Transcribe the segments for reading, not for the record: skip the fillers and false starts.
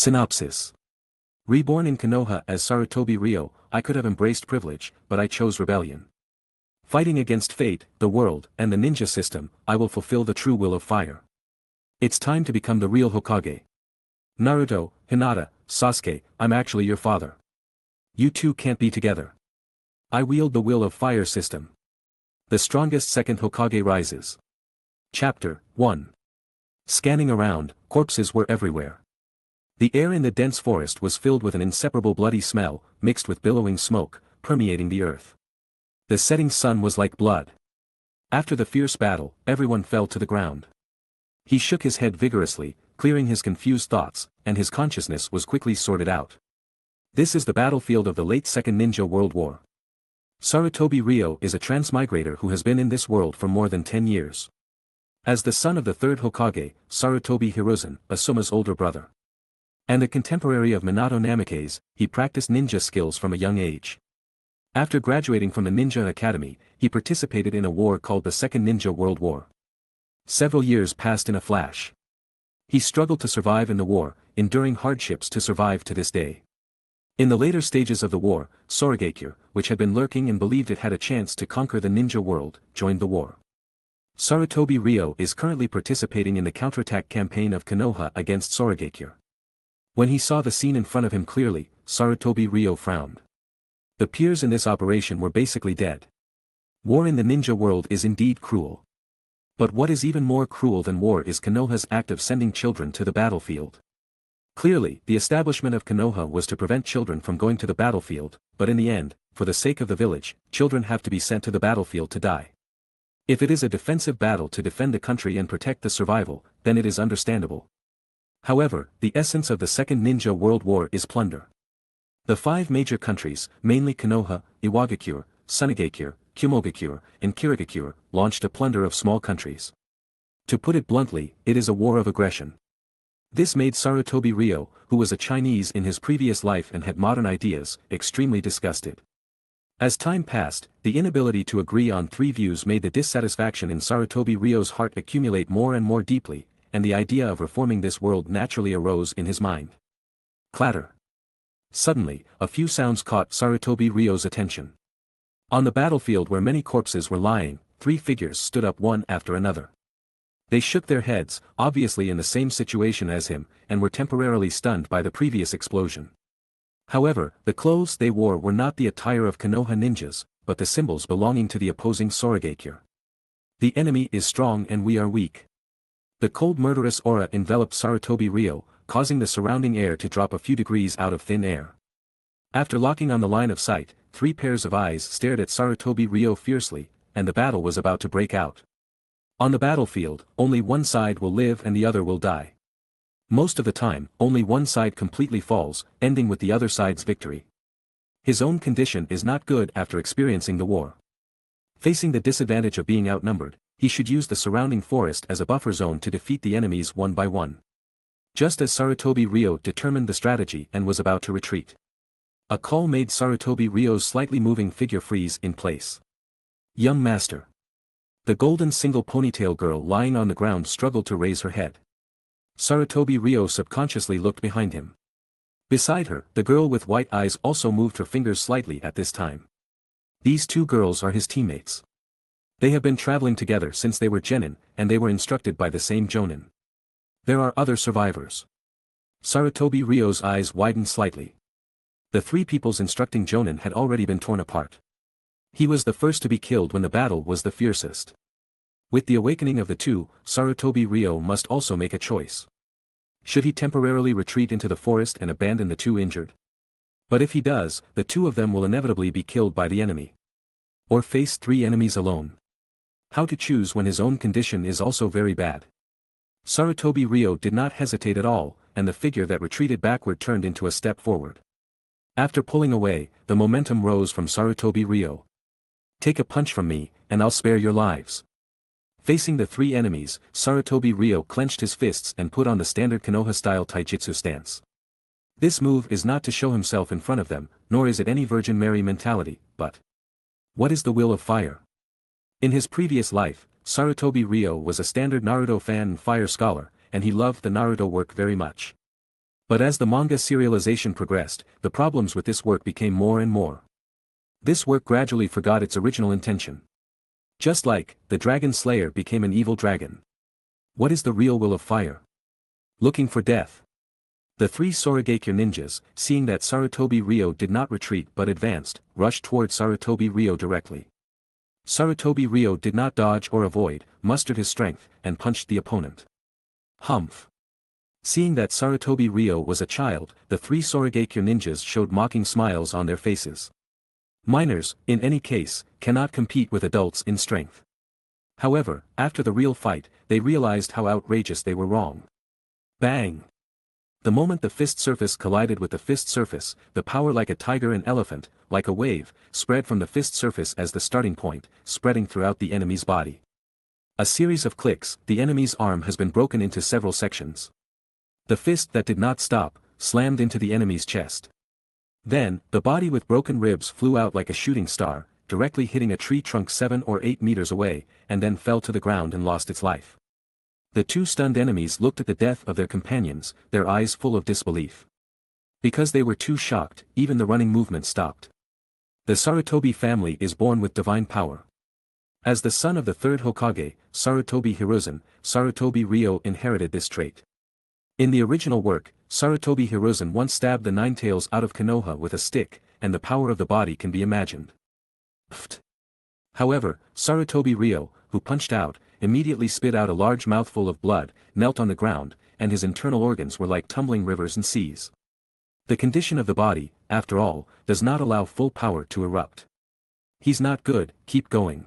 Synopsis. Reborn in Konoha as Sarutobi Ryo, I could have embraced privilege, but I chose rebellion. Fighting against fate, the world, and the ninja system, I will fulfill the true will of fire. It's time to become the real Hokage. Naruto, Hinata, Sasuke, I'm actually your father. You two can't be together. I wield the will of fire system. The strongest second Hokage rises. Chapter 1. Scanning around, corpses were everywhere. The air in the dense forest was filled with an inseparable bloody smell, mixed with billowing smoke, permeating the earth. The setting sun was like blood. After the fierce battle, everyone fell to the ground. He shook his head vigorously, clearing his confused thoughts, and his consciousness was quickly sorted out. This is the battlefield of the late Second Ninja World War. Sarutobi Ryo is a transmigrator who has been in this world for more than 10 years. As the son of the third Hokage, Sarutobi Hiruzen, Asuma's older brother, and a contemporary of Minato Namikaze, he practiced ninja skills from a young age. After graduating from the Ninja Academy, he participated in a war called the Second Ninja World War. Several years passed in a flash. He struggled to survive in the war, enduring hardships to survive to this day. In the later stages of the war, Sorogekure, which had been lurking and believed it had a chance to conquer the ninja world, joined the war. Sarutobi Ryo is currently participating in the counterattack campaign of Konoha against Sorogekure. When he saw the scene in front of him clearly, Sarutobi Ryo frowned. The peers in this operation were basically dead. War in the ninja world is indeed cruel. But what is even more cruel than war is Konoha's act of sending children to the battlefield. Clearly, the establishment of Konoha was to prevent children from going to the battlefield, but in the end, for the sake of the village, children have to be sent to the battlefield to die. If it is a defensive battle to defend the country and protect the survival, then it is understandable. However, the essence of the Second Ninja World War is plunder. The 5 major countries, mainly Konoha, Iwagakure, Sunagakure, Kumogakure, and Kirigakure, launched a plunder of small countries. To put it bluntly, it is a war of aggression. This made Sarutobi Ryo, who was a Chinese in his previous life and had modern ideas, extremely disgusted. As time passed, the inability to agree on 3 views made the dissatisfaction in Sarutobi Ryo's heart accumulate more and more deeply, and the idea of reforming this world naturally arose in his mind. Clatter. Suddenly, a few sounds caught Sarutobi Ryo's attention. On the battlefield where many corpses were lying, 3 figures stood up one after another. They shook their heads, obviously in the same situation as him, and were temporarily stunned by the previous explosion. However, the clothes they wore were not the attire of Konoha ninjas, but the symbols belonging to the opposing Sorogekure. The enemy is strong and we are weak. The cold murderous aura enveloped Sarutobi Ryo, causing the surrounding air to drop a few degrees out of thin air. After locking on the line of sight, 3 pairs of eyes stared at Sarutobi Ryo fiercely, and the battle was about to break out. On the battlefield, only one side will live and the other will die. Most of the time, only one side completely falls, ending with the other side's victory. His own condition is not good after experiencing the war. Facing the disadvantage of being outnumbered, he should use the surrounding forest as a buffer zone to defeat the enemies one by one. Just as Sarutobi Ryo determined the strategy and was about to retreat, a call made Sarutobi Ryo's slightly moving figure freeze in place. Young master. The golden single ponytail girl lying on the ground struggled to raise her head. Sarutobi Ryo subconsciously looked behind him. Beside her, the girl with white eyes also moved her fingers slightly at this time. These 2 girls are his teammates. They have been traveling together since they were genin, and they were instructed by the same jonin. There are other survivors. Sarutobi Ryo's eyes widened slightly. The 3 peoples instructing jonin had already been torn apart. He was the first to be killed when the battle was the fiercest. With the awakening of the 2, Sarutobi Ryo must also make a choice. Should he temporarily retreat into the forest and abandon the 2 injured? But if he does, the 2 of them will inevitably be killed by the enemy. Or face 3 enemies alone. How to choose when his own condition is also very bad. Sarutobi Ryo did not hesitate at all, and the figure that retreated backward turned into a step forward. After pulling away, the momentum rose from Sarutobi Ryo. Take a punch from me, and I'll spare your lives. Facing the 3 enemies, Sarutobi Ryo clenched his fists and put on the standard Konoha-style taijutsu stance. This move is not to show himself in front of them, nor is it any Virgin Mary mentality, but what is the will of fire? In his previous life, Sarutobi Ryo was a standard Naruto fan and fire scholar, and he loved the Naruto work very much. But as the manga serialization progressed, the problems with this work became more and more. This work gradually forgot its original intention. Just like, the Dragon Slayer became an evil dragon. What is the real will of fire? Looking for death. The three Sorigakure ninjas, seeing that Sarutobi Ryo did not retreat but advanced, rushed toward Sarutobi Ryo directly. Sarutobi Ryo did not dodge or avoid, mustered his strength, and punched the opponent. Humph. Seeing that Sarutobi Ryo was a child, the three Sorigakure ninjas showed mocking smiles on their faces. Minors, in any case, cannot compete with adults in strength. However, after the real fight, they realized how outrageous they were wrong. Bang! The moment the fist surface collided with the fist surface, the power like a tiger and elephant, like a wave, spread from the fist surface as the starting point, spreading throughout the enemy's body. A series of clicks, the enemy's arm has been broken into several sections. The fist that did not stop, slammed into the enemy's chest. Then, the body with broken ribs flew out like a shooting star, directly hitting a tree trunk 7 or 8 meters away, and then fell to the ground and lost its life. The two stunned enemies looked at the death of their companions, their eyes full of disbelief. Because they were too shocked, even the running movement stopped. The Sarutobi family is born with divine power. As the son of the third Hokage, Sarutobi Hiruzen, Sarutobi Ryo inherited this trait. In the original work, Sarutobi Hiruzen once stabbed the Ninetales out of Konoha with a stick, and the power of the body can be imagined. Pfft. However, Sarutobi Ryo, who punched out, immediately spit out a large mouthful of blood, knelt on the ground, and his internal organs were like tumbling rivers and seas. The condition of the body, after all, does not allow full power to erupt. He's not good, keep going.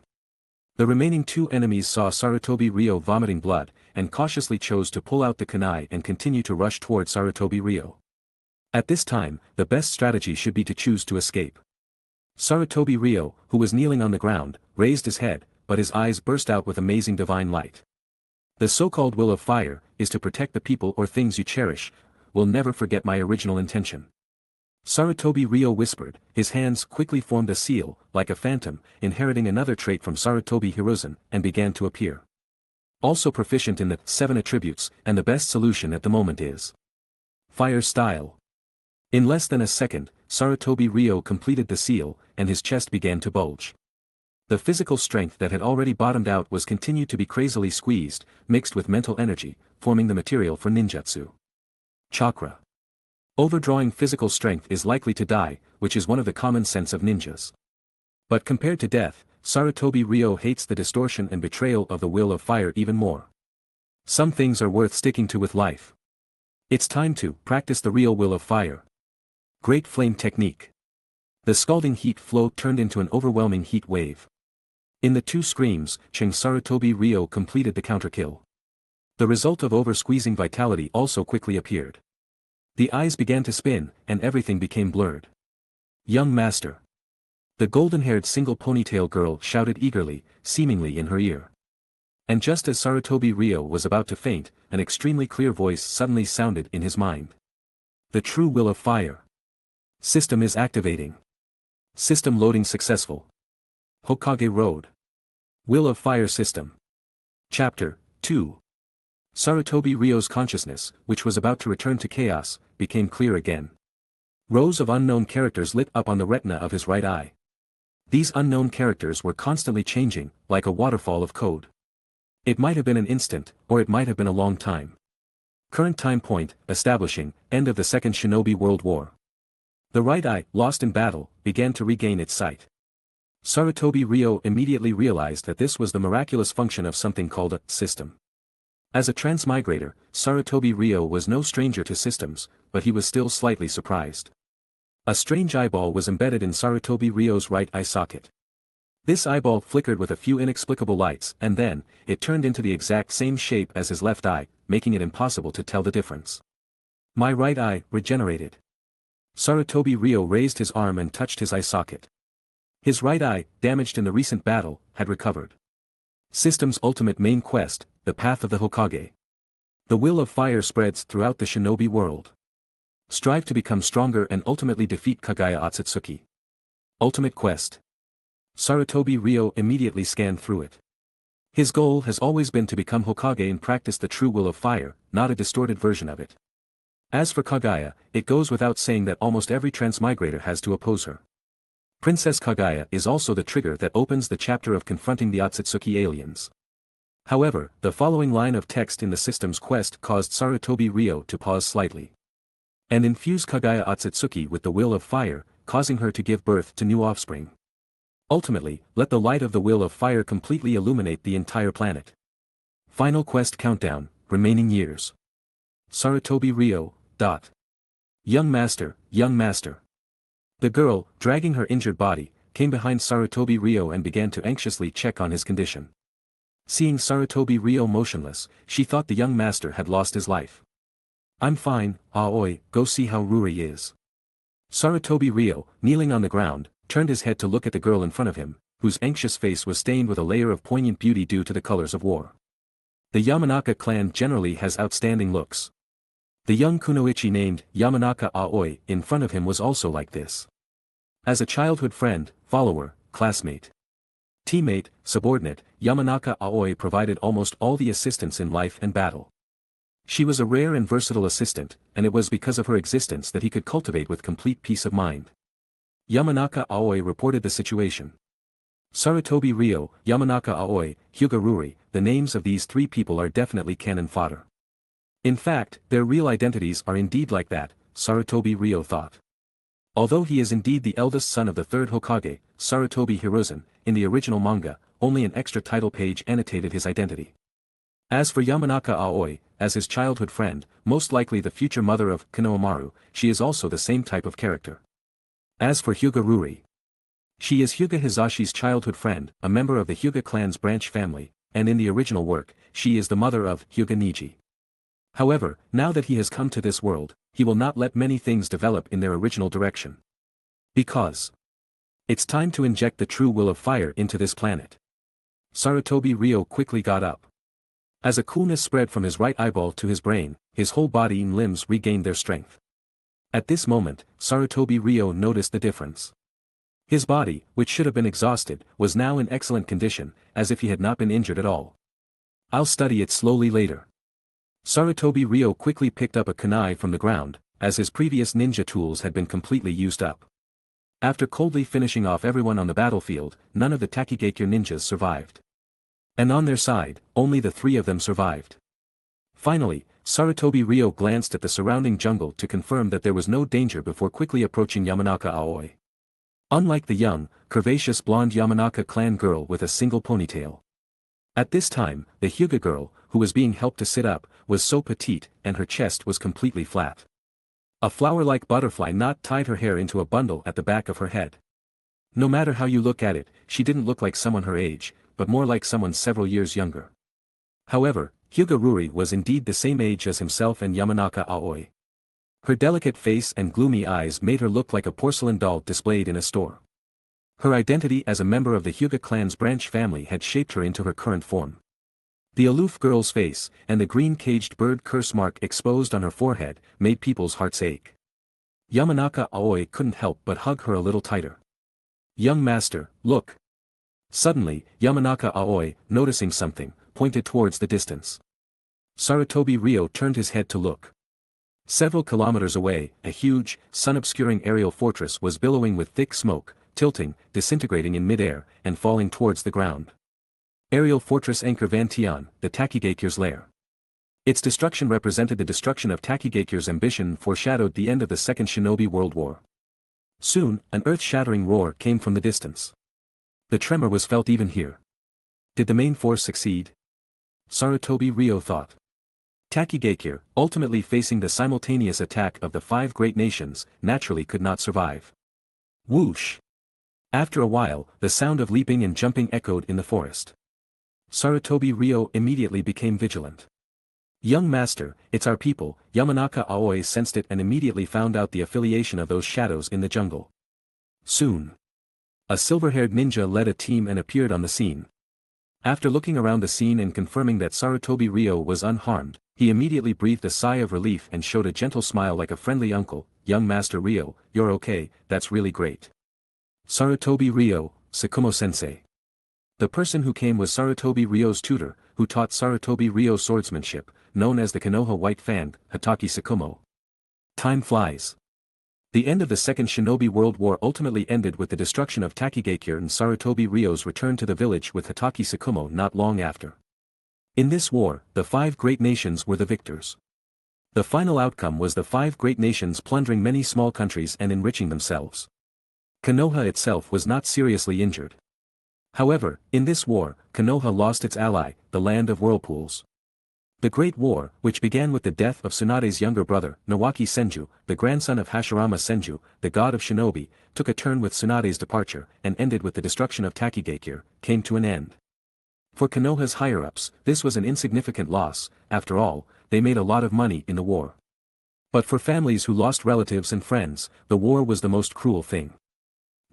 The remaining two enemies saw Sarutobi Ryo vomiting blood, and cautiously chose to pull out the kunai and continue to rush toward Sarutobi Ryo. At this time, the best strategy should be to choose to escape. Sarutobi Ryo, who was kneeling on the ground, raised his head, but his eyes burst out with amazing divine light. The so-called will of fire, is to protect the people or things you cherish, will never forget my original intention. Sarutobi Ryo whispered, his hands quickly formed a seal, like a phantom, inheriting another trait from Sarutobi Hiruzen, and began to appear. Also proficient in the 7 attributes, and the best solution at the moment is fire style. In less than a second, Sarutobi Ryo completed the seal, and his chest began to bulge. The physical strength that had already bottomed out was continued to be crazily squeezed, mixed with mental energy, forming the material for ninjutsu. Chakra. Overdrawing physical strength is likely to die, which is one of the common sense of ninjas. But compared to death, Sarutobi Ryo hates the distortion and betrayal of the will of fire even more. Some things are worth sticking to with life. It's time to practice the real will of fire. Great Flame Technique. The scalding heat flow turned into an overwhelming heat wave. In the two screams, Sarutobi Ryo completed the counterkill. The result of over-squeezing vitality also quickly appeared. The eyes began to spin, and everything became blurred. Young master. The golden-haired single ponytail girl shouted eagerly, seemingly in her ear. And just as Sarutobi Ryo was about to faint, an extremely clear voice suddenly sounded in his mind. The true will of fire. System is activating. System loading successful. Hokage Road. Will of Fire System. Chapter 2. Sarutobi Ryo's consciousness, which was about to return to chaos, became clear again. Rows of unknown characters lit up on the retina of his right eye. These unknown characters were constantly changing, like a waterfall of code. It might have been an instant, or it might have been a long time. Current time point, establishing, end of the Second Shinobi World War. The right eye, lost in battle, began to regain its sight. Sarutobi Ryo immediately realized that this was the miraculous function of something called a system. As a transmigrator, Sarutobi Ryo was no stranger to systems, but he was still slightly surprised. A strange eyeball was embedded in Sarutobi Ryo's right eye socket. This eyeball flickered with a few inexplicable lights, and then, it turned into the exact same shape as his left eye, making it impossible to tell the difference. My right eye regenerated. Sarutobi Ryo raised his arm and touched his eye socket. His right eye, damaged in the recent battle, had recovered. System's ultimate main quest, the path of the Hokage. The will of fire spreads throughout the shinobi world. Strive to become stronger and ultimately defeat Kagaya Otsutsuki. Ultimate quest. Sarutobi Ryo immediately scanned through it. His goal has always been to become Hokage and practice the true will of fire, not a distorted version of it. As for Kaguya, it goes without saying that almost every transmigrator has to oppose her. Princess Kaguya is also the trigger that opens the chapter of confronting the Otsutsuki aliens. However, the following line of text in the system's quest caused Sarutobi Ryo to pause slightly. And infuse Kaguya Otsutsuki with the will of fire, causing her to give birth to new offspring. Ultimately, let the light of the will of fire completely illuminate the entire planet. Final quest countdown, remaining years. Sarutobi Ryo. Young master, young master. The girl, dragging her injured body, came behind Sarutobi Ryo and began to anxiously check on his condition. Seeing Sarutobi Ryo motionless, she thought the young master had lost his life. I'm fine, Aoi, go see how Ruri is. Sarutobi Ryo, kneeling on the ground, turned his head to look at the girl in front of him, whose anxious face was stained with a layer of poignant beauty due to the colors of war. The Yamanaka clan generally has outstanding looks. The young kunoichi named Yamanaka Aoi in front of him was also like this. As a childhood friend, follower, classmate, teammate, subordinate, Yamanaka Aoi provided almost all the assistance in life and battle. She was a rare and versatile assistant, and it was because of her existence that he could cultivate with complete peace of mind. Yamanaka Aoi reported the situation. Sarutobi Ryo, Yamanaka Aoi, Hyuga Ruri, the names of these three people are definitely cannon fodder. In fact, their real identities are indeed like that, Sarutobi Ryo thought. Although he is indeed the eldest son of the third Hokage, Sarutobi Hiruzen, in the original manga, only an extra title page annotated his identity. As for Yamanaka Aoi, as his childhood friend, most likely the future mother of Konohamaru, she is also the same type of character. As for Hyuga Ruri, she is Hyuga Hizashi's childhood friend, a member of the Hyuga clan's branch family, and in the original work, she is the mother of Hyuga Niji. However, now that he has come to this world, he will not let many things develop in their original direction. Because it's time to inject the true will of fire into this planet. Sarutobi Ryo quickly got up. As a coolness spread from his right eyeball to his brain, his whole body and limbs regained their strength. At this moment, Sarutobi Ryo noticed the difference. His body, which should have been exhausted, was now in excellent condition, as if he had not been injured at all. I'll study it slowly later. Sarutobi Ryo quickly picked up a kunai from the ground, as his previous ninja tools had been completely used up. After coldly finishing off everyone on the battlefield, none of the Tgthegood ninjas survived. And on their side, only the three of them survived. Finally, Sarutobi Ryo glanced at the surrounding jungle to confirm that there was no danger before quickly approaching Yamanaka Aoi. Unlike the young, curvaceous blonde Yamanaka clan girl with a single ponytail. At this time, the Hyuga girl, who was being helped to sit up, was so petite, and her chest was completely flat. A flower-like butterfly knot tied her hair into a bundle at the back of her head. No matter how you look at it, she didn't look like someone her age, but more like someone several years younger. However, Hyuga Ruri was indeed the same age as himself and Yamanaka Aoi. Her delicate face and gloomy eyes made her look like a porcelain doll displayed in a store. Her identity as a member of the Hyuga clan's branch family had shaped her into her current form. The aloof girl's face, and the green caged bird curse mark exposed on her forehead, made people's hearts ache. Yamanaka Aoi couldn't help but hug her a little tighter. Young master, look. Suddenly, Yamanaka Aoi, noticing something, pointed towards the distance. Sarutobi Ryo turned his head to look. Several kilometers away, a huge, sun-obscuring aerial fortress was billowing with thick smoke, tilting, disintegrating in midair, and falling towards the ground. Aerial Fortress Anchor Van Tian, the Tgthegood's lair. Its destruction represented the destruction of Tgthegood's ambition and foreshadowed the end of the Second Shinobi World War. Soon, an earth-shattering roar came from the distance. The tremor was felt even here. Did the main force succeed? Sarutobi Ryo thought. Tgthegood, ultimately facing the simultaneous attack of the five great nations, naturally could not survive. Whoosh! After a while, the sound of leaping and jumping echoed in the forest. Sarutobi Ryo immediately became vigilant. Young master, it's our people. Yamanaka Aoi sensed it and immediately found out the affiliation of those shadows in the jungle. Soon, a silver-haired ninja led a team and appeared on the scene. After looking around the scene and confirming that Sarutobi Ryo was unharmed, he immediately breathed a sigh of relief and showed a gentle smile like a friendly uncle. Young master Ryo, you're okay, that's really great. Sarutobi Ryo, Sakumo-sensei. The person who came was Sarutobi Ryo's tutor, who taught Sarutobi Ryo swordsmanship, known as the Konoha White Fan, Hatake Sakumo. Time flies. The end of the Second Shinobi World War ultimately ended with the destruction of Tgthegood and Sarutobi Ryo's return to the village with Hatake Tsukumo not long after. In this war, the five great nations were the victors. The final outcome was the five great nations plundering many small countries and enriching themselves. Konoha itself was not seriously injured. However, in this war, Konoha lost its ally, the land of whirlpools. The Great War, which began with the death of Tsunade's younger brother, Nawaki Senju, the grandson of Hashirama Senju, the god of shinobi, took a turn with Tsunade's departure, and ended with the destruction of Tgthegood, came to an end. For Konoha's higher-ups, this was an insignificant loss. After all, they made a lot of money in the war. But for families who lost relatives and friends, the war was the most cruel thing.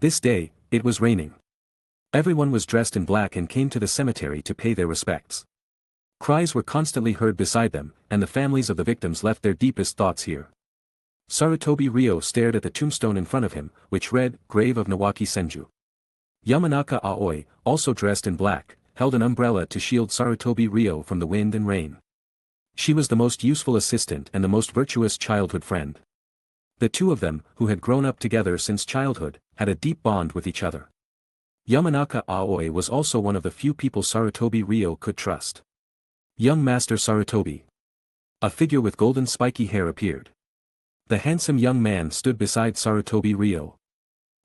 This day, it was raining. Everyone was dressed in black and came to the cemetery to pay their respects. Cries were constantly heard beside them, and the families of the victims left their deepest thoughts here. Sarutobi Ryo stared at the tombstone in front of him, which read, Grave of Nawaki Senju. Yamanaka Aoi, also dressed in black, held an umbrella to shield Sarutobi Ryo from the wind and rain. She was the most useful assistant and the most virtuous childhood friend. The two of them, who had grown up together since childhood, had a deep bond with each other. Yamanaka Aoi was also one of the few people Sarutobi Ryo could trust. Young Master Sarutobi. A figure with golden spiky hair appeared. The handsome young man stood beside Sarutobi Ryo.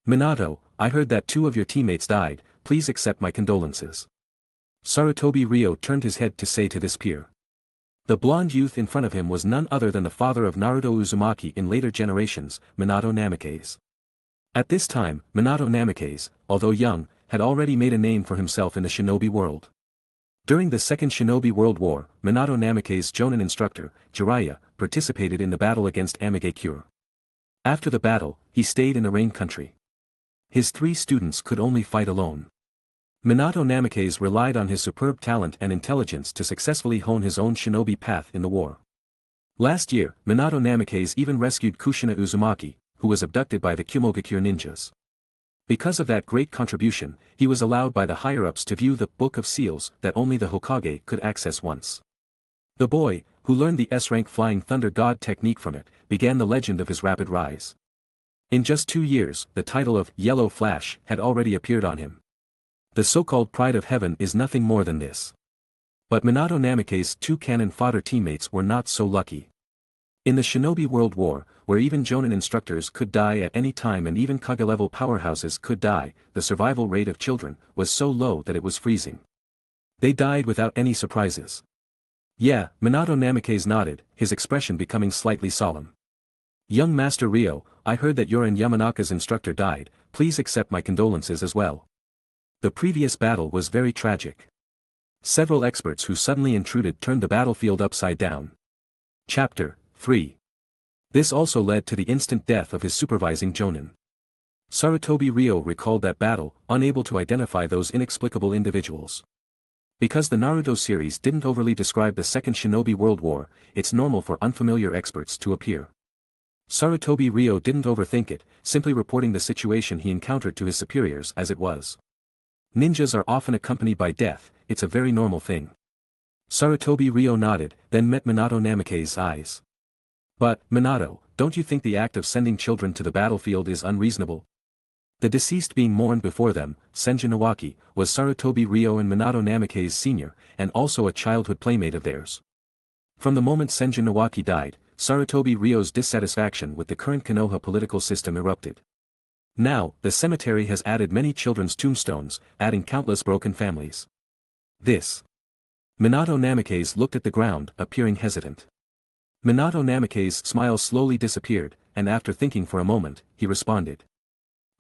Minato, I heard that two of your teammates died, please accept my condolences. Sarutobi Ryo turned his head to say to this peer. The blonde youth in front of him was none other than the father of Naruto Uzumaki in later generations, Minato Namikaze. At this time, Minato Namikaze, although young, had already made a name for himself in the shinobi world. During the Second Shinobi World War, Minato Namikaze's Jonin instructor, Jiraiya, participated in the battle against Amigakure. After the battle, he stayed in the Rain Country. His 3 students could only fight alone. Minato Namikaze relied on his superb talent and intelligence to successfully hone his own shinobi path in the war. Last year, Minato Namikaze even rescued Kushina Uzumaki, who was abducted by the Kumogakure ninjas. Because of that great contribution, he was allowed by the higher-ups to view the Book of Seals that only the Hokage could access once. The boy, who learned the S-rank Flying Thunder God technique from it, began the legend of his rapid rise. In just 2 years, the title of Yellow Flash had already appeared on him. The so-called Pride of Heaven is nothing more than this. But Minato Namikaze's 2 cannon fodder teammates were not so lucky. In the Shinobi World War, where even Jonin instructors could die at any time and even Kage-level powerhouses could die, the survival rate of children was so low that it was freezing. They died without any surprises. Yeah, Minato Namikaze nodded, his expression becoming slightly solemn. Young Master Ryo, I heard that your and Yamanaka's instructor died, please accept my condolences as well. The previous battle was very tragic. Several experts who suddenly intruded turned the battlefield upside down. Chapter 3. This also led to the instant death of his supervising Jonin. Sarutobi Ryo recalled that battle, unable to identify those inexplicable individuals. Because the Naruto series didn't overly describe the Second Shinobi World War, it's normal for unfamiliar experts to appear. Sarutobi Ryo didn't overthink it, simply reporting the situation he encountered to his superiors as it was. Ninjas are often accompanied by death, it's a very normal thing. Sarutobi Ryo nodded, then met Minato Namikaze's eyes. But, Minato, don't you think the act of sending children to the battlefield is unreasonable? The deceased being mourned before them, Senju Nawaki, was Sarutobi Ryo and Minato Namikaze's senior, and also a childhood playmate of theirs. From the moment Senju Nawaki died, Sarutobi Ryo's dissatisfaction with the current Konoha political system erupted. Now, the cemetery has added many children's tombstones, adding countless broken families. This. Minato Namikaze looked at the ground, appearing hesitant. Minato Namikaze's smile slowly disappeared, and after thinking for a moment, he responded.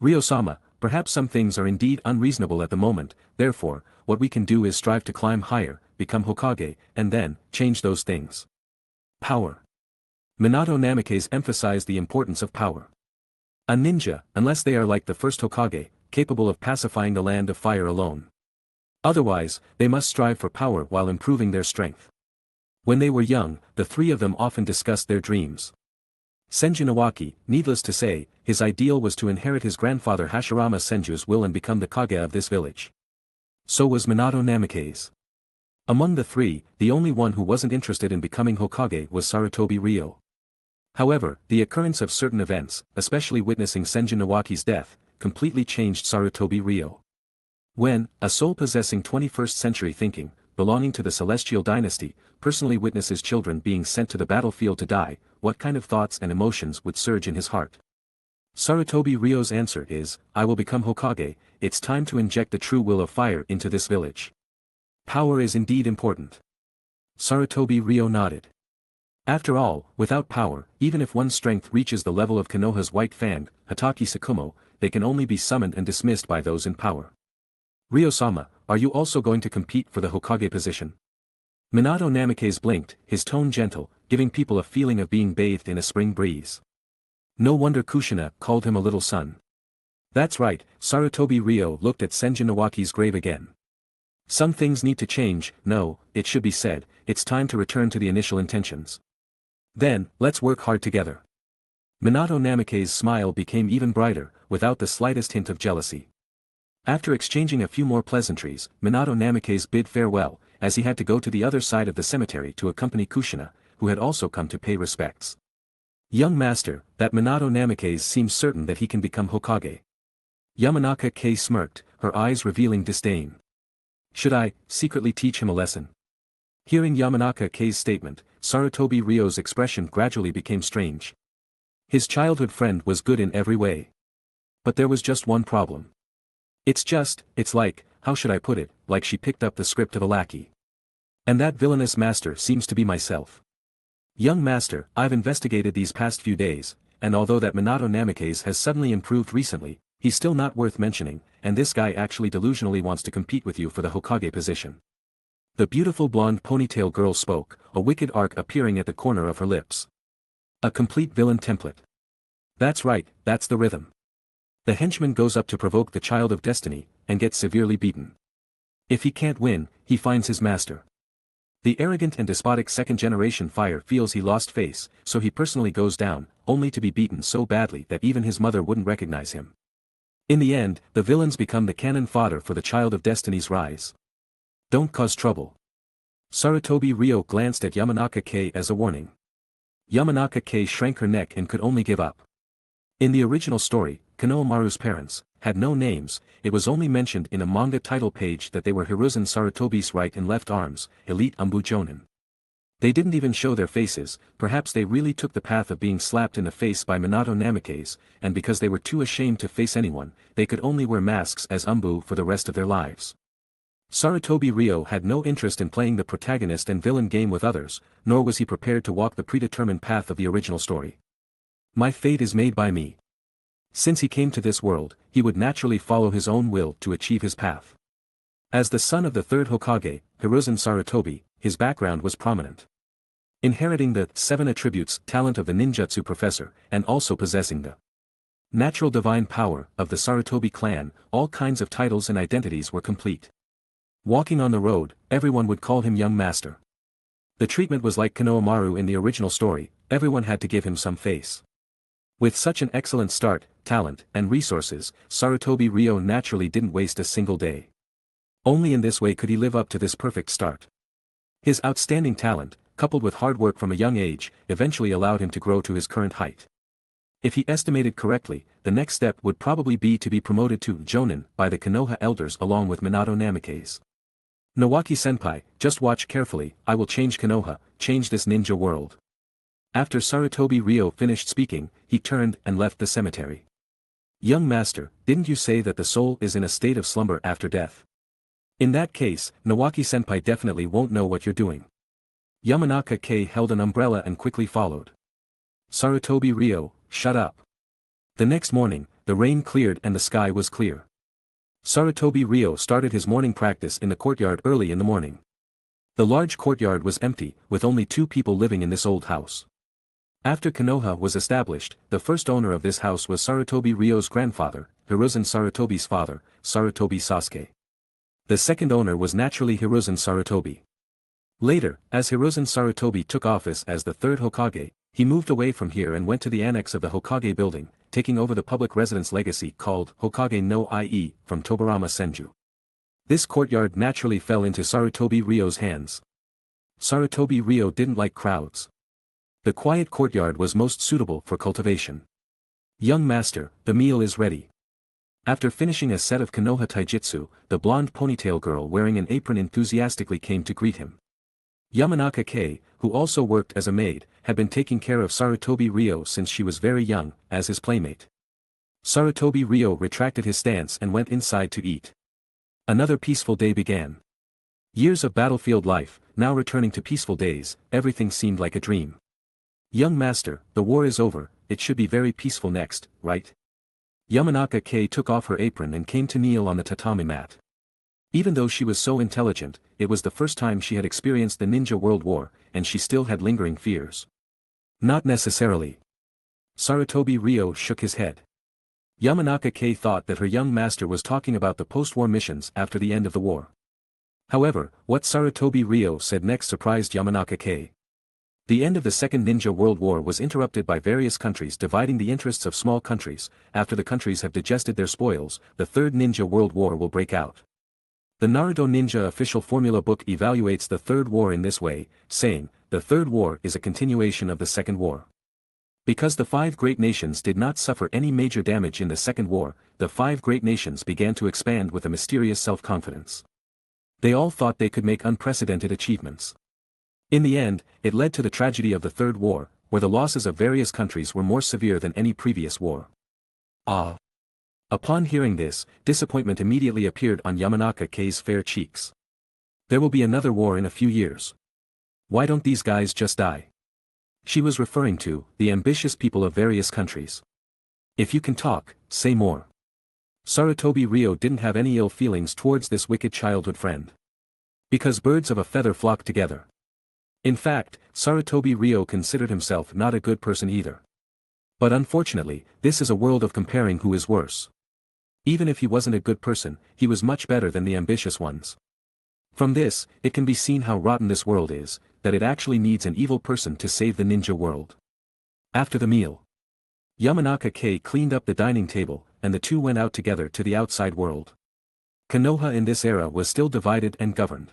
Ryo-sama, perhaps some things are indeed unreasonable at the moment, therefore, what we can do is strive to climb higher, become Hokage, and then, change those things. Power. Minato Namikaze emphasized the importance of power. A ninja, unless they are like the first Hokage, capable of pacifying the land of fire alone. Otherwise, they must strive for power while improving their strength. When they were young, the 3 of them often discussed their dreams. Senju Nawaki, needless to say, his ideal was to inherit his grandfather Hashirama Senju's will and become the Kage of this village. So was Minato Namikaze. Among the 3, the only one who wasn't interested in becoming Hokage was Sarutobi Ryo. However, the occurrence of certain events, especially witnessing Senjin Iwaki's death, completely changed Sarutobi Ryo. When, a soul possessing 21st century thinking, belonging to the Celestial Dynasty, personally witnesses children being sent to the battlefield to die, what kind of thoughts and emotions would surge in his heart? Sarutobi Ryo's answer is, I will become Hokage, it's time to inject the true will of fire into this village. Power is indeed important. Sarutobi Ryo nodded. After all, without power, even if one's strength reaches the level of Konoha's White Fang, Hataki Sakumo, they can only be summoned and dismissed by those in power. Ryo-sama, are you also going to compete for the Hokage position? Minato Namikaze blinked, his tone gentle, giving people a feeling of being bathed in a spring breeze. No wonder Kushina called him a little son. That's right, Sarutobi Ryo looked at Senjin Iwaki's grave again. Some things need to change, no, it should be said, it's time to return to the initial intentions. Then, let's work hard together. Minato Namikaze's smile became even brighter, without the slightest hint of jealousy. After exchanging a few more pleasantries, Minato Namikaze bid farewell, as he had to go to the other side of the cemetery to accompany Kushina, who had also come to pay respects. Young master, that Minato Namikaze seems certain that he can become Hokage. Yamanaka Kei smirked, her eyes revealing disdain. Should I, secretly teach him a lesson? Hearing Yamanaka Kei's statement, Sarutobi Ryo's expression gradually became strange. His childhood friend was good in every way. But there was just one problem. It's like, how should I put it, like she picked up the script of a lackey. And that villainous master seems to be myself. Young master, I've investigated these past few days, and although that Minato Namikaze has suddenly improved recently, he's still not worth mentioning, and this guy actually delusionally wants to compete with you for the Hokage position. The beautiful blonde ponytail girl spoke, a wicked arc appearing at the corner of her lips. A complete villain template. That's right, that's the rhythm. The henchman goes up to provoke the child of destiny, and gets severely beaten. If he can't win, he finds his master. The arrogant and despotic second-generation fire feels he lost face, so he personally goes down, only to be beaten so badly that even his mother wouldn't recognize him. In the end, the villains become the cannon fodder for the child of destiny's rise. Don't cause trouble. Sarutobi Ryo glanced at Yamanaka Kei as a warning. Yamanaka Kei shrank her neck and could only give up. In the original story, Konohamaru's parents had no names, it was only mentioned in a manga title page that they were Hiruzen Sarutobi's right and left arms, elite Anbu Jonin. They didn't even show their faces, perhaps they really took the path of being slapped in the face by Minato Namikaze, and because they were too ashamed to face anyone, they could only wear masks as Anbu for the rest of their lives. Sarutobi Ryo had no interest in playing the protagonist and villain game with others, nor was he prepared to walk the predetermined path of the original story. My fate is made by me. Since he came to this world, he would naturally follow his own will to achieve his path. As the son of the third Hokage, Hiruzen Sarutobi, his background was prominent. Inheriting the 7 attributes talent of the ninjutsu professor, and also possessing the natural divine power of the Sarutobi clan, all kinds of titles and identities were complete. Walking on the road, everyone would call him young master. The treatment was like Konohamaru in the original story, everyone had to give him some face. With such an excellent start, talent, and resources, Sarutobi Ryo naturally didn't waste a single day. Only in this way could he live up to this perfect start. His outstanding talent, coupled with hard work from a young age, eventually allowed him to grow to his current height. If he estimated correctly, the next step would probably be to be promoted to Jonin by the Konoha elders along with Minato Namikaze. Nawaki-senpai, just watch carefully, I will change Konoha, change this ninja world. After Sarutobi Ryo finished speaking, he turned and left the cemetery. Young master, didn't you say that the soul is in a state of slumber after death? In that case, Nawaki-senpai definitely won't know what you're doing. Yamanaka Kei held an umbrella and quickly followed. Sarutobi Ryo, shut up. The next morning, the rain cleared and the sky was clear. Sarutobi Ryo started his morning practice in the courtyard early in the morning. The large courtyard was empty, with only 2 people living in this old house. After Konoha was established, the first owner of this house was Sarutobi Ryo's grandfather, Hiruzen Sarutobi's father, Sarutobi Sasuke. The second owner was naturally Hiruzen Sarutobi. Later, as Hiruzen Sarutobi took office as the third Hokage, he moved away from here and went to the annex of the Hokage building, taking over the public residence legacy called Hokage no Ie from Tobarama Senju. This courtyard naturally fell into Sarutobi Ryo's hands. Sarutobi Ryo didn't like crowds. The quiet courtyard was most suitable for cultivation. Young master, the meal is ready. After finishing a set of Konoha taijutsu, the blonde ponytail girl wearing an apron enthusiastically came to greet him. Yamanaka Kei, who also worked as a maid, had been taking care of Sarutobi Ryo since she was very young, as his playmate. Sarutobi Ryo retracted his stance and went inside to eat. Another peaceful day began. Years of battlefield life, now returning to peaceful days, everything seemed like a dream. Young master, the war is over, it should be very peaceful next, right? Yamanaka Kei took off her apron and came to kneel on the tatami mat. Even though she was so intelligent, it was the first time she had experienced the Ninja World War, and she still had lingering fears. Not necessarily. Sarutobi Ryo shook his head. Yamanaka Kei thought that her young master was talking about the post-war missions after the end of the war. However, what Sarutobi Ryo said next surprised Yamanaka Kei. The end of the Second Ninja World War was interrupted by various countries dividing the interests of small countries. After the countries have digested their spoils, the Third Ninja World War will break out. The Naruto Ninja official formula book evaluates the Third War in this way, saying, the Third War is a continuation of the Second War. Because the five great nations did not suffer any major damage in the Second War, the five great nations began to expand with a mysterious self-confidence. They all thought they could make unprecedented achievements. In the end, it led to the tragedy of the Third War, where the losses of various countries were more severe than any previous war. Ah! Upon hearing this, disappointment immediately appeared on Yamanaka Kei's fair cheeks. There will be another war in a few years. Why don't these guys just die? She was referring to the ambitious people of various countries. If you can talk, say more. Sarutobi Ryo didn't have any ill feelings towards this wicked childhood friend. Because birds of a feather flock together. In fact, Sarutobi Ryo considered himself not a good person either. But unfortunately, this is a world of comparing who is worse. Even if he wasn't a good person, he was much better than the ambitious ones. From this, it can be seen how rotten this world is, that it actually needs an evil person to save the ninja world. After the meal, Yamanaka Kei cleaned up the dining table, and the two went out together to the outside world. Konoha in this era was still divided and governed.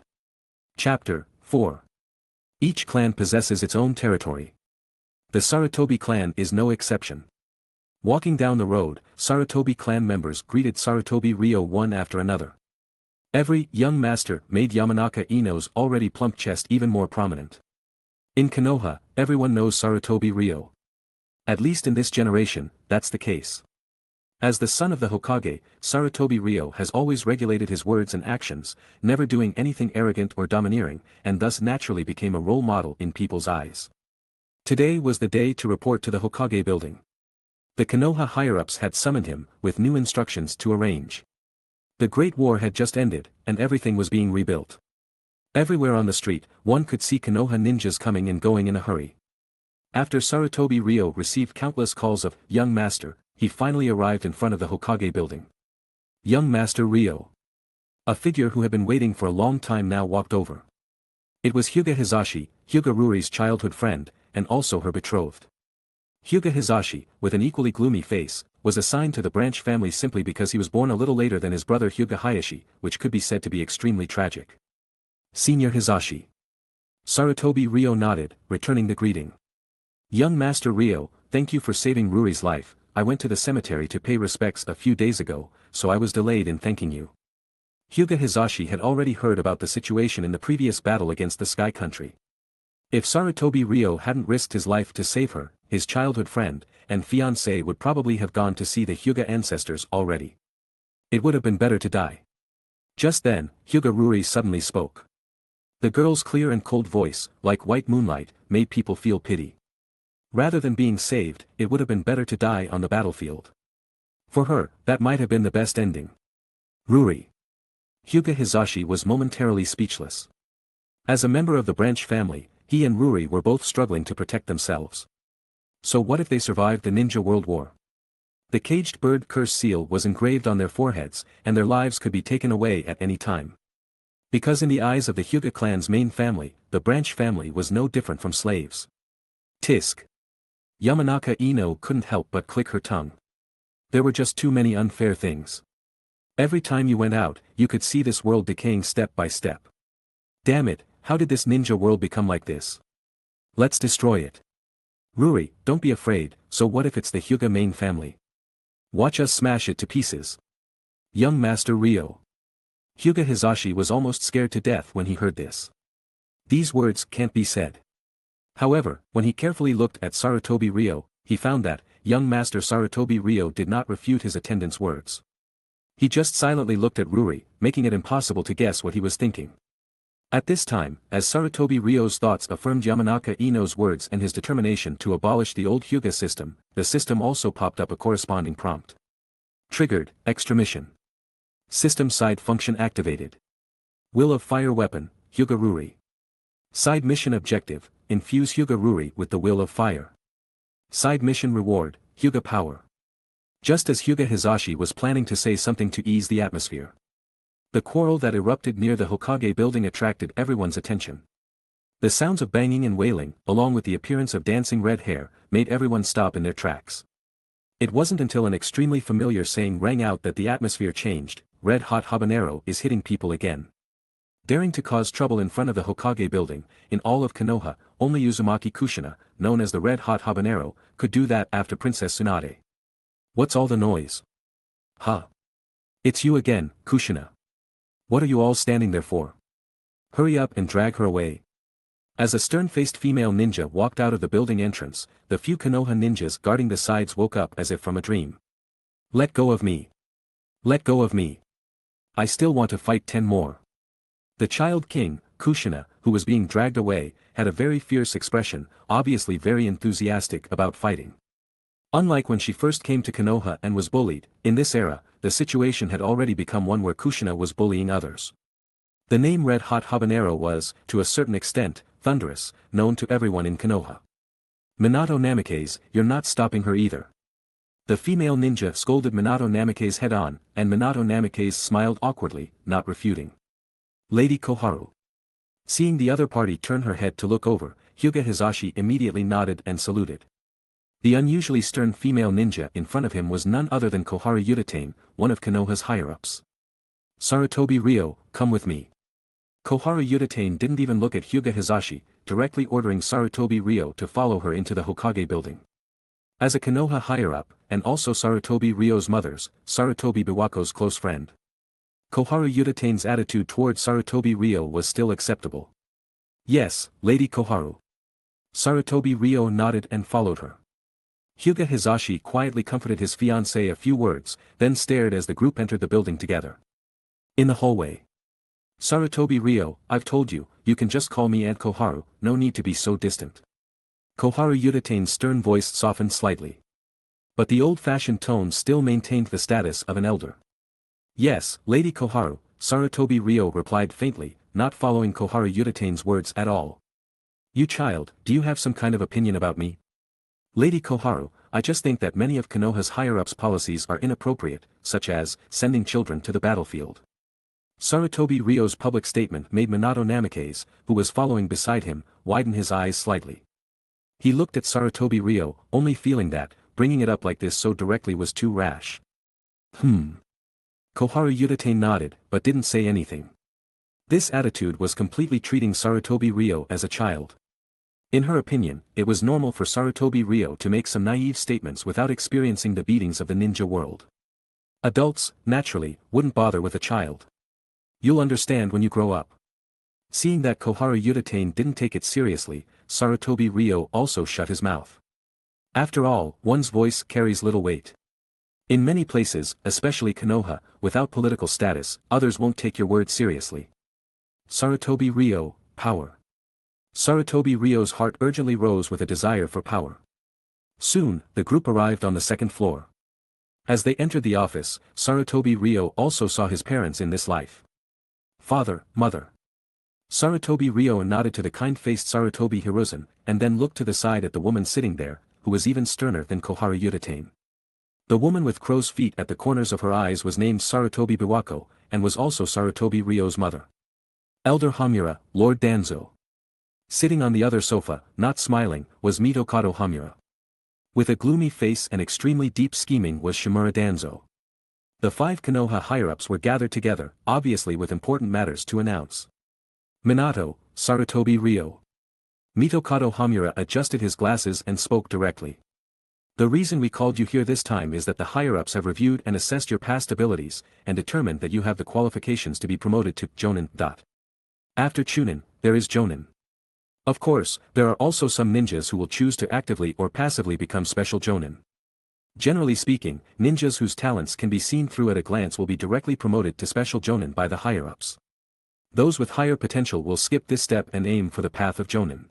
Chapter 4. Each clan possesses its own territory. The Sarutobi clan is no exception. Walking down the road, Sarutobi clan members greeted Sarutobi Ryo one after another. Every young master made Yamanaka Ino's already plump chest even more prominent. In Konoha, everyone knows Sarutobi Ryo. At least in this generation, that's the case. As the son of the Hokage, Sarutobi Ryo has always regulated his words and actions, never doing anything arrogant or domineering, and thus naturally became a role model in people's eyes. Today was the day to report to the Hokage building. The Konoha higher-ups had summoned him, with new instructions to arrange. The Great War had just ended, and everything was being rebuilt. Everywhere on the street, one could see Konoha ninjas coming and going in a hurry. After Sarutobi Ryo received countless calls of young master, he finally arrived in front of the Hokage building. Young Master Ryo. A figure who had been waiting for a long time now walked over. It was Hyuga Hizashi, Hyuga Ruri's childhood friend, and also her betrothed. Hyuga Hizashi, with an equally gloomy face, was assigned to the branch family simply because he was born a little later than his brother Hyuga Hayashi, which could be said to be extremely tragic. Senior Hizashi. Sarutobi Ryo nodded, returning the greeting. Young Master Ryo, thank you for saving Ruri's life. I went to the cemetery to pay respects a few days ago, so I was delayed in thanking you. Hyuga Hizashi had already heard about the situation in the previous battle against the Sky Country. If Sarutobi Ryo hadn't risked his life to save her, his childhood friend, and fiancé would probably have gone to see the Hyuga ancestors already. It would have been better to die. Just then, Hyuga Ruri suddenly spoke. The girl's clear and cold voice, like white moonlight, made people feel pity. Rather than being saved, it would have been better to die on the battlefield. For her, that might have been the best ending. Ruri. Hyuga Hizashi was momentarily speechless. As a member of the branch family, he and Ruri were both struggling to protect themselves. So what if they survived the Ninja World War? The caged bird curse seal was engraved on their foreheads, and their lives could be taken away at any time. Because in the eyes of the Hyuga clan's main family, the branch family was no different from slaves. Tisk. Yamanaka Ino couldn't help but click her tongue. There were just too many unfair things. Every time you went out, you could see this world decaying step by step. Damn it, how did this ninja world become like this? Let's destroy it. Ruri, don't be afraid, so what if it's the Hyuga main family? Watch us smash it to pieces. Young Master Ryo. Hyuga Hizashi was almost scared to death when he heard this. These words can't be said. However, when he carefully looked at Sarutobi Ryo, he found that, young Master Sarutobi Ryo did not refute his attendant's words. He just silently looked at Ruri, making it impossible to guess what he was thinking. At this time, as Sarutobi Ryo's thoughts affirmed Yamanaka Ino's words and his determination to abolish the old Hyuga system, the system also popped up a corresponding prompt. Triggered, extra mission. System side function activated. Will of Fire weapon, Hyuga Ruri. Side mission objective, infuse Hyuga Ruri with the will of fire. Side mission reward, Hyuga power. Just as Hyuga Hizashi was planning to say something to ease the atmosphere, the quarrel that erupted near the Hokage building attracted everyone's attention. The sounds of banging and wailing, along with the appearance of dancing red hair, made everyone stop in their tracks. It wasn't until an extremely familiar saying rang out that the atmosphere changed. Red hot habanero is hitting people again. Daring to cause trouble in front of the Hokage building, in all of Konoha, only Uzumaki Kushina, known as the red hot habanero, could do that after Princess Tsunade. What's all the noise? Huh? It's you again, Kushina. What are you all standing there for? Hurry up and drag her away. As a stern-faced female ninja walked out of the building entrance, the few Konoha ninjas guarding the sides woke up as if from a dream. Let go of me. Let go of me. I still want to fight 10 more. The Child King, Kushina, who was being dragged away, had a very fierce expression, obviously very enthusiastic about fighting. Unlike when she first came to Konoha and was bullied, in this era, the situation had already become one where Kushina was bullying others. The name Red Hot Habanero was, to a certain extent, thunderous, known to everyone in Konoha. Minato Namikaze, you're not stopping her either. The female ninja scolded Minato Namikaze head-on, and Minato Namikaze smiled awkwardly, not refuting. Lady Koharu. Seeing the other party turn her head to look over, Hyuga Hizashi immediately nodded and saluted. The unusually stern female ninja in front of him was none other than Koharu Udatane, one of Konoha's higher-ups. Sarutobi Ryo, come with me. Koharu Udatane didn't even look at Hyuga Hizashi, directly ordering Sarutobi Ryo to follow her into the Hokage building. As a Konoha higher-up, and also Sarutobi Ryo's mother's, Sarutobi Biwako's close friend, Koharu Udatane's attitude toward Sarutobi Ryo was still acceptable. Yes, Lady Koharu. Sarutobi Ryo nodded and followed her. Hyuga Hizashi quietly comforted his fiancée a few words, then stared as the group entered the building together. In the hallway. Sarutobi Ryo, I've told you, you can just call me Aunt Koharu, no need to be so distant. Koharu Udatane's stern voice softened slightly. But the old-fashioned tone still maintained the status of an elder. Yes, Lady Koharu, Sarutobi Ryo replied faintly, not following Koharu Udatane's words at all. You child, do you have some kind of opinion about me? Lady Koharu, I just think that many of Konoha's higher-ups' policies are inappropriate, such as, sending children to the battlefield. Sarutobi Ryo's public statement made Minato Namikaze, who was following beside him, widen his eyes slightly. He looked at Sarutobi Ryo, only feeling that, bringing it up like this so directly was too rash. Koharu Udatane nodded, but didn't say anything. This attitude was completely treating Sarutobi Ryo as a child. In her opinion, it was normal for Sarutobi Ryo to make some naive statements without experiencing the beatings of the ninja world. Adults, naturally, wouldn't bother with a child. You'll understand when you grow up. Seeing that Koharu Udatane didn't take it seriously, Sarutobi Ryo also shut his mouth. After all, one's voice carries little weight. In many places, especially Konoha, without political status, others won't take your words seriously. Sarutobi Ryo, power. Sarutobi Ryo's heart urgently rose with a desire for power. Soon, the group arrived on the second floor. As they entered the office, Sarutobi Ryo also saw his parents in this life. Father, mother. Sarutobi Ryo nodded to the kind-faced Sarutobi Hiruzen, and then looked to the side at the woman sitting there, who was even sterner than Koharu Udatane. The woman with crow's feet at the corners of her eyes was named Sarutobi Biwako, and was also Sarutobi Ryo's mother. Elder Hamura, Lord Danzo. Sitting on the other sofa, not smiling, was Mitokado Hamura. With a gloomy face and extremely deep scheming was Shimura Danzo. The 5 Konoha higher-ups were gathered together, obviously with important matters to announce. Minato, Sarutobi Ryo. Mitokado Hamura adjusted his glasses and spoke directly. The reason we called you here this time is that the higher-ups have reviewed and assessed your past abilities, and determined that you have the qualifications to be promoted to Jonin. After Chunin, there is Jonin. Of course, there are also some ninjas who will choose to actively or passively become special Jonin. Generally speaking, ninjas whose talents can be seen through at a glance will be directly promoted to special Jonin by the higher-ups. Those with higher potential will skip this step and aim for the path of Jonin.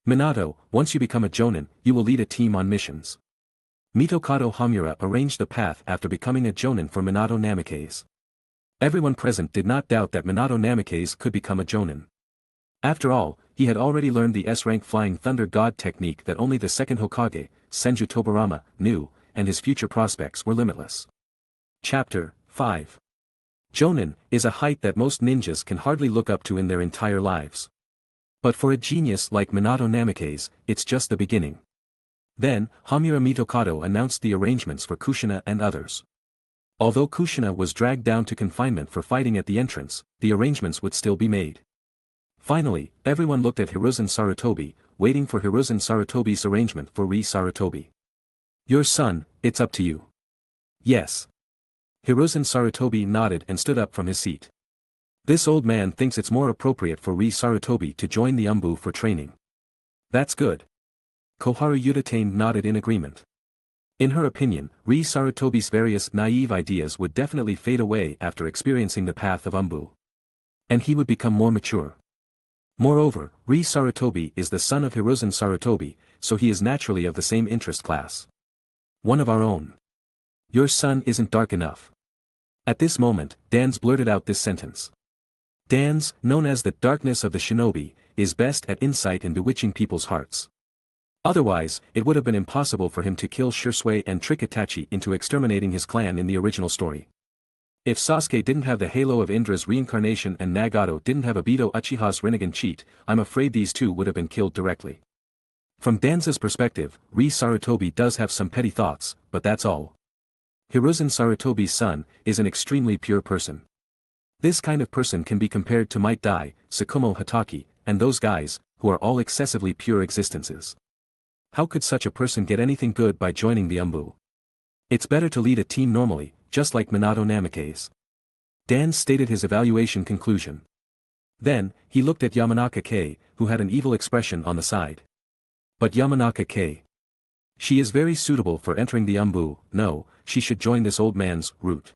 Minato, once you become a Jonin, you will lead a team on missions. Mitokado Hamura arranged the path after becoming a Jonin for Minato Namikaze. Everyone present did not doubt that Minato Namikaze could become a Jonin. After all, he had already learned the S-rank Flying Thunder God technique that only the second Hokage, Senju Tobarama, knew, and his future prospects were limitless. Chapter 5. Jonin is a height that most ninjas can hardly look up to in their entire lives. But for a genius like Minato Namikaze, it's just the beginning. Then, Hamura Mitokado announced the arrangements for Kushina and others. Although Kushina was dragged down to confinement for fighting at the entrance, the arrangements would still be made. Finally, everyone looked at Hiruzen Sarutobi, waiting for Hiruzen Sarutobi's arrangement for Sarutobi. Your son, it's up to you. Yes. Hiruzen Sarutobi nodded and stood up from his seat. This old man thinks it's more appropriate for Sarutobi to join the Anbu for training. That's good. Koharu Yutane nodded in agreement. In her opinion, Sarutobi's various naive ideas would definitely fade away after experiencing the path of Anbu. And he would become more mature. Moreover, Sarutobi is the son of Hiruzen Sarutobi, so he is naturally of the same interest class. One of our own. Your son isn't dark enough. At this moment, Dans blurted out this sentence. Dans, known as the darkness of the shinobi, is best at insight and bewitching people's hearts. Otherwise, it would have been impossible for him to kill Shisui and trick Itachi into exterminating his clan in the original story. If Sasuke didn't have the halo of Indra's reincarnation and Nagato didn't have Obito Uchiha's Rinnegan cheat, I'm afraid these two would have been killed directly. From Danza's perspective, Sarutobi does have some petty thoughts, but that's all. Hiruzen Sarutobi's son is an extremely pure person. This kind of person can be compared to Might Dai, Tsukumo Hatake, and those guys, who are all excessively pure existences. How could such a person get anything good by joining the Anbu? It's better to lead a team normally, just like Minato Namikaze. Dan stated his evaluation conclusion. Then, he looked at Yamanaka Kei, who had an evil expression on the side. But Yamanaka Kei. She is very suitable for entering the Anbu. No, she should join this old man's route.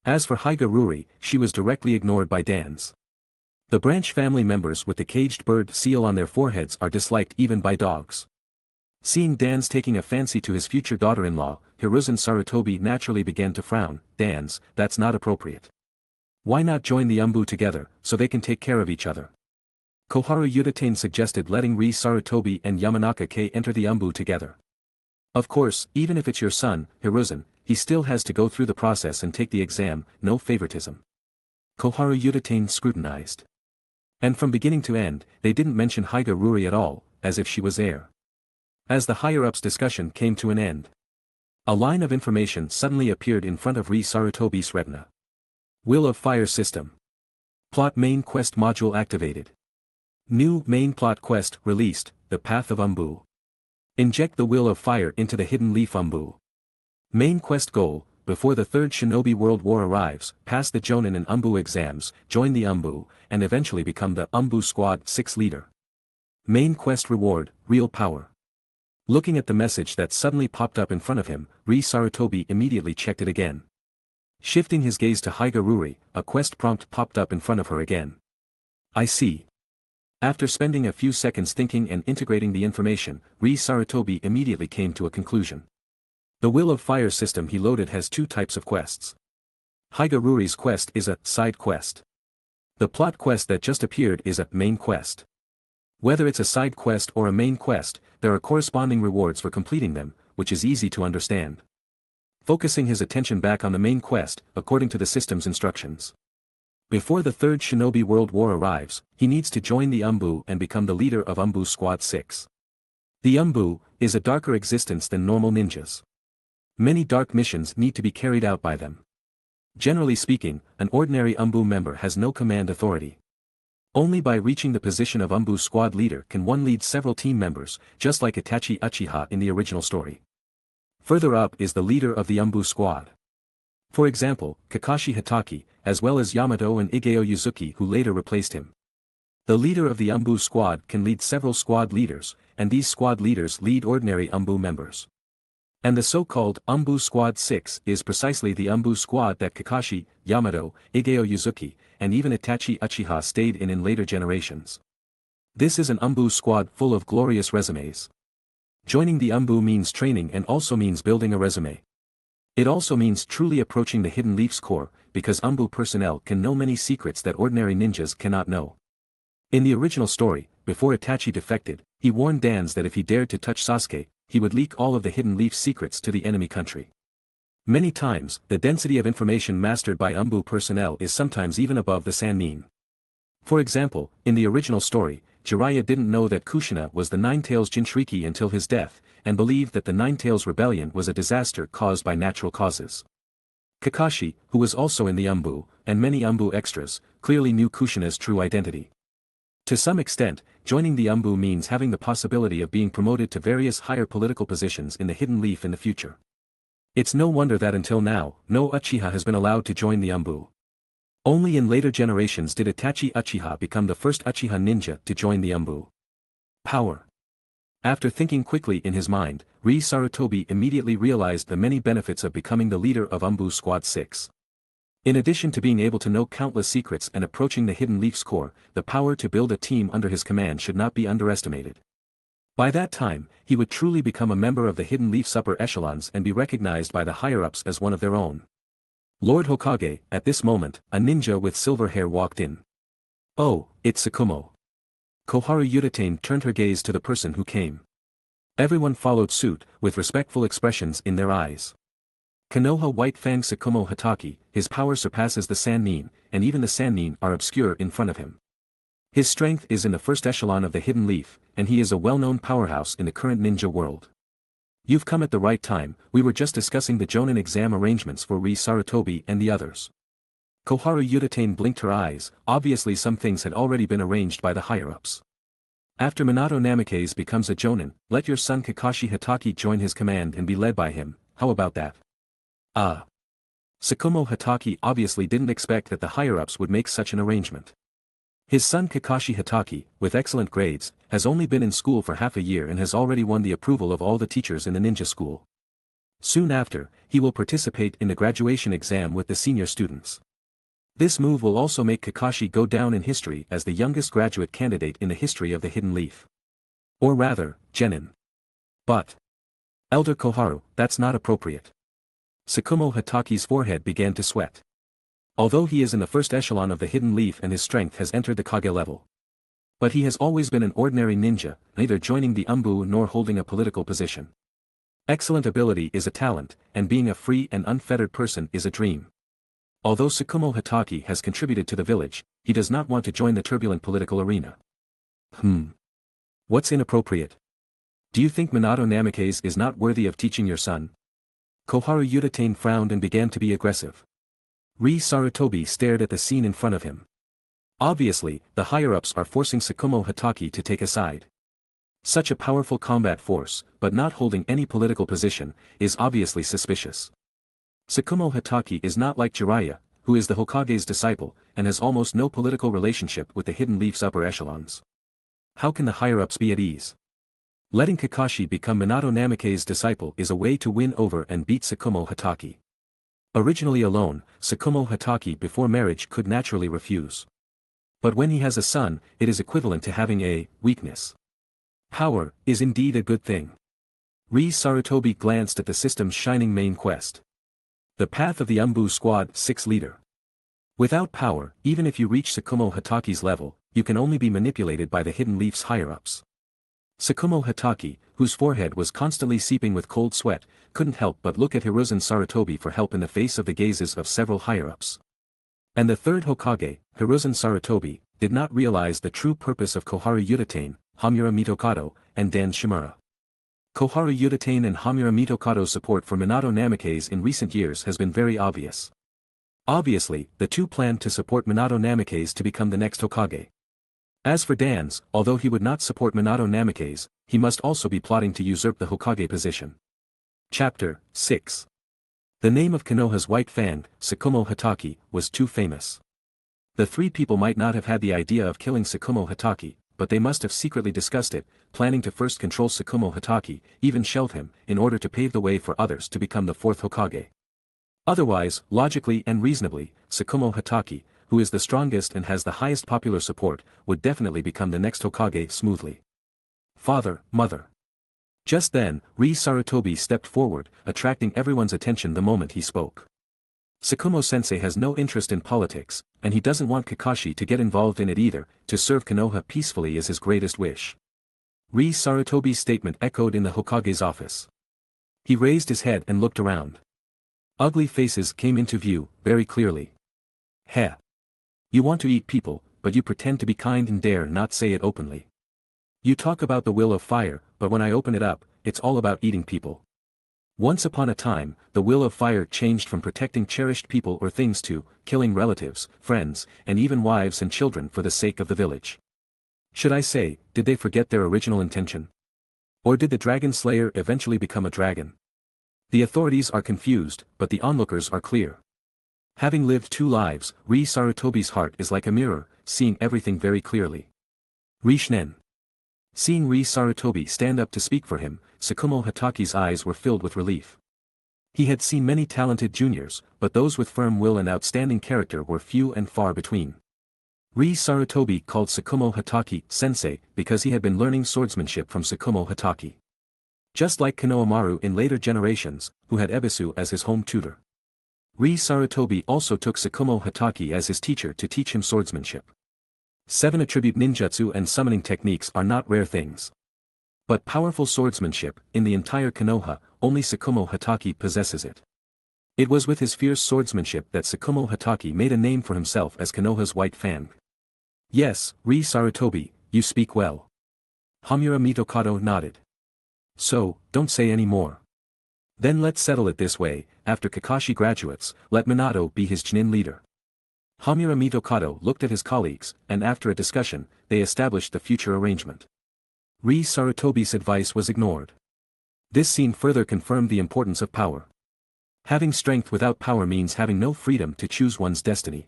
As for Haiga Ruri, she was directly ignored by Dans. The branch family members with the caged bird seal on their foreheads are disliked even by dogs. Seeing Dans taking a fancy to his future daughter-in-law, Hiruzen Sarutobi naturally began to frown. Dans, that's not appropriate. Why not join the Anbu together, so they can take care of each other? Koharu Yutane suggested letting Sarutobi and Yamanaka Kei enter the Anbu together. Of course, even if it's your son, Hiruzen, he still has to go through the process and take the exam, no favoritism. Koharu Yutane scrutinized. And from beginning to end, they didn't mention Haiga Ruri at all, as if she was heir. As the higher-ups discussion came to an end, a line of information suddenly appeared in front of Sarutobi's retina. Will of Fire System. Plot Main Quest Module activated. New Main Plot Quest released, The Path of Anbu. Inject the Will of Fire into the Hidden Leaf Anbu. Main Quest Goal, before the Third Shinobi World War arrives, pass the Jonin and Anbu exams, join the Anbu, and eventually become the Anbu Squad 6 leader. Main Quest Reward, Real Power. Looking at the message that suddenly popped up in front of him, Sarutobi immediately checked it again. Shifting his gaze to Haiga Ruri, a quest prompt popped up in front of her again. I see. After spending a few seconds thinking and integrating the information, Sarutobi immediately came to a conclusion. The Will of Fire system he loaded has two types of quests. Haiga Ruri's quest is a side quest. The plot quest that just appeared is a main quest. Whether it's a side quest or a main quest, there are corresponding rewards for completing them, which is easy to understand. Focusing his attention back on the main quest, according to the system's instructions. Before the Third Shinobi World War arrives, he needs to join the Anbu and become the leader of Anbu Squad 6. The Anbu is a darker existence than normal ninjas. Many dark missions need to be carried out by them. Generally speaking, an ordinary Anbu member has no command authority. Only by reaching the position of Anbu squad leader can one lead several team members, just like Itachi Uchiha in the original story. Further up is the leader of the Anbu squad. For example, Kakashi Hatake, as well as Yamato and Igeo Yuzuki who later replaced him. The leader of the Anbu squad can lead several squad leaders, and these squad leaders lead ordinary Anbu members. And the so-called Anbu Squad 6 is precisely the Anbu squad that Kakashi, Yamato, Igeo Yuzuki, and even Itachi Uchiha stayed in later generations. This is an Anbu squad full of glorious resumes. Joining the Anbu means training and also means building a resume. It also means truly approaching the Hidden Leaf's core, because Anbu personnel can know many secrets that ordinary ninjas cannot know. In the original story, before Itachi defected, he warned Dans that if he dared to touch Sasuke, he would leak all of the Hidden Leaf secrets to the enemy country. Many times, the density of information mastered by Anbu personnel is sometimes even above the Sannin. For example, in the original story, Jiraiya didn't know that Kushina was the Nine-Tails Jinchuriki until his death, and believed that the Nine-Tails Rebellion was a disaster caused by natural causes. Kakashi, who was also in the Anbu, and many Anbu extras, clearly knew Kushina's true identity. To some extent, joining the Anbu means having the possibility of being promoted to various higher political positions in the Hidden Leaf in the future. It's no wonder that until now, no Uchiha has been allowed to join the Anbu. Only in later generations did Itachi Uchiha become the first Uchiha ninja to join the Anbu. Power. After thinking quickly in his mind, Sarutobi immediately realized the many benefits of becoming the leader of Anbu Squad 6. In addition to being able to know countless secrets and approaching the Hidden Leaf's core, the power to build a team under his command should not be underestimated. By that time, he would truly become a member of the Hidden Leaf's upper echelons and be recognized by the higher-ups as one of their own. Lord Hokage, at this moment, a ninja with silver hair walked in. Oh, it's Tsukumo. Koharu Udatane turned her gaze to the person who came. Everyone followed suit, with respectful expressions in their eyes. Konoha White Fang Tsukumo Hatake, his power surpasses the Sannin, and even the Sannin are obscure in front of him. His strength is in the first echelon of the Hidden Leaf, and he is a well-known powerhouse in the current ninja world. You've come at the right time, we were just discussing the Jonin exam arrangements for Sarutobi and the others. Koharu Udatane blinked her eyes, obviously some things had already been arranged by the higher-ups. After Minato Namikaze becomes a Jonin, let your son Kakashi Hatake join his command and be led by him, how about that? Tsukumo Hatake obviously didn't expect that the higher-ups would make such an arrangement. His son Kakashi Hatake, with excellent grades, has only been in school for half a year and has already won the approval of all the teachers in the ninja school. Soon after, he will participate in the graduation exam with the senior students. This move will also make Kakashi go down in history as the youngest graduate candidate in the history of the Hidden Leaf. Or rather, genin. But Elder Koharu, that's not appropriate. Tsukumo Hatake's forehead began to sweat. Although he is in the first echelon of the Hidden Leaf and his strength has entered the Kage level. But he has always been an ordinary ninja, neither joining the Anbu nor holding a political position. Excellent ability is a talent, and being a free and unfettered person is a dream. Although Tsukumo Hatake has contributed to the village, he does not want to join the turbulent political arena. What's inappropriate? Do you think Minato Namikaze is not worthy of teaching your son? Koharu Udatane frowned and began to be aggressive. Sarutobi stared at the scene in front of him. Obviously, the higher-ups are forcing Tsukumo Hatake to take a side. Such a powerful combat force, but not holding any political position, is obviously suspicious. Tsukumo Hatake is not like Jiraiya, who is the Hokage's disciple, and has almost no political relationship with the Hidden Leaf's upper echelons. How can the higher-ups be at ease? Letting Kakashi become Minato Namikaze's disciple is a way to win over and beat Tsukumo Hatake. Originally alone, Tsukumo Hatake before marriage could naturally refuse. But when he has a son, it is equivalent to having a weakness. Power is indeed a good thing. Sarutobi glanced at the system's shining main quest. The path of the Anbu Squad 6 leader. Without power, even if you reach Tsukumo Hatake's level, you can only be manipulated by the Hidden Leaf's higher-ups. Tsukumo Hatake, whose forehead was constantly seeping with cold sweat, couldn't help but look at Hiruzen Sarutobi for help in the face of the gazes of several higher-ups. And the third Hokage, Hiruzen Sarutobi, did not realize the true purpose of Koharu Udatane, Hamura Mitokado, and Dan Shimura. Koharu Udatane and Hamura Mitokado's support for Minato Namikaze in recent years has been very obvious. Obviously, the two planned to support Minato Namikaze to become the next Hokage. As for Dan's, although he would not support Minato Namikaze, he must also be plotting to usurp the Hokage position. Chapter 6. The name of Konoha's white fang, Tsukumo Hatake, was too famous. The three people might not have had the idea of killing Tsukumo Hatake, but they must have secretly discussed it, planning to first control Tsukumo Hatake, even shelve him, in order to pave the way for others to become the fourth Hokage. Otherwise, logically and reasonably, Tsukumo Hatake, who is the strongest and has the highest popular support, would definitely become the next Hokage smoothly. Father, mother. Just then, Sarutobi stepped forward, attracting everyone's attention the moment he spoke. Tsukumo-sensei has no interest in politics, and he doesn't want Kakashi to get involved in it either. To serve Konoha peacefully is his greatest wish. Sarutobi's statement echoed in the Hokage's office. He raised his head and looked around. Ugly faces came into view, very clearly. Heh. You want to eat people, but you pretend to be kind and dare not say it openly. You talk about the will of fire, but when I open it up, it's all about eating people. Once upon a time, the will of fire changed from protecting cherished people or things to killing relatives, friends, and even wives and children for the sake of the village. Should I say, did they forget their original intention? Or did the dragon slayer eventually become a dragon? The authorities are confused, but the onlookers are clear. Having lived two lives, Sarutobi's heart is like a mirror, seeing everything very clearly. Shinen. Seeing Sarutobi stand up to speak for him, Tsukumo Hatake's eyes were filled with relief. He had seen many talented juniors, but those with firm will and outstanding character were few and far between. Sarutobi called Tsukumo Hatake sensei because he had been learning swordsmanship from Tsukumo Hatake. Just like Konohamaru in later generations, who had Ebisu as his home tutor. Sarutobi also took Tsukumo Hatake as his teacher to teach him swordsmanship. 7 attribute ninjutsu and summoning techniques are not rare things. But powerful swordsmanship, in the entire Konoha, only Tsukumo Hatake possesses it. It was with his fierce swordsmanship that Tsukumo Hatake made a name for himself as Konoha's white fang. Yes, Sarutobi, you speak well. Hamura Mitokado nodded. So, don't say any more. Then let's settle it this way, after Kakashi graduates, let Minato be his Chunin leader. Hamura Mitokado looked at his colleagues, and after a discussion, they established the future arrangement. Sarutobi's advice was ignored. This scene further confirmed the importance of power. Having strength without power means having no freedom to choose one's destiny.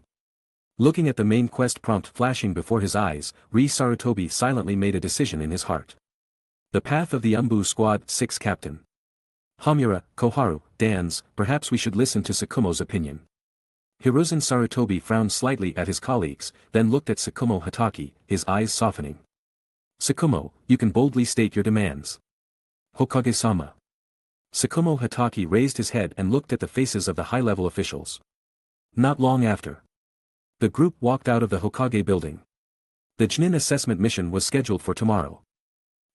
Looking at the main quest prompt flashing before his eyes, Sarutobi silently made a decision in his heart. The path of the Anbu Squad 6 Captain. Hamura, Koharu, Dan's, perhaps we should listen to Tsukumo's opinion. Hiruzen Sarutobi frowned slightly at his colleagues, then looked at Tsukumo Hatake, his eyes softening. Tsukumo, you can boldly state your demands. Hokage-sama. Tsukumo Hatake raised his head and looked at the faces of the high-level officials. Not long after, the group walked out of the Hokage building. The Chunin assessment mission was scheduled for tomorrow.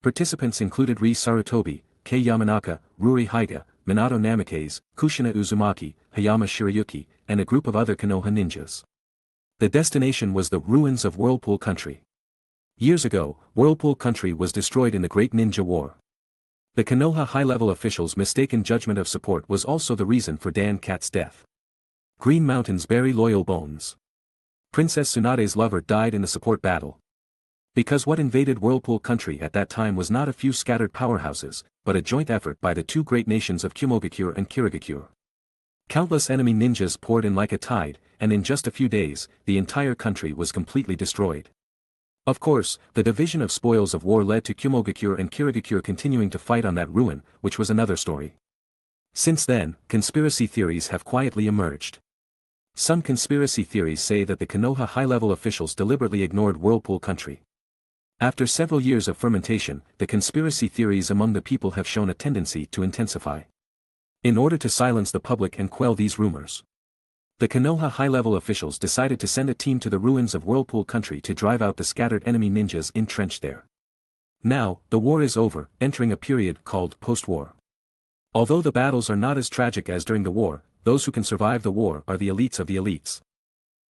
Participants included Sarutobi, Kei Yamanaka, Ruri Haiga, Minato Namikaze, Kushina Uzumaki, Hayama Shirayuki, and a group of other Konoha ninjas. The destination was the ruins of Whirlpool Country. Years ago, Whirlpool Country was destroyed in the Great Ninja War. The Konoha high-level officials' mistaken judgment of support was also the reason for Dan Cat's death. Green Mountains bury loyal bones. Princess Tsunade's lover died in the support battle. Because what invaded Whirlpool Country at that time was not a few scattered powerhouses, but a joint effort by the two great nations of Kumogakure and Kirigakure. Countless enemy ninjas poured in like a tide, and in just a few days, the entire country was completely destroyed. Of course, the division of spoils of war led to Kumogakure and Kirigakure continuing to fight on that ruin, which was another story. Since then, conspiracy theories have quietly emerged. Some conspiracy theories say that the Konoha high-level officials deliberately ignored Whirlpool Country. After several years of fermentation, the conspiracy theories among the people have shown a tendency to intensify. In order to silence the public and quell these rumors, the Konoha high-level officials decided to send a team to the ruins of Whirlpool Country to drive out the scattered enemy ninjas entrenched there. Now, the war is over, entering a period called post-war. Although the battles are not as tragic as during the war, those who can survive the war are the elites of the elites.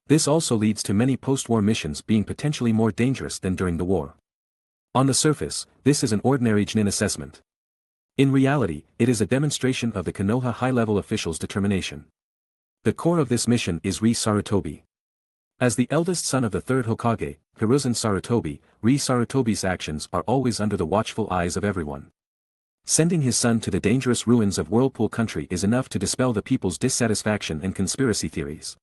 This also leads to many post-war missions being potentially more dangerous than during the war. On the surface, this is an ordinary Chunin assessment. In reality, it is a demonstration of the Konoha high-level officials' determination. The core of this mission is Sarutobi. As the eldest son of the third Hokage, Hiruzen Sarutobi, Sarutobi's actions are always under the watchful eyes of everyone. Sending his son to the dangerous ruins of Whirlpool Country is enough to dispel the people's dissatisfaction and conspiracy theories.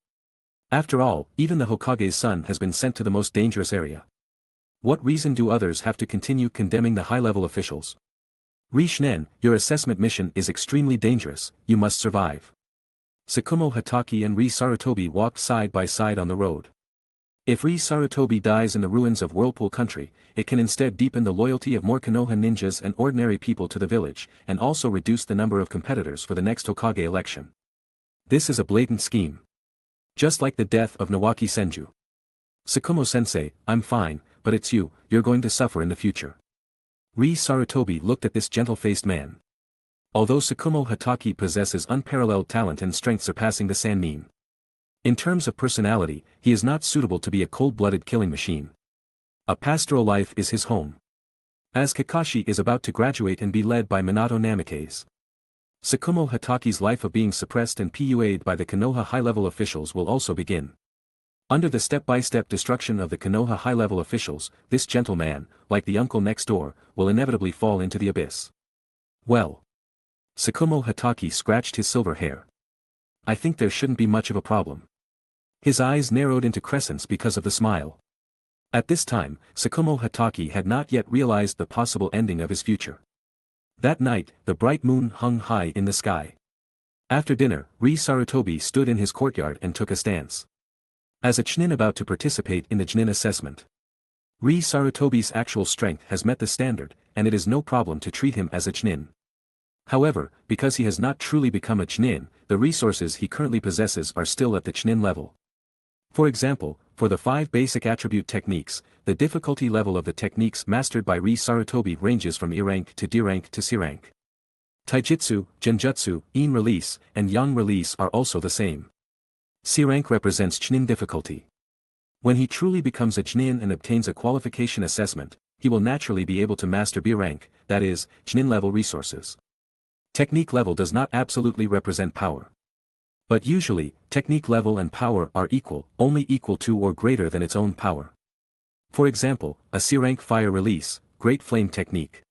After all, even the Hokage's son has been sent to the most dangerous area. What reason do others have to continue condemning the high-level officials? Shinen, your assessment mission is extremely dangerous, you must survive. Tsukumo Hatake and Sarutobi walked side by side on the road. If Sarutobi dies in the ruins of Whirlpool Country, it can instead deepen the loyalty of more Konoha ninjas and ordinary people to the village, and also reduce the number of competitors for the next Hokage election. This is a blatant scheme. Just like the death of Nawaki Senju. Tsukumo-sensei, I'm fine, but it's you're going to suffer in the future. Sarutobi looked at this gentle-faced man. Although Tsukumo Hatake possesses unparalleled talent and strength surpassing the Sannin. In terms of personality, he is not suitable to be a cold-blooded killing machine. A pastoral life is his home. As Kakashi is about to graduate and be led by Minato Namikaze. Tsukumo Hatake's life of being suppressed and PUA'd by the Konoha high-level officials will also begin. Under the step-by-step destruction of the Konoha high-level officials, this gentleman, like the uncle next door, will inevitably fall into the abyss. Well. Tsukumo Hatake scratched his silver hair. I think there shouldn't be much of a problem. His eyes narrowed into crescents because of the smile. At this time, Tsukumo Hatake had not yet realized the possible ending of his future. That night, the bright moon hung high in the sky. After dinner, Sarutobi stood in his courtyard and took a stance. As a Chunin about to participate in the Chunin assessment. Sarutobi's actual strength has met the standard, and it is no problem to treat him as a Chunin. However, because he has not truly become a Chunin, the resources he currently possesses are still at the Chunin level. For example, for the 5 basic attribute techniques, the difficulty level of the techniques mastered by Sarutobi ranges from E rank to D rank to C rank. Taijutsu, Genjutsu, Yin release, and Yang release are also the same. C rank represents Chunin difficulty. When he truly becomes a Chunin and obtains a qualification assessment, he will naturally be able to master B rank, that is, Chunin level resources. Technique level does not absolutely represent power. But usually, technique level and power are equal, only equal to or greater than its own power. For example, a C rank fire release, Great Flame technique.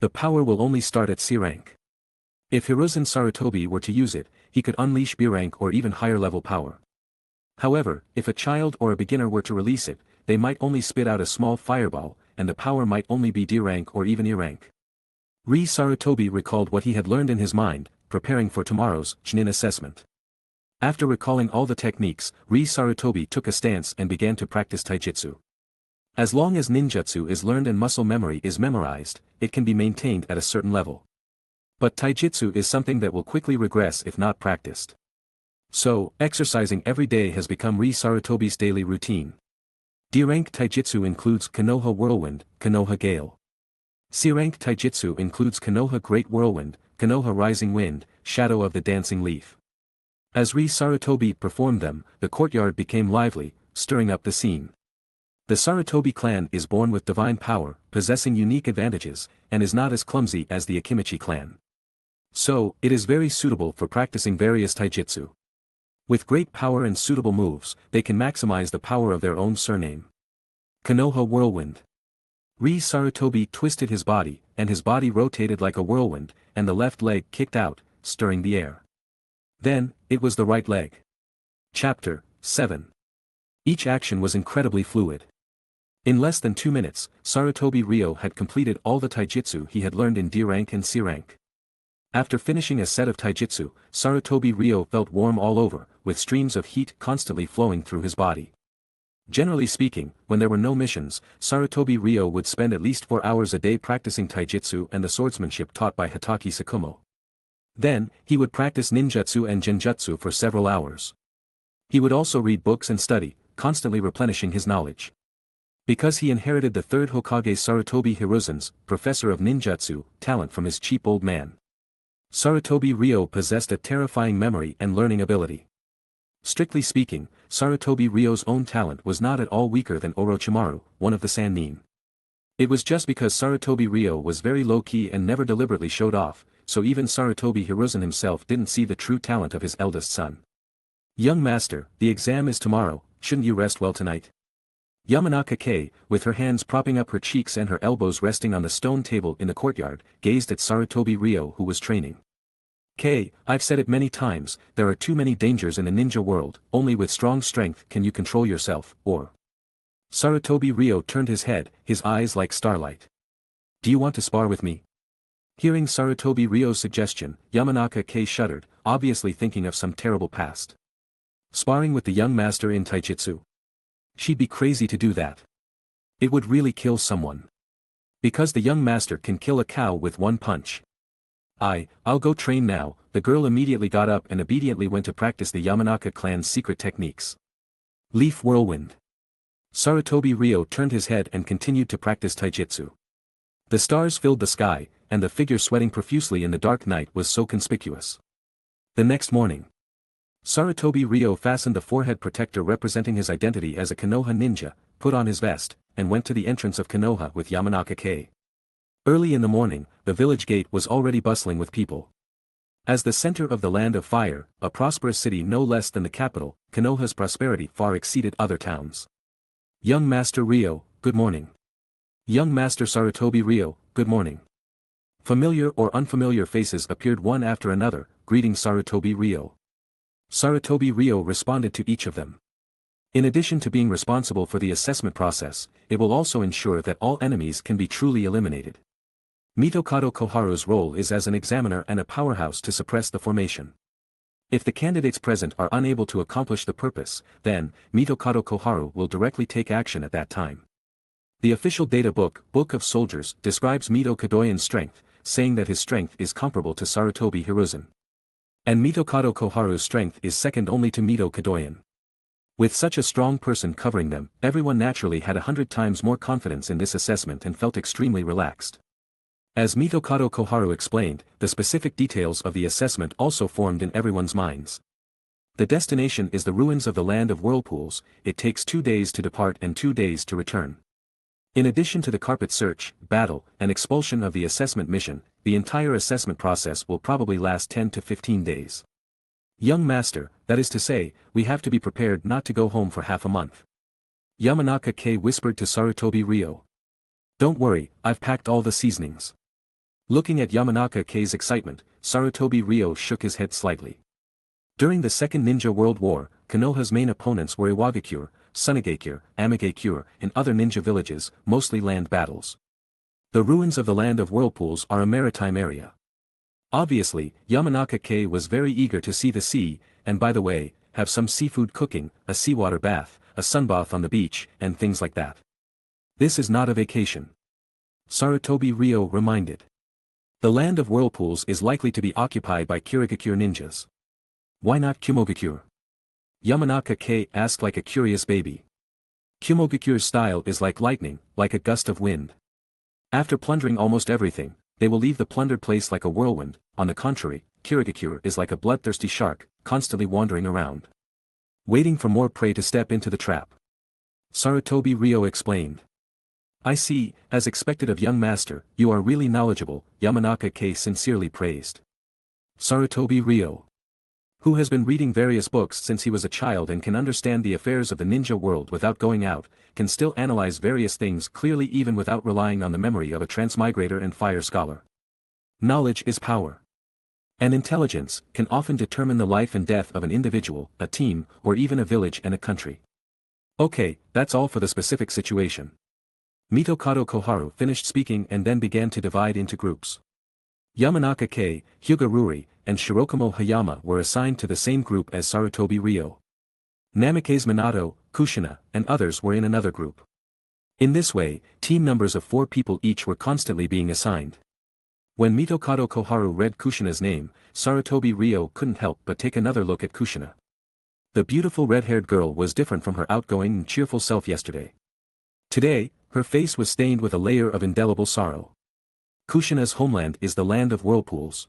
The power will only start at C rank. If Hiruzen Sarutobi were to use it, he could unleash B rank or even higher level power. However, if a child or a beginner were to release it, they might only spit out a small fireball, and the power might only be D rank or even E rank. Sarutobi recalled what he had learned in his mind, preparing for tomorrow's Chunin assessment. After recalling all the techniques, Sarutobi took a stance and began to practice taijutsu. As long as ninjutsu is learned and muscle memory is memorized, it can be maintained at a certain level. But taijutsu is something that will quickly regress if not practiced. So, exercising every day has become Sarutobi's daily routine. D-rank taijutsu includes Konoha Whirlwind, Konoha Gale. C-rank taijutsu includes Konoha Great Whirlwind, Konoha Rising Wind, Shadow of the Dancing Leaf. As Sarutobi performed them, the courtyard became lively, stirring up the scene. The Sarutobi clan is born with divine power, possessing unique advantages, and is not as clumsy as the Akimichi clan. So, it is very suitable for practicing various taijutsu. With great power and suitable moves, they can maximize the power of their own surname. Konoha Whirlwind. Sarutobi twisted his body, and his body rotated like a whirlwind, and the left leg kicked out, stirring the air. Then, it was the right leg. Chapter 7. Each action was incredibly fluid. In less than 2 minutes, Sarutobi Ryo had completed all the taijutsu he had learned in D rank and C rank. After finishing a set of taijutsu, Sarutobi Ryo felt warm all over, with streams of heat constantly flowing through his body. Generally speaking, when there were no missions, Sarutobi Ryo would spend at least 4 hours a day practicing taijutsu and the swordsmanship taught by Hatake Tsukumo. Then, he would practice ninjutsu and genjutsu for several hours. He would also read books and study, constantly replenishing his knowledge. Because he inherited the 3rd Hokage Sarutobi Hiruzen's, professor of ninjutsu, talent from his cheap old man. Sarutobi Ryo possessed a terrifying memory and learning ability. Strictly speaking, Sarutobi Ryo's own talent was not at all weaker than Orochimaru, one of the Sannin. It was just because Sarutobi Ryo was very low-key and never deliberately showed off, so even Sarutobi Hiruzen himself didn't see the true talent of his eldest son. Young master, the exam is tomorrow, shouldn't you rest well tonight? Yamanaka Kei, with her hands propping up her cheeks and her elbows resting on the stone table in the courtyard, gazed at Sarutobi Ryo who was training. Kei, I've said it many times, there are too many dangers in the ninja world, only with strong strength can you control yourself, or... Sarutobi Ryo turned his head, his eyes like starlight. Do you want to spar with me? Hearing Sarutobi Ryo's suggestion, Yamanaka Kei shuddered, obviously thinking of some terrible past. Sparring with the young master in taijutsu? She'd be crazy to do that. It would really kill someone. Because the young master can kill a cow with one punch. I'll go train now. The girl immediately got up and obediently went to practice the Yamanaka clan's secret techniques. Leaf Whirlwind. Sarutobi Ryo turned his head and continued to practice taijutsu. The stars filled the sky, and the figure sweating profusely in the dark night was so conspicuous. The next morning, Sarutobi Ryo fastened the forehead protector representing his identity as a Konoha ninja, put on his vest, and went to the entrance of Konoha with Yamanaka Kei. Early in the morning, the village gate was already bustling with people. As the center of the Land of Fire, a prosperous city no less than the capital, Konoha's prosperity far exceeded other towns. Young Master Ryo, good morning. Young Master Sarutobi Ryo, good morning. Familiar or unfamiliar faces appeared one after another, greeting Sarutobi Ryo. Sarutobi Ryo responded to each of them. In addition to being responsible for the assessment process, it will also ensure that all enemies can be truly eliminated. Mitokado Koharu's role is as an examiner and a powerhouse to suppress the formation. If the candidates present are unable to accomplish the purpose, then, Mitokado Koharu will directly take action at that time. The official data book, Book of Soldiers, describes Mito Kadoyan's strength, saying that his strength is comparable to Sarutobi Hiruzen. And Mitokado Koharu's strength is second only to Mito Kadoyan. With such a strong person covering them, everyone naturally had 100 times more confidence in this assessment and felt extremely relaxed. As Mitokado Koharu explained, the specific details of the assessment also formed in everyone's minds. The destination is the ruins of the Land of Whirlpools. It takes 2 days to depart and 2 days to return. In addition to the carpet search, battle, and expulsion of the assessment mission, the entire assessment process will probably last 10 to 15 days. Young Master, that is to say, we have to be prepared not to go home for half a month. Yamanaka Kei whispered to Sarutobi Ryo. Don't worry, I've packed all the seasonings. Looking at Yamanaka Kei's excitement, Sarutobi Ryo shook his head slightly. During the Second Ninja World War, Konoha's main opponents were Iwagakure, Sunagakure, Amigakure, and other ninja villages, mostly land battles. The ruins of the Land of Whirlpools are a maritime area. Obviously, Yamanaka Kei was very eager to see the sea, and by the way, have some seafood cooking, a seawater bath, a sunbath on the beach, and things like that. This is not a vacation. Sarutobi Ryo reminded. The Land of Whirlpools is likely to be occupied by Kirigakure ninjas. Why not Kumogakure? Yamanaka Kei asked like a curious baby. Kumogakure's style is like lightning, like a gust of wind. After plundering almost everything, they will leave the plundered place like a whirlwind. On the contrary, Kirigakure is like a bloodthirsty shark, constantly wandering around, waiting for more prey to step into the trap. Sarutobi Ryo explained. I see, as expected of young master, you are really knowledgeable, Yamanaka Kei sincerely praised. Sarutobi Ryo, who has been reading various books since he was a child and can understand the affairs of the ninja world without going out, can still analyze various things clearly even without relying on the memory of a transmigrator and fire scholar. Knowledge is power. And intelligence can often determine the life and death of an individual, a team, or even a village and a country. Okay, that's all for the specific situation. Mitokado Koharu finished speaking and then began to divide into groups. Yamanaka Kei, Hyuga Ruri, and Shirokamo Hayama were assigned to the same group as Sarutobi Ryo. Namikaze Minato, Kushina, and others were in another group. In this way, team numbers of 4 people each were constantly being assigned. When Mitokado Koharu read Kushina's name, Sarutobi Ryo couldn't help but take another look at Kushina. The beautiful red-haired girl was different from her outgoing and cheerful self yesterday. Today, her face was stained with a layer of indelible sorrow. Kushina's homeland is the Land of Whirlpools.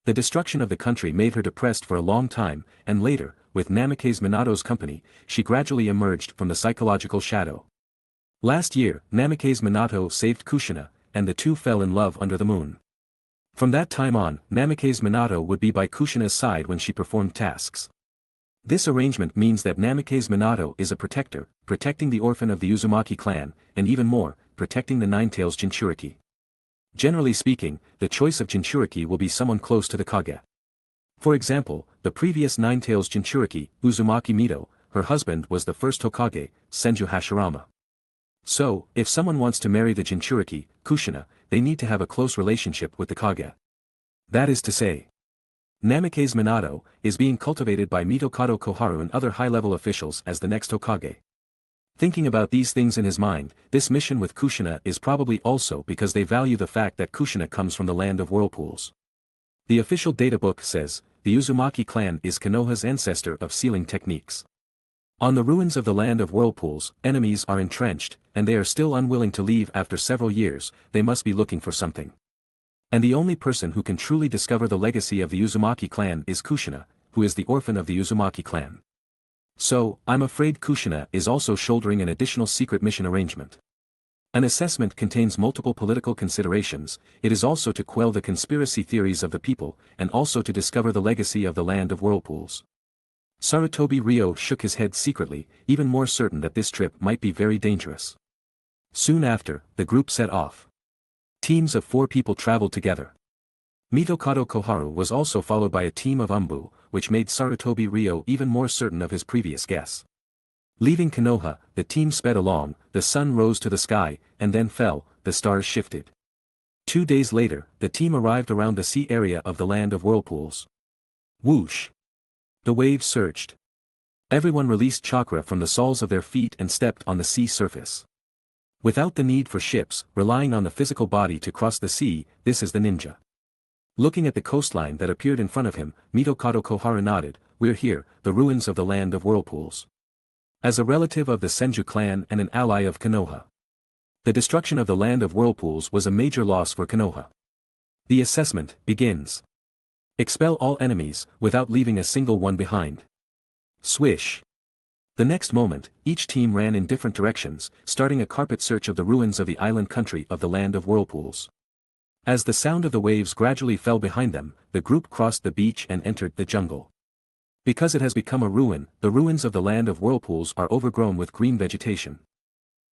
The destruction of the country made her depressed for a long time, and later, with Namikaze Minato's company, she gradually emerged from the psychological shadow. Last year, Namikaze Minato saved Kushina, and the two fell in love under the moon. From that time on, Namikaze Minato would be by Kushina's side when she performed tasks. This arrangement means that Namikaze Minato is a protector, protecting the orphan of the Uzumaki clan, and even more, protecting the Nine-Tails Jinchuriki. Generally speaking, the choice of Jinchuriki will be someone close to the Kage. For example, the previous Nine-Tails Jinchuriki, Uzumaki Mito, her husband was the first Hokage, Senju Hashirama. So, if someone wants to marry the Jinchuriki, Kushina, they need to have a close relationship with the Kage. That is to say, Namikaze Minato is being cultivated by Mitokado Koharu and other high-level officials as the next Hokage. Thinking about these things in his mind, this mission with Kushina is probably also because they value the fact that Kushina comes from the land of whirlpools. The official databook says, the Uzumaki clan is Konoha's ancestor of sealing techniques. On the ruins of the land of whirlpools, enemies are entrenched, and they are still unwilling to leave after several years. They must be looking for something. And the only person who can truly discover the legacy of the Uzumaki clan is Kushina, who is the orphan of the Uzumaki clan. So, I'm afraid Kushina is also shouldering an additional secret mission arrangement. An assessment contains multiple political considerations. It is also to quell the conspiracy theories of the people, and also to discover the legacy of the land of whirlpools. Sarutobi Ryo shook his head secretly, even more certain that this trip might be very dangerous. Soon after, the group set off. Teams of 4 people traveled together. Mitokado Koharu was also followed by a team of Anbu, which made Sarutobi Ryo even more certain of his previous guess. Leaving Konoha, the team sped along, the sun rose to the sky, and then fell, the stars shifted. 2 days later, the team arrived around the sea area of the land of whirlpools. Whoosh! The waves surged. Everyone released chakra from the soles of their feet and stepped on the sea surface. Without the need for ships, relying on the physical body to cross the sea, this is the ninja. Looking at the coastline that appeared in front of him, Mitokado Koharu nodded, "We're here, the ruins of the land of whirlpools." As a relative of the Senju clan and an ally of Konoha, the destruction of the land of whirlpools was a major loss for Konoha. The assessment begins. Expel all enemies, without leaving a single one behind. Swish. The next moment, each team ran in different directions, starting a carpet search of the ruins of the island country of the land of whirlpools. As the sound of the waves gradually fell behind them, the group crossed the beach and entered the jungle. Because it has become a ruin, the ruins of the land of whirlpools are overgrown with green vegetation.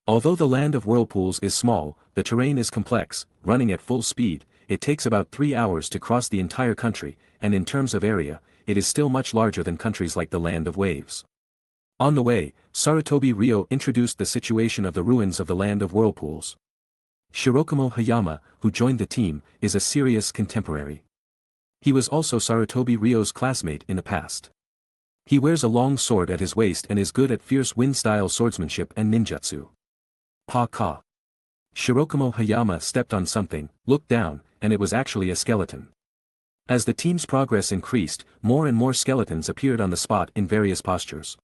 Although the land of whirlpools is small, the terrain is complex. Running at full speed, it takes about 3 hours to cross the entire country, and in terms of area, it is still much larger than countries like the land of waves. On the way, Sarutobi Ryo introduced the situation of the ruins of the land of whirlpools. Shirokamo Hayama, who joined the team, is a serious contemporary. He was also Sarutobi Ryo's classmate in the past. He wears a long sword at his waist and is good at fierce wind-style swordsmanship and ninjutsu. Pa-ka. Shirokamo Hayama stepped on something, looked down, and it was actually a skeleton. As the team's progress increased, more and more skeletons appeared on the spot in various postures.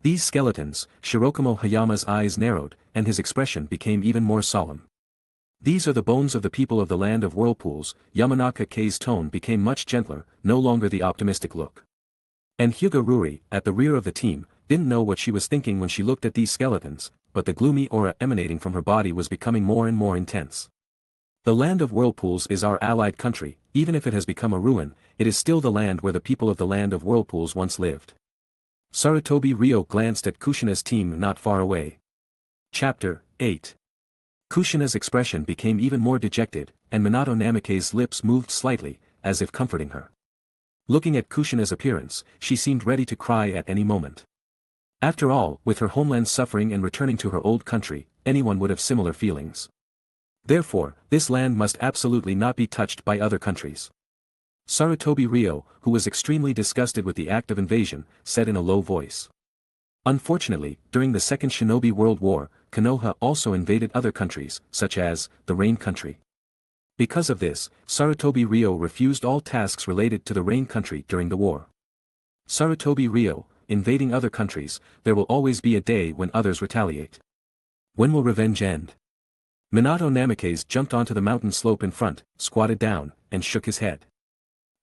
These skeletons, Shirokamo Hayama's eyes narrowed, and his expression became even more solemn. "These are the bones of the people of the land of whirlpools." Yamanaka Kei's tone became much gentler, no longer the optimistic look. And Hyuga Ruri, at the rear of the team, didn't know what she was thinking when she looked at these skeletons, but the gloomy aura emanating from her body was becoming more and more intense. The land of whirlpools is our allied country. Even if it has become a ruin, it is still the land where the people of the land of whirlpools once lived. Sarutobi Ryo glanced at Kushina's team not far away. Chapter 8. Kushina's expression became even more dejected, and Minato Namikaze's lips moved slightly, as if comforting her. Looking at Kushina's appearance, she seemed ready to cry at any moment. After all, with her homeland suffering and returning to her old country, anyone would have similar feelings. Therefore, this land must absolutely not be touched by other countries. Sarutobi Ryo, who was extremely disgusted with the act of invasion, said in a low voice. Unfortunately, during the Second Shinobi World War, Konoha also invaded other countries, such as the Rain Country. Because of this, Sarutobi Ryo refused all tasks related to the Rain Country during the war. Sarutobi Ryo, invading other countries, there will always be a day when others retaliate. When will revenge end? Minato Namikaze jumped onto the mountain slope in front, squatted down, and shook his head.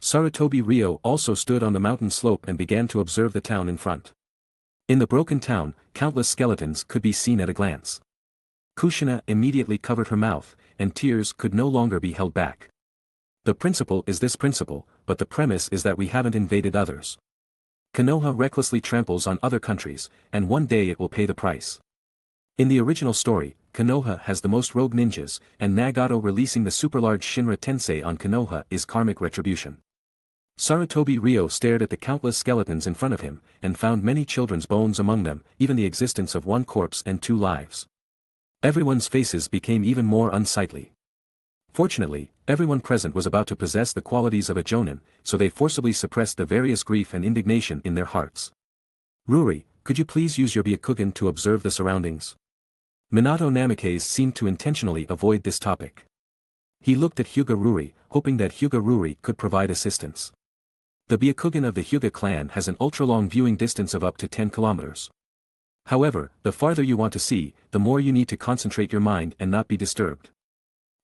Sarutobi Ryo also stood on the mountain slope and began to observe the town in front. In the broken town, countless skeletons could be seen at a glance. Kushina immediately covered her mouth, and tears could no longer be held back. The principle is this principle, but the premise is that we haven't invaded others. Konoha recklessly tramples on other countries, and one day it will pay the price. In the original story, Konoha has the most rogue ninjas, and Nagato releasing the super-large Shinra Tensei on Konoha is karmic retribution. Sarutobi Ryo stared at the countless skeletons in front of him, and found many children's bones among them, even the existence of one corpse and two lives. Everyone's faces became even more unsightly. Fortunately, everyone present was about to possess the qualities of a jonin, so they forcibly suppressed the various grief and indignation in their hearts. Ruri, could you please use your Byakugan to observe the surroundings? Minato Namikaze seemed to intentionally avoid this topic. He looked at Hyuga Ruri, hoping that Hyuga Ruri could provide assistance. The Byakugan of the Hyuga clan has an ultra-long viewing distance of up to 10 kilometers. However, the farther you want to see, the more you need to concentrate your mind and not be disturbed.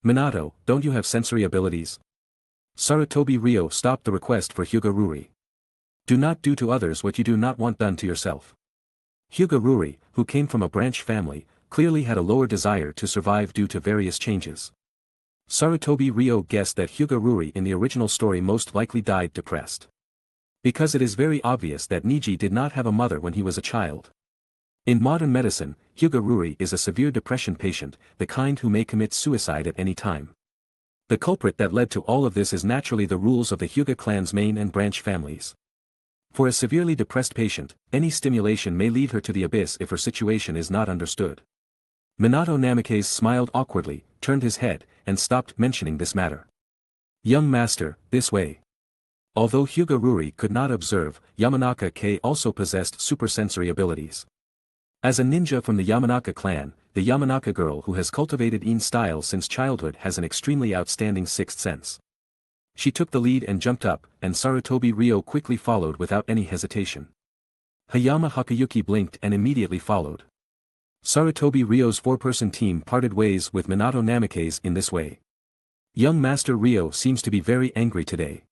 Minato, don't you have sensory abilities? Sarutobi Ryo stopped the request for Hyuga Ruri. Do not do to others what you do not want done to yourself. Hyuga Ruri, who came from a branch family, clearly had a lower desire to survive due to various changes. Sarutobi Ryo guessed that Hyuga Ruri in the original story most likely died depressed. Because it is very obvious that Niji did not have a mother when he was a child. In modern medicine, Hyuga Ruri is a severe depression patient, the kind who may commit suicide at any time. The culprit that led to all of this is naturally the rules of the Hyuga clan's main and branch families. For a severely depressed patient, any stimulation may lead her to the abyss if her situation is not understood. Minato Namikaze smiled awkwardly, turned his head, and stopped mentioning this matter. Young master, this way. Although Hyuga Ruri could not observe, Yamanaka K also possessed supersensory abilities. As a ninja from the Yamanaka clan, the Yamanaka girl who has cultivated in style since childhood has an extremely outstanding sixth sense. She took the lead and jumped up, and Sarutobi Ryo quickly followed without any hesitation. Hayama Hakayuki blinked and immediately followed. Sarutobi Ryo's four-person team parted ways with Minato Namikaze in this way. Young Master Ryo seems to be very angry today.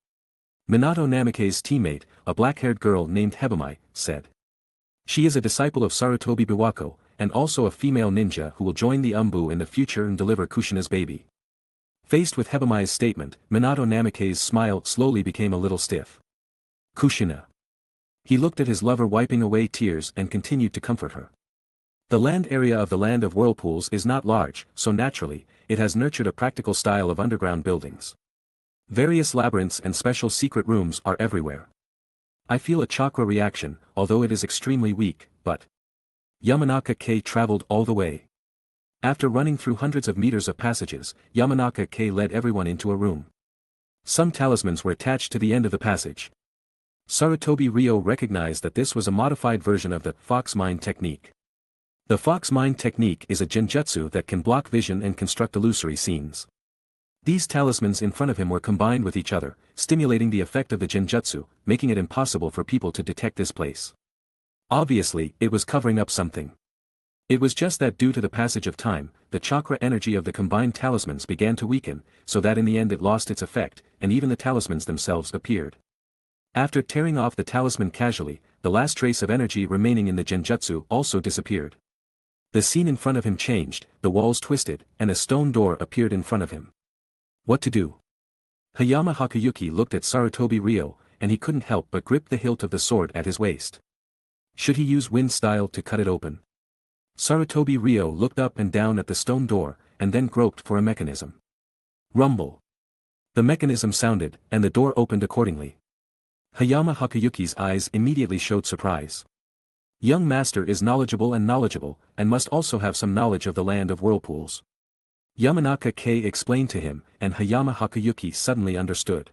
Minato Namikaze's teammate, a black-haired girl named Hebamai, said. She is a disciple of Sarutobi Biwako, and also a female ninja who will join the Anbu in the future and deliver Kushina's baby. Faced with Hebamai's statement, Minato Namikaze's smile slowly became a little stiff. Kushina. He looked at his lover wiping away tears and continued to comfort her. The land area of the Land of Whirlpools is not large, so naturally, it has nurtured a practical style of underground buildings. Various labyrinths and special secret rooms are everywhere. I feel a chakra reaction, although it is extremely weak, but... Yamanaka K traveled all the way. After running through hundreds of meters of passages, Yamanaka K led everyone into a room. Some talismans were attached to the end of the passage. Sarutobi Ryo recognized that this was a modified version of the Fox Mind technique. The Fox Mind technique is a genjutsu that can block vision and construct illusory scenes. These talismans in front of him were combined with each other, stimulating the effect of the genjutsu, making it impossible for people to detect this place. Obviously, it was covering up something. It was just that due to the passage of time, the chakra energy of the combined talismans began to weaken, so that in the end it lost its effect, and even the talismans themselves appeared. After tearing off the talisman casually, the last trace of energy remaining in the genjutsu also disappeared. The scene in front of him changed, the walls twisted, and a stone door appeared in front of him. What to do? Hayama Hakayuki looked at Sarutobi Ryo, and he couldn't help but grip the hilt of the sword at his waist. Should he use wind style to cut it open? Sarutobi Ryo looked up and down at the stone door, and then groped for a mechanism. Rumble. The mechanism sounded, and the door opened accordingly. Hayama Hakayuki's eyes immediately showed surprise. Young master is knowledgeable, and must also have some knowledge of the Land of Whirlpools. Yamanaka K explained to him, and Hayama Hakayuki suddenly understood.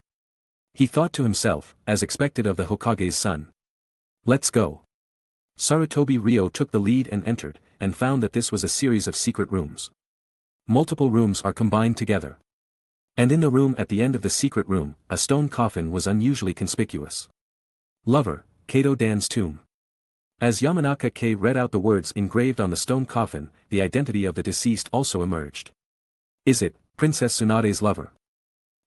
He thought to himself, as expected of the Hokage's son. Let's go. Sarutobi Ryo took the lead and entered, and found that this was a series of secret rooms. Multiple rooms are combined together. And in the room at the end of the secret room, a stone coffin was unusually conspicuous. Lover, Kato Dan's tomb. As Yamanaka K read out the words engraved on the stone coffin, the identity of the deceased also emerged. Is it, Princess Tsunade's lover?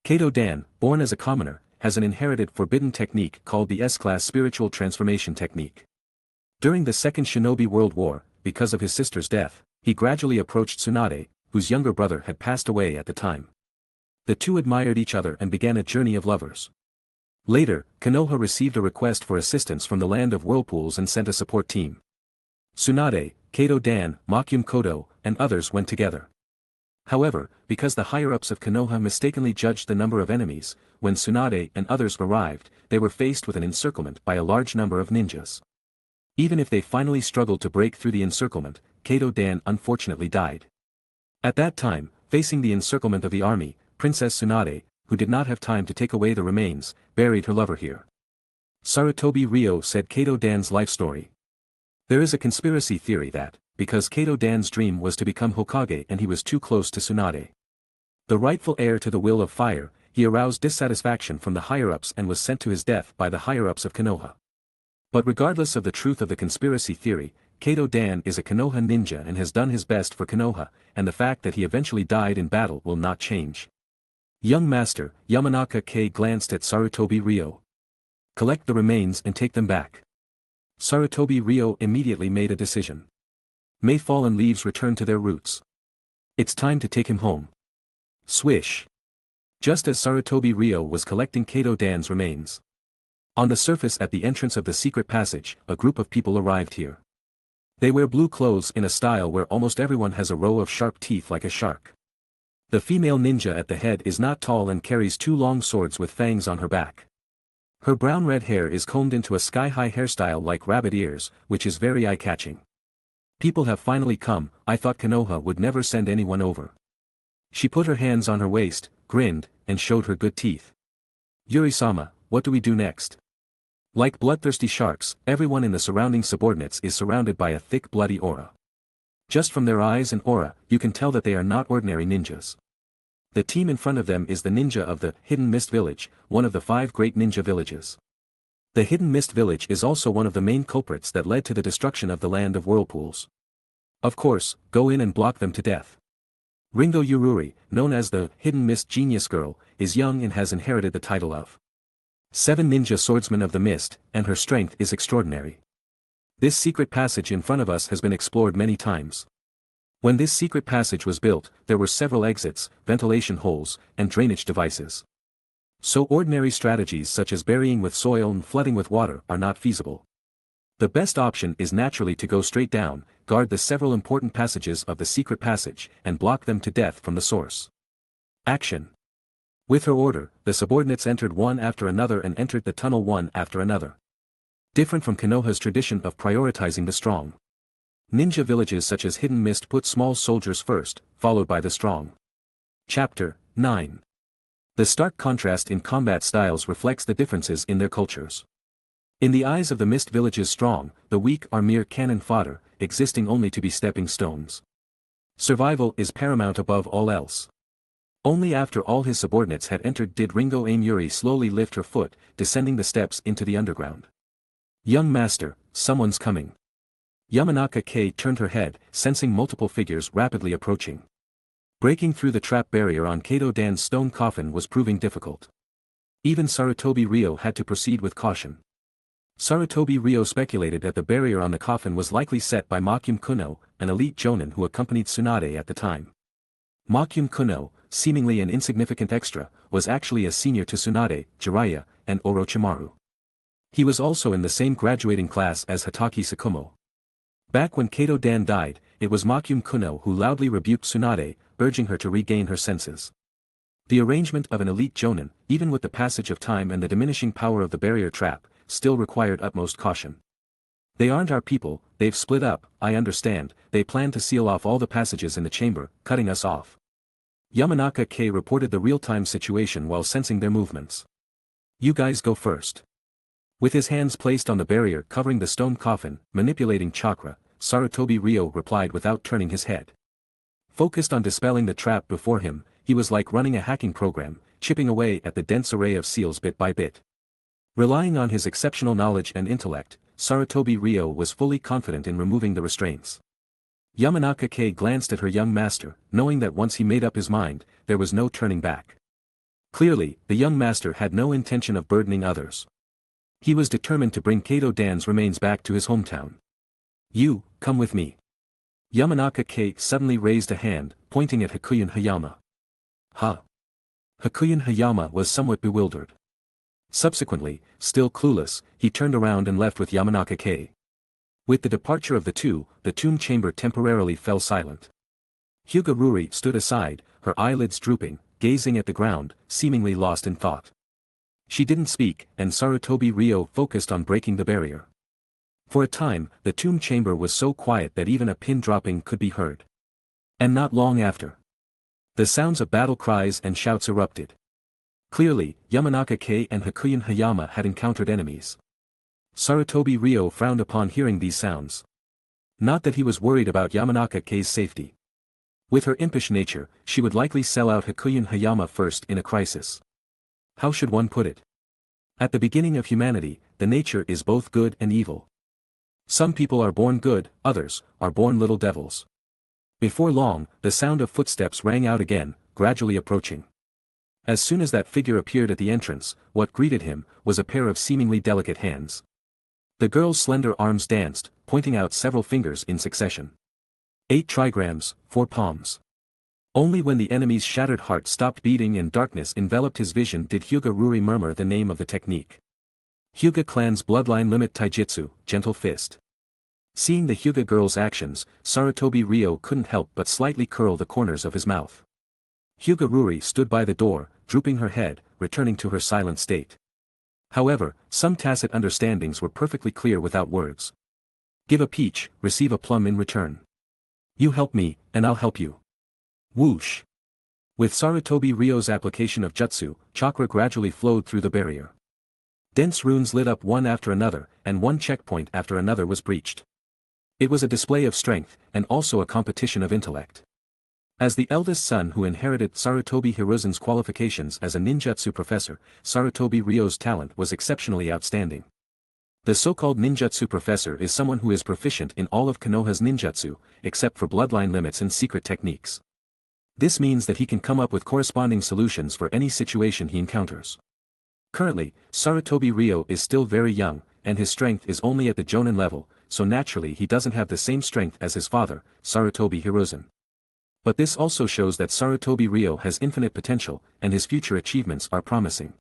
Kato Dan, born as a commoner, has an inherited forbidden technique called the S-Class Spiritual Transformation Technique. During the Second Shinobi World War, because of his sister's death, he gradually approached Tsunade, whose younger brother had passed away at the time. The two admired each other and began a journey of lovers. Later, Konoha received a request for assistance from the land of whirlpools and sent a support team. Tsunade, Kato Dan, Makyum Kodo, and others went together. However, because the higher-ups of Konoha mistakenly judged the number of enemies, when Tsunade and others arrived, they were faced with an encirclement by a large number of ninjas. Even if they finally struggled to break through the encirclement, Kato Dan unfortunately died. At that time, facing the encirclement of the army, Princess Tsunade, who did not have time to take away the remains, buried her lover here. Sarutobi Ryo said Kato Dan's life story. There is a conspiracy theory that, because Kato Dan's dream was to become Hokage and he was too close to Tsunade, the rightful heir to the will of fire, he aroused dissatisfaction from the higher-ups and was sent to his death by the higher-ups of Konoha. But regardless of the truth of the conspiracy theory, Kato Dan is a Konoha ninja and has done his best for Konoha, and the fact that he eventually died in battle will not change. Young Master, Yamanaka K glanced at Sarutobi Ryo. Collect the remains and take them back. Sarutobi Ryo immediately made a decision. May fallen leaves return to their roots. It's time to take him home. Swish. Just as Sarutobi Ryo was collecting Kato Dan's remains. On the surface at the entrance of the secret passage, a group of people arrived here. They wear blue clothes in a style where almost everyone has a row of sharp teeth like a shark. The female ninja at the head is not tall and carries two long swords with fangs on her back. Her brown-red hair is combed into a sky-high hairstyle like rabbit ears, which is very eye-catching. People have finally come. I thought Konoha would never send anyone over. She put her hands on her waist, grinned, and showed her good teeth. Yuri-sama, what do we do next? Like bloodthirsty sharks, everyone in the surrounding subordinates is surrounded by a thick bloody aura. Just from their eyes and aura, you can tell that they are not ordinary ninjas. The team in front of them is the ninja of the Hidden Mist Village, one of the 5 great ninja villages. The Hidden Mist Village is also one of the main culprits that led to the destruction of the land of whirlpools. Of course, go in and block them to death. Ringo Yururi, known as the Hidden Mist Genius Girl, is young and has inherited the title of 7 Ninja Swordsman of the Mist, and her strength is extraordinary. This secret passage in front of us has been explored many times. When this secret passage was built, there were several exits, ventilation holes, and drainage devices. So ordinary strategies such as burying with soil and flooding with water are not feasible. The best option is naturally to go straight down, guard the several important passages of the secret passage, and block them to death from the source. Action. With her order, the subordinates entered one after another and entered the tunnel one after another. Different from Konoha's tradition of prioritizing the strong. Ninja villages such as Hidden Mist put small soldiers first, followed by the strong. Chapter 9. The stark contrast in combat styles reflects the differences in their cultures. In the eyes of the Mist village's strong, the weak are mere cannon fodder, existing only to be stepping stones. Survival is paramount above all else. Only after all his subordinates had entered did Ringo Aim Yuri slowly lift her foot, descending the steps into the underground. Young Master, someone's coming. Yamanaka K turned her head, sensing multiple figures rapidly approaching. Breaking through the trap barrier on Kato Dan's stone coffin was proving difficult. Even Sarutobi Ryo had to proceed with caution. Sarutobi Ryo speculated that the barrier on the coffin was likely set by Makyum Kuno, an elite jonin who accompanied Tsunade at the time. Makyum Kuno, seemingly an insignificant extra, was actually a senior to Tsunade, Jiraiya, and Orochimaru. He was also in the same graduating class as Hatake Tsukumo. Back when Kato Dan died, it was Makyum Kuno who loudly rebuked Tsunade, urging her to regain her senses. The arrangement of an elite jonin, even with the passage of time and the diminishing power of the barrier trap, still required utmost caution. They aren't our people, they've split up, I understand, they plan to seal off all the passages in the chamber, cutting us off. Yamanaka K reported the real-time situation while sensing their movements. You guys go first. With his hands placed on the barrier covering the stone coffin, manipulating chakra, Sarutobi Ryo replied without turning his head. Focused on dispelling the trap before him, he was like running a hacking program, chipping away at the dense array of seals bit by bit. Relying on his exceptional knowledge and intellect, Sarutobi Ryo was fully confident in removing the restraints. Yamanaka K glanced at her young master, knowing that once he made up his mind, there was no turning back. Clearly, the young master had no intention of burdening others. He was determined to bring Kato Dan's remains back to his hometown. You, come with me. Yamanaka K suddenly raised a hand, pointing at Hakuyen Hayama. Huh? Hakuyen Hayama was somewhat bewildered. Subsequently, still clueless, he turned around and left with Yamanaka K. With the departure of the two, the tomb chamber temporarily fell silent. Hyuga Ruri stood aside, her eyelids drooping, gazing at the ground, seemingly lost in thought. She didn't speak, and Sarutobi Ryo focused on breaking the barrier. For a time, the tomb chamber was so quiet that even a pin dropping could be heard. And not long after, the sounds of battle cries and shouts erupted. Clearly, Yamanaka K and Hakuyin Hayama had encountered enemies. Sarutobi Ryo frowned upon hearing these sounds. Not that he was worried about Yamanaka K's safety. With her impish nature, she would likely sell out Hakuyin Hayama first in a crisis. How should one put it? At the beginning of humanity, the nature is both good and evil. Some people are born good, others are born little devils. Before long, the sound of footsteps rang out again, gradually approaching. As soon as that figure appeared at the entrance, what greeted him was a pair of seemingly delicate hands. The girl's slender arms danced, pointing out several fingers in succession. 8 trigrams, 4 palms. Only when the enemy's shattered heart stopped beating and darkness enveloped his vision did Hyuga Ruri murmur the name of the technique. Hyuga clan's bloodline limit taijutsu, gentle fist. Seeing the Hyuga girl's actions, Sarutobi Ryo couldn't help but slightly curl the corners of his mouth. Hyuga Ruri stood by the door, drooping her head, returning to her silent state. However, some tacit understandings were perfectly clear without words. Give a peach, receive a plum in return. You help me, and I'll help you. Whoosh! With Sarutobi Ryo's application of jutsu, chakra gradually flowed through the barrier. Dense runes lit up one after another, and one checkpoint after another was breached. It was a display of strength, and also a competition of intellect. As the eldest son who inherited Sarutobi Hiruzen's qualifications as a ninjutsu professor, Sarutobi Ryo's talent was exceptionally outstanding. The so-called ninjutsu professor is someone who is proficient in all of Konoha's ninjutsu, except for bloodline limits and secret techniques. This means that he can come up with corresponding solutions for any situation he encounters. Currently, Sarutobi Ryo is still very young, and his strength is only at the jonin level, so naturally he doesn't have the same strength as his father, Sarutobi Hiruzen. But this also shows that Sarutobi Ryo has infinite potential, and his future achievements are promising.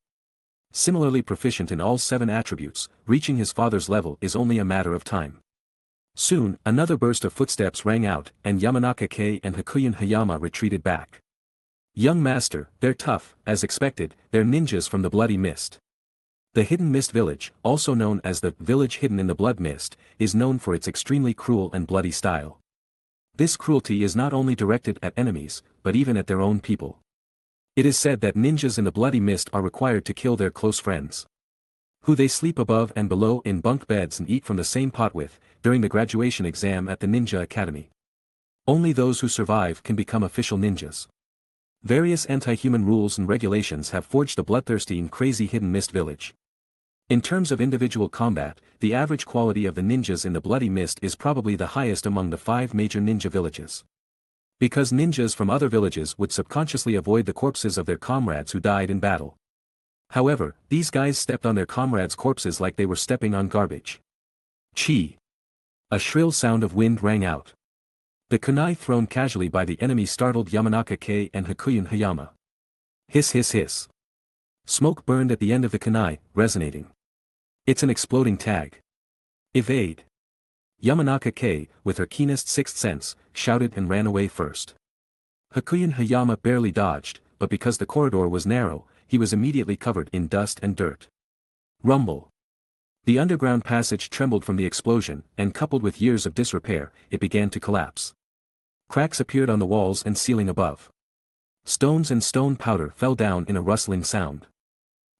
Similarly proficient in all 7 attributes, reaching his father's level is only a matter of time. Soon, another burst of footsteps rang out, and Yamanaka K and Hakuyin Hayama retreated back. Young master, they're tough, as expected, they're ninjas from the Bloody Mist. The Hidden Mist Village, also known as the Village Hidden in the Blood Mist, is known for its extremely cruel and bloody style. This cruelty is not only directed at enemies, but even at their own people. It is said that ninjas in the Bloody Mist are required to kill their close friends, who they sleep above and below in bunk beds and eat from the same pot with, during the graduation exam at the Ninja Academy. Only those who survive can become official ninjas. Various anti-human rules and regulations have forged the bloodthirsty and crazy Hidden Mist Village. In terms of individual combat, the average quality of the ninjas in the Bloody Mist is probably the highest among the 5 major ninja villages. Because ninjas from other villages would subconsciously avoid the corpses of their comrades who died in battle. However, these guys stepped on their comrades' corpses like they were stepping on garbage. Chi! A shrill sound of wind rang out. The kunai thrown casually by the enemy startled Yamanaka K and Hakuyin Hayama. Hiss hiss hiss. Smoke burned at the end of the kunai, resonating. It's an exploding tag. Evade. Yamanaka K, with her keenest 6th sense, shouted and ran away first. Hakuyin Hayama barely dodged, but because the corridor was narrow, he was immediately covered in dust and dirt. Rumble. The underground passage trembled from the explosion, and coupled with years of disrepair, it began to collapse. Cracks appeared on the walls and ceiling above. Stones and stone powder fell down in a rustling sound.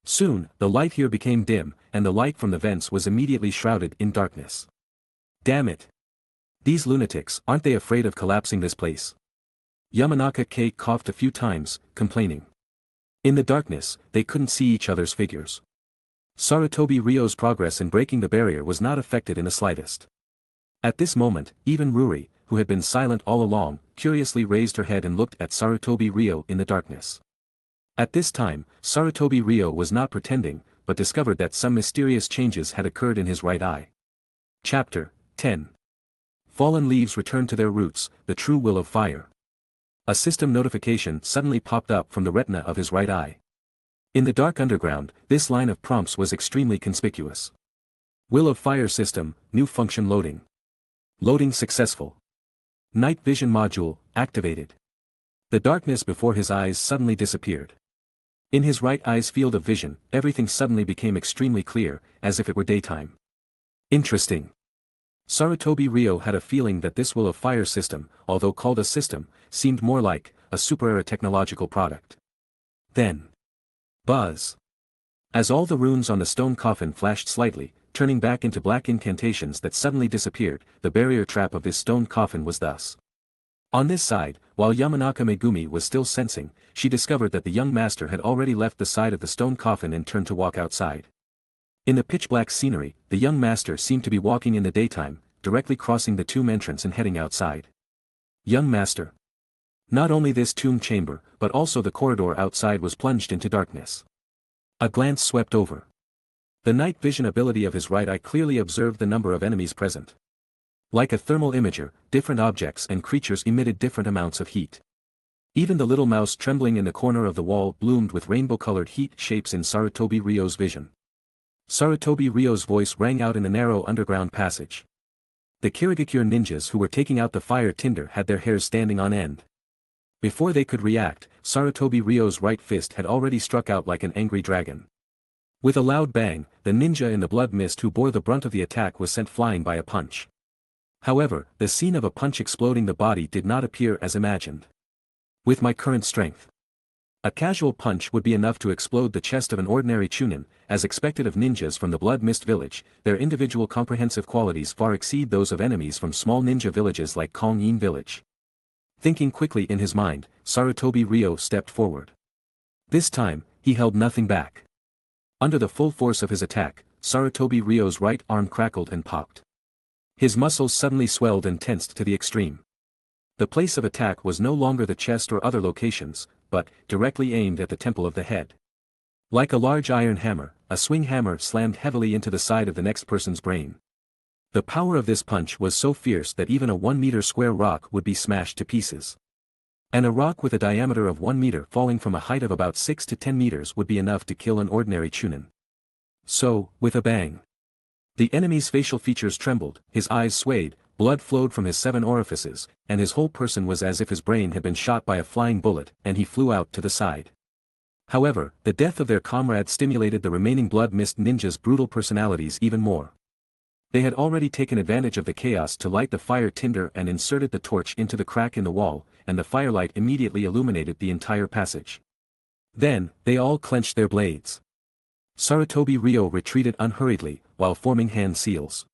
Soon, the light here became dim, and the light from the vents was immediately shrouded in darkness. Damn it! These lunatics, aren't they afraid of collapsing this place? Yamanaka K coughed a few times, complaining. In the darkness, they couldn't see each other's figures. Sarutobi Ryo's progress in breaking the barrier was not affected in the slightest. At this moment, even Ruri, who had been silent all along, curiously raised her head and looked at Sarutobi Ryo in the darkness. At this time, Sarutobi Ryo was not pretending, but discovered that some mysterious changes had occurred in his right eye. Chapter 10. Fallen leaves return to their roots, the true will of fire. A system notification suddenly popped up from the retina of his right eye. In the dark underground, this line of prompts was extremely conspicuous. Will of Fire System, new function loading. Loading successful. Night vision module, activated. The darkness before his eyes suddenly disappeared. In his right eye's field of vision, everything suddenly became extremely clear, as if it were daytime. Interesting. Sarutobi Ryo had a feeling that this Will of Fire system, although called a system, seemed more like a super-era technological product. Then. Buzz. As all the runes on the stone coffin flashed slightly, turning back into black incantations that suddenly disappeared, the barrier trap of this stone coffin was thus. On this side, while Yamanaka Megumi was still sensing, she discovered that the young master had already left the side of the stone coffin and turned to walk outside. In the pitch-black scenery, the young master seemed to be walking in the daytime, directly crossing the tomb entrance and heading outside. Young master. Not only this tomb chamber, but also the corridor outside was plunged into darkness. A glance swept over. The night vision ability of his right eye clearly observed the number of enemies present. Like a thermal imager, different objects and creatures emitted different amounts of heat. Even the little mouse trembling in the corner of the wall bloomed with rainbow-colored heat shapes in Sarutobi Ryo's vision. Sarutobi Ryo's voice rang out in the narrow underground passage. The Kirigakure ninjas who were taking out the fire tinder had their hairs standing on end. Before they could react, Sarutobi Ryo's right fist had already struck out like an angry dragon. With a loud bang, the ninja in the blood mist who bore the brunt of the attack was sent flying by a punch. However, the scene of a punch exploding the body did not appear as imagined. With my current strength, a casual punch would be enough to explode the chest of an ordinary chunin, as expected of ninjas from the Blood Mist village. Their individual comprehensive qualities far exceed those of enemies from small ninja villages like Kong-in village. Thinking quickly in his mind, Sarutobi Ryo stepped forward. This time, he held nothing back. Under the full force of his attack, Sarutobi Ryo's right arm crackled and popped. His muscles suddenly swelled and tensed to the extreme. The place of attack was no longer the chest or other locations, but directly aimed at the temple of the head. Like a large iron hammer, a swing hammer slammed heavily into the side of the next person's brain. The power of this punch was so fierce that even a 1-meter square rock would be smashed to pieces. And a rock with a diameter of 1 meter falling from a height of about 6 to 10 meters would be enough to kill an ordinary chunin. So, with a bang. The enemy's facial features trembled, his eyes swayed, blood flowed from his 7 orifices, and his whole person was as if his brain had been shot by a flying bullet, and he flew out to the side. However, the death of their comrade stimulated the remaining Blood Mist ninjas' brutal personalities even more. They had already taken advantage of the chaos to light the fire tinder and inserted the torch into the crack in the wall, and the firelight immediately illuminated the entire passage. Then, they all clenched their blades. Sarutobi Ryo retreated unhurriedly, while forming hand seals.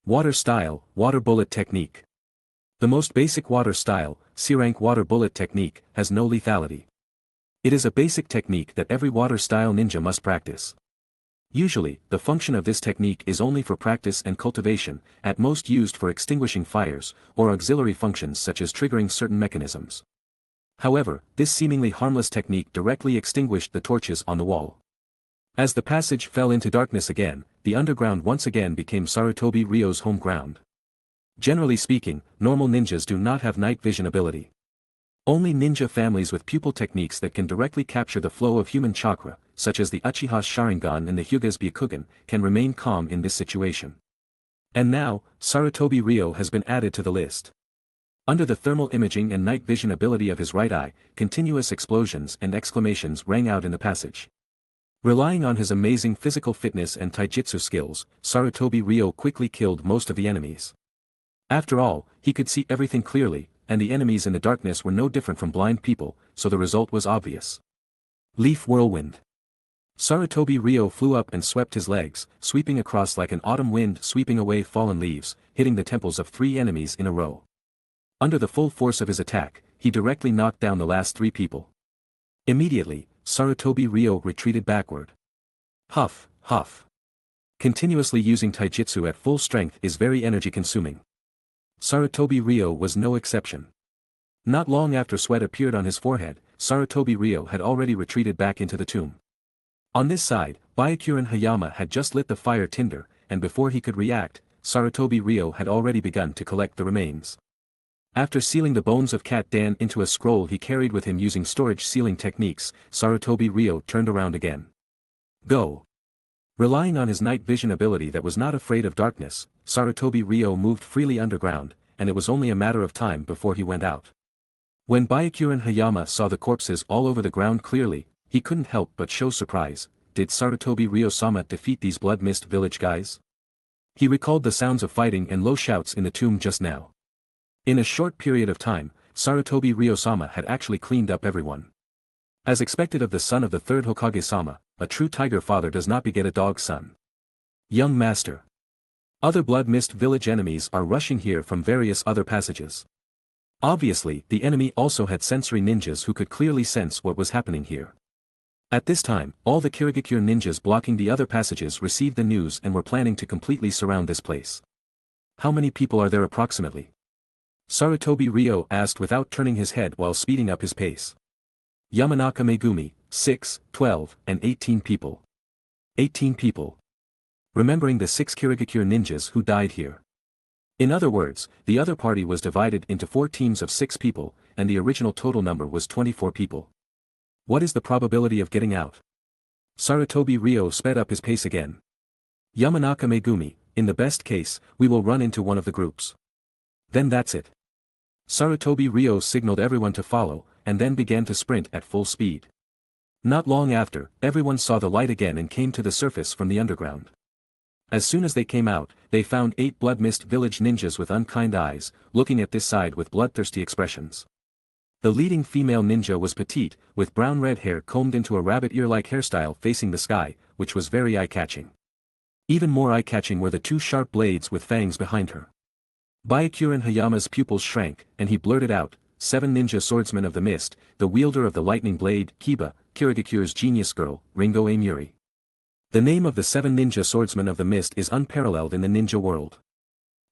Water style, water bullet technique. The most basic water style, C-rank water bullet technique, has no lethality. It is a basic technique that every water style ninja must practice. Usually, the function of this technique is only for practice and cultivation, at most used for extinguishing fires, or auxiliary functions such as triggering certain mechanisms. However, this seemingly harmless technique directly extinguished the torches on the wall. As the passage fell into darkness again, the underground once again became Sarutobi Ryo's home ground. Generally speaking, normal ninjas do not have night vision ability. Only ninja families with pupil techniques that can directly capture the flow of human chakra, such as the Uchiha's Sharingan and the Hyuga's Byakugan, can remain calm in this situation. And now, Sarutobi Ryo has been added to the list. Under the thermal imaging and night vision ability of his right eye, continuous explosions and exclamations rang out in the passage. Relying on his amazing physical fitness and taijutsu skills, Sarutobi Ryo quickly killed most of the enemies. After all, he could see everything clearly, and the enemies in the darkness were no different from blind people, so the result was obvious. Leaf Whirlwind. Sarutobi Ryo flew up and swept his legs, sweeping across like an autumn wind sweeping away fallen leaves, hitting the temples of 3 enemies in a row. Under the full force of his attack, he directly knocked down the last 3 people. Immediately, Sarutobi Ryo retreated backward. Huff, huff. Continuously using taijutsu at full strength is very energy-consuming. Sarutobi Ryo was no exception. Not long after sweat appeared on his forehead, Sarutobi Ryo had already retreated back into the tomb. On this side, Byakuren Hayama had just lit the fire tinder, and before he could react, Sarutobi Ryo had already begun to collect the remains. After sealing the bones of Cat Dan into a scroll he carried with him using storage sealing techniques, Sarutobi Ryo turned around again. Go! Relying on his night vision ability that was not afraid of darkness, Sarutobi Ryo moved freely underground, and it was only a matter of time before he went out. When Byakuren Hayama saw the corpses all over the ground clearly, he couldn't help but show surprise. Did Sarutobi Ryo-sama defeat these Blood Mist Village guys? He recalled the sounds of fighting and low shouts in the tomb just now. In a short period of time, Sarutobi Ryo-sama had actually cleaned up everyone. As expected of the son of the third Hokage-sama, a true tiger father does not beget a dog son. Young master. Other Blood Mist Village enemies are rushing here from various other passages. Obviously, the enemy also had sensory ninjas who could clearly sense what was happening here. At this time, all the Kirigakure ninjas blocking the other passages received the news and were planning to completely surround this place. How many people are there approximately? Sarutobi Ryo asked without turning his head while speeding up his pace. Yamanaka Megumi, 6, 12, and 18 people. 18 people. Remembering the 6 Kirigakure ninjas who died here. In other words, the other party was divided into 4 teams of 6 people, and the original total number was 24 people. What is the probability of getting out? Sarutobi Ryo sped up his pace again. Yamanaka Megumi, in the best case, we will run into one of the groups. Then that's it. Sarutobi Ryo signaled everyone to follow, and then began to sprint at full speed. Not long after, everyone saw the light again and came to the surface from the underground. As soon as they came out, they found 8 Blood Mist Village ninjas with unkind eyes, looking at this side with bloodthirsty expressions. The leading female ninja was petite, with brown-red hair combed into a rabbit ear-like hairstyle facing the sky, which was very eye-catching. Even more eye-catching were the 2 sharp blades with fangs behind her. Byakuren Hayama's pupils shrank, and he blurted out, 7 ninja swordsmen of the mist, the wielder of the lightning blade, Kiba, Kirigakure's genius girl, Ringo Amuri. The name of the 7 ninja swordsmen of the mist is unparalleled in the ninja world.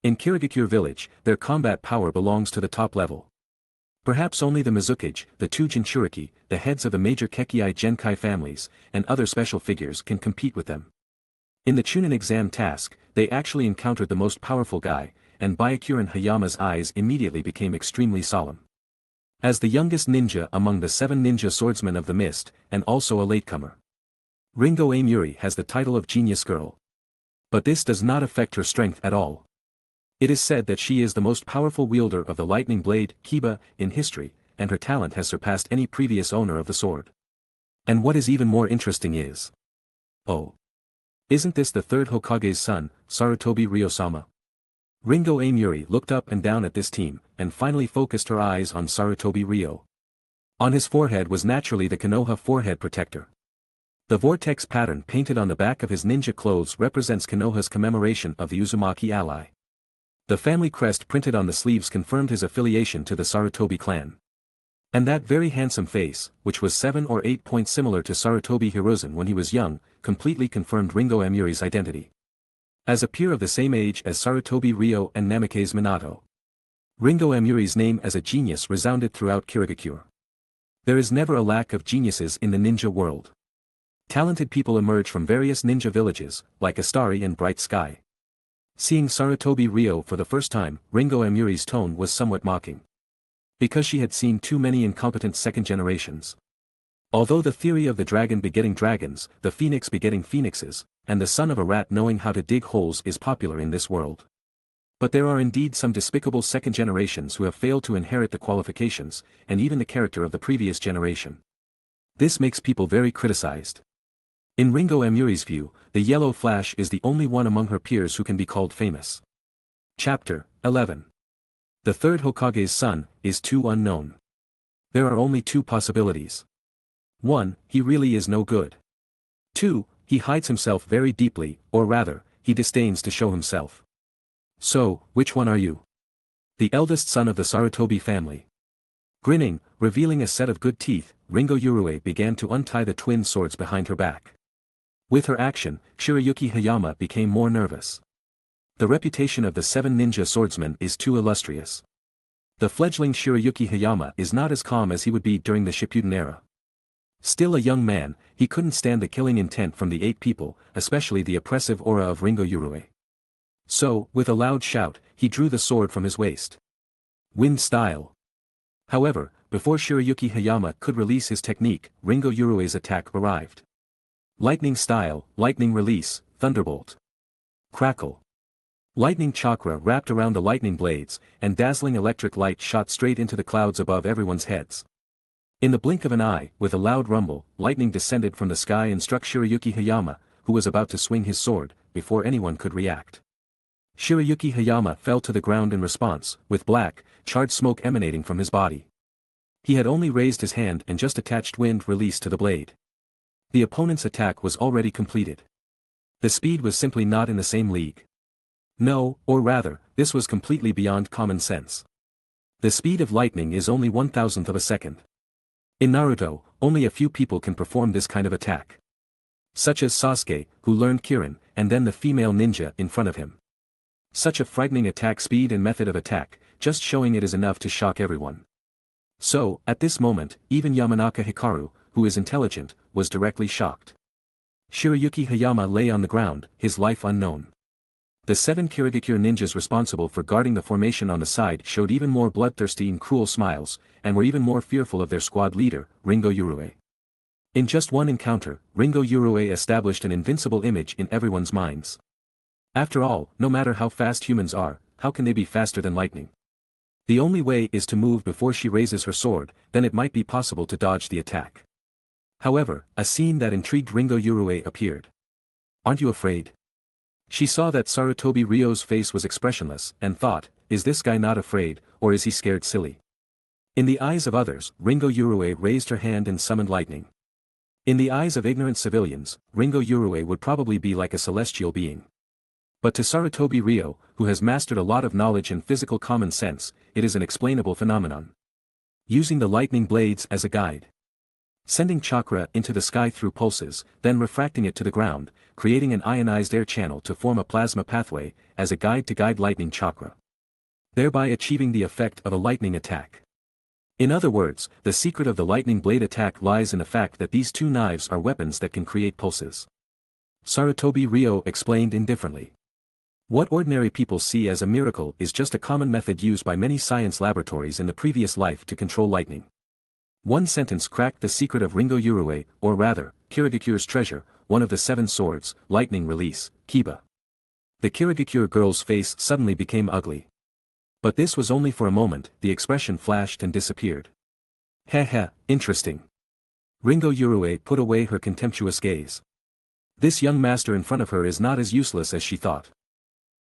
In Kirigakure village, their combat power belongs to the top level. Perhaps only the Mizukage, the 2 Jinchuriki, the heads of the major Kekii Genkai families, and other special figures can compete with them. In the Chunin exam task, they actually encountered the most powerful guy, and Byakuren Hayama's eyes immediately became extremely solemn. As the youngest ninja among the 7 ninja swordsmen of the mist, and also a latecomer, Ringo Amuri has the title of Genius Girl. But this does not affect her strength at all. It is said that she is the most powerful wielder of the lightning blade, Kiba, in history, and her talent has surpassed any previous owner of the sword. And what is even more interesting is... oh. Isn't this the third Hokage's son, Sarutobi Ryo-sama? Ringo Amuri looked up and down at this team, and finally focused her eyes on Sarutobi Ryo. On his forehead was naturally the Konoha forehead protector. The vortex pattern painted on the back of his ninja clothes represents Konoha's commemoration of the Uzumaki ally. The family crest printed on the sleeves confirmed his affiliation to the Sarutobi clan. And that very handsome face, which was 7 or 8 points similar to Sarutobi Hiruzen when he was young, completely confirmed Ringo Amuri's identity. As a peer of the same age as Sarutobi Ryo and Namikaze Minato, Ringo Amuri's name as a genius resounded throughout Kirigakure. There is never a lack of geniuses in the ninja world. Talented people emerge from various ninja villages, like Astari and Bright Sky. Seeing Sarutobi Ryo for the first time, Ringo Amuri's tone was somewhat mocking. Because she had seen too many incompetent second generations. Although the theory of the dragon begetting dragons, the phoenix begetting phoenixes, and the son of a rat knowing how to dig holes is popular in this world. But there are indeed some despicable second generations who have failed to inherit the qualifications, and even the character of the previous generation. This makes people very criticized. In Ringo Amuri's view, the Yellow Flash is the only one among her peers who can be called famous. Chapter 11. The third Hokage's son is too unknown. There are only 2 possibilities. 1. He really is no good. 2. He hides himself very deeply, or rather, he disdains to show himself. So, which one are you? The eldest son of the Sarutobi family. Grinning, revealing a set of good teeth, Ringo Urue began to untie the twin swords behind her back. With her action, Shirayuki Hayama became more nervous. The reputation of the 7 ninja swordsmen is too illustrious. The fledgling Shirayuki Hayama is not as calm as he would be during the Shippuden era. Still a young man, he couldn't stand the killing intent from the 8 people, especially the oppressive aura of Ringo Urue. So, with a loud shout, he drew the sword from his waist. Wind style. However, before Shirayuki Hayama could release his technique, Ringo Yurue's attack arrived. Lightning style, lightning release, thunderbolt. Crackle. Lightning chakra wrapped around the lightning blades, and dazzling electric light shot straight into the clouds above everyone's heads. In the blink of an eye, with a loud rumble, lightning descended from the sky and struck Shirayuki Hayama, who was about to swing his sword, before anyone could react. Shirayuki Hayama fell to the ground in response, with black, charred smoke emanating from his body. He had only raised his hand and just attached wind release to the blade. The opponent's attack was already completed. The speed was simply not in the same league. No, or rather, this was completely beyond common sense. The speed of lightning is only 1,000th of a second. In Naruto, only a few people can perform this kind of attack. Such as Sasuke, who learned Kirin, and then the female ninja in front of him. Such a frightening attack speed and method of attack, just showing it is enough to shock everyone. So, at this moment, even Yamanaka Hikaru, who is intelligent, was directly shocked. Shirayuki Hayama lay on the ground, his life unknown. The 7 Kirigakure ninjas responsible for guarding the formation on the side showed even more bloodthirsty and cruel smiles, and were even more fearful of their squad leader, Ringo Yurue. In just one encounter, Ringo Yurue established an invincible image in everyone's minds. After all, no matter how fast humans are, how can they be faster than lightning? The only way is to move before she raises her sword, then it might be possible to dodge the attack. However, a scene that intrigued Ringo Yurue appeared. "Aren't you afraid?" She saw that Sarutobi Ryo's face was expressionless, and thought, is this guy not afraid, or is he scared silly? In the eyes of others, Ringo Yurue raised her hand and summoned lightning. In the eyes of ignorant civilians, Ringo Yurue would probably be like a celestial being. But to Sarutobi Ryo, who has mastered a lot of knowledge and physical common sense, it is an explainable phenomenon. Using the lightning blades as a guide. Sending chakra into the sky through pulses, then refracting it to the ground, creating an ionized air channel to form a plasma pathway, as a guide to guide lightning chakra. Thereby achieving the effect of a lightning attack. In other words, the secret of the lightning blade attack lies in the fact that these two knives are weapons that can create pulses. Sarutobi Ryo explained indifferently. What ordinary people see as a miracle is just a common method used by many science laboratories in the previous life to control lightning. One sentence cracked the secret of Ringo Yurue, or rather, Kirigakure's treasure, one of the 7 swords, lightning release, Kiba. The Kirigakure girl's face suddenly became ugly. But this was only for a moment, the expression flashed and disappeared. Heh, interesting. Ringo Yurue put away her contemptuous gaze. This young master in front of her is not as useless as she thought.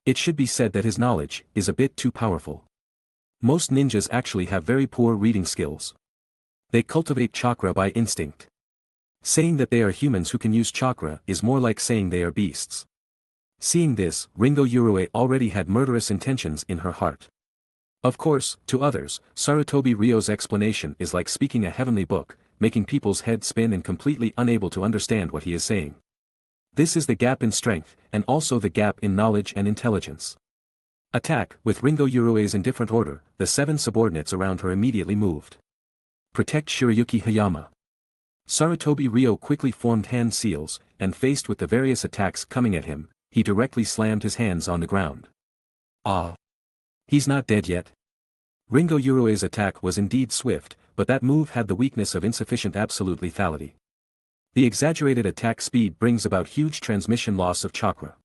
It should be said that his knowledge is a bit too powerful. Most ninjas actually have very poor reading skills. They cultivate chakra by instinct. Saying that they are humans who can use chakra is more like saying they are beasts. Seeing this, Ringo Yurue already had murderous intentions in her heart. Of course, to others, Sarutobi Ryo's explanation is like speaking a heavenly book, making people's heads spin and completely unable to understand what he is saying. This is the gap in strength, and also the gap in knowledge and intelligence. Attack, with Ringo Yurue's indifferent order, the 7 subordinates around her immediately moved. Protect Shirayuki Hayama. Sarutobi Ryo quickly formed hand seals, and faced with the various attacks coming at him, he directly slammed his hands on the ground. Ah! He's not dead yet. Ringo Yurue's attack was indeed swift, but that move had the weakness of insufficient absolute lethality. The exaggerated attack speed brings about huge transmission loss of chakra.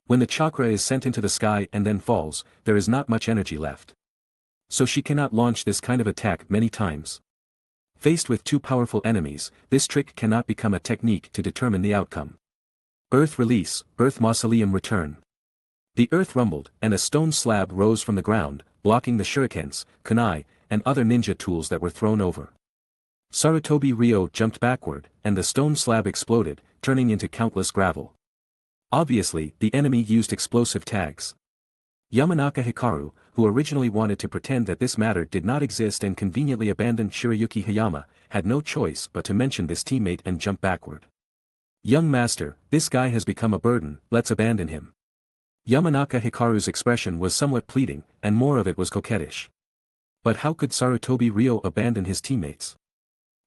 When the chakra is sent into the sky and then falls, there is not much energy left. So she cannot launch this kind of attack many times. Faced with 2 powerful enemies, this trick cannot become a technique to determine the outcome. Earth release, Earth Mausoleum return. The earth rumbled, and a stone slab rose from the ground, blocking the shurikens, kunai, and other ninja tools that were thrown over. Sarutobi Ryo jumped backward, and the stone slab exploded, turning into countless gravel. Obviously, the enemy used explosive tags. Yamanaka Hikaru, who originally wanted to pretend that this matter did not exist and conveniently abandoned Shirayuki Hayama, had no choice but to mention this teammate and jump backward. Young master, this guy has become a burden, let's abandon him. Yamanaka Hikaru's expression was somewhat pleading, and more of it was coquettish. But how could Sarutobi Ryo abandon his teammates?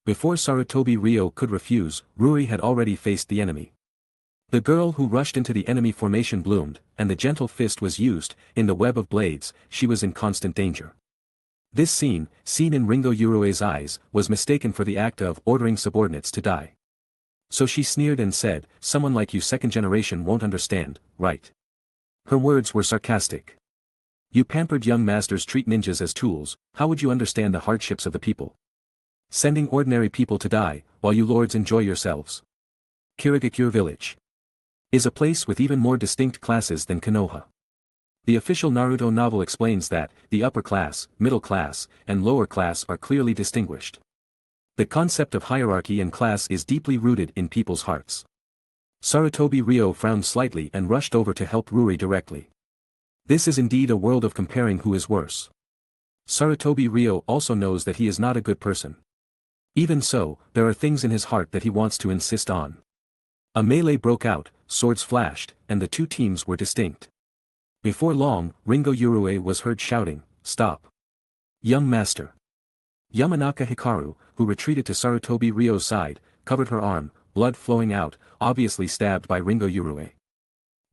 Before Sarutobi Ryo could refuse, Ruri had already faced the enemy. The girl who rushed into the enemy formation bloomed, and the gentle fist was used. In the web of blades, she was in constant danger. This scene, seen in Ringo Yurue's eyes, was mistaken for the act of ordering subordinates to die. So she sneered and said, "Someone like you second generation won't understand, right?" Her words were sarcastic. "You pampered young masters treat ninjas as tools, how would you understand the hardships of the people? Sending ordinary people to die, while you lords enjoy yourselves. Kirigakure Village is a place with even more distinct classes than Konoha. The official Naruto novel explains that, the upper class, middle class, and lower class are clearly distinguished. The concept of hierarchy and class is deeply rooted in people's hearts. Sarutobi Ryo frowned slightly and rushed over to help Ruri directly. This is indeed a world of comparing who is worse. Sarutobi Ryo also knows that he is not a good person. Even so, there are things in his heart that he wants to insist on. A melee broke out, swords flashed, and the two teams were distinct. Before long, Ringo Yurue was heard shouting, "Stop! Young master!" Yamanaka Hikaru, who retreated to Sarutobi Ryo's side, covered her arm, blood flowing out, obviously stabbed by Ringo Yurue.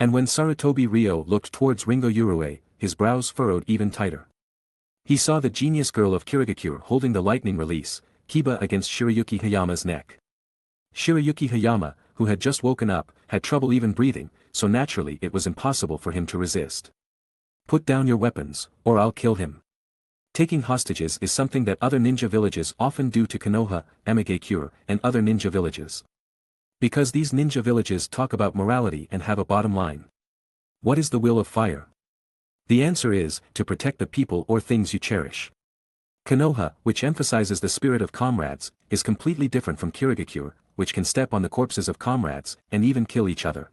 And when Sarutobi Ryo looked towards Ringo Yurue, his brows furrowed even tighter. He saw the genius girl of Kirigakure holding the lightning release, Kiba against Shirayuki Hayama's neck. Shirayuki Hayama, who had just woken up, had trouble even breathing, so naturally it was impossible for him to resist. "Put down your weapons, or I'll kill him." Taking hostages is something that other ninja villages often do to Konoha, Amigakure, and other ninja villages. Because these ninja villages talk about morality and have a bottom line. What is the will of fire? The answer is, to protect the people or things you cherish. Konoha, which emphasizes the spirit of comrades, is completely different from Kirigakure, which can step on the corpses of comrades, and even kill each other.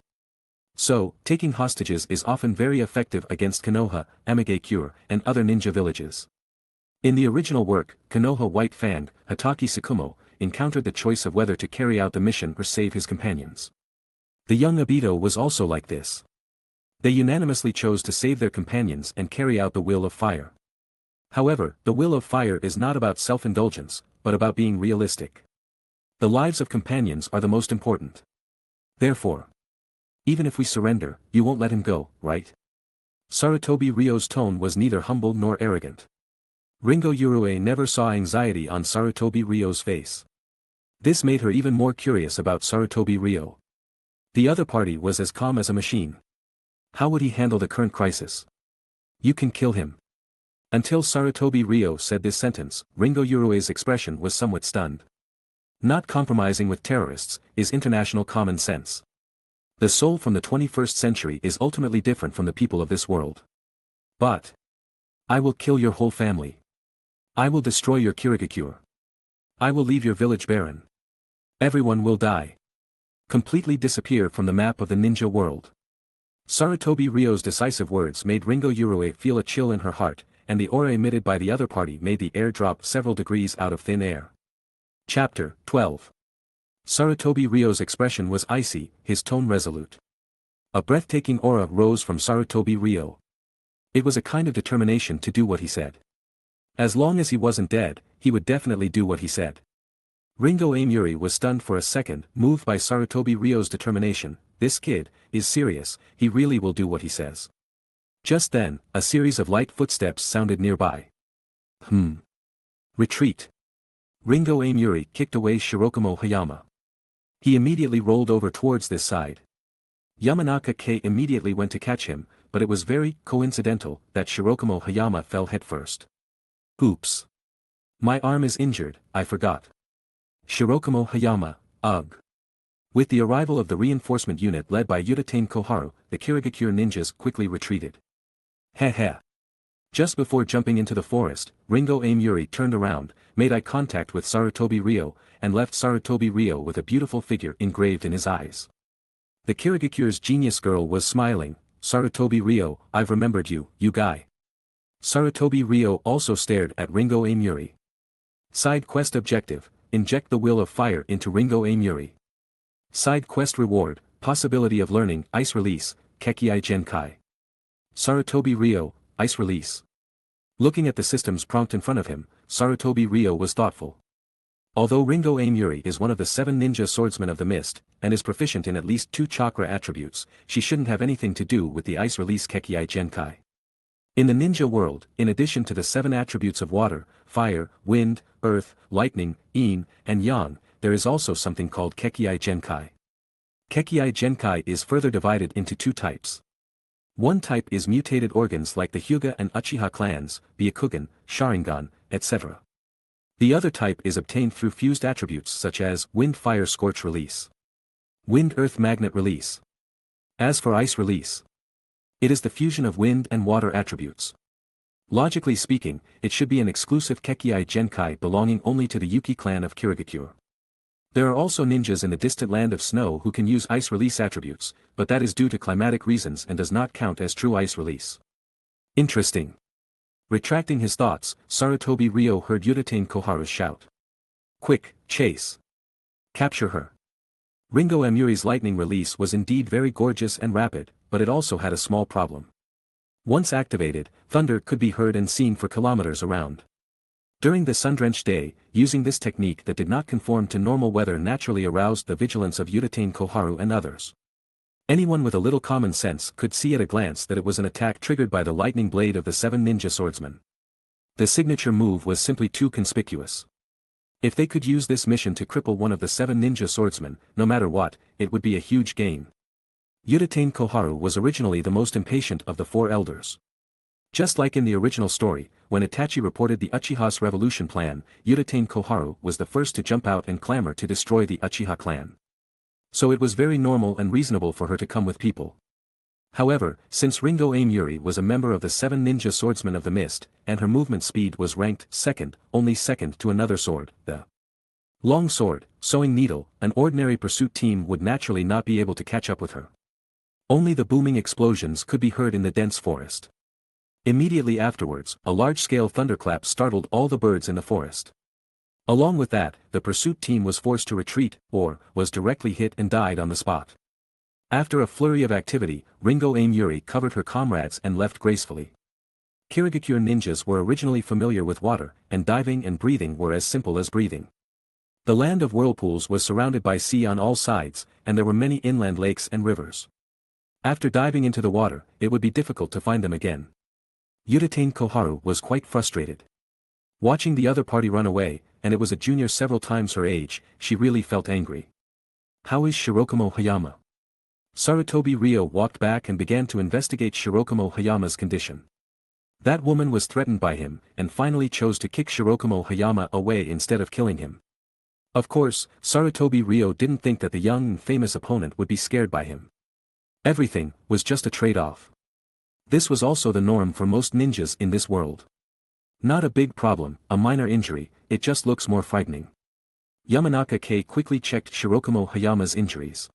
So, taking hostages is often very effective against Konoha, Amigakure, and other ninja villages. In the original work, Konoha White Fang, Hataki Tsukumo, encountered the choice of whether to carry out the mission or save his companions. The young Obito was also like this. They unanimously chose to save their companions and carry out the will of fire. However, the will of fire is not about self-indulgence, but about being realistic. The lives of companions are the most important. Therefore, even if we surrender, you won't let him go, right? Sarutobi Ryo's tone was neither humble nor arrogant. Ringo Yurue never saw anxiety on Sarutobi Ryo's face. This made her even more curious about Sarutobi Ryo. The other party was as calm as a machine. How would he handle the current crisis? "You can kill him." Until Sarutobi Ryo said this sentence, Ringo Yurue's expression was somewhat stunned. Not compromising with terrorists is international common sense. The soul from the 21st century is ultimately different from the people of this world. But I will kill your whole family. I will destroy your Kirigakure. I will leave your village barren. Everyone will die. Completely disappear from the map of the ninja world. Sarutobi Ryo's decisive words made Ringo Yurue feel a chill in her heart, and the aura emitted by the other party made the air drop several degrees out of thin air. Chapter 12. Sarutobi Ryo's expression was icy, his tone resolute. A breathtaking aura rose from Sarutobi Ryo. It was a kind of determination to do what he said. As long as he wasn't dead, he would definitely do what he said. Ringo Amuri was stunned for a second, moved by Sarutobi Ryo's determination. This kid is serious, he really will do what he says. Just then, a series of light footsteps sounded nearby. Retreat. Ringo Amuri kicked away Shirokamo Hayama. He immediately rolled over towards this side. Yamanaka K immediately went to catch him, but it was very coincidental that Shirokamo Hayama fell headfirst. Oops. My arm is injured, I forgot. Shirokamo Hayama, ugh. With the arrival of the reinforcement unit led by Utatane Koharu, the Kirigakure ninjas quickly retreated. Heh. Just before jumping into the forest, Ringo Amuri turned around, made eye contact with Sarutobi Ryo, and left Sarutobi Ryo with a beautiful figure engraved in his eyes. The Kirigakure's genius girl was smiling. Sarutobi Ryo, I've remembered you, you guy. Sarutobi Ryo also stared at Ringo Amuri. Side quest objective, inject the will of fire into Ringo Amuri. Side quest reward, possibility of learning, ice release, Kekkei Genkai. Sarutobi Ryo, ice release. Looking at the system's prompt in front of him, Sarutobi Ryo was thoughtful. Although Ringo Amuri is one of the 7 ninja swordsmen of the mist, and is proficient in at least 2 chakra attributes, she shouldn't have anything to do with the ice release Kekkei Genkai. In the ninja world, in addition to the 7 attributes of water, fire, wind, earth, lightning, yin, and yang, there is also something called Kekei Genkai. Kekei Genkai is further divided into 2 types. One type is mutated organs like the Hyuga and Uchiha clans, Byakugan, Sharingan, etc. The other type is obtained through fused attributes such as Wind-Fire Scorch Release, Wind-Earth Magnet Release. As for Ice Release, it is the fusion of wind and water attributes. Logically speaking, it should be an exclusive Kekei Genkai belonging only to the Yuki clan of Kirigakure. There are also ninjas in the distant land of snow who can use ice release attributes, but that is due to climatic reasons and does not count as true ice release. Interesting. Retracting his thoughts, Sarutobi Ryo heard Udatane Koharu's shout. Quick, chase! Capture her! Ringo Amuri's lightning release was indeed very gorgeous and rapid, but it also had a small problem. Once activated, thunder could be heard and seen for kilometers around. During the sun-drenched day, using this technique that did not conform to normal weather naturally aroused the vigilance of Udatane Koharu and others. Anyone with a little common sense could see at a glance that it was an attack triggered by the lightning blade of the 7 ninja swordsmen. The signature move was simply too conspicuous. If they could use this mission to cripple one of the 7 ninja swordsmen, no matter what, it would be a huge gain. Udatane Koharu was originally the most impatient of the 4 elders. Just like in the original story, when Itachi reported the Uchiha's revolution plan, Udatane Koharu was the first to jump out and clamor to destroy the Uchiha clan. So it was very normal and reasonable for her to come with people. However, since Ringo Amuri was a member of the 7 ninja swordsmen of the mist, and her movement speed was ranked second, only second to another sword, the long sword, sewing needle, an ordinary pursuit team would naturally not be able to catch up with her. Only the booming explosions could be heard in the dense forest. Immediately afterwards, a large-scale thunderclap startled all the birds in the forest. Along with that, the pursuit team was forced to retreat, or was directly hit and died on the spot. After a flurry of activity, Ringo Amuri covered her comrades and left gracefully. Kirigakure ninjas were originally familiar with water, and diving and breathing were as simple as breathing. The land of whirlpools was surrounded by sea on all sides, and there were many inland lakes and rivers. After diving into the water, it would be difficult to find them again. Udatane Koharu was quite frustrated. Watching the other party run away, and it was a junior several times her age, she really felt angry. How is Shirokamo Hayama? Sarutobi Ryo walked back and began to investigate Shirokamo Hayama's condition. That woman was threatened by him, and finally chose to kick Shirokamo Hayama away instead of killing him. Of course, Sarutobi Ryo didn't think that the young and famous opponent would be scared by him. Everything was just a trade-off. This was also the norm for most ninjas in this world. Not a big problem, a minor injury, it just looks more frightening. Yamanaka Kei quickly checked Shirokamo Hayama's injuries.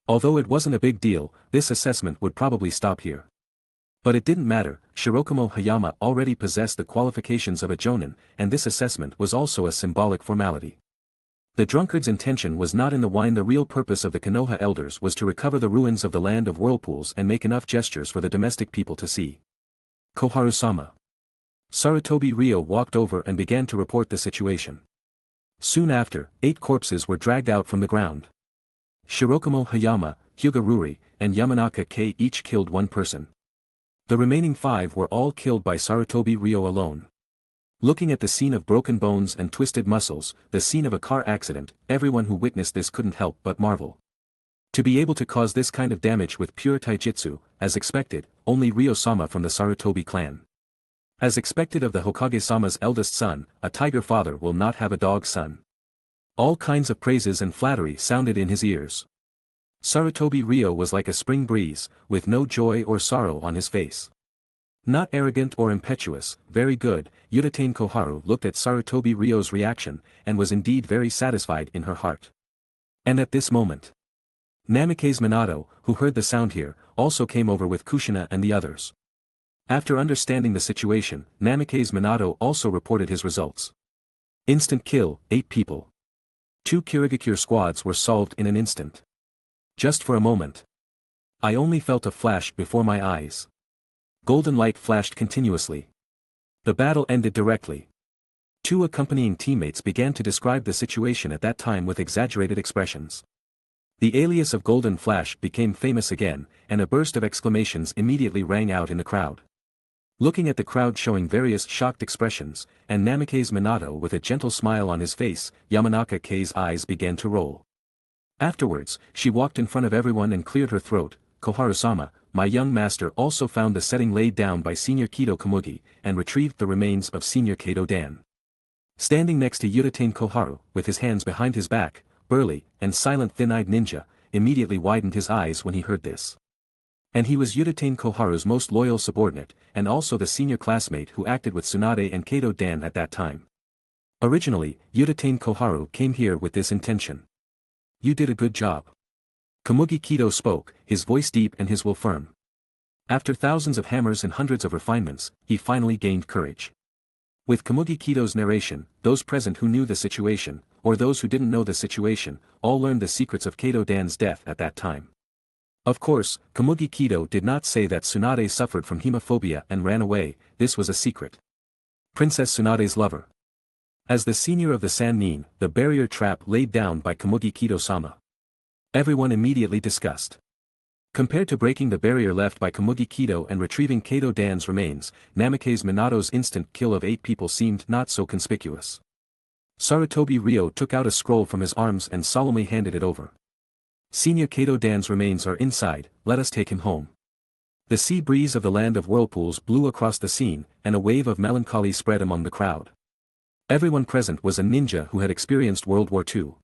Although it wasn't a big deal, this assessment would probably stop here. But it didn't matter, Shirokamo Hayama already possessed the qualifications of a jonin, and this assessment was also a symbolic formality. The drunkard's intention was not in the wine. The real purpose of the Konoha elders was to recover the ruins of the land of whirlpools and make enough gestures for the domestic people to see. Koharu-sama. Sarutobi Ryo walked over and began to report the situation. Soon after, 8 corpses were dragged out from the ground. Shirokamo Hayama, Hyuga Ruri, and Yamanaka Kei each killed 1 person. The remaining 5 were all killed by Sarutobi Ryo alone. Looking at the scene of broken bones and twisted muscles, the scene of a car accident, everyone who witnessed this couldn't help but marvel. To be able to cause this kind of damage with pure taijutsu, as expected, only Ryo-sama from the Sarutobi clan. As expected of the Hokage-sama's eldest son, a tiger father will not have a dog son. All kinds of praises and flattery sounded in his ears. Sarutobi Ryo was like a spring breeze, with no joy or sorrow on his face. Not arrogant or impetuous, very good, Udatane Koharu looked at Sarutobi Ryo's reaction, and was indeed very satisfied in her heart. And at this moment, Namikaze Minato, who heard the sound here, also came over with Kushina and the others. After understanding the situation, Namikaze Minato also reported his results. Instant kill, 8 people. 2 Kirigakure squads were solved in an instant. Just for a moment. I only felt a flash before my eyes. Golden light flashed continuously. The battle ended directly. 2 accompanying teammates began to describe the situation at that time with exaggerated expressions. The alias of Golden Flash became famous again, and a burst of exclamations immediately rang out in the crowd. Looking at the crowd showing various shocked expressions, and Namikaze Minato with a gentle smile on his face, Yamanaka Kei's eyes began to roll. Afterwards, she walked in front of everyone and cleared her throat. Koharu-sama, my young master also found the setting laid down by Senior Kido Komugi, and retrieved the remains of Senior Kado Dan. Standing next to Yutane Koharu, with his hands behind his back, burly, and silent thin-eyed ninja, immediately widened his eyes when he heard this. And he was Yutane Koharu's most loyal subordinate, and also the senior classmate who acted with Tsunade and Kado Dan at that time. Originally, Yutane Koharu came here with this intention. You did a good job. Komugi Kido spoke, his voice deep and his will firm. After thousands of hammers and hundreds of refinements, he finally gained courage. With Komugi Kido's narration, those present who knew the situation, or those who didn't know the situation, all learned the secrets of Kado Dan's death at that time. Of course, Komugi Kido did not say that Tsunade suffered from hemophobia and ran away. This was a secret. Princess Tsunade's lover. As the senior of the Sannin, the barrier trap laid down by Komugi Kido-sama. Everyone immediately discussed. Compared to breaking the barrier left by Komugi Kido and retrieving Kado Dan's remains, Namikaze Minato's instant kill of 8 people seemed not so conspicuous. Sarutobi Ryo took out a scroll from his arms and solemnly handed it over. Senior Kado Dan's remains are inside, let us take him home. The sea breeze of the land of whirlpools blew across the scene, and a wave of melancholy spread among the crowd. Everyone present was a ninja who had experienced World War II.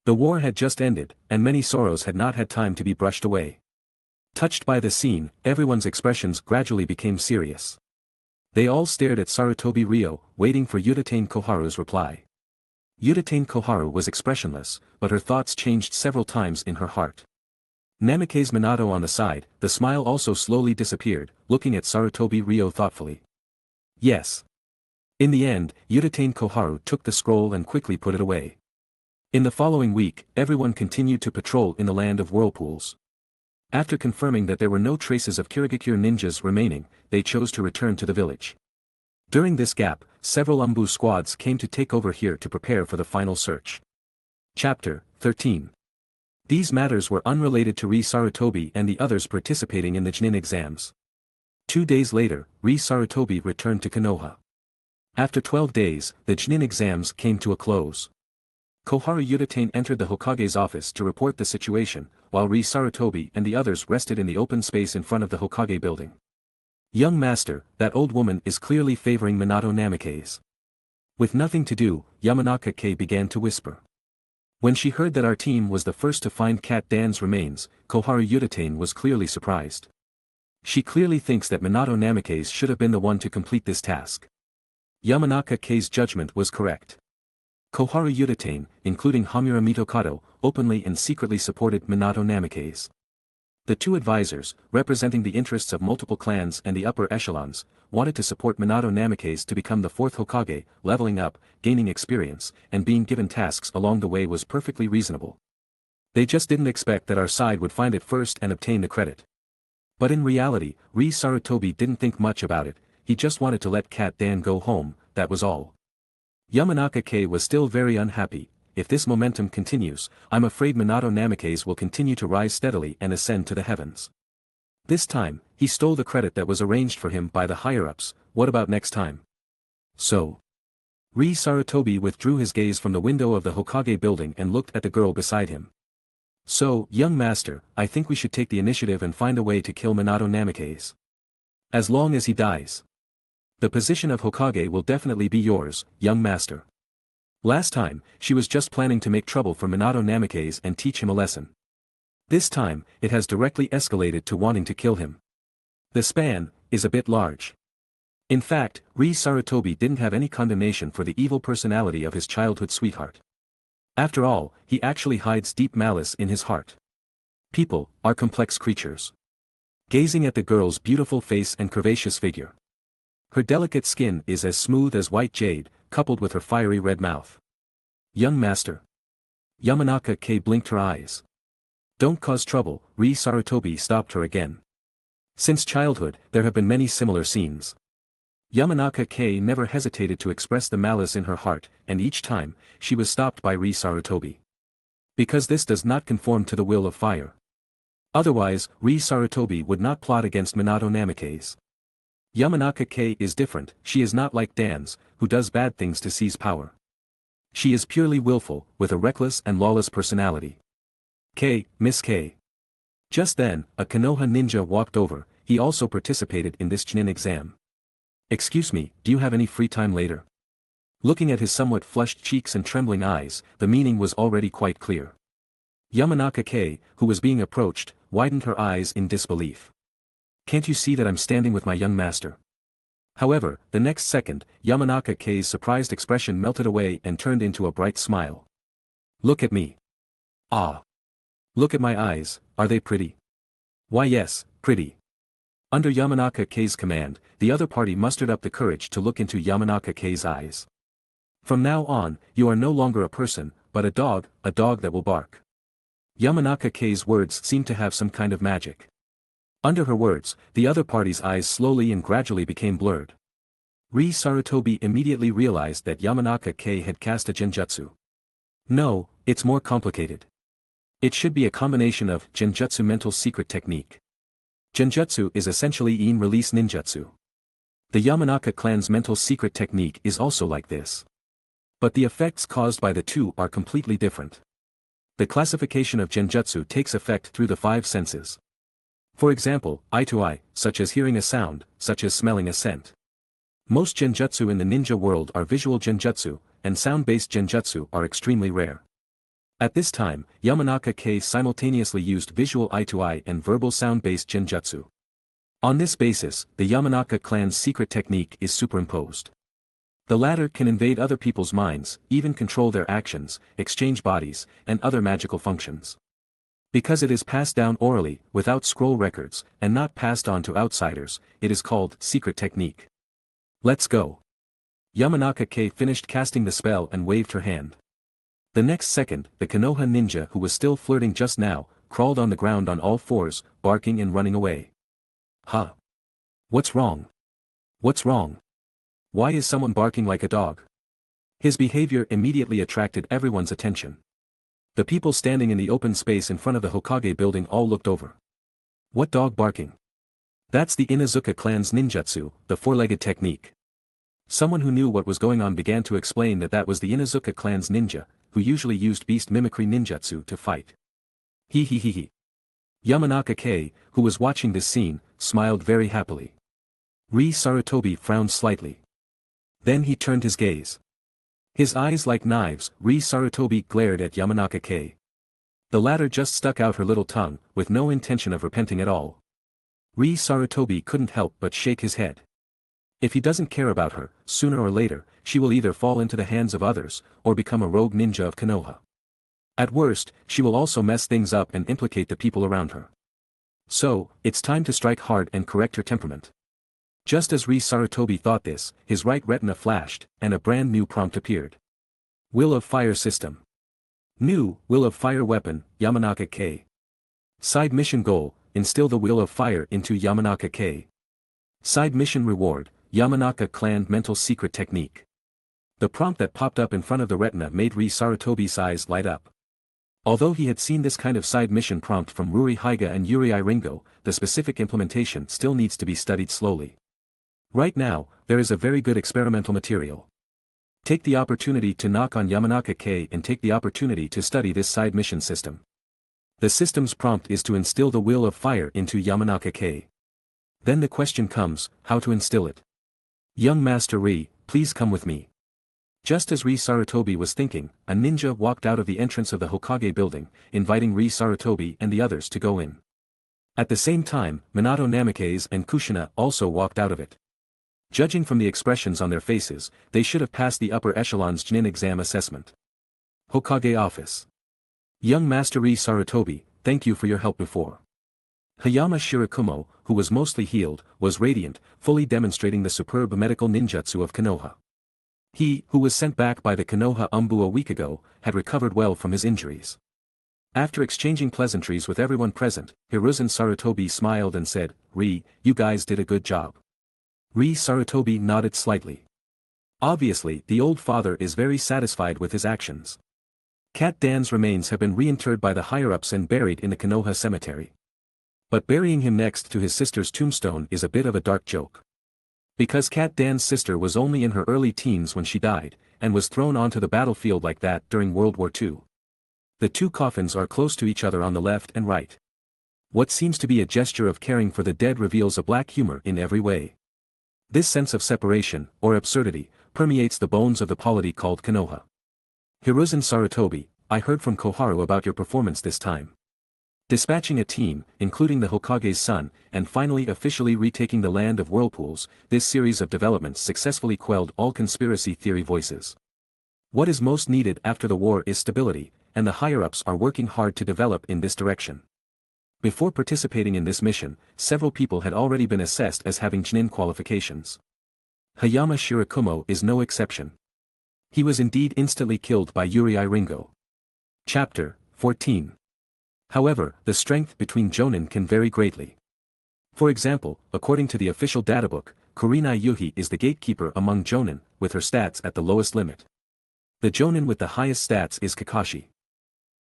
The war had just ended, and many sorrows had not had time to be brushed away. Touched by the scene, everyone's expressions gradually became serious. They all stared at Sarutobi Ryo, waiting for Yutane Koharu's reply. Yutane Koharu was expressionless, but her thoughts changed several times in her heart. Namikaze Minato on the side, the smile also slowly disappeared, looking at Sarutobi Ryo thoughtfully. Yes. In the end, Yutane Koharu took the scroll and quickly put it away. In the following week, everyone continued to patrol in the land of whirlpools. After confirming that there were no traces of Kirigakure ninjas remaining, they chose to return to the village. During this gap, several Anbu squads came to take over here to prepare for the final search. Chapter 13. These matters were unrelated to Ri Sarutobi and the others participating in the Chunin exams. 2 days later, Ri Sarutobi returned to Konoha. After 12 days, the Chunin exams came to a close. Koharu Yutane entered the Hokage's office to report the situation, while Ri Sarutobi and the others rested in the open space in front of the Hokage building. Young master, that old woman is clearly favoring Minato Namikaze. With nothing to do, Yamanaka Kei began to whisper. When she heard that our team was the first to find Kat Dan's remains, Koharu Yutane was clearly surprised. She clearly thinks that Minato Namikaze should have been the one to complete this task. Yamanaka Kei's judgment was correct. Koharu Yutane, including Hamura Mitokado, openly and secretly supported Minato Namikaze. The two advisors, representing the interests of multiple clans and the upper echelons, wanted to support Minato Namikaze to become the 4th Hokage, leveling up, gaining experience, and being given tasks along the way was perfectly reasonable. They just didn't expect that our side would find it first and obtain the credit. But in reality, Ri Sarutobi didn't think much about it, he just wanted to let Kat Dan go home, that was all. Yamanaka Kei was still very unhappy. If this momentum continues, I'm afraid Minato Namikaze will continue to rise steadily and ascend to the heavens. This time, he stole the credit that was arranged for him by the higher-ups. What about next time? So. Ri Sarutobi withdrew his gaze from the window of the Hokage building and looked at the girl beside him. So, young master, I think we should take the initiative and find a way to kill Minato Namikaze. As long as he dies. The position of Hokage will definitely be yours, young master. Last time, she was just planning to make trouble for Minato Namikaze and teach him a lesson. This time, it has directly escalated to wanting to kill him. The span is a bit large. In fact, Ri Sarutobi didn't have any condemnation for the evil personality of his childhood sweetheart. After all, he actually hides deep malice in his heart. People are complex creatures. Gazing at the girl's beautiful face and curvaceous figure. Her delicate skin is as smooth as white jade, coupled with her fiery red mouth. Young master. Yamanaka Kei blinked her eyes. Don't cause trouble, Ri Sarutobi stopped her again. Since childhood, there have been many similar scenes. Yamanaka Kei never hesitated to express the malice in her heart, and each time, she was stopped by Ri Sarutobi. Because this does not conform to the will of fire. Otherwise, Ri Sarutobi would not plot against Minato Namikaze. Yamanaka Kei is different, she is not like Dan's, who does bad things to seize power. She is purely willful, with a reckless and lawless personality. Kei, Miss Kei. Just then, a Konoha ninja walked over, he also participated in this Chunin exam. Excuse me, do you have any free time later? Looking at his somewhat flushed cheeks and trembling eyes, the meaning was already quite clear. Yamanaka Kei, who was being approached, widened her eyes in disbelief. Can't you see that I'm standing with my young master? However, the next second, Yamanaka Kei's surprised expression melted away and turned into a bright smile. Look at me. Ah. Look at my eyes, are they pretty? Why yes, pretty. Under Yamanaka Kei's command, the other party mustered up the courage to look into Yamanaka Kei's eyes. From now on, you are no longer a person, but a dog that will bark. Yamanaka Kei's words seemed to have some kind of magic. Under her words, the other party's eyes slowly and gradually became blurred. Sarutobi immediately realized that Yamanaka Kei had cast a genjutsu. No, it's more complicated. It should be a combination of genjutsu mental secret technique. Genjutsu is essentially in-release ninjutsu. The Yamanaka clan's mental secret technique is also like this. But the effects caused by the two are completely different. The classification of genjutsu takes effect through the five senses. For example, eye to eye, such as hearing a sound, such as smelling a scent. Most genjutsu in the ninja world are visual genjutsu, and sound-based genjutsu are extremely rare. At this time, Yamanaka Kei simultaneously used visual eye-to-eye and verbal sound-based genjutsu. On this basis, the Yamanaka clan's secret technique is superimposed. The latter can invade other people's minds, even control their actions, exchange bodies, and other magical functions. Because it is passed down orally, without scroll records, and not passed on to outsiders, it is called secret technique. Let's go. Yamanaka Kei finished casting the spell and waved her hand. The next second, the Konoha ninja who was still flirting just now, crawled on the ground on all fours, barking and running away. Huh? What's wrong? What's wrong? Why is someone barking like a dog? His behavior immediately attracted everyone's attention. The people standing in the open space in front of the Hokage building all looked over. What dog barking? That's the Inuzuka clan's ninjutsu, the four-legged technique. Someone who knew what was going on began to explain that was the Inuzuka clan's ninja, who usually used beast mimicry ninjutsu to fight. He. Yamanaka Kei, who was watching this scene, smiled very happily. Sarutobi frowned slightly. Then he turned his gaze. His eyes like knives, Sarutobi glared at Yamanaka Kei. The latter just stuck out her little tongue, with no intention of repenting at all. Sarutobi couldn't help but shake his head. If he doesn't care about her, sooner or later, she will either fall into the hands of others, or become a rogue ninja of Konoha. At worst, she will also mess things up and implicate the people around her. So, it's time to strike hard and correct her temperament. Just as Sarutobi thought this, his right retina flashed, and a brand new prompt appeared. Will of Fire System. New, Will of Fire Weapon, Yamanaka Kei. Side Mission Goal, instill the Will of Fire into Yamanaka Kei. Side Mission Reward, Yamanaka Clan Mental Secret Technique. The prompt that popped up in front of the retina made Sarutobi's eyes light up. Although he had seen this kind of side mission prompt from Ruri Haiga and Yuri Ringo, the specific implementation still needs to be studied slowly. Right now, there is a very good experimental material. Take the opportunity to knock on Yamanaka Kei and take the opportunity to study this side mission system. The system's prompt is to instill the Will of Fire into Yamanaka Kei. Then the question comes, how to instill it? Young Master please come with me. Just as Sarutobi was thinking, a ninja walked out of the entrance of the Hokage building, inviting Sarutobi and the others to go in. At the same time, Minato Namikaze and Kushina also walked out of it. Judging from the expressions on their faces, they should have passed the upper echelon's Chunin exam assessment. Hokage Office. Young Master Sarutobi, thank you for your help before. Hayama Shirakumo, who was mostly healed, was radiant, fully demonstrating the superb medical ninjutsu of Konoha. He, who was sent back by the Konoha Anbu a week ago, had recovered well from his injuries. After exchanging pleasantries with everyone present, Hiruzen Sarutobi smiled and said, you guys did a good job. Sarutobi nodded slightly. Obviously, the old father is very satisfied with his actions. Cat Dan's remains have been reinterred by the higher-ups and buried in the Konoha cemetery. But burying him next to his sister's tombstone is a bit of a dark joke. Because Kat Dan's sister was only in her early teens when she died, and was thrown onto the battlefield like that during World War II. The two coffins are close to each other on the left and right. What seems to be a gesture of caring for the dead reveals a black humor in every way. This sense of separation, or absurdity, permeates the bones of the polity called Konoha. Hiruzen Sarutobi, I heard from Koharu about your performance this time. Dispatching a team, including the Hokage's son, and finally officially retaking the land of whirlpools, this series of developments successfully quelled all conspiracy theory voices. What is most needed after the war is stability, and the higher-ups are working hard to develop in this direction. Before participating in this mission, several people had already been assessed as having Chunin qualifications. Hayama Shirakumo is no exception. He was indeed instantly killed by Yuri Ringo. Chapter 14. However, the strength between Jonin can vary greatly. For example, according to the official databook, Kurenai Yuhi is the gatekeeper among Jonin, with her stats at the lowest limit. The Jonin with the highest stats is Kakashi.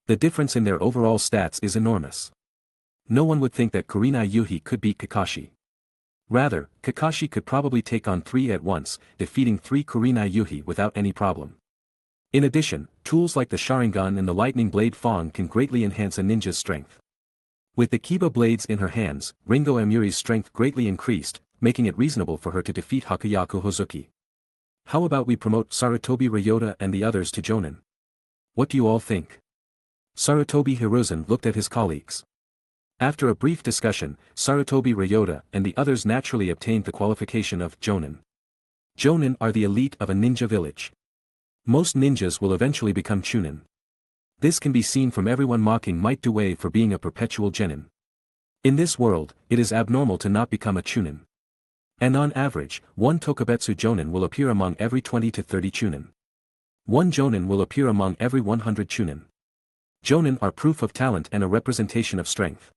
The difference in their overall stats is enormous. No one would think that Kurenai Yuhi could beat Kakashi. Rather, Kakashi could probably take on 3 at once, defeating 3 Kurenai Yuhi without any problem. In addition, tools like the Sharingan and the Lightning Blade Fang can greatly enhance a ninja's strength. With the Kiba blades in her hands, Ringo Amuri's strength greatly increased, making it reasonable for her to defeat Hakuyaku Hozuki. How about we promote Sarutobi Ryota and the others to Jonin? What do you all think? Sarutobi Hiruzen looked at his colleagues. After a brief discussion, Sarutobi Ryota and the others naturally obtained the qualification of Jonin. Jonin are the elite of a ninja village. Most ninjas will eventually become Chunin. This can be seen from everyone mocking Might Due for being a perpetual genin. In this world, it is abnormal to not become a Chunin. And on average, one Tokubetsu Jonin will appear among every 20 to 30 Chunin. One Jonin will appear among every 100 Chunin. Jonin are proof of talent and a representation of strength.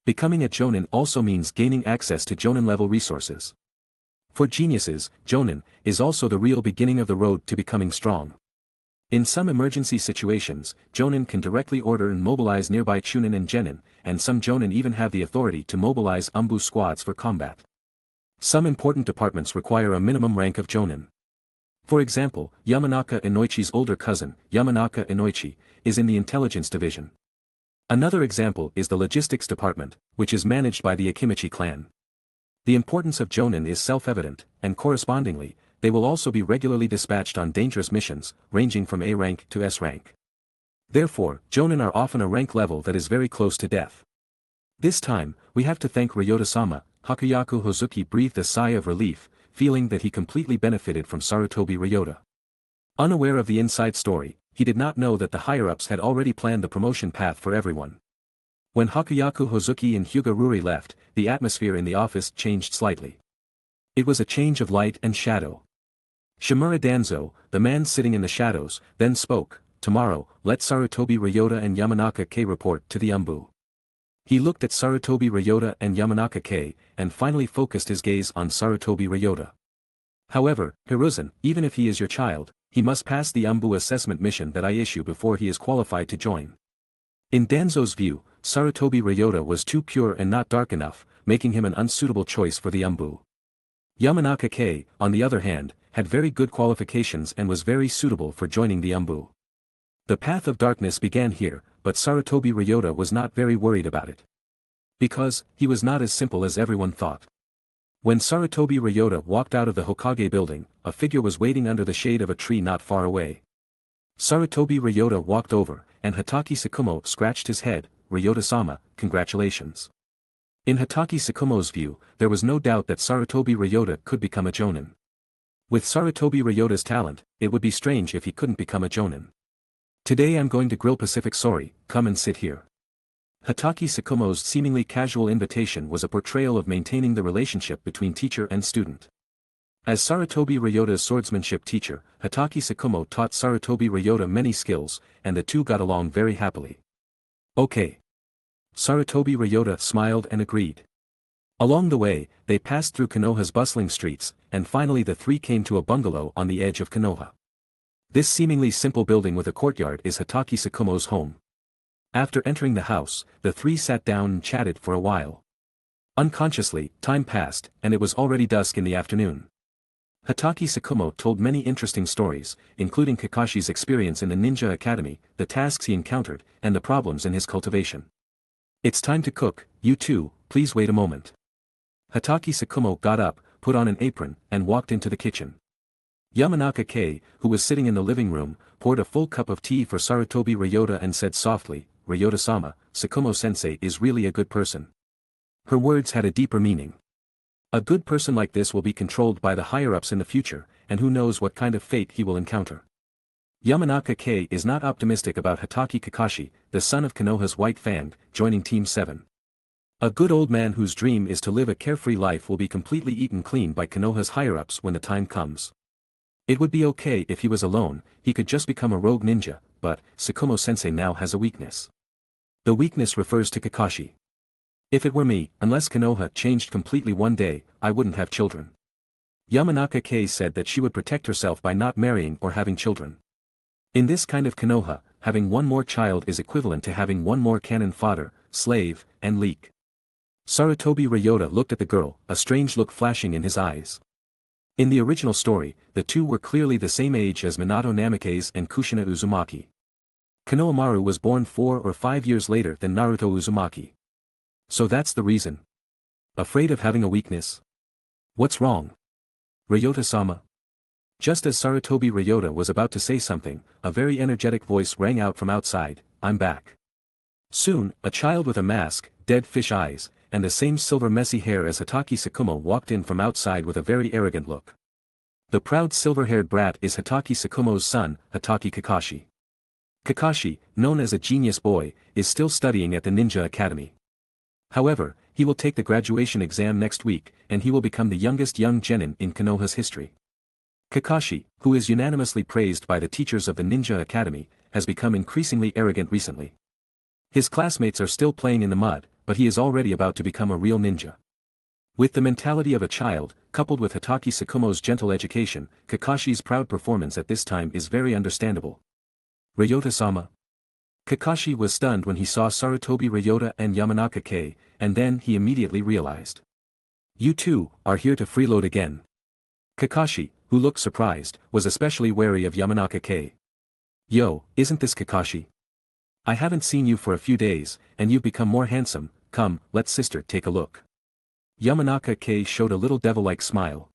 Becoming a Jonin also means gaining access to Jonin-level resources. For geniuses, Jonin is also the real beginning of the road to becoming strong. In some emergency situations, Jonin can directly order and mobilize nearby Chunin and Genin, and some Jonin even have the authority to mobilize Anbu squads for combat. Some important departments require a minimum rank of Jonin. For example, Yamanaka Inoichi's older cousin, Yamanaka Inoichi, is in the intelligence division. Another example is the logistics department, which is managed by the Akimichi clan. The importance of Jonin is self-evident, and correspondingly, they will also be regularly dispatched on dangerous missions, ranging from A rank to S rank. Therefore, Jonin are often a rank level that is very close to death. This time, we have to thank Ryota-sama. Hakuyaku Hozuki breathed a sigh of relief, feeling that he completely benefited from Sarutobi Ryota. Unaware of the inside story, he did not know that the higher-ups had already planned the promotion path for everyone. When Hakuyaku Hozuki and Hyuga Ruri left, the atmosphere in the office changed slightly. It was a change of light and shadow. Shimura Danzo, the man sitting in the shadows, then spoke, "Tomorrow, let Sarutobi Ryota and Yamanaka K report to the Anbu." He looked at Sarutobi Ryota and Yamanaka K, and finally focused his gaze on Sarutobi Ryota. However, Hiruzen, even if he is your child, he must pass the Anbu assessment mission that I issue before he is qualified to join. In Danzo's view, Sarutobi Ryota was too pure and not dark enough, making him an unsuitable choice for the Anbu. Yamanaka K, on the other hand, had very good qualifications and was very suitable for joining the Anbu. The path of darkness began here, but Sarutobi Ryota was not very worried about it. Because, he was not as simple as everyone thought. When Sarutobi Ryota walked out of the Hokage building, a figure was waiting under the shade of a tree not far away. Sarutobi Ryota walked over, and Hatake Tsukumo scratched his head. "Ryota-sama, congratulations." In Hatake Tsukumo's view, there was no doubt that Sarutobi Ryota could become a Jonin. With Sarutobi Ryota's talent, it would be strange if he couldn't become a Jonin. "Today I'm going to grill Pacific Sori, come and sit here." Hatake Tsukumo's seemingly casual invitation was a portrayal of maintaining the relationship between teacher and student. As Sarutobi Ryota's swordsmanship teacher, Hatake Tsukumo taught Sarutobi Ryota many skills, and the two got along very happily. "Okay." Sarutobi Ryota smiled and agreed. Along the way, they passed through Konoha's bustling streets, and finally the three came to a bungalow on the edge of Konoha. This seemingly simple building with a courtyard is Hatake Tsukumo's home. After entering the house, the three sat down and chatted for a while. Unconsciously, time passed, and it was already dusk in the afternoon. Hatake Tsukumo told many interesting stories, including Kakashi's experience in the ninja academy, the tasks he encountered, and the problems in his cultivation. "It's time to cook, you two, please wait a moment." Hatake Tsukumo got up, put on an apron, and walked into the kitchen. Yamanaka Kei, who was sitting in the living room, poured a full cup of tea for Sarutobi Ryota and said softly, "Ryota-sama, Tsukumo-sensei is really a good person." Her words had a deeper meaning. A good person like this will be controlled by the higher-ups in the future, and who knows what kind of fate he will encounter. Yamanaka Kei is not optimistic about Hatake Kakashi, the son of Konoha's White Fang, joining Team 7. A good old man whose dream is to live a carefree life will be completely eaten clean by Konoha's higher-ups when the time comes. It would be okay if he was alone, he could just become a rogue ninja, but Tsukumo-sensei now has a weakness. The weakness refers to Kakashi. "If it were me, unless Konoha changed completely one day, I wouldn't have children." Yamanaka Kei said that she would protect herself by not marrying or having children. In this kind of Konoha, having one more child is equivalent to having one more cannon fodder, slave, and leak. Sarutobi Ryota looked at the girl, a strange look flashing in his eyes. In the original story, the two were clearly the same age as Minato Namikaze and Kushina Uzumaki. Konohamaru was born 4 or 5 years later than Naruto Uzumaki. So that's the reason. Afraid of having a weakness? What's wrong? Ryota-sama? Just as Sarutobi Ryota was about to say something, a very energetic voice rang out from outside, "I'm back." Soon, a child with a mask, dead fish eyes, and the same silver messy hair as Hatake Tsukumo walked in from outside with a very arrogant look. The proud silver-haired brat is Hatake Tsukumo's son, Hatake Kakashi. Kakashi, known as a genius boy, is still studying at the Ninja Academy. However, he will take the graduation exam next week, and he will become the youngest young genin in Konoha's history. Kakashi, who is unanimously praised by the teachers of the Ninja Academy, has become increasingly arrogant recently. His classmates are still playing in the mud, but he is already about to become a real ninja. With the mentality of a child, coupled with Hatake Tsukumo's gentle education, Kakashi's proud performance at this time is very understandable. Ryota-sama? Kakashi was stunned when he saw Sarutobi Ryota and Yamanaka Kei, and then he immediately realized. "You two are here to freeload again." Kakashi, who looked surprised, was especially wary of Yamanaka Kei. "Yo, isn't this Kakashi? I haven't seen you for a few days, and you've become more handsome, come, let's sister take a look." Yamanaka Kei showed a little devil-like smile.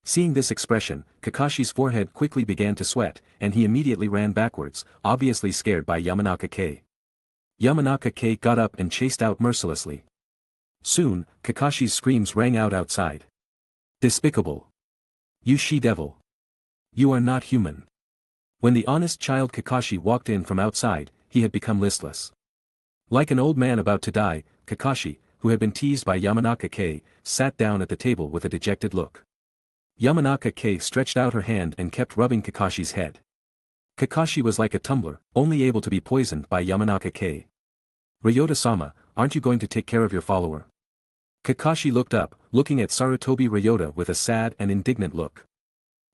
Seeing this expression, Kakashi's forehead quickly began to sweat, and he immediately ran backwards, obviously scared by Yamanaka Kei. Yamanaka Kei got up and chased out mercilessly. Soon, Kakashi's screams rang out outside. "Despicable! You she-devil! You are not human!" When the honest child Kakashi walked in from outside, he had become listless. Like an old man about to die, Kakashi, who had been teased by Yamanaka Kei, sat down at the table with a dejected look. Yamanaka Kei stretched out her hand and kept rubbing Kakashi's head. Kakashi was like a tumbler, only able to be poisoned by Yamanaka Kei. "Ryota-sama, aren't you going to take care of your follower?" Kakashi looked up, looking at Sarutobi Ryota with a sad and indignant look.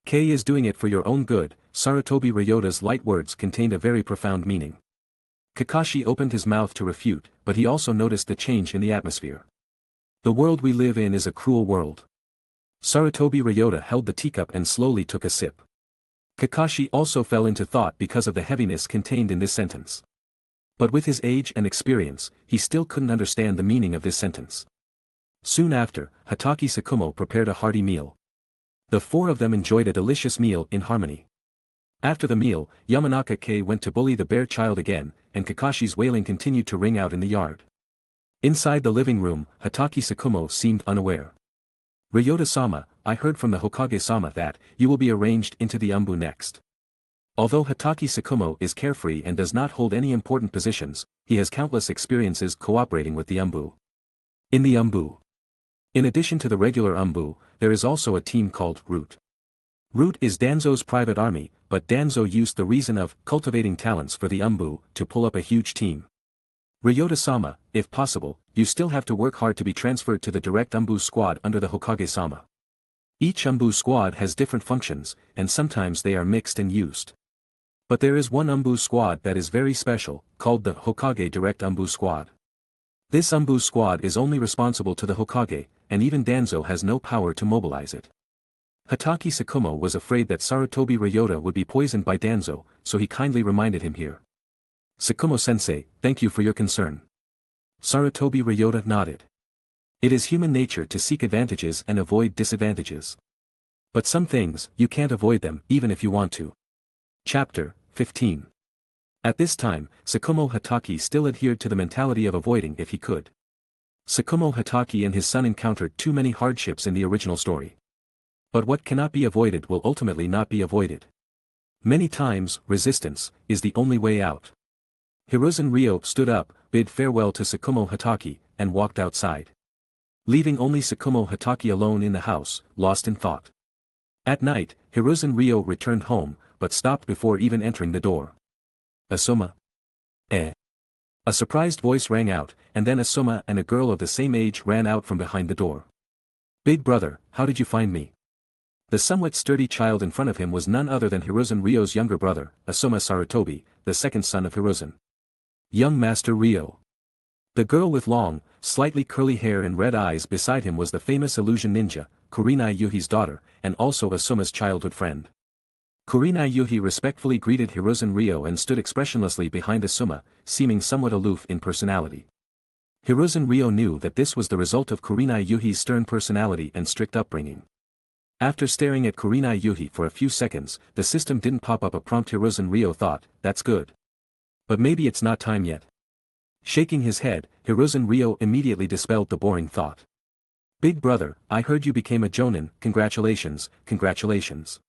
"Kei is doing it for your own good." Sarutobi Ryota's light words contained a very profound meaning. Kakashi opened his mouth to refute, but he also noticed the change in the atmosphere. "The world we live in is a cruel world." Sarutobi Ryota held the teacup and slowly took a sip. Kakashi also fell into thought because of the heaviness contained in this sentence. But with his age and experience, he still couldn't understand the meaning of this sentence. Soon after, Hatake Tsukumo prepared a hearty meal. The four of them enjoyed a delicious meal in harmony. After the meal, Yamanaka Kei went to bully the bear child again, and Kakashi's wailing continued to ring out in the yard. Inside the living room, Hatake Tsukumo seemed unaware. "Ryota-sama, I heard from the Hokage-sama that you will be arranged into the Anbu next." Although Hatake Tsukumo is carefree and does not hold any important positions, he has countless experiences cooperating with the Anbu. In the Anbu. In addition to the regular Anbu, there is also a team called Root. Root is Danzo's private army, but Danzo used the reason of cultivating talents for the Anbu to pull up a huge team. "Ryota-sama, if possible, you still have to work hard to be transferred to the direct Anbu squad under the Hokage-sama. Each Anbu squad has different functions, and sometimes they are mixed and used. But there is one Anbu squad that is very special, called the Hokage Direct Anbu Squad. This Anbu squad is only responsible to the Hokage, and even Danzo has no power to mobilize it. Hatake Sakumo was afraid that Sarutobi Ryo would be poisoned by Danzo, so he kindly reminded him here. Sakumo-sensei, thank you for your concern. Sarutobi Ryo nodded. It is human nature to seek advantages and avoid disadvantages. But some things, you can't avoid them, even if you want to. Chapter 15. At this time, Sakumo Hatake still adhered to the mentality of avoiding if he could. Sakumo Hatake and his son encountered too many hardships in the original story. But what cannot be avoided will ultimately not be avoided. Many times, resistance is the only way out. Hiruzen Ryo stood up, bid farewell to Sakumo Hatake, and walked outside. Leaving only Sakumo Hatake alone in the house, lost in thought. At night, Hiruzen Ryo returned home, but stopped before even entering the door. Asuma? Eh? A surprised voice rang out, and then Asuma and a girl of the same age ran out from behind the door. Big brother, how did you find me? The somewhat sturdy child in front of him was none other than Hiruzen Ryo's younger brother, Asuma Sarutobi, the second son of Hiruzen. Young Master Ryo. The girl with long, slightly curly hair and red eyes beside him was the famous illusion ninja, Kurenai Yuhi's daughter, and also Asuma's childhood friend. Kurenai Yuhi respectfully greeted Hiruzen Ryo and stood expressionlessly behind Asuma, seeming somewhat aloof in personality. Hiruzen Ryo knew that this was the result of Kurenai Yuhi's stern personality and strict upbringing. After staring at Kurenai Yuhi for a few seconds, the system didn't pop up a prompt. Hiruzen Ryo thought, that's good. But maybe it's not time yet. Shaking his head, Hiruzen Ryo immediately dispelled the boring thought. Big brother, I heard you became a jonin, congratulations, congratulations.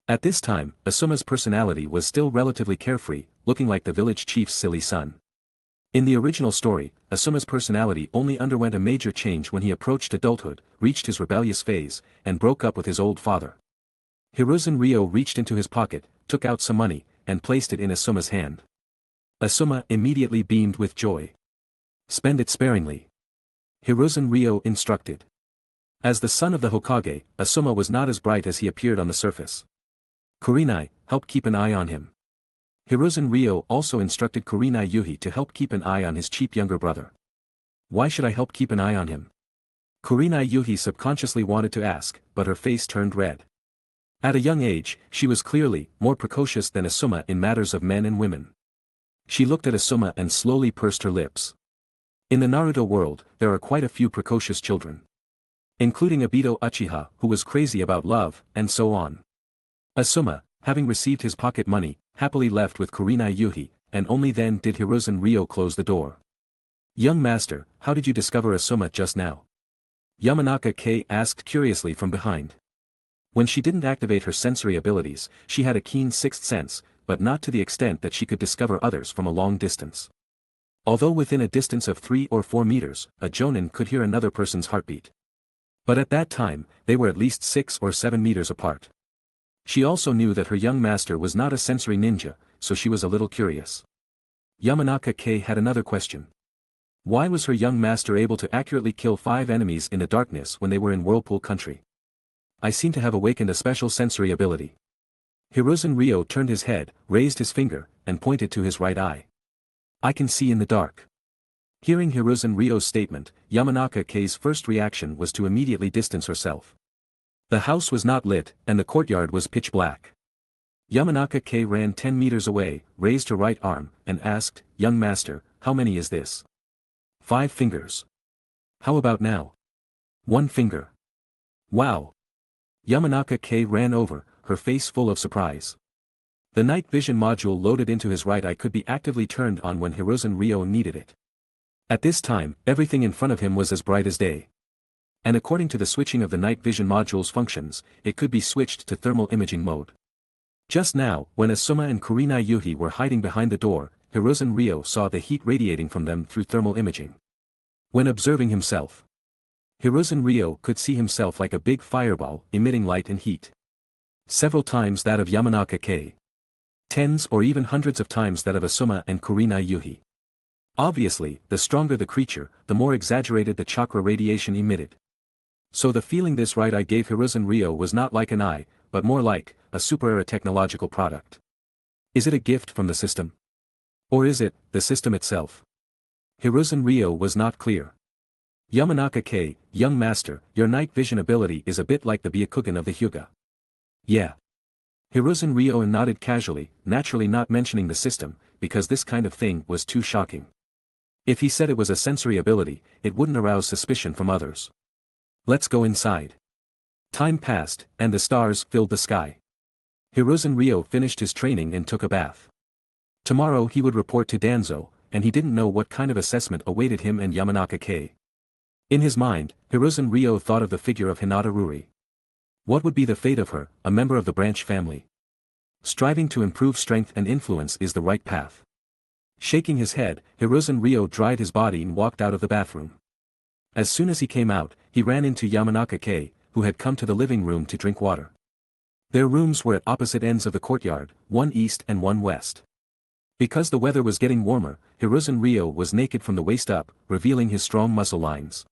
At this time, Asuma's personality was still relatively carefree, looking like the village chief's silly son. In the original story, Asuma's personality only underwent a major change when he approached adulthood, reached his rebellious phase, and broke up with his old father. Hiruzen Ryo reached into his pocket, took out some money, and placed it in Asuma's hand. Asuma immediately beamed with joy. Spend it sparingly. Hiruzen Ryo instructed. As the son of the Hokage, Asuma was not as bright as he appeared on the surface. Kurenai, help keep an eye on him. Hiruzen Ryo also instructed Kurenai Yuhi to help keep an eye on his cheap younger brother. Why should I help keep an eye on him? Kurenai Yuhi subconsciously wanted to ask, but her face turned red. At a young age, she was clearly more precocious than Asuma in matters of men and women. She looked at Asuma and slowly pursed her lips. In the Naruto world, there are quite a few precocious children. Including Obito Uchiha, who was crazy about love, and so on. Asuma, having received his pocket money, happily left with Kurenai Yuhi, and only then did Hiruzen Ryo close the door. Young master, how did you discover Asuma just now? Yamanaka Kei asked curiously from behind. When she didn't activate her sensory abilities, she had a keen sixth sense, but not to the extent that she could discover others from a long distance. Although within a distance of 3 or 4 meters, a jonin could hear another person's heartbeat. But at that time, they were at least 6 or 7 meters apart. She also knew that her young master was not a sensory ninja, so she was a little curious. Yamanaka Kei had another question. Why was her young master able to accurately kill 5 enemies in the darkness when they were in Whirlpool Country? I seem to have awakened a special sensory ability. Hiruzen Ryo turned his head, raised his finger, and pointed to his right eye. I can see in the dark. Hearing Hiruzen Ryo's statement, Yamanaka Kei's first reaction was to immediately distance herself. The house was not lit, and the courtyard was pitch black. Yamanaka Kei ran 10 meters away, raised her right arm, and asked, Young master, how many is this? 5 fingers. How about now? 1 finger. Wow. Yamanaka Kei ran over, her face full of surprise. The night vision module loaded into his right eye could be actively turned on when Hiruzen Ryo needed it. At this time, everything in front of him was as bright as day. And according to the switching of the night vision module's functions, it could be switched to thermal imaging mode. Just now, when Asuma and Kurenai Yuhi were hiding behind the door, Hiruzen Ryo saw the heat radiating from them through thermal imaging. When observing himself, Hiruzen Ryo could see himself like a big fireball, emitting light and heat. Several times that of Yamanaka Kei. Tens or even hundreds of times that of Asuma and Kurenai Yuhi. Obviously, the stronger the creature, the more exaggerated the chakra radiation emitted. So the feeling this right eye gave Hiruzen Ryo was not like an eye, but more like a super-era technological product. Is it a gift from the system? Or is it the system itself? Hiruzen Ryo was not clear. Yamanaka K, young master, your night vision ability is a bit like the Byakugan of the Hyuga. Yeah. Hiruzen Ryo nodded casually, naturally not mentioning the system, because this kind of thing was too shocking. If he said it was a sensory ability, it wouldn't arouse suspicion from others. Let's go inside. Time passed, and the stars filled the sky. Hiruzen Ryo finished his training and took a bath. Tomorrow he would report to Danzo, and he didn't know what kind of assessment awaited him and Yamanaka K. In his mind, Hiruzen Ryo thought of the figure of Hinata Ruri. What would be the fate of her, a member of the branch family? Striving to improve strength and influence is the right path. Shaking his head, Hiruzen Ryo dried his body and walked out of the bathroom. As soon as he came out, he ran into Yamanaka K, who had come to the living room to drink water. Their rooms were at opposite ends of the courtyard, one east and one west. Because the weather was getting warmer, Hiruzen Ryo was naked from the waist up, revealing his strong muscle lines.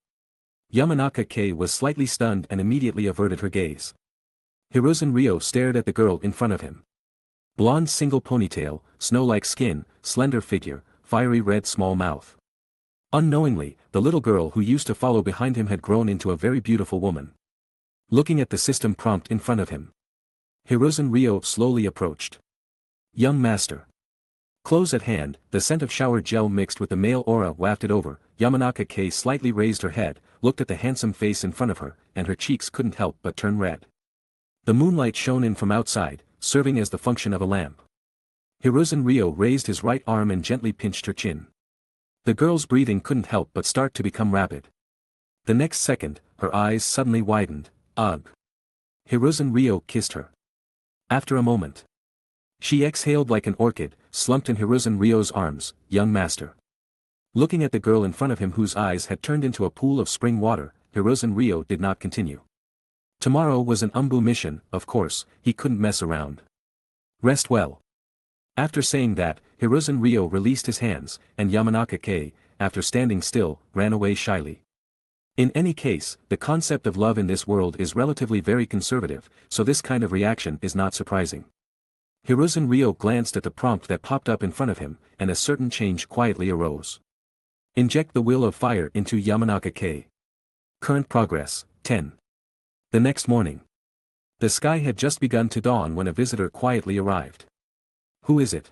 Yamanaka K was slightly stunned and immediately averted her gaze. Hiruzen Ryo stared at the girl in front of him. Blonde single ponytail, snow-like skin, slender figure, fiery red small mouth. Unknowingly, the little girl who used to follow behind him had grown into a very beautiful woman. Looking at the system prompt in front of him, Hiruzen Ryo slowly approached. Young master. Close at hand, the scent of shower gel mixed with the male aura wafted over. Yamanaka K slightly raised her head, looked at the handsome face in front of her, and her cheeks couldn't help but turn red. The moonlight shone in from outside, serving as the function of a lamp. Hiruzen Ryo raised his right arm and gently pinched her chin. The girl's breathing couldn't help but start to become rapid. The next second, her eyes suddenly widened. Ugh. Hiruzen Ryo kissed her. After a moment, she exhaled like an orchid, slumped in Hiruzen Ryo's arms. Young master. Looking at the girl in front of him whose eyes had turned into a pool of spring water, Hiruzen Ryo did not continue. Tomorrow was an Anbu mission, of course, he couldn't mess around. Rest well. After saying that, Hiruzen Ryo released his hands, and Yamanaka K, after standing still, ran away shyly. In any case, the concept of love in this world is relatively very conservative, so this kind of reaction is not surprising. Hiruzen Ryo glanced at the prompt that popped up in front of him, and a certain change quietly arose. Inject the will of fire into Yamanaka K. Current progress, 10. The next morning. The sky had just begun to dawn when a visitor quietly arrived. Who is it?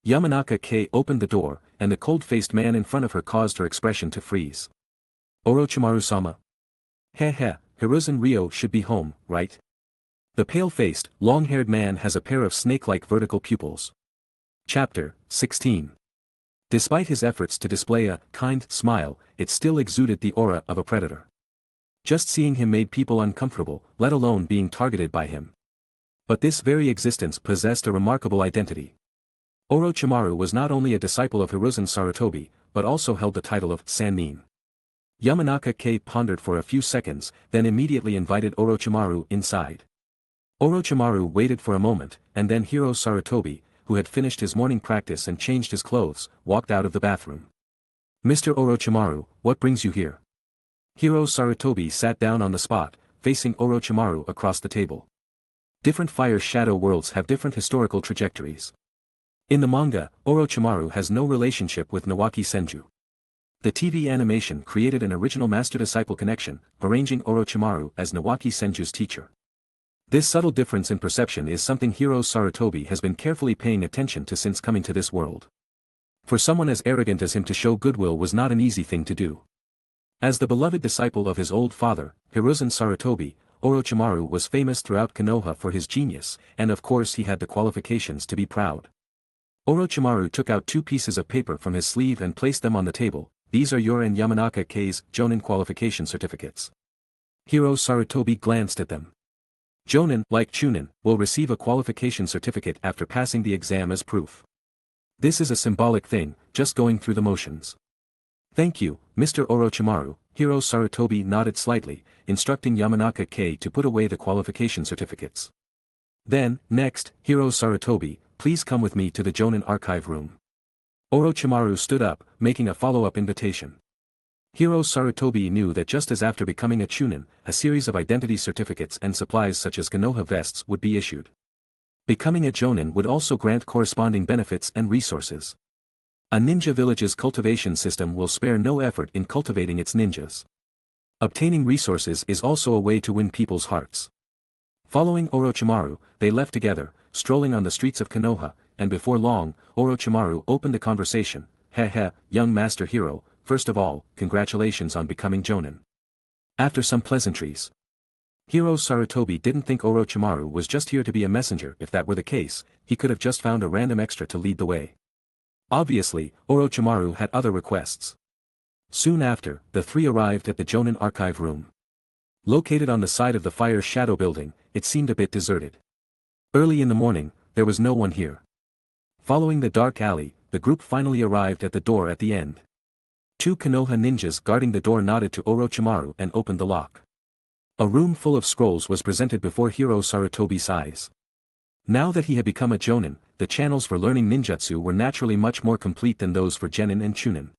Yamanaka K opened the door, and the cold-faced man in front of her caused her expression to freeze. Orochimaru-sama. Heh, Hiruzen Ryo should be home, right? The pale-faced, long-haired man has a pair of snake-like vertical pupils. Chapter 16. Despite his efforts to display a kind smile, it still exuded the aura of a predator. Just seeing him made people uncomfortable, let alone being targeted by him. But this very existence possessed a remarkable identity. Orochimaru was not only a disciple of Hiruzen Sarutobi, but also held the title of Sannin. Yamanaka K pondered for a few seconds, then immediately invited Orochimaru inside. Orochimaru waited for a moment, and then Hiro Sarutobi, who had finished his morning practice and changed his clothes, walked out of the bathroom. Mr. Orochimaru, what brings you here? Hiro Sarutobi sat down on the spot, facing Orochimaru across the table. Different fire shadow worlds have different historical trajectories. In the manga, Orochimaru has no relationship with Nawaki Senju. The TV animation created an original master-disciple connection, arranging Orochimaru as Nawaki Senju's teacher. This subtle difference in perception is something Hiro Sarutobi has been carefully paying attention to since coming to this world. For someone as arrogant as him to show goodwill was not an easy thing to do. As the beloved disciple of his old father, Hiruzen Sarutobi, Orochimaru was famous throughout Konoha for his genius, and of course he had the qualifications to be proud. Orochimaru took out 2 pieces of paper from his sleeve and placed them on the table. These are your and Yamanaka K's Jonin qualification certificates. Hiro Sarutobi glanced at them. Jonin, like Chunin, will receive a qualification certificate after passing the exam as proof. This is a symbolic thing, just going through the motions. Thank you, Mr. Orochimaru. Hiro Sarutobi nodded slightly, instructing Yamanaka K to put away the qualification certificates. Then, next, Hiro Sarutobi, please come with me to the Jonin archive room. Orochimaru stood up, making a follow-up invitation. Hiro Sarutobi knew that just as after becoming a Chunin, a series of identity certificates and supplies such as Konoha vests would be issued. Becoming a Jonin would also grant corresponding benefits and resources. A ninja village's cultivation system will spare no effort in cultivating its ninjas. Obtaining resources is also a way to win people's hearts. Following Orochimaru, they left together, strolling on the streets of Konoha, and before long, Orochimaru opened the conversation. Heh, young master hero, first of all, congratulations on becoming Jonin. After some pleasantries. Hero Sarutobi didn't think Orochimaru was just here to be a messenger. If that were the case, he could have just found a random extra to lead the way. Obviously, Orochimaru had other requests. Soon after, the three arrived at the Jonin archive room. Located on the side of the Fire Shadow building, it seemed a bit deserted. Early in the morning, there was no one here. Following the dark alley, the group finally arrived at the door at the end. Two Konoha ninjas guarding the door nodded to Orochimaru and opened the lock. A room full of scrolls was presented before Hero Sarutobi's eyes. Now that he had become a Jonin, the channels for learning ninjutsu were naturally much more complete than those for Genin and Chunin.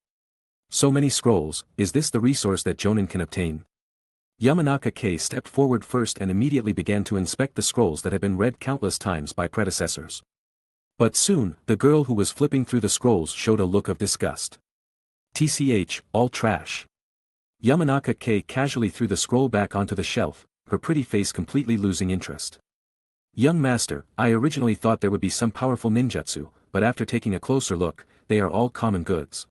So many scrolls, is this the resource that Jonin can obtain? Yamanaka K stepped forward first and immediately began to inspect the scrolls that had been read countless times by predecessors. But soon, the girl who was flipping through the scrolls showed a look of disgust. TCH, all trash. Yamanaka K casually threw the scroll back onto the shelf, her pretty face completely losing interest. Young master, I originally thought there would be some powerful ninjutsu, but after taking a closer look, they are all common goods.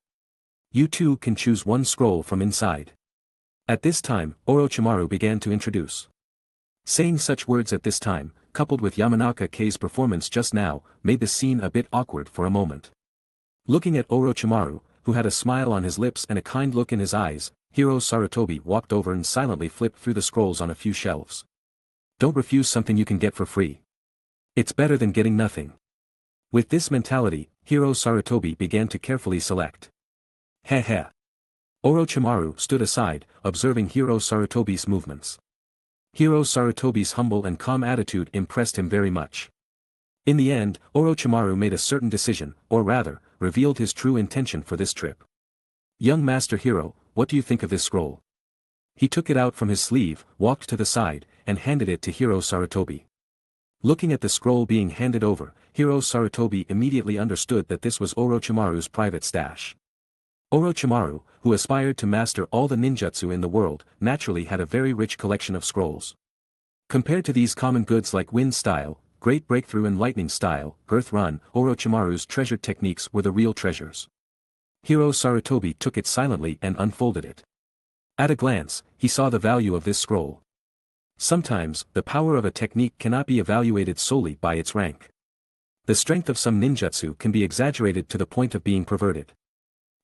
You too can choose one scroll from inside. At this time, Orochimaru began to introduce. Saying such words at this time, coupled with Yamanaka K's performance just now, made the scene a bit awkward for a moment. Looking at Orochimaru, who had a smile on his lips and a kind look in his eyes, Hero Sarutobi walked over and silently flipped through the scrolls on a few shelves. Don't refuse something you can get for free. It's better than getting nothing. With this mentality, Hero Sarutobi began to carefully select. Heh. Orochimaru stood aside, observing Hero Sarutobi's movements. Hero Sarutobi's humble and calm attitude impressed him very much. In the end, Orochimaru made a certain decision, or rather, revealed his true intention for this trip. Young Master Hero, what do you think of this scroll? He took it out from his sleeve, walked to the side, and handed it to Hero Sarutobi. Looking at the scroll being handed over, Hero Sarutobi immediately understood that this was Orochimaru's private stash. Orochimaru, who aspired to master all the ninjutsu in the world, naturally had a very rich collection of scrolls. Compared to these common goods like Wind Style, Great Breakthrough and Lightning Style, Earth Run, Orochimaru's treasured techniques were the real treasures. Hero Sarutobi took it silently and unfolded it. At a glance, he saw the value of this scroll. Sometimes, the power of a technique cannot be evaluated solely by its rank. The strength of some ninjutsu can be exaggerated to the point of being perverted.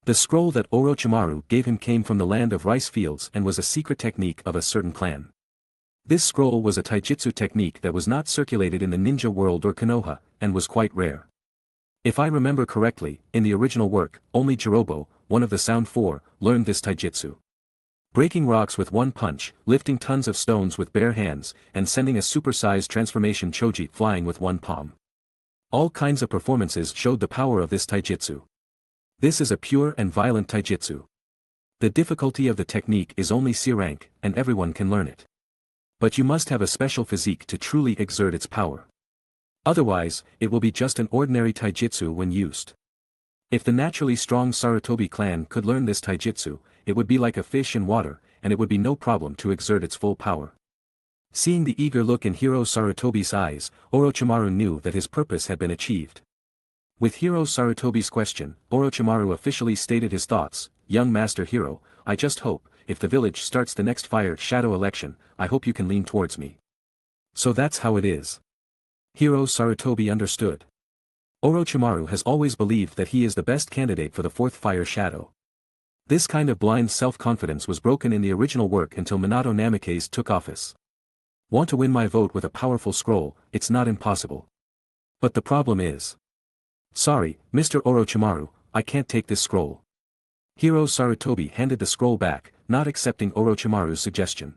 The scroll that Orochimaru gave him came from the land of rice fields and was a secret technique of a certain clan. This scroll was a taijutsu technique that was not circulated in the ninja world or Konoha, and was quite rare. If I remember correctly, in the original work, only Jirobo, one of the Sound Four, learned this taijutsu. Breaking rocks with one punch, lifting tons of stones with bare hands, and sending a supersized transformation choji flying with one palm. All kinds of performances showed the power of this taijutsu. This is a pure and violent taijutsu. The difficulty of the technique is only C rank, and everyone can learn it. But you must have a special physique to truly exert its power. Otherwise, it will be just an ordinary taijutsu when used. If the naturally strong Sarutobi clan could learn this taijutsu, it would be like a fish in water, and it would be no problem to exert its full power. Seeing the eager look in Hero Sarutobi's eyes, Orochimaru knew that his purpose had been achieved. With Hero Sarutobi's question, Orochimaru officially stated his thoughts. Young Master Hero, I just hope, if the village starts the next Fire Shadow election, I hope you can lean towards me. So that's how it is. Hero Sarutobi understood. Orochimaru has always believed that he is the best candidate for the fourth Fire Shadow. This kind of blind self-confidence was broken in the original work until Minato Namikaze took office. Want to win my vote with a powerful scroll? It's not impossible. But the problem is. Sorry, Mr. Orochimaru, I can't take this scroll. Hero Sarutobi handed the scroll back, not accepting Orochimaru's suggestion.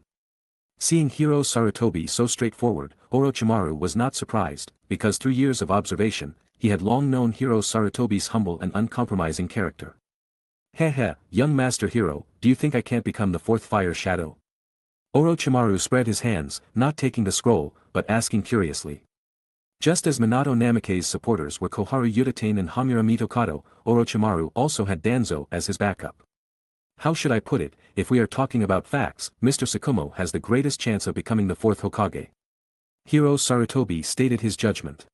Seeing Hero Sarutobi so straightforward, Orochimaru was not surprised, because through years of observation, he had long known Hero Sarutobi's humble and uncompromising character. Heh, young Master Hero, do you think I can't become the fourth Fire Shadow? Orochimaru spread his hands, not taking the scroll, but asking curiously. Just as Minato Namake's supporters were Koharu Yutane and Hamura Mitokado, Orochimaru also had Danzo as his backup. How should I put it, if we are talking about facts, Mr. Tsukumo has the greatest chance of becoming the fourth Hokage. Hero Sarutobi stated his judgment.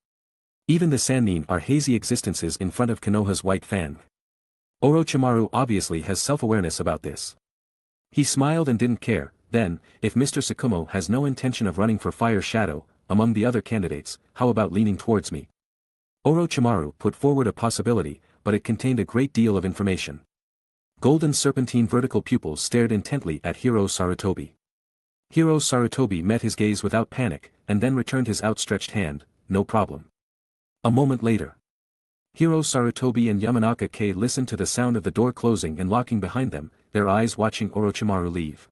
Even the Sannin are hazy existences in front of Konoha's white fang. Orochimaru obviously has self-awareness about this. He smiled and didn't care. Then, if Mr. Tsukumo has no intention of running for Fire Shadow, among the other candidates, how about leaning towards me? Orochimaru put forward a possibility, but it contained a great deal of information. Golden serpentine vertical pupils stared intently at Hero Sarutobi. Hero Sarutobi met his gaze without panic, and then returned his outstretched hand. No problem. A moment later. Hero Sarutobi and Yamanaka K listened to the sound of the door closing and locking behind them, their eyes watching Orochimaru leave.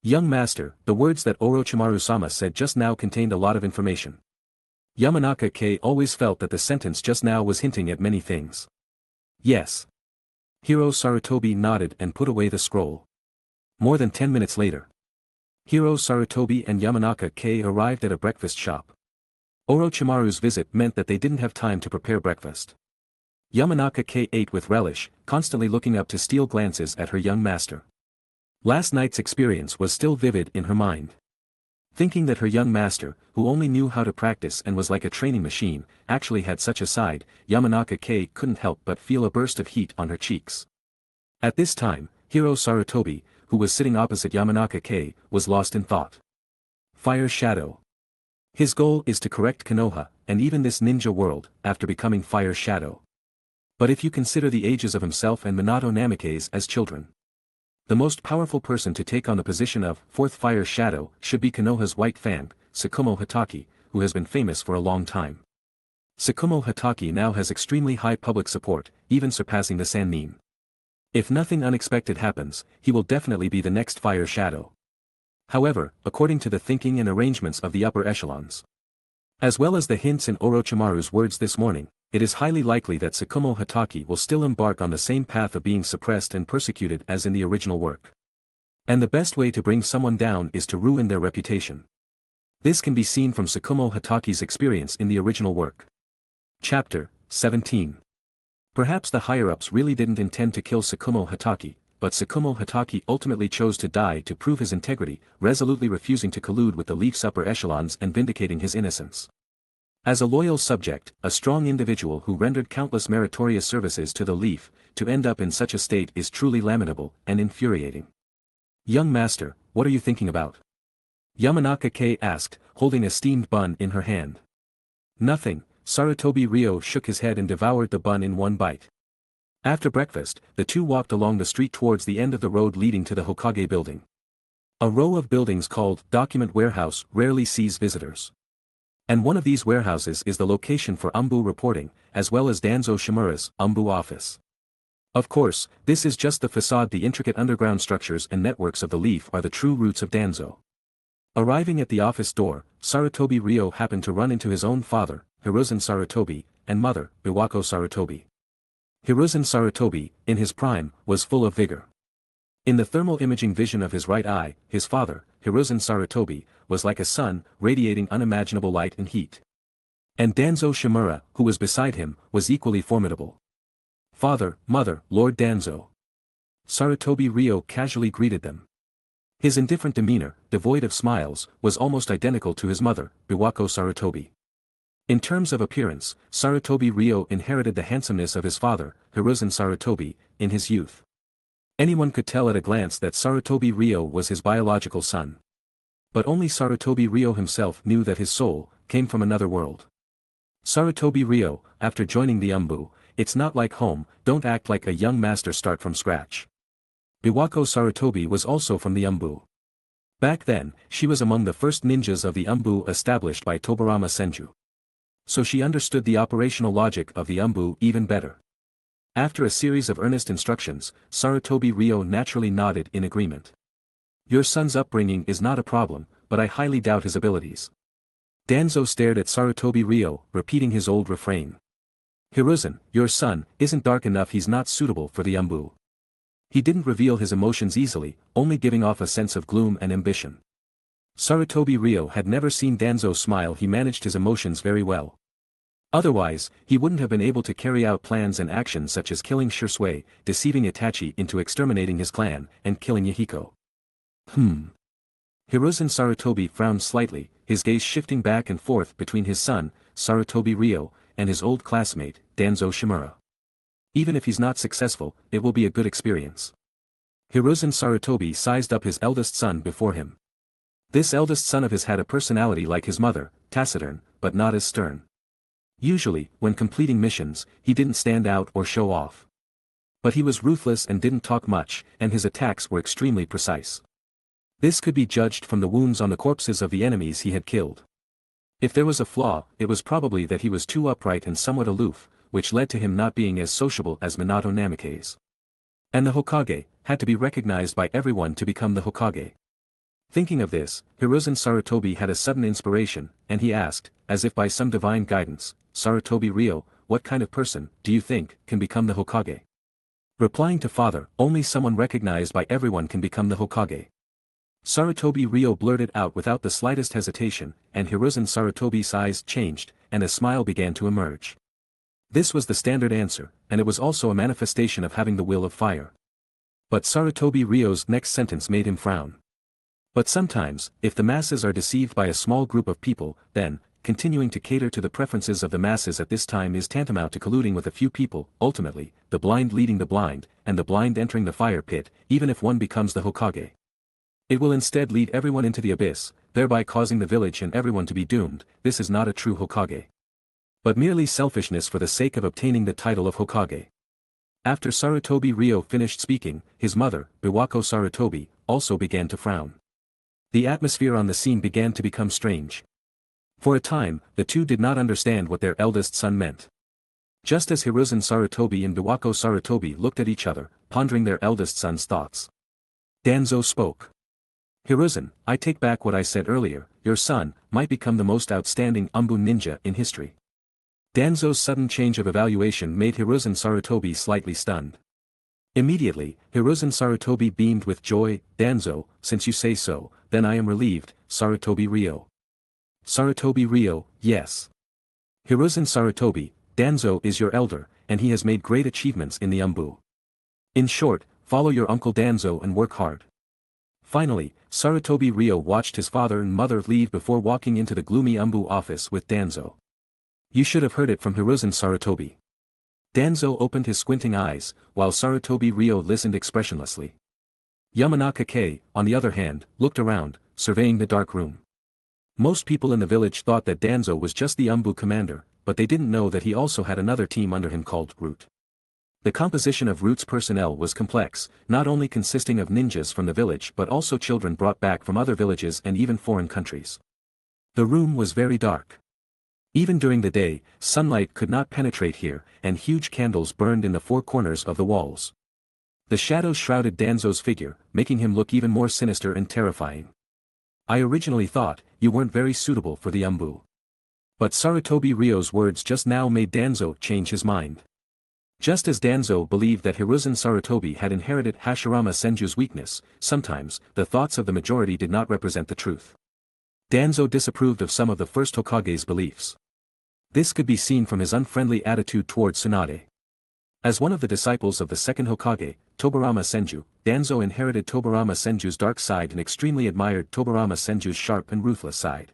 Young master, the words that Orochimaru-sama said just now contained a lot of information. Yamanaka K always felt that the sentence just now was hinting at many things. Yes. Hero Sarutobi nodded and put away the scroll. More than 10 minutes later. Hero Sarutobi and Yamanaka K arrived at a breakfast shop. Orochimaru's visit meant that they didn't have time to prepare breakfast. Yamanaka K ate with relish, constantly looking up to steal glances at her young master. Last night's experience was still vivid in her mind. Thinking that her young master, who only knew how to practice and was like a training machine, actually had such a side, Yamanaka K couldn't help but feel a burst of heat on her cheeks. At this time, Hero Sarutobi, who was sitting opposite Yamanaka K, was lost in thought. Fire Shadow. His goal is to correct Konoha, and even this ninja world, after becoming Fire Shadow. But if you consider the ages of himself and Minato Namake's as children, the most powerful person to take on the position of fourth Fire Shadow should be Konoha's white fang, Tsukumo Hatake, who has been famous for a long time. Tsukumo Hatake now has extremely high public support, even surpassing the Sannin. If nothing unexpected happens, he will definitely be the next Fire Shadow. However, according to the thinking and arrangements of the upper echelons, as well as the hints in Orochimaru's words this morning, it is highly likely that Tsukumo Hatake will still embark on the same path of being suppressed and persecuted as in the original work. And the best way to bring someone down is to ruin their reputation. This can be seen from Tsukumo Hatake's experience in the original work. Chapter 17. Perhaps the higher-ups really didn't intend to kill Tsukumo Hatake, but Tsukumo Hatake ultimately chose to die to prove his integrity, resolutely refusing to collude with the Leaf's upper echelons and vindicating his innocence. As a loyal subject, a strong individual who rendered countless meritorious services to the Leaf, to end up in such a state is truly lamentable and infuriating. Young master, what are you thinking about? Yamanaka K asked, holding a steamed bun in her hand. Nothing, Sarutobi Ryo shook his head and devoured the bun in one bite. After breakfast, the two walked along the street towards the end of the road leading to the Hokage building. A row of buildings called Document Warehouse rarely sees visitors. And one of these warehouses is the location for Anbu reporting, as well as Danzo Shimura's Anbu office. Of course, this is just the facade. The intricate underground structures and networks of the Leaf are the true roots of Danzo. Arriving at the office door, Sarutobi Ryo happened to run into his own father, Hiruzen Sarutobi, and mother, Biwako Sarutobi. Hiruzen Sarutobi, in his prime, was full of vigor. In the thermal imaging vision of his right eye, his father, Hiruzen Sarutobi, was like a sun, radiating unimaginable light and heat. And Danzo Shimura, who was beside him, was equally formidable. Father, mother, Lord Danzo. Sarutobi Ryo casually greeted them. His indifferent demeanor, devoid of smiles, was almost identical to his mother, Biwako Sarutobi. In terms of appearance, Sarutobi Ryo inherited the handsomeness of his father, Hiruzen Sarutobi, in his youth. Anyone could tell at a glance that Sarutobi Ryo was his biological son. But only Sarutobi Ryo himself knew that his soul came from another world. Sarutobi Ryo, after joining the Anbu, it's not like home, don't act like a young master, start from scratch. Biwako Sarutobi was also from the Anbu. Back then, she was among the first ninjas of the Anbu established by Tobarama Senju. So she understood the operational logic of the Anbu even better. After a series of earnest instructions, Sarutobi Ryo naturally nodded in agreement. Your son's upbringing is not a problem, but I highly doubt his abilities. Danzo stared at Sarutobi Ryo, repeating his old refrain. Hiruzen, your son, isn't dark enough, he's not suitable for the Anbu. He didn't reveal his emotions easily, only giving off a sense of gloom and ambition. Sarutobi Ryo had never seen Danzo smile. He managed his emotions very well. Otherwise, he wouldn't have been able to carry out plans and actions such as killing Shisui, deceiving Itachi into exterminating his clan, and killing Yahiko. Hiruzen Sarutobi frowned slightly, his gaze shifting back and forth between his son, Sarutobi Ryo, and his old classmate, Danzo Shimura. Even if he's not successful, it will be a good experience. Hiruzen Sarutobi sized up his eldest son before him. This eldest son of his had a personality like his mother, taciturn, but not as stern. Usually, when completing missions, he didn't stand out or show off. But he was ruthless and didn't talk much, and his attacks were extremely precise. This could be judged from the wounds on the corpses of the enemies he had killed. If there was a flaw, it was probably that he was too upright and somewhat aloof, which led to him not being as sociable as Minato Namikaze. And the Hokage had to be recognized by everyone to become the Hokage. Thinking of this, Hiruzen Sarutobi had a sudden inspiration, and he asked, as if by some divine guidance, Sarutobi Ryo, what kind of person, do you think, can become the Hokage? Replying to father, only someone recognized by everyone can become the Hokage. Sarutobi Ryo blurted out without the slightest hesitation, and Hiruzen Sarutobi's eyes changed, and a smile began to emerge. This was the standard answer, and it was also a manifestation of having the will of fire. But Sarutobi Ryo's next sentence made him frown. But sometimes, if the masses are deceived by a small group of people, then, continuing to cater to the preferences of the masses at this time is tantamount to colluding with a few people. Ultimately, the blind leading the blind, and the blind entering the fire pit, even if one becomes the Hokage. It will instead lead everyone into the abyss, thereby causing the village and everyone to be doomed. This is not a true Hokage, but merely selfishness for the sake of obtaining the title of Hokage. After Sarutobi Ryo finished speaking, his mother, Biwako Sarutobi, also began to frown. The atmosphere on the scene began to become strange. For a time, the two did not understand what their eldest son meant. Just as Hiruzen Sarutobi and Biwako Sarutobi looked at each other, pondering their eldest son's thoughts, Danzo spoke. Hiruzen, I take back what I said earlier, your son might become the most outstanding Anbu ninja in history. Danzo's sudden change of evaluation made Hiruzen Sarutobi slightly stunned. Immediately, Hiruzen Sarutobi beamed with joy. Danzo, since you say so, then I am relieved. Sarutobi Ryo. Sarutobi Ryo, yes. Hiruzen Sarutobi, Danzo is your elder, and he has made great achievements in the Anbu. In short, follow your uncle Danzo and work hard. Finally, Sarutobi Ryo watched his father and mother leave before walking into the gloomy Anbu office with Danzo. You should have heard it from Hiruzen Sarutobi. Danzo opened his squinting eyes, while Sarutobi Ryo listened expressionlessly. Yamanaka Kei, on the other hand, looked around, surveying the dark room. Most people in the village thought that Danzo was just the Anbu commander, but they didn't know that he also had another team under him called Root. The composition of Root's personnel was complex, not only consisting of ninjas from the village but also children brought back from other villages and even foreign countries. The room was very dark. Even during the day, sunlight could not penetrate here, and huge candles burned in the four corners of the walls. The shadows shrouded Danzo's figure, making him look even more sinister and terrifying. I originally thought, you weren't very suitable for the Anbu. But Sarutobi Ryo's words just now made Danzo change his mind. Just as Danzo believed that Hiruzen Sarutobi had inherited Hashirama Senju's weakness, sometimes, the thoughts of the majority did not represent the truth. Danzo disapproved of some of the first Hokage's beliefs. This could be seen from his unfriendly attitude towards Tsunade. As one of the disciples of the second Hokage, Tobarama Senju, Danzo inherited Tobarama Senju's dark side and extremely admired Tobarama Senju's sharp and ruthless side.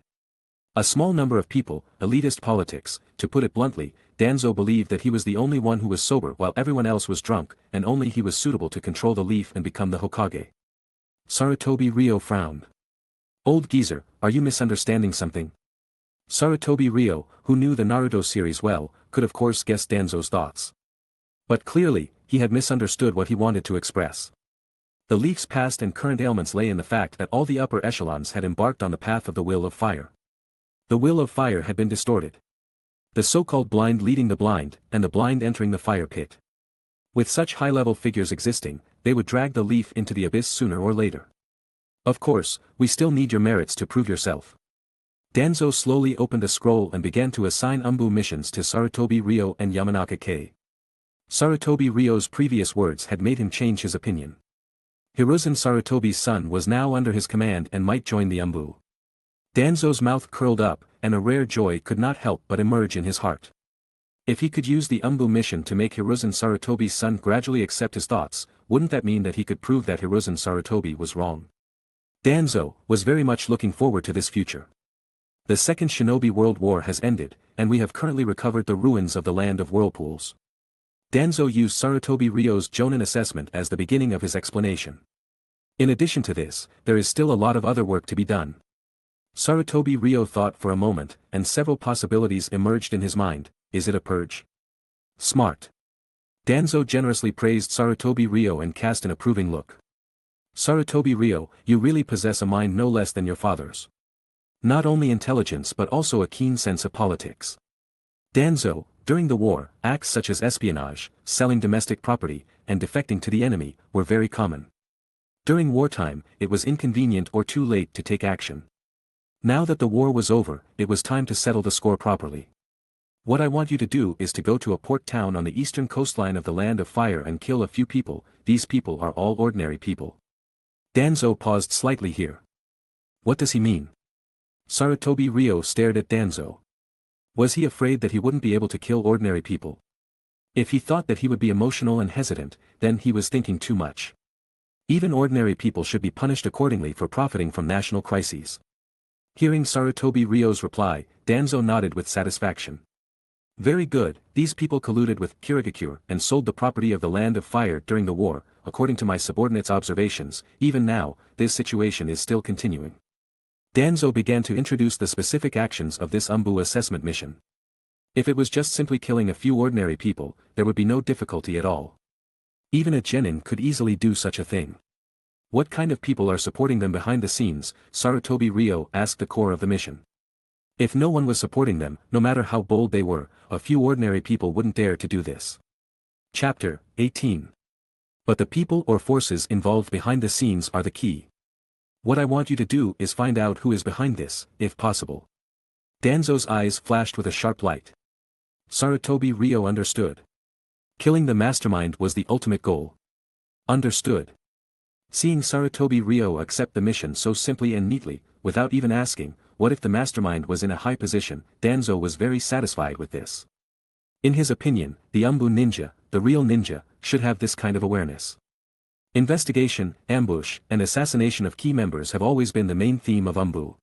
A small number of people, elitist politics, to put it bluntly, Danzo believed that he was the only one who was sober while everyone else was drunk, and only he was suitable to control the leaf and become the Hokage. Sarutobi Ryo frowned. Old geezer, are you misunderstanding something? Sarutobi Ryo, who knew the Naruto series well, could of course guess Danzo's thoughts. But clearly, he had misunderstood what he wanted to express. The leaf's past and current ailments lay in the fact that all the upper echelons had embarked on the path of the will of fire. The will of fire had been distorted. The so-called blind leading the blind, and the blind entering the fire pit. With such high-level figures existing, they would drag the leaf into the abyss sooner or later. Of course, we still need your merits to prove yourself. Danzo slowly opened a scroll and began to assign Anbu missions to Sarutobi Ryo and Yamanaka Kei. Sarutobi Ryo's previous words had made him change his opinion. Hiruzen Sarutobi's son was now under his command and might join the Anbu. Danzo's mouth curled up, and a rare joy could not help but emerge in his heart. If he could use the Anbu mission to make Hiruzen Sarutobi's son gradually accept his thoughts, wouldn't that mean that he could prove that Hiruzen Sarutobi was wrong? Danzo was very much looking forward to this future. The Second Shinobi World War has ended, and we have currently recovered the ruins of the Land of Whirlpools. Danzo used Sarutobi Ryo's Jonin assessment as the beginning of his explanation. In addition to this, there is still a lot of other work to be done. Sarutobi Ryo thought for a moment, and several possibilities emerged in his mind. Is it a purge? Smart. Danzo generously praised Sarutobi Ryo and cast an approving look. Sarutobi Ryo, you really possess a mind no less than your father's. Not only intelligence but also a keen sense of politics. Danzo, during the war, acts such as espionage, selling domestic property, and defecting to the enemy, were very common. During wartime, it was inconvenient or too late to take action. Now that the war was over, it was time to settle the score properly. What I want you to do is to go to a port town on the eastern coastline of the Land of Fire and kill a few people. These people are all ordinary people. Danzo paused slightly here. What does he mean? Sarutobi Ryo stared at Danzo. Was he afraid that he wouldn't be able to kill ordinary people? If he thought that he would be emotional and hesitant, then he was thinking too much. Even ordinary people should be punished accordingly for profiting from national crises. Hearing Sarutobi Ryo's reply, Danzo nodded with satisfaction. Very good, these people colluded with Kirigakure and sold the property of the Land of Fire during the war. According to my subordinate's observations, even now, this situation is still continuing. Danzo began to introduce the specific actions of this Anbu assessment mission. If it was just simply killing a few ordinary people, there would be no difficulty at all. Even a genin could easily do such a thing. What kind of people are supporting them behind the scenes? Sarutobi Ryo asked the core of the mission. If no one was supporting them, no matter how bold they were, a few ordinary people wouldn't dare to do this. Chapter 18. But the people or forces involved behind the scenes are the key. What I want you to do is find out who is behind this, if possible. Danzo's eyes flashed with a sharp light. Sarutobi Ryo understood. Killing the mastermind was the ultimate goal. Understood. Seeing Sarutobi Ryo accept the mission so simply and neatly, without even asking, what if the mastermind was in a high position, Danzo was very satisfied with this. In his opinion, the Anbu ninja, the real ninja, should have this kind of awareness. Investigation, ambush, and assassination of key members have always been the main theme of Anbu.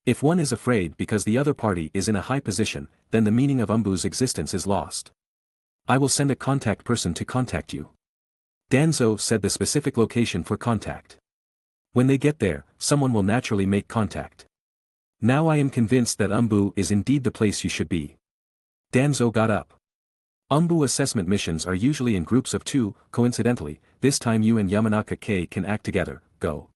If one is afraid because the other party is in a high position, then the meaning of Anbu's existence is lost. I will send a contact person to contact you. Danzo said the specific location for contact. When they get there, someone will naturally make contact. Now I am convinced that Anbu is indeed the place you should be. Danzo got up. Anbu assessment missions are usually in groups of 2, coincidentally, this time you and Yamanaka-Kei can act together, go.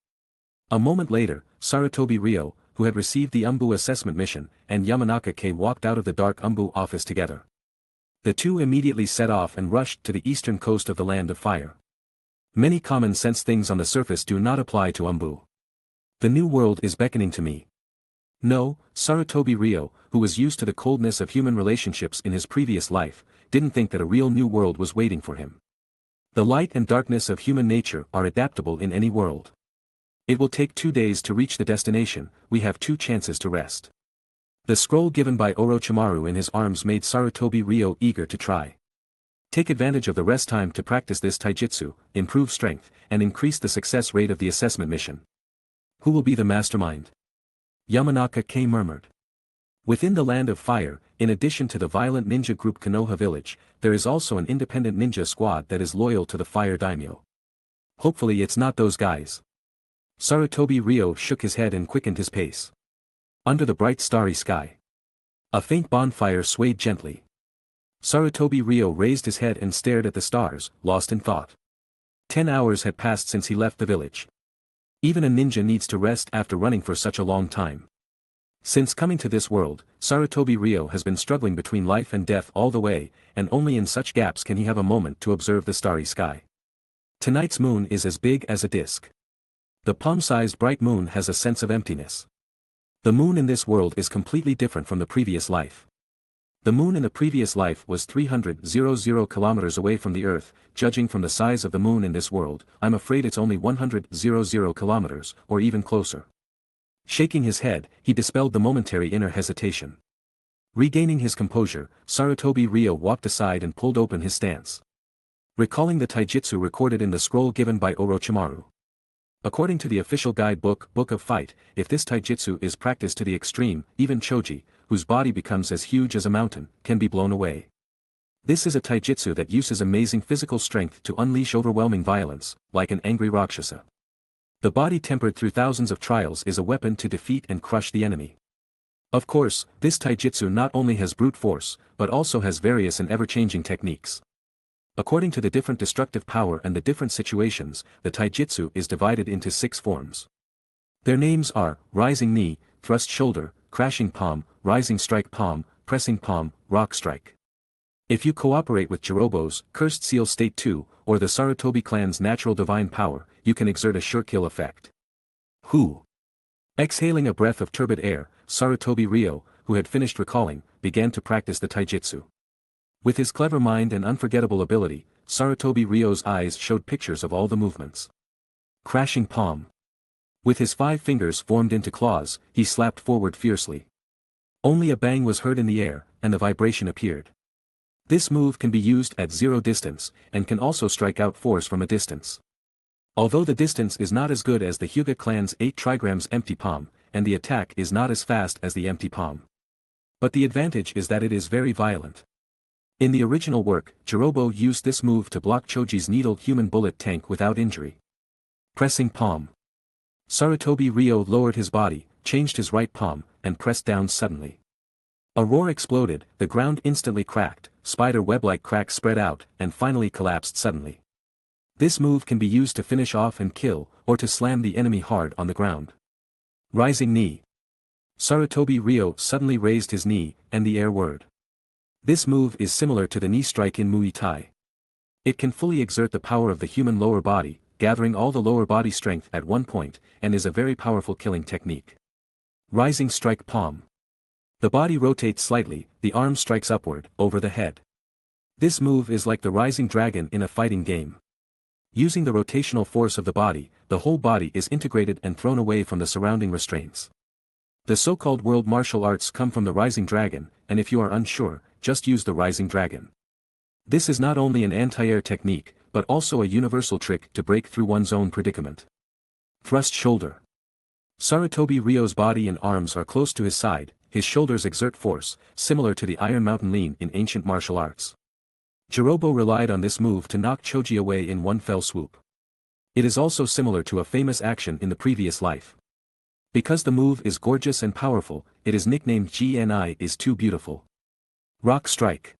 A moment later, Sarutobi Ryo, who had received the Anbu assessment mission, and Yamanaka-Kei walked out of the dark Anbu office together. The two immediately set off and rushed to the eastern coast of the Land of Fire. Many common sense things on the surface do not apply to Anbu. The new world is beckoning to me. No, Sarutobi Ryo, who was used to the coldness of human relationships in his previous life, didn't think that a real new world was waiting for him. The light and darkness of human nature are adaptable in any world. It will take 2 days to reach the destination, we have 2 chances to rest. The scroll given by Orochimaru in his arms made Sarutobi Ryo eager to try. Take advantage of the rest time to practice this taijutsu, improve strength, and increase the success rate of the assessment mission. Who will be the mastermind? Yamanaka-Kei murmured. Within the Land of Fire, in addition to the violent ninja group Konoha village, there is also an independent ninja squad that is loyal to the Fire Daimyo. Hopefully it's not those guys. Sarutobi Ryo shook his head and quickened his pace. Under the bright starry sky, a faint bonfire swayed gently. Sarutobi Ryo raised his head and stared at the stars, lost in thought. 10 hours had passed since he left the village. Even a ninja needs to rest after running for such a long time. Since coming to this world, Sarutobi Ryo has been struggling between life and death all the way, and only in such gaps can he have a moment to observe the starry sky. Tonight's moon is as big as a disk. The palm-sized bright moon has a sense of emptiness. The moon in this world is completely different from the previous life. The moon in the previous life was 300 kilometers away from the Earth. Judging from the size of the moon in this world, I'm afraid it's only 100 kilometers, or even closer. Shaking his head, he dispelled the momentary inner hesitation. Regaining his composure, Sarutobi Ryo walked aside and pulled open his stance. Recalling the taijutsu recorded in the scroll given by Orochimaru. According to the official guidebook, Book of Fight, if this taijutsu is practiced to the extreme, even Choji, whose body becomes as huge as a mountain, can be blown away. This is a taijutsu that uses amazing physical strength to unleash overwhelming violence, like an angry Rakshasa. The body tempered through thousands of trials is a weapon to defeat and crush the enemy. Of course, this taijutsu not only has brute force, but also has various and ever-changing techniques. According to the different destructive power and the different situations, the taijutsu is divided into 6 forms. Their names are, Rising Knee, Thrust Shoulder, Crashing Palm, Rising Strike Palm, Pressing Palm, Rock Strike. If you cooperate with Jirobo's Cursed Seal State 2, or the Sarutobi clan's natural divine power, you can exert a sure kill effect. Who? Exhaling a breath of turbid air, Sarutobi Ryo, who had finished recalling, began to practice the taijutsu. With his clever mind and unforgettable ability, Sarutobi Ryo's eyes showed pictures of all the movements. Crashing Palm. With his 5 fingers formed into claws, he slapped forward fiercely. Only a bang was heard in the air, and the vibration appeared. This move can be used at 0 distance, and can also strike out force from a distance. Although the distance is not as good as the Hyuga clan's 8 trigrams empty palm, and the attack is not as fast as the empty palm. But the advantage is that it is very violent. In the original work, Jirobo used this move to block Choji's needle human bullet tank without injury. Pressing Palm. Sarutobi Ryo lowered his body, changed his right palm, and pressed down suddenly. A roar exploded, the ground instantly cracked, spider web-like cracks spread out, and finally collapsed suddenly. This move can be used to finish off and kill, or to slam the enemy hard on the ground. Rising Knee. Sarutobi Ryo suddenly raised his knee, and the air whirred. This move is similar to the knee strike in Muay Thai. It can fully exert the power of the human lower body, gathering all the lower body strength at one point, and is a very powerful killing technique. Rising Strike Palm. The body rotates slightly, the arm strikes upward, over the head. This move is like the rising dragon in a fighting game. Using the rotational force of the body, the whole body is integrated and thrown away from the surrounding restraints. The so-called world martial arts come from the rising dragon, and if you are unsure, just use the rising dragon. This is not only an anti-air technique, but also a universal trick to break through one's own predicament. Thrust Shoulder. Sarutobi Ryo's body and arms are close to his side, his shoulders exert force, similar to the Iron Mountain Lean in ancient martial arts. Jirobo relied on this move to knock Choji away in one fell swoop. It is also similar to a famous action in the previous life. Because the move is gorgeous and powerful, it is nicknamed GNI is too beautiful. Rock Strike.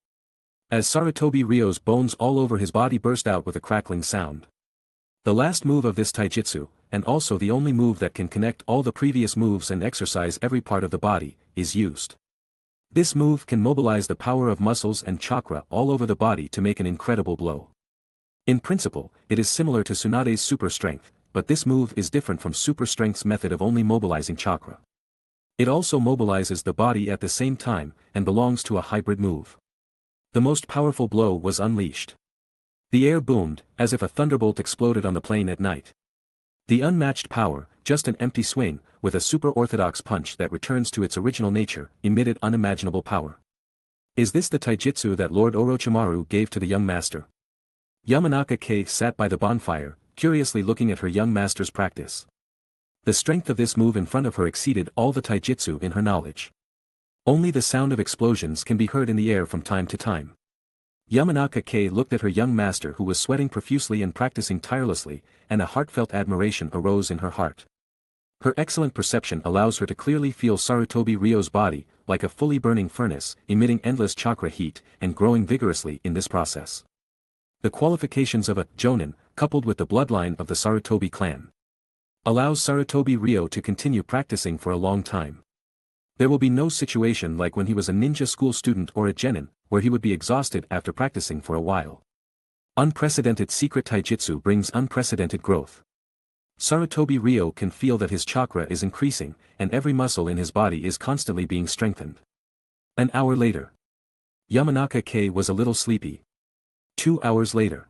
As Sarutobi Ryo's bones all over his body burst out with a crackling sound. The last move of this taijutsu, and also the only move that can connect all the previous moves and exercise every part of the body, is used. This move can mobilize the power of muscles and chakra all over the body to make an incredible blow. In principle, it is similar to Tsunade's super strength, but this move is different from super strength's method of only mobilizing chakra. It also mobilizes the body at the same time, and belongs to a hybrid move. The most powerful blow was unleashed. The air boomed, as if a thunderbolt exploded on the plain at night. The unmatched power, just an empty swing, with a super-orthodox punch that returns to its original nature, emitted unimaginable power. Is this the taijutsu that Lord Orochimaru gave to the young master? Yamanaka-kei sat by the bonfire, curiously looking at her young master's practice. The strength of this move in front of her exceeded all the taijutsu in her knowledge. Only the sound of explosions can be heard in the air from time to time. Yamanaka-kei looked at her young master who was sweating profusely and practicing tirelessly, and a heartfelt admiration arose in her heart. Her excellent perception allows her to clearly feel Sarutobi Ryo's body, like a fully burning furnace, emitting endless chakra heat, and growing vigorously in this process. The qualifications of a jonin, coupled with the bloodline of the Sarutobi clan, allows Sarutobi Ryo to continue practicing for a long time. There will be no situation like when he was a ninja school student or a genin, where he would be exhausted after practicing for a while. Unprecedented secret taijutsu brings unprecedented growth. Sarutobi Ryo can feel that his chakra is increasing, and every muscle in his body is constantly being strengthened. An hour later. Yamanaka-kei was a little sleepy. 2 hours later.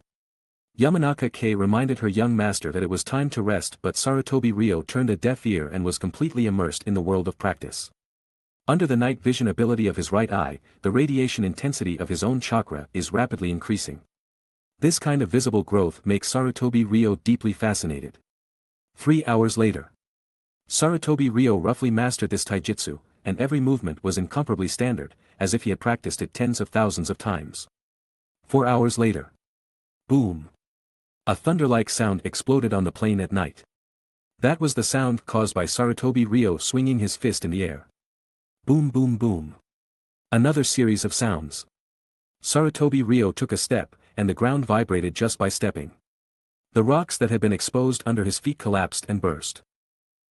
Yamanaka Kei reminded her young master that it was time to rest, but Sarutobi Ryo turned a deaf ear and was completely immersed in the world of practice. Under the night vision ability of his right eye, the radiation intensity of his own chakra is rapidly increasing. This kind of visible growth makes Sarutobi Ryo deeply fascinated. 3 hours later. Sarutobi Ryo roughly mastered this taijutsu, and every movement was incomparably standard, as if he had practiced it tens of thousands of times. 4 hours later. Boom! A thunder-like sound exploded on the plain at night. That was the sound caused by Sarutobi Ryo swinging his fist in the air. Boom boom boom. Another series of sounds. Sarutobi Ryo took a step, and the ground vibrated just by stepping. The rocks that had been exposed under his feet collapsed and burst.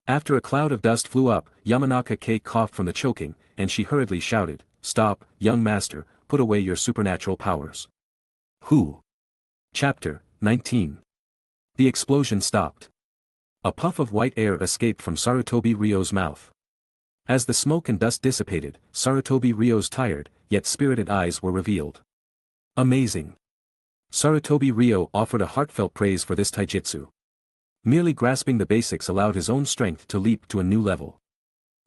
After a cloud of dust flew up, Yamanaka Kei coughed from the choking, and she hurriedly shouted, "Stop, young master, put away your supernatural powers." Who? Chapter 19. The explosion stopped. A puff of white air escaped from Sarutobi Ryo's mouth. As the smoke and dust dissipated, Sarutobi Ryo's tired, yet spirited eyes were revealed. Amazing! Sarutobi Ryo offered a heartfelt praise for this taijutsu. Merely grasping the basics allowed his own strength to leap to a new level.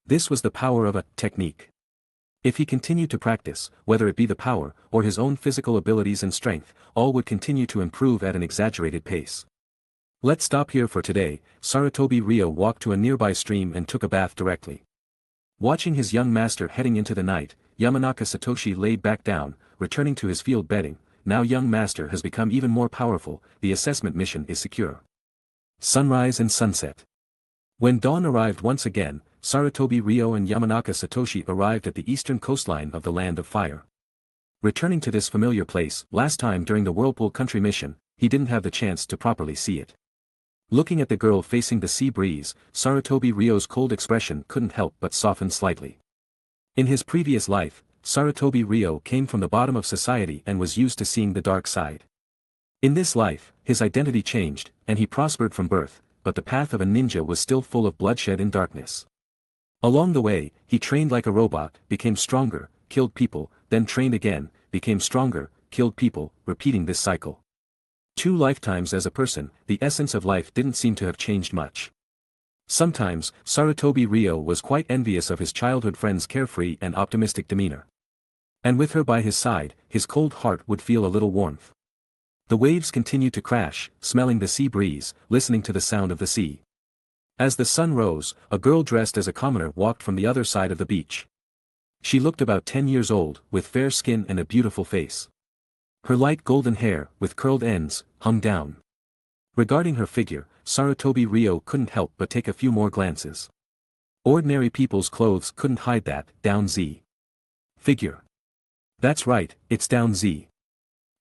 This was the power of a technique. If he continued to practice, whether it be the power, or his own physical abilities and strength, all would continue to improve at an exaggerated pace. Let's stop here for today. Sarutobi Ryo walked to a nearby stream and took a bath directly. Watching his young master heading into the night, Yamanaka Satoshi laid back down, returning to his field bedding. Now young master has become even more powerful, the assessment mission is secure. Sunrise and sunset. When dawn arrived once again, Sarutobi Ryo and Yamanaka Satoshi arrived at the eastern coastline of the Land of Fire. Returning to this familiar place, last time during the Whirlpool Country mission, he didn't have the chance to properly see it. Looking at the girl facing the sea breeze, Sarutobi Ryo's cold expression couldn't help but soften slightly. In his previous life, Sarutobi Ryo came from the bottom of society and was used to seeing the dark side. In this life, his identity changed, and he prospered from birth, but the path of a ninja was still full of bloodshed and darkness. Along the way, he trained like a robot, became stronger, killed people, then trained again, became stronger, killed people, repeating this cycle. 2 lifetimes as a person, the essence of life didn't seem to have changed much. Sometimes, Sarutobi Ryo was quite envious of his childhood friend's carefree and optimistic demeanor. And with her by his side, his cold heart would feel a little warmth. The waves continued to crash, smelling the sea breeze, listening to the sound of the sea. As the sun rose, a girl dressed as a commoner walked from the other side of the beach. She looked about 10 years old, with fair skin and a beautiful face. Her light golden hair, with curled ends, hung down. Regarding her figure, Sarutobi Ryo couldn't help but take a few more glances. Ordinary people's clothes couldn't hide that, down Z figure. That's right, it's down Z.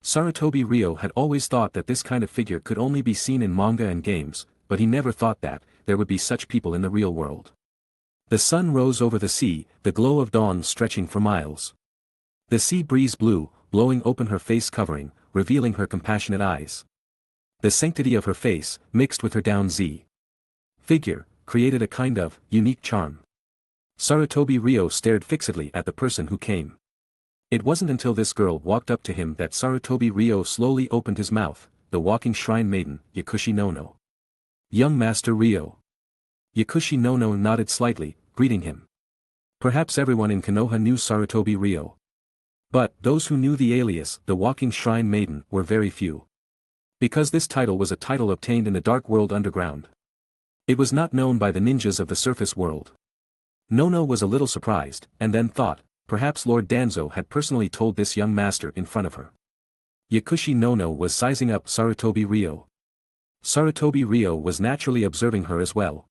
Sarutobi Ryo had always thought that this kind of figure could only be seen in manga and games, but he never thought that there would be such people in the real world. The sun rose over the sea, the glow of dawn stretching for miles. The sea breeze blew, blowing open her face covering, revealing her compassionate eyes. The sanctity of her face, mixed with her down Z figure, created a kind of unique charm. Sarutobi Ryo stared fixedly at the person who came. It wasn't until this girl walked up to him that Sarutobi Ryo slowly opened his mouth, the walking shrine maiden, Yakushi no. Young Master Ryo. Yakushi no nodded slightly, greeting him. Perhaps everyone in Konoha knew Sarutobi Ryo. But those who knew the alias, the walking shrine maiden, were very few. Because this title was a title obtained in the dark world underground. It was not known by the ninjas of the surface world. Nono was a little surprised, and then thought, perhaps Lord Danzo had personally told this young master in front of her. Yakushi no was sizing up Sarutobi Ryo. Sarutobi Ryo was naturally observing her as well.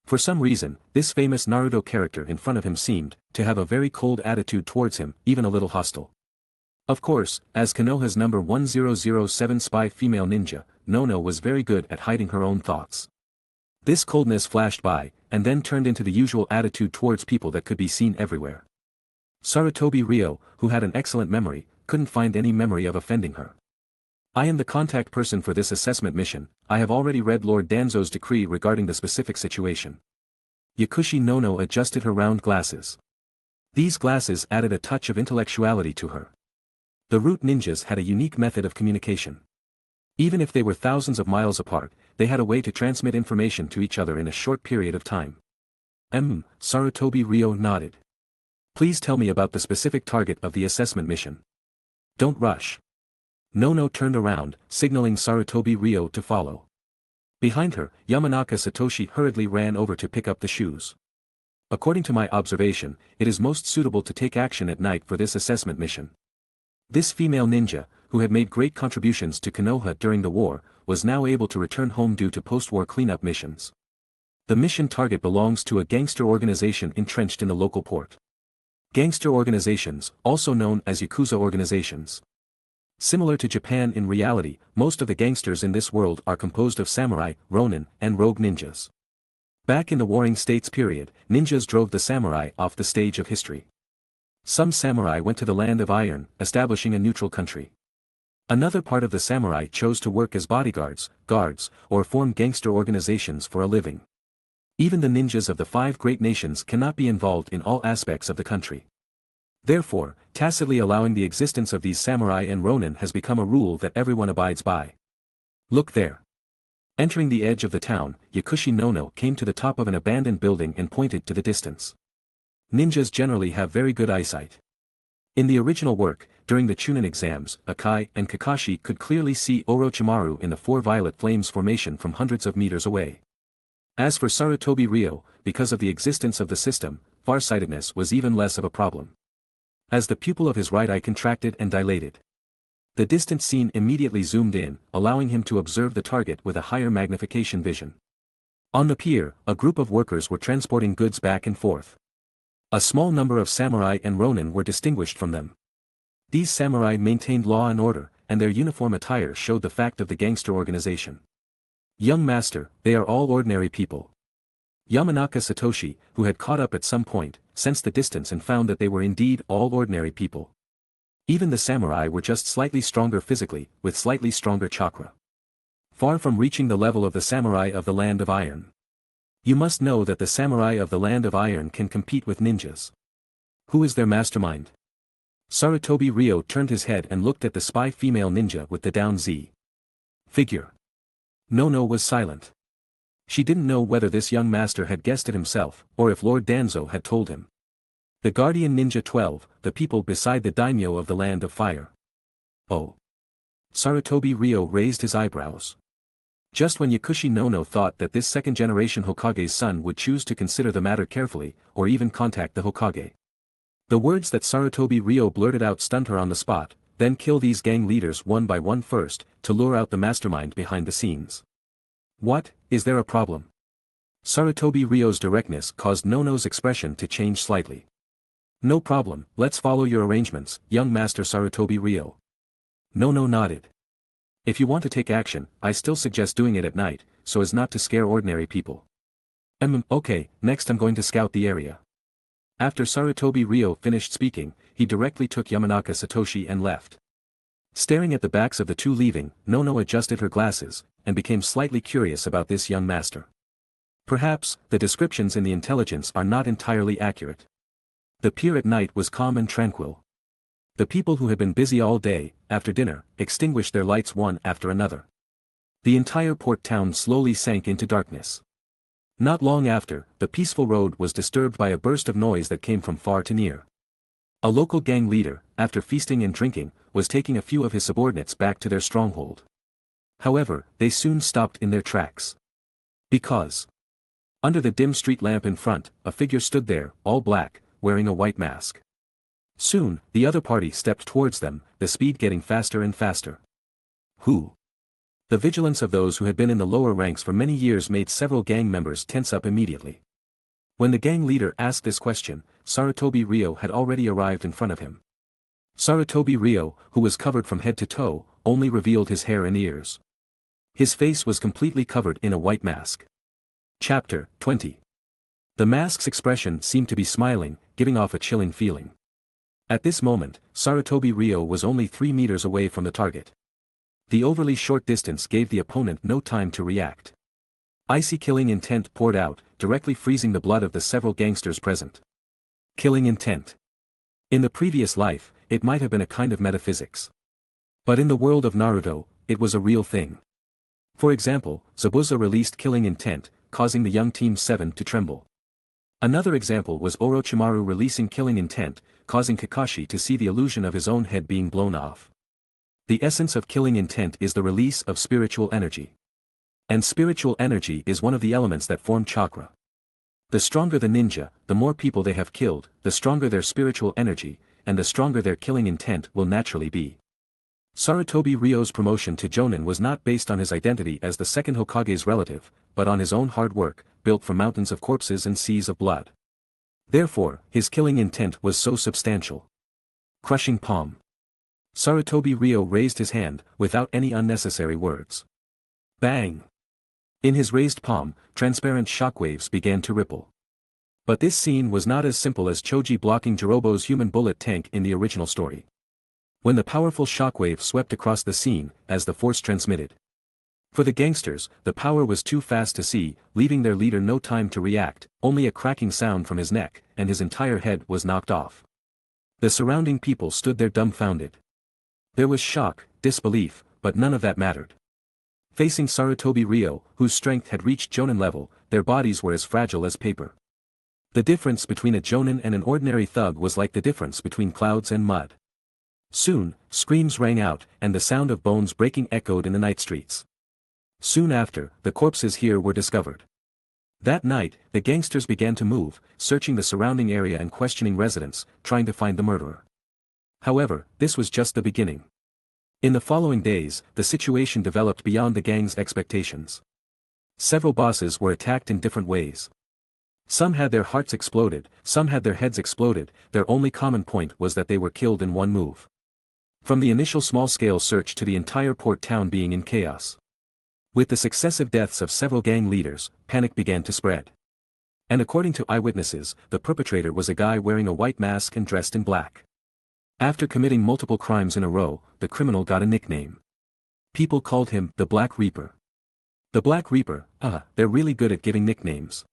For some reason, this famous Naruto character in front of him seemed to have a very cold attitude towards him, even a little hostile. Of course, as Konoha's number 1007 spy female ninja, Nono was very good at hiding her own thoughts. This coldness flashed by, and then turned into the usual attitude towards people that could be seen everywhere. Sarutobi Ryo, who had an excellent memory, couldn't find any memory of offending her. I am the contact person for this assessment mission. I have already read Lord Danzo's decree regarding the specific situation. Yakushi no adjusted her round glasses. These glasses added a touch of intellectuality to her. The root ninjas had a unique method of communication. Even if they were thousands of miles apart, they had a way to transmit information to each other in a short period of time. Sarutobi Ryo nodded. Please tell me about the specific target of the assessment mission. Don't rush. Nono turned around, signaling Sarutobi Ryo to follow. Behind her, Yamanaka Satoshi hurriedly ran over to pick up the shoes. According to my observation, it is most suitable to take action at night for this assessment mission. This female ninja, who had made great contributions to Konoha during the war, was now able to return home due to post-war cleanup missions. The mission target belongs to a gangster organization entrenched in the local port. Gangster organizations, also known as Yakuza organizations. Similar to Japan in reality, most of the gangsters in this world are composed of samurai, ronin, and rogue ninjas. Back in the Warring States period, ninjas drove the samurai off the stage of history. Some samurai went to the Land of Iron, establishing a neutral country. Another part of the samurai chose to work as bodyguards, guards, or form gangster organizations for a living. Even the ninjas of the 5 great nations cannot be involved in all aspects of the country. Therefore, tacitly allowing the existence of these samurai and ronin has become a rule that everyone abides by. Look there. Entering the edge of the town, Yakushi Nono came to the top of an abandoned building and pointed to the distance. Ninjas generally have very good eyesight. In the original work, during the Chunin exams, Akai and Kakashi could clearly see Orochimaru in the 4 violet flames formation from hundreds of meters away. As for Sarutobi Ryo, because of the existence of the system, farsightedness was even less of a problem. As the pupil of his right eye contracted and dilated, the distant scene immediately zoomed in, allowing him to observe the target with a higher magnification vision. On the pier, a group of workers were transporting goods back and forth. A small number of samurai and ronin were distinguished from them. These samurai maintained law and order, and their uniform attire showed the fact of the gangster organization. Young master, they are all ordinary people. Yamanaka Satoshi, who had caught up at some point, sensed the distance and found that they were indeed all ordinary people. Even the samurai were just slightly stronger physically, with slightly stronger chakra. Far from reaching the level of the samurai of the Land of Iron. You must know that the samurai of the Land of Iron can compete with ninjas. Who is their mastermind? Sarutobi Ryo turned his head and looked at the spy female ninja with the down Z figure. Nono was silent. She didn't know whether this young master had guessed it himself, or if Lord Danzo had told him. The Guardian Ninja 12, the people beside the daimyo of the Land of Fire. Oh. Sarutobi Ryo raised his eyebrows. Just when Yakushi Nono thought that this second-generation Hokage's son would choose to consider the matter carefully, or even contact the Hokage. The words that Sarutobi Ryo blurted out stunned her on the spot, then kill these gang leaders one by one first, to lure out the mastermind behind the scenes. What, is there a problem? Sarutobi Ryo's directness caused Nono's expression to change slightly. No problem, let's follow your arrangements, young master Sarutobi Ryo. Nono nodded. If you want to take action, I still suggest doing it at night, so as not to scare ordinary people. Okay, next I'm going to scout the area. After Sarutobi Ryo finished speaking, he directly took Yamanaka Satoshi and left. Staring at the backs of the two leaving, Nono adjusted her glasses, and became slightly curious about this young master. Perhaps, the descriptions in the intelligence are not entirely accurate. The pier at night was calm and tranquil. The people who had been busy all day, after dinner, extinguished their lights one after another. The entire port town slowly sank into darkness. Not long after, the peaceful road was disturbed by a burst of noise that came from far to near. A local gang leader, after feasting and drinking, was taking a few of his subordinates back to their stronghold. However, they soon stopped in their tracks. Because, under the dim street lamp in front, a figure stood there, all black, wearing a white mask. Soon, the other party stepped towards them, the speed getting faster and faster. Who? The vigilance of those who had been in the lower ranks for many years made several gang members tense up immediately. When the gang leader asked this question, Sarutobi Ryo had already arrived in front of him. Sarutobi Ryo, who was covered from head to toe, only revealed his hair and ears. His face was completely covered in a white mask. Chapter 20. The mask's expression seemed to be smiling, giving off a chilling feeling. At this moment, Sarutobi Ryo was only 3 meters away from the target. The overly short distance gave the opponent no time to react. Icy killing intent poured out, directly freezing the blood of the several gangsters present. Killing intent. In the previous life, it might have been a kind of metaphysics. But in the world of Naruto, it was a real thing. For example, Zabuza released killing intent, causing the young Team 7 to tremble. Another example was Orochimaru releasing killing intent, causing Kakashi to see the illusion of his own head being blown off. The essence of killing intent is the release of spiritual energy. And spiritual energy is one of the elements that form chakra. The stronger the ninja, the more people they have killed, the stronger their spiritual energy, and the stronger their killing intent will naturally be. Sarutobi Ryo's promotion to Jonin was not based on his identity as the second Hokage's relative, but on his own hard work, built from mountains of corpses and seas of blood. Therefore, his killing intent was so substantial. Crushing palm. Sarutobi Ryo raised his hand, without any unnecessary words. Bang! In his raised palm, transparent shockwaves began to ripple. But this scene was not as simple as Choji blocking Jirobo's human bullet tank in the original story. When the powerful shockwave swept across the scene, as the force transmitted. For the gangsters, the power was too fast to see, leaving their leader no time to react, only a cracking sound from his neck, and his entire head was knocked off. The surrounding people stood there dumbfounded. There was shock, disbelief, but none of that mattered. Facing Sarutobi Ryo, whose strength had reached Jonin level, their bodies were as fragile as paper. The difference between a Jonin and an ordinary thug was like the difference between clouds and mud. Soon, screams rang out, and the sound of bones breaking echoed in the night streets. Soon after, the corpses here were discovered. That night, the gangsters began to move, searching the surrounding area and questioning residents, trying to find the murderer. However, this was just the beginning. In the following days, the situation developed beyond the gang's expectations. Several bosses were attacked in different ways. Some had their hearts exploded, some had their heads exploded, their only common point was that they were killed in one move. From the initial small-scale search to the entire port town being in chaos. With the successive deaths of several gang leaders, panic began to spread. And according to eyewitnesses, the perpetrator was a guy wearing a white mask and dressed in black. After committing multiple crimes in a row, the criminal got a nickname. People called him the Black Reaper. The Black Reaper, they're really good at giving nicknames.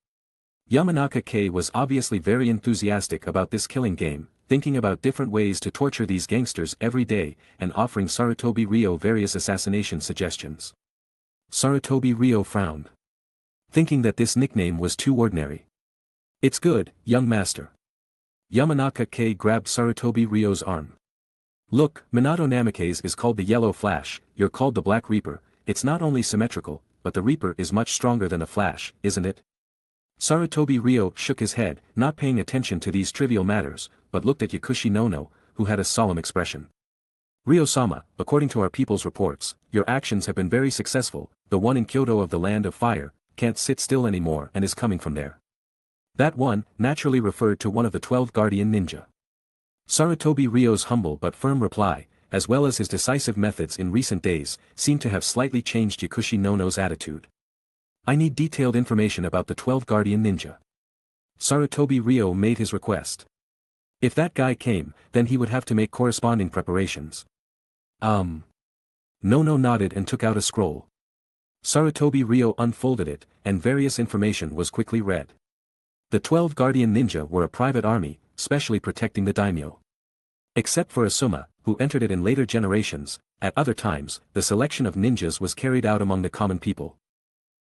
Yamanaka K was obviously very enthusiastic about this killing game, thinking about different ways to torture these gangsters every day, and offering Sarutobi Ryo various assassination suggestions. Sarutobi Ryo frowned, thinking that this nickname was too ordinary. It's good, young master. Yamanaka K grabbed Sarutobi Ryo's arm. Look, Minato Namikaze is called the Yellow Flash, you're called the Black Reaper, it's not only symmetrical, but the Reaper is much stronger than the Flash, isn't it? Sarutobi Ryo shook his head, not paying attention to these trivial matters, but looked at Yakushi Nono, who had a solemn expression. Ryo-sama, according to our people's reports, your actions have been very successful, the one in Kyoto of the Land of Fire, can't sit still anymore and is coming from there. That one, naturally referred to one of the 12 Guardian Ninja. Sarutobi Ryo's humble but firm reply, as well as his decisive methods in recent days, seemed to have slightly changed Yakushi Nono's attitude. I need detailed information about the 12 Guardian Ninja. Sarutobi Ryo made his request. If that guy came, then he would have to make corresponding preparations. Nono nodded and took out a scroll. Sarutobi Ryo unfolded it, and various information was quickly read. The 12 Guardian Ninja were a private army, specially protecting the daimyo. Except for Asuma, who entered it in later generations, at other times, the selection of ninjas was carried out among the common people.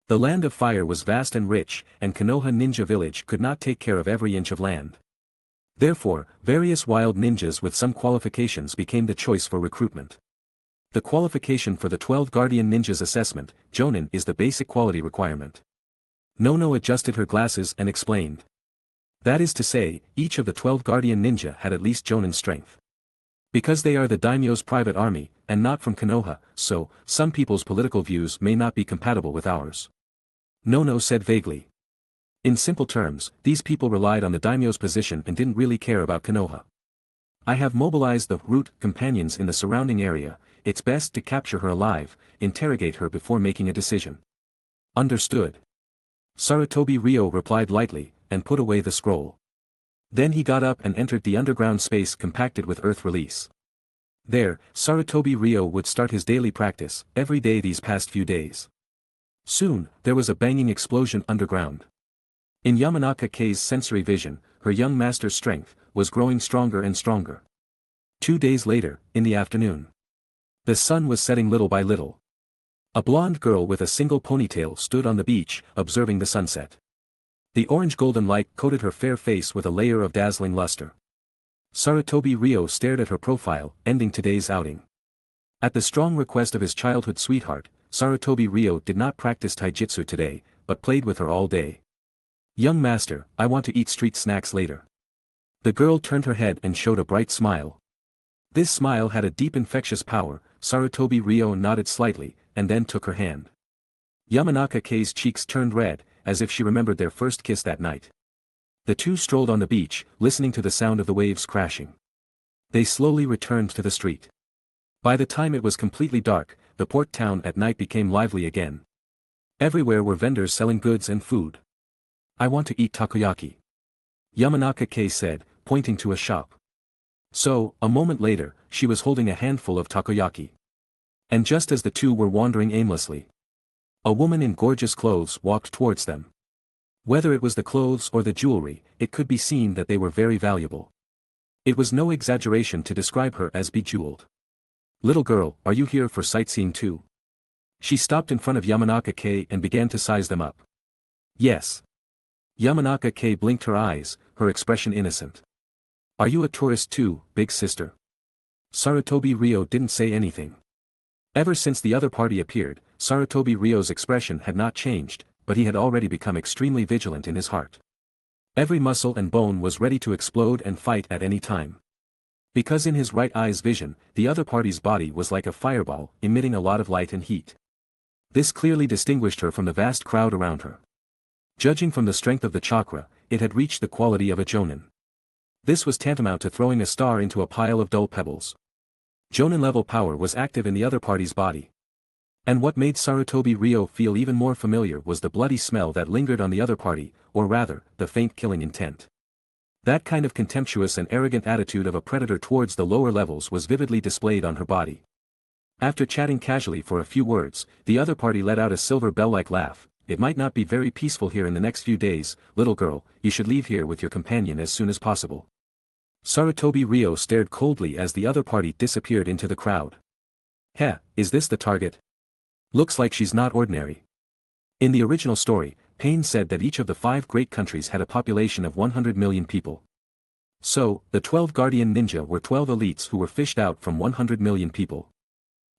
The Land of Fire was vast and rich, and Konoha Ninja Village could not take care of every inch of land. Therefore, various wild ninjas with some qualifications became the choice for recruitment. The qualification for the 12 Guardian Ninjas assessment, Jonin, is the basic quality requirement. Nono adjusted her glasses and explained. That is to say, each of the 12 Guardian Ninja had at least Jonin strength. Because they are the daimyo's private army, and not from Konoha, so, some people's political views may not be compatible with ours. Nono said vaguely. In simple terms, these people relied on the daimyo's position and didn't really care about Konoha. I have mobilized the root companions in the surrounding area, it's best to capture her alive, interrogate her before making a decision. Understood. Sarutobi Ryo replied lightly, and put away the scroll. Then he got up and entered the underground space compacted with earth release. There, Sarutobi Ryo would start his daily practice, every day these past few days. Soon, there was a banging explosion underground. In Yamanaka K's sensory vision, her young master's strength was growing stronger and stronger. 2 days later, in the afternoon. The sun was setting little by little. A blonde girl with a single ponytail stood on the beach, observing the sunset. The orange-golden light coated her fair face with a layer of dazzling luster. Sarutobi Ryo stared at her profile, ending today's outing. At the strong request of his childhood sweetheart, Sarutobi Ryo did not practice taijutsu today, but played with her all day. "Young master, I want to eat street snacks later." The girl turned her head and showed a bright smile. This smile had a deep infectious power. Sarutobi Ryo nodded slightly, and then took her hand. Yamanaka Kei's cheeks turned red, as if she remembered their first kiss that night. The two strolled on the beach, listening to the sound of the waves crashing. They slowly returned to the street. By the time it was completely dark, the port town at night became lively again. Everywhere were vendors selling goods and food. "I want to eat takoyaki," Yamanaka Kei said, pointing to a shop. So, a moment later, she was holding a handful of takoyaki. And just as the two were wandering aimlessly, a woman in gorgeous clothes walked towards them. Whether it was the clothes or the jewelry, it could be seen that they were very valuable. It was no exaggeration to describe her as bejeweled. "Little girl, are you here for sightseeing too?" She stopped in front of Yamanaka Kei and began to size them up. "Yes." Yamanaka Kei blinked her eyes, her expression innocent. "Are you a tourist too, big sister?" Sarutobi Ryo didn't say anything. Ever since the other party appeared, Sarutobi Ryo's expression had not changed, but he had already become extremely vigilant in his heart. Every muscle and bone was ready to explode and fight at any time. Because in his right eye's vision, the other party's body was like a fireball, emitting a lot of light and heat. This clearly distinguished her from the vast crowd around her. Judging from the strength of the chakra, it had reached the quality of a jonin. This was tantamount to throwing a star into a pile of dull pebbles. Jonin-level power was active in the other party's body. And what made Sarutobi Ryo feel even more familiar was the bloody smell that lingered on the other party, or rather, the faint killing intent. That kind of contemptuous and arrogant attitude of a predator towards the lower levels was vividly displayed on her body. After chatting casually for a few words, the other party let out a silver bell-like laugh. "It might not be very peaceful here in the next few days, little girl, you should leave here with your companion as soon as possible." Sarutobi Ryo stared coldly as the other party disappeared into the crowd. "Heh, is this the target? Looks like she's not ordinary." In the original story, Pain said that each of the 5 great countries had a population of 100 million people. So, the 12 Guardian Ninja were 12 elites who were fished out from 100 million people.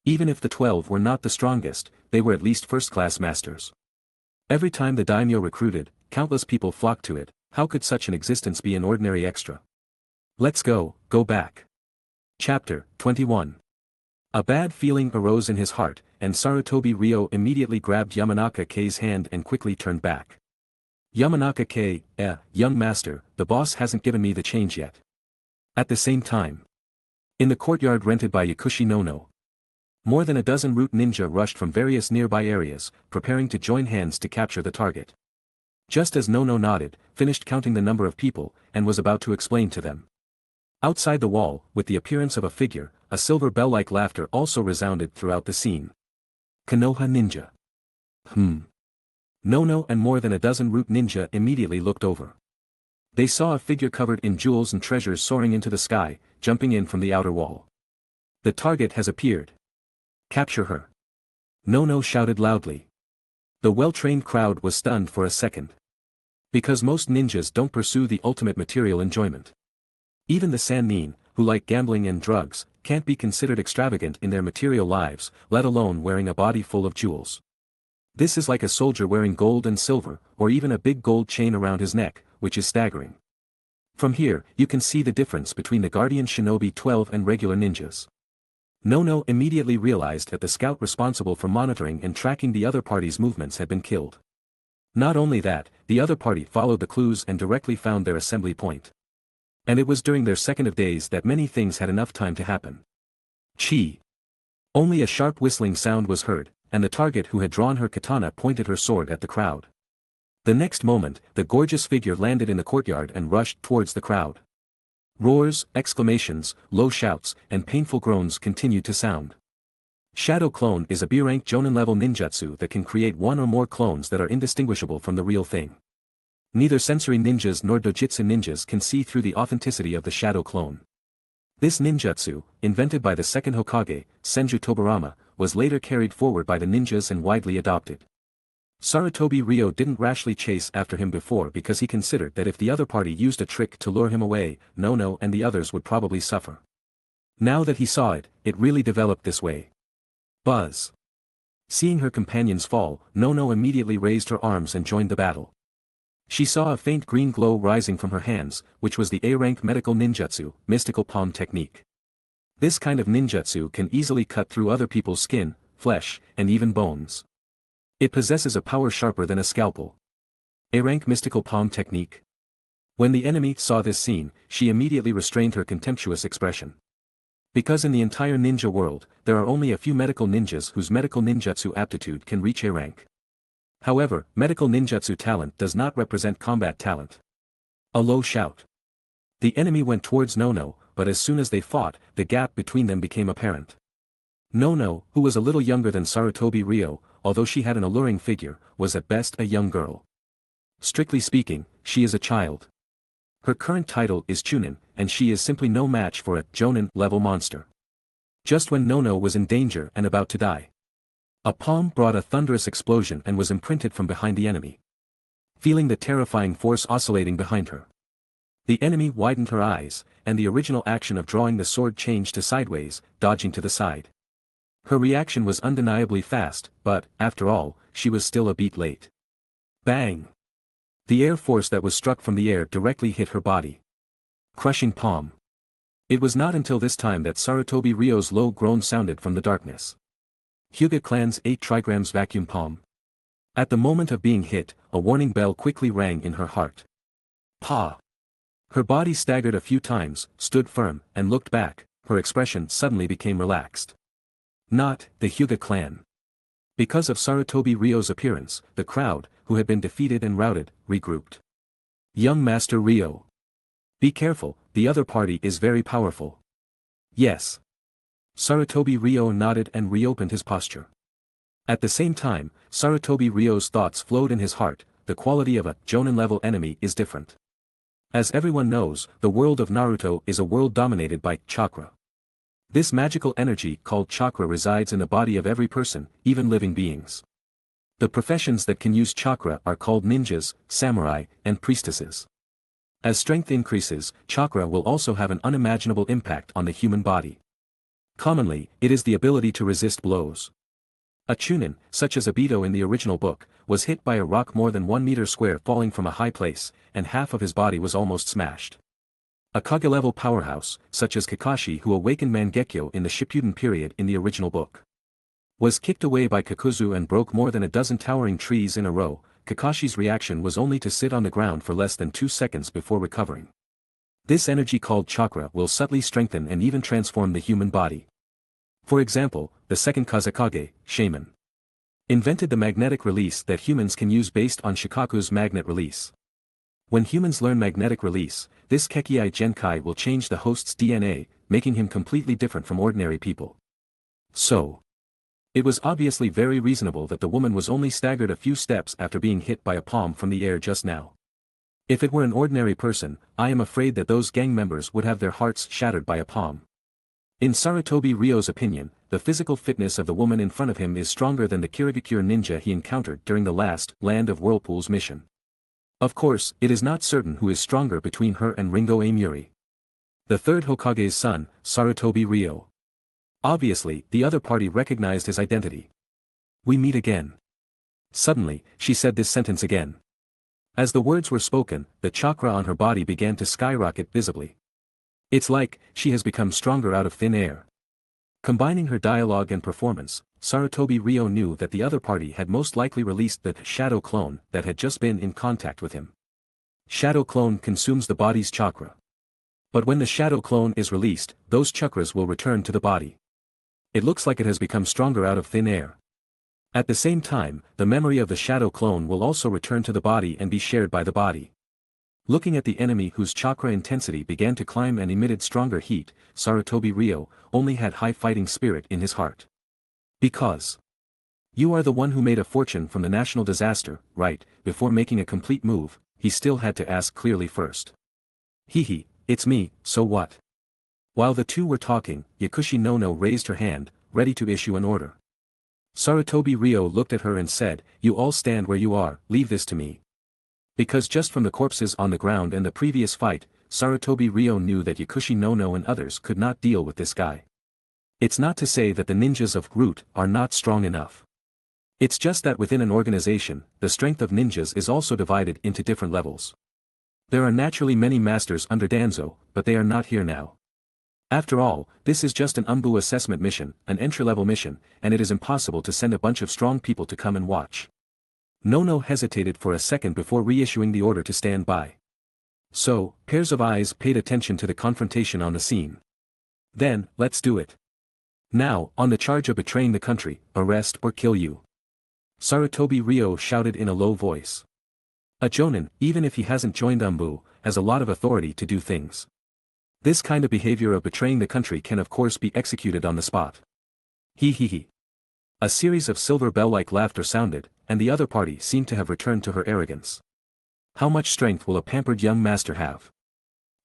Even if the 12 were not the strongest, they were at least first-class masters. Every time the daimyo recruited, countless people flocked to it. How could such an existence be an ordinary extra? "Let's go back." Chapter 21. A bad feeling arose in his heart, and Sarutobi Ryo immediately grabbed Yamanaka Kei's hand and quickly turned back. "Yamanaka Kei, young master, the boss hasn't given me the change yet." At the same time, in the courtyard rented by Yakushi Nono, more than a dozen root ninja rushed from various nearby areas, preparing to join hands to capture the target. Just as Nono nodded, finished counting the number of people, and was about to explain to them. Outside the wall, with the appearance of a figure, a silver bell-like laughter also resounded throughout the scene. "Konoha ninja." Nono and more than a dozen root ninja immediately looked over. They saw a figure covered in jewels and treasures soaring into the sky, jumping in from the outer wall. "The target has appeared. Capture her!" Nono shouted loudly. The well-trained crowd was stunned for a second. Because most ninjas don't pursue the ultimate material enjoyment. Even the Sannin, who like gambling and drugs, can't be considered extravagant in their material lives, let alone wearing a body full of jewels. This is like a soldier wearing gold and silver, or even a big gold chain around his neck, which is staggering. From here, you can see the difference between the Guardian Shinobi 12 and regular ninjas. Nono immediately realized that the scout responsible for monitoring and tracking the other party's movements had been killed. Not only that, the other party followed the clues and directly found their assembly point. And it was during their second of days that many things had enough time to happen. Chi. Only a sharp whistling sound was heard, and the target who had drawn her katana pointed her sword at the crowd. The next moment, the gorgeous figure landed in the courtyard and rushed towards the crowd. Roars, exclamations, low shouts, and painful groans continued to sound. Shadow Clone is a B-rank Jonin-level ninjutsu that can create one or more clones that are indistinguishable from the real thing. Neither sensory ninjas nor dojutsu ninjas can see through the authenticity of the Shadow Clone. This ninjutsu, invented by the second Hokage, Senju Tobirama, was later carried forward by the ninjas and widely adopted. Sarutobi Ryo didn't rashly chase after him before because he considered that if the other party used a trick to lure him away, Nono and the others would probably suffer. Now that he saw it, it really developed this way. Buzz. Seeing her companions fall, Nono immediately raised her arms and joined the battle. She saw a faint green glow rising from her hands, which was the A-rank medical ninjutsu, mystical palm technique. This kind of ninjutsu can easily cut through other people's skin, flesh, and even bones. It possesses a power sharper than a scalpel. A-rank mystical palm technique. When the enemy saw this scene, she immediately restrained her contemptuous expression. Because in the entire ninja world, there are only a few medical ninjas whose medical ninjutsu aptitude can reach A-rank. However, medical ninjutsu talent does not represent combat talent. A low shout. The enemy went towards Nono, but as soon as they fought, the gap between them became apparent. Nono, who was a little younger than Sarutobi Ryo, although she had an alluring figure, was at best a young girl. Strictly speaking, she is a child. Her current title is Chunin, and she is simply no match for a Jonin-level monster. Just when Nono was in danger and about to die, a palm brought a thunderous explosion and was imprinted from behind the enemy. Feeling the terrifying force oscillating behind her, the enemy widened her eyes, and the original action of drawing the sword changed to sideways, dodging to the side. Her reaction was undeniably fast, but, after all, she was still a beat late. Bang! The air force that was struck from the air directly hit her body. Crushing palm. It was not until this time that Sarutobi Ryo's low groan sounded from the darkness. Hyuga clan's 8 trigrams vacuum palm. At the moment of being hit, a warning bell quickly rang in her heart. Pa! Her body staggered a few times, stood firm, and looked back. Her expression suddenly became relaxed. Not the Hyuga clan. Because of Sarutobi Ryo's appearance, the crowd, who had been defeated and routed, regrouped. Young Master Ryo. Be careful, the other party is very powerful. Yes. Sarutobi Ryo nodded and reopened his posture. At the same time, Sarutobi Ryo's thoughts flowed in his heart. The quality of a Jonin-level enemy is different. As everyone knows, the world of Naruto is a world dominated by chakra. This magical energy called chakra resides in the body of every person, even living beings. The professions that can use chakra are called ninjas, samurai, and priestesses. As strength increases, chakra will also have an unimaginable impact on the human body. Commonly, it is the ability to resist blows. A chunin, such as Obito in the original book, was hit by a rock more than 1 meter square falling from a high place, and half of his body was almost smashed. A Kage-level powerhouse, such as Kakashi who awakened Mangekyo in the Shippuden period in the original book, was kicked away by Kakuzu and broke more than a dozen towering trees in a row. Kakashi's reaction was only to sit on the ground for less than 2 seconds before recovering. This energy called chakra will subtly strengthen and even transform the human body. For example, the second Kazekage, Shaman, invented the magnetic release that humans can use based on Shikaku's magnet release. When humans learn magnetic release, this Kekkei Genkai will change the host's DNA, making him completely different from ordinary people. So, it was obviously very reasonable that the woman was only staggered a few steps after being hit by a palm from the air just now. If it were an ordinary person, I am afraid that those gang members would have their hearts shattered by a palm. In Sarutobi Ryo's opinion, the physical fitness of the woman in front of him is stronger than the Kirigakure ninja he encountered during the last Land of Whirlpools mission. Of course, it is not certain who is stronger between her and Ringo Amuri, the third Hokage's son, Sarutobi Ryo. Obviously, the other party recognized his identity. We meet again. Suddenly, she said this sentence again. As the words were spoken, the chakra on her body began to skyrocket visibly. It's like, she has become stronger out of thin air. Combining her dialogue and performance, Sarutobi Ryo knew that the other party had most likely released the shadow clone that had just been in contact with him. Shadow clone consumes the body's chakra. But when the shadow clone is released, those chakras will return to the body. It looks like it has become stronger out of thin air. At the same time, the memory of the shadow clone will also return to the body and be shared by the body. Looking at the enemy whose chakra intensity began to climb and emitted stronger heat, Sarutobi Ryo only had high fighting spirit in his heart. Because you are the one who made a fortune from the national disaster, right? Before making a complete move, he still had to ask clearly first. It's me, so what? While the two were talking, Yakushi no raised her hand, ready to issue an order. Sarutobi Ryo looked at her and said, "You all stand where you are, leave this to me." Because just from the corpses on the ground and the previous fight, Sarutobi Ryo knew that Yakushi no and others could not deal with this guy. It's not to say that the ninjas of Root are not strong enough. It's just that within an organization, the strength of ninjas is also divided into different levels. There are naturally many masters under Danzo, but they are not here now. After all, this is just an Anbu assessment mission, an entry-level mission, and it is impossible to send a bunch of strong people to come and watch. No hesitated for a second before reissuing the order to stand by. So, pairs of eyes paid attention to the confrontation on the scene. Then, let's do it. Now, on the charge of betraying the country, arrest or kill you. Sarutobi Ryo shouted in a low voice. A jonin, even if he hasn't joined Anbu, has a lot of authority to do things. This kind of behavior of betraying the country can of course be executed on the spot. He. A series of silver bell-like laughter sounded, and the other party seemed to have returned to her arrogance. How much strength will a pampered young master have?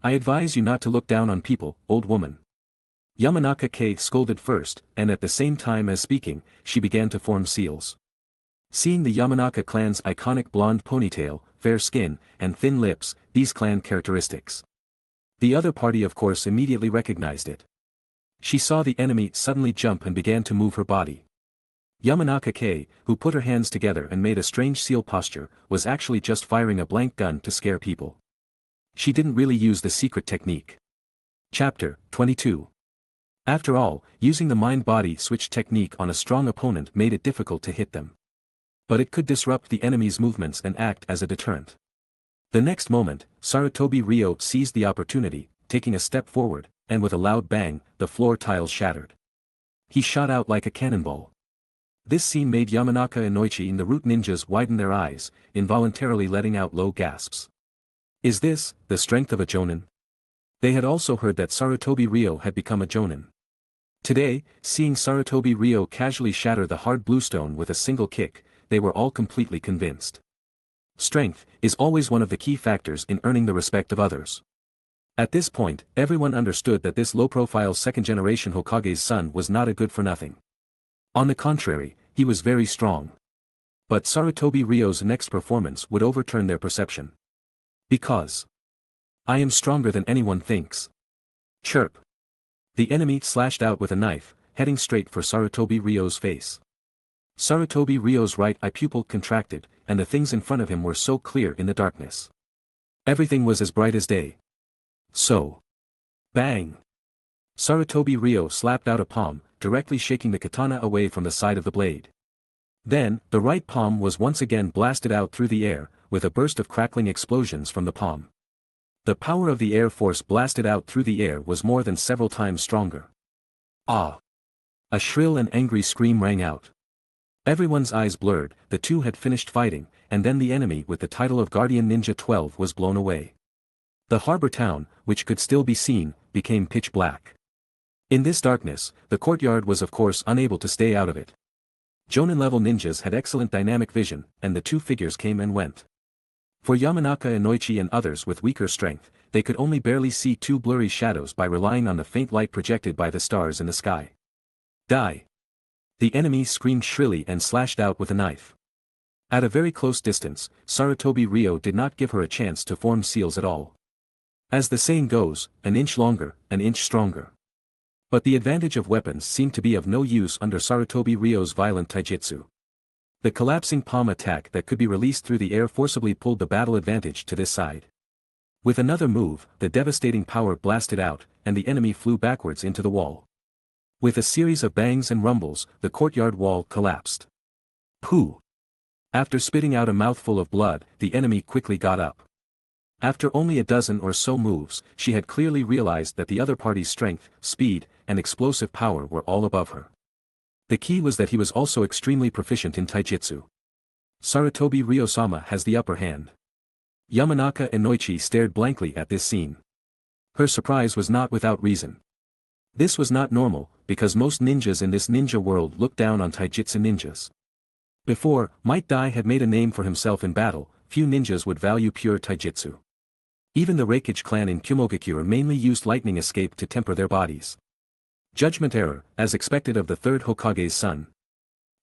I advise you not to look down on people, old woman. Yamanaka scolded first, and at the same time as speaking, she began to form seals. Seeing the Yamanaka clan's iconic blonde ponytail, fair skin, and thin lips, these clan characteristics. The other party of course immediately recognized it. She saw the enemy suddenly jump and began to move her body. Yamanaka, who put her hands together and made a strange seal posture, was actually just firing a blank gun to scare people. She didn't really use the secret technique. Chapter 22. After all, using the mind-body switch technique on a strong opponent made it difficult to hit them. But it could disrupt the enemy's movements and act as a deterrent. The next moment, Sarutobi Ryo seized the opportunity, taking a step forward, and with a loud bang, the floor tiles shattered. He shot out like a cannonball. This scene made Yamanaka and Noichi and the Root ninjas widen their eyes, involuntarily letting out low gasps. Is this the strength of a jonin? They had also heard that Sarutobi Ryo had become a jonin. Today, seeing Sarutobi Ryo casually shatter the hard bluestone with a single kick, they were all completely convinced. Strength is always one of the key factors in earning the respect of others. At this point, everyone understood that this low-profile second-generation Hokage's son was not a good-for-nothing. On the contrary, he was very strong. But Sarutobi Ryo's next performance would overturn their perception. Because I am stronger than anyone thinks. Chirp. The enemy slashed out with a knife, heading straight for Sarutobi Ryo's face. Sarutobi Ryo's right eye pupil contracted, and the things in front of him were so clear in the darkness. Everything was as bright as day. So. Bang! Sarutobi Ryo slapped out a palm, directly shaking the katana away from the side of the blade. Then, the right palm was once again blasted out through the air, with a burst of crackling explosions from the palm. The power of the air force blasted out through the air was more than several times stronger. Ah! A shrill and angry scream rang out. Everyone's eyes blurred, the two had finished fighting, and then the enemy with the title of Guardian Ninja 12 was blown away. The harbor town, which could still be seen, became pitch black. In this darkness, the courtyard was of course unable to stay out of it. Jonin-level ninjas had excellent dynamic vision, and the two figures came and went. For Yamanaka and Noichi and others with weaker strength, they could only barely see two blurry shadows by relying on the faint light projected by the stars in the sky. Die! The enemy screamed shrilly and slashed out with a knife. At a very close distance, Sarutobi Ryo did not give her a chance to form seals at all. As the saying goes, an inch longer, an inch stronger. But the advantage of weapons seemed to be of no use under Sarutobi Ryo's violent taijutsu. The collapsing palm attack that could be released through the air forcibly pulled the battle advantage to this side. With another move, the devastating power blasted out, and the enemy flew backwards into the wall. With a series of bangs and rumbles, the courtyard wall collapsed. Pooh! After spitting out a mouthful of blood, the enemy quickly got up. After only a dozen or so moves, she had clearly realized that the other party's strength, speed, and explosive power were all above her. The key was that he was also extremely proficient in taijutsu. Sarutobi Ryo-sama has the upper hand. Yamanaka and Noichi stared blankly at this scene. Her surprise was not without reason. This was not normal, because most ninjas in this ninja world look down on taijutsu ninjas. Before, Might Dai had made a name for himself in battle, few ninjas would value pure taijutsu. Even the Reikage clan in Kumogakure mainly used lightning escape to temper their bodies. Judgment error, as expected of the third Hokage's son.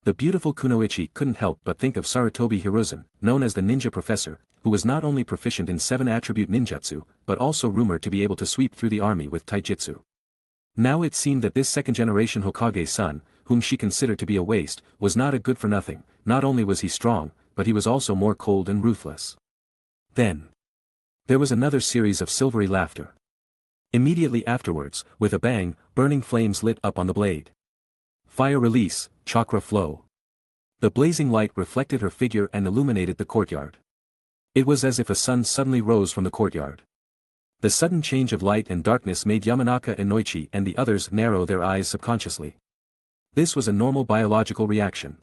The beautiful Kunoichi couldn't help but think of Sarutobi Hiruzen, known as the ninja professor, who was not only proficient in 7 attribute ninjutsu, but also rumored to be able to sweep through the army with taijutsu. Now it seemed that this second-generation Hokage's son, whom she considered to be a waste, was not a good-for-nothing. Not only was he strong, but he was also more cold and ruthless. Then there was another series of silvery laughter. Immediately afterwards, with a bang, burning flames lit up on the blade. Fire release, chakra flow. The blazing light reflected her figure and illuminated the courtyard. It was as if a sun suddenly rose from the courtyard. The sudden change of light and darkness made Yamanaka Inoichi and the others narrow their eyes subconsciously. This was a normal biological reaction.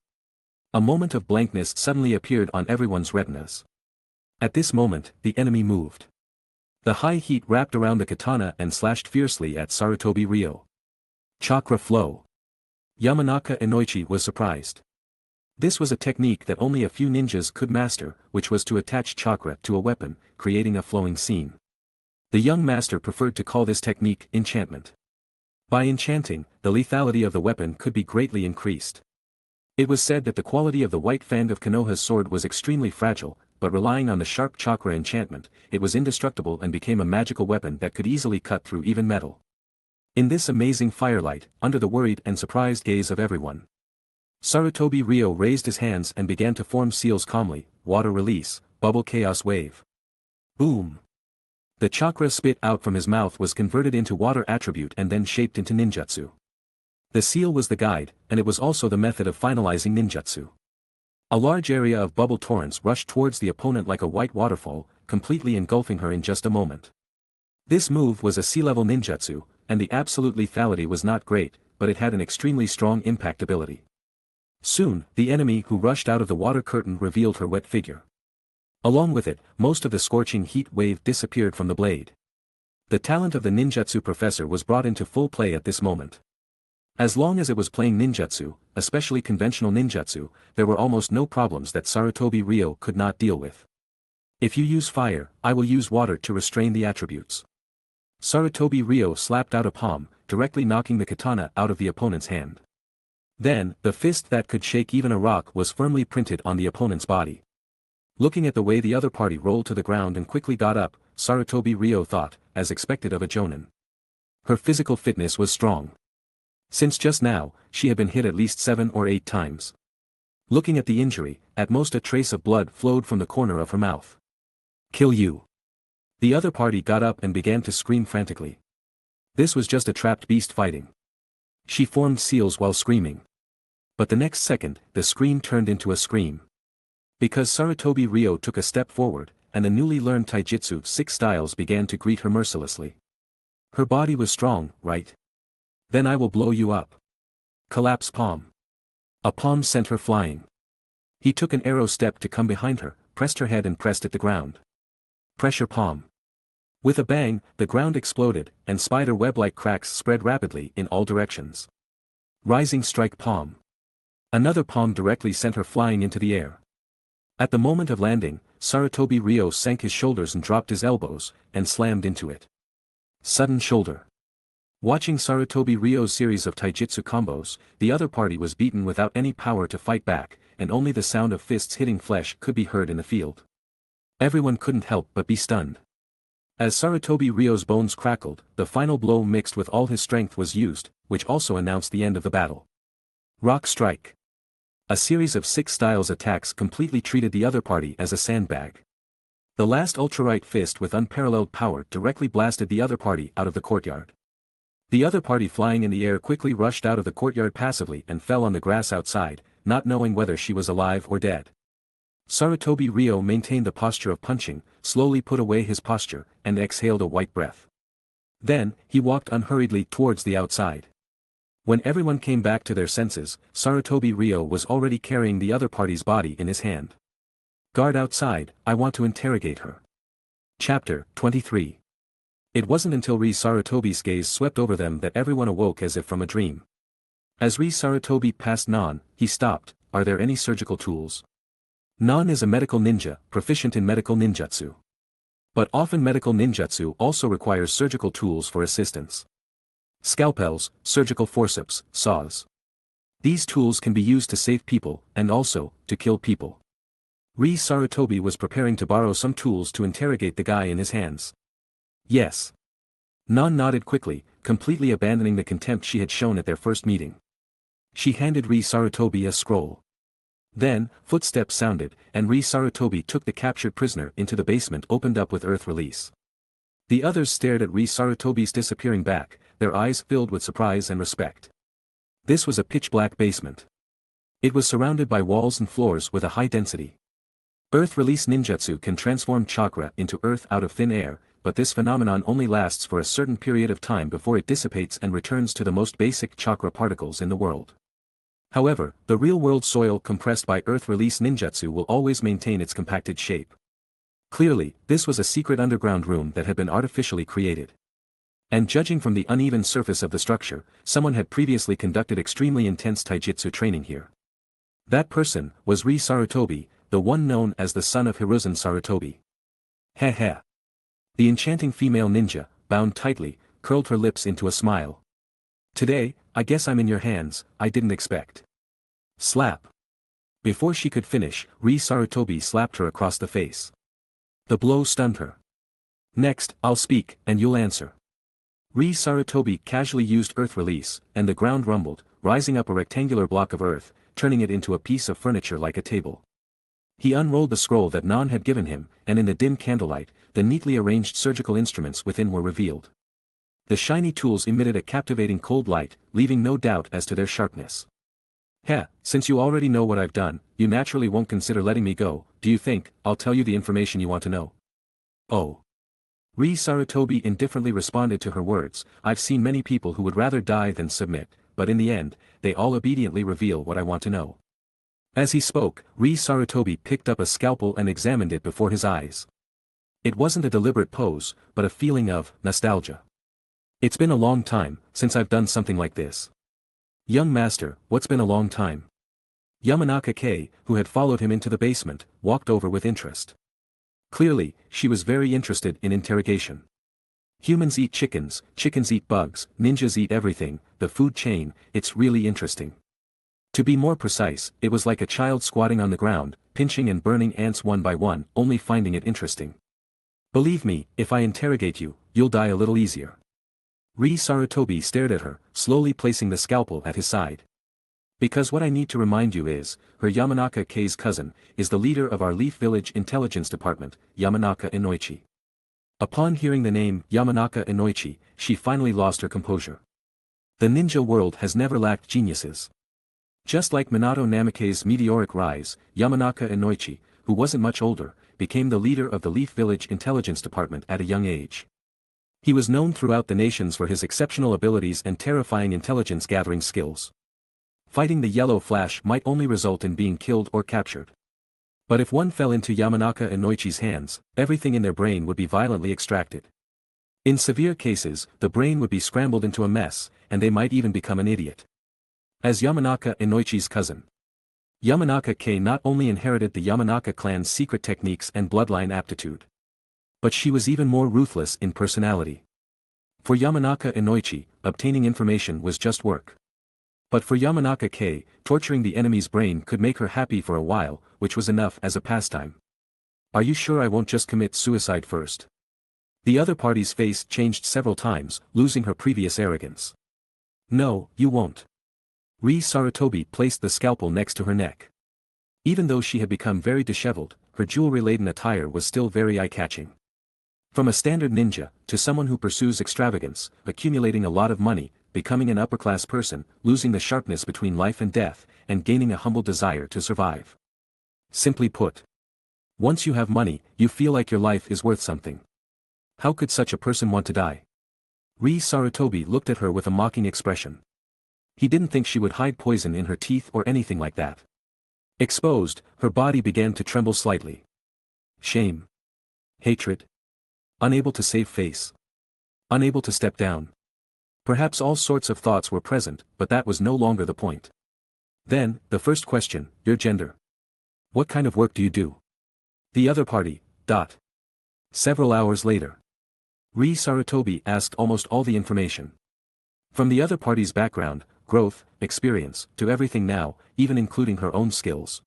A moment of blankness suddenly appeared on everyone's retinas. At this moment, the enemy moved. The high heat wrapped around the katana and slashed fiercely at Sarutobi Ryo. Chakra flow. Yamanaka Inoichi was surprised. This was a technique that only a few ninjas could master, which was to attach chakra to a weapon, creating a flowing scene. The young master preferred to call this technique enchantment. By enchanting, the lethality of the weapon could be greatly increased. It was said that the quality of the white fang of Konoha's sword was extremely fragile, but relying on the sharp chakra enchantment, it was indestructible and became a magical weapon that could easily cut through even metal. In this amazing firelight, under the worried and surprised gaze of everyone, Sarutobi Ryo raised his hands and began to form seals calmly: water release, bubble chaos wave. Boom! The chakra spit out from his mouth was converted into water attribute and then shaped into ninjutsu. The seal was the guide, and it was also the method of finalizing ninjutsu. A large area of bubble torrents rushed towards the opponent like a white waterfall, completely engulfing her in just a moment. This move was a sea-level ninjutsu, and the absolute lethality was not great, but it had an extremely strong impact ability. Soon, the enemy who rushed out of the water curtain revealed her wet figure. Along with it, most of the scorching heat wave disappeared from the blade. The talent of the ninjutsu professor was brought into full play at this moment. As long as it was playing ninjutsu, especially conventional ninjutsu, there were almost no problems that Sarutobi Ryo could not deal with. If you use fire, I will use water to restrain the attributes. Sarutobi Ryo slapped out a palm, directly knocking the katana out of the opponent's hand. Then, the fist that could shake even a rock was firmly printed on the opponent's body. Looking at the way the other party rolled to the ground and quickly got up, Sarutobi Ryo thought, as expected of a jonin. Her physical fitness was strong. Since just now, she had been hit at least 7 or 8 times. Looking at the injury, at most a trace of blood flowed from the corner of her mouth. Kill you. The other party got up and began to scream frantically. This was just a trapped beast fighting. She formed seals while screaming. But the next second, the scream turned into a scream. Because Sarutobi Ryo took a step forward, and the newly learned taijutsu 6 styles began to greet her mercilessly. Her body was strong, right? Then I will blow you up. Collapse palm. A palm sent her flying. He took an arrow step to come behind her, pressed her head and pressed at the ground. Pressure palm. With a bang, the ground exploded, and spider web-like cracks spread rapidly in all directions. Rising strike palm. Another palm directly sent her flying into the air. At the moment of landing, Sarutobi Ryo sank his shoulders and dropped his elbows, and slammed into it. Sudden shoulder. Watching Sarutobi Ryo's series of taijutsu combos, the other party was beaten without any power to fight back, and only the sound of fists hitting flesh could be heard in the field. Everyone couldn't help but be stunned. As Sarutobi Ryo's bones crackled, the final blow mixed with all his strength was used, which also announced the end of the battle. Rock strike. A series of 6 styles attacks completely treated the other party as a sandbag. The last ultra-right fist with unparalleled power directly blasted the other party out of the courtyard. The other party flying in the air quickly rushed out of the courtyard passively and fell on the grass outside, not knowing whether she was alive or dead. Sarutobi Ryo maintained the posture of punching, slowly put away his posture, and exhaled a white breath. Then, he walked unhurriedly towards the outside. When everyone came back to their senses, Sarutobi Ryo was already carrying the other party's body in his hand. Guard outside, I want to interrogate her. Chapter 23. It wasn't until Sarutobi's gaze swept over them that everyone awoke as if from a dream. As Sarutobi passed Nan, he stopped. Are there any surgical tools? Nan is a medical ninja, proficient in medical ninjutsu. But often medical ninjutsu also requires surgical tools for assistance. Scalpels, surgical forceps, saws. These tools can be used to save people, and also, to kill people. Sarutobi was preparing to borrow some tools to interrogate the guy in his hands. Yes. Nan nodded quickly, completely abandoning the contempt she had shown at their first meeting. She handed Sarutobi a scroll. Then, footsteps sounded, and Sarutobi took the captured prisoner into the basement opened up with earth release. The others stared at Sarutobi's disappearing back, their eyes filled with surprise and respect. This was a pitch-black basement. It was surrounded by walls and floors with a high density. Earth release ninjutsu can transform chakra into earth out of thin air, but this phenomenon only lasts for a certain period of time before it dissipates and returns to the most basic chakra particles in the world. However, the real-world soil compressed by earth release ninjutsu will always maintain its compacted shape. Clearly, this was a secret underground room that had been artificially created. And judging from the uneven surface of the structure, someone had previously conducted extremely intense taijutsu training here. That person was Sarutobi, the one known as the son of Hiruzen Sarutobi. Heh heh. The enchanting female ninja, bound tightly, curled her lips into a smile. Today, I guess I'm in your hands, I didn't expect. Slap. Before she could finish, Sarutobi slapped her across the face. The blow stunned her. Next, I'll speak, and you'll answer. Sarutobi casually used earth release, and the ground rumbled, rising up a rectangular block of earth, turning it into a piece of furniture like a table. He unrolled the scroll that Nan had given him, and in the dim candlelight, the neatly arranged surgical instruments within were revealed. The shiny tools emitted a captivating cold light, leaving no doubt as to their sharpness. Heh, since you already know what I've done, you naturally won't consider letting me go, do you think? I'll tell you the information you want to know. Oh. Sarutobi indifferently responded to her words, I've seen many people who would rather die than submit, but in the end, they all obediently reveal what I want to know. As he spoke, Sarutobi picked up a scalpel and examined it before his eyes. It wasn't a deliberate pose, but a feeling of nostalgia. It's been a long time since I've done something like this. Young master, what's been a long time? Yamanaka Kei, who had followed him into the basement, walked over with interest. Clearly, she was very interested in interrogation. Humans eat chickens, chickens eat bugs, ninjas eat everything, the food chain, it's really interesting. To be more precise, it was like a child squatting on the ground, pinching and burning ants one by one, only finding it interesting. Believe me, if I interrogate you, you'll die a little easier. Sarutobi stared at her, slowly placing the scalpel at his side. Because what I need to remind you is, her Yamanaka Kei's cousin, is the leader of our Leaf Village Intelligence Department, Yamanaka Inoichi. Upon hearing the name Yamanaka Inoichi, she finally lost her composure. The ninja world has never lacked geniuses. Just like Minato Namikaze's meteoric rise, Yamanaka Inoichi, who wasn't much older, became the leader of the Leaf Village Intelligence Department at a young age. He was known throughout the nations for his exceptional abilities and terrifying intelligence-gathering skills. Fighting the Yellow Flash might only result in being killed or captured. But if one fell into Yamanaka Inoichi's hands, everything in their brain would be violently extracted. In severe cases, the brain would be scrambled into a mess, and they might even become an idiot. As Yamanaka Inoichi's cousin, Yamanaka Kei not only inherited the Yamanaka clan's secret techniques and bloodline aptitude, but she was even more ruthless in personality. For Yamanaka Inoichi, obtaining information was just work. But for Yamanaka Kei, torturing the enemy's brain could make her happy for a while, which was enough as a pastime. Are you sure I won't just commit suicide first? The other party's face changed several times, losing her previous arrogance. No, you won't. Sarutobi placed the scalpel next to her neck. Even though she had become very disheveled, her jewelry-laden attire was still very eye-catching. From a standard ninja, to someone who pursues extravagance, accumulating a lot of money, becoming an upper-class person, losing the sharpness between life and death, and gaining a humble desire to survive. Simply put, once you have money, you feel like your life is worth something. How could such a person want to die? Sarutobi looked at her with a mocking expression. He didn't think she would hide poison in her teeth or anything like that. Exposed, her body began to tremble slightly. Shame. Hatred. Unable to save face. Unable to step down. Perhaps all sorts of thoughts were present, but that was no longer the point. Then, the first question, your gender. What kind of work do you do? The other party, Several hours later, Sarutobi asked almost all the information. From the other party's background, growth, experience, to everything now, even including her own skills.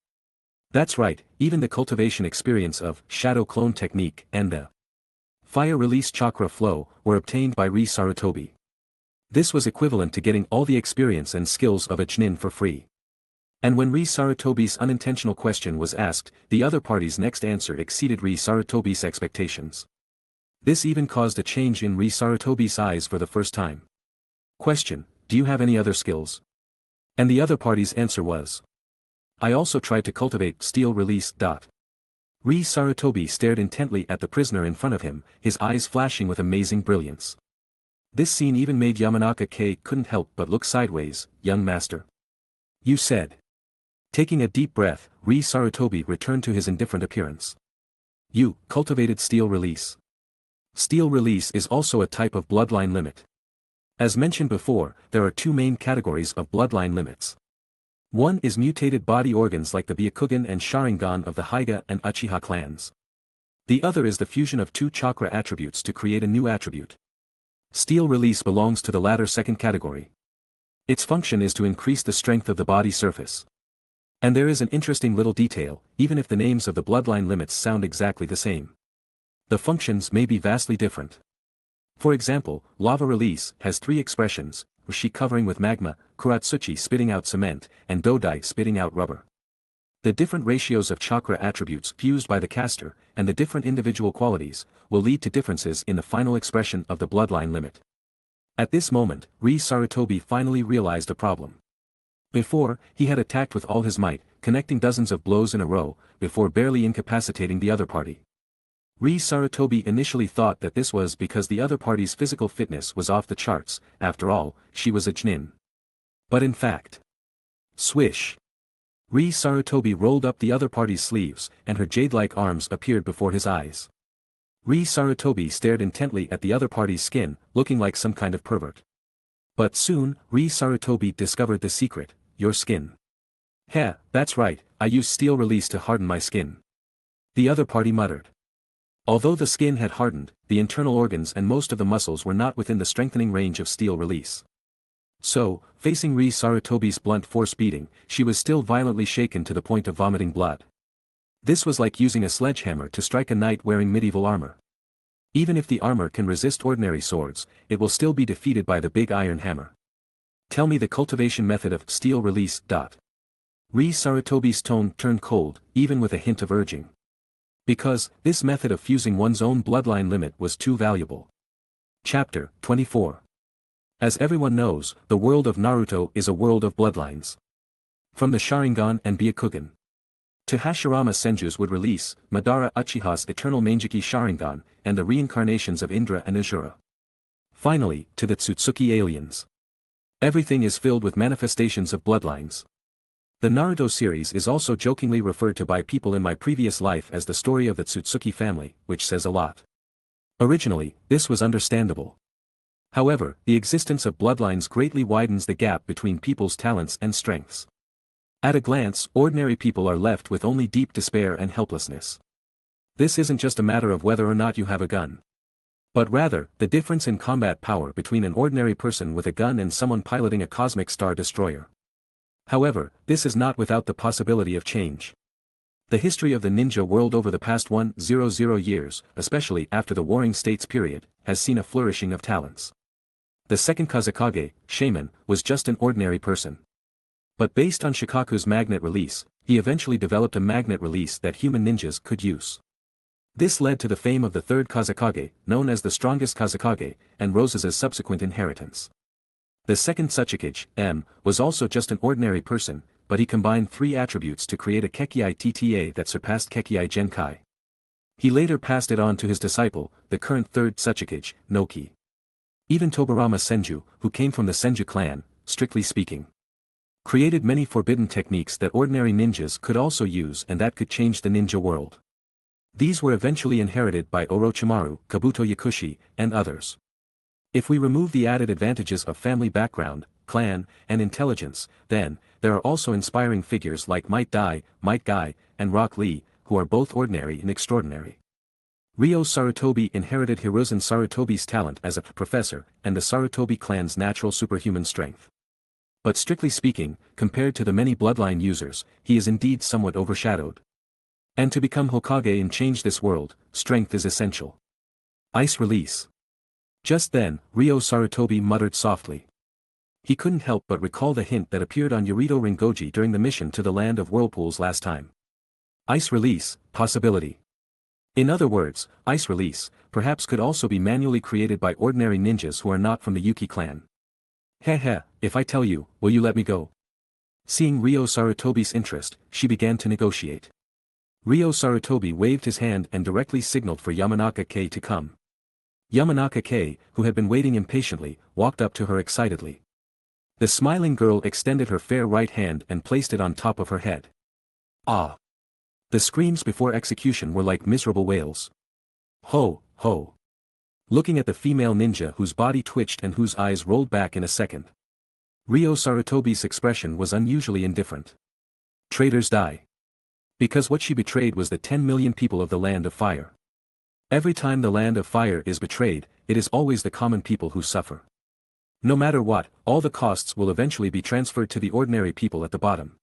That's right, even the cultivation experience of shadow clone technique and the fire release chakra flow were obtained by Sarutobi. This was equivalent to getting all the experience and skills of a Chunin for free. And when Sarutobi's unintentional question was asked, the other party's next answer exceeded Sarutobi's expectations. This even caused a change in Sarutobi's eyes for the first time. Question: do you have any other skills? And the other party's answer was: I also tried to cultivate steel release. Sarutobi stared intently at the prisoner in front of him, his eyes flashing with amazing brilliance. This scene even made Yamanaka couldn't help but look sideways. Young master. You said. Taking a deep breath, Sarutobi returned to his indifferent appearance. You cultivated steel release. Steel release is also a type of bloodline limit. As mentioned before, there are two main categories of bloodline limits. One is mutated body organs like the Byakugan and Sharingan of the Hyuga and Uchiha clans. The other is the fusion of two chakra attributes to create a new attribute. Steel release belongs to the latter second category. Its function is to increase the strength of the body surface. And there is an interesting little detail, even if the names of the bloodline limits sound exactly the same. The functions may be vastly different. For example, lava release has three expressions: Rishi covering with magma, Kuratsuchi spitting out cement, and Dodai spitting out rubber. The different ratios of chakra attributes fused by the caster, and the different individual qualities, will lead to differences in the final expression of the bloodline limit. At this moment, Sarutobi finally realized a problem. Before, he had attacked with all his might, connecting dozens of blows in a row, before barely incapacitating the other party. Sarutobi initially thought that this was because the other party's physical fitness was off the charts. After all, she was a Chunin. But in fact, swish! Sarutobi rolled up the other party's sleeves, and her jade-like arms appeared before his eyes. Sarutobi stared intently at the other party's skin, looking like some kind of pervert. But soon, Sarutobi discovered the secret: your skin. Heh, that's right, I used steel release to harden my skin. The other party muttered. Although the skin had hardened, the internal organs and most of the muscles were not within the strengthening range of steel release. So, facing Sarutobi's blunt force beating, she was still violently shaken to the point of vomiting blood. This was like using a sledgehammer to strike a knight wearing medieval armor. Even if the armor can resist ordinary swords, it will still be defeated by the big iron hammer. Tell me the cultivation method of steel release. Sarutobi's tone turned cold, even with a hint of urging. Because, this method of fusing one's own bloodline limit was too valuable. Chapter 24. As everyone knows, the world of Naruto is a world of bloodlines. From the Sharingan and Byakugan to Hashirama Senju's would release, Madara Uchiha's eternal Manjiki Sharingan, and the reincarnations of Indra and Azura. Finally, to the Tsutsuki aliens. Everything is filled with manifestations of bloodlines. The Naruto series is also jokingly referred to by people in my previous life as the story of the Tsutsuki family, which says a lot. Originally, this was understandable. However, the existence of bloodlines greatly widens the gap between people's talents and strengths. At a glance, ordinary people are left with only deep despair and helplessness. This isn't just a matter of whether or not you have a gun. But rather, the difference in combat power between an ordinary person with a gun and someone piloting a cosmic star destroyer. However, this is not without the possibility of change. The history of the ninja world over the past 100 years, especially after the Warring States period, has seen a flourishing of talents. The second Kazekage, Shaman, was just an ordinary person. But based on Shikaku's magnet release, he eventually developed a magnet release that human ninjas could use. This led to the fame of the third Kazekage, known as the strongest Kazekage, and Rose's subsequent inheritance. The second Tsuchikage, was also just an ordinary person, but he combined three attributes to create a Kekkei Tta that surpassed Kekkei Genkai. He later passed it on to his disciple, the current third Tsuchikage, Noki. Even Tobirama Senju, who came from the Senju clan, strictly speaking, created many forbidden techniques that ordinary ninjas could also use and that could change the ninja world. These were eventually inherited by Orochimaru, Kabuto Yakushi, and others. If we remove the added advantages of family background, clan, and intelligence, then, there are also inspiring figures like Might Guy, and Rock Lee, who are both ordinary and extraordinary. Ryo Sarutobi inherited Hiruzen Sarutobi's talent as a professor and the Sarutobi clan's natural superhuman strength. But strictly speaking, compared to the many bloodline users, he is indeed somewhat overshadowed. And to become Hokage and change this world, strength is essential. Ice release. Just then, Ryo Sarutobi muttered softly. He couldn't help but recall the hint that appeared on Yorito Ringoji during the mission to the Land of Whirlpools last time. Ice release, possibility. In other words, ice release, perhaps could also be manually created by ordinary ninjas who are not from the Yuki clan. Heh, if I tell you, will you let me go? Seeing Ryo Sarutobi's interest, she began to negotiate. Ryo Sarutobi waved his hand and directly signaled for Yamanaka-Kei to come. Yamanaka-Kei, who had been waiting impatiently, walked up to her excitedly. The smiling girl extended her fair right hand and placed it on top of her head. Ah! The screams before execution were like miserable wails. Ho, ho! Looking at the female ninja whose body twitched and whose eyes rolled back in a second. Ryo Sarutobi's expression was unusually indifferent. Traitors die. Because what she betrayed was the 10 million people of the Land of Fire. Every time the Land of Fire is betrayed, it is always the common people who suffer. No matter what, all the costs will eventually be transferred to the ordinary people at the bottom.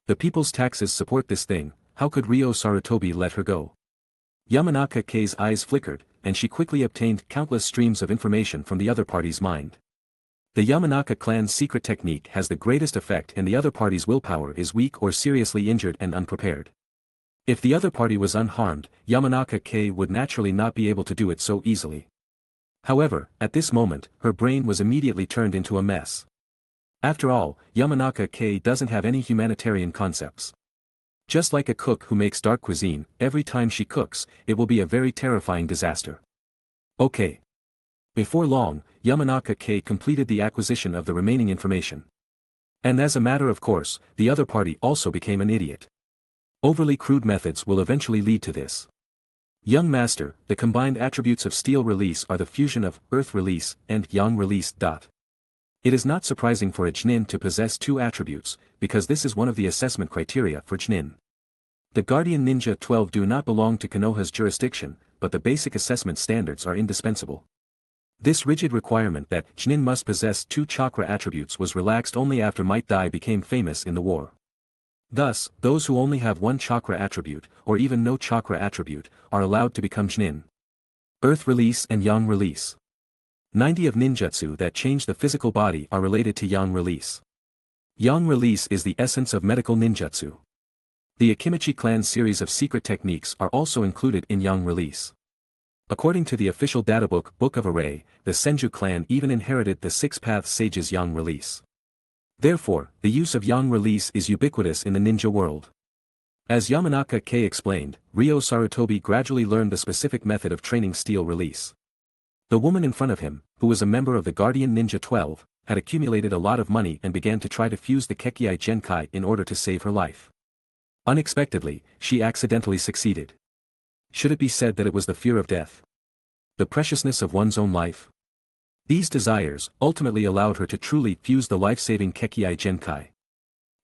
The people's taxes support this thing. How could Ryo Sarutobi let her go? Yamanaka-Kei's eyes flickered, and she quickly obtained countless streams of information from the other party's mind. The Yamanaka clan's secret technique has the greatest effect and the other party's willpower is weak or seriously injured and unprepared. If the other party was unharmed, Yamanaka-Kei would naturally not be able to do it so easily. However, at this moment, her brain was immediately turned into a mess. After all, Yamanaka-Kei doesn't have any humanitarian concepts. Just like a cook who makes dark cuisine, every time she cooks, it will be a very terrifying disaster. Okay. Before long, Yamanaka-Kei completed the acquisition of the remaining information. And as a matter of course, the other party also became an idiot. Overly crude methods will eventually lead to this. Young Master, the combined attributes of Steel Release are the fusion of Earth Release and Yang Release. It is not surprising for a Jnin to possess two attributes, because this is one of the assessment criteria for Jnin. The Guardian Ninja 12 do not belong to Konoha's jurisdiction, but the basic assessment standards are indispensable. This rigid requirement that Jnin must possess two chakra attributes was relaxed only after Might Dai became famous in the war. Thus, those who only have one chakra attribute, or even no chakra attribute, are allowed to become Jnin. Earth Release and Yang Release. 90 of ninjutsu that change the physical body are related to Yang Release. Yang Release is the essence of medical ninjutsu. The Akimichi clan's series of secret techniques are also included in Yang Release. According to the official databook Book of Array, the Senju clan even inherited the Six Paths Sage's Yang Release. Therefore, the use of Yang Release is ubiquitous in the ninja world. As Yamanaka-Kei explained, Ryo Sarutobi gradually learned the specific method of training Steel Release. The woman in front of him, who was a member of the Guardian Ninja 12, had accumulated a lot of money and began to try to fuse the Kekkei Genkai in order to save her life. Unexpectedly, she accidentally succeeded. Should it be said that it was the fear of death? The preciousness of one's own life? These desires ultimately allowed her to truly fuse the life-saving Kekkei Genkai.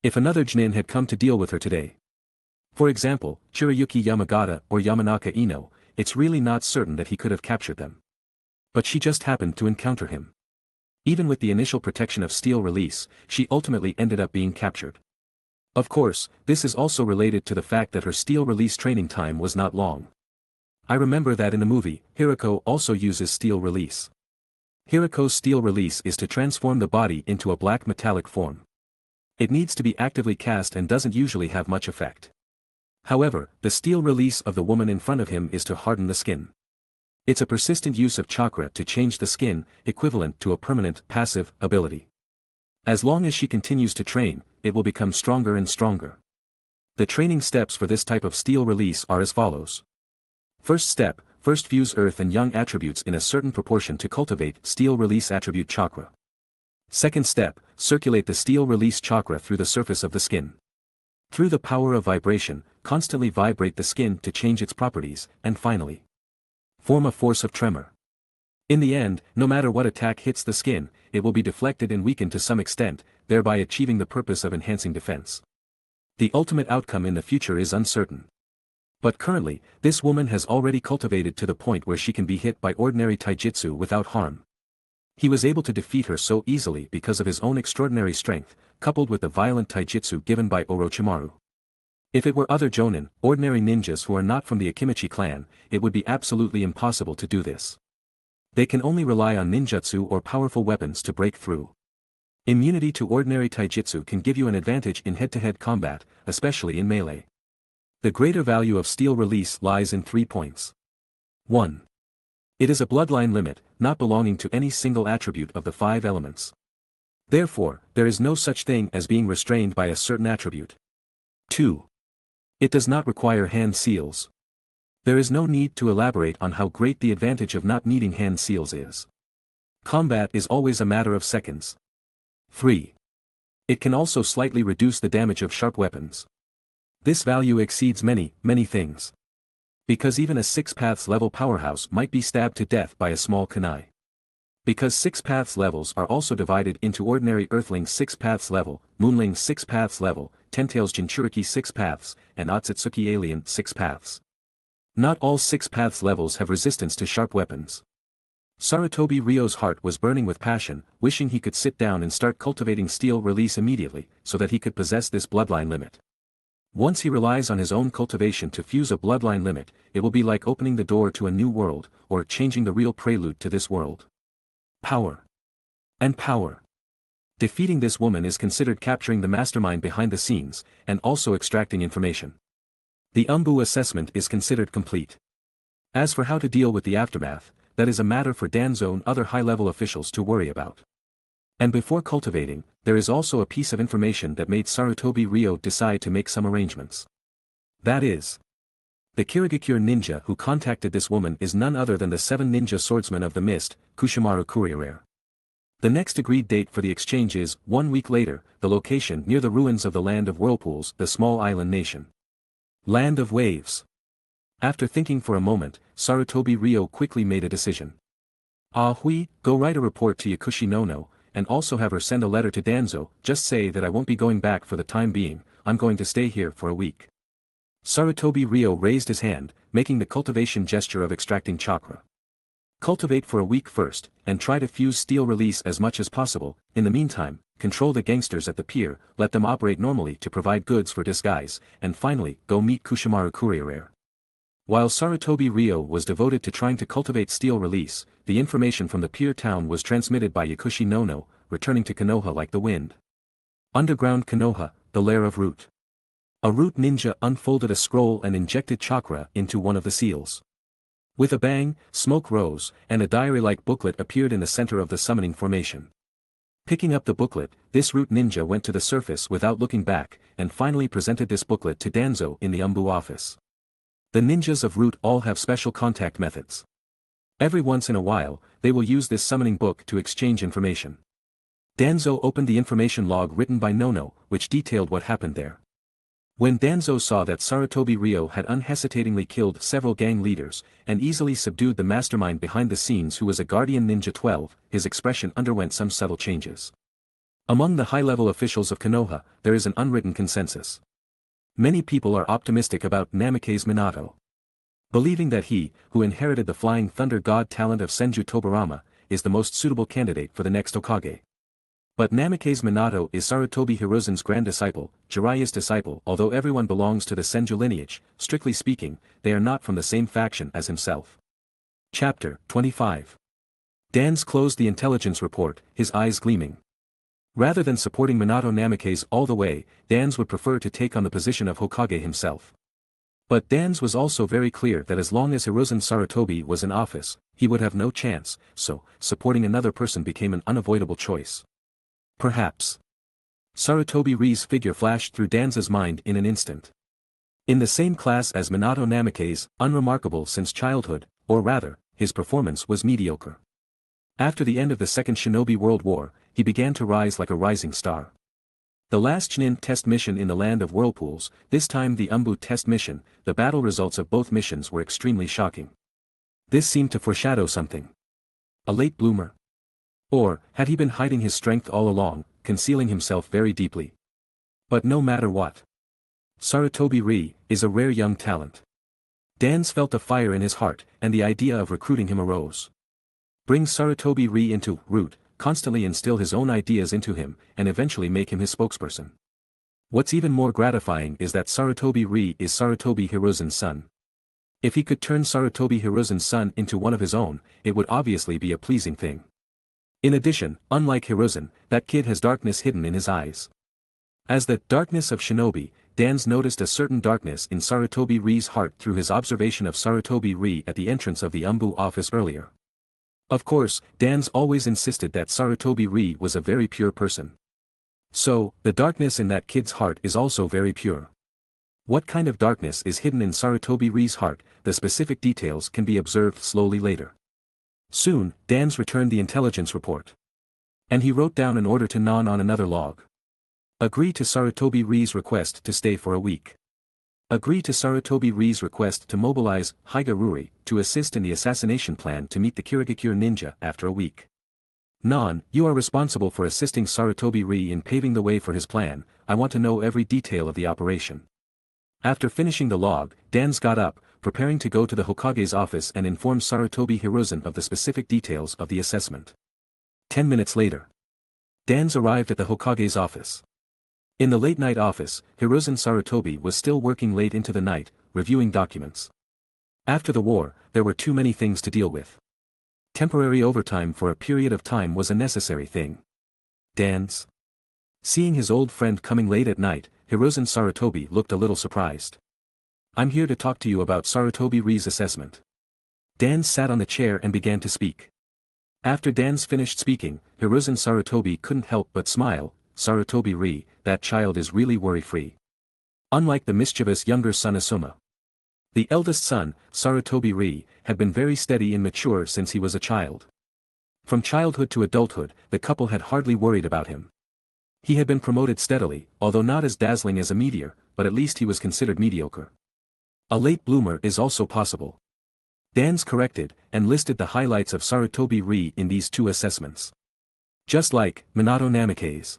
If another Jnin had come to deal with her today, for example, Chirayuki Yamagata or Yamanaka Ino, it's really not certain that he could have captured them. But she just happened to encounter him. Even with the initial protection of Steel Release, she ultimately ended up being captured. Of course, this is also related to the fact that her Steel Release training time was not long. I remember that in the movie, Hirako also uses Steel Release. Hirako's Steel Release is to transform the body into a black metallic form. It needs to be actively cast and doesn't usually have much effect. However, the Steel Release of the woman in front of him is to harden the skin. It's a persistent use of chakra to change the skin, equivalent to a permanent, passive, ability. As long as she continues to train, it will become stronger and stronger. The training steps for this type of Steel Release are as follows. First step, first fuse Earth and Yang attributes in a certain proportion to cultivate Steel Release attribute chakra. Second step, circulate the Steel Release chakra through the surface of the skin. Through the power of vibration, constantly vibrate the skin to change its properties, and finally, form a force of tremor. In the end, no matter what attack hits the skin, it will be deflected and weakened to some extent, thereby achieving the purpose of enhancing defense. The ultimate outcome in the future is uncertain. But currently, this woman has already cultivated to the point where she can be hit by ordinary taijutsu without harm. He was able to defeat her so easily because of his own extraordinary strength, coupled with the violent taijutsu given by Orochimaru. If it were other jonin, ordinary ninjas who are not from the Akimichi clan, it would be absolutely impossible to do this. They can only rely on ninjutsu or powerful weapons to break through. Immunity to ordinary taijutsu can give you an advantage in head-to-head combat, especially in melee. The greater value of steel release lies in 3 points. 1. It is a bloodline limit, not belonging to any single attribute of the 5 elements. Therefore, there is no such thing as being restrained by a certain attribute. 2. It does not require hand seals. There is no need to elaborate on how great the advantage of not needing hand seals is. Combat is always a matter of seconds. 3. It can also slightly reduce the damage of sharp weapons. This value exceeds many, many things. Because even a 6 paths level powerhouse might be stabbed to death by a small kunai. Because 6 paths levels are also divided into ordinary Earthling 6 paths level, Moonling 6 paths level, Tentails Jinchuriki 6 paths, and Otsutsuki Alien 6 paths. Not all 6 paths levels have resistance to sharp weapons. Sarutobi Ryo's heart was burning with passion, wishing he could sit down and start cultivating steel release immediately, so that he could possess this bloodline limit. Once he relies on his own cultivation to fuse a bloodline limit, it will be like opening the door to a new world, or changing the real prelude to this world. Power. And power. Defeating this woman is considered capturing the mastermind behind the scenes, and also extracting information. The Anbu assessment is considered complete. As for how to deal with the aftermath, that is a matter for Danzo and other high-level officials to worry about. And before cultivating, there is also a piece of information that made Sarutobi Ryo decide to make some arrangements. That is, the Kirigakure ninja who contacted this woman is none other than the 7 ninja swordsmen of the mist, Kushimaru Kuriere. The next agreed date for the exchange is, 1 week later, the location near the ruins of the Land of Whirlpools, the small island nation. Land of Waves. After thinking for a moment, Sarutobi Ryo quickly made a decision. Ah Hui, go write a report to Yakushi Nono, and also have her send a letter to Danzo, just say that I won't be going back for the time being, I'm going to stay here for a week. Sarutobi Ryo raised his hand, making the cultivation gesture of extracting chakra. Cultivate for a week first, and try to fuse steel release as much as possible. In the meantime, control the gangsters at the pier, let them operate normally to provide goods for disguise, and finally, go meet Kushimaru Kuriere. While Sarutobi Ryo was devoted to trying to cultivate steel release, the information from the pier town was transmitted by Yakushi Nono, returning to Konoha like the wind. Underground Konoha, the lair of Root. A Root ninja unfolded a scroll and injected chakra into one of the seals. With a bang, smoke rose, and a diary-like booklet appeared in the center of the summoning formation. Picking up the booklet, this Root ninja went to the surface without looking back, and finally presented this booklet to Danzo in the Anbu office. The ninjas of Root all have special contact methods. Every once in a while, they will use this summoning book to exchange information. Danzo opened the information log written by Nono, which detailed what happened there. When Danzo saw that Sarutobi Ryo had unhesitatingly killed several gang leaders, and easily subdued the mastermind behind the scenes who was a Guardian Ninja 12, his expression underwent some subtle changes. Among the high-level officials of Konoha, there is an unwritten consensus. Many people are optimistic about Namikaze Minato. Believing that he, who inherited the Flying Thunder God talent of Senju Tobarama, is the most suitable candidate for the next Hokage. But Namikaze Minato is Sarutobi Hiruzen's grand disciple, Jiraiya's disciple. Although everyone belongs to the Senju lineage, strictly speaking, they are not from the same faction as himself. Chapter 25. Danz closed the intelligence report, his eyes gleaming. Rather than supporting Minato Namikaze all the way, Danz would prefer to take on the position of Hokage himself. But Danz was also very clear that as long as Hiruzen Sarutobi was in office, he would have no chance, so, supporting another person became an unavoidable choice. Perhaps. Sarutobi Ryo's figure flashed through Danz's mind in an instant. In the same class as Minato Namikaze, unremarkable since childhood, or rather, his performance was mediocre. After the end of the Second Shinobi World War, he began to rise like a rising star. The last Chunin test mission in the Land of Whirlpools, this time the Anbu test mission, the battle results of both missions were extremely shocking. This seemed to foreshadow something. A late bloomer? Or, had he been hiding his strength all along, concealing himself very deeply? But no matter what. Sarutobi Ryo is a rare young talent. Dans felt a fire in his heart, and the idea of recruiting him arose. Bring Sarutobi Ryo into root, constantly instill his own ideas into him, and eventually make him his spokesperson. What's even more gratifying is that Sarutobi Ryo is Sarutobi Hiruzen's son. If he could turn Sarutobi Hiruzen's son into one of his own, it would obviously be a pleasing thing. In addition, unlike Hiruzen, that kid has darkness hidden in his eyes. As the darkness of shinobi, Dans noticed a certain darkness in Sarutobi Ryo's heart through his observation of Sarutobi Ryo at the entrance of the Anbu office earlier. Of course, Dans always insisted that Sarutobi Ryo was a very pure person. So, the darkness in that kid's heart is also very pure. What kind of darkness is hidden in Sarutobi Ryo's heart, the specific details can be observed slowly later. Soon, Dans returned the intelligence report. And he wrote down an order to Non on another log. Agree to Sarutobi Ryo's request to stay for a week. Agree to Sarutobi Ryo's request to mobilize Haiga to assist in the assassination plan to meet the Kirigakure ninja after a week. Non, you are responsible for assisting Sarutobi Ryo in paving the way for his plan. I want to know every detail of the operation. After finishing the log, Dans got up, preparing to go to the Hokage's office and inform Sarutobi Hiruzen of the specific details of the assessment. 10 minutes later, Dans arrived at the Hokage's office. In the late-night office, Hiruzen Sarutobi was still working late into the night, reviewing documents. After the war, there were too many things to deal with. Temporary overtime for a period of time was a necessary thing. Dans. Seeing his old friend coming late at night, Hiruzen Sarutobi looked a little surprised. I'm here to talk to you about Sarutobi Ryo's assessment. Dans sat on the chair and began to speak. After Dans finished speaking, Hiruzen Sarutobi couldn't help but smile. Sarutobi Ryo, that child is really worry-free. Unlike the mischievous younger son Asuma. The eldest son, Sarutobi Ryo, had been very steady and mature since he was a child. From childhood to adulthood, the couple had hardly worried about him. He had been promoted steadily, although not as dazzling as a meteor, but at least he was considered mediocre. A late bloomer is also possible. Dans corrected, and listed the highlights of Sarutobi Ryo in these two assessments. Just like Minato Namikaze.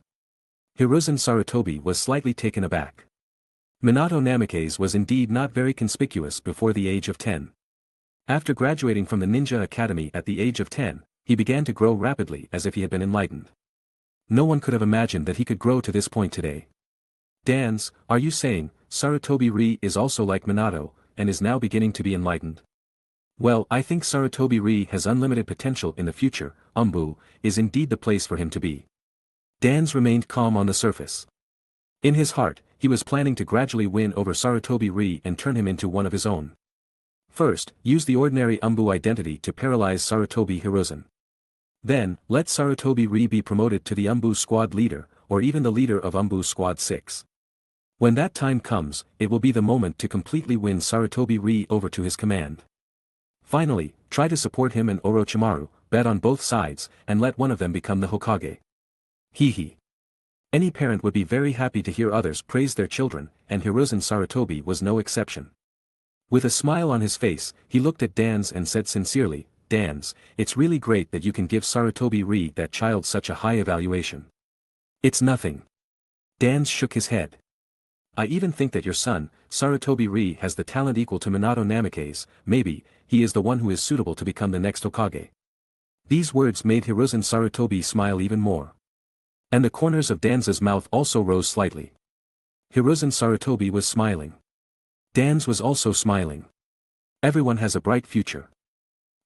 Hiruzen Sarutobi was slightly taken aback. Minato Namikaze was indeed not very conspicuous before the age of 10. After graduating from the Ninja Academy at the age of 10, he began to grow rapidly as if he had been enlightened. No one could have imagined that he could grow to this point today. Dans, are you saying, Sarutobi Ryo is also like Minato, and is now beginning to be enlightened? Well, I think Sarutobi Ryo has unlimited potential in the future. Anbu is indeed the place for him to be. Dans remained calm on the surface. In his heart, he was planning to gradually win over Sarutobi Ryo and turn him into one of his own. First, use the ordinary Anbu identity to paralyze Sarutobi Hiruzen. Then, let Sarutobi Ryo be promoted to the Anbu squad leader, or even the leader of Anbu Squad 6. When that time comes, it will be the moment to completely win Sarutobi Ryo over to his command. Finally, try to support him and Orochimaru, bet on both sides, and let one of them become the Hokage. Hee. Any parent would be very happy to hear others praise their children, and Hiruzen Sarutobi was no exception. With a smile on his face, he looked at Dans and said sincerely, Dans, it's really great that you can give Sarutobi Ryo that child such a high evaluation. It's nothing. Dans shook his head. I even think that your son, Sarutobi Ryo has the talent equal to Minato Namikaze. Maybe, he is the one who is suitable to become the next Hokage. These words made Hiruzen Sarutobi smile even more. And the corners of Dan's mouth also rose slightly. Hiruzen Sarutobi was smiling. Dans was also smiling. Everyone has a bright future.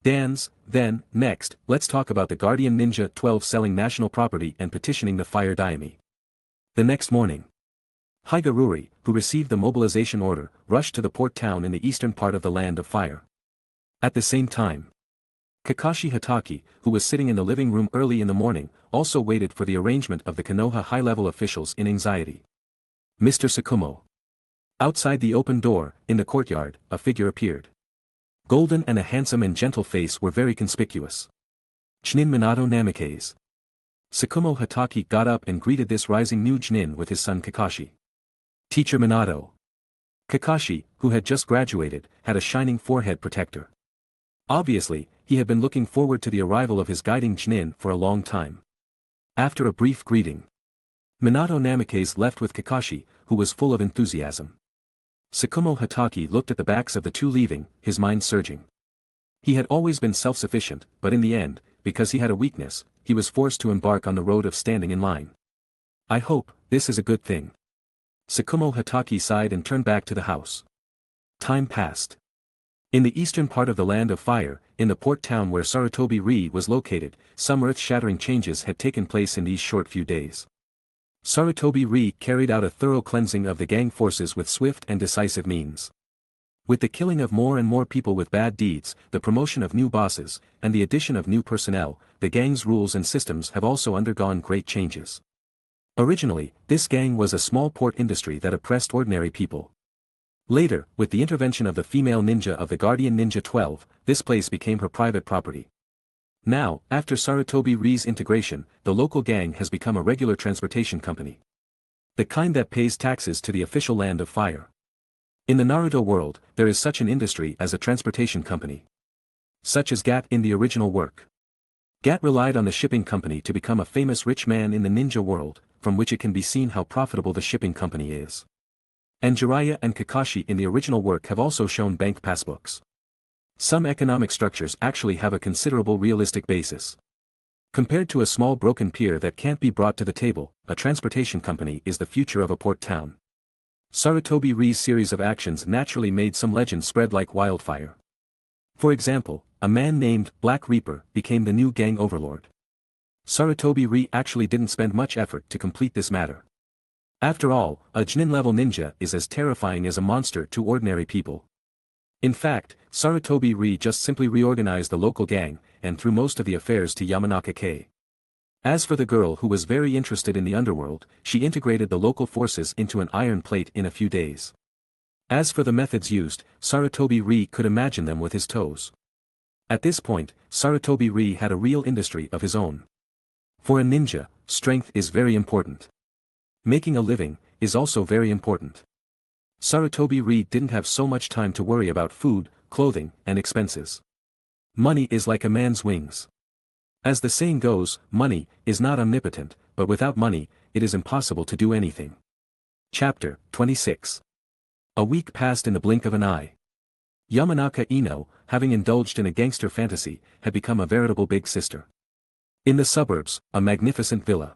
Dans, then, next, let's talk about the Guardian Ninja 12 selling national property and petitioning the Fire Daime. The next morning, Haiga, who received the mobilization order, rushed to the port town in the eastern part of the Land of Fire. At the same time, Kakashi Hatake, who was sitting in the living room early in the morning, also waited for the arrangement of the Konoha high-level officials in anxiety. Mr. Tsukumo. Outside the open door, in the courtyard, a figure appeared. Golden and a handsome and gentle face were very conspicuous. Chunin Minato Namikaze. Tsukumo Hatake got up and greeted this rising new Chunin with his son Kakashi. Teacher Minato. Kakashi, who had just graduated, had a shining forehead protector. Obviously, he had been looking forward to the arrival of his guiding Chunin for a long time. After a brief greeting, Minato Namikaze left with Kakashi, who was full of enthusiasm. Tsukumo Hatake looked at the backs of the two leaving, his mind surging. He had always been self-sufficient, but in the end, because he had a weakness, he was forced to embark on the road of standing in line. I hope this is a good thing. Tsukumo Hatake sighed and turned back to the house. Time passed. In the eastern part of the Land of Fire, in the port town where Sarutobi Ryo was located, some earth-shattering changes had taken place in these short few days. Sarutobi Ryo carried out a thorough cleansing of the gang forces with swift and decisive means. With the killing of more and more people with bad deeds, the promotion of new bosses, and the addition of new personnel, the gang's rules and systems have also undergone great changes. Originally, this gang was a small port industry that oppressed ordinary people. Later, with the intervention of the female ninja of the Guardian Ninja 12, this place became her private property. Now, after Sarutobi Ryo's integration, the local gang has become a regular transportation company. The kind that pays taxes to the official Land of Fire. In the Naruto world, there is such an industry as a transportation company. Such as Gat in the original work. Gat relied on the shipping company to become a famous rich man in the ninja world, from which it can be seen how profitable the shipping company is. And Jiraiya and Kakashi in the original work have also shown bank passbooks. Some economic structures actually have a considerable realistic basis. Compared to a small broken pier that can't be brought to the table, a transportation company is the future of a port town. Sarutobi Ryo's series of actions naturally made some legends spread like wildfire. For example, a man named Black Reaper became the new gang overlord. Sarutobi Ryo actually didn't spend much effort to complete this matter. After all, a Chunin-level ninja is as terrifying as a monster to ordinary people. In fact, Sarutobi Ryo just simply reorganized the local gang, and threw most of the affairs to Yamanaka-kei. As for the girl who was very interested in the underworld, she integrated the local forces into an iron plate in a few days. As for the methods used, Sarutobi Ryo could imagine them with his toes. At this point, Sarutobi Ryo had a real industry of his own. For a ninja, strength is very important. Making a living is also very important. Sarutobi Ryo didn't have so much time to worry about food, clothing, and expenses. Money is like a man's wings. As the saying goes, money is not omnipotent, but without money, it is impossible to do anything. Chapter 26. A week passed in the blink of an eye. Yamanaka Ino, having indulged in a gangster fantasy, had become a veritable big sister. In the suburbs, a magnificent villa.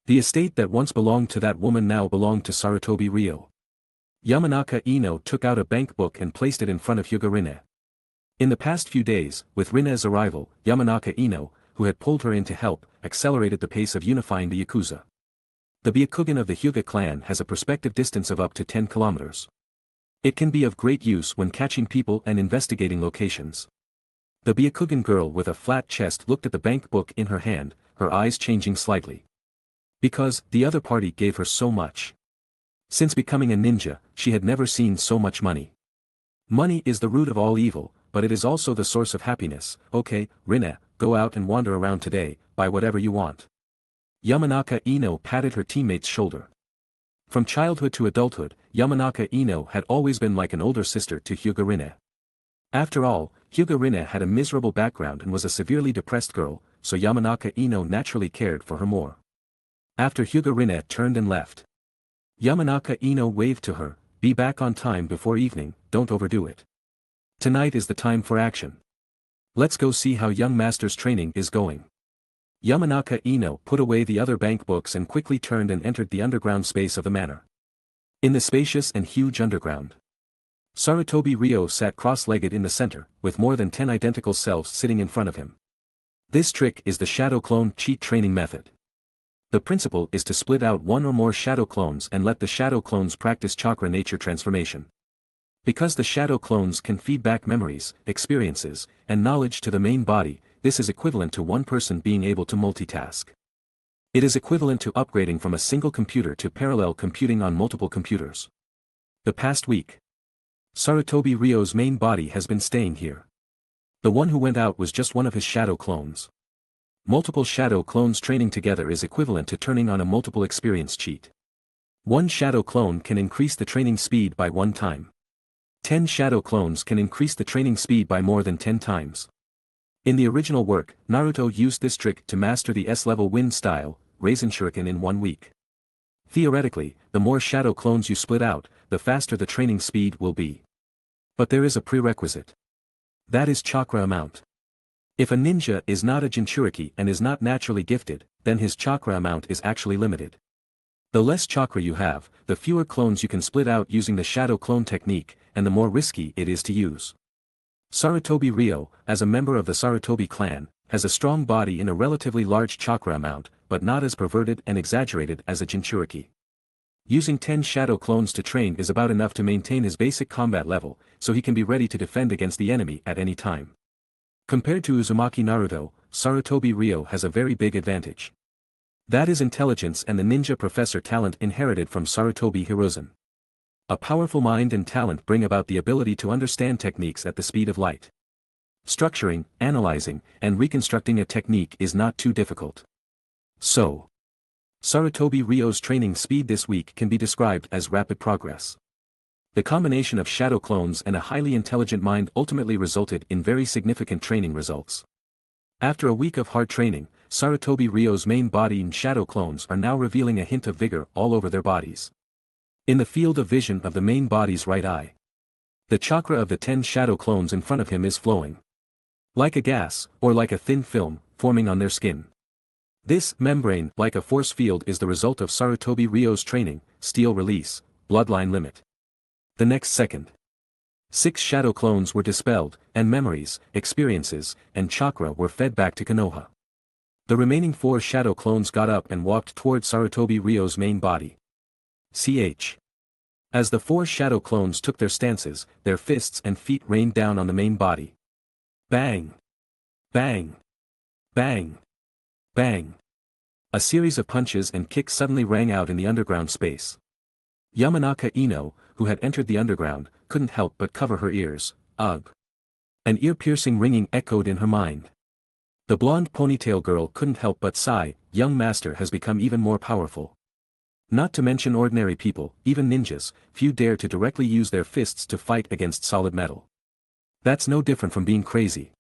The estate that once belonged to that woman now belonged to Sarutobi Ryo. Yamanaka Ino took out a bank book and placed it in front of Hyuga Rine. In the past few days, with Rine's arrival, Yamanaka Ino, who had pulled her in to help, accelerated the pace of unifying the Yakuza. The Byakugan of the Hyuga clan has a perspective distance of up to 10 kilometers. It can be of great use when catching people and investigating locations. The Byakugan girl with a flat chest looked at the bank book in her hand, her eyes changing slightly. Because the other party gave her so much. Since becoming a ninja, she had never seen so much money. Money is the root of all evil, but it is also the source of happiness. Okay, Rine, go out and wander around today, buy whatever you want. Yamanaka Ino patted her teammate's shoulder. From childhood to adulthood, Yamanaka Ino had always been like an older sister to Hyuga Rine. After all, Hyuga Rine had a miserable background and was a severely depressed girl, so Yamanaka Ino naturally cared for her more. After Hyuga Rine turned and left, Yamanaka Ino waved to her, "Be back on time before evening, don't overdo it. Tonight is the time for action. Let's go see how young master's training is going." Yamanaka Ino put away the other bank books and quickly turned and entered the underground space of the manor. In the spacious and huge underground, Sarutobi Ryo sat cross-legged in the center, with more than 10 identical selves sitting in front of him. This trick is the shadow clone cheat training method. The principle is to split out one or more shadow clones and let the shadow clones practice chakra nature transformation. Because the shadow clones can feed back memories, experiences, and knowledge to the main body, this is equivalent to one person being able to multitask. It is equivalent to upgrading from a single computer to parallel computing on multiple computers. The past week, Sarutobi Ryo's main body has been staying here. The one who went out was just one of his shadow clones. Multiple shadow clones training together is equivalent to turning on a multiple experience cheat. One shadow clone can increase the training speed by 1 time. 10 shadow clones can increase the training speed by more than 10 times. In the original work, Naruto used this trick to master the S-level wind style, Raisin Shuriken in 1 week. Theoretically, the more shadow clones you split out, the faster the training speed will be. But there is a prerequisite. That is chakra amount. If a ninja is not a Jinchuriki and is not naturally gifted, then his chakra amount is actually limited. The less chakra you have, the fewer clones you can split out using the shadow clone technique, and the more risky it is to use. Sarutobi Ryo, as a member of the Sarutobi clan, has a strong body in a relatively large chakra amount, but not as perverted and exaggerated as a Jinchuriki. Using 10 shadow clones to train is about enough to maintain his basic combat level, so he can be ready to defend against the enemy at any time. Compared to Uzumaki Naruto, Sarutobi Ryo has a very big advantage. That is intelligence and the ninja professor talent inherited from Sarutobi Hiruzen. A powerful mind and talent bring about the ability to understand techniques at the speed of light. Structuring, analyzing, and reconstructing a technique is not too difficult. So, Sarutobi Ryo's training speed this week can be described as rapid progress. The combination of shadow clones and a highly intelligent mind ultimately resulted in very significant training results. After a week of hard training, Sarutobi Ryo's main body and shadow clones are now revealing a hint of vigor all over their bodies. In the field of vision of the main body's right eye, the chakra of the 10 shadow clones in front of him is flowing. Like a gas, or like a thin film, forming on their skin. This membrane, like a force field, is the result of Sarutobi Ryo's training, steel release, bloodline limit. The next second, 6 shadow clones were dispelled, and memories, experiences, and chakra were fed back to Konoha. The remaining 4 shadow clones got up and walked toward Sarutobi Ryo's main body. As the 4 shadow clones took their stances, their fists and feet rained down on the main body. Bang! Bang! Bang! Bang! A series of punches and kicks suddenly rang out in the underground space. Yamanaka Ino, who had entered the underground, couldn't help but cover her ears. Ugh! An ear-piercing ringing echoed in her mind. The blonde ponytail girl couldn't help but sigh. Young master has become even more powerful. Not to mention ordinary people, even ninjas, few dare to directly use their fists to fight against solid metal. That's no different from being crazy.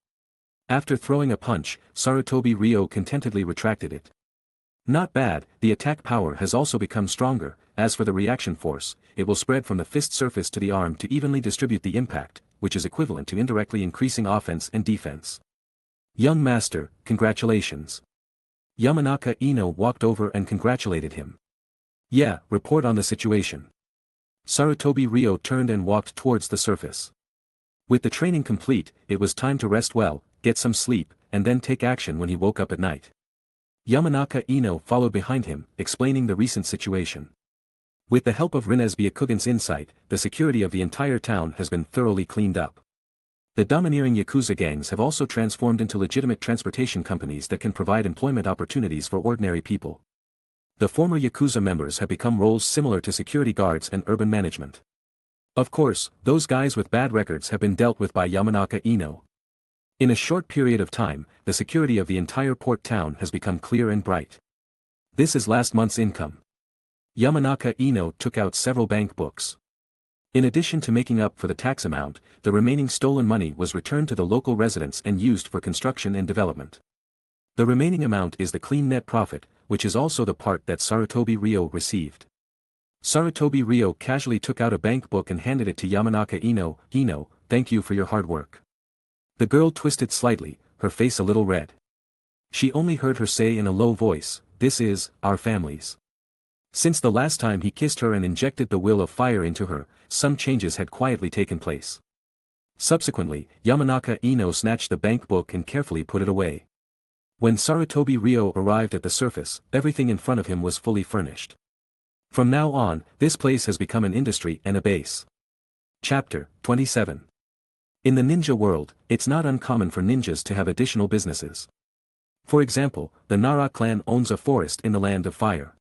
After throwing a punch, Sarutobi Ryo contentedly retracted it. Not bad, the attack power has also become stronger. As for the reaction force, it will spread from the fist surface to the arm to evenly distribute the impact, which is equivalent to indirectly increasing offense and defense. Young master, congratulations. Yamanaka Ino walked over and congratulated him. Yeah, report on the situation. Sarutobi Ryo turned and walked towards the surface. With the training complete, it was time to rest well, get some sleep, and then take action when he woke up at night. Yamanaka Ino followed behind him, explaining the recent situation. With the help of Rinne's Byakugan's insight, the security of the entire town has been thoroughly cleaned up. The domineering Yakuza gangs have also transformed into legitimate transportation companies that can provide employment opportunities for ordinary people. The former Yakuza members have become roles similar to security guards and urban management. Of course, those guys with bad records have been dealt with by Yamanaka Ino. In a short period of time, the security of the entire port town has become clear and bright. This is last month's income. Yamanaka Ino took out several bank books. In addition to making up for the tax amount, the remaining stolen money was returned to the local residents and used for construction and development. The remaining amount is the clean net profit, which is also the part that Sarutobi Ryo received. Sarutobi Ryo casually took out a bank book and handed it to Yamanaka Ino. Ino, thank you for your hard work. The girl twisted slightly, her face a little red. She only heard her say in a low voice, "This is, our family's." Since the last time he kissed her and injected the will of fire into her, some changes had quietly taken place. Subsequently, Yamanaka Ino snatched the bank book and carefully put it away. When Sarutobi Ryo arrived at the surface, everything in front of him was fully furnished. From now on, this place has become an industry and a base. Chapter 27. In the ninja world, it's not uncommon for ninjas to have additional businesses. For example, the Nara clan owns a forest in the Land of Fire.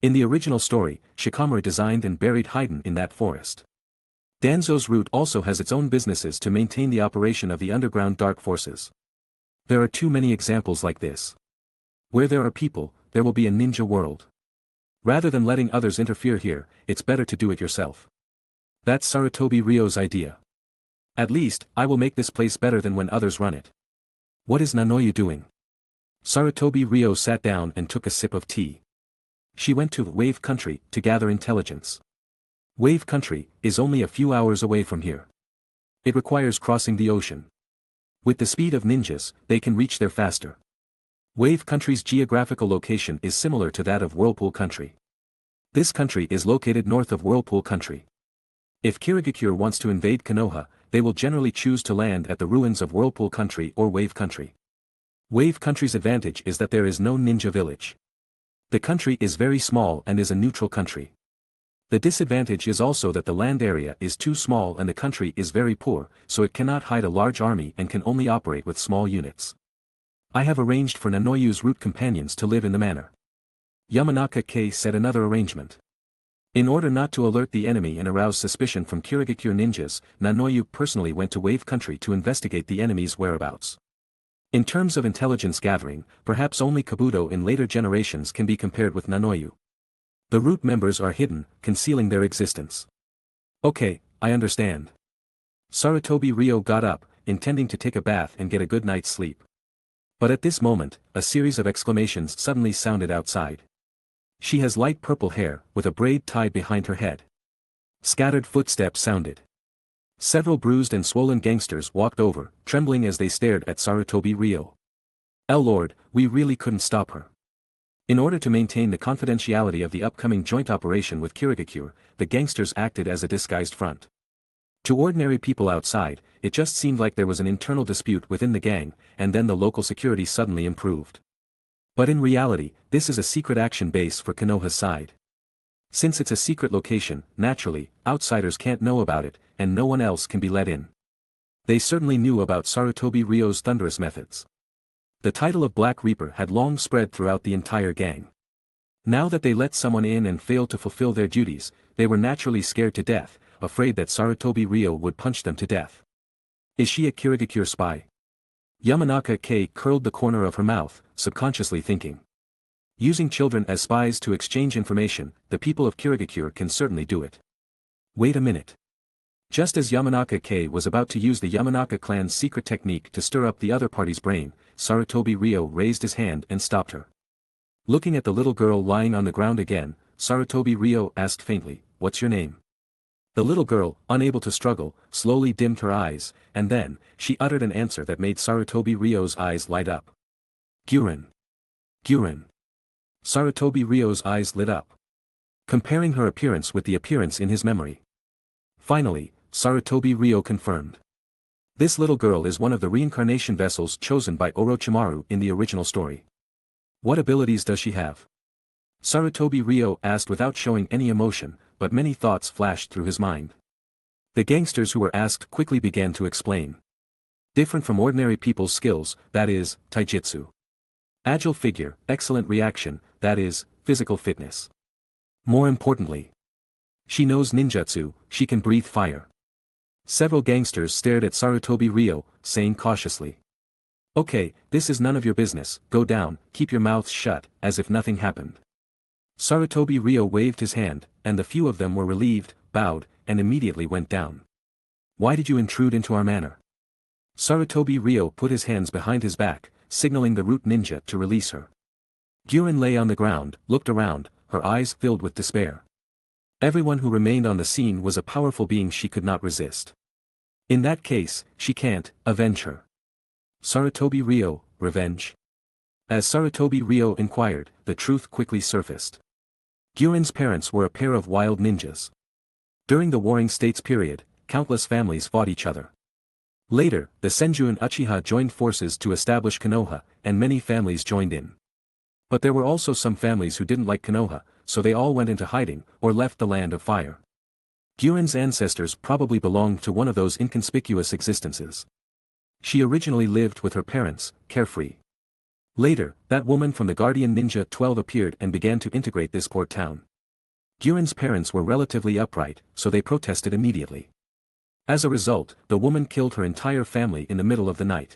In the original story, Shikamaru designed and buried Haiden in that forest. Danzo's route also has its own businesses to maintain the operation of the underground dark forces. There are too many examples like this. Where there are people, there will be a ninja world. Rather than letting others interfere here, it's better to do it yourself. That's Sarutobi Ryo's idea. At least, I will make this place better than when others run it. What is Nanoyu doing? Sarutobi Ryo sat down and took a sip of tea. She went to Wave Country to gather intelligence. Wave Country is only a few hours away from here. It requires crossing the ocean. With the speed of ninjas, they can reach there faster. Wave Country's geographical location is similar to that of Whirlpool Country. This country is located north of Whirlpool Country. If Kirigakure wants to invade Konoha, they will generally choose to land at the ruins of Whirlpool Country or Wave Country. Wave Country's advantage is that there is no ninja village. The country is very small and is a neutral country. The disadvantage is also that the land area is too small and the country is very poor, so it cannot hide a large army and can only operate with small units. I have arranged for Nanoyu's root companions to live in the manor. Yamanaka-Kei said another arrangement. In order not to alert the enemy and arouse suspicion from Kirigakure ninjas, Nanoyu personally went to Wave Country to investigate the enemy's whereabouts. In terms of intelligence gathering, perhaps only Kabuto in later generations can be compared with Nanoyu. The root members are hidden, concealing their existence. Okay, I understand. Sarutobi Ryo got up, intending to take a bath and get a good night's sleep. But at this moment, a series of exclamations suddenly sounded outside. She has light purple hair, with a braid tied behind her head. Scattered footsteps sounded. Several bruised and swollen gangsters walked over, trembling as they stared at Sarutobi Ryo. Lord, we really couldn't stop her. In order to maintain the confidentiality of the upcoming joint operation with Kirigakure, the gangsters acted as a disguised front. To ordinary people outside, it just seemed like there was an internal dispute within the gang, and then the local security suddenly improved. But in reality, this is a secret action base for Konoha's side. Since it's a secret location, naturally, outsiders can't know about it, and no one else can be let in. They certainly knew about Sarutobi Ryo's thunderous methods. The title of Black Reaper had long spread throughout the entire gang. Now that they let someone in and failed to fulfill their duties, they were naturally scared to death, afraid that Sarutobi Ryo would punch them to death. Is she a Kirigakure spy? Yamanaka-Kei curled the corner of her mouth, subconsciously thinking. Using children as spies to exchange information, the people of Kirigakure can certainly do it. Wait a minute. Just as Yamanaka-Kei was about to use the Yamanaka clan's secret technique to stir up the other party's brain, Sarutobi Ryo raised his hand and stopped her. Looking at the little girl lying on the ground again, Sarutobi Ryo asked faintly, "What's your name?" The little girl, unable to struggle, slowly dimmed her eyes, and then, she uttered an answer that made Sarutobi Ryo's eyes light up. Guren. Guren. Sarutobi Ryo's eyes lit up. Comparing her appearance with the appearance in his memory. Finally, Sarutobi Ryo confirmed. This little girl is one of the reincarnation vessels chosen by Orochimaru in the original story. What abilities does she have? Sarutobi Ryo asked without showing any emotion, but many thoughts flashed through his mind. The gangsters who were asked quickly began to explain. Different from ordinary people's skills, that is, taijutsu. Agile figure, excellent reaction, that is, physical fitness. More importantly, she knows ninjutsu, she can breathe fire. Several gangsters stared at Sarutobi Ryo, saying cautiously. Okay, this is none of your business, go down, keep your mouths shut, as if nothing happened. Sarutobi Ryo waved his hand, and the few of them were relieved, bowed, and immediately went down. Why did you intrude into our manor? Sarutobi Ryo put his hands behind his back, signaling the root ninja to release her. Guren lay on the ground, looked around, her eyes filled with despair. Everyone who remained on the scene was a powerful being she could not resist. In that case, she can't avenge her. Sarutobi Ryo, revenge? As Sarutobi Ryo inquired, the truth quickly surfaced. Guren's parents were a pair of wild ninjas. During the Warring States period, countless families fought each other. Later, the Senju and Uchiha joined forces to establish Konoha, and many families joined in. But there were also some families who didn't like Konoha, so they all went into hiding, or left the land of fire. Guren's ancestors probably belonged to one of those inconspicuous existences. She originally lived with her parents, carefree. Later, that woman from the Guardian Ninja 12 appeared and began to integrate this port town. Guren's parents were relatively upright, so they protested immediately. As a result, the woman killed her entire family in the middle of the night.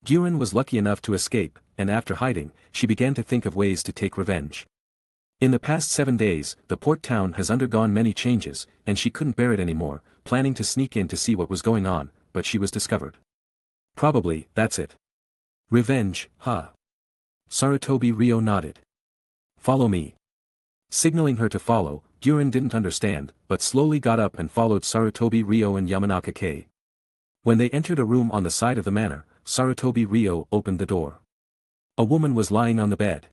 Guren was lucky enough to escape, and after hiding, she began to think of ways to take revenge. In the past 7 days, the port town has undergone many changes, and she couldn't bear it anymore, planning to sneak in to see what was going on, but she was discovered. Probably, that's it. Revenge, huh? Sarutobi Ryo nodded. Follow me. Signaling her to follow, Gyurin didn't understand, but slowly got up and followed Sarutobi Ryo and Yamanaka Kei. When they entered a room on the side of the manor, Sarutobi Ryo opened the door. A woman was lying on the bed.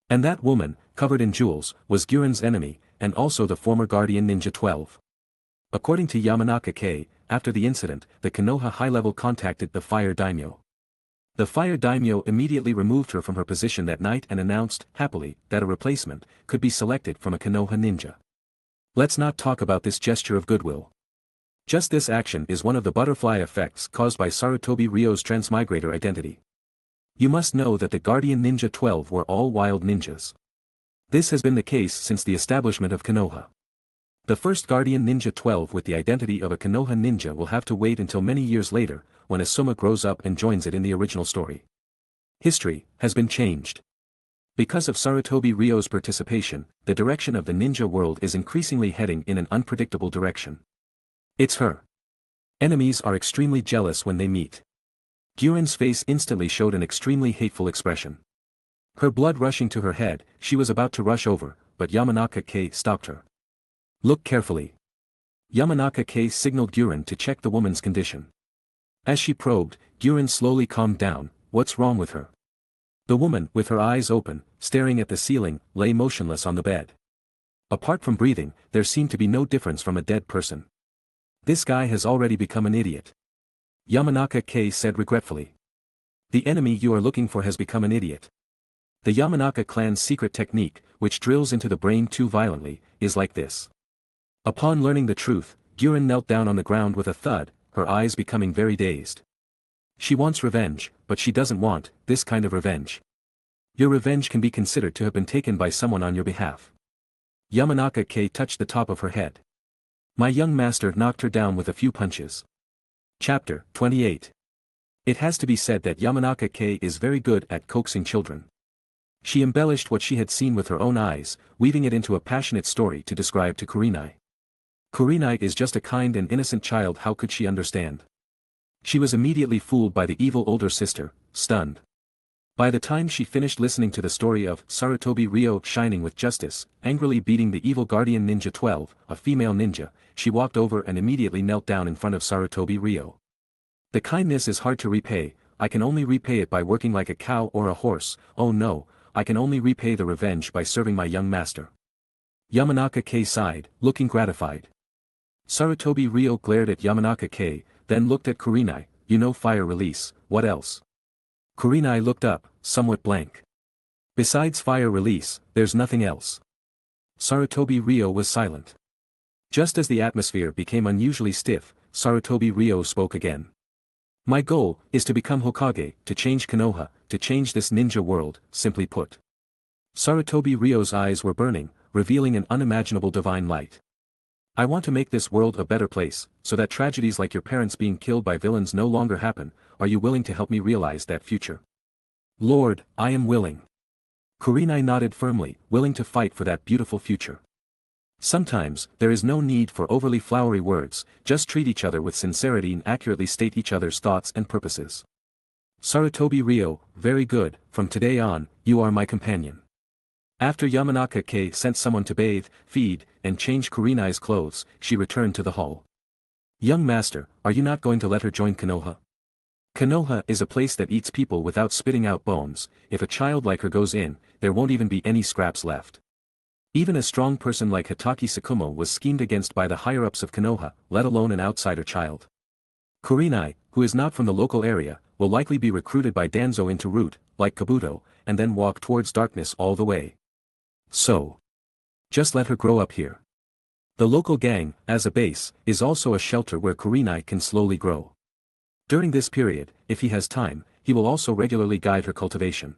And that woman, covered in jewels, was Gyurin's enemy, and also the former guardian ninja 12. According to Yamanaka Kei, after the incident, the Konoha high-level contacted the Fire Daimyo. The Fire Daimyo immediately removed her from her position that night and announced, happily, that a replacement could be selected from a Konoha ninja. Let's not talk about this gesture of goodwill. Just this action is one of the butterfly effects caused by Sarutobi Ryo's transmigrator identity. You must know that the Guardian Ninja 12 were all wild ninjas. This has been the case since the establishment of Konoha. The first Guardian Ninja 12 with the identity of a Konoha ninja will have to wait until many years later, when Asuma grows up and joins it in the original story. History has been changed. Because of Sarutobi Ryo's participation, the direction of the ninja world is increasingly heading in an unpredictable direction. It's her. Enemies are extremely jealous when they meet. Gyurin's face instantly showed an extremely hateful expression. Her blood rushing to her head, she was about to rush over, but Yamanaka Kei stopped her. Look carefully. Yamanaka Kei signaled Gyurin to check the woman's condition. As she probed, Gyurin slowly calmed down. What's wrong with her? The woman, with her eyes open, staring at the ceiling, lay motionless on the bed. Apart from breathing, there seemed to be no difference from a dead person. This guy has already become an idiot. Yamanaka Kei said regretfully. The enemy you are looking for has become an idiot. The Yamanaka clan's secret technique, which drills into the brain too violently, is like this. Upon learning the truth, Gyurin knelt down on the ground with a thud, her eyes becoming very dazed. She wants revenge, but she doesn't want this kind of revenge. Your revenge can be considered to have been taken by someone on your behalf. Yamanaka Kei touched the top of her head. My young master knocked her down with a few punches. Chapter 28. It has to be said that Yamanaka Kei is very good at coaxing children. She embellished what she had seen with her own eyes, weaving it into a passionate story to describe to Kurenai. Kurenai is just a kind and innocent child, how could she understand? She was immediately fooled by the evil older sister, stunned. By the time she finished listening to the story of Sarutobi Ryo shining with justice, angrily beating the evil guardian ninja 12, a female ninja, she walked over and immediately knelt down in front of Sarutobi Ryo. The kindness is hard to repay, I can only repay it by working like a cow or a horse, oh no, I can only repay the revenge by serving my young master. Yamanaka Kei sighed, looking gratified. Sarutobi Ryo glared at Yamanaka Kei, then looked at Kurenai, you know fire release, what else? Kurenai looked up, somewhat blank. Besides fire release, there's nothing else. Sarutobi Ryo was silent. Just as the atmosphere became unusually stiff, Sarutobi Ryo spoke again. My goal is to become Hokage, to change Konoha, to change this ninja world, simply put. Sarutobi Ryo's eyes were burning, revealing an unimaginable divine light. I want to make this world a better place, so that tragedies like your parents being killed by villains no longer happen. Are you willing to help me realize that future? Lord, I am willing. Kurenai nodded firmly, willing to fight for that beautiful future. Sometimes, there is no need for overly flowery words, just treat each other with sincerity and accurately state each other's thoughts and purposes. Sarutobi Ryo, very good, from today on, you are my companion. After Yamanaka Kei sent someone to bathe, feed, and change Kurenai's clothes, she returned to the hall. Young master, are you not going to let her join Konoha? Konoha is a place that eats people without spitting out bones. If a child like her goes in, there won't even be any scraps left. Even a strong person like Hitaki Tsukumo was schemed against by the higher-ups of Konoha, let alone an outsider child. Kurenai, who is not from the local area, will likely be recruited by Danzo into route, like Kabuto, and then walk towards darkness all the way. So, just let her grow up here. The local gang, as a base, is also a shelter where Kurenai can slowly grow. During this period, if he has time, he will also regularly guide her cultivation.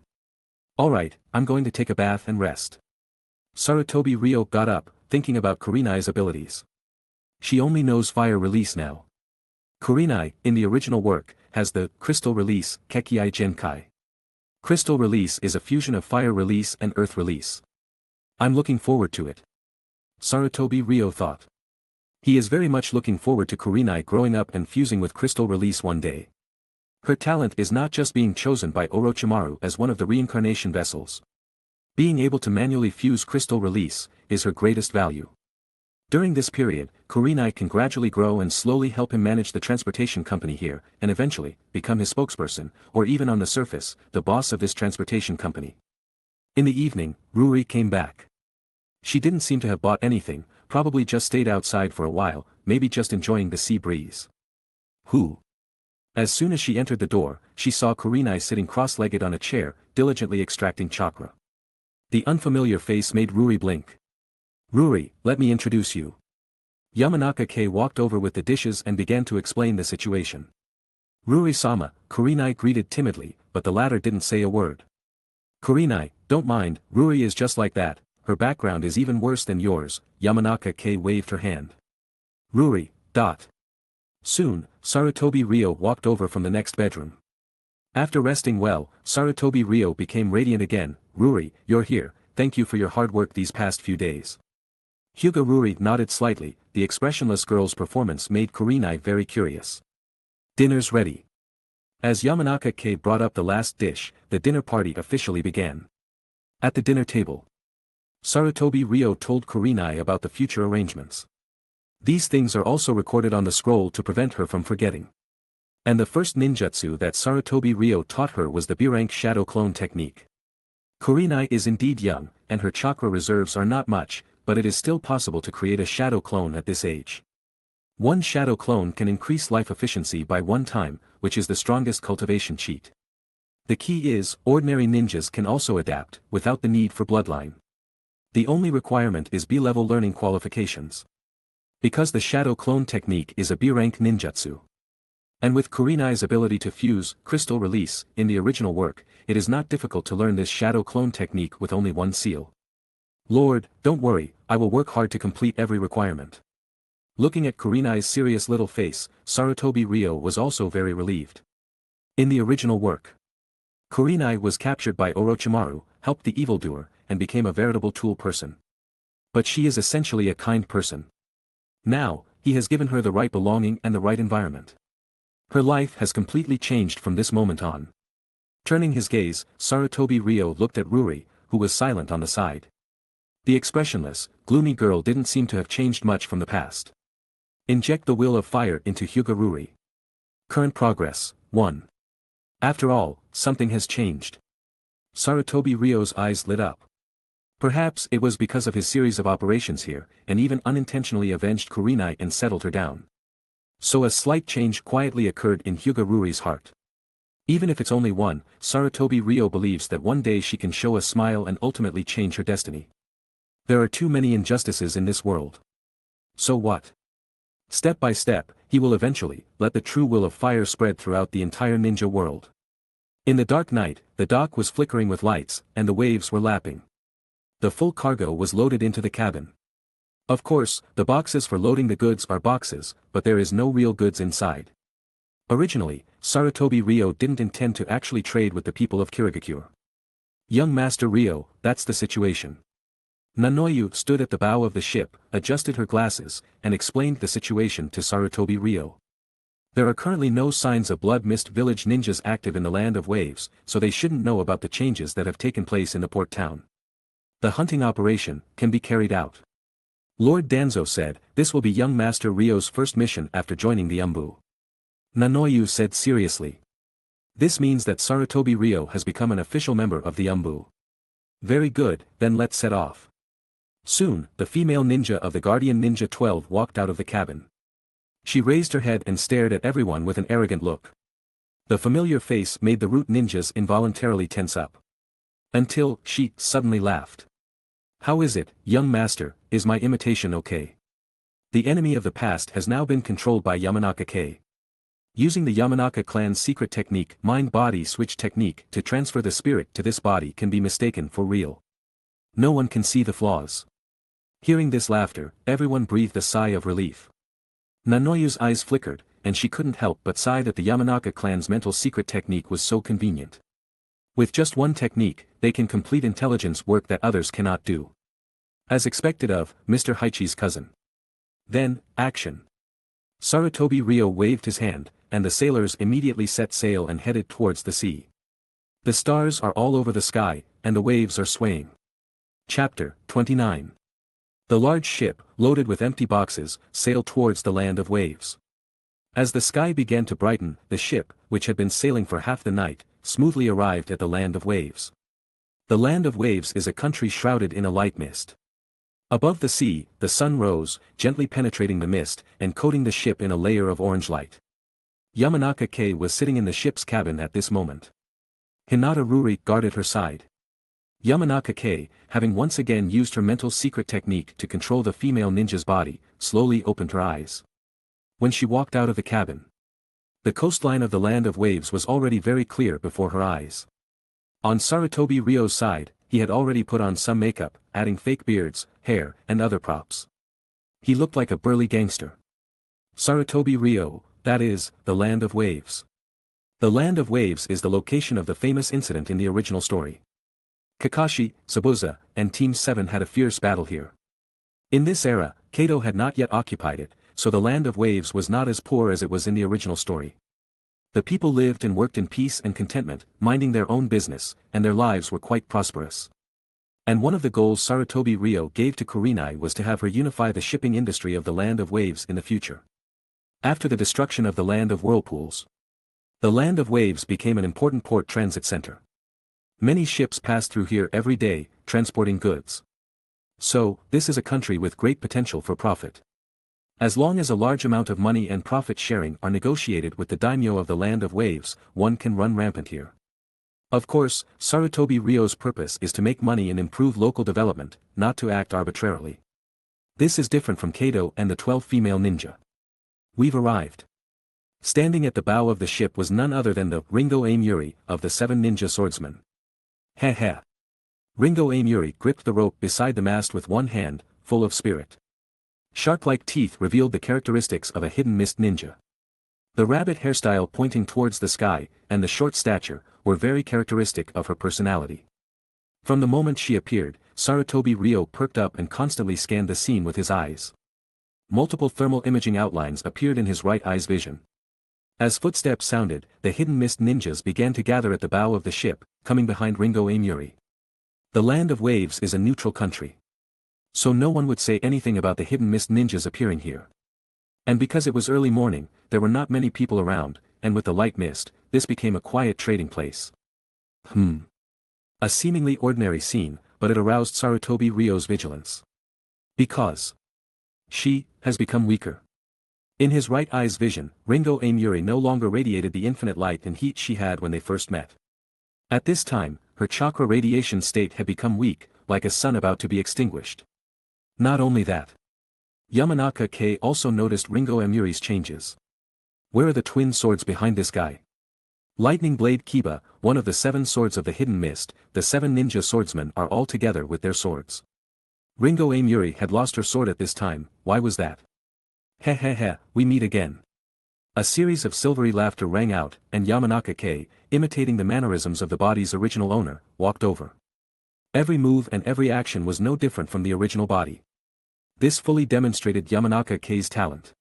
Alright, I'm going to take a bath and rest. Sarutobi Ryo got up, thinking about Kurenai's abilities. She only knows fire release now. Kurenai, in the original work, has the crystal release, Kekkei Genkai. Crystal release is a fusion of fire release and earth release. I'm looking forward to it. Sarutobi Ryo thought. He is very much looking forward to Kurenai growing up and fusing with crystal release one day. Her talent is not just being chosen by Orochimaru as one of the reincarnation vessels. Being able to manually fuse crystal release is her greatest value. During this period, Kurenai can gradually grow and slowly help him manage the transportation company here, and eventually, become his spokesperson, or even on the surface, the boss of this transportation company. In the evening, Ruri came back. She didn't seem to have bought anything, probably just stayed outside for a while, maybe just enjoying the sea breeze. Who? As soon as she entered the door, she saw Kurenai sitting cross-legged on a chair, diligently extracting chakra. The unfamiliar face made Ruri blink. Ruri, let me introduce you. Yamanaka-Kei walked over with the dishes and began to explain the situation. Ruri-sama, Kurenai greeted timidly, but the latter didn't say a word. Kurenai, don't mind, Ruri is just like that, her background is even worse than yours, Yamanaka-Kei waved her hand. Ruri, dot. Soon, Sarutobi Ryo walked over from the next bedroom. After resting well, Sarutobi Ryo became radiant again. Ruri, you're here, thank you for your hard work these past few days. Hyuga Ruri nodded slightly, the expressionless girl's performance made Kurenai very curious. Dinner's ready. As Yamanaka-Kei brought up the last dish, the dinner party officially began. At the dinner table, Sarutobi Ryo told Kurenai about the future arrangements. These things are also recorded on the scroll to prevent her from forgetting. And the first ninjutsu that Sarutobi Ryo taught her was the B-rank shadow clone technique. Kurenai is indeed young, and her chakra reserves are not much, but it is still possible to create a shadow clone at this age. One shadow clone can increase life efficiency by 1 time, which is the strongest cultivation cheat. The key is, ordinary ninjas can also adapt, without the need for bloodline. The only requirement is B-level learning qualifications. Because the shadow clone technique is a B-rank ninjutsu. And with Kurenai's ability to fuse, crystal release, in the original work, it is not difficult to learn this shadow clone technique with only 1 seal. Lord, don't worry, I will work hard to complete every requirement. Looking at Kurenai's serious little face, Sarutobi Ryo was also very relieved. In the original work, Kurenai was captured by Orochimaru, helped the evildoer, and became a veritable tool person. But she is essentially a kind person. Now, he has given her the right belonging and the right environment. Her life has completely changed from this moment on. Turning his gaze, Sarutobi Ryo looked at Ruri, who was silent on the side. The expressionless, gloomy girl didn't seem to have changed much from the past. Inject the will of fire into Hyuga Ruri. Current progress, 1. After all, something has changed. Sarutobi Ryo's eyes lit up. Perhaps it was because of his series of operations here, and even unintentionally avenged Kurenai and settled her down. So a slight change quietly occurred in Hyuga Ruri's heart. Even if it's only one, Sarutobi Ryo believes that one day she can show a smile and ultimately change her destiny. There are too many injustices in this world. So what? Step by step, he will eventually let the true will of fire spread throughout the entire ninja world. In the dark night, the dock was flickering with lights, and the waves were lapping. The full cargo was loaded into the cabin. Of course, the boxes for loading the goods are boxes, but there is no real goods inside. Originally, Sarutobi Ryo didn't intend to actually trade with the people of Kirigakure. Young Master Ryo, that's the situation. Nanoyu stood at the bow of the ship, adjusted her glasses, and explained the situation to Sarutobi Ryo. There are currently no signs of Blood Mist Village ninjas active in the Land of Waves, so they shouldn't know about the changes that have taken place in the port town. The hunting operation can be carried out. Lord Danzo said, this will be young Master Ryo's first mission after joining the Anbu. Nanoyu said seriously. This means that Sarutobi Ryo has become an official member of the Anbu. Very good, then let's set off. Soon, the female ninja of the Guardian Ninja 12 walked out of the cabin. She raised her head and stared at everyone with an arrogant look. The familiar face made the root ninjas involuntarily tense up. Until, she suddenly laughed. How is it, young master, is my imitation okay? The enemy of the past has now been controlled by Yamanaka-Kei. Using the Yamanaka clan's secret technique, mind-body switch technique, to transfer the spirit to this body can be mistaken for real. No one can see the flaws. Hearing this laughter, everyone breathed a sigh of relief. Nanoyu's eyes flickered, and she couldn't help but sigh that the Yamanaka clan's mental secret technique was so convenient. With just one technique, they can complete intelligence work that others cannot do. As expected of, Mr. Haichi's cousin. Then, action. Sarutobi Ryo waved his hand, and the sailors immediately set sail and headed towards the sea. The stars are all over the sky, and the waves are swaying. Chapter 29. The large ship, loaded with empty boxes, sailed towards the land of waves. As the sky began to brighten, the ship, which had been sailing for half the night, smoothly arrived at the land of waves. The land of waves is a country shrouded in a light mist. Above the sea, the sun rose, gently penetrating the mist, and coating the ship in a layer of orange light. Yamanaka Kei was sitting in the ship's cabin at this moment. Hinata Ruri guarded her side. Yamanaka Kei, having once again used her mental secret technique to control the female ninja's body, slowly opened her eyes. When she walked out of the cabin, the coastline of the land of waves was already very clear before her eyes. On Sarutobi Ryo's side, he had already put on some makeup, adding fake beards, hair, and other props. He looked like a burly gangster. Sarutobi Ryo, that is, the land of waves. The land of waves is the location of the famous incident in the original story. Kakashi, Sabuza, and Team 7 had a fierce battle here. In this era, Kato had not yet occupied it, so the land of waves was not as poor as it was in the original story. The people lived and worked in peace and contentment, minding their own business, and their lives were quite prosperous. And one of the goals Sarutobi Ryo gave to Kurenai was to have her unify the shipping industry of the land of waves in the future. After the destruction of the land of whirlpools, the land of waves became an important port transit center. Many ships pass through here every day, transporting goods. So, this is a country with great potential for profit. As long as a large amount of money and profit sharing are negotiated with the daimyo of the land of waves, one can run rampant here. Of course, Sarutobi Ryo's purpose is to make money and improve local development, not to act arbitrarily. This is different from Kato and the 12 female ninja. We've arrived. Standing at the bow of the ship was none other than the Ringo Amuri of the 7 ninja swordsmen. Heh heh. Ringo Amuri gripped the rope beside the mast with one hand, full of spirit. Shark-like teeth revealed the characteristics of a hidden mist ninja. The rabbit hairstyle pointing towards the sky, and the short stature, were very characteristic of her personality. From the moment she appeared, Sarutobi Ryo perked up and constantly scanned the scene with his eyes. Multiple thermal imaging outlines appeared in his right eye's vision. As footsteps sounded, the hidden mist ninjas began to gather at the bow of the ship, coming behind Ringo Amuri. The land of waves is a neutral country. So no one would say anything about the hidden mist ninjas appearing here. And because it was early morning, there were not many people around, and with the light mist, this became a quiet trading place. A seemingly ordinary scene, but it aroused Sarutobi Ryo's vigilance. Because she has become weaker. In his right eye's vision, Ringo Amuri no longer radiated the infinite light and heat she had when they first met. At this time, her chakra radiation state had become weak, like a sun about to be extinguished. Not only that. Yamanaka Kei also noticed Ringo Amuri's changes. Where are the twin swords behind this guy? Lightning Blade Kiba, one of the 7 swords of the hidden mist, the 7 ninja swordsmen are all together with their swords. Ringo Amuri had lost her sword at this time, why was that? Heh heh heh, we meet again. A series of silvery laughter rang out, and Yamanaka Kei, imitating the mannerisms of the body's original owner, walked over. Every move and every action was no different from the original body. This fully demonstrated Yamanaka Kei's talent.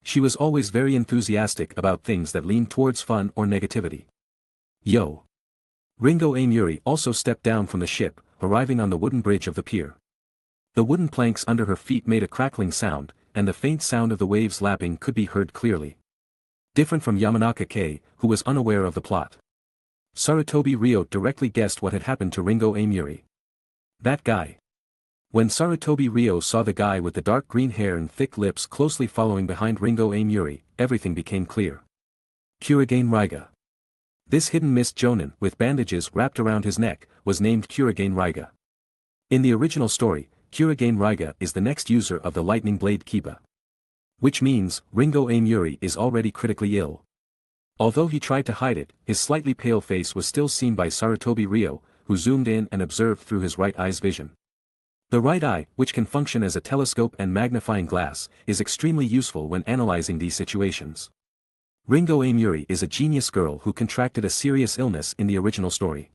She was always very enthusiastic about things that leaned towards fun or negativity. Yo! Ringo Amuri also stepped down from the ship, arriving on the wooden bridge of the pier. The wooden planks under her feet made a crackling sound, and the faint sound of the waves lapping could be heard clearly. Different from Yamanaka Kei, who was unaware of the plot. Sarutobi Ryo directly guessed what had happened to Ringo Amuri. That guy. When Sarutobi Ryo saw the guy with the dark green hair and thick lips closely following behind Ringo Amuri, everything became clear. Kurigane Raiga. This hidden mist jonin, with bandages wrapped around his neck, was named Kurigane Raiga. In the original story, Kurigane Raiga is the next user of the Lightning Blade Kiba. Which means, Ringo Amuri is already critically ill. Although he tried to hide it, his slightly pale face was still seen by Sarutobi Ryo, who zoomed in and observed through his right eye's vision. The right eye, which can function as a telescope and magnifying glass, is extremely useful when analyzing these situations. Ringo Amuri is a genius girl who contracted a serious illness in the original story.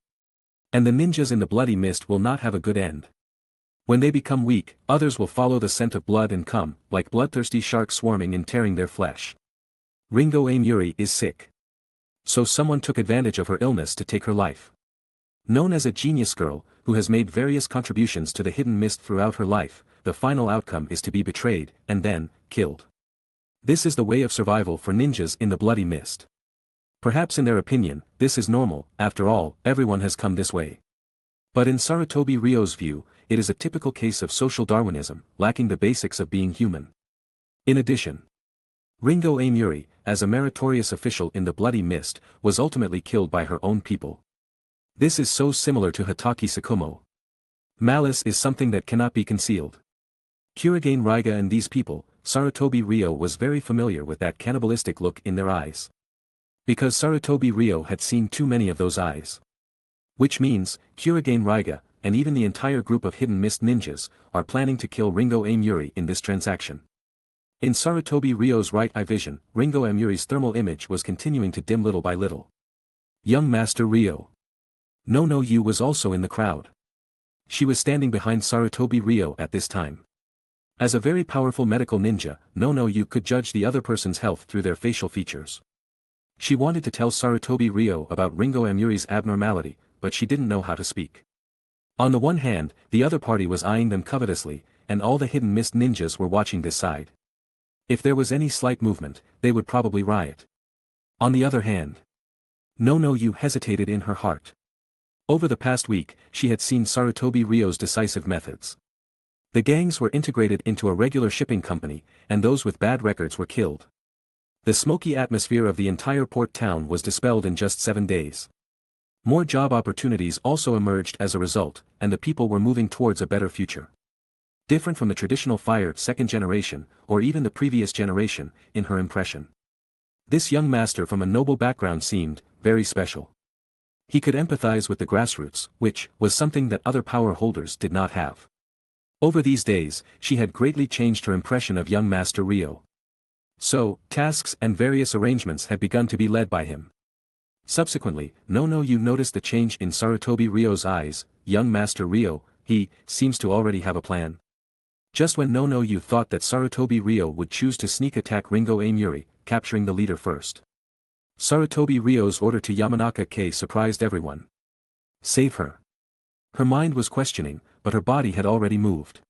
And the ninjas in the bloody mist will not have a good end. When they become weak, others will follow the scent of blood and come, like bloodthirsty sharks swarming and tearing their flesh. Ringo Amuri is sick. So someone took advantage of her illness to take her life. Known as a genius girl, who has made various contributions to the hidden mist throughout her life, the final outcome is to be betrayed, and then, killed. This is the way of survival for ninjas in the Bloody Mist. Perhaps in their opinion, this is normal, after all, everyone has come this way. But in Sarutobi Ryo's view, it is a typical case of social Darwinism, lacking the basics of being human. In addition, Ringo Amuri, as a meritorious official in the Bloody Mist, was ultimately killed by her own people. This is so similar to Hatake Sakumo. Malice is something that cannot be concealed. Kurigane Raiga and these people, Sarutobi Ryo was very familiar with that cannibalistic look in their eyes. Because Sarutobi Ryo had seen too many of those eyes. Which means, Kurigane Raiga, and even the entire group of Hidden Mist ninjas, are planning to kill Ringo Amuri in this transaction. In Sarutobi Ryo's right eye vision, Ringo Amuri's thermal image was continuing to dim little by little. Young Master Ryo. No Yu was also in the crowd. She was standing behind Sarutobi Ryo at this time. As a very powerful medical ninja, No Yu could judge the other person's health through their facial features. She wanted to tell Sarutobi Ryo about Ringo Amuri's abnormality, but she didn't know how to speak. On the one hand, the other party was eyeing them covetously, and all the Hidden Mist ninjas were watching this side. If there was any slight movement, they would probably riot. On the other hand, No Yu hesitated in her heart. Over the past week, she had seen Sarutobi Ryo's decisive methods. The gangs were integrated into a regular shipping company, and those with bad records were killed. The smoky atmosphere of the entire port town was dispelled in just 7 days. More job opportunities also emerged as a result, and the people were moving towards a better future. Different from the traditional fire second generation, or even the previous generation, in her impression. This young master from a noble background seemed very special. He could empathize with the grassroots, which was something that other power holders did not have. Over these days, she had greatly changed her impression of young Master Ryo. So, tasks and various arrangements had begun to be led by him. Subsequently, No Yu noticed the change in Sarutobi Ryo's eyes. Young Master Ryo, he seems to already have a plan. Just when No Yu thought that Sarutobi Ryo would choose to sneak attack Ringo Amuri, capturing the leader first. Sarutobi Ryo's order to Yamanaka-kei surprised everyone. Save her. Her mind was questioning, but her body had already moved.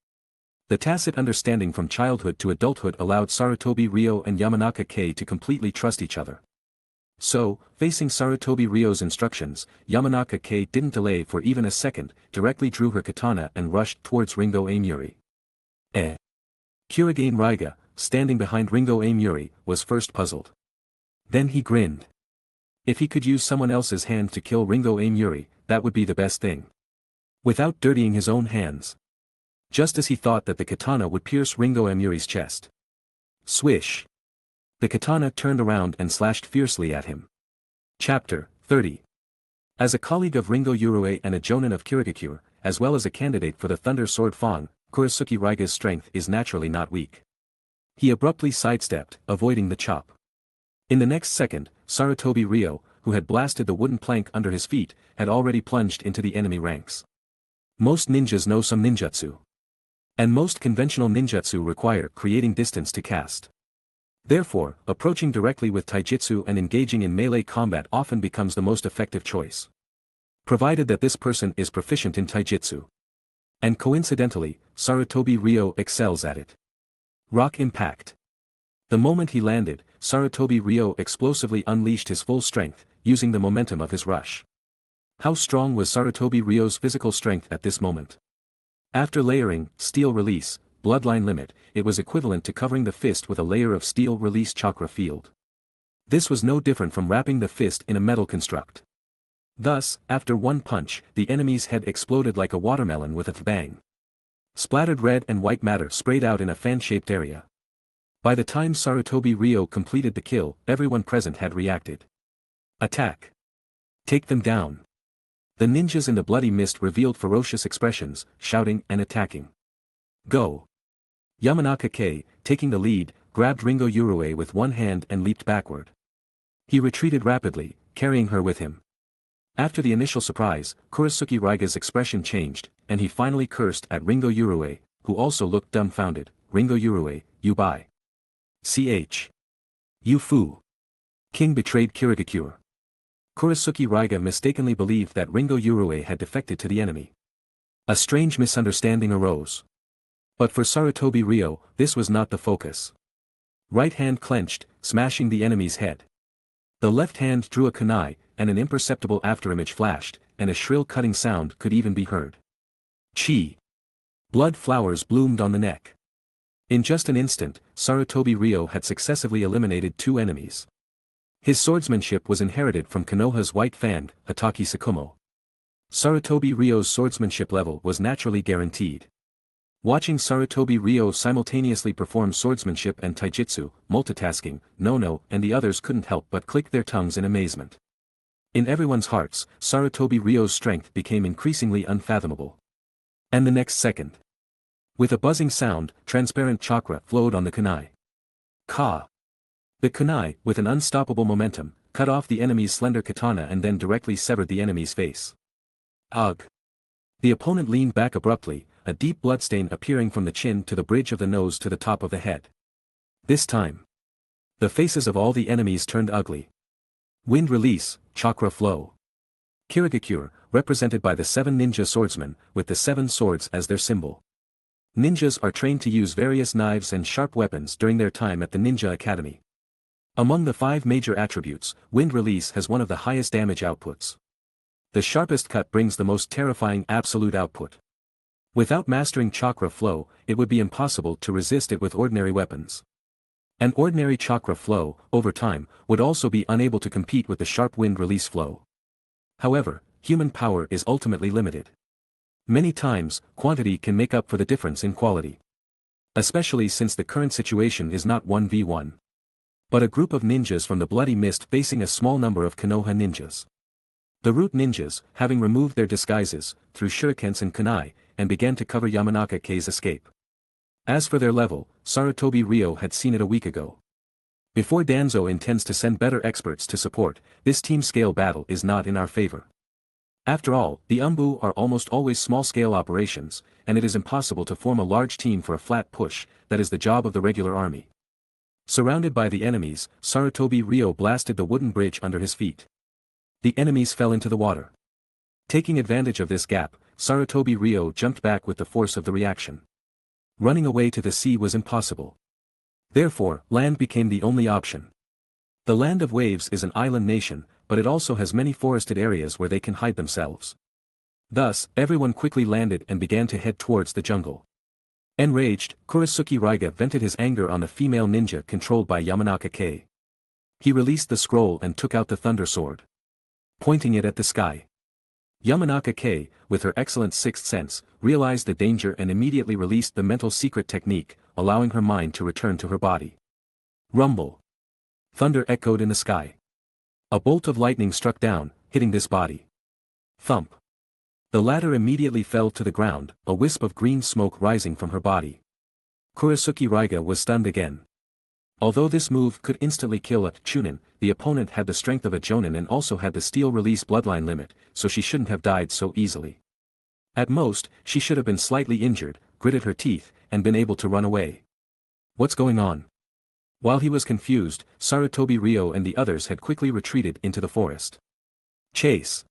The tacit understanding from childhood to adulthood allowed Sarutobi Ryo and Yamanaka-kei to completely trust each other. So, facing Sarutobi Ryo's instructions, Yamanaka-kei didn't delay for even a second, directly drew her katana and rushed towards Ringo Amuri. Kurigane Raiga, standing behind Ringo Amuri, was first puzzled. Then he grinned. If he could use someone else's hand to kill Ringo Amuri, that would be the best thing. Without dirtying his own hands. Just as he thought that the katana would pierce Ringo Amuri's chest. Swish. The katana turned around and slashed fiercely at him. Chapter 30. As a colleague of Ringo Urue and a jonin of Kirigakure, as well as a candidate for the Thunder Sword Fang, Kurisuke Raiga's strength is naturally not weak. He abruptly sidestepped, avoiding the chop. In the next second, Sarutobi Ryo, who had blasted the wooden plank under his feet, had already plunged into the enemy ranks. Most ninjas know some ninjutsu. And most conventional ninjutsu require creating distance to cast. Therefore, approaching directly with taijutsu and engaging in melee combat often becomes the most effective choice. Provided that this person is proficient in taijutsu. And coincidentally, Sarutobi Ryo excels at it. Rock impact. The moment he landed, Sarutobi Ryo explosively unleashed his full strength, using the momentum of his rush. How strong was Sarutobi Ryo's physical strength at this moment? After layering Steel Release, Bloodline Limit, it was equivalent to covering the fist with a layer of Steel Release Chakra Field. This was no different from wrapping the fist in a metal construct. Thus, after one punch, the enemy's head exploded like a watermelon with a bang. Splattered red and white matter sprayed out in a fan-shaped area. By the time Sarutobi Ryo completed the kill, everyone present had reacted. Attack. Take them down. The ninjas in the Bloody Mist revealed ferocious expressions, shouting and attacking. Go. Yamanaka-kei, taking the lead, grabbed Ringo Urue with one hand and leaped backward. He retreated rapidly, carrying her with him. After the initial surprise, Kurisuke Raiga's expression changed, and he finally cursed at Ringo Urue, who also looked dumbfounded. Ringo Urue, you bai. You fu. King betrayed Kirigakure. Kurisuke Raiga mistakenly believed that Ringo Urue had defected to the enemy. A strange misunderstanding arose. But for Sarutobi Ryo, this was not the focus. Right hand clenched, smashing the enemy's head. The left hand drew a kunai, and an imperceptible afterimage flashed, and a shrill cutting sound could even be heard. Chi! Blood flowers bloomed on the neck. In just an instant, Sarutobi Ryo had successively eliminated 2 enemies. His swordsmanship was inherited from Konoha's white fang, Hataki Sakumo. Sarutobi Ryo's swordsmanship level was naturally guaranteed. Watching Sarutobi Ryo simultaneously perform swordsmanship and taijutsu, multitasking, no, and the others couldn't help but click their tongues in amazement. In everyone's hearts, Sarutobi Ryo's strength became increasingly unfathomable. And the next second. With a buzzing sound, transparent chakra flowed on the kunai. Ka! The kunai, with an unstoppable momentum, cut off the enemy's slender katana and then directly severed the enemy's face. Ugh! The opponent leaned back abruptly, a deep bloodstain appearing from the chin to the bridge of the nose to the top of the head. This time, the faces of all the enemies turned ugly. Wind release, chakra flow. Kirigakure, represented by the 7 ninja swordsmen, with the 7 swords as their symbol. Ninjas are trained to use various knives and sharp weapons during their time at the Ninja Academy. Among the 5 major attributes, wind release has one of the highest damage outputs. The sharpest cut brings the most terrifying absolute output. Without mastering chakra flow, it would be impossible to resist it with ordinary weapons. An ordinary chakra flow, over time, would also be unable to compete with the sharp wind release flow. However, human power is ultimately limited. Many times, quantity can make up for the difference in quality. Especially since the current situation is not 1v1. But a group of ninjas from the Bloody Mist facing a small number of Konoha ninjas. The root ninjas, having removed their disguises, threw shurikens and kunai, and began to cover Yamanaka-Kei's escape. As for their level, Sarutobi Ryo had seen it a week ago. Before Danzo intends to send better experts to support, this team-scale battle is not in our favor. After all, the Anbu are almost always small-scale operations, and it is impossible to form a large team for a flat push, that is the job of the regular army. Surrounded by the enemies, Sarutobi Ryo blasted the wooden bridge under his feet. The enemies fell into the water. Taking advantage of this gap, Sarutobi Ryo jumped back with the force of the reaction. Running away to the sea was impossible. Therefore, land became the only option. The Land of Waves is an island nation, but it also has many forested areas where they can hide themselves. Thus, everyone quickly landed and began to head towards the jungle. Enraged, Kurisuke Raiga vented his anger on the female ninja controlled by Yamanaka-Kei. He released the scroll and took out the thunder sword, pointing it at the sky. Yamanaka-Kei, with her excellent sixth sense, realized the danger and immediately released the mental secret technique, allowing her mind to return to her body. Rumble. Thunder echoed in the sky. A bolt of lightning struck down, hitting this body. Thump. The latter immediately fell to the ground, a wisp of green smoke rising from her body. Kurisuke Raiga was stunned again. Although this move could instantly kill a Chunin, the opponent had the strength of a Jonin and also had the steel release bloodline limit, so she shouldn't have died so easily. At most, she should have been slightly injured, gritted her teeth, and been able to run away. What's going on? While he was confused, Sarutobi Ryo and the others had quickly retreated into the forest. Chase.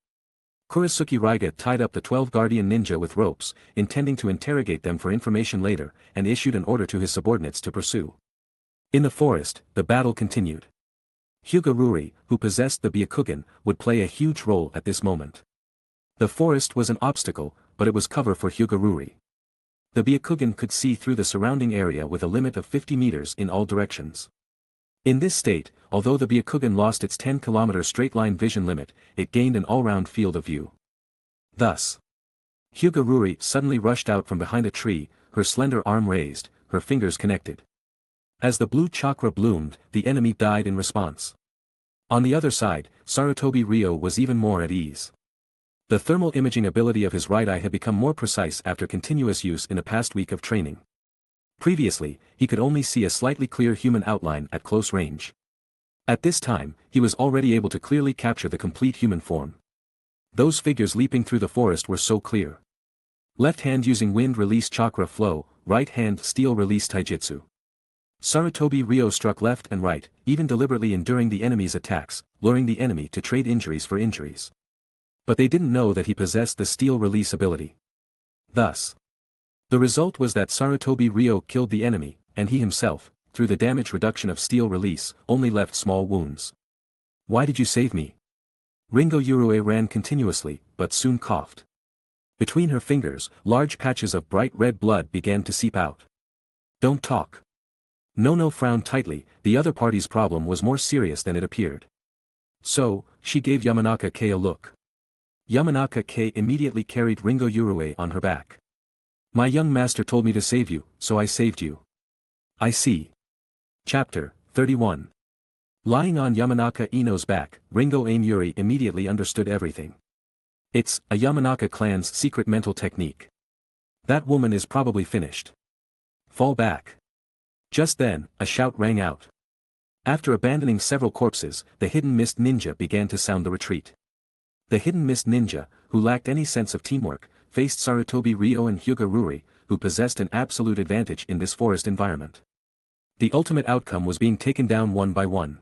Kurisuke Raiga tied up the 12 guardian ninja with ropes, intending to interrogate them for information later, and issued an order to his subordinates to pursue. In the forest, the battle continued. Hyuga Ruri, who possessed the Byakugan, would play a huge role at this moment. The forest was an obstacle, but it was cover for Hyuga Ruri. The Byakugan could see through the surrounding area with a limit of 50 meters in all directions. In this state, although the Byakugan lost its 10-kilometer straight-line vision limit, it gained an all-round field of view. Thus, Hyuga Ruri suddenly rushed out from behind a tree, her slender arm raised, her fingers connected. As the blue chakra bloomed, the enemy died in response. On the other side, Sarutobi Ryo was even more at ease. The thermal imaging ability of his right eye had become more precise after continuous use in the past week of training. Previously, he could only see a slightly clear human outline at close range. At this time, he was already able to clearly capture the complete human form. Those figures leaping through the forest were so clear. Left hand using wind release chakra flow, right hand steel release taijutsu. Sarutobi Ryo struck left and right, even deliberately enduring the enemy's attacks, luring the enemy to trade injuries for injuries. But they didn't know that he possessed the steel release ability. Thus, The result was that Sarutobi Ryo killed the enemy, and he himself, through the damage reduction of steel release, only left small wounds. Why did you save me? Ringo Urue ran continuously, but soon coughed. Between her fingers, large patches of bright red blood began to seep out. Don't talk. Nono frowned tightly. The other party's problem was more serious than it appeared. So, she gave Yamanaka-Kei a look. Yamanaka-Kei immediately carried Ringo Urue on her back. My young master told me to save you, so I saved you. I see. Chapter 31. Lying on Yamanaka Ino's back, Ringo Aimuri immediately understood everything. It's a Yamanaka clan's secret mental technique. That woman is probably finished. Fall back. Just then, a shout rang out. After abandoning several corpses, the Hidden Mist Ninja began to sound the retreat. The Hidden Mist Ninja, who lacked any sense of teamwork, faced Sarutobi Ryo and Hyuga Ruri, who possessed an absolute advantage in this forest environment. The ultimate outcome was being taken down one by one.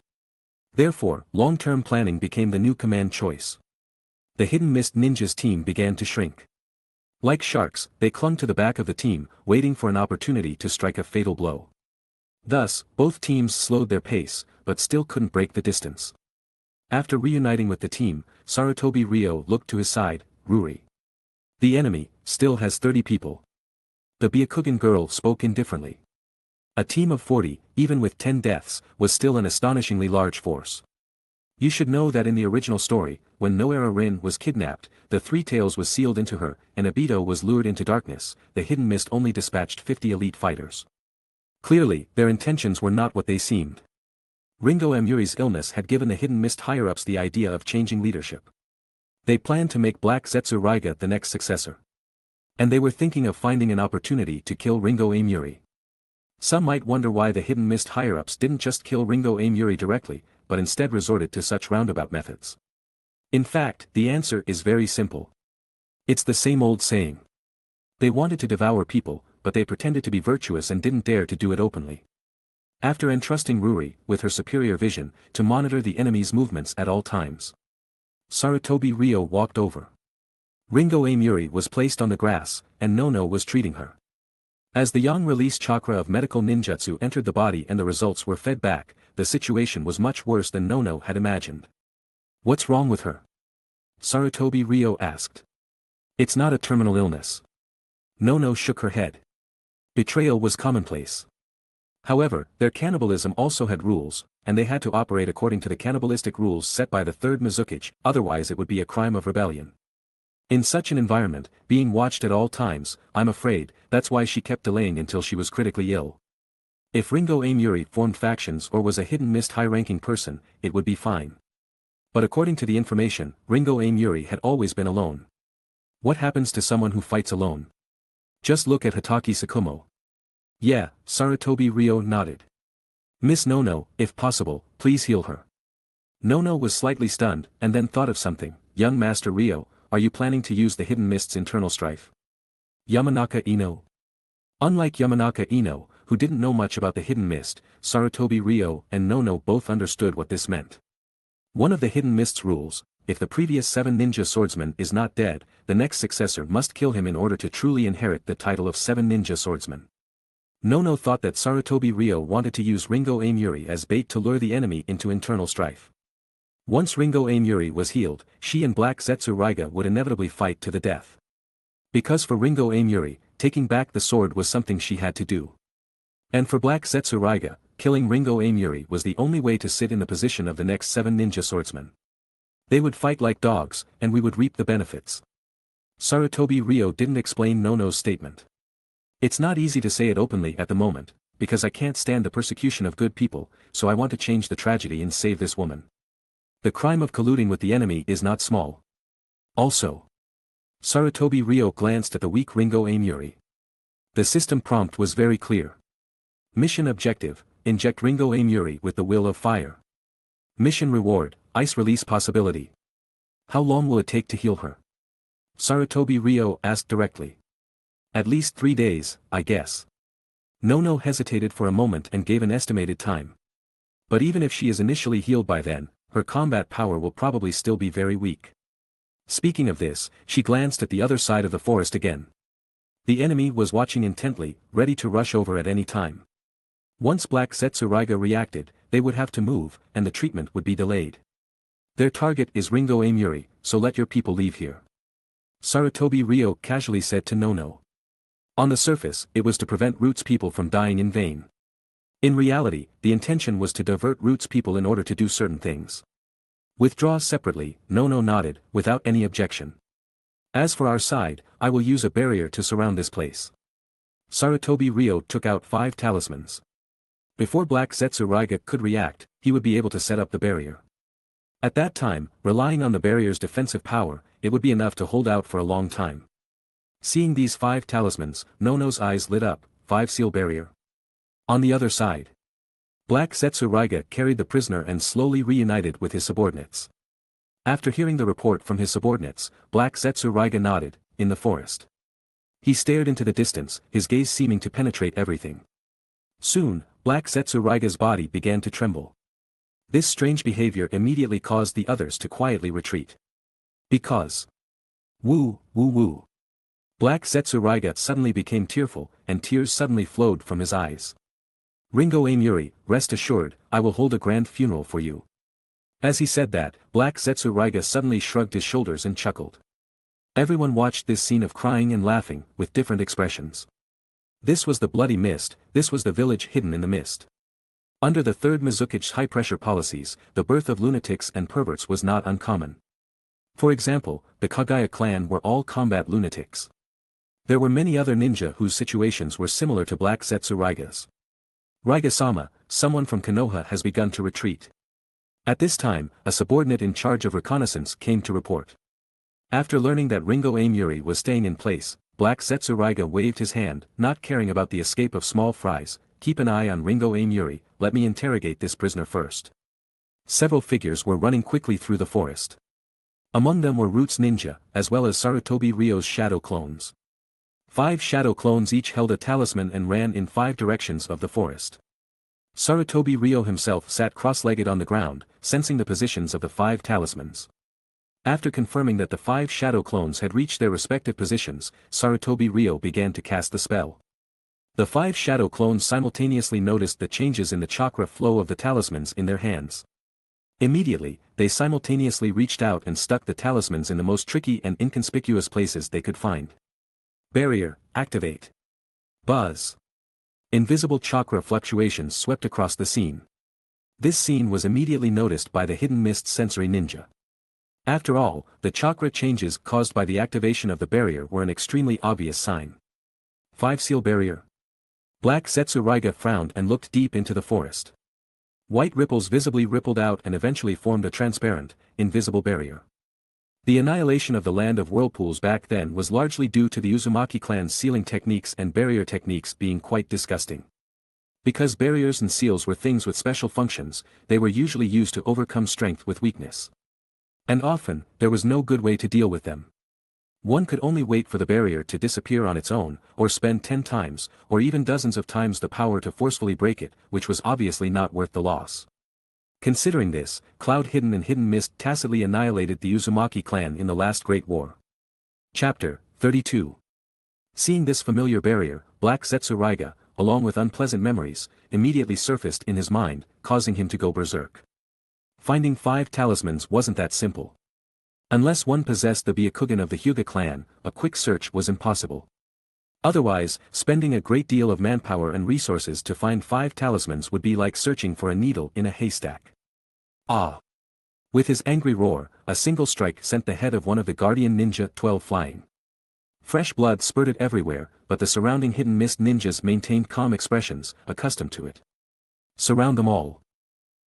Therefore, long-term planning became the new command choice. The Hidden Mist Ninja's team began to shrink. Like sharks, they clung to the back of the team, waiting for an opportunity to strike a fatal blow. Thus, both teams slowed their pace, but still couldn't break the distance. After reuniting with the team, Sarutobi Ryo looked to his side. Ruri. The enemy still has 30 people. The Byakugan girl spoke indifferently. A team of 40, even with 10 deaths, was still an astonishingly large force. You should know that in the original story, when Noera Rin was kidnapped, the Three Tails was sealed into her, and Obito was lured into darkness. The Hidden Mist only dispatched 50 elite fighters. Clearly, their intentions were not what they seemed. Ringo Amuri's illness had given the Hidden Mist higher-ups the idea of changing leadership. They planned to make Black Zetsu Raiga the next successor. And they were thinking of finding an opportunity to kill Ringo Amuri. Some might wonder why the Hidden Mist higher-ups didn't just kill Ringo Amuri directly, but instead resorted to such roundabout methods. In fact, the answer is very simple. It's the same old saying. They wanted to devour people, but they pretended to be virtuous and didn't dare to do it openly. After entrusting Ruri, with her superior vision, to monitor the enemy's movements at all times, Sarutobi Ryo walked over. Ringo Amuri was placed on the grass, and Nono was treating her. As the yang release chakra of medical ninjutsu entered the body and the results were fed back, the situation was much worse than Nono had imagined. What's wrong with her? Sarutobi Ryo asked. It's not a terminal illness. Nono shook her head. Betrayal was commonplace. However, their cannibalism also had rules, and they had to operate according to the cannibalistic rules set by the third Mizukage, otherwise it would be a crime of rebellion. In such an environment, being watched at all times, I'm afraid, that's why she kept delaying until she was critically ill. If Ringo Amuri formed factions or was a Hidden Mist high-ranking person, it would be fine. But according to the information, Ringo Amuri had always been alone. What happens to someone who fights alone? Just look at Hataki Sakumo. Yeah, Sarutobi Ryo nodded. Miss Nono, if possible, please heal her. Nono was slightly stunned, and then thought of something. Young Master Ryo, are you planning to use the Hidden Mist's internal strife? Yamanaka Ino. Unlike Yamanaka Ino, who didn't know much about the Hidden Mist, Sarutobi Ryo and Nono both understood what this meant. One of the Hidden Mist's rules, if the previous 7 ninja swordsman is not dead, the next successor must kill him in order to truly inherit the title of 7 ninja swordsman. Nono thought that Sarutobi Ryo wanted to use Ringo Amuri as bait to lure the enemy into internal strife. Once Ringo Amuri was healed, she and Black Zetsu Raiga would inevitably fight to the death. Because for Ringo Amuri, taking back the sword was something she had to do. And for Black Zetsu Raiga, killing Ringo Amuri was the only way to sit in the position of the next 7 ninja swordsmen. They would fight like dogs, and we would reap the benefits. Sarutobi Ryo didn't explain Nono's statement. It's not easy to say it openly at the moment, because I can't stand the persecution of good people, so I want to change the tragedy and save this woman. The crime of colluding with the enemy is not small. Also, Sarutobi Ryo glanced at the weak Ringo Amuri. The system prompt was very clear. Mission objective, inject Ringo Amuri with the will of fire. Mission reward, ice release possibility. How long will it take to heal her? Sarutobi Ryo asked directly. At least 3 days, I guess. Nono hesitated for a moment and gave an estimated time. But even if she is initially healed by then, her combat power will probably still be very weak. Speaking of this, she glanced at the other side of the forest again. The enemy was watching intently, ready to rush over at any time. Once Black Zetsuraiga reacted, they would have to move, and the treatment would be delayed. Their target is Ringo Amuri, so let your people leave here. Sarutobi Ryo casually said to Nono. On the surface, it was to prevent Root's people from dying in vain. In reality, the intention was to divert Root's people in order to do certain things. Withdraw separately, Nono nodded, without any objection. As for our side, I will use a barrier to surround this place. Sarutobi Ryo took out 5 talismans. Before Black Zetsuraiga could react, he would be able to set up the barrier. At that time, relying on the barrier's defensive power, it would be enough to hold out for a long time. Seeing these 5 talismans, Nono's eyes lit up. 5-seal barrier. On the other side, Black Zetsuraiga carried the prisoner and slowly reunited with his subordinates. After hearing the report from his subordinates, Black Zetsuraiga nodded, in the forest. He stared into the distance, his gaze seeming to penetrate everything. Soon, Black Zetsuraiga's body began to tremble. This strange behavior immediately caused the others to quietly retreat. Because woo, woo woo. Black Zetsuraiga suddenly became tearful, and tears suddenly flowed from his eyes. Ringo Amuri, rest assured, I will hold a grand funeral for you. As he said that, Black Zetsuraiga suddenly shrugged his shoulders and chuckled. Everyone watched this scene of crying and laughing, with different expressions. This was the bloody mist, this was the village hidden in the mist. Under the third Mizuki's high-pressure policies, the birth of lunatics and perverts was not uncommon. For example, the Kagaya clan were all combat lunatics. There were many other ninja whose situations were similar to Black Zetsuraiga's. Raiga-sama, someone from Konoha has begun to retreat. At this time, a subordinate in charge of reconnaissance came to report. After learning that Ringo Amuri was staying in place, Black Zetsuraiga waved his hand, not caring about the escape of small fries. Keep an eye on Ringo Amuri, let me interrogate this prisoner first. Several figures were running quickly through the forest. Among them were Root's ninja, as well as Sarutobi Ryo's shadow clones. 5 shadow clones each held a talisman and ran in 5 directions of the forest. Sarutobi Ryo himself sat cross-legged on the ground, sensing the positions of the 5 talismans. After confirming that the 5 shadow clones had reached their respective positions, Sarutobi Ryo began to cast the spell. The 5 shadow clones simultaneously noticed the changes in the chakra flow of the talismans in their hands. Immediately, they simultaneously reached out and stuck the talismans in the most tricky and inconspicuous places they could find. Barrier, activate. Buzz. Invisible chakra fluctuations swept across the scene. This scene was immediately noticed by the hidden mist sensory ninja. After all, the chakra changes caused by the activation of the barrier were an extremely obvious sign. 5-seal barrier. Black Zetsuraiga frowned and looked deep into the forest. White ripples visibly rippled out and eventually formed a transparent, invisible barrier. The annihilation of the land of whirlpools back then was largely due to the Uzumaki clan's sealing techniques and barrier techniques being quite disgusting. Because barriers and seals were things with special functions, they were usually used to overcome strength with weakness. And often, there was no good way to deal with them. One could only wait for the barrier to disappear on its own, or spend 10 times, or even dozens of times the power to forcefully break it, which was obviously not worth the loss. Considering this, Cloud Hidden and Hidden Mist tacitly annihilated the Uzumaki clan in the last Great War. Chapter 32. Seeing this familiar barrier, Black Zetsuraiga, along with unpleasant memories, immediately surfaced in his mind, causing him to go berserk. Finding 5 talismans wasn't that simple. Unless one possessed the Byakugan of the Hyuga clan, a quick search was impossible. Otherwise, spending a great deal of manpower and resources to find 5 talismans would be like searching for a needle in a haystack. Ah! With his angry roar, a single strike sent the head of one of the Guardian Ninja 12 flying. Fresh blood spurted everywhere, but the surrounding hidden mist ninjas maintained calm expressions, accustomed to it. Surround them all.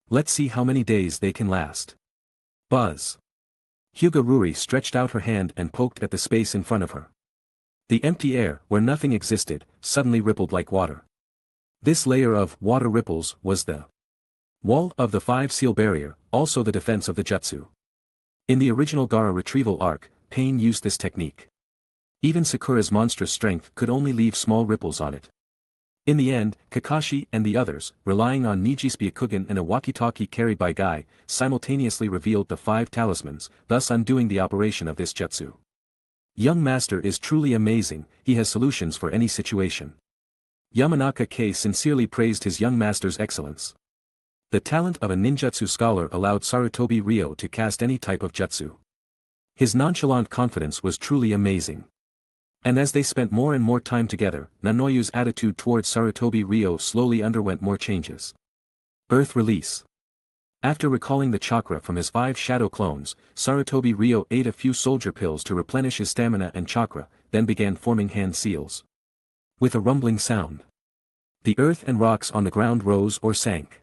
Let's see how many days they can last. Buzz. Hyuga Ruri stretched out her hand and poked at the space in front of her. The empty air, where nothing existed, suddenly rippled like water. This layer of water ripples was the wall of the 5-seal barrier, also the defense of the jutsu. In the original Gaara retrieval arc, Pain used this technique. Even Sakura's monstrous strength could only leave small ripples on it. In the end, Kakashi and the others, relying on Niji's Byakugan and a walkie-talkie carried by Guy, simultaneously revealed the 5 talismans, thus undoing the operation of this jutsu. Young master is truly amazing, he has solutions for any situation. Yamanaka K sincerely praised his young master's excellence. The talent of a ninjutsu scholar allowed Sarutobi Ryo to cast any type of jutsu. His nonchalant confidence was truly amazing. And as they spent more and more time together, Nanoyu's attitude towards Sarutobi Ryo slowly underwent more changes. Earth release. After recalling the chakra from his 5 shadow clones, Sarutobi Ryo ate a few soldier pills to replenish his stamina and chakra, then began forming hand seals. With a rumbling sound, the earth and rocks on the ground rose or sank.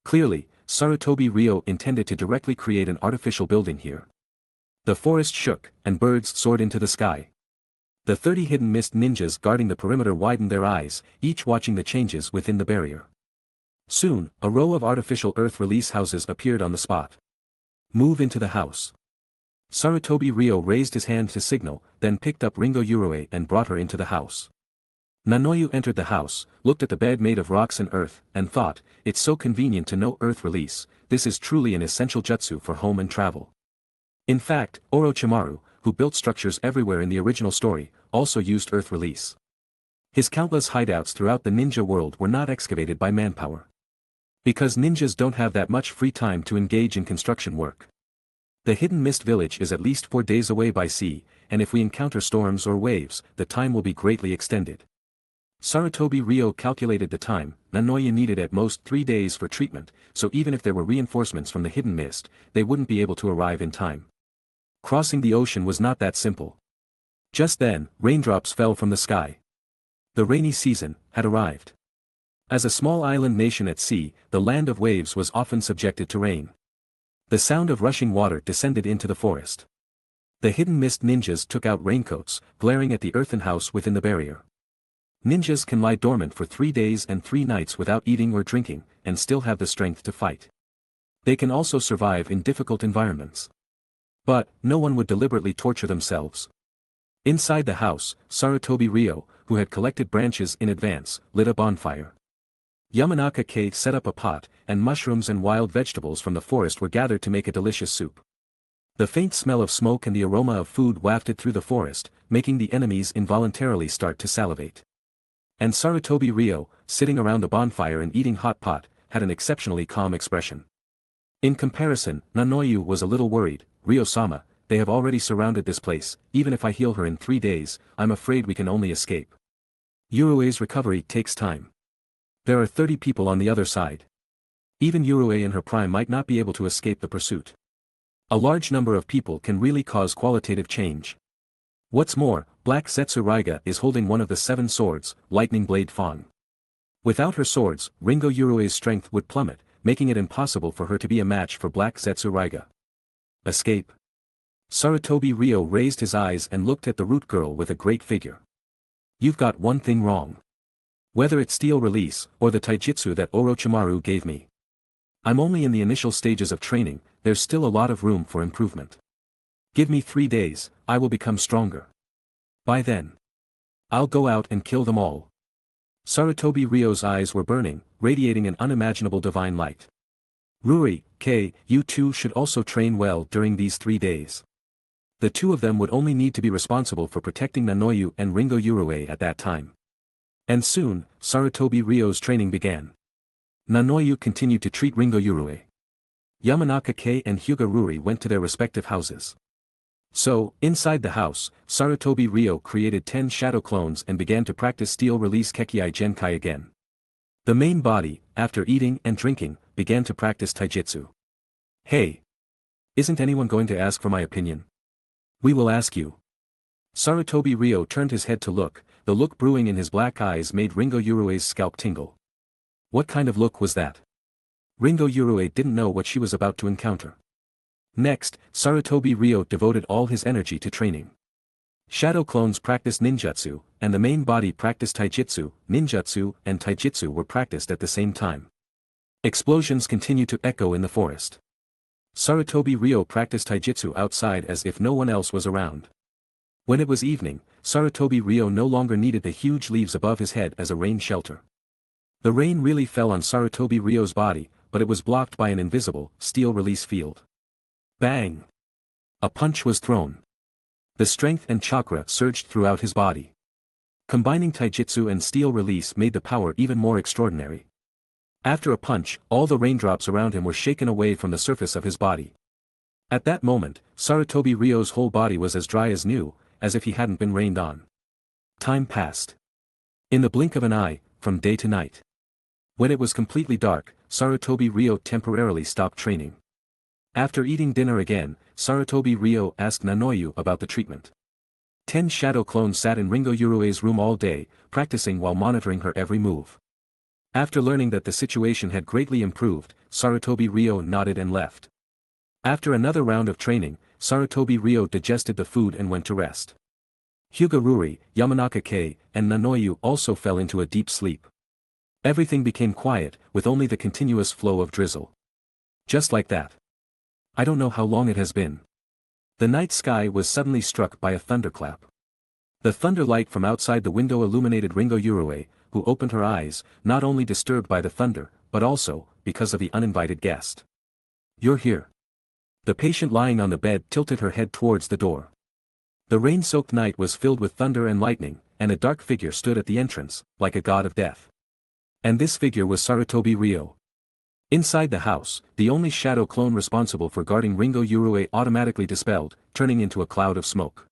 Clearly, Sarutobi Ryo intended to directly create an artificial building here. The forest shook, and birds soared into the sky. The 30 hidden mist ninjas guarding the perimeter widened their eyes, each watching the changes within the barrier. Soon, a row of artificial earth release houses appeared on the spot. Move into the house. Sarutobi Ryo raised his hand to signal, then picked up Ringo Urue and brought her into the house. Nanoyu entered the house, looked at the bed made of rocks and earth, and thought, it's so convenient to know earth release, this is truly an essential jutsu for home and travel. In fact, Orochimaru, who built structures everywhere in the original story, also used earth release. His countless hideouts throughout the ninja world were not excavated by manpower. Because ninjas don't have that much free time to engage in construction work. The Hidden Mist Village is at least 4 days away by sea, and if we encounter storms or waves, the time will be greatly extended. Sarutobi Ryo calculated the time. Nanoyu needed at most 3 days for treatment, so even if there were reinforcements from the Hidden Mist, they wouldn't be able to arrive in time. Crossing the ocean was not that simple. Just then, raindrops fell from the sky. The rainy season had arrived. As a small island nation at sea, the land of waves was often subjected to rain. The sound of rushing water descended into the forest. The Hidden Mist ninjas took out raincoats, glaring at the earthen house within the barrier. Ninjas can lie dormant for 3 days and 3 nights without eating or drinking, and still have the strength to fight. They can also survive in difficult environments. But, no one would deliberately torture themselves. Inside the house, Sarutobi Ryo, who had collected branches in advance, lit a bonfire. Yamanaka K set up a pot, and mushrooms and wild vegetables from the forest were gathered to make a delicious soup. The faint smell of smoke and the aroma of food wafted through the forest, making the enemies involuntarily start to salivate. And Sarutobi Ryo, sitting around the bonfire and eating hot pot, had an exceptionally calm expression. In comparison, Nanoyu was a little worried. Ryo-sama, they have already surrounded this place, even if I heal her in 3 days, I'm afraid we can only escape. Urue's recovery takes time. There are 30 people on the other side. Even Urue in her prime might not be able to escape the pursuit. A large number of people can really cause qualitative change. What's more, Black Zetsu Raiga is holding one of the 7 swords, Lightning Blade Fang. Without her swords, Ringo Urue's strength would plummet, making it impossible for her to be a match for Black Zetsu Raiga. Escape. Sarutobi Ryo raised his eyes and looked at the root girl with a great figure. You've got one thing wrong. Whether it's steel release, or the taijutsu that Orochimaru gave me. I'm only in the initial stages of training, there's still a lot of room for improvement. Give me 3 days, I will become stronger. By then, I'll go out and kill them all. Sarutobi Ryo's eyes were burning, radiating an unimaginable divine light. Ruri, K, you two should also train well during these 3 days. The 2 of them would only need to be responsible for protecting Nanoyu and Ringo Urue at that time. And soon, Sarutobi Ryo's training began. Nanoyu continued to treat Ringo Urue. Yamanaka K and Hyuga Ruri went to their respective houses. So, inside the house, Sarutobi Ryo created 10 shadow clones and began to practice steel release Kekkei Genkai again. The main body, after eating and drinking, began to practice taijutsu. Hey! Isn't anyone going to ask for my opinion? We will ask you. Sarutobi Ryo turned his head to look, the look brewing in his black eyes made Ringo Urue's scalp tingle. What kind of look was that? Ringo Urue didn't know what she was about to encounter. Next, Sarutobi Ryo devoted all his energy to training. Shadow clones practiced ninjutsu, and the main body practiced taijutsu. Ninjutsu and taijutsu were practiced at the same time. Explosions continued to echo in the forest. Sarutobi Ryo practiced taijutsu outside as if no one else was around. When it was evening, Sarutobi Ryo no longer needed the huge leaves above his head as a rain shelter. The rain really fell on Sarutobi Ryo's body, but it was blocked by an invisible, steel release field. Bang! A punch was thrown. The strength and chakra surged throughout his body. Combining taijutsu and steel release made the power even more extraordinary. After a punch, all the raindrops around him were shaken away from the surface of his body. At that moment, Sarutobi Ryo's whole body was as dry as new, as if he hadn't been rained on. Time passed. In the blink of an eye, from day to night. When it was completely dark, Sarutobi Ryo temporarily stopped training. After eating dinner again, Sarutobi Ryo asked Nanoyu about the treatment. 10 shadow clones sat in Ringo Yurue's room all day, practicing while monitoring her every move. After learning that the situation had greatly improved, Sarutobi Ryo nodded and left. After another round of training, Sarutobi Ryo digested the food and went to rest. Hyuga Ruri, Yamanaka Kei, and Nanoyu also fell into a deep sleep. Everything became quiet, with only the continuous flow of drizzle. Just like that. I don't know how long it has been. The night sky was suddenly struck by a thunderclap. The thunder light from outside the window illuminated Ringo Yurue, who opened her eyes, not only disturbed by the thunder, but also, because of the uninvited guest. "You're here." The patient lying on the bed tilted her head towards the door. The rain-soaked night was filled with thunder and lightning, and a dark figure stood at the entrance, like a god of death. And this figure was Sarutobi Ryo. Inside the house, the only shadow clone responsible for guarding Ringo Yurue automatically dispelled, turning into a cloud of smoke.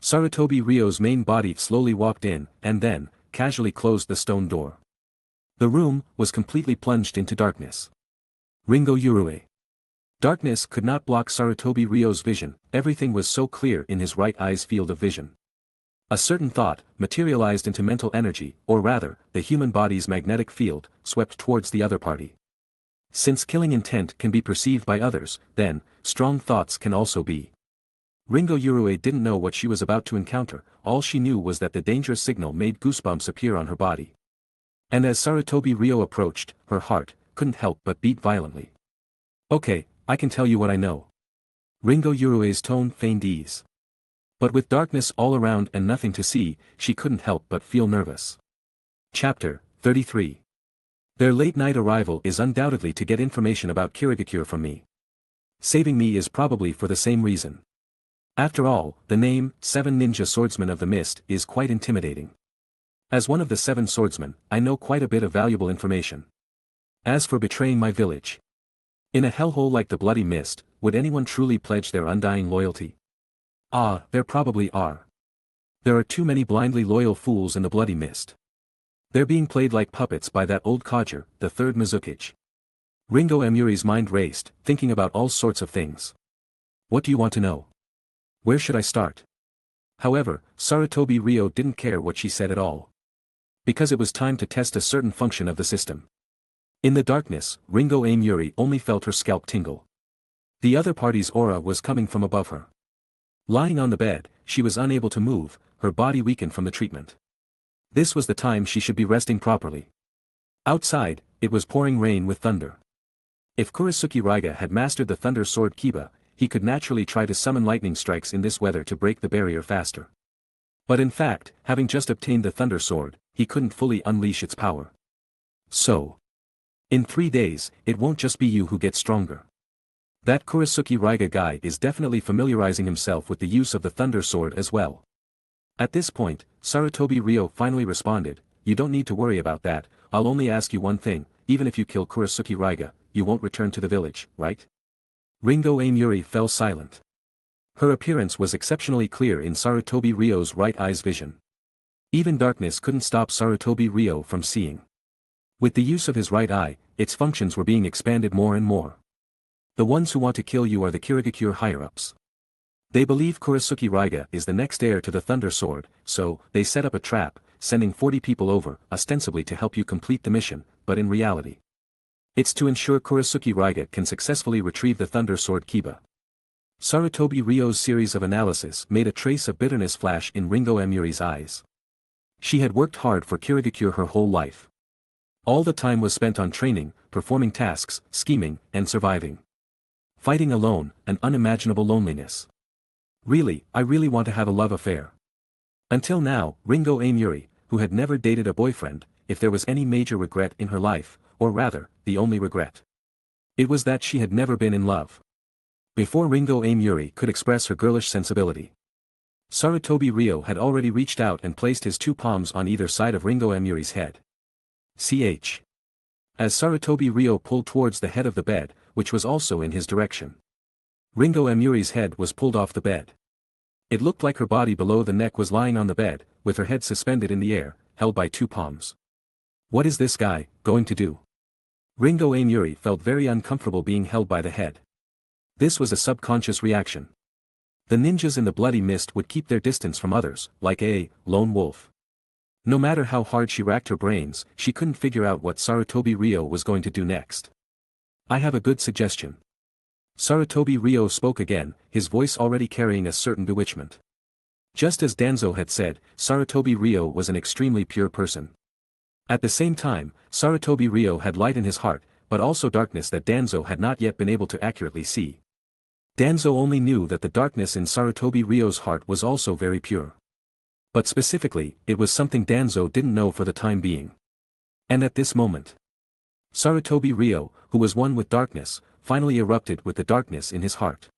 Sarutobi Ryo's main body slowly walked in, and then, casually closed the stone door. The room was completely plunged into darkness. Ringo Yurue. Darkness could not block Sarutobi Ryo's vision, everything was so clear in his right eye's field of vision. A certain thought, materialized into mental energy, or rather, the human body's magnetic field, swept towards the other party. Since killing intent can be perceived by others, then, strong thoughts can also be. Ringo Yurue didn't know what she was about to encounter, all she knew was that the dangerous signal made goosebumps appear on her body. And as Sarutobi Ryo approached, her heart couldn't help but beat violently. "Okay, I can tell you what I know." Ringo Yurue's tone feigned ease. But with darkness all around and nothing to see, she couldn't help but feel nervous. Chapter 33. Their late-night arrival is undoubtedly to get information about Kirigakure from me. Saving me is probably for the same reason. After all, the name, 7 Ninja Swordsmen of the Mist, is quite intimidating. As one of the 7 swordsmen, I know quite a bit of valuable information. As for betraying my village. In a hellhole like the Bloody Mist, would anyone truly pledge their undying loyalty? Ah, there probably are. There are too many blindly loyal fools in the Bloody Mist. They're being played like puppets by that old codger, the 3rd Mizukage. Ringo Amuri's mind raced, thinking about all sorts of things. What do you want to know? Where should I start? However, Sarutobi Ryo didn't care what she said at all. Because it was time to test a certain function of the system. In the darkness, Ringo Amuri only felt her scalp tingle. The other party's aura was coming from above her. Lying on the bed, she was unable to move, her body weakened from the treatment. This was the time she should be resting properly. Outside, it was pouring rain with thunder. If Kurisuke Raiga had mastered the Thunder Sword Kiba, he could naturally try to summon lightning strikes in this weather to break the barrier faster. But in fact, having just obtained the Thunder Sword, he couldn't fully unleash its power. So, in 3 days, it won't just be you who gets stronger. That Kurisuke Raiga guy is definitely familiarizing himself with the use of the Thunder Sword as well. At this point, Sarutobi Ryo finally responded, "You don't need to worry about that, I'll only ask you one thing, even if you kill Kurisuke Raiga, you won't return to the village, right?" Ringo Amuri fell silent. Her appearance was exceptionally clear in Sarutobi Ryo's right eye's vision. Even darkness couldn't stop Sarutobi Ryo from seeing. With the use of his right eye, its functions were being expanded more and more. The ones who want to kill you are the Kirigakure higher-ups. They believe Kurisuke Raiga is the next heir to the Thunder Sword, so, they set up a trap, sending 40 people over, ostensibly to help you complete the mission, but in reality, it's to ensure Kurisuke Raiga can successfully retrieve the Thunder Sword Kiba. Sarutobi Ryo's series of analysis made a trace of bitterness flash in Ringo Amuri's eyes. She had worked hard for Kirigakure her whole life. All the time was spent on training, performing tasks, scheming, and surviving. Fighting alone, an unimaginable loneliness. Really, I really want to have a love affair. Until now, Ringo Amuri, who had never dated a boyfriend, if there was any major regret in her life, or rather, the only regret, it was that she had never been in love. Before Ringo Amuri could express her girlish sensibility, Sarutobi Ryo had already reached out and placed his two palms on either side of Ringo Amuri's head. Ch. As Sarutobi Ryo pulled towards the head of the bed, which was also in his direction. Ringo Amuri's head was pulled off the bed. It looked like her body below the neck was lying on the bed, with her head suspended in the air, held by two palms. What is this guy going to do? Ringo Amuri felt very uncomfortable being held by the head. This was a subconscious reaction. The ninjas in the bloody mist would keep their distance from others, like a lone wolf. No matter how hard she racked her brains, she couldn't figure out what Sarutobi Ryo was going to do next. I have a good suggestion. Sarutobi Ryo spoke again, his voice already carrying a certain bewitchment. Just as Danzo had said, Sarutobi Ryo was an extremely pure person. At the same time, Sarutobi Ryo had light in his heart, but also darkness that Danzo had not yet been able to accurately see. Danzo only knew that the darkness in Sarutobi Ryo's heart was also very pure. But specifically, it was something Danzo didn't know for the time being. And at this moment, Sarutobi Ryo, who was one with darkness, finally erupted with the darkness in his heart.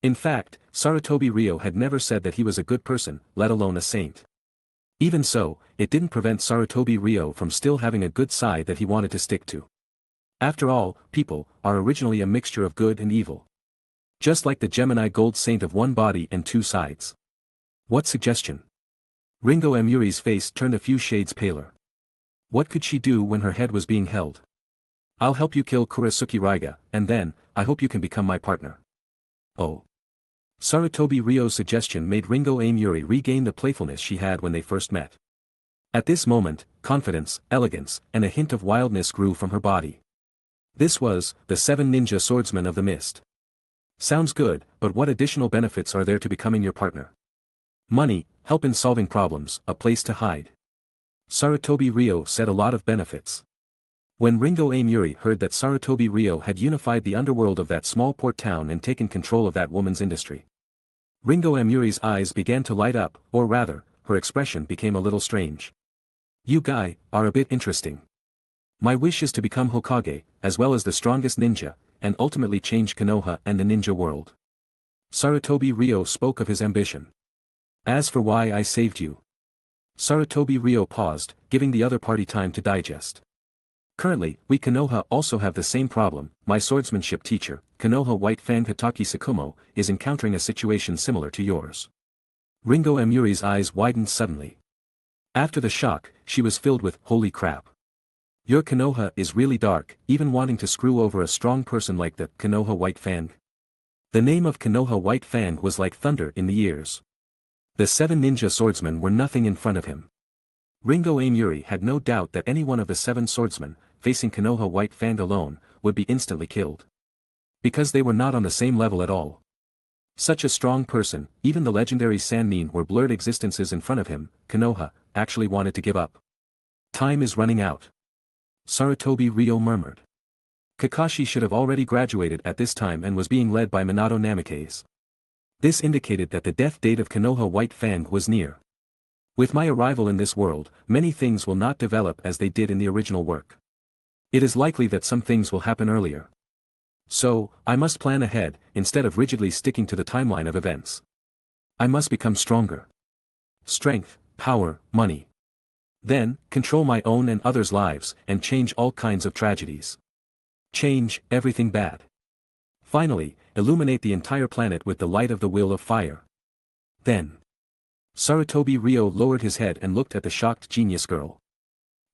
In fact, Sarutobi Ryo had never said that he was a good person, let alone a saint. Even so, it didn't prevent Sarutobi Ryo from still having a good side that he wanted to stick to. After all, people are originally a mixture of good and evil. Just like the Gemini gold saint of one body and two sides. What suggestion? Ringo Amuri's face turned a few shades paler. What could she do when her head was being held? I'll help you kill Kurasuki Raiga, and then, I hope you can become my partner. Oh. Sarutobi Ryo's suggestion made Ringo Amuri regain the playfulness she had when they first met. At this moment, confidence, elegance, and a hint of wildness grew from her body. This was, the 7 ninja swordsmen of the mist. Sounds good, but what additional benefits are there to becoming your partner? Money, help in solving problems, a place to hide. Sarutobi Ryo said a lot of benefits. When Ringo Amuri heard that Sarutobi Ryo had unified the underworld of that small port town and taken control of that woman's industry, Ringo Amuri's eyes began to light up, or rather, her expression became a little strange. You guy, are a bit interesting. My wish is to become Hokage, as well as the strongest ninja, and ultimately change Konoha and the ninja world. Sarutobi Ryo spoke of his ambition. As for why I saved you. Sarutobi Ryo paused, giving the other party time to digest. Currently, we Konoha also have the same problem. My swordsmanship teacher, Konoha White Fang Hataki Sakumo, is encountering a situation similar to yours. Ringo Amuri's eyes widened suddenly. After the shock, she was filled with, holy crap. Your Konoha is really dark, even wanting to screw over a strong person like the Konoha White Fang. The name of Konoha White Fang was like thunder in the ears. The 7 ninja swordsmen were nothing in front of him. Ringo Amuri had no doubt that any one of the 7 swordsmen, facing Konoha White Fang alone, would be instantly killed. Because they were not on the same level at all. Such a strong person, even the legendary Sannin were blurred existences in front of him. Konoha actually wanted to give up. Time is running out. Sarutobi Ryo murmured. Kakashi should have already graduated at this time and was being led by Minato Namikaze. This indicated that the death date of Konoha White Fang was near. With my arrival in this world, many things will not develop as they did in the original work. It is likely that some things will happen earlier. So, I must plan ahead, instead of rigidly sticking to the timeline of events. I must become stronger. Strength, power, money. Then, control my own and others' lives, and change all kinds of tragedies. Change everything bad. Finally, illuminate the entire planet with the light of the will of fire. Then. Sarutobi Ryo lowered his head and looked at the shocked genius girl.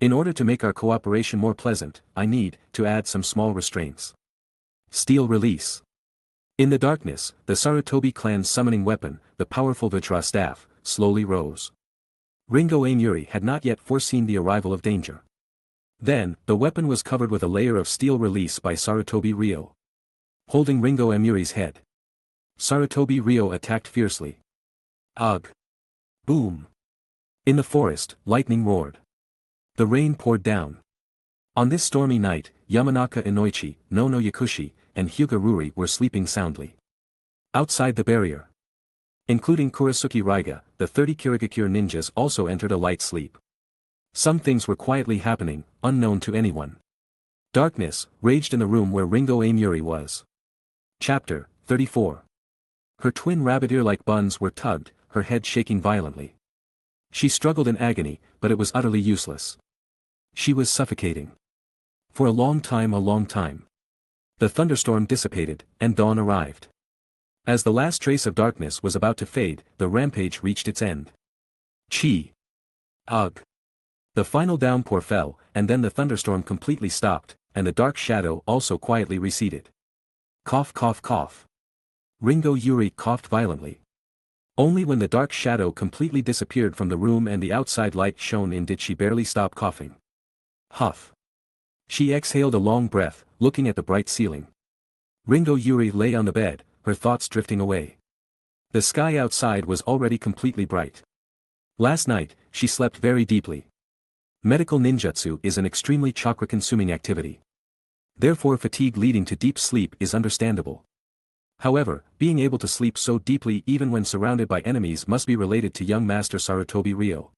In order to make our cooperation more pleasant, I need to add some small restraints. Steel release. In the darkness, the Sarutobi clan's summoning weapon, the powerful Vajra staff, slowly rose. Ringo Amuri had not yet foreseen the arrival of danger. Then, the weapon was covered with a layer of steel release by Sarutobi Ryo. Holding Ringo Amuri's head. Sarutobi Ryo attacked fiercely. Ugh. Boom. In the forest, lightning roared. The rain poured down. On this stormy night, Yamanaka Inoichi, Nono Yakushi, and Hyuga Ruri were sleeping soundly. Outside the barrier. Including Kurasuki Raiga, the 30 Kirigakure ninjas also entered a light sleep. Some things were quietly happening, unknown to anyone. Darkness raged in the room where Ringo Amuri was. Chapter 34. Her twin rabbit ear-like buns were tugged, her head shaking violently. She struggled in agony, but it was utterly useless. She was suffocating. For a long time. The thunderstorm dissipated, and dawn arrived. As the last trace of darkness was about to fade, the rampage reached its end. Chi. Ugh. The final downpour fell, and then the thunderstorm completely stopped, and the dark shadow also quietly receded. Cough cough cough. Ringo Yuri coughed violently. Only when the dark shadow completely disappeared from the room and the outside light shone in did she barely stop coughing. Huff. She exhaled a long breath, looking at the bright ceiling. Ringo Yuri lay on the bed, her thoughts drifting away. The sky outside was already completely bright. Last night, she slept very deeply. Medical ninjutsu is an extremely chakra-consuming activity. Therefore fatigue leading to deep sleep is understandable. However, being able to sleep so deeply even when surrounded by enemies must be related to young master Sarutobi Ryo.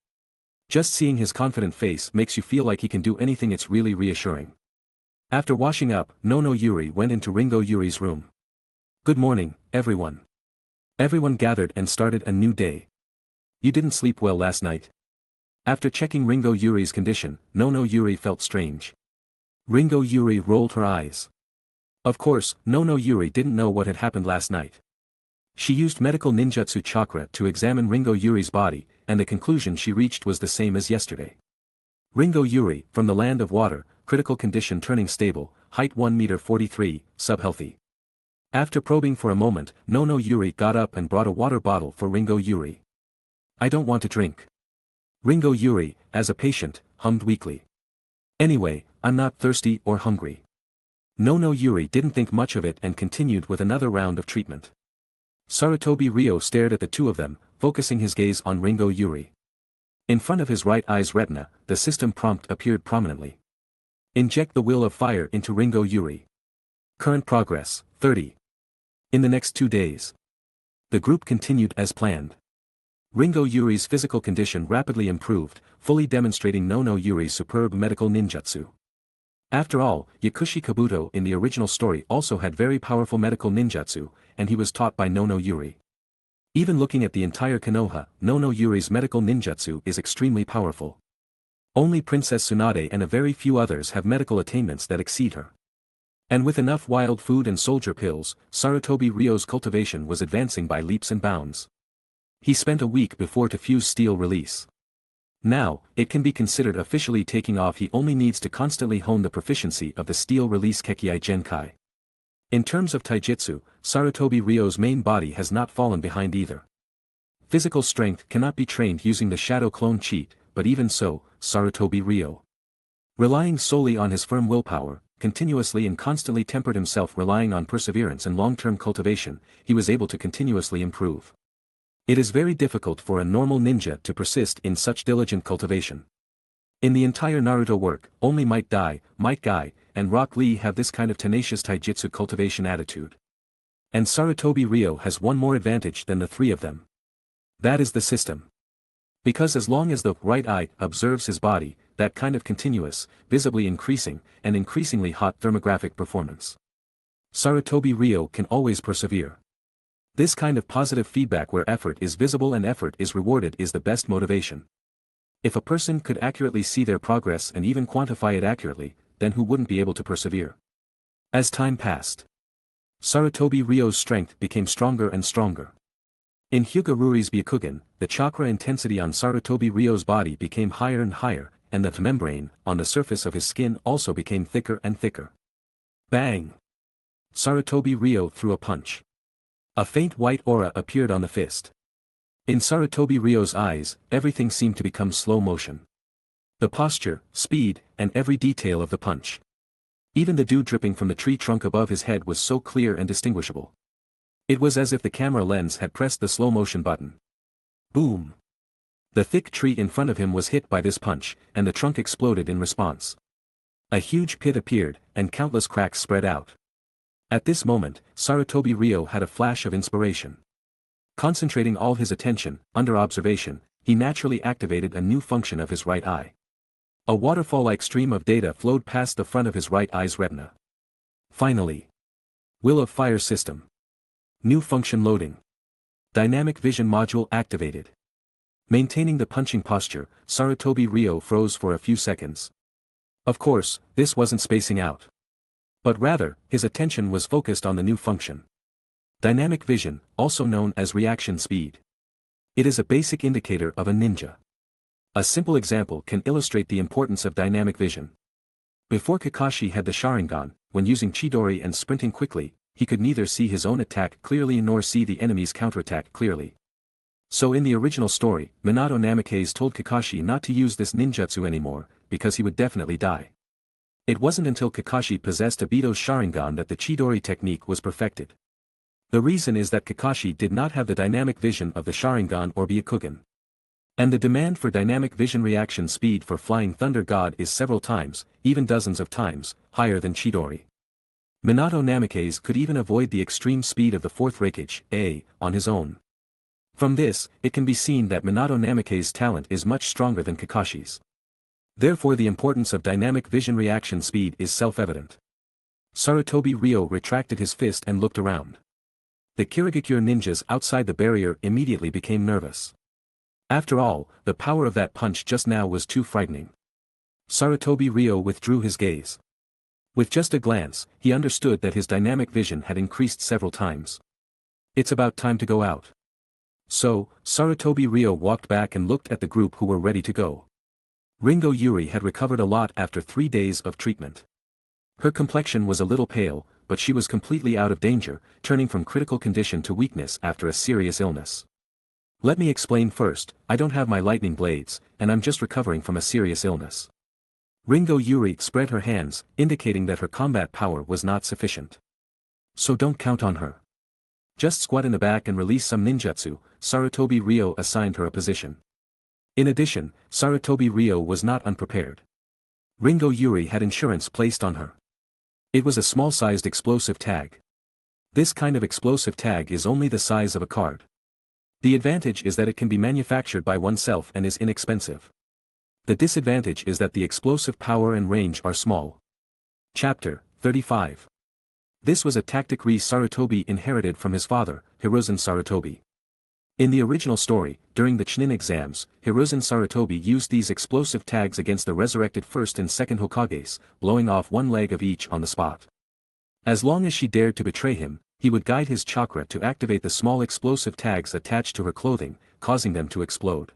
Just seeing his confident face makes you feel like he can do anything. It's really reassuring. After washing up, Nono Yuri went into Ringo Yuri's room. Good morning, everyone. Everyone gathered and started a new day. You didn't sleep well last night? After checking Ringo Yuri's condition, Nono Yuri felt strange. Ringo Yuri rolled her eyes. Of course, Nono Yuri didn't know what had happened last night. She used medical ninjutsu chakra to examine Ringo Yuri's body, and the conclusion she reached was the same as yesterday. Ringo Yuri, from the land of water, critical condition turning stable, height 1 m, sub-healthy. After probing for a moment, Nono Yuri got up and brought a water bottle for Ringo Yuri. I don't want to drink. Ringo Yuri, as a patient, hummed weakly. Anyway, I'm not thirsty or hungry. Nono Yuri didn't think much of it and continued with another round of treatment. Sarutobi Ryo stared at the two of them, focusing his gaze on Ringo Yuri. In front of his right eye's retina, the system prompt appeared prominently. Inject the will of fire into Ringo Yuri. Current progress, 30. In the next 2 days. The group continued as planned. Ringo Yuri's physical condition rapidly improved, fully demonstrating Nono Yuri's superb medical ninjutsu. After all, Yakushi Kabuto in the original story also had very powerful medical ninjutsu, and he was taught by Nono Yuri. Even looking at the entire Konoha, Nono Yuri's medical ninjutsu is extremely powerful. Only Princess Tsunade and a very few others have medical attainments that exceed her. And with enough wild food and soldier pills, Sarutobi Ryo's cultivation was advancing by leaps and bounds. He spent a week before to fuse steel release. Now, it can be considered officially taking off. He only needs to constantly hone the proficiency of the steel release Kekkei Genkai. In terms of taijutsu, Sarutobi Ryo's main body has not fallen behind either. Physical strength cannot be trained using the shadow clone cheat, but even so, Sarutobi Ryo, relying solely on his firm willpower, continuously and constantly tempered himself. Relying on perseverance and long-term cultivation, he was able to continuously improve. It is very difficult for a normal ninja to persist in such diligent cultivation. In the entire Naruto work, only Might Guy, and Rock Lee have this kind of tenacious taijutsu cultivation attitude. And Sarutobi Ryo has one more advantage than the three of them. That is the system. Because as long as the right eye observes his body, that kind of continuous, visibly increasing, and increasingly hot thermographic performance, Sarutobi Ryo can always persevere. This kind of positive feedback where effort is visible and effort is rewarded is the best motivation. If a person could accurately see their progress and even quantify it accurately, then who wouldn't be able to persevere? As time passed, Sarutobi Ryo's strength became stronger and stronger. In Hyuga Ruri's Byakugan, the chakra intensity on Sarutobi Ryo's body became higher and higher, and the membrane on the surface of his skin also became thicker and thicker. Bang! Sarutobi Ryo threw a punch. A faint white aura appeared on the fist. In Sarutobi Ryo's eyes, everything seemed to become slow motion. The posture, speed, and every detail of the punch. Even the dew dripping from the tree trunk above his head was so clear and distinguishable. It was as if the camera lens had pressed the slow motion button. Boom! The thick tree in front of him was hit by this punch, and the trunk exploded in response. A huge pit appeared, and countless cracks spread out. At this moment, Sarutobi Ryo had a flash of inspiration. Concentrating all his attention, under observation, he naturally activated a new function of his right eye. A waterfall-like stream of data flowed past the front of his right eye's retina. Finally. Will of Fire System. New function loading. Dynamic Vision Module activated. Maintaining the punching posture, Sarutobi Ryo froze for a few seconds. Of course, this wasn't spacing out. But rather, his attention was focused on the new function. Dynamic Vision, also known as reaction speed. It is a basic indicator of a ninja. A simple example can illustrate the importance of dynamic vision. Before Kakashi had the Sharingan, when using Chidori and sprinting quickly, he could neither see his own attack clearly nor see the enemy's counterattack clearly. So in the original story, Minato Namikaze told Kakashi not to use this ninjutsu anymore, because he would definitely die. It wasn't until Kakashi possessed Obito's Sharingan that the Chidori technique was perfected. The reason is that Kakashi did not have the dynamic vision of the Sharingan or Byakugan. And the demand for dynamic vision reaction speed for Flying Thunder God is several times, even dozens of times, higher than Chidori. Minato Namikaze could even avoid the extreme speed of the fourth Raikage, on his own. From this, it can be seen that Minato Namikaze's talent is much stronger than Kakashi's. Therefore the importance of dynamic vision reaction speed is self-evident. Sarutobi Ryo retracted his fist and looked around. The Kirigakure ninjas outside the barrier immediately became nervous. After all, the power of that punch just now was too frightening. Sarutobi Ryo withdrew his gaze. With just a glance, he understood that his dynamic vision had increased several times. It's about time to go out. So, Sarutobi Ryo walked back and looked at the group who were ready to go. Ringo Yuri had recovered a lot after 3 days of treatment. Her complexion was a little pale, but she was completely out of danger, turning from critical condition to weakness after a serious illness. Let me explain first, I don't have my lightning blades, and I'm just recovering from a serious illness. Ringo Yuri spread her hands, indicating that her combat power was not sufficient. So don't count on her. Just squat in the back and release some ninjutsu. Sarutobi Ryo assigned her a position. In addition, Sarutobi Ryo was not unprepared. Ringo Yuri had insurance placed on her. It was a small-sized explosive tag. This kind of explosive tag is only the size of a card. The advantage is that it can be manufactured by oneself and is inexpensive. The disadvantage is that the explosive power and range are small. Chapter 35. This was a tactic Sarutobi inherited from his father, Hiruzen Sarutobi. In the original story, during the Chunin exams, Hiruzen Sarutobi used these explosive tags against the resurrected first and second Hokages, blowing off one leg of each on the spot. As long as she dared to betray him, he would guide his chakra to activate the small explosive tags attached to her clothing, causing them to explode.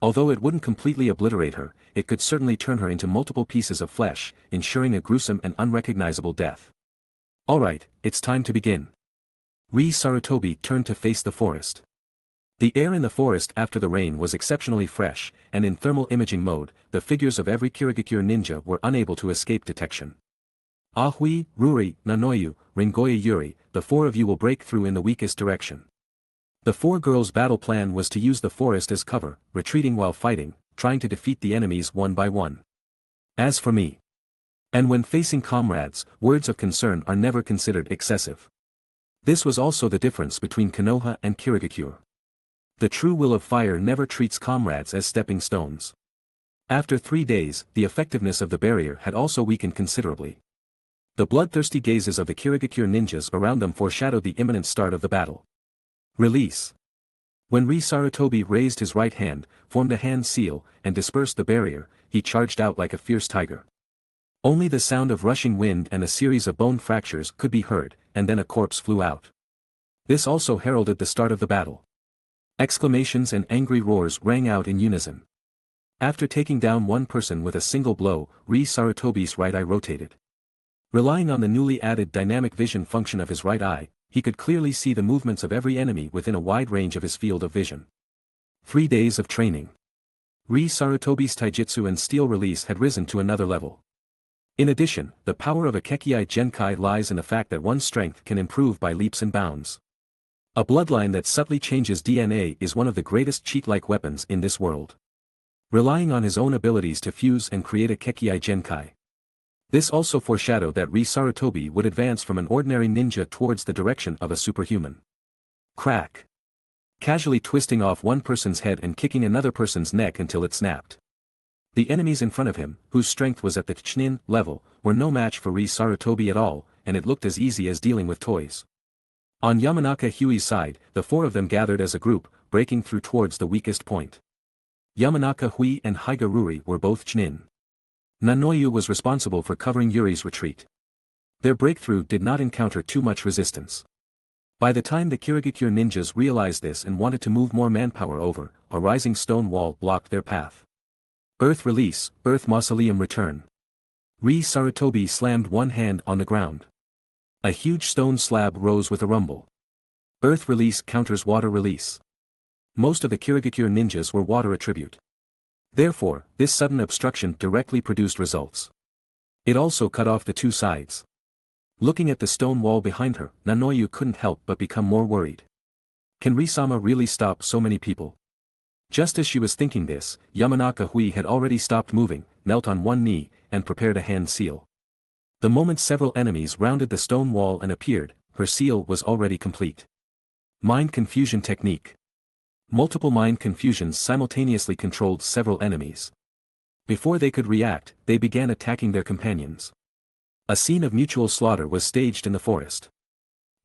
Although it wouldn't completely obliterate her, it could certainly turn her into multiple pieces of flesh, ensuring a gruesome and unrecognizable death. Alright, it's time to begin. Sarutobi turned to face the forest. The air in the forest after the rain was exceptionally fresh, and in thermal imaging mode, the figures of every Kirigakure ninja were unable to escape detection. Ahui, Ruri, Nanoyu, Ringoya Yuri, the 4 of you will break through in the weakest direction. The 4 girls' battle plan was to use the forest as cover, retreating while fighting, trying to defeat the enemies one by one. As for me. And when facing comrades, words of concern are never considered excessive. This was also the difference between Konoha and Kirigakure. The true will of fire never treats comrades as stepping stones. After 3 days, the effectiveness of the barrier had also weakened considerably. The bloodthirsty gazes of the Kirigakure ninjas around them foreshadowed the imminent start of the battle. Release. When Sarutobi raised his right hand, formed a hand seal, and dispersed the barrier, he charged out like a fierce tiger. Only the sound of rushing wind and a series of bone fractures could be heard, and then a corpse flew out. This also heralded the start of the battle. Exclamations and angry roars rang out in unison. After taking down one person with a single blow, Sarutobi's right eye rotated. Relying on the newly added dynamic vision function of his right eye, he could clearly see the movements of every enemy within a wide range of his field of vision. 3 days of training. Sarutobi's taijutsu and steel release had risen to another level. In addition, the power of a Kekkai Genkai lies in the fact that one's strength can improve by leaps and bounds. A bloodline that subtly changes DNA is one of the greatest cheat-like weapons in this world. Relying on his own abilities to fuse and create a Kekkai Genkai. This also foreshadowed that Sarutobi would advance from an ordinary ninja towards the direction of a superhuman. Crack. Casually twisting off one person's head and kicking another person's neck until it snapped. The enemies in front of him, whose strength was at the Chunin level, were no match for Sarutobi at all, and it looked as easy as dealing with toys. On Yamanaka Hui's side, the four of them gathered as a group, breaking through towards the weakest point. Yamanaka Hui and Haiga Ruri were both Chunin. Nanoyu was responsible for covering Yuri's retreat. Their breakthrough did not encounter too much resistance. By the time the Kirigakure ninjas realized this and wanted to move more manpower over, a rising stone wall blocked their path. Earth release, Earth Mausoleum return. Sarutobi slammed one hand on the ground. A huge stone slab rose with a rumble. Earth release counters water release. Most of the Kirigakure ninjas were water attribute. Therefore, this sudden obstruction directly produced results. It also cut off the two sides. Looking at the stone wall behind her, Nanoyu couldn't help but become more worried. Can Risama really stop so many people? Just as she was thinking this, Yamanaka Hui had already stopped moving, knelt on one knee, and prepared a hand seal. The moment several enemies rounded the stone wall and appeared, her seal was already complete. Mind confusion technique. Multiple mind confusions simultaneously controlled several enemies. Before they could react, they began attacking their companions. A scene of mutual slaughter was staged in the forest.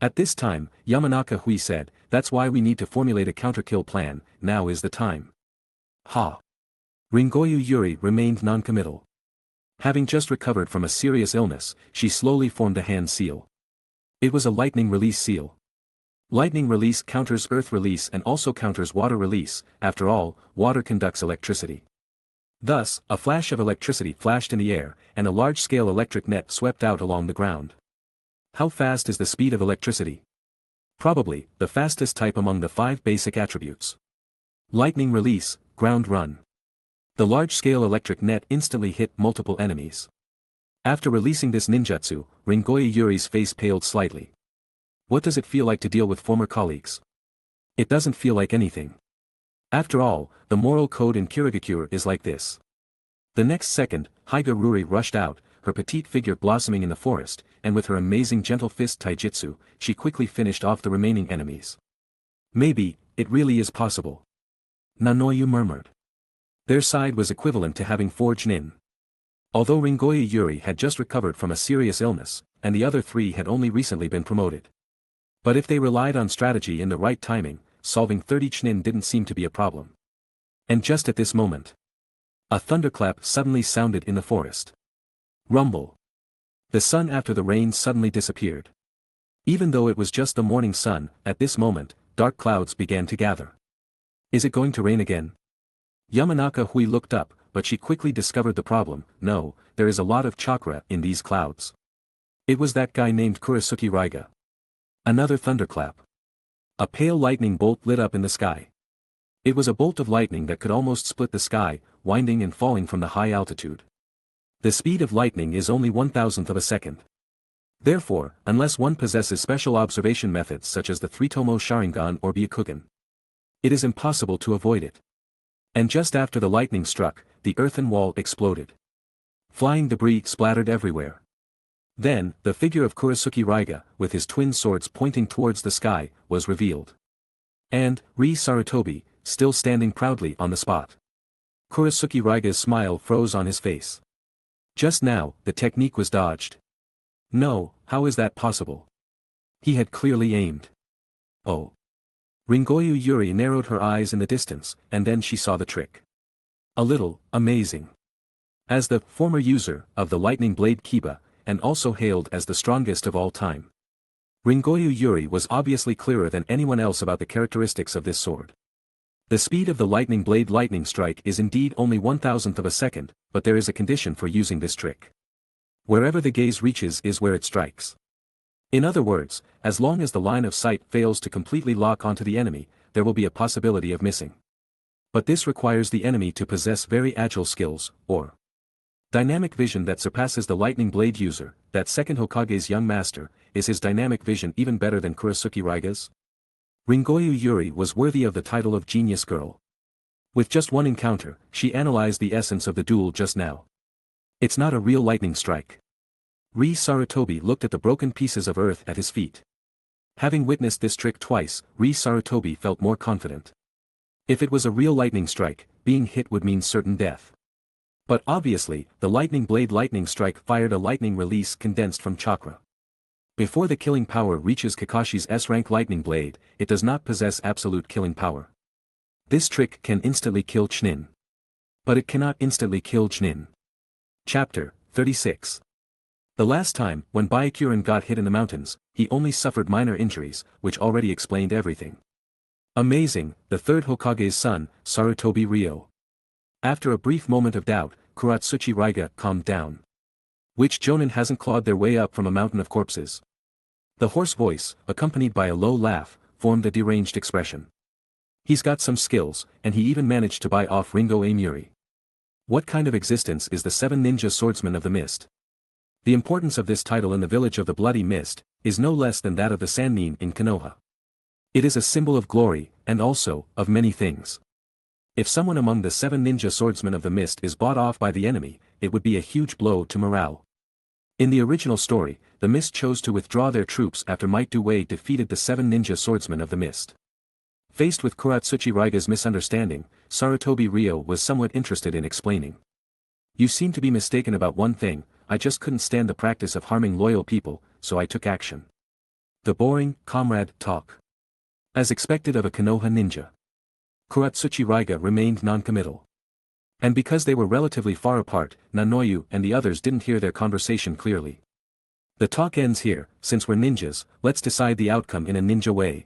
At this time, Yamanaka Hui said, "That's why we need to formulate a counter-kill plan, now is the time." Ha! Ringoyu Yuri remained non-committal. Having just recovered from a serious illness, she slowly formed a hand seal. It was a lightning release seal. Lightning release counters earth release and also counters water release. After all, water conducts electricity. Thus, a flash of electricity flashed in the air, and a large-scale electric net swept out along the ground. How fast is the speed of electricity? Probably, the fastest type among the 5 basic attributes. Lightning release, ground run. The large-scale electric net instantly hit multiple enemies. After releasing this ninjutsu, Ringoyu Yuri's face paled slightly. What does it feel like to deal with former colleagues? It doesn't feel like anything. After all, the moral code in Kirigakure is like this. The next second, Haiga Ruri rushed out, her petite figure blossoming in the forest, and with her amazing gentle fist taijutsu, she quickly finished off the remaining enemies. Maybe, it really is possible. Nanoyu murmured. Their side was equivalent to having 4 Chunin. Although Ringoyu Yuri had just recovered from a serious illness, and the other 3 had only recently been promoted. But if they relied on strategy in the right timing, solving 30 Chunin didn't seem to be a problem. And just at this moment, a thunderclap suddenly sounded in the forest. Rumble. The sun after the rain suddenly disappeared. Even though it was just the morning sun, at this moment, dark clouds began to gather. Is it going to rain again? Yamanaka Hui looked up, but she quickly discovered the problem. No, there is a lot of chakra in these clouds. It was that guy named Kurisuke Raiga. Another thunderclap. A pale lightning bolt lit up in the sky. It was a bolt of lightning that could almost split the sky, winding and falling from the high altitude. The speed of lightning is only 1,000th of a second. Therefore, unless one possesses special observation methods such as the 3-tomo Sharingan or Byakugan, it is impossible to avoid it. And just after the lightning struck, the earthen wall exploded. Flying debris splattered everywhere. Then, the figure of Kurisuke Raiga, with his twin swords pointing towards the sky, was revealed. And, Sarutobi, still standing proudly on the spot. Kurisuke Raiga's smile froze on his face. Just now, the technique was dodged. No, how is that possible? He had clearly aimed. Oh. Ringoyu Yuri narrowed her eyes in the distance, and then she saw the trick. A little, amazing. As the former user of the lightning blade Kiba, and also hailed as the strongest of all time, Ringoyu Yuri was obviously clearer than anyone else about the characteristics of this sword. The speed of the lightning blade lightning strike is indeed only 1,000th of a second, but there is a condition for using this trick. Wherever the gaze reaches is where it strikes. In other words, as long as the line of sight fails to completely lock onto the enemy, there will be a possibility of missing. But this requires the enemy to possess very agile skills, or dynamic vision that surpasses the lightning blade user. That Second Hokage's young master, is his dynamic vision even better than Kurisuke Raiga's? Ringoyu Yuri was worthy of the title of Genius Girl. With just one encounter, she analyzed the essence of the duel just now. It's not a real lightning strike. Sarutobi looked at the broken pieces of earth at his feet. Having witnessed this trick twice, Sarutobi felt more confident. If it was a real lightning strike, being hit would mean certain death. But obviously, the lightning blade lightning strike fired a lightning release condensed from chakra. Before the killing power reaches Kakashi's S-rank lightning blade, it does not possess absolute killing power. This trick can instantly kill Chunin. But it cannot instantly kill Chunin. Chapter 36. The last time, when Byakuren got hit in the mountains, he only suffered minor injuries, which already explained everything. Amazing, the third Hokage's son, Sarutobi Ryo. After a brief moment of doubt, Kuratsuchi Raiga calmed down. Which Jonin hasn't clawed their way up from a mountain of corpses? The hoarse voice, accompanied by a low laugh, formed a deranged expression. He's got some skills, and he even managed to buy off Ringo Amuri. What kind of existence is the Seven Ninja Swordsman of the Mist? The importance of this title in the village of the Bloody Mist is no less than that of the Sannin in Konoha. It is a symbol of glory, and also, of many things. If someone among the Seven Ninja Swordsmen of the Mist is bought off by the enemy, it would be a huge blow to morale. In the original story, the Mist chose to withdraw their troops after Might Due defeated the Seven Ninja Swordsmen of the Mist. Faced with Kuratsuchi Raiga's misunderstanding, Sarutobi Ryo was somewhat interested in explaining. You seem to be mistaken about one thing, I just couldn't stand the practice of harming loyal people, so I took action. The boring, comrade talk. As expected of a Konoha ninja. Kuratsuchi Raiga remained non-committal. And because they were relatively far apart, Nanoyu and the others didn't hear their conversation clearly. The talk ends here, since we're ninjas, let's decide the outcome in a ninja way.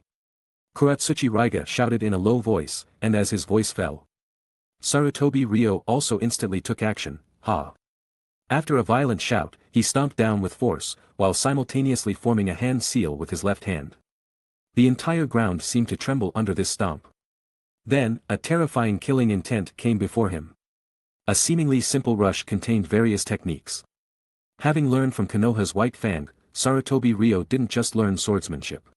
Kuratsuchi Raiga shouted in a low voice, and as his voice fell, Sarutobi Ryo also instantly took action, ha. After a violent shout, he stomped down with force, while simultaneously forming a hand seal with his left hand. The entire ground seemed to tremble under this stomp. Then, a terrifying killing intent came before him. A seemingly simple rush contained various techniques. Having learned from Konoha's White Fang, Sarutobi Ryo didn't just learn swordsmanship.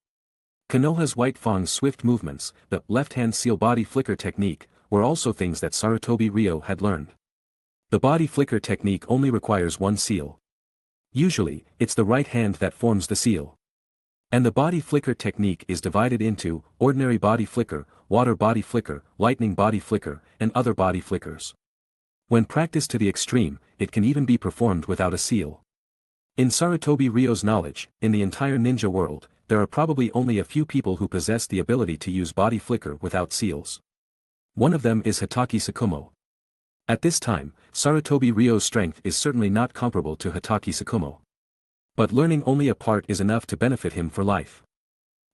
Konoha's White Fang's swift movements, the left-hand seal body flicker technique, were also things that Sarutobi Ryo had learned. The body flicker technique only requires one seal. Usually, it's the right hand that forms the seal. And the body flicker technique is divided into ordinary body flicker, water body flicker, lightning body flicker, and other body flickers. When practiced to the extreme, it can even be performed without a seal. In Sarutobi Ryo's knowledge, in the entire ninja world, there are probably only a few people who possess the ability to use body flicker without seals. One of them is Hatake Tsukumo. At this time, Sarutobi Ryo's strength is certainly not comparable to Hatake Tsukumo. But learning only a part is enough to benefit him for life.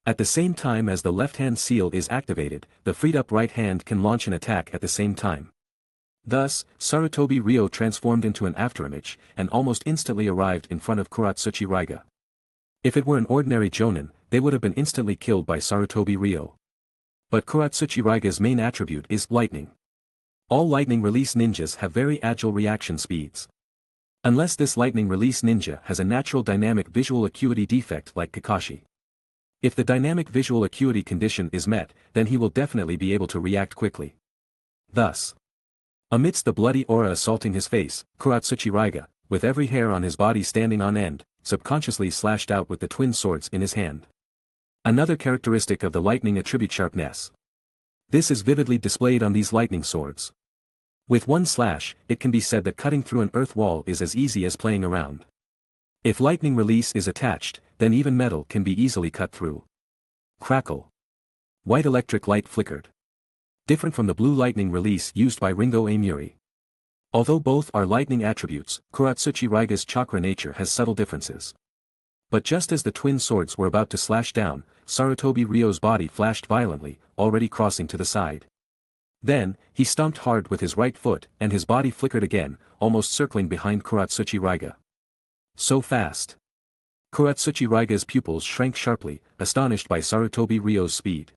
At the same time as the left-hand seal is activated, the freed-up right hand can launch an attack at the same time. Thus, Sarutobi Ryo transformed into an afterimage, and almost instantly arrived in front of Kuratsuchi Raiga. If it were an ordinary jonin, they would have been instantly killed by Sarutobi Ryo. But Kuratsuchi Raiga's main attribute is lightning. All lightning release ninjas have very agile reaction speeds. Unless this lightning release ninja has a natural dynamic visual acuity defect like Kakashi. If the dynamic visual acuity condition is met, then he will definitely be able to react quickly. Thus, amidst the bloody aura assaulting his face, Kuratsuchi Raiga, with every hair on his body standing on end, subconsciously slashed out with the twin swords in his hand. Another characteristic of the lightning attribute sharpness. This is vividly displayed on these lightning swords. With one slash, it can be said that cutting through an earth wall is as easy as playing around. If lightning release is attached, then even metal can be easily cut through. Crackle. White electric light flickered. Different from the blue lightning release used by Ringo Amuri. Although both are lightning attributes, Kuratsuchi Raiga's chakra nature has subtle differences. But just as the twin swords were about to slash down, Sarutobi Ryo's body flashed violently, already crossing to the side. Then, he stomped hard with his right foot, and his body flickered again, almost circling behind Kuratsuchi Raiga. So fast. Kuratsuchi Raiga's pupils shrank sharply, astonished by Sarutobi Ryo's speed.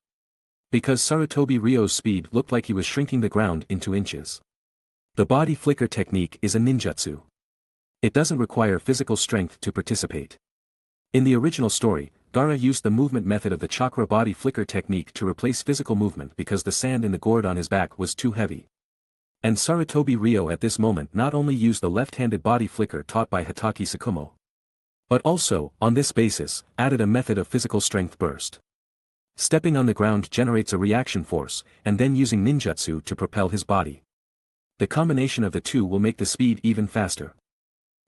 Because Sarutobi Ryo's speed looked like he was shrinking the ground into inches. The body flicker technique is a ninjutsu. It doesn't require physical strength to participate. In the original story, Gaara used the movement method of the chakra body flicker technique to replace physical movement because the sand in the gourd on his back was too heavy. And Sarutobi Ryo at this moment not only used the left-handed body flicker taught by Hatake Tsukumo, but also, on this basis, added a method of physical strength burst. Stepping on the ground generates a reaction force, and then using ninjutsu to propel his body. The combination of the two will make the speed even faster.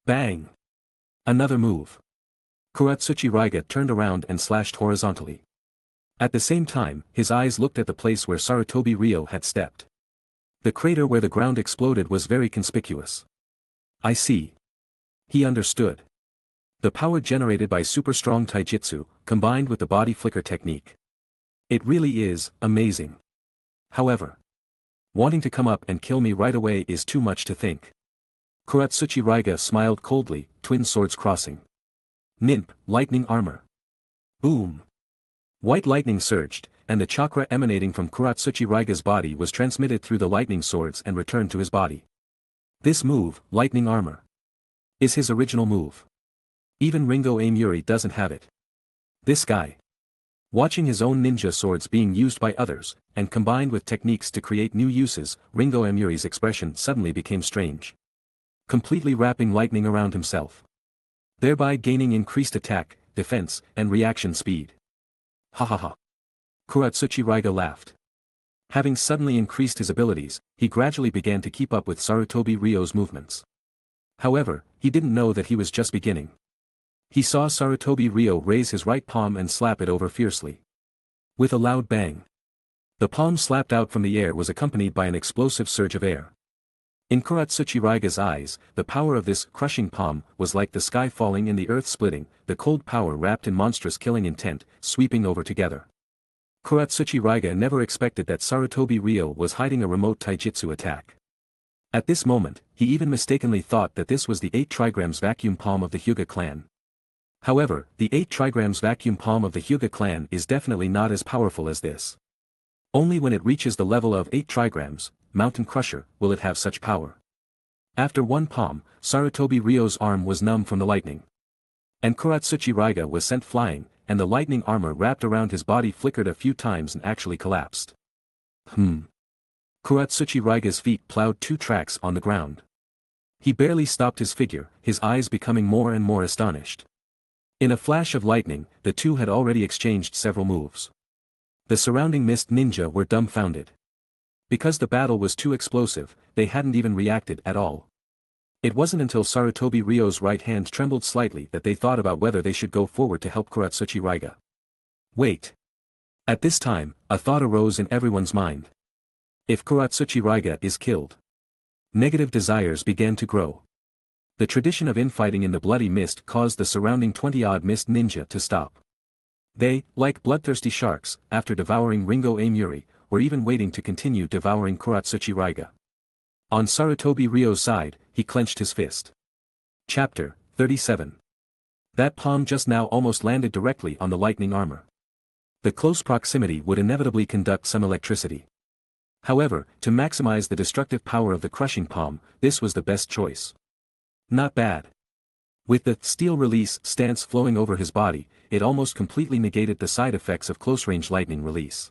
Bang! Another move. Kuratsuchi Raiga turned around and slashed horizontally. At the same time, his eyes looked at the place where Sarutobi Ryo had stepped. The crater where the ground exploded was very conspicuous. I see. He understood. The power generated by super strong taijutsu, combined with the body flicker technique. It really is amazing. However, wanting to come up and kill me right away is too much to think. Kuratsuchi Raiga smiled coldly, twin swords crossing. Nimp, lightning armor. Boom. White lightning surged, and the chakra emanating from Kuratsuchi Raiga's body was transmitted through the lightning swords and returned to his body. This move, lightning armor, is his original move. Even Ringo Amuri doesn't have it. This guy. Watching his own ninja swords being used by others, and combined with techniques to create new uses, Ringo Amuri's expression suddenly became strange. Completely wrapping lightning around himself. Thereby gaining increased attack, defense, and reaction speed. Ha ha ha. Kuratsuchi Raiga laughed. Having suddenly increased his abilities, he gradually began to keep up with Sarutobi Ryo's movements. However, he didn't know that he was just beginning. He saw Sarutobi Ryo raise his right palm and slap it over fiercely. With a loud bang. The palm slapped out from the air was accompanied by an explosive surge of air. In Kuratsuchi Raiga's eyes, the power of this crushing palm was like the sky falling and the earth splitting, the cold power wrapped in monstrous killing intent, sweeping over together. Kuratsuchi Raiga never expected that Sarutobi Ryo was hiding a remote taijutsu attack. At this moment, he even mistakenly thought that this was the 8 trigrams vacuum palm of the Hyuga clan. However, the 8 trigrams vacuum palm of the Hyuga clan is definitely not as powerful as this. Only when it reaches the level of 8 trigrams, Mountain Crusher, will it have such power. After one palm, Sarutobi Ryo's arm was numb from the lightning. And Kuratsuchi Raiga was sent flying, and the lightning armor wrapped around his body flickered a few times and actually collapsed. Kuratsuchi Raiga's feet plowed 2 tracks on the ground. He barely stopped his figure, his eyes becoming more and more astonished. In a flash of lightning, the two had already exchanged several moves. The surrounding mist ninja were dumbfounded. Because the battle was too explosive, they hadn't even reacted at all. It wasn't until Sarutobi Ryo's right hand trembled slightly that they thought about whether they should go forward to help Kuratsuchi Raiga. Wait. At this time, a thought arose in everyone's mind. If Kuratsuchi Raiga is killed, negative desires began to grow. The tradition of infighting in the bloody mist caused the surrounding 20-odd mist ninja to stop. They, like bloodthirsty sharks, after devouring Ringo Amuri, were even waiting to continue devouring Kuratsuchi Raiga. On Sarutobi Ryo's side, he clenched his fist. Chapter 37. That palm just now almost landed directly on the lightning armor. The close proximity would inevitably conduct some electricity. However, to maximize the destructive power of the crushing palm, this was the best choice. Not bad. With the steel release stance flowing over his body, it almost completely negated the side effects of close-range lightning release.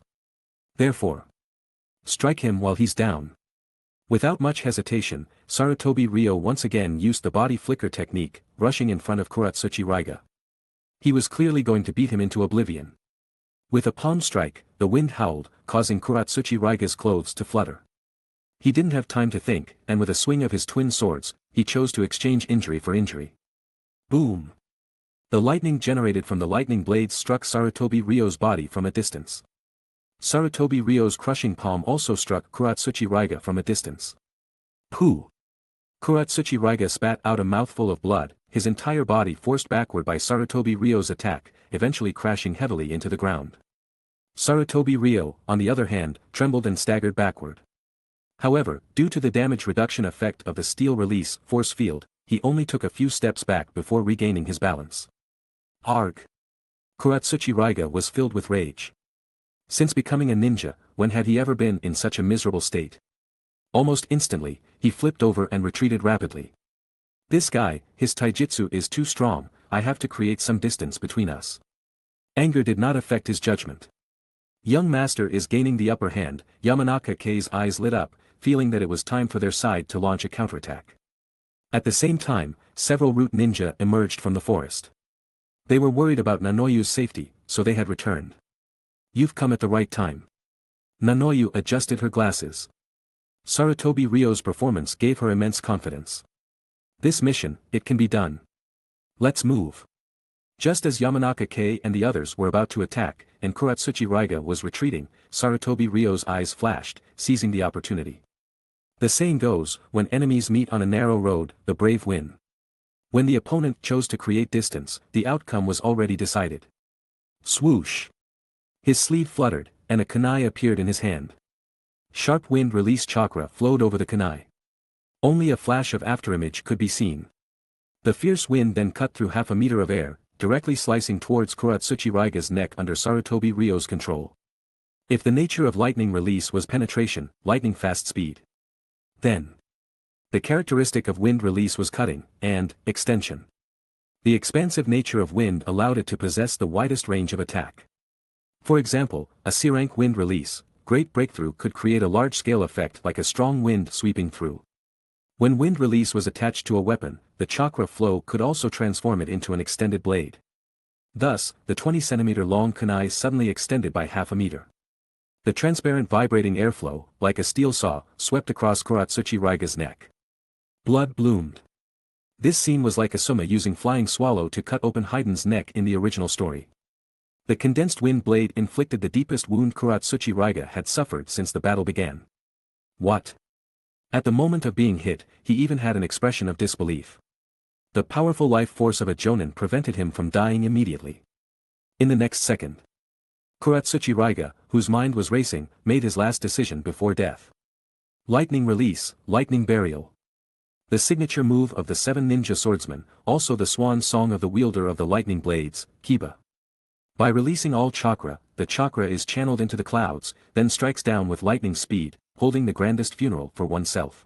Therefore, strike him while he's down. Without much hesitation, Sarutobi Ryo once again used the body flicker technique, rushing in front of Kuratsuchi Raiga. He was clearly going to beat him into oblivion. With a palm strike, the wind howled, causing Kuratsuchi Raiga's clothes to flutter. He didn't have time to think, and with a swing of his twin swords, he chose to exchange injury for injury. Boom! The lightning generated from the lightning blades struck Sarutobi Ryo's body from a distance. Sarutobi Ryo's crushing palm also struck Kuratsuchi Raiga from a distance. Pooh! Kuratsuchi Raiga spat out a mouthful of blood, his entire body forced backward by Sarutobi Ryo's attack, eventually crashing heavily into the ground. Sarutobi Ryo, on the other hand, trembled and staggered backward. However, due to the damage reduction effect of the steel release force field, he only took a few steps back before regaining his balance. Arg! Kuratsuchi Raiga was filled with rage. Since becoming a ninja, when had he ever been in such a miserable state? Almost instantly, he flipped over and retreated rapidly. This guy, his taijutsu is too strong, I have to create some distance between us. Anger did not affect his judgment. Young master is gaining the upper hand. Yamanaka Kei's eyes lit up, feeling that it was time for their side to launch a counterattack. At the same time, several root ninja emerged from the forest. They were worried about Nanoyu's safety, so they had returned. You've come at the right time. Nanoyu adjusted her glasses. Sarutobi Ryo's performance gave her immense confidence. This mission, it can be done. Let's move. Just as Yamanaka Kei and the others were about to attack, and Kuratsuchi Raiga was retreating, Sarutobi Ryo's eyes flashed, seizing the opportunity. The saying goes, when enemies meet on a narrow road, the brave win. When the opponent chose to create distance, the outcome was already decided. Swoosh! His sleeve fluttered, and a kunai appeared in his hand. Sharp wind release chakra flowed over the kunai. Only a flash of afterimage could be seen. The fierce wind then cut through half a meter of air, directly slicing towards Kuratsuchi Raiga's neck under Sarutobi Ryo's control. If the nature of lightning release was penetration, lightning fast speed, then the characteristic of wind release was cutting, and extension. The expansive nature of wind allowed it to possess the widest range of attack. For example, a C-rank wind release, great breakthrough could create a large-scale effect like a strong wind sweeping through. When wind release was attached to a weapon, the chakra flow could also transform it into an extended blade. Thus, the 20-centimeter-long kunai suddenly extended by half a meter. The transparent vibrating airflow, like a steel saw, swept across Kuratsuchi Raiga's neck. Blood bloomed. This scene was like Asuma using Flying Swallow to cut open Haiden's neck in the original story. The condensed wind blade inflicted the deepest wound Kuratsuchi Raiga had suffered since the battle began. What? At the moment of being hit, he even had an expression of disbelief. The powerful life force of a jonin prevented him from dying immediately. In the next second, Kuratsuchi Raiga, whose mind was racing, made his last decision before death. Lightning release, lightning burial. The signature move of the 7 ninja swordsmen, also the swan song of the wielder of the lightning blades, Kiba. By releasing all chakra, the chakra is channeled into the clouds, then strikes down with lightning speed, holding the grandest funeral for oneself.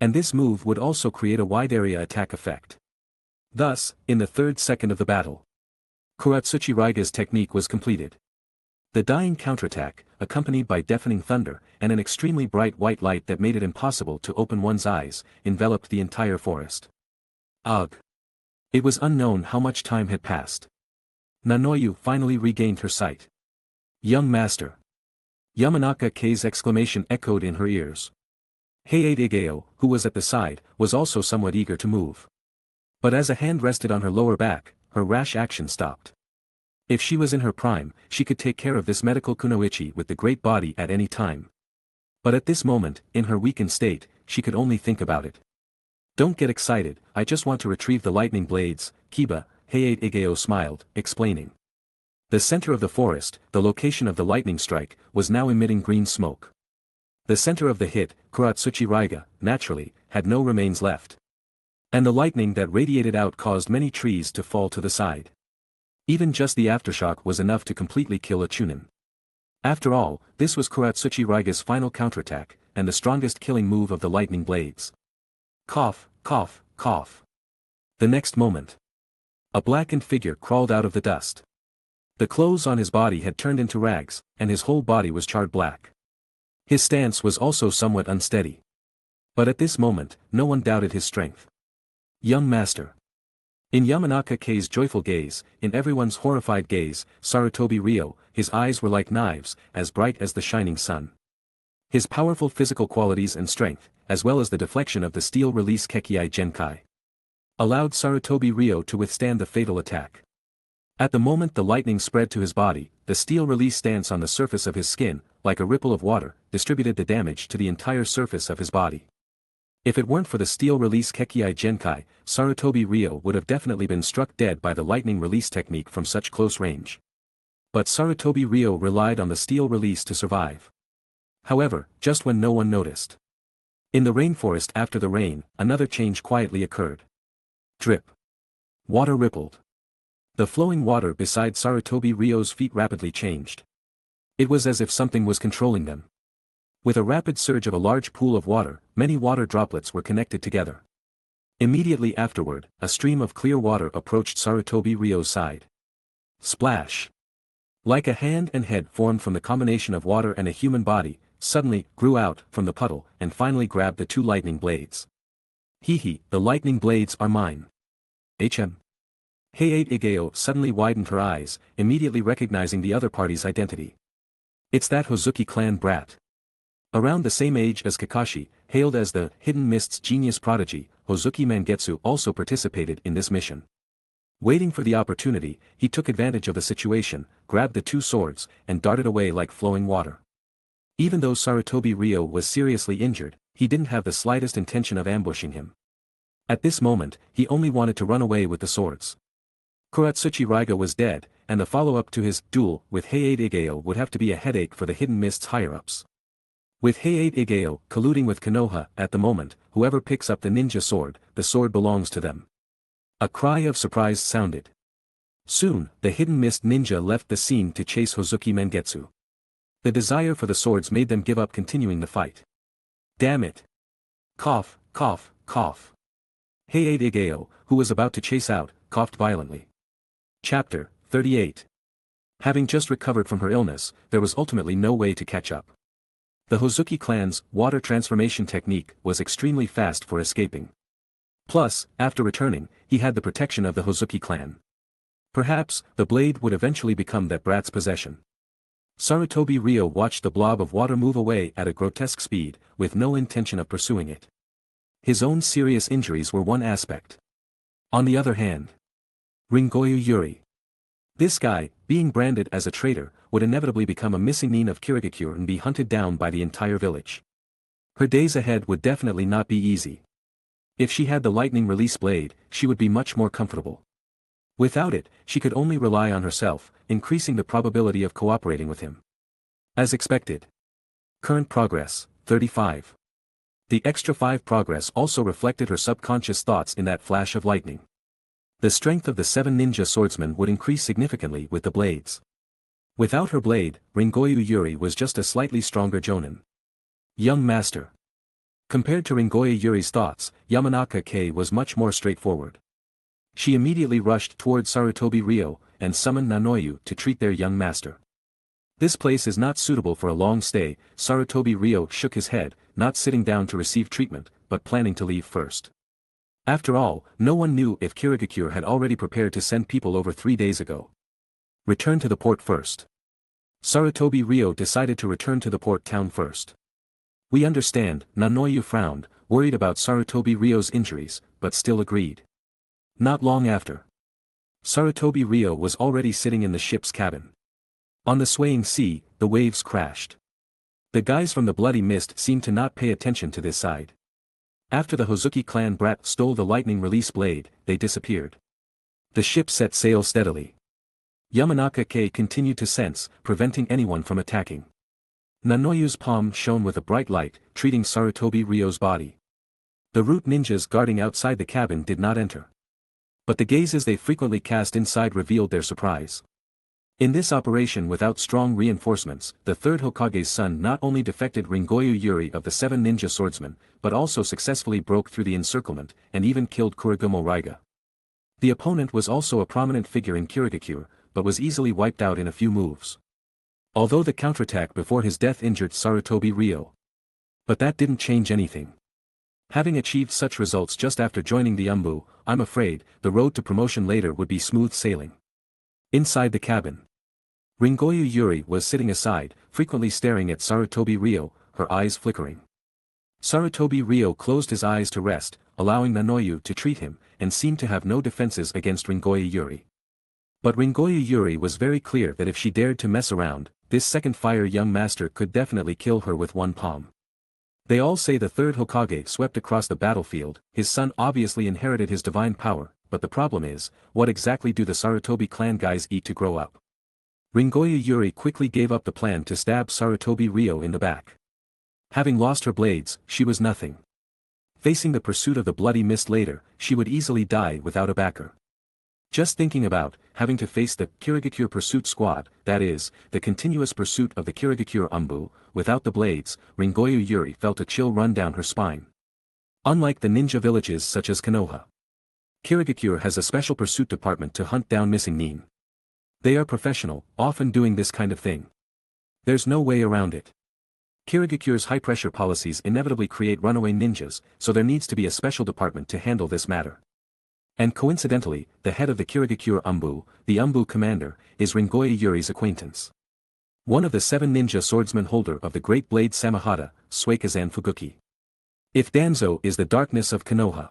And this move would also create a wide area attack effect. Thus, in the 3rd second of the battle, Kuratsuchi Raiga's technique was completed. The dying counterattack, accompanied by deafening thunder, and an extremely bright white light that made it impossible to open one's eyes, enveloped the entire forest. Ugh! It was unknown how much time had passed. Nanoyu finally regained her sight. Young master! Yamanaka Kei's exclamation echoed in her ears. Heiei, who was at the side, was also somewhat eager to move. But as a hand rested on her lower back, her rash action stopped. If she was in her prime, she could take care of this medical kunoichi with the great body at any time. But at this moment, in her weakened state, she could only think about it. Don't get excited, I just want to retrieve the lightning blades, Kiba, Heiei smiled, explaining. The center of the forest, the location of the lightning strike, was now emitting green smoke. The center of the hit, Kuratsuchi Raiga, naturally, had no remains left. And the lightning that radiated out caused many trees to fall to the side. Even just the aftershock was enough to completely kill a chunin. After all, this was Kuratsuchi Raiga's final counterattack, and the strongest killing move of the lightning blades. Cough, cough, cough. The next moment, a blackened figure crawled out of the dust. The clothes on his body had turned into rags, and his whole body was charred black. His stance was also somewhat unsteady. But at this moment, no one doubted his strength. Young master. In Yamanaka Kei's joyful gaze, in everyone's horrified gaze, Sarutobi Ryo, his eyes were like knives, as bright as the shining sun. His powerful physical qualities and strength, as well as the deflection of the steel release Kekiai Genkai, allowed Sarutobi Ryo to withstand the fatal attack. At the moment the lightning spread to his body, the steel release stance on the surface of his skin, like a ripple of water, distributed the damage to the entire surface of his body. If it weren't for the steel release Kekiai Genkai, Sarutobi Ryo would have definitely been struck dead by the lightning release technique from such close range. But Sarutobi Ryo relied on the steel release to survive. However, just when no one noticed. In the rainforest after the rain, another change quietly occurred. Drip. Water rippled. The flowing water beside Sarutobi Ryo's feet rapidly changed. It was as if something was controlling them. With a rapid surge of a large pool of water, many water droplets were connected together. Immediately afterward, a stream of clear water approached Sarutobi Ryo's side. Splash! Like a hand and head formed from the combination of water and a human body, suddenly grew out from the puddle and finally grabbed the 2 lightning blades. Hee, the lightning blades are mine. Heiei suddenly widened her eyes, immediately recognizing the other party's identity. It's that Hozuki clan brat. Around the same age as Kakashi, hailed as the Hidden Mist's genius prodigy, Hozuki Mangetsu also participated in this mission. Waiting for the opportunity, he took advantage of the situation, grabbed the two swords, and darted away like flowing water. Even though Sarutobi Ryo was seriously injured, he didn't have the slightest intention of ambushing him. At this moment, he only wanted to run away with the swords. Kuratsuchi Raiga was dead, and the follow-up to his duel with Heiei Igeo would have to be a headache for the Hidden Mists higher-ups. With Heiei Igeo colluding with Konoha at the moment, whoever picks up the ninja sword, the sword belongs to them. A cry of surprise sounded. Soon, the Hidden Mist ninja left the scene to chase Hozuki Mengetsu. The desire for the swords made them give up continuing the fight. Damn it! Cough, cough, cough. Heiei Igeo, who was about to chase out, coughed violently. Chapter 38. Having just recovered from her illness, there was ultimately no way to catch up. The Hozuki clan's water transformation technique was extremely fast for escaping. Plus, after returning, he had the protection of the Hozuki clan. Perhaps, the blade would eventually become that brat's possession. Sarutobi Ryo watched the blob of water move away at a grotesque speed, with no intention of pursuing it. His own serious injuries were one aspect. On the other hand, Ringoyu Yuri. This guy, being branded as a traitor, would inevitably become a missing nin of Kirigakure and be hunted down by the entire village. Her days ahead would definitely not be easy. If she had the lightning release blade, she would be much more comfortable. Without it, she could only rely on herself, increasing the probability of cooperating with him. As expected. Current progress, 35. The extra 5 progress also reflected her subconscious thoughts in that flash of lightning. The strength of the 7 ninja swordsmen would increase significantly with the blades. Without her blade, Ringoyu Yuri was just a slightly stronger jonin. Young master. Compared to Ringoyu Yuri's thoughts, Yamanaka Kei was much more straightforward. She immediately rushed towards Sarutobi Ryo, and summoned Nanoyu to treat their young master. This place is not suitable for a long stay. Sarutobi Ryo shook his head, not sitting down to receive treatment, but planning to leave first. After all, no one knew if Kirigakure had already prepared to send people over 3 days ago. Return to the port first. Sarutobi Ryo decided to return to the port town first. We understand, Nanoyu frowned, worried about Sarutobi Ryo's injuries, but still agreed. Not long after. Sarutobi Ryo was already sitting in the ship's cabin. On the swaying sea, the waves crashed. The guys from the Bloody Mist seemed to not pay attention to this side. After the Hozuki clan brat stole the lightning release blade, they disappeared. The ship set sail steadily. Yamanaka Kei continued to sense, preventing anyone from attacking. Nanoyu's palm shone with a bright light, treating Sarutobi Ryo's body. The root ninjas guarding outside the cabin did not enter. But the gazes they frequently cast inside revealed their surprise. In this operation without strong reinforcements, the third Hokage's son not only defected Ringoyu Yuri of the 7 ninja swordsmen, but also successfully broke through the encirclement, and even killed Kurigumo Raiga. The opponent was also a prominent figure in Kirigakure, but was easily wiped out in a few moves. Although the counterattack before his death injured Sarutobi Ryo. But that didn't change anything. Having achieved such results just after joining the Anbu, I'm afraid, the road to promotion later would be smooth sailing. Inside the cabin. Ringoyu Yuri was sitting aside, frequently staring at Sarutobi Ryo, her eyes flickering. Sarutobi Ryo closed his eyes to rest, allowing Nanoyu to treat him, and seemed to have no defenses against Ringoyu Yuri. But Ringoyu Yuri was very clear that if she dared to mess around, this second fire young master could definitely kill her with one palm. They all say the third Hokage swept across the battlefield. His son obviously inherited his divine power, but the problem is, what exactly do the Sarutobi clan guys eat to grow up? Ringoyu Yuri quickly gave up the plan to stab Sarutobi Ryo in the back. Having lost her blades, she was nothing. Facing the pursuit of the Bloody Mist later, she would easily die without a backer. Just thinking about having to face the Kirigakure pursuit squad, that is, the continuous pursuit of the Kirigakure Anbu, without the blades, Ringoyu Yuri felt a chill run down her spine. Unlike the ninja villages such as Konoha, Kirigakure has a special pursuit department to hunt down missing nin. They are professional, often doing this kind of thing. There's no way around it. Kirigakure's high-pressure policies inevitably create runaway ninjas, so there needs to be a special department to handle this matter. And coincidentally, the head of the Kirigakure Anbu, the Anbu commander, is Ringoyu Yuri's acquaintance. One of the 7 ninja swordsmen holder of the great blade Samahata, Suikazan Fuguki. If Danzo is the darkness of Konoha,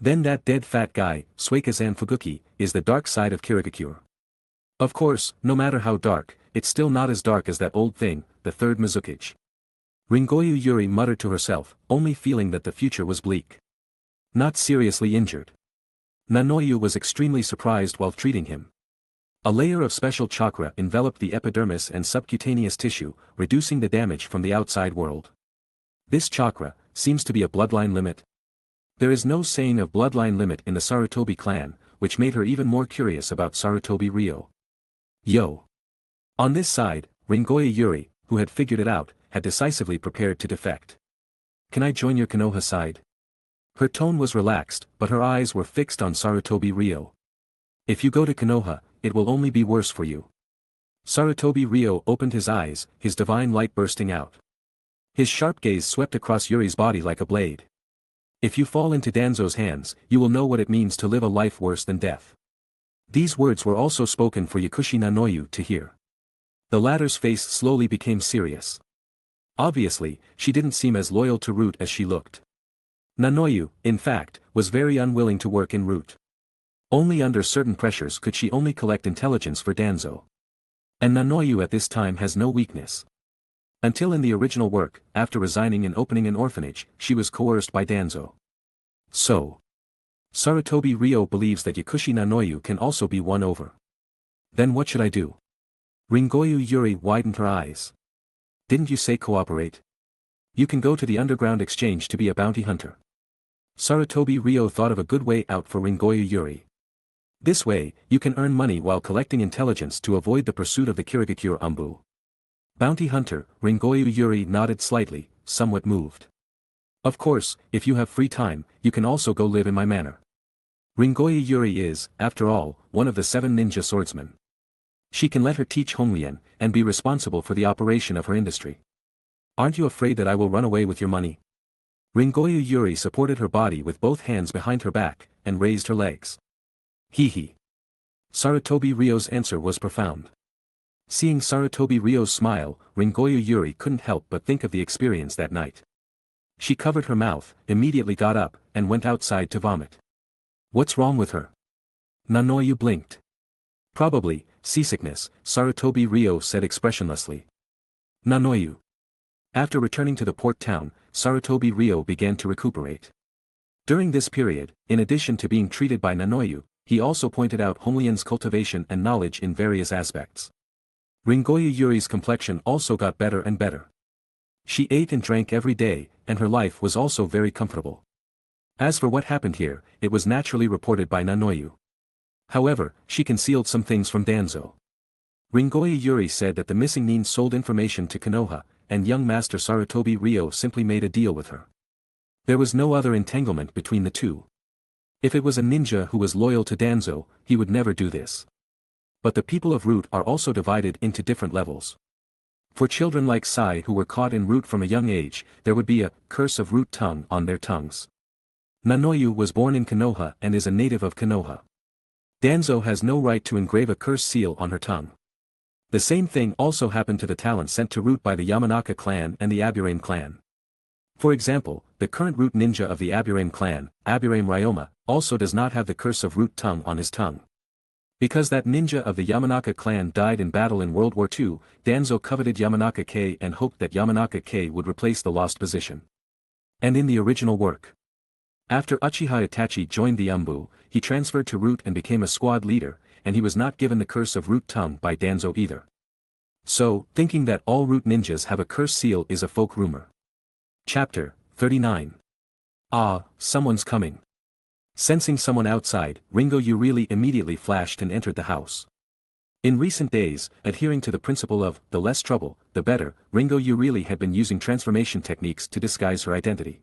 Then that dead fat guy, Suikazan Fuguki, is the dark side of Kirigakure. Of course, no matter how dark, it's still not as dark as that old thing, the third Mizukage. Ringoyu Yuri muttered to herself, only feeling that the future was bleak. Not seriously injured. Nanoyu was extremely surprised while treating him. A layer of special chakra enveloped the epidermis and subcutaneous tissue, reducing the damage from the outside world. This chakra seems to be a bloodline limit. There is no saying of bloodline limit in the Sarutobi clan, which made her even more curious about Sarutobi Ryo. Yo! On this side, Ringoyu Yuri, who had figured it out, had decisively prepared to defect. Can I join your Konoha side? Her tone was relaxed, but her eyes were fixed on Sarutobi Ryo. If you go to Konoha, it will only be worse for you. Sarutobi Ryo opened his eyes, his divine light bursting out. His sharp gaze swept across Yuri's body like a blade. If you fall into Danzo's hands, you will know what it means to live a life worse than death. These words were also spoken for Yakushi Nanoyu to hear. The latter's face slowly became serious. Obviously, she didn't seem as loyal to Root as she looked. Nanoyu, in fact, was very unwilling to work in Root. Only under certain pressures could she only collect intelligence for Danzo. And Nanoyu at this time has no weakness. Until in the original work, after resigning and opening an orphanage, she was coerced by Danzo. So, Sarutobi Ryo believes that Yakushi Nanoyu can also be won over. Then what should I do? Ringoyu Yuri widened her eyes. Didn't you say cooperate? You can go to the underground exchange to be a bounty hunter. Sarutobi Ryo thought of a good way out for Ringoyu Yuri. This way, you can earn money while collecting intelligence to avoid the pursuit of the Kirigakure Anbu. Bounty hunter, Ringoyu Yuri nodded slightly, somewhat moved. Of course, if you have free time, you can also go live in my manor. Ringoyu Yuri is, after all, one of the 7 ninja swordsmen. She can let her teach Honglien, and be responsible for the operation of her industry. Aren't you afraid that I will run away with your money? Ringoyu Yuri supported her body with both hands behind her back, and raised her legs. Hee. Sarutobi Ryo's answer was profound. Seeing Sarutobi Ryo's smile, Ringoyu Yuri couldn't help but think of the experience that night. She covered her mouth, immediately got up, and went outside to vomit. What's wrong with her? Nanoyu blinked. Probably, seasickness, Sarutobi Ryo said expressionlessly. Nanoyu. After returning to the port town, Sarutobi Ryo began to recuperate. During this period, in addition to being treated by Nanoyu, he also pointed out Honglien's cultivation and knowledge in various aspects. Ringoyu Yuri's complexion also got better and better. She ate and drank every day, and her life was also very comfortable. As for what happened here, it was naturally reported by Nanoyu. However, she concealed some things from Danzo. Ringoyu Yuri said that the missing nin sold information to Konoha, and young master Sarutobi Ryo simply made a deal with her. There was no other entanglement between the two. If it was a ninja who was loyal to Danzo, he would never do this. But the people of Root are also divided into different levels. For children like Sai who were caught in Root from a young age, there would be a curse of Root tongue on their tongues. Nanoyu was born in Konoha and is a native of Konoha. Danzo has no right to engrave a curse seal on her tongue. The same thing also happened to the talent sent to Root by the Yamanaka clan and the Aburame clan. For example, the current Root ninja of the Aburame clan, Aburame Ryoma, also does not have the curse of Root tongue on his tongue. Because that ninja of the Yamanaka clan died in battle in World War II, Danzo coveted Yamanaka K and hoped that Yamanaka K would replace the lost position. And in the original work, after Uchiha Itachi joined the Anbu, he transferred to Root and became a squad leader, and he was not given the curse of Root tongue by Danzo either. So, thinking that all Root ninjas have a curse seal is a folk rumor. Chapter 39. Ah, someone's coming. Sensing someone outside, Ringoyu really immediately flashed and entered the house. In recent days, adhering to the principle of, the less trouble, the better, Ringoyu really had been using transformation techniques to disguise her identity.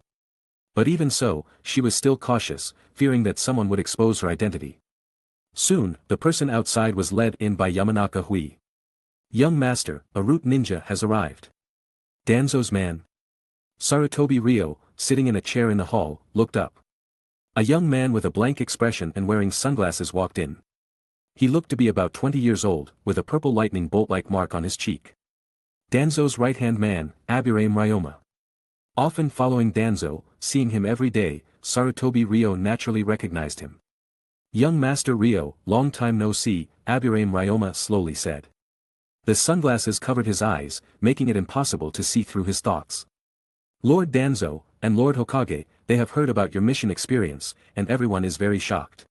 But even so, she was still cautious, fearing that someone would expose her identity. Soon, the person outside was led in by Yamanaka Hui. Young master, a Root ninja has arrived. Danzo's man. Sarutobi Ryo, sitting in a chair in the hall, looked up. A young man with a blank expression and wearing sunglasses walked in. He looked to be about 20 years old, with a purple lightning bolt-like mark on his cheek. Danzo's right-hand man, Aburame Ryoma. Often following Danzo, seeing him every day, Sarutobi Ryo naturally recognized him. "Young Master Ryo, long time no see," Aburame Ryoma slowly said. The sunglasses covered his eyes, making it impossible to see through his thoughts. "Lord Danzo, and Lord Hokage, they have heard about your mission experience, and everyone is very shocked."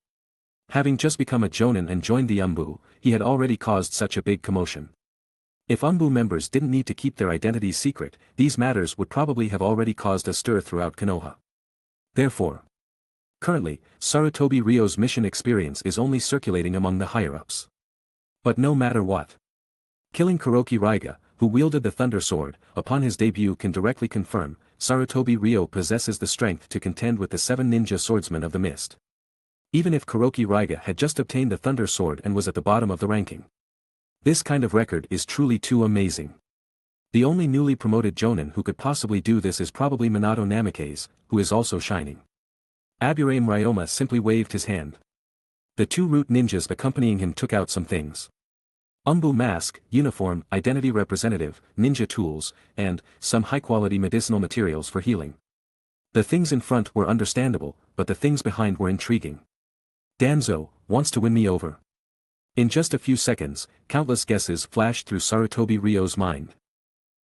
Having just become a jonin and joined the Anbu, he had already caused such a big commotion. If Anbu members didn't need to keep their identities secret, these matters would probably have already caused a stir throughout Konoha. Therefore, currently, Sarutobi Ryo's mission experience is only circulating among the higher-ups. But no matter what, killing Kuroki Raiga, who wielded the Thunder Sword, upon his debut can directly confirm, Sarutobi Ryo possesses the strength to contend with the 7 ninja swordsmen of the mist. Even if Kuroki Raiga had just obtained the Thunder Sword and was at the bottom of the ranking. This kind of record is truly too amazing. The only newly promoted jonin who could possibly do this is probably Minato Namikaze, who is also shining. Aburame Ryoma simply waved his hand. The 2 root ninjas accompanying him took out some things. Anbu mask, uniform, identity representative, ninja tools, and some high-quality medicinal materials for healing. The things in front were understandable, but the things behind were intriguing. Danzo wants to win me over. In just a few seconds, countless guesses flashed through Sarutobi Ryo's mind.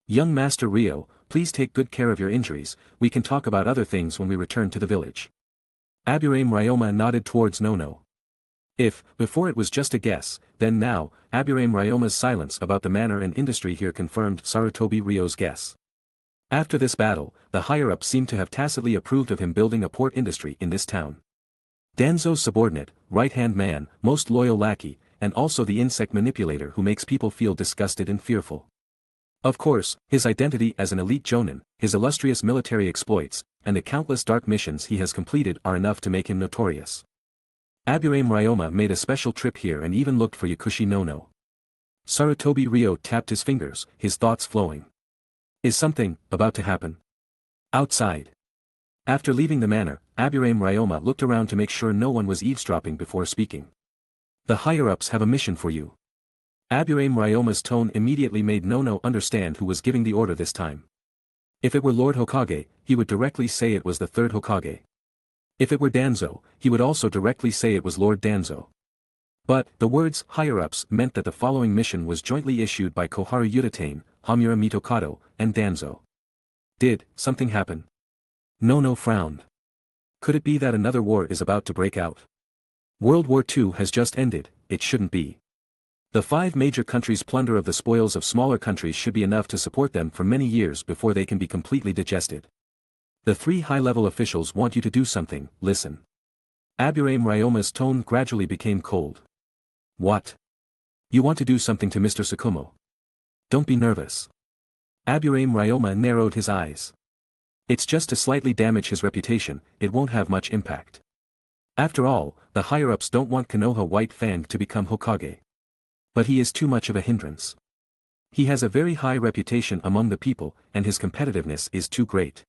"Young Master Ryo, please take good care of your injuries, we can talk about other things when we return to the village." Aburame Ryoma nodded towards Nono. If, before it was just a guess, then now, Aburame Ryoma's silence about the manner and industry here confirmed Sarutobi Ryo's guess. After this battle, the higher-ups seemed to have tacitly approved of him building a port industry in this town. Danzo's subordinate, right-hand man, most loyal lackey, and also the insect manipulator who makes people feel disgusted and fearful. Of course, his identity as an elite jonin, his illustrious military exploits, and the countless dark missions he has completed are enough to make him notorious. Aburame Ryoma made a special trip here and even looked for Yakushi Nono. Sarutobi Ryo tapped his fingers, his thoughts flowing. Is something about to happen? Outside. After leaving the manor, Aburame Ryoma looked around to make sure no one was eavesdropping before speaking. "The higher-ups have a mission for you." Aburame Ryoma's tone immediately made Nono understand who was giving the order this time. If it were Lord Hokage, he would directly say it was the 3rd Hokage. If it were Danzo, he would also directly say it was Lord Danzo. But, the words higher-ups meant that the following mission was jointly issued by Koharu Utatane, Hamura Mitokado, and Danzo. Did something happen? Nono frowned. Could it be that another war is about to break out? World War II has just ended, it shouldn't be. The 5 major countries' plunder of the spoils of smaller countries should be enough to support them for many years before they can be completely digested. The 3 high-level officials want you to do something, listen. Aburame Ryoma's tone gradually became cold. What? You want to do something to Mr. Tsukumo? Don't be nervous. Aburame Ryoma narrowed his eyes. It's just to slightly damage his reputation, it won't have much impact. After all, the higher-ups don't want Konoha White Fang to become Hokage. But he is too much of a hindrance. He has a very high reputation among the people, and his competitiveness is too great.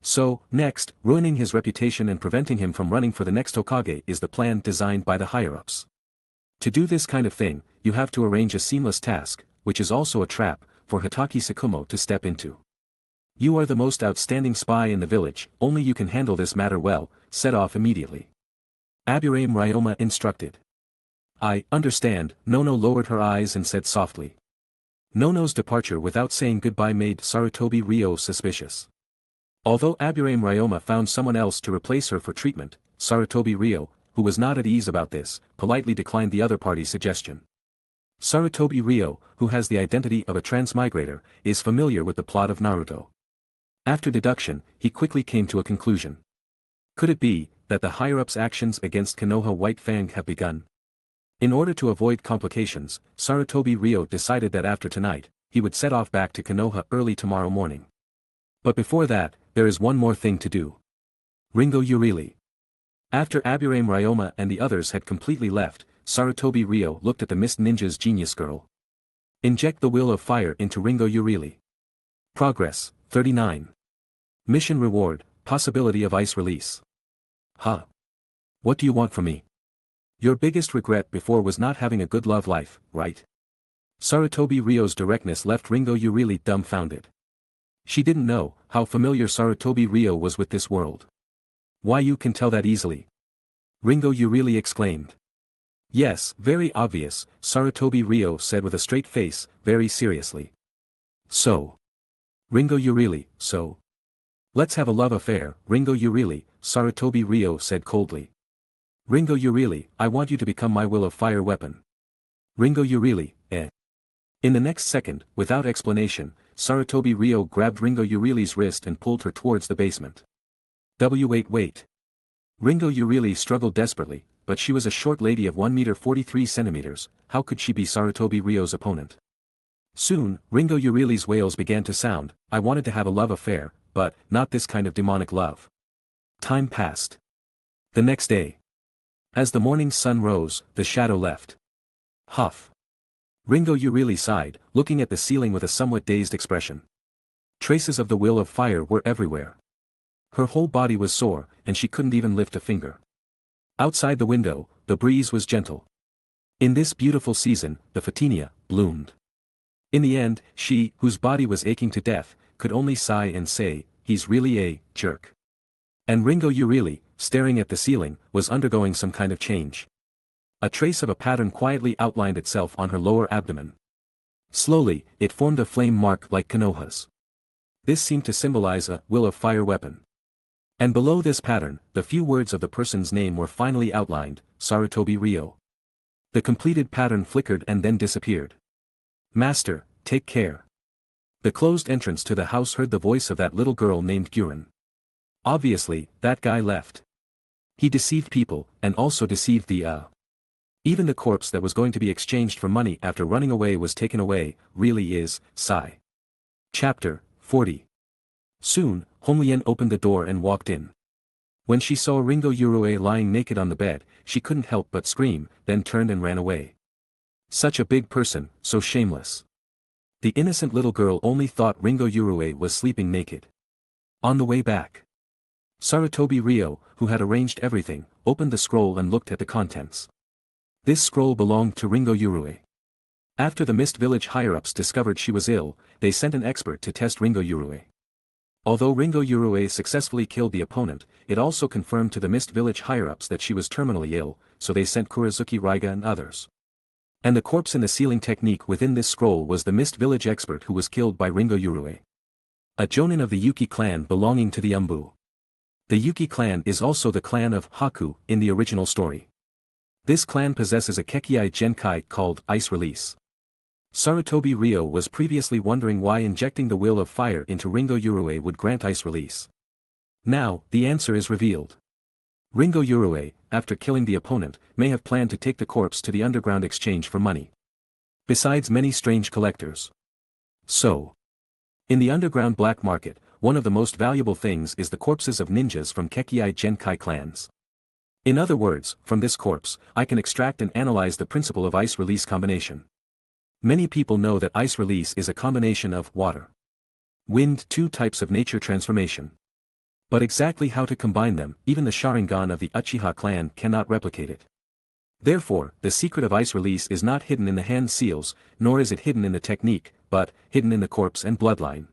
So, next, ruining his reputation and preventing him from running for the next Hokage is the plan designed by the higher-ups. To do this kind of thing, you have to arrange a seamless task, which is also a trap, for Hitaki Tsukumo to step into. You are the most outstanding spy in the village, only you can handle this matter well, set off immediately. Aburame Ryoma instructed. I understand, Nono lowered her eyes and said softly. Nono's departure without saying goodbye made Sarutobi Ryo suspicious. Although Aburame Ryoma found someone else to replace her for treatment, Sarutobi Ryo, who was not at ease about this, politely declined the other party's suggestion. Sarutobi Ryo, who has the identity of a transmigrator, is familiar with the plot of Naruto. After deduction, he quickly came to a conclusion. Could it be that the higher-ups' actions against Konoha White Fang have begun? In order to avoid complications, Sarutobi Ryo decided that after tonight, he would set off back to Konoha early tomorrow morning. But before that, there is one more thing to do. Ringo Urili. After Aburame Ryoma and the others had completely left, Sarutobi Ryo looked at the Mist Ninja's genius girl. Inject the will of fire into Ringo Urili. Progress, 39. Mission reward, possibility of ice release. Huh. What do you want from me? Your biggest regret before was not having a good love life, right? Sarutobi Ryo's directness left Ringo Urili dumbfounded. She didn't know how familiar Sarutobi Ryo was with this world. Why, you can tell that easily? Ringo Urili exclaimed. Yes, very obvious, Sarutobi Ryo said with a straight face, very seriously. So. Ringo Urili, so. Let's have a love affair, Ringo Urili, Sarutobi Ryo said coldly. Ringo Urili, I want you to become my will of fire weapon. Ringo Urili, eh. In the next second, without explanation, Sarutobi Ryo grabbed Ringo Urili's wrist and pulled her towards the basement. Wait. Ringo Urili struggled desperately, but she was a short lady of 1 meter 43 centimeters, how could she be Sarutobi Ryo's opponent? Soon, Ringo Urili's wails began to sound, I wanted to have a love affair, but, not this kind of demonic love. Time passed. The next day. As the morning sun rose, the shadow left. Huff. Ringo Urili sighed, looking at the ceiling with a somewhat dazed expression. Traces of the will of fire were everywhere. Her whole body was sore, and she couldn't even lift a finger. Outside the window, the breeze was gentle. In this beautiful season, the Photinia bloomed. In the end, she, whose body was aching to death, could only sigh and say, he's really a jerk. And Ringo Urili, staring at the ceiling, was undergoing some kind of change. A trace of a pattern quietly outlined itself on her lower abdomen. Slowly, it formed a flame mark like Konoha's. This seemed to symbolize a will of fire weapon. And below this pattern, the few words of the person's name were finally outlined, Sarutobi Ryo. The completed pattern flickered and then disappeared. Master, take care. The closed entrance to the house heard the voice of that little girl named Guren. Obviously, that guy left. He deceived people, and also deceived the Even the corpse that was going to be exchanged for money after running away was taken away, really is, sigh. Chapter 40. Soon, Honglien opened the door and walked in. When she saw Ringo Urui lying naked on the bed, she couldn't help but scream, then turned and ran away. Such a big person, so shameless. The innocent little girl only thought Ringo Urui was sleeping naked. On the way back, Sarutobi Ryo, who had arranged everything, opened the scroll and looked at the contents. This scroll belonged to Ringo Urui. After the Mist Village higher-ups discovered she was ill, they sent an expert to test Ringo Urui. Although Ringo Urui successfully killed the opponent, it also confirmed to the Mist Village higher-ups that she was terminally ill, so they sent Kurizuki Raiga and others. And the corpse in the sealing technique within this scroll was the Mist Village expert who was killed by Ringo Urui. A jonin of the Yuki clan belonging to the Anbu. The Yuki clan is also the clan of Haku in the original story. This clan possesses a Kekiai Genkai called Ice Release. Sarutobi Ryo was previously wondering why injecting the will of fire into Ringo Urui would grant ice release. Now, the answer is revealed. Ringo Urui, after killing the opponent, may have planned to take the corpse to the underground exchange for money. Besides many strange collectors. So, in the underground black market, one of the most valuable things is the corpses of ninjas from Kekiai Genkai clans. In other words, from this corpse, I can extract and analyze the principle of ice release combination. Many people know that ice release is a combination of water, wind, two types of nature transformation. But exactly how to combine them, even the Sharingan of the Uchiha clan cannot replicate it. Therefore, the secret of ice release is not hidden in the hand seals, nor is it hidden in the technique, but hidden in the corpse and bloodline.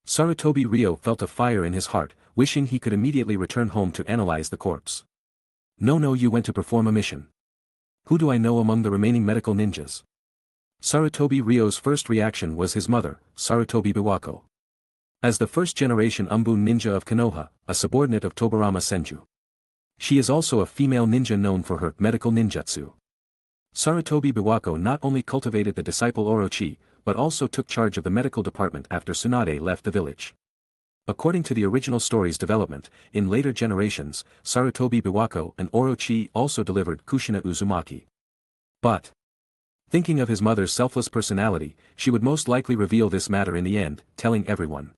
Sarutobi Ryo felt a fire in his heart, wishing he could immediately return home to analyze the corpse. No, you went to perform a mission. Who do I know among the remaining medical ninjas? Sarutobi Ryo's first reaction was his mother, Sarutobi Biwako. As the first-generation Anbu ninja of Konoha, a subordinate of Tobarama Senju. She is also a female ninja known for her medical ninjutsu. Sarutobi Biwako not only cultivated the disciple Orochi, but also took charge of the medical department after Tsunade left the village. According to the original story's development, in later generations, Sarutobi Biwako and Orochi also delivered Kushina Uzumaki. But, thinking of his mother's selfless personality, she would most likely reveal this matter in the end, telling everyone.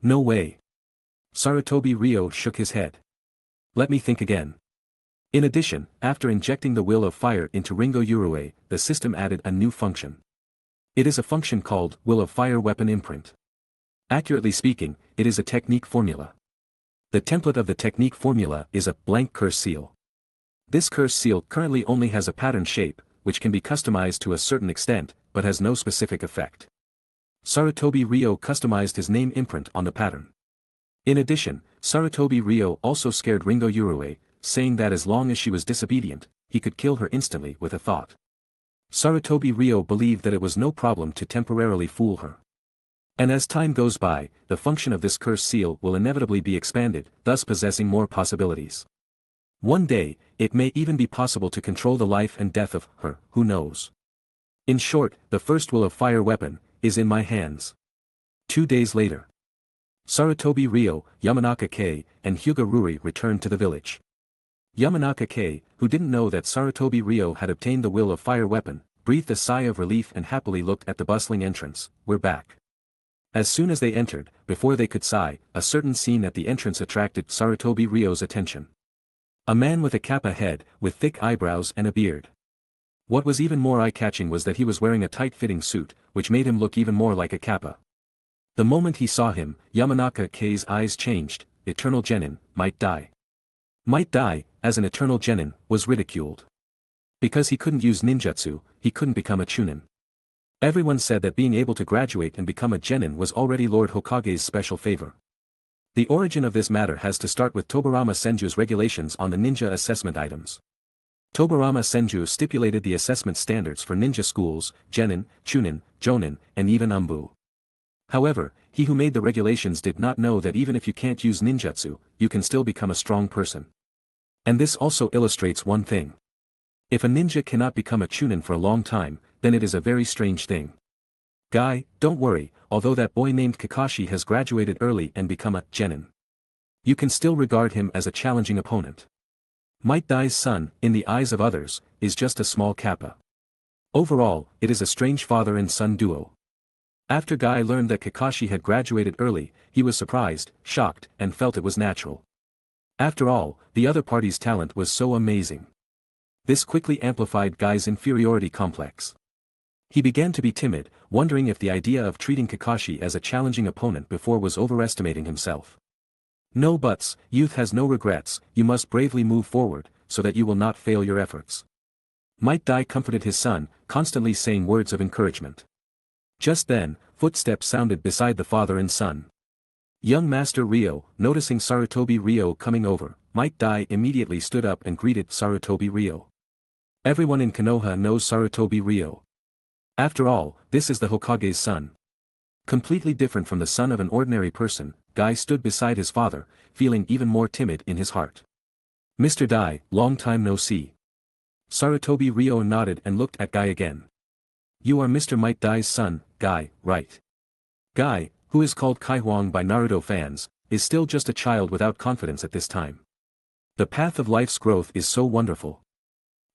No way. Sarutobi Ryo shook his head. Let me think again. In addition, after injecting the will of fire into Ringo Urui, the system added a new function. It is a function called Will of Fire Weapon Imprint. Accurately speaking, it is a technique formula. The template of the technique formula is a blank curse seal. This curse seal currently only has a pattern shape, which can be customized to a certain extent, but has no specific effect. Sarutobi Ryo customized his name imprint on the pattern. In addition, Sarutobi Ryo also scared Ringo Urue, saying that as long as she was disobedient, he could kill her instantly with a thought. Sarutobi Ryo believed that it was no problem to temporarily fool her. And as time goes by, the function of this curse seal will inevitably be expanded, thus possessing more possibilities. One day, it may even be possible to control the life and death of her, who knows. In short, the first will of fire weapon, is in my hands. 2 days later. Sarutobi Ryo, Yamanaka Kei, and Hyuga Ruri returned to the village. Yamanaka Kei, who didn't know that Sarutobi Ryo had obtained the will of fire weapon, breathed a sigh of relief and happily looked at the bustling entrance. We're back. As soon as they entered, before they could sigh, a certain scene at the entrance attracted Sarutobi Ryo's attention. A man with a kappa head, with thick eyebrows and a beard. What was even more eye-catching was that he was wearing a tight-fitting suit, which made him look even more like a kappa. The moment he saw him, Yamanaka Kei's eyes changed. Eternal Genin, might die. Might die, as an eternal genin, was ridiculed. Because he couldn't use ninjutsu, he couldn't become a chunin. Everyone said that being able to graduate and become a genin was already Lord Hokage's special favor. The origin of this matter has to start with Tobarama Senju's regulations on the ninja assessment items. Tobarama Senju stipulated the assessment standards for ninja schools, genin, chunin, jonin, and even Anbu. However, he who made the regulations did not know that even if you can't use ninjutsu, you can still become a strong person. And this also illustrates one thing. If a ninja cannot become a chunin for a long time, then it is a very strange thing. Guy, don't worry, although that boy named Kakashi has graduated early and become a genin. You can still regard him as a challenging opponent. Might Dai's son, in the eyes of others, is just a small kappa. Overall, it is a strange father and son duo. After Guy learned that Kakashi had graduated early, he was surprised, shocked, and felt it was natural. After all, the other party's talent was so amazing. This quickly amplified Guy's inferiority complex. He began to be timid, wondering if the idea of treating Kakashi as a challenging opponent before was overestimating himself. No buts, youth has no regrets, you must bravely move forward, so that you will not fail your efforts. Might Dai comforted his son, constantly saying words of encouragement. Just then, footsteps sounded beside the father and son. Young Master Ryo, noticing Sarutobi Ryo coming over, Might Dai immediately stood up and greeted Sarutobi Ryo. Everyone in Konoha knows Sarutobi Ryo. After all, this is the Hokage's son. Completely different from the son of an ordinary person, Guy stood beside his father, feeling even more timid in his heart. Mr. Dai, long time no see. Sarutobi Ryo nodded and looked at Guy again. You are Mr. Might Dai's son, Guy, right? Guy, who is called Kaihuang by Naruto fans, is still just a child without confidence at this time. The path of life's growth is so wonderful.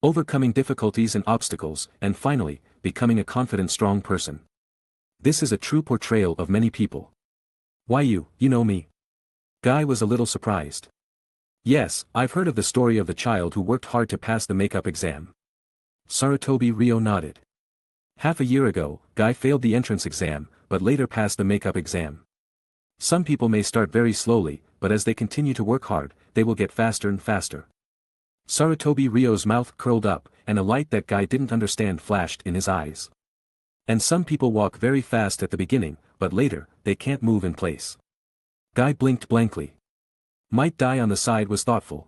Overcoming difficulties and obstacles, and finally, becoming a confident strong person. This is a true portrayal of many people. Why you know me? Guy was a little surprised. Yes, I've heard of the story of the child who worked hard to pass the makeup exam. Sarutobi Ryo nodded. Half a year ago, Guy failed the entrance exam, but later passed the makeup exam. Some people may start very slowly, but as they continue to work hard, they will get faster and faster. Sarutobi Ryo's mouth curled up, and a light that Guy didn't understand flashed in his eyes. And some people walk very fast at the beginning, but later, they can't move in place. Guy blinked blankly. Might Dai on the side was thoughtful.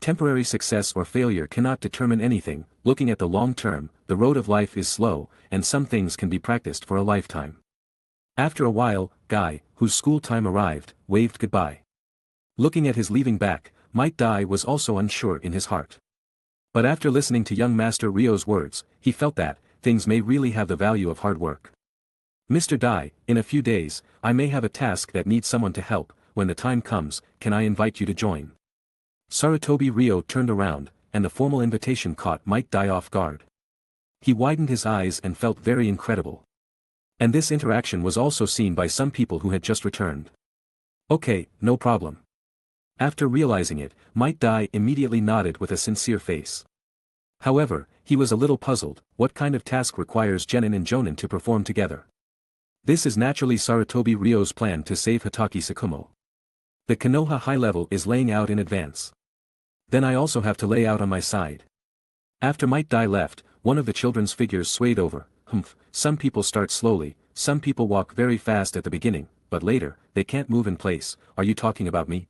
Temporary success or failure cannot determine anything, looking at the long term, the road of life is slow, and some things can be practiced for a lifetime. After a while, Guy, whose school time arrived, waved goodbye. Looking at his leaving back, Might Dai was also unsure in his heart. But after listening to young Master Ryo's words, he felt that, things may really have the value of hard work. Mr. Dai, in a few days, I may have a task that needs someone to help. When the time comes, can I invite you to join? Sarutobi Ryo turned around, and the formal invitation caught Might Dai off guard. He widened his eyes and felt very incredible. And this interaction was also seen by some people who had just returned. Okay, no problem. After realizing it, Might Dai immediately nodded with a sincere face. However, he was a little puzzled. What kind of task requires Genin and Jonin to perform together? This is naturally Sarutobi Ryo's plan to save Hitaki Sakumo. The Konoha high level is laying out in advance. Then I also have to lay out on my side. After Might Dai left, one of the children's figures swayed over. Some people start slowly, some people walk very fast at the beginning, but later, they can't move in place. Are you talking about me?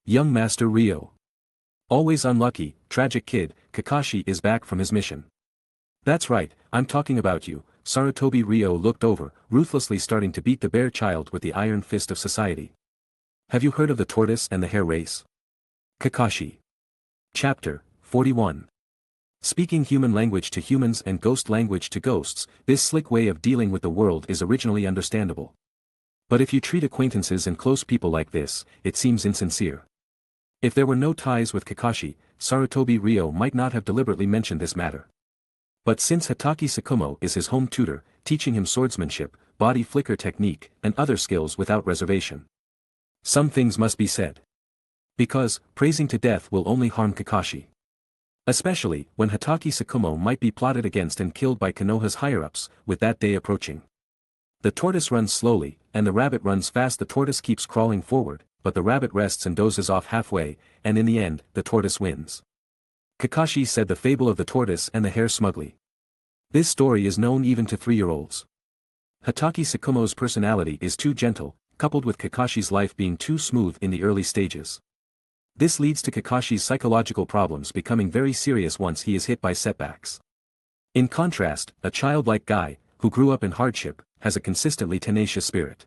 Young Master Ryo. Always unlucky, tragic kid, Kakashi is back from his mission. That's right, I'm talking about you. Sarutobi Ryo looked over, ruthlessly starting to beat the bear child with the iron fist of society. Have you heard of the tortoise and the hare race? Kakashi. Chapter 41. Speaking human language to humans and ghost language to ghosts, this slick way of dealing with the world is originally understandable. But if you treat acquaintances and close people like this, it seems insincere. If there were no ties with Kakashi, Sarutobi Ryo might not have deliberately mentioned this matter. But since Hatake Sakumo is his home tutor, teaching him swordsmanship, body flicker technique, and other skills without reservation, some things must be said. Because, praising to death will only harm Kakashi. Especially, when Hatake Sakumo might be plotted against and killed by Konoha's higher-ups, with that day approaching. The tortoise runs slowly, and the rabbit runs fast. The tortoise keeps crawling forward, but the rabbit rests and dozes off halfway, and in the end, the tortoise wins. Kakashi said the fable of the tortoise and the hare smugly. This story is known even to 3-year-olds. Hatake Sakumo's personality is too gentle, coupled with Kakashi's life being too smooth in the early stages. This leads to Kakashi's psychological problems becoming very serious once he is hit by setbacks. In contrast, a childlike guy, who grew up in hardship, has a consistently tenacious spirit.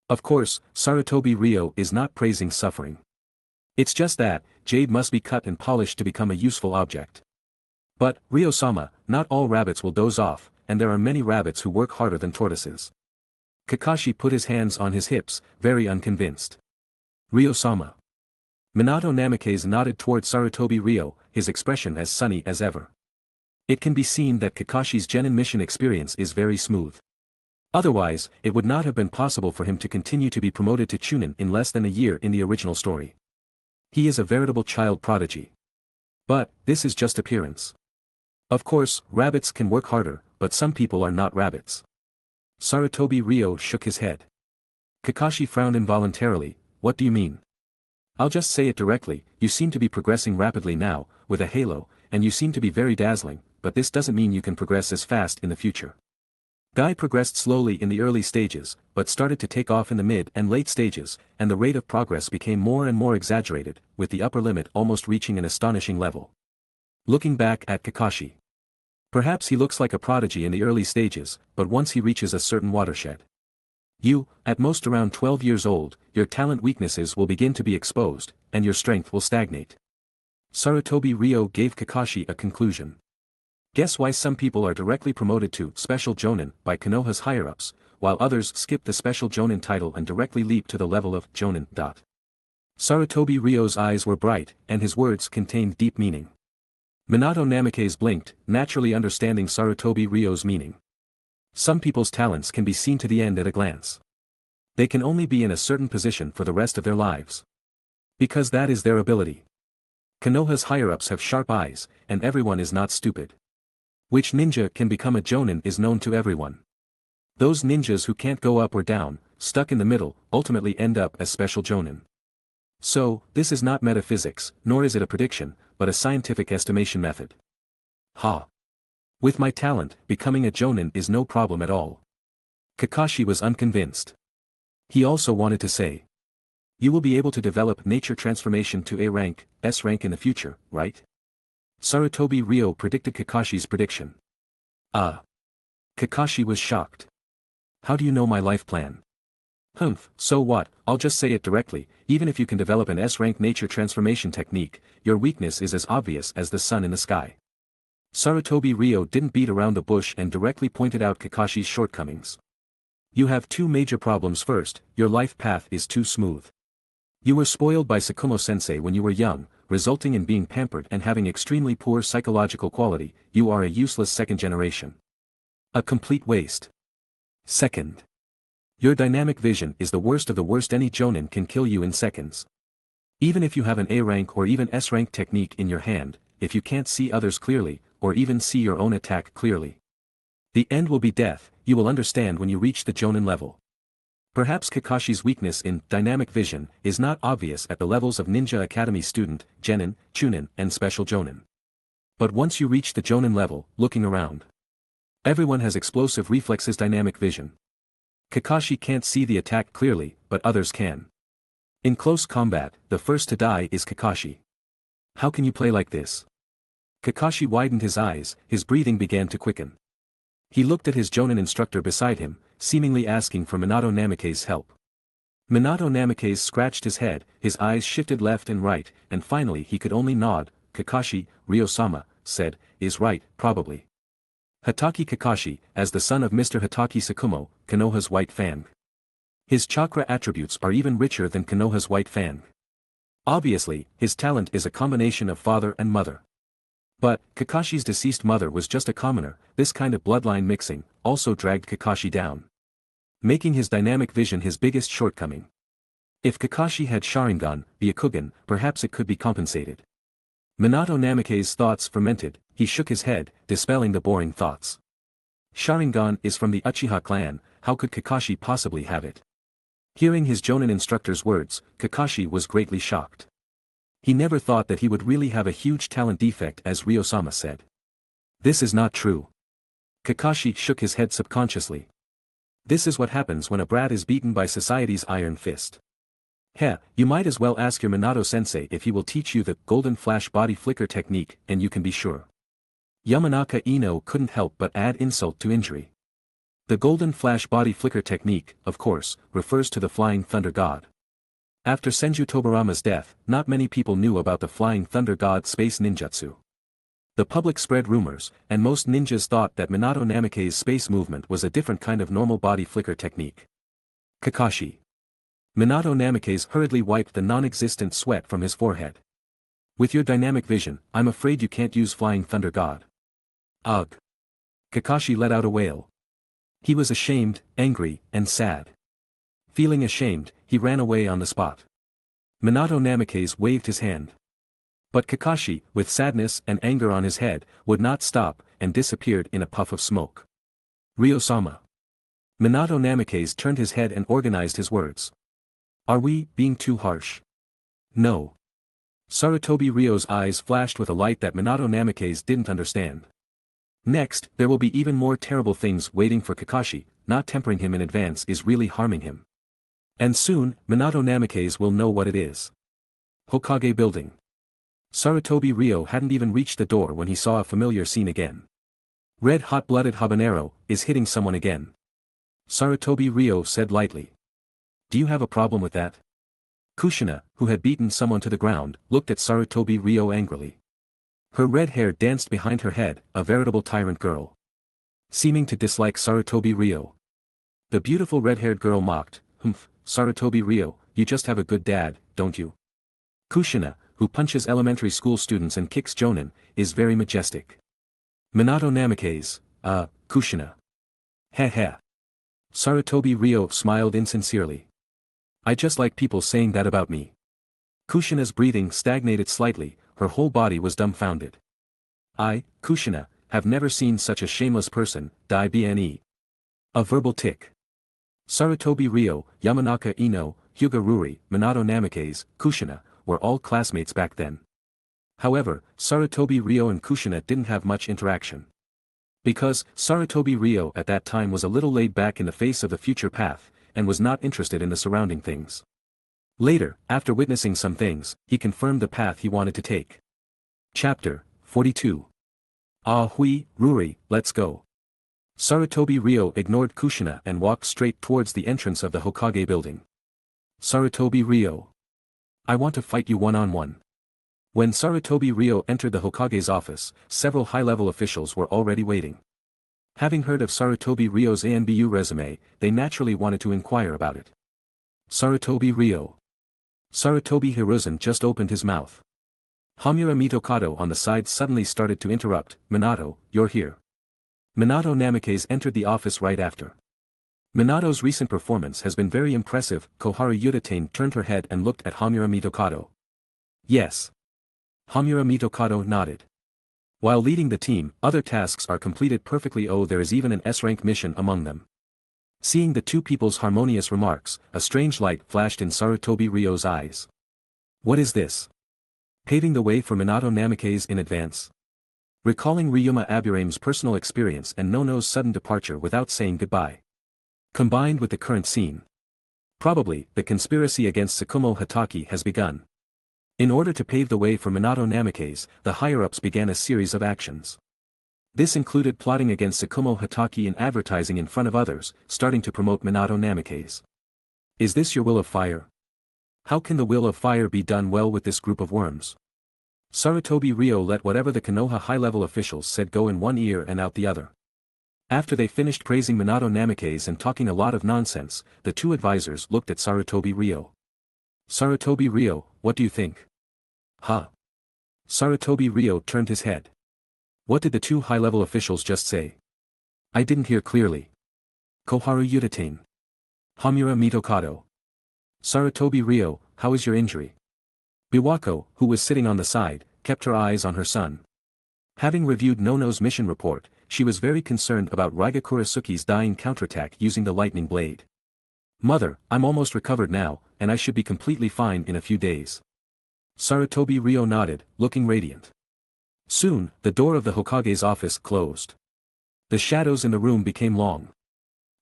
Of course, Sarutobi Ryo is not praising suffering. It's just that, jade must be cut and polished to become a useful object. But, Ryo-sama, not all rabbits will doze off, and there are many rabbits who work harder than tortoises. Kakashi put his hands on his hips, very unconvinced. Ryo-sama. Minato Namikaze nodded toward Sarutobi Ryo, his expression as sunny as ever. It can be seen that Kakashi's genin mission experience is very smooth. Otherwise, it would not have been possible for him to continue to be promoted to Chunin in less than a year in the original story. He is a veritable child prodigy. But, this is just appearance. Of course, rabbits can work harder, but some people are not rabbits. Sarutobi Ryo shook his head. Kakashi frowned involuntarily. What do you mean? I'll just say it directly, you seem to be progressing rapidly now, with a halo, and you seem to be very dazzling, but this doesn't mean you can progress as fast in the future. Guy progressed slowly in the early stages, but started to take off in the mid and late stages, and the rate of progress became more and more exaggerated, with the upper limit almost reaching an astonishing level. Looking back at Kakashi. Perhaps he looks like a prodigy in the early stages, but once he reaches a certain watershed. You, at most around 12 years old, your talent weaknesses will begin to be exposed, and your strength will stagnate. Sarutobi Ryo gave Kakashi a conclusion. Guess why some people are directly promoted to Special Jonin by Konoha's higher-ups, while others skip the Special Jonin title and directly leap to the level of Jonin. Sarutobi Ryo's eyes were bright, and his words contained deep meaning. Minato Namikaze blinked, naturally understanding Sarutobi Ryo's meaning. Some people's talents can be seen to the end at a glance. They can only be in a certain position for the rest of their lives. Because that is their ability. Konoha's higher-ups have sharp eyes, and everyone is not stupid. Which ninja can become a jonin is known to everyone. Those ninjas who can't go up or down, stuck in the middle, ultimately end up as special jonin. So, this is not metaphysics, nor is it a prediction, but a scientific estimation method. Ha! With my talent, becoming a jonin is no problem at all. Kakashi was unconvinced. He also wanted to say. You will be able to develop nature transformation to A rank, S rank in the future, right? Sarutobi Ryo predicted Kakashi's prediction. Kakashi was shocked. How do you know my life plan? So what, I'll just say it directly, even if you can develop an S-rank nature transformation technique, your weakness is as obvious as the sun in the sky. Sarutobi Ryo didn't beat around the bush and directly pointed out Kakashi's shortcomings. You have two major problems. First, your life path is too smooth. You were spoiled by Sakumo-sensei when you were young, resulting in being pampered and having extremely poor psychological quality. You are a useless second generation. A complete waste. Second. Your dynamic vision is the worst of the worst. Any jonin can kill you in seconds. Even if you have an A rank or even S rank technique in your hand, if you can't see others clearly, or even see your own attack clearly, the end will be death. You will understand when you reach the jonin level. Perhaps Kakashi's weakness in dynamic vision is not obvious at the levels of Ninja Academy student, Genin, Chunin, and Special Jonin. But once you reach the jonin level, looking around, everyone has explosive reflexes. Dynamic vision. Kakashi can't see the attack clearly, but others can. In close combat, the first to die is Kakashi. How can you play like this? Kakashi widened his eyes, his breathing began to quicken. He looked at his Jonin instructor beside him, seemingly asking for Minato Namikaze's help. Minato Namikaze scratched his head, his eyes shifted left and right, and finally he could only nod. Kakashi, Ryo-sama, said, is right, probably. Hatake Kakashi, as the son of Mr. Hatake Sakumo, Konoha's White Fang. His chakra attributes are even richer than Konoha's White Fang. Obviously, his talent is a combination of father and mother. But, Kakashi's deceased mother was just a commoner. This kind of bloodline mixing also dragged Kakashi down, making his dynamic vision his biggest shortcoming. If Kakashi had Sharingan, the Ikugen, perhaps it could be compensated. Minato Namikaze's thoughts fermented, he shook his head, dispelling the boring thoughts. Sharingan is from the Uchiha clan, how could Kakashi possibly have it? Hearing his Jonin instructor's words, Kakashi was greatly shocked. He never thought that he would really have a huge talent defect as Ryo-sama said. This is not true. Kakashi shook his head subconsciously. This is what happens when a brat is beaten by society's iron fist. Heh, you might as well ask your Minato-sensei if he will teach you the golden flash body flicker technique, and you can be sure. Yamanaka Ino couldn't help but add insult to injury. The golden flash body flicker technique, of course, refers to the Flying Thunder God. After Senju Tobarama's death, not many people knew about the Flying Thunder God space ninjutsu. The public spread rumors, and most ninjas thought that Minato Namikaze's space movement was a different kind of normal body flicker technique. Kakashi. Minato Namikaze hurriedly wiped the non-existent sweat from his forehead. With your dynamic vision, I'm afraid you can't use Flying Thunder God. Ugh. Kakashi let out a wail. He was ashamed, angry, and sad. Feeling ashamed, he ran away on the spot. Minato Namikaze waved his hand. But Kakashi, with sadness and anger on his head, would not stop, and disappeared in a puff of smoke. Ryo-sama. Minato Namikaze turned his head and organized his words. Are we being too harsh? No. Sarutobi Ryo's eyes flashed with a light that Minato Namikaze didn't understand. Next, there will be even more terrible things waiting for Kakashi. Not tempering him in advance is really harming him. And soon, Minato Namikaze will know what it is. Hokage building. Sarutobi Ryo hadn't even reached the door when he saw a familiar scene again. Red hot-blooded habanero is hitting someone again. Sarutobi Ryo said lightly. Do you have a problem with that? Kushina, who had beaten someone to the ground, looked at Sarutobi Ryo angrily. Her red hair danced behind her head, a veritable tyrant girl. Seeming to dislike Sarutobi Ryo. The beautiful red-haired girl mocked, Humph, Sarutobi Ryo, you just have a good dad, don't you? Kushina, who punches elementary school students and kicks Jonin, is very majestic. Minato Namikaze, Kushina. Heh heh. Sarutobi Ryo smiled insincerely. I just like people saying that about me. Kushina's breathing stagnated slightly, her whole body was dumbfounded. I, Kushina, have never seen such a shameless person, die bne. A verbal tick. Sarutobi Ryo, Yamanaka Ino, Hyuga Ruri, Minato Namikaze, Kushina, were all classmates back then. However, Sarutobi Ryo and Kushina didn't have much interaction. Because, Sarutobi Ryo at that time was a little laid back in the face of the future path, and was not interested in the surrounding things. Later, after witnessing some things, he confirmed the path he wanted to take. Chapter 42. Ah hui, Ruri, let's go. Sarutobi Ryo ignored Kushina and walked straight towards the entrance of the Hokage building. Sarutobi Ryo. I want to fight you one-on-one. When Sarutobi Ryo entered the Hokage's office, several high-level officials were already waiting. Having heard of Sarutobi Ryo's ANBU resume, they naturally wanted to inquire about it. Sarutobi Ryo. Sarutobi Hiruzen just opened his mouth. Hamura Mitokado on the side suddenly started to interrupt, Minato, you're here. Minato Namikaze entered the office right after. Minato's recent performance has been very impressive. Koharu Yudatane turned her head and looked at Hamura Mitokado. Yes. Hamura Mitokado nodded. While leading the team, other tasks are completed perfectly. Oh, there is even an S-rank mission among them. Seeing the two people's harmonious remarks, a strange light flashed in Sarutobi Ryo's eyes. What is this? Paving the way for Minato Namikaze in advance. Recalling Ryuma Aburame's personal experience and Nono's sudden departure without saying goodbye. Combined with the current scene. Probably, the conspiracy against Tsukumo Hatake has begun. In order to pave the way for Minato Namikaze, the higher-ups began a series of actions. This included plotting against Tsukumo Hatake in advertising in front of others, starting to promote Minato Namikaze. Is this your will of fire? How can the will of fire be done well with this group of worms? Sarutobi Ryo let whatever the Konoha high-level officials said go in one ear and out the other. After they finished praising Minato Namikaze and talking a lot of nonsense, the two advisors looked at Sarutobi Ryo. Sarutobi Ryo, what do you think? Huh? Sarutobi Ryo turned his head. What did the two high-level officials just say? I didn't hear clearly. Koharu Utatane. Hamura Mitokado. Sarutobi Ryo, how is your injury? Biwako, who was sitting on the side, kept her eyes on her son. Having reviewed Nono's mission report, she was very concerned about Raiga Kurasuke's dying counterattack using the lightning blade. Mother, I'm almost recovered now, and I should be completely fine in a few days. Sarutobi Ryo nodded, looking radiant. Soon, the door of the Hokage's office closed. The shadows in the room became long.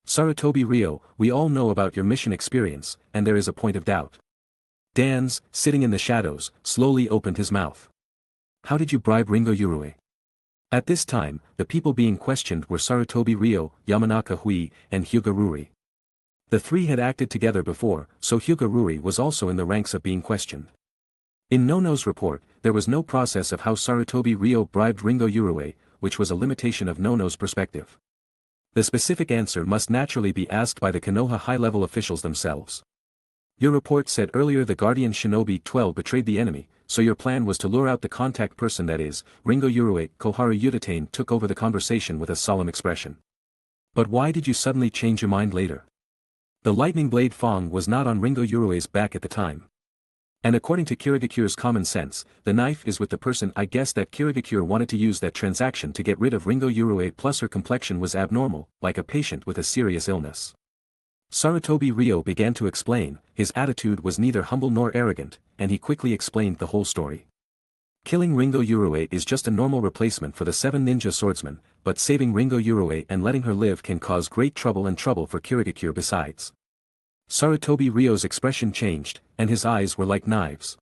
Sarutobi Ryo, we all know about your mission experience, and there is a point of doubt. Dans, sitting in the shadows, slowly opened his mouth. How did you bribe Ringo Urue? At this time, the people being questioned were Sarutobi Ryo, Yamanaka Hui, and Hyuga Ruri. The three had acted together before, so Hyuga Ruri was also in the ranks of being questioned. In Nono's report, there was no process of how Sarutobi Ryo bribed Ringo Urue, which was a limitation of Nono's perspective. The specific answer must naturally be asked by the Konoha high-level officials themselves. Your report said earlier the Guardian Shinobi 12 betrayed the enemy, so your plan was to lure out the contact person, that is, Ringo Urue. Koharu Utatane took over the conversation with a solemn expression. But why did you suddenly change your mind later? The lightning blade Fong was not on Ringo Urue's back at the time. And according to Kirigakure's common sense, the knife is with the person. I guess that Kirigakure wanted to use that transaction to get rid of Ringo Urue, plus her complexion was abnormal, like a patient with a serious illness. Sarutobi Ryo began to explain, his attitude was neither humble nor arrogant, and he quickly explained the whole story. Killing Ringo Urue is just a normal replacement for the 7 ninja swordsmen, but saving Ringo Urue and letting her live can cause great trouble for Kirigakure besides. Sarutobi Ryo's expression changed, and his eyes were like knives.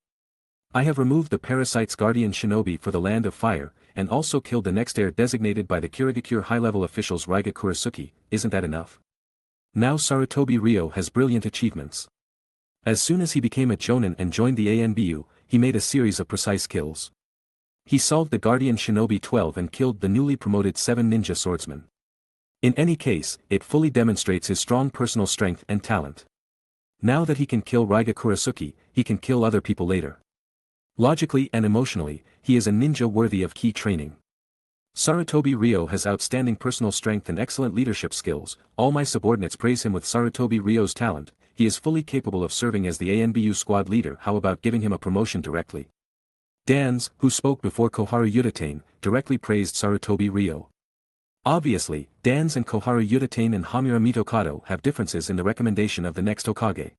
I have removed the parasite's guardian shinobi for the Land of Fire, and also killed the next heir designated by the Kirigakure high-level officials Raiga Kurasuke. Isn't that enough? Now Sarutobi Ryo has brilliant achievements. As soon as he became a jonin and joined the ANBU, he made a series of precise kills. He solved the Guardian Shinobi 12 and killed the newly promoted 7 ninja swordsmen. In any case, it fully demonstrates his strong personal strength and talent. Now that he can kill Raiga Kurasuke, he can kill other people later. Logically and emotionally, he is a ninja worthy of key training. Sarutobi Ryo has outstanding personal strength and excellent leadership skills. All my subordinates praise him with Sarutobi Ryo's talent. He is fully capable of serving as the ANBU squad leader. How about giving him a promotion directly? Dans, who spoke before Koharu Utatane, directly praised Sarutobi Ryo. Obviously, Dans and Koharu Utatane and Hamura Mitokado have differences in the recommendation of the next Hokage.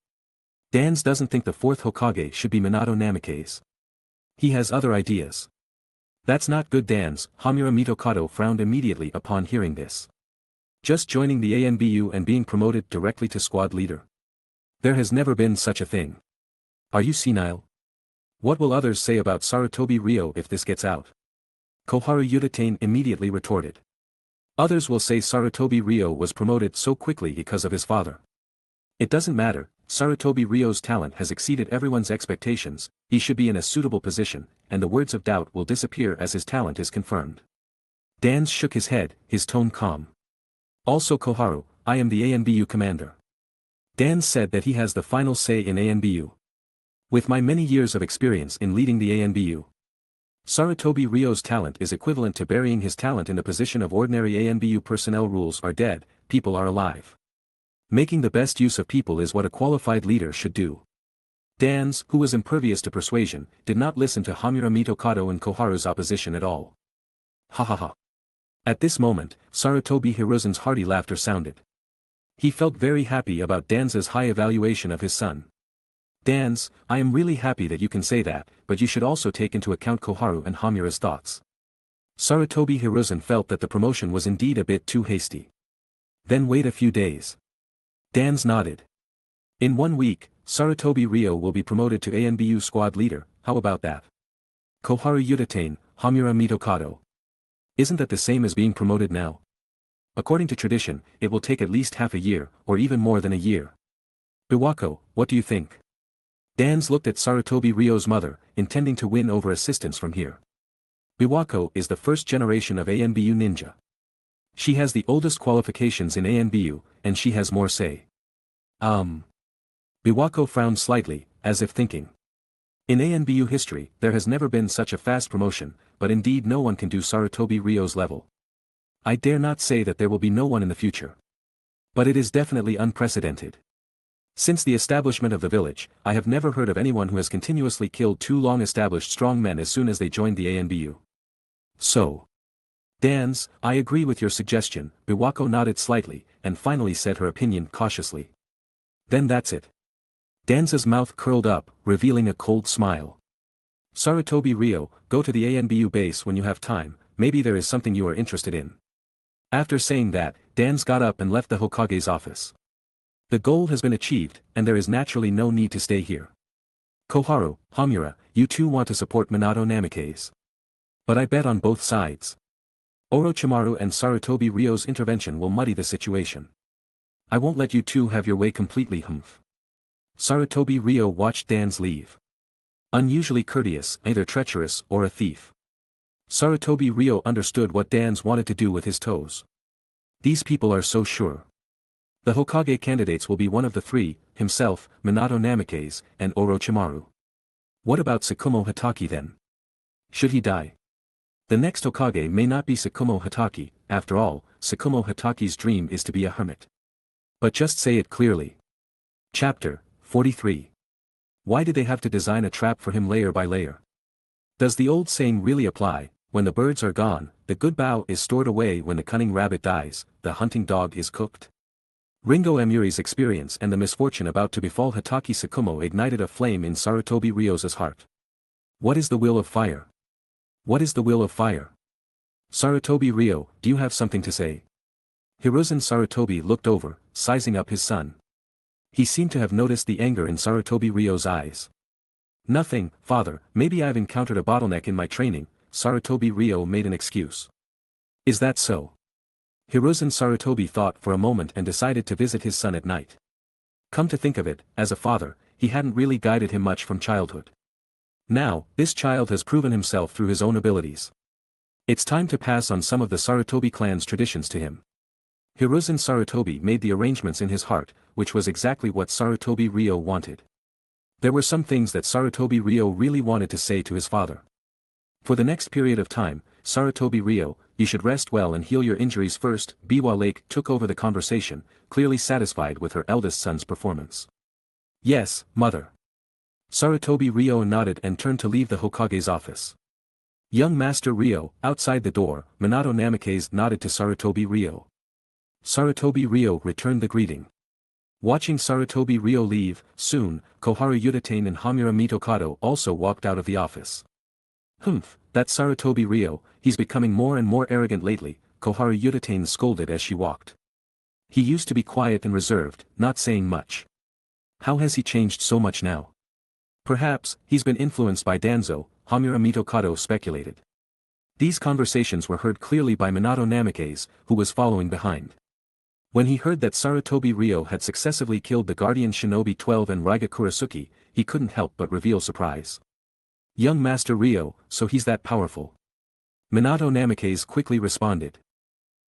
Dans doesn't think the 4th Hokage should be Minato Namikaze. He has other ideas. That's not good. Dans, Hamura Mitokado frowned immediately upon hearing this. Just joining the ANBU and being promoted directly to squad leader. There has never been such a thing. Are you senile? What will others say about Sarutobi Ryo if this gets out? Koharu Utatane immediately retorted. Others will say Sarutobi Ryo was promoted so quickly because of his father. It doesn't matter, Sarutobi Ryo's talent has exceeded everyone's expectations, he should be in a suitable position, and the words of doubt will disappear as his talent is confirmed. Dans shook his head, his tone calm. Also Koharu, I am the ANBU commander. Dans said that he has the final say in ANBU. With my many years of experience in leading the ANBU, Sarutobi Ryo's talent is equivalent to burying his talent in the position of ordinary ANBU personnel. Rules are dead, people are alive. Making the best use of people is what a qualified leader should do. Dans, who was impervious to persuasion, did not listen to Hamura Mitokado and Koharu's opposition at all. Ha ha ha. At this moment, Sarutobi Hiruzen's hearty laughter sounded. He felt very happy about Dan's high evaluation of his son. Dans, I am really happy that you can say that, but you should also take into account Koharu and Hamura's thoughts. Sarutobi Hiruzen felt that the promotion was indeed a bit too hasty. Then wait a few days. Dans nodded. In 1 week, Sarutobi Ryo will be promoted to ANBU squad leader, how about that? Koharu Yudatane, Hamura Mitokado. Isn't that the same as being promoted now? According to tradition, it will take at least half a year, or even more than a year. Biwako, what do you think? Dans looked at Sarutobi Ryo's mother, intending to win over assistance from here. Biwako is the first generation of ANBU ninja. She has the oldest qualifications in ANBU, and she has more say. Biwako frowned slightly, as if thinking. In ANBU history, there has never been such a fast promotion, but indeed no one can do Sarutobi Ryo's level. I dare not say that there will be no one in the future. But it is definitely unprecedented. Since the establishment of the village, I have never heard of anyone who has continuously killed 2 long-established strong men as soon as they joined the ANBU. So. Dans, I agree with your suggestion, Biwako nodded slightly, and finally said her opinion cautiously. Then that's it. Dan's mouth curled up, revealing a cold smile. Sarutobi Ryo, go to the ANBU base when you have time, maybe there is something you are interested in. After saying that, Dans got up and left the Hokage's office. The goal has been achieved, and there is naturally no need to stay here. Koharu, Hamura, you two want to support Minato Namikaze. But I bet on both sides. Orochimaru and Sarutobi Ryo's intervention will muddy the situation. I won't let you two have your way completely. Sarutobi Ryo watched Dans leave. Unusually courteous, either treacherous or a thief. Sarutobi Ryo understood what Dans wanted to do with his toes. These people are so sure. The Hokage candidates will be one of the 3, himself, Minato Namikaze, and Orochimaru. What about Tsukumo Hatake then? Should he die? The next Hokage may not be Tsukumo Hatake, after all, Tsukumo Hatake's dream is to be a hermit. But just say it clearly. Chapter 43. Why did they have to design a trap for him layer by layer? Does the old saying really apply, when the birds are gone, the good bough is stored away, when the cunning rabbit dies, the hunting dog is cooked? Ringo Amuri's experience and the misfortune about to befall Hatake Tsukumo ignited a flame in Sarutobi Ryo's heart. What is the will of fire? What is the will of fire? Sarutobi Ryo, do you have something to say? Hiruzen Sarutobi looked over, sizing up his son. He seemed to have noticed the anger in Sarutobi Ryo's eyes. Nothing, father, maybe I've encountered a bottleneck in my training, Sarutobi Ryo made an excuse. Is that so? Hiruzen Sarutobi thought for a moment and decided to visit his son at night. Come to think of it, as a father, he hadn't really guided him much from childhood. Now, this child has proven himself through his own abilities. It's time to pass on some of the Sarutobi clan's traditions to him. Hiruzen Sarutobi made the arrangements in his heart, which was exactly what Sarutobi Ryo wanted. There were some things that Sarutobi Ryo really wanted to say to his father. For the next period of time, Sarutobi Ryo, you should rest well and heal your injuries first. Biwa Lake took over the conversation, clearly satisfied with her eldest son's performance. Yes, mother. Sarutobi Ryo nodded and turned to leave the Hokage's office. Young Master Ryo, outside the door, Minato Namikaze nodded to Sarutobi Ryo. Sarutobi Ryo returned the greeting. Watching Sarutobi Ryo leave, soon, Koharu Yudatane and Hamura Mitokado also walked out of the office. That's Sarutobi Ryo, he's becoming more and more arrogant lately, Koharu Yudatane scolded as she walked. He used to be quiet and reserved, not saying much. How has he changed so much now? Perhaps, he's been influenced by Danzo, Hamura Mitokado speculated. These conversations were heard clearly by Minato Namikaze, who was following behind. When he heard that Sarutobi Ryo had successively killed the Guardian Shinobi 12 and Raiga Kurasuki, he couldn't help but reveal surprise. Young Master Ryo, so he's that powerful. Minato Namikaze quickly responded.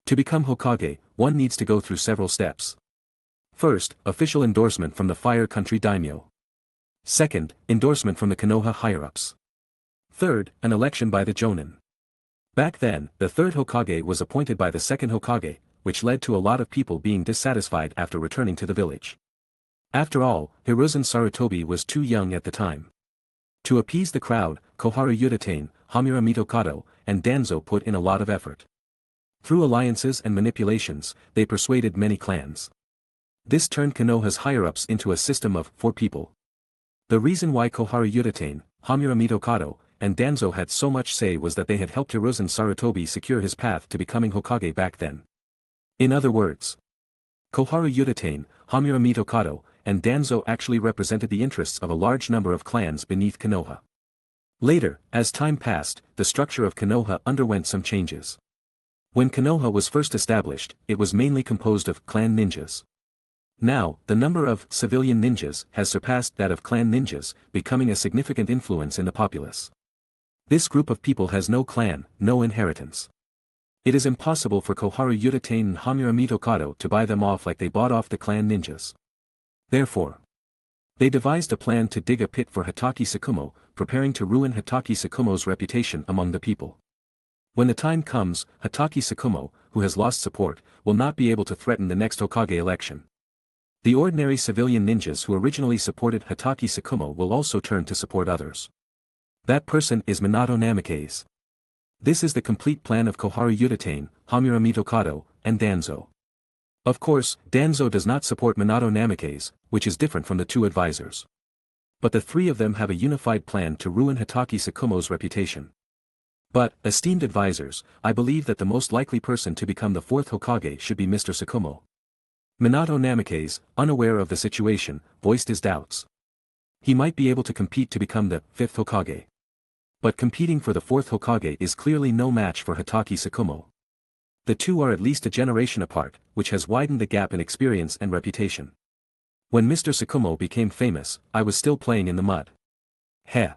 To become Hokage, one needs to go through several steps. First, official endorsement from the Fire Country Daimyo. Second, endorsement from the Konoha higher-ups. Third, an election by the Jonin. Back then, the third Hokage was appointed by the second Hokage, which led to a lot of people being dissatisfied after returning to the village. After all, Hiruzen Sarutobi was too young at the time. To appease the crowd, Koharu Yudatane, Hamura Mitokado, and Danzo put in a lot of effort. Through alliances and manipulations, they persuaded many clans. This turned Konoha's higher-ups into a system of 4 people. The reason why Koharu Yudatane, Hamura Mitokado, and Danzo had so much say was that they had helped Hiruzen Sarutobi secure his path to becoming Hokage back then. In other words, Koharu Yudatane, Hamura Mitokado, and Danzo actually represented the interests of a large number of clans beneath Konoha. Later, as time passed, the structure of Konoha underwent some changes. When Konoha was first established, it was mainly composed of clan ninjas. Now, the number of civilian ninjas has surpassed that of clan ninjas, becoming a significant influence in the populace. This group of people has no clan, no inheritance. It is impossible for Koharu Yudatane and Hamura Mitokado to buy them off like they bought off the clan ninjas. Therefore, they devised a plan to dig a pit for Hatake Tsukumo, preparing to ruin Hatake Tsukumo's reputation among the people. When the time comes, Hatake Tsukumo, who has lost support, will not be able to threaten the next Hokage election. The ordinary civilian ninjas who originally supported Hatake Tsukumo will also turn to support others. That person is Minato Namikaze. This is the complete plan of Koharu Yudatane, Hamura Mitokado, and Danzo. Of course, Danzo does not support Minato Namikaze, which is different from the two advisors. But the three of them have a unified plan to ruin Hatake Tsukumo's reputation. But, esteemed advisors, I believe that the most likely person to become the fourth Hokage should be Mr. Tsukumo. Minato Namikaze, unaware of the situation, voiced his doubts. He might be able to compete to become the fifth Hokage. But competing for the fourth Hokage is clearly no match for Hatake Tsukumo. The two are at least a generation apart, which has widened the gap in experience and reputation. When Mr. Tsukumo became famous, I was still playing in the mud. Heh.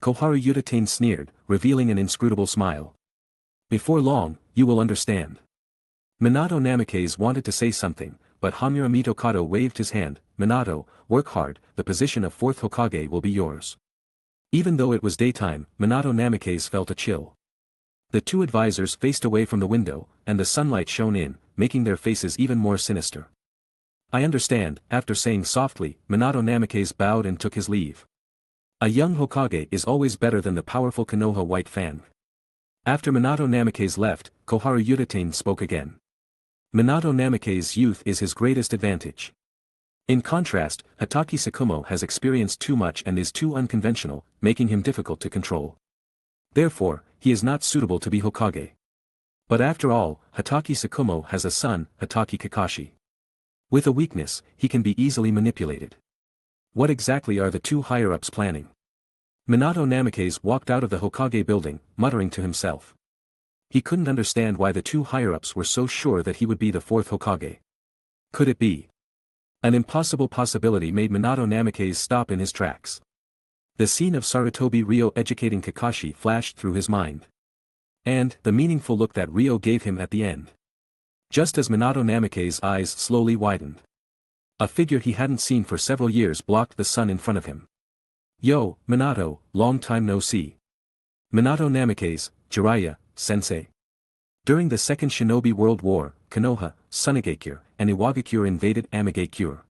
Koharu Yudatane sneered, revealing an inscrutable smile. Before long, you will understand. Minato Namikaze wanted to say something, but Hamura Mitokado waved his hand. Minato, work hard, the position of fourth Hokage will be yours. Even though it was daytime, Minato Namikaze felt a chill. The two advisors faced away from the window, and the sunlight shone in, making their faces even more sinister. I understand, after saying softly, Minato Namikaze bowed and took his leave. A young Hokage is always better than the powerful Konoha White Fang. After Minato Namikaze left, Koharu Yudatane spoke again. Minato Namikaze's youth is his greatest advantage. In contrast, Hatake Tsukumo has experienced too much and is too unconventional, making him difficult to control. Therefore, he is not suitable to be Hokage. But after all, Hatake Tsukumo has a son, Hatake Kakashi. With a weakness, he can be easily manipulated. What exactly are the two higher-ups planning? Minato Namikaze walked out of the Hokage building, muttering to himself. He couldn't understand why the two higher-ups were so sure that he would be the fourth Hokage. Could it be? An impossible possibility made Minato Namikaze stop in his tracks. The scene of Sarutobi Ryo educating Kakashi flashed through his mind. And, the meaningful look that Ryo gave him at the end. Just as Minato Namikaze's eyes slowly widened. A figure he hadn't seen for several years blocked the sun in front of him. Yo, Minato, long time no see. Minato Namikaze, Jiraiya, sensei. During the Second Shinobi World War, Konoha, Tsunegakure, and Iwagakure invaded Amigakure.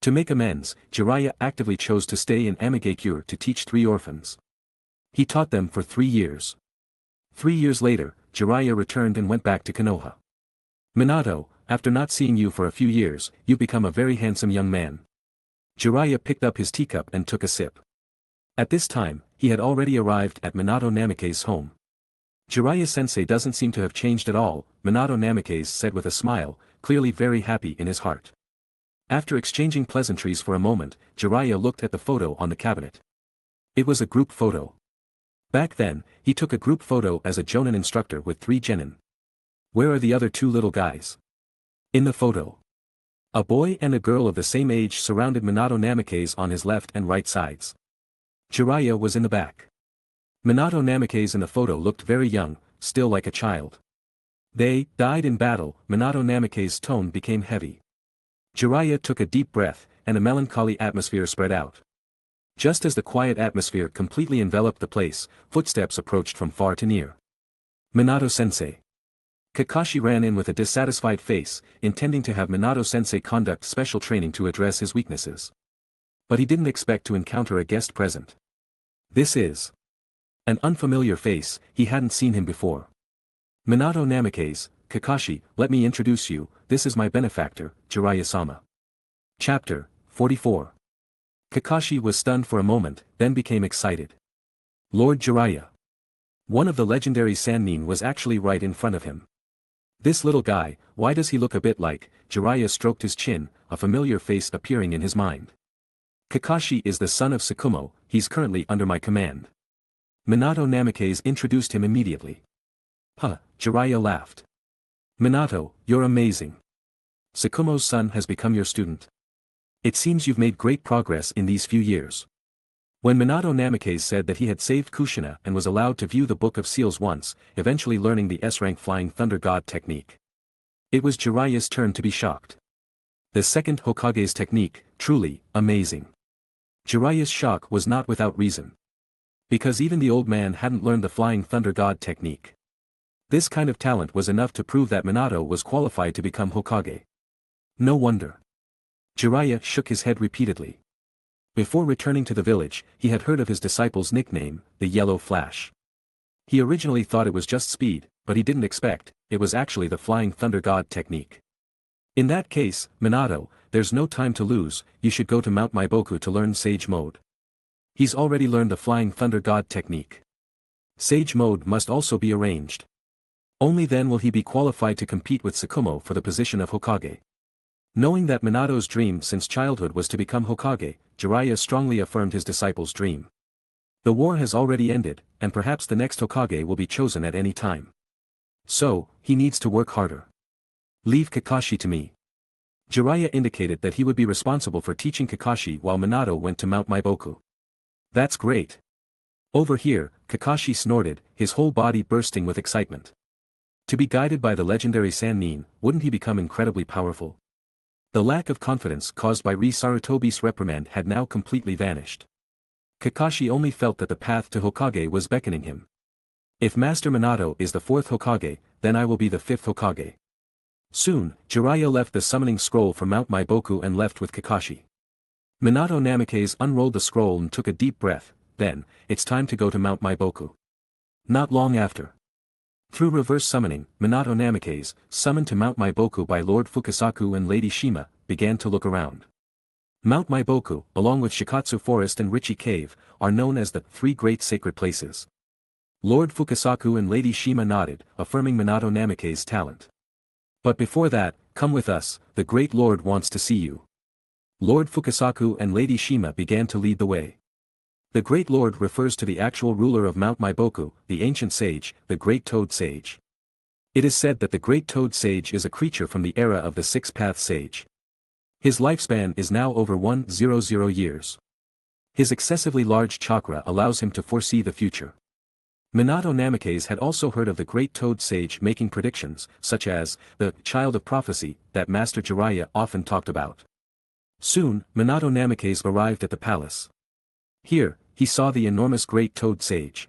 To make amends, Jiraiya actively chose to stay in Amigakure to teach 3 orphans. He taught them for 3 years. 3 years later, Jiraiya returned and went back to Konoha. Minato, after not seeing you for a few years, you've become a very handsome young man. Jiraiya picked up his teacup and took a sip. At this time, he had already arrived at Minato Namikaze's home. Jiraiya-sensei doesn't seem to have changed at all, Minato Namikaze said with a smile, clearly very happy in his heart. After exchanging pleasantries for a moment, Jiraiya looked at the photo on the cabinet. It was a group photo. Back then, he took a group photo as a Jonin instructor with 3 genin. Where are the other 2 little guys? In the photo. A boy and a girl of the same age surrounded Minato Namikaze on his left and right sides. Jiraiya was in the back. Minato Namikaze in the photo looked very young, still like a child. They died in battle. Minato Namikaze's tone became heavy. Jiraiya took a deep breath, and a melancholy atmosphere spread out. Just as the quiet atmosphere completely enveloped the place, footsteps approached from far to near. Minato-sensei. Kakashi ran in with a dissatisfied face, intending to have Minato-sensei conduct special training to address his weaknesses. But he didn't expect to encounter a guest present. This is an unfamiliar face, he hadn't seen him before. Minato Namikaze, Kakashi, let me introduce you, this is my benefactor, Jiraiya-sama. Chapter 44. Kakashi was stunned for a moment, then became excited. Lord Jiraiya. One of the legendary Sannin was actually right in front of him. This little guy, why does he look a bit like, Jiraiya stroked his chin, a familiar face appearing in his mind. Kakashi is the son of Tsukumo, he's currently under my command. Minato Namikaze introduced him immediately. Huh, Jiraiya laughed. Minato, you're amazing. Tsukumo's son has become your student. It seems you've made great progress in these few years. When Minato Namikaze said that he had saved Kushina and was allowed to view the Book of Seals once, eventually learning the S-rank Flying Thunder God technique. It was Jiraiya's turn to be shocked. The second Hokage's technique, truly, amazing. Jiraiya's shock was not without reason. Because even the old man hadn't learned the Flying Thunder God technique. This kind of talent was enough to prove that Minato was qualified to become Hokage. No wonder. Jiraiya shook his head repeatedly. Before returning to the village, he had heard of his disciple's nickname, the Yellow Flash. He originally thought it was just speed, but he didn't expect, it was actually the Flying Thunder God technique. In that case, Minato, there's no time to lose, you should go to Mount Maiboku to learn Sage Mode. He's already learned the Flying Thunder God technique. Sage Mode must also be arranged. Only then will he be qualified to compete with Tsukumo for the position of Hokage. Knowing that Minato's dream since childhood was to become Hokage, Jiraiya strongly affirmed his disciple's dream. The war has already ended, and perhaps the next Hokage will be chosen at any time. So, he needs to work harder. Leave Kakashi to me. Jiraiya indicated that he would be responsible for teaching Kakashi while Minato went to Mount Maiboku. That's great. Over here, Kakashi snorted, his whole body bursting with excitement. To be guided by the legendary Sannin, wouldn't he become incredibly powerful? The lack of confidence caused by Sarutobi's reprimand had now completely vanished. Kakashi only felt that the path to Hokage was beckoning him. If Master Minato is the fourth Hokage, then I will be the fifth Hokage. Soon, Jiraiya left the summoning scroll for Mount Maiboku and left with Kakashi. Minato Namikaze unrolled the scroll and took a deep breath, then, it's time to go to Mount Maiboku. Not long after. Through reverse summoning, Minato Namikaze, summoned to Mount Maiboku by Lord Fukasaku and Lady Shima, began to look around. Mount Maiboku, along with Shikatsu Forest and Richie Cave, are known as the three great sacred places. Lord Fukasaku and Lady Shima nodded, affirming Minato Namikaze's talent. But before that, come with us, the Great Lord wants to see you. Lord Fukasaku and Lady Shima began to lead the way. The Great Lord refers to the actual ruler of Mount Maiboku, the ancient sage, the Great Toad Sage. It is said that the Great Toad Sage is a creature from the era of the Six-Path Sage. His lifespan is now over 100 years. His excessively large chakra allows him to foresee the future. Minato Namikaze had also heard of the Great Toad Sage making predictions, such as, the Child of Prophecy, that Master Jiraiya often talked about. Soon, Minato Namikaze arrived at the palace. Here, he saw the enormous Great Toad Sage.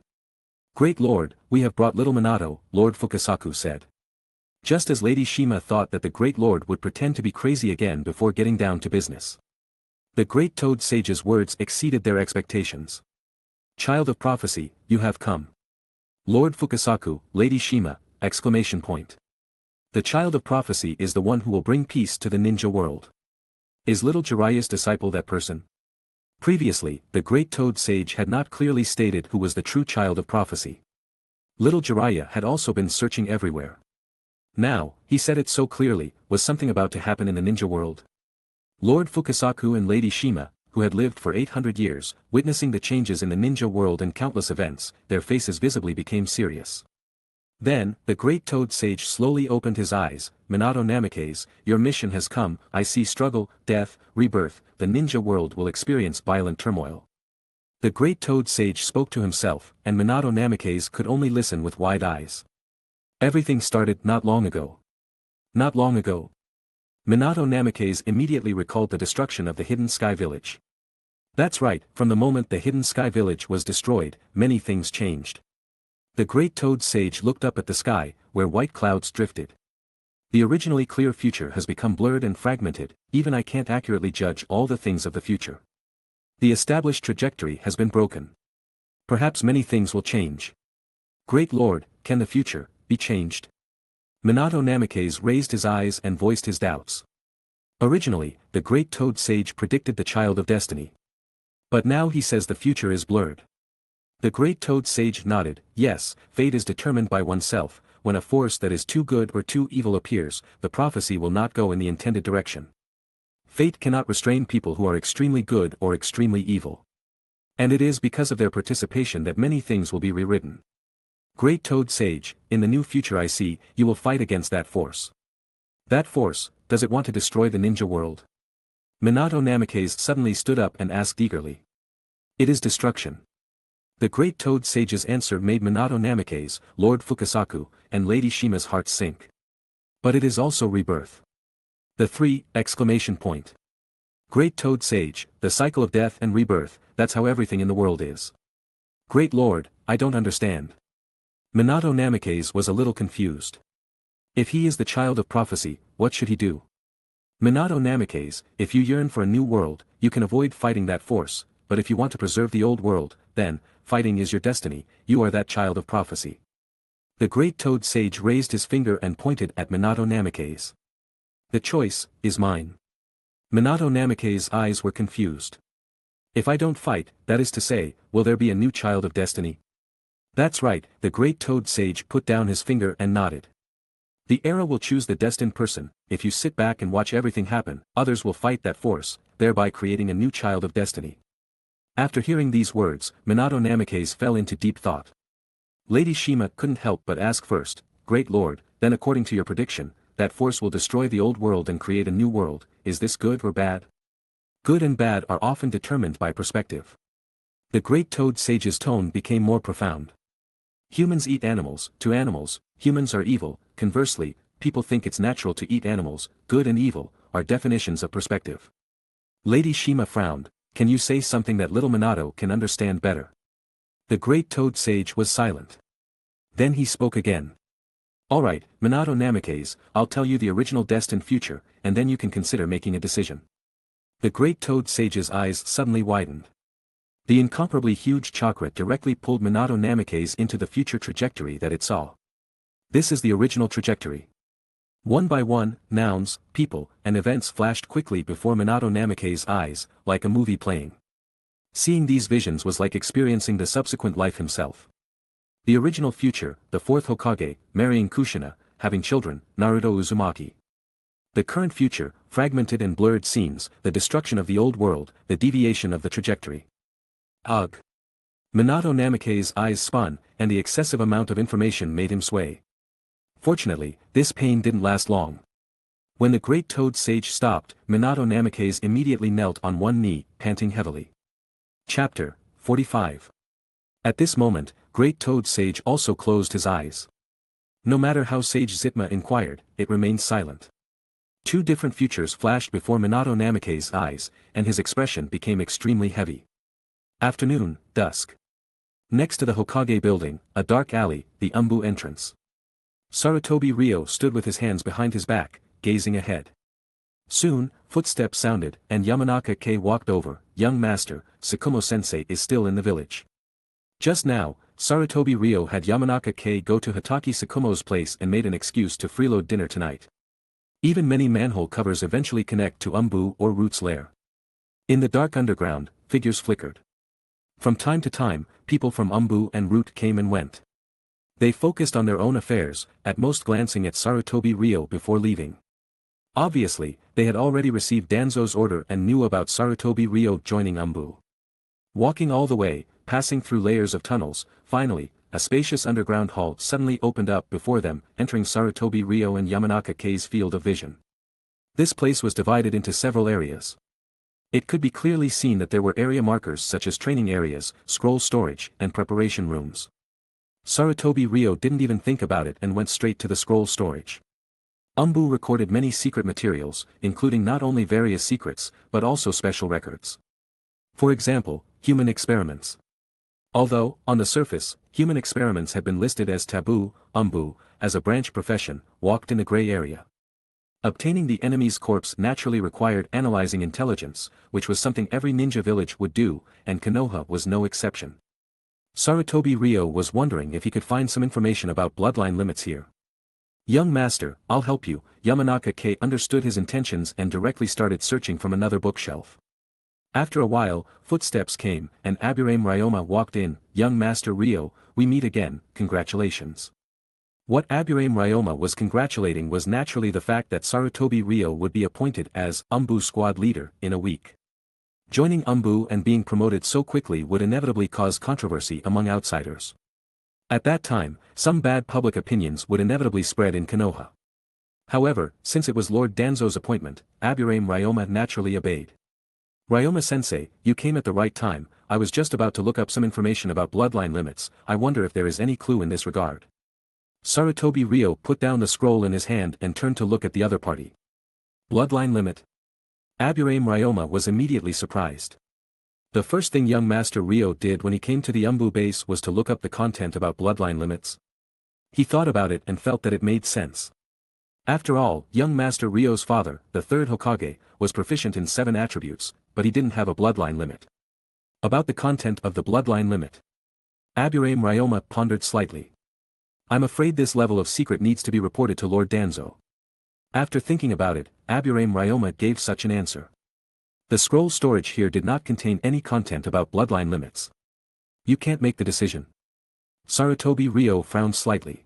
Great Lord, we have brought little Minato, Lord Fukasaku said. Just as Lady Shima thought that the Great Lord would pretend to be crazy again before getting down to business. The Great Toad Sage's words exceeded their expectations. Child of Prophecy, you have come. Lord Fukasaku, Lady Shima, exclamation point. The Child of Prophecy is the one who will bring peace to the ninja world. Is little Jiraiya's disciple that person? Previously, the Great Toad Sage had not clearly stated who was the true Child of Prophecy. Little Jiraiya had also been searching everywhere. Now, he said it so clearly, was something about to happen in the ninja world? Lord Fukasaku and Lady Shima, who had lived for 800 years, witnessing the changes in the ninja world and countless events, their faces visibly became serious. Then, the Great Toad Sage slowly opened his eyes. Minato Namikaze, your mission has come, I see struggle, death, rebirth, the ninja world will experience violent turmoil. The Great Toad Sage spoke to himself, and Minato Namikaze could only listen with wide eyes. Everything started not long ago. Not long ago. Minato Namikaze immediately recalled the destruction of the Hidden Sky Village. That's right, from the moment the Hidden Sky Village was destroyed, many things changed. The Great Toad Sage looked up at the sky, where white clouds drifted. The originally clear future has become blurred and fragmented, even I can't accurately judge all the things of the future. The established trajectory has been broken. Perhaps many things will change. Great Lord, can the future be changed? Minato Namikaze raised his eyes and voiced his doubts. Originally, the Great Toad Sage predicted the Child of Destiny. But now he says the future is blurred. The Great Toad Sage nodded, yes, fate is determined by oneself, when a force that is too good or too evil appears, the prophecy will not go in the intended direction. Fate cannot restrain people who are extremely good or extremely evil. And it is because of their participation that many things will be rewritten. Great Toad Sage, in the new future I see, you will fight against that force. That force, does it want to destroy the ninja world? Minato Namikaze suddenly stood up and asked eagerly. It is destruction. The Great Toad Sage's answer made Minato Namikaze, Lord Fukasaku, and Lady Shima's hearts sink. But it is also rebirth. The three! Great Toad Sage, the cycle of death and rebirth, that's how everything in the world is. Great Lord, I don't understand. Minato Namikaze was a little confused. If he is the child of prophecy, what should he do? Minato Namikaze, if you yearn for a new world, you can avoid fighting that force, but if you want to preserve the old world, then, fighting is your destiny, you are that child of prophecy. The Great Toad Sage raised his finger and pointed at Minato Namikaze. The choice is mine. Minato Namikaze's eyes were confused. If I don't fight, that is to say, will there be a new child of destiny? That's right, the Great Toad Sage put down his finger and nodded. The era will choose the destined person. If you sit back and watch everything happen, others will fight that force, thereby creating a new child of destiny. After hearing these words, Minato Namikaze fell into deep thought. Lady Shima couldn't help but ask first, Great Lord, then according to your prediction, that force will destroy the old world and create a new world, is this good or bad? Good and bad are often determined by perspective. The Great Toad Sage's tone became more profound. Humans eat animals, to animals, humans are evil, conversely, people think it's natural to eat animals, good and evil, are definitions of perspective. Lady Shima frowned. Can you say something that little Minato can understand better? The Great Toad Sage was silent. Then he spoke again. Alright, Minato Namikaze, I'll tell you the original destined future, and then you can consider making a decision. The Great Toad Sage's eyes suddenly widened. The incomparably huge chakra directly pulled Minato Namikaze into the future trajectory that it saw. This is the original trajectory. One by one, nouns, people, and events flashed quickly before Minato Namikaze's eyes, like a movie playing. Seeing these visions was like experiencing the subsequent life himself. The original future, the fourth Hokage, marrying Kushina, having children, Naruto Uzumaki. The current future, fragmented and blurred scenes, the destruction of the old world, the deviation of the trajectory. Ugh! Minato Namikaze's eyes spun, and the excessive amount of information made him sway. Fortunately, this pain didn't last long. When the Great Toad Sage stopped, Minato Namikaze immediately knelt on one knee, panting heavily. Chapter 45. At this moment, Great Toad Sage also closed his eyes. No matter how Sage Zitma inquired, it remained silent. Two different futures flashed before Minato Namikaze's eyes, and his expression became extremely heavy. Afternoon, dusk. Next to the Hokage building, a dark alley, the Anbu entrance. Sarutobi Ryo stood with his hands behind his back, gazing ahead. Soon, footsteps sounded, and Yamanaka K walked over. Young master, Tsukumo-sensei is still in the village. Just now, Sarutobi Ryo had Yamanaka K go to Hataki Tsukumo's place and made an excuse to freeload dinner tonight. Even many manhole covers eventually connect to Anbu or Root's lair. In the dark underground, figures flickered. From time to time, people from Anbu and Root came and went. They focused on their own affairs, at most glancing at Sarutobi Ryo before leaving. Obviously, they had already received Danzo's order and knew about Sarutobi Ryo joining Anbu. Walking all the way, passing through layers of tunnels, finally, a spacious underground hall suddenly opened up before them, entering Sarutobi Ryo and Yamanaka K's field of vision. This place was divided into several areas. It could be clearly seen that there were area markers such as training areas, scroll storage, and preparation rooms. Sarutobi Ryo didn't even think about it and went straight to the scroll storage. Anbu recorded many secret materials, including not only various secrets, but also special records. For example, human experiments. Although, on the surface, human experiments had been listed as taboo, Anbu, as a branch profession, walked in a gray area. Obtaining the enemy's corpse naturally required analyzing intelligence, which was something every ninja village would do, and Konoha was no exception. Sarutobi Ryo was wondering if he could find some information about bloodline limits here. Young master, I'll help you. Yamanaka K understood his intentions and directly started searching from another bookshelf. After a while, footsteps came, and Aburame Ryoma walked in. Young master Ryo, we meet again, congratulations. What Aburame Ryoma was congratulating was naturally the fact that Sarutobi Ryo would be appointed as Anbu squad leader in a week. Joining Anbu and being promoted so quickly would inevitably cause controversy among outsiders. At that time, some bad public opinions would inevitably spread in Konoha. However, since it was Lord Danzo's appointment, Aburame Ryoma naturally obeyed. Ryoma-sensei, you came at the right time. I was just about to look up some information about bloodline limits. I wonder if there is any clue in this regard. Sarutobi Ryo put down the scroll in his hand and turned to look at the other party. Bloodline limit? Aburame Ryoma was immediately surprised. The first thing young Master Ryo did when he came to the Anbu base was to look up the content about bloodline limits. He thought about it and felt that it made sense. After all, young Master Ryo's father, the third Hokage, was proficient in 7 attributes, but he didn't have a bloodline limit. About the content of the bloodline limit. Aburame Ryoma pondered slightly. I'm afraid this level of secret needs to be reported to Lord Danzo. After thinking about it, Aburame Ryoma gave such an answer. The scroll storage here did not contain any content about bloodline limits. You can't make the decision. Sarutobi Ryo frowned slightly.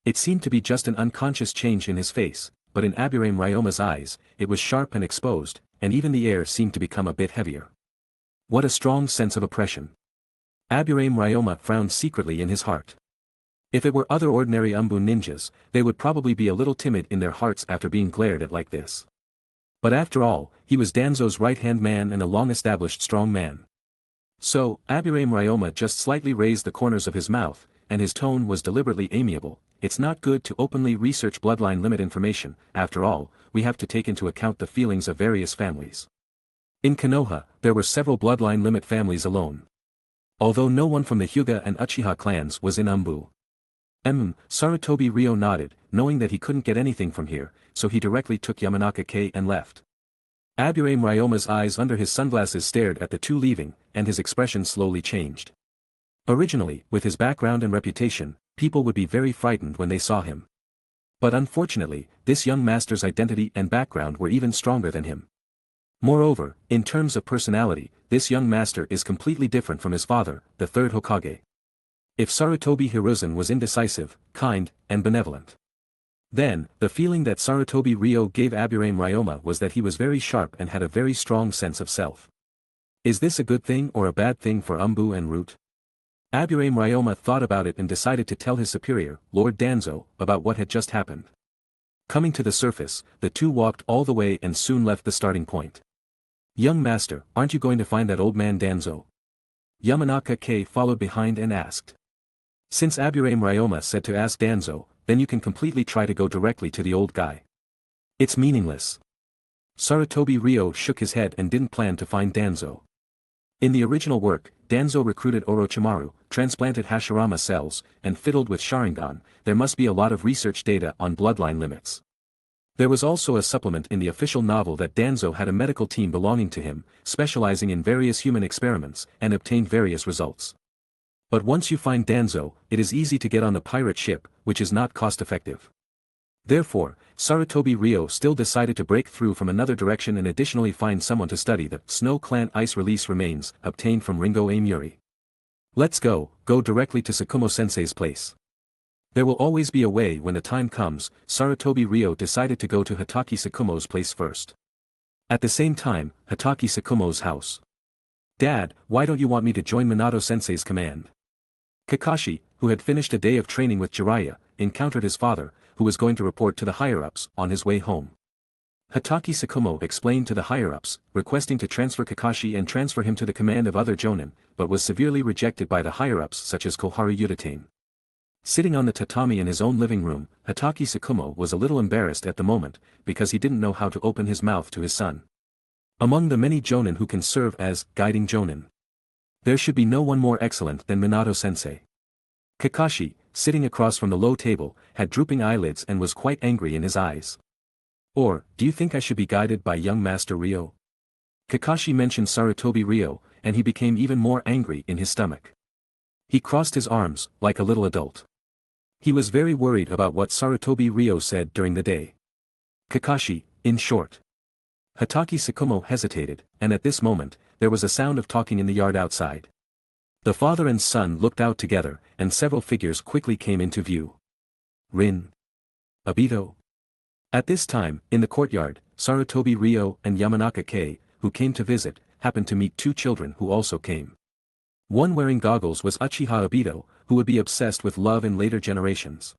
It seemed to be just an unconscious change in his face, but in Aburame Ryoma's eyes, it was sharp and exposed, and even the air seemed to become a bit heavier. What a strong sense of oppression. Aburame Ryoma frowned secretly in his heart. If it were other ordinary Anbu ninjas, they would probably be a little timid in their hearts after being glared at like this. But after all, he was Danzo's right-hand man and a long-established strong man. So, Aburame Ryoma just slightly raised the corners of his mouth, and his tone was deliberately amiable. It's not good to openly research bloodline limit information. After all, we have to take into account the feelings of various families. In Konoha, there were several bloodline limit families alone. Although no one from the Hyuga and Uchiha clans was in Anbu. Sarutobi Ryo nodded, knowing that he couldn't get anything from here, so he directly took Yamanaka-K and left. Aburame Ryoma's eyes under his sunglasses stared at the two leaving, and his expression slowly changed. Originally, with his background and reputation, people would be very frightened when they saw him. But unfortunately, this young master's identity and background were even stronger than him. Moreover, in terms of personality, this young master is completely different from his father, the third Hokage. If Sarutobi Hiruzen was indecisive, kind, and benevolent, then, the feeling that Sarutobi Ryo gave Aburame Ryoma was that he was very sharp and had a very strong sense of self. Is this a good thing or a bad thing for Anbu en route? Aburame Ryoma thought about it and decided to tell his superior, Lord Danzo, about what had just happened. Coming to the surface, the two walked all the way and soon left the starting point. Young master, aren't you going to find that old man Danzo? Yamanaka-K followed behind and asked. Since Aburame Ryoma said to ask Danzo, then you can completely try to go directly to the old guy. It's meaningless. Sarutobi Ryo shook his head and didn't plan to find Danzo. In the original work, Danzo recruited Orochimaru, transplanted Hashirama cells, and fiddled with Sharingan. There must be a lot of research data on bloodline limits. There was also a supplement in the official novel that Danzo had a medical team belonging to him, specializing in various human experiments, and obtained various results. But once you find Danzo, it is easy to get on the pirate ship, which is not cost-effective. Therefore, Sarutobi Ryo still decided to break through from another direction and additionally find someone to study the Snow Clan ice release remains obtained from Ringo Amuri. Let's go directly to Tsukumo-sensei's place. There will always be a way when the time comes. Sarutobi Ryo decided to go to Hatake Tsukumo's place first. At the same time, Hatake Tsukumo's house. Dad, why don't you want me to join Minato-sensei's command? Kakashi, who had finished a day of training with Jiraiya, encountered his father, who was going to report to the higher-ups, on his way home. Hatake Tsukumo explained to the higher-ups, requesting to transfer Kakashi and transfer him to the command of other jonin, but was severely rejected by the higher-ups such as Koharu Yuditane. Sitting on the tatami in his own living room, Hatake Tsukumo was a little embarrassed at the moment, because he didn't know how to open his mouth to his son. Among the many jonin who can serve as guiding jonin, there should be no one more excellent than Minato-sensei. Kakashi, sitting across from the low table, had drooping eyelids and was quite angry in his eyes. Or, do you think I should be guided by young Master Ryo? Kakashi mentioned Sarutobi Ryo, and he became even more angry in his stomach. He crossed his arms, like a little adult. He was very worried about what Sarutobi Ryo said during the day. Kakashi, in short. Hatake Tsukumo hesitated, and at this moment, there was a sound of talking in the yard outside. The father and son looked out together, and several figures quickly came into view. Rin. Obito. At this time, in the courtyard, Sarutobi Ryo and Yamanaka Kei, who came to visit, happened to meet two children who also came. One wearing goggles was Uchiha Obito, who would be obsessed with love in later generations.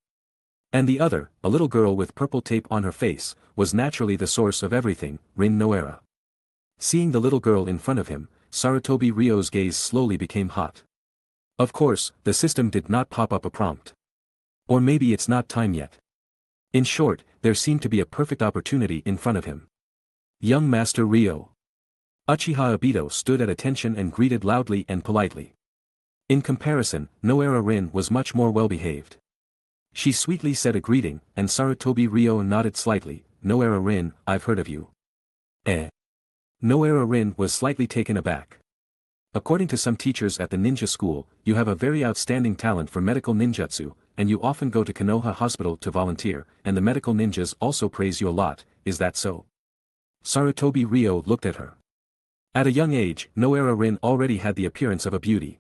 And the other, a little girl with purple tape on her face, was naturally the source of everything, Rin Noera. Seeing the little girl in front of him, Sarutobi Ryo's gaze slowly became hot. Of course, the system did not pop up a prompt. Or maybe it's not time yet. In short, there seemed to be a perfect opportunity in front of him. Young Master Ryo. Uchiha Obito stood at attention and greeted loudly and politely. In comparison, Noera Rin was much more well-behaved. She sweetly said a greeting, and Sarutobi Ryo nodded slightly. Noera Rin, I've heard of you. Noera Rin was slightly taken aback. According to some teachers at the ninja school, you have a very outstanding talent for medical ninjutsu, and you often go to Konoha Hospital to volunteer, and the medical ninjas also praise you a lot, is that so? Sarutobi Ryo looked at her. At a young age, Noera Rin already had the appearance of a beauty.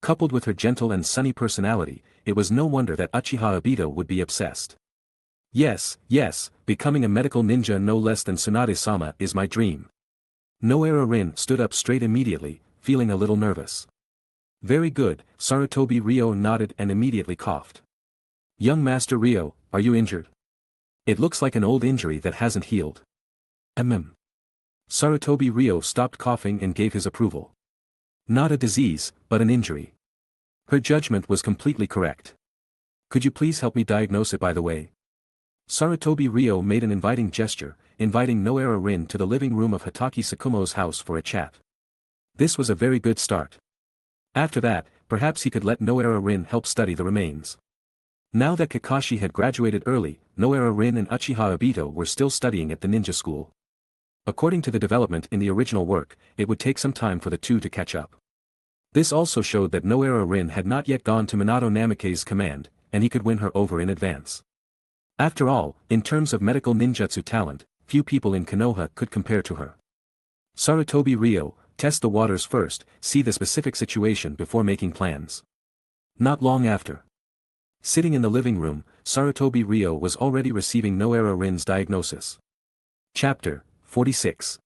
Coupled with her gentle and sunny personality, it was no wonder that Uchiha Obito would be obsessed. Yes, becoming a medical ninja no less than Tsunade-sama is my dream. Noera Rin stood up straight immediately, feeling a little nervous. Very good, Sarutobi Ryo nodded and immediately coughed. Young Master Ryo, are you injured? It looks like an old injury that hasn't healed. Sarutobi Ryo stopped coughing and gave his approval. Not a disease, but an injury. Her judgment was completely correct. Could you please help me diagnose it by the way? Sarutobi Ryo made an inviting gesture, inviting Noera Rin to the living room of Hatake Tsukumo's house for a chat. This was a very good start. After that, perhaps he could let Noera Rin help study the remains. Now that Kakashi had graduated early, Noera Rin and Uchiha Obito were still studying at the ninja school. According to the development in the original work, it would take some time for the two to catch up. This also showed that Noera Rin had not yet gone to Minato Namikaze's command, and he could win her over in advance. After all, in terms of medical ninjutsu talent, few people in Konoha could compare to her. Sarutobi Ryo, test the waters first, see the specific situation before making plans. Not long after. Sitting in the living room, Sarutobi Ryo was already receiving Noera Rin's diagnosis. Chapter 46.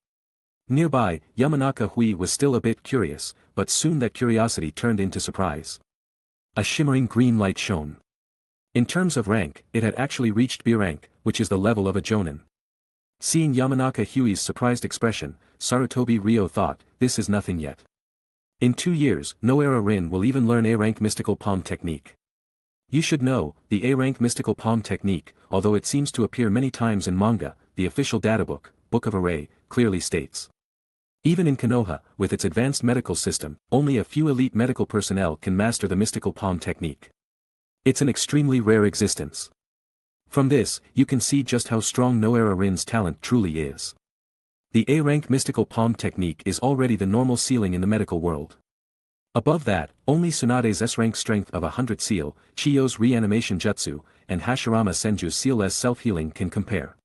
Nearby, Yamanaka Hui was still a bit curious, but soon that curiosity turned into surprise. A shimmering green light shone. In terms of rank, it had actually reached B rank, which is the level of a jonin. Seeing Yamanaka Hui's surprised expression, Sarutobi Ryo thought, this is nothing yet. In 2 years, Noera Rin will even learn A-rank mystical palm technique. You should know, the A-rank mystical palm technique, although it seems to appear many times in manga, the official databook, Book of Array, clearly states. Even in Konoha, with its advanced medical system, only a few elite medical personnel can master the mystical palm technique. It's an extremely rare existence. From this, you can see just how strong Noera Rin's talent truly is. The A-rank mystical palm technique is already the normal ceiling in the medical world. Above that, only Tsunade's S-rank strength of 100 seal, Chiyo's reanimation jutsu, and Hashirama Senju's seal-less self-healing can compare.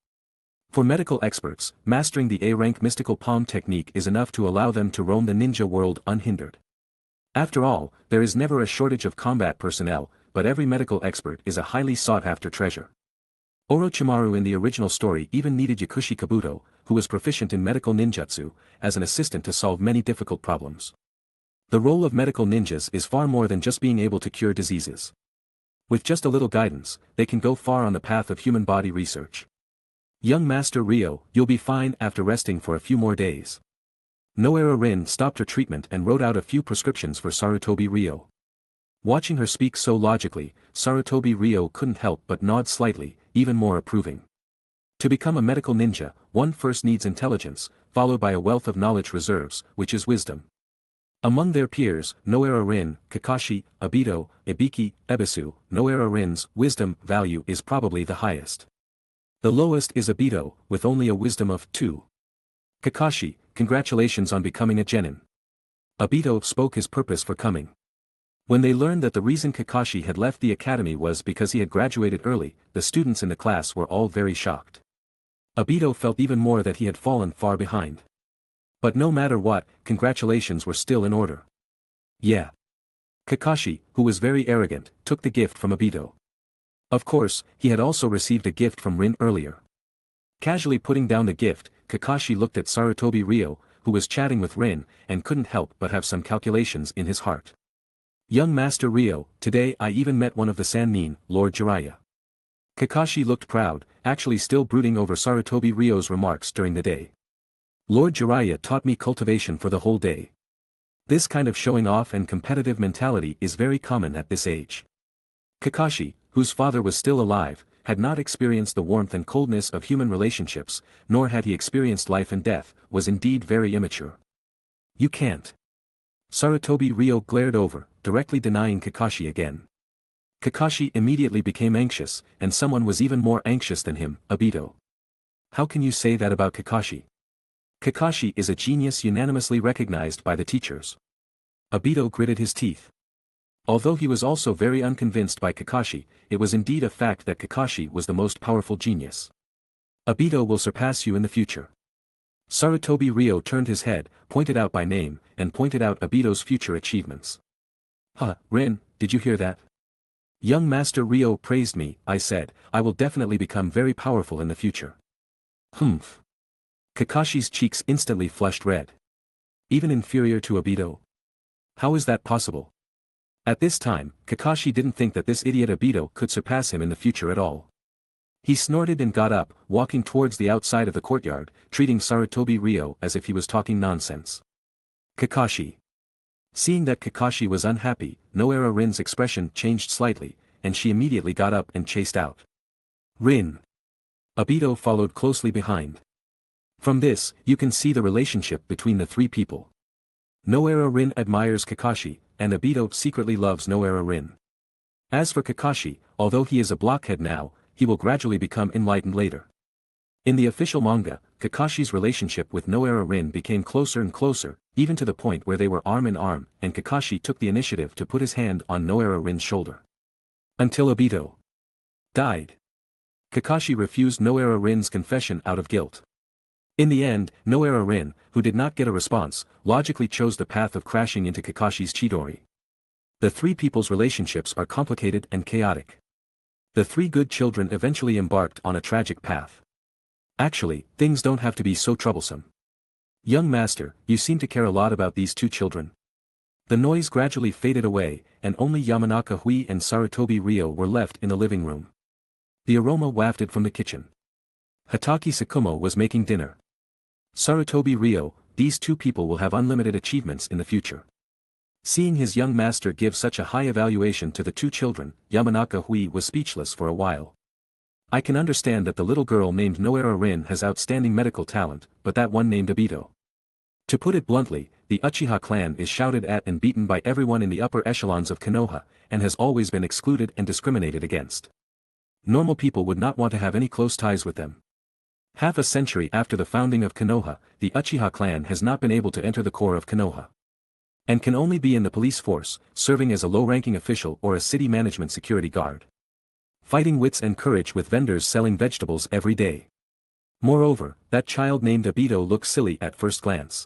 For medical experts, mastering the A-rank mystical palm technique is enough to allow them to roam the ninja world unhindered. After all, there is never a shortage of combat personnel, but every medical expert is a highly sought-after treasure. Orochimaru in the original story even needed Yakushi Kabuto, who was proficient in medical ninjutsu, as an assistant to solve many difficult problems. The role of medical ninjas is far more than just being able to cure diseases. With just a little guidance, they can go far on the path of human body research. Young Master Ryo, you'll be fine after resting for a few more days. Noera Rin stopped her treatment and wrote out a few prescriptions for Sarutobi Ryo. Watching her speak so logically, Sarutobi Ryo couldn't help but nod slightly, even more approving. To become a medical ninja, one first needs intelligence, followed by a wealth of knowledge reserves, which is wisdom. Among their peers, Noera Rin, Kakashi, Obito, Ibiki, Ebisu, Noera Rin's wisdom value is probably the highest. The lowest is Obito, with only a wisdom of 2. Kakashi, congratulations on becoming a genin. Obito spoke his purpose for coming. When they learned that the reason Kakashi had left the academy was because he had graduated early, the students in the class were all very shocked. Obito felt even more that he had fallen far behind. But no matter what, congratulations were still in order. Yeah. Kakashi, who was very arrogant, took the gift from Obito. Of course, he had also received a gift from Rin earlier. Casually putting down the gift, Kakashi looked at Sarutobi Ryo, who was chatting with Rin, and couldn't help but have some calculations in his heart. Young Master Ryo, today I even met one of the Sannin, Lord Jiraiya. Kakashi looked proud, actually still brooding over Sarutobi Ryo's remarks during the day. Lord Jiraiya taught me cultivation for the whole day. This kind of showing off and competitive mentality is very common at this age. Kakashi, whose father was still alive, had not experienced the warmth and coldness of human relationships, nor had he experienced life and death, was indeed very immature. You can't. Sarutobi Ryo glared over, directly denying Kakashi again. Kakashi immediately became anxious, and someone was even more anxious than him, Obito. How can you say that about Kakashi? Kakashi is a genius unanimously recognized by the teachers. Obito gritted his teeth. Although he was also very unconvinced by Kakashi, it was indeed a fact that Kakashi was the most powerful genius. Obito will surpass you in the future. Sarutobi Ryo turned his head, pointed out by name, and pointed out Obito's future achievements. Huh, Rin, did you hear that? Young Master Ryo praised me, I said, I will definitely become very powerful in the future. Humph. Kakashi's cheeks instantly flushed red. Even inferior to Obito? How is that possible? At this time, Kakashi didn't think that this idiot Obito could surpass him in the future at all. He snorted and got up, walking towards the outside of the courtyard, treating Sarutobi Ryo as if he was talking nonsense. Kakashi. Seeing that Kakashi was unhappy, Noera Rin's expression changed slightly, and she immediately got up and chased out. Rin. Obito followed closely behind. From this, you can see the relationship between the three people. Noera Rin admires Kakashi, and Obito secretly loves Noera Rin. As for Kakashi, although he is a blockhead now, he will gradually become enlightened later. In the official manga, Kakashi's relationship with Noera Rin became closer and closer, even to the point where they were arm in arm, and Kakashi took the initiative to put his hand on Noera Rin's shoulder. Until Obito died. Kakashi refused Noera Rin's confession out of guilt. In the end, Noera Rin, who did not get a response, logically chose the path of crashing into Kakashi's Chidori. The three people's relationships are complicated and chaotic. The three good children eventually embarked on a tragic path. Actually, things don't have to be so troublesome. Young master, you seem to care a lot about these two children. The noise gradually faded away, and only Yamanaka Hui and Sarutobi Ryo were left in the living room. The aroma wafted from the kitchen. Hatake Sakumo was making dinner. Sarutobi Ryo, these two people will have unlimited achievements in the future. Seeing his young master give such a high evaluation to the two children, Yamanaka Hui was speechless for a while. I can understand that the little girl named Noera Rin has outstanding medical talent, but that one named Obito. To put it bluntly, the Uchiha clan is shouted at and beaten by everyone in the upper echelons of Konoha, and has always been excluded and discriminated against. Normal people would not want to have any close ties with them. Half a century after the founding of Konoha, the Uchiha clan has not been able to enter the core of Konoha. And can only be in the police force, serving as a low-ranking official or a city management security guard. Fighting wits and courage with vendors selling vegetables every day. Moreover, that child named Obito looks silly at first glance.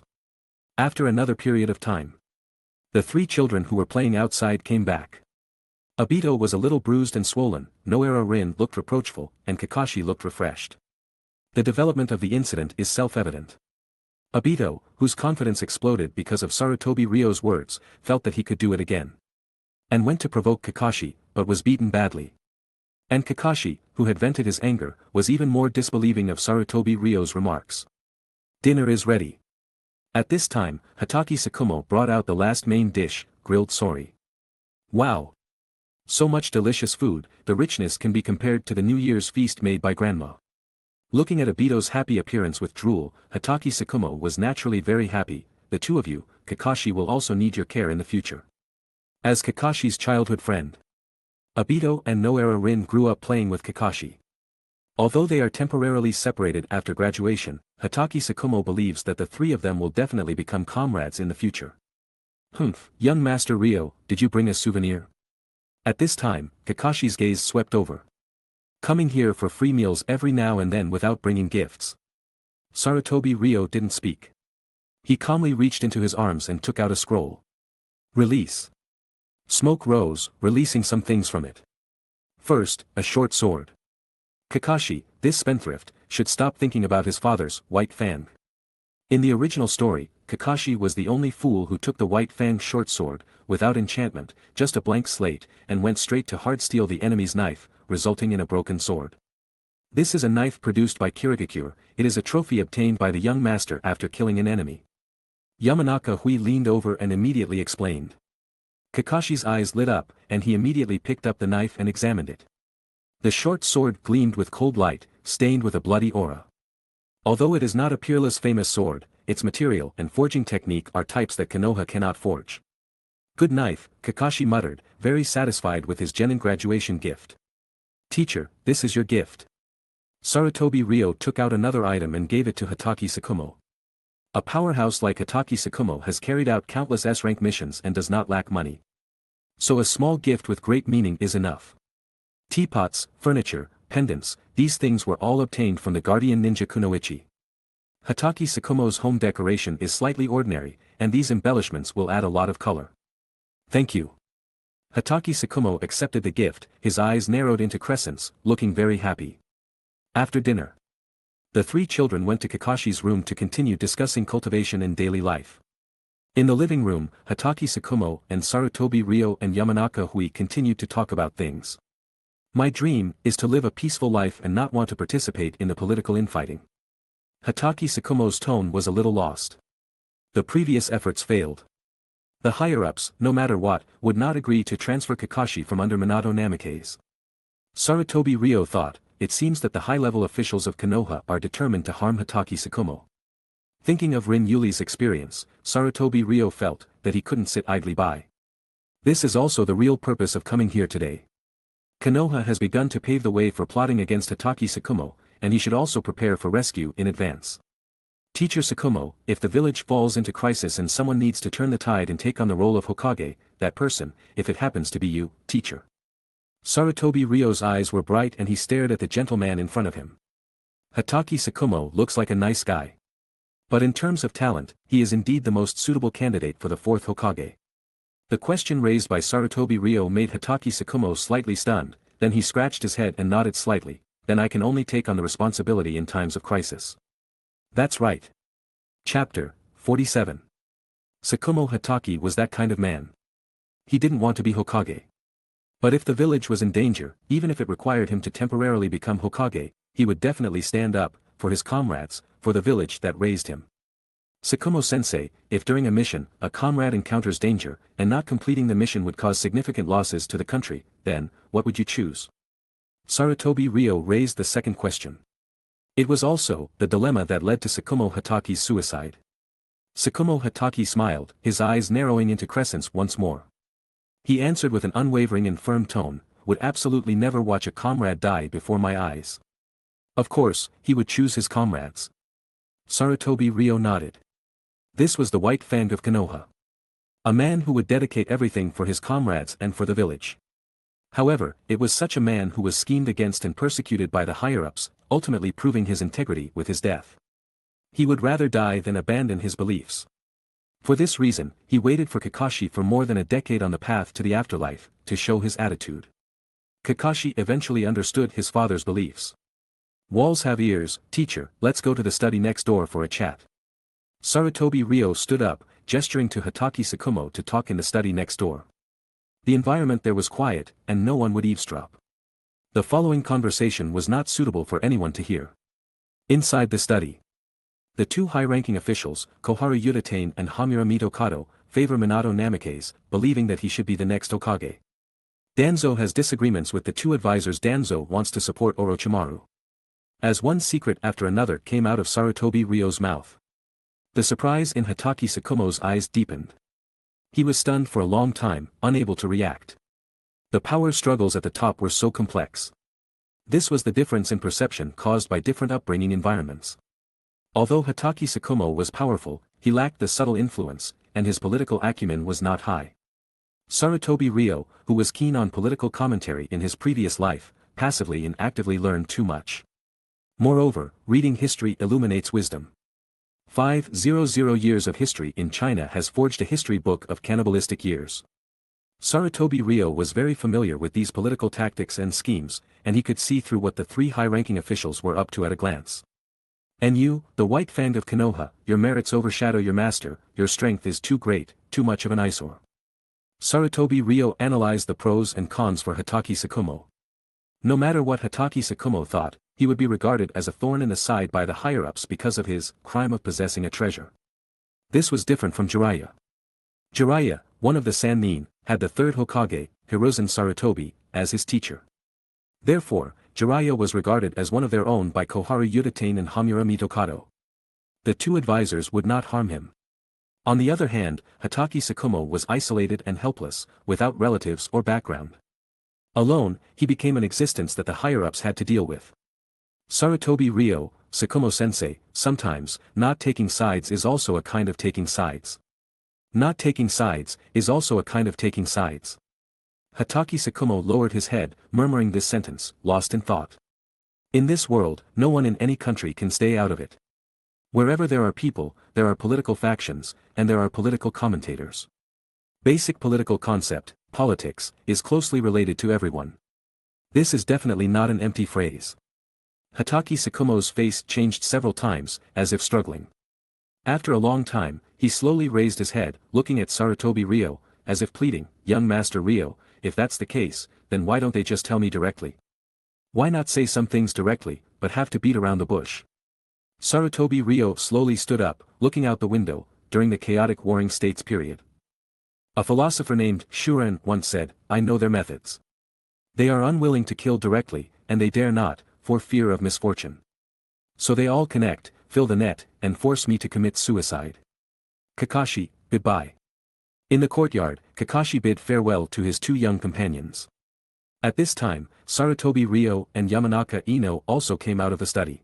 After another period of time, the three children who were playing outside came back. Obito was a little bruised and swollen, Noera Rin looked reproachful, and Kakashi looked refreshed. The development of the incident is self-evident. Obito, whose confidence exploded because of Sarutobi Ryo's words, felt that he could do it again. And went to provoke Kakashi, but was beaten badly. And Kakashi, who had vented his anger, was even more disbelieving of Sarutobi Ryo's remarks. Dinner is ready. At this time, Hatake Sakumo brought out the last main dish, grilled sori. Wow! So much delicious food, the richness can be compared to the New Year's feast made by Grandma. Looking at Obito's happy appearance with drool, Hatake Sakumo was naturally very happy. The two of you, Kakashi will also need your care in the future. As Kakashi's childhood friend, Obito and Noera Rin grew up playing with Kakashi. Although they are temporarily separated after graduation, Hatake Sakumo believes that the three of them will definitely become comrades in the future. Humph, young Master Ryo, did you bring a souvenir? At this time, Kakashi's gaze swept over. Coming here for free meals every now and then without bringing gifts. Sarutobi Ryo didn't speak. He calmly reached into his arms and took out a scroll. Release. Smoke rose, releasing some things from it. First, a short sword. Kakashi, this spendthrift, should stop thinking about his father's white fang. In the original story, Kakashi was the only fool who took the white fang short sword, without enchantment, just a blank slate, and went straight to hard steel the enemy's knife, resulting in a broken sword. This is a knife produced by Kirigakure. It is a trophy obtained by the young master after killing an enemy. Yamanaka Hui leaned over and immediately explained. Kakashi's eyes lit up, and he immediately picked up the knife and examined it. The short sword gleamed with cold light, stained with a bloody aura. Although it is not a peerless famous sword, its material and forging technique are types that Konoha cannot forge. Good knife, Kakashi muttered, very satisfied with his genin graduation gift. Teacher, this is your gift. Sarutobi Ryo took out another item and gave it to Hatake Tsukumo. A powerhouse like Hatake Tsukumo has carried out countless S-rank missions and does not lack money. So a small gift with great meaning is enough. Teapots, furniture, pendants, these things were all obtained from the guardian ninja Kunoichi. Hatake Tsukumo's home decoration is slightly ordinary, and these embellishments will add a lot of color. Thank you. Hatake Tsukumo accepted the gift, his eyes narrowed into crescents, looking very happy. After dinner, the three children went to Kakashi's room to continue discussing cultivation and daily life. In the living room, Hatake Tsukumo and Sarutobi Ryo and Yamanaka Hui continued to talk about things. My dream is to live a peaceful life and not want to participate in the political infighting. Hatake Tsukumo's tone was a little lost. The previous efforts failed. The higher-ups, no matter what, would not agree to transfer Kakashi from under Minato Namikaze. Sarutobi Ryo thought, it seems that the high-level officials of Konoha are determined to harm Hatake Tsukumo. Thinking of Rin Yuli's experience, Sarutobi Ryo felt that he couldn't sit idly by. This is also the real purpose of coming here today. Konoha has begun to pave the way for plotting against Hatake Tsukumo, and he should also prepare for rescue in advance. Teacher Tsukumo, if the village falls into crisis and someone needs to turn the tide and take on the role of Hokage, that person, if it happens to be you, teacher. Sarutobi Ryo's eyes were bright and he stared at the gentleman in front of him. Hatake Tsukumo looks like a nice guy. But in terms of talent, he is indeed the most suitable candidate for the fourth Hokage. The question raised by Sarutobi Ryo made Hatake Tsukumo slightly stunned, then he scratched his head and nodded slightly, then I can only take on the responsibility in times of crisis. That's right. Chapter 47. Tsukumo Hatake was that kind of man. He didn't want to be Hokage. But if the village was in danger, even if it required him to temporarily become Hokage, he would definitely stand up, for his comrades, for the village that raised him. Tsukumo-sensei, if during a mission, a comrade encounters danger, and not completing the mission would cause significant losses to the country, then, what would you choose? Sarutobi Ryo raised the second question. It was also the dilemma that led to Tsukumo Hatake's suicide. Tsukumo Hatake smiled, his eyes narrowing into crescents once more. He answered with an unwavering and firm tone, would absolutely never watch a comrade die before my eyes. Of course, he would choose his comrades. Sarutobi Ryo nodded. This was the White Fang of Konoha. A man who would dedicate everything for his comrades and for the village. However, it was such a man who was schemed against and persecuted by the higher-ups, ultimately proving his integrity with his death. He would rather die than abandon his beliefs. For this reason, he waited for Kakashi for more than a decade on the path to the afterlife, to show his attitude. Kakashi eventually understood his father's beliefs. Walls have ears, teacher, let's go to the study next door for a chat. Sarutobi Ryo stood up, gesturing to Hatake Tsukumo to talk in the study next door. The environment there was quiet, and no one would eavesdrop. The following conversation was not suitable for anyone to hear. Inside the study, the two high-ranking officials, Koharu Yudetane and Hamura Mitokado, favor Minato Namikaze, believing that he should be the next Hokage. Danzo has disagreements with the two advisors. Danzo wants to support Orochimaru. As one secret after another came out of Sarutobi Ryo's mouth, the surprise in Hatake Tsukumo's eyes deepened. He was stunned for a long time, unable to react. The power struggles at the top were so complex. This was the difference in perception caused by different upbringing environments. Although Hatake Tsukumo was powerful, he lacked the subtle influence, and his political acumen was not high. Sarutobi Ryo, who was keen on political commentary in his previous life, passively and actively learned too much. Moreover, reading history illuminates wisdom. 500 years of history in China has forged a history book of cannibalistic years. Sarutobi Ryo was very familiar with these political tactics and schemes, and he could see through what the three high-ranking officials were up to at a glance. And you, the White Fang of Konoha, your merits overshadow your master, your strength is too great, too much of an eyesore. Sarutobi Ryo analyzed the pros and cons for Hatake Sakumo. No matter what Hatake Sakumo thought, he would be regarded as a thorn in the side by the higher-ups because of his crime of possessing a treasure. This was different from Jiraiya. Jiraiya, one of the Sannin, had the third Hokage, Hiruzen Sarutobi, as his teacher. Therefore, Jiraiya was regarded as one of their own by Koharu Yuditane and Hamura Mitokado. The two advisors would not harm him. On the other hand, Hatake Sakumo was isolated and helpless, without relatives or background. Alone, he became an existence that the higher-ups had to deal with. Sarutobi Ryo, Sakumo-sensei, sometimes, not taking sides is also a kind of taking sides. Not taking sides is also a kind of taking sides. Hatake Sakumo lowered his head, murmuring this sentence, lost in thought. In this world, no one in any country can stay out of it. Wherever there are people, there are political factions, and there are political commentators. Basic political concept, politics, is closely related to everyone. This is definitely not an empty phrase. Hatake Sakumo's face changed several times, as if struggling. After a long time, he slowly raised his head, looking at Sarutobi Ryo, as if pleading, "Young Master Ryo, if that's the case, then why don't they just tell me directly? Why not say some things directly, but have to beat around the bush?" Sarutobi Ryo slowly stood up, looking out the window, during the chaotic warring states period. A philosopher named Shuren once said, "I know their methods. They are unwilling to kill directly, and they dare not, for fear of misfortune. So they all connect, fill the net, and force me to commit suicide. Kakashi, goodbye." In the courtyard, Kakashi bid farewell to his two young companions. At this time, Sarutobi Ryo and Yamanaka Ino also came out of the study.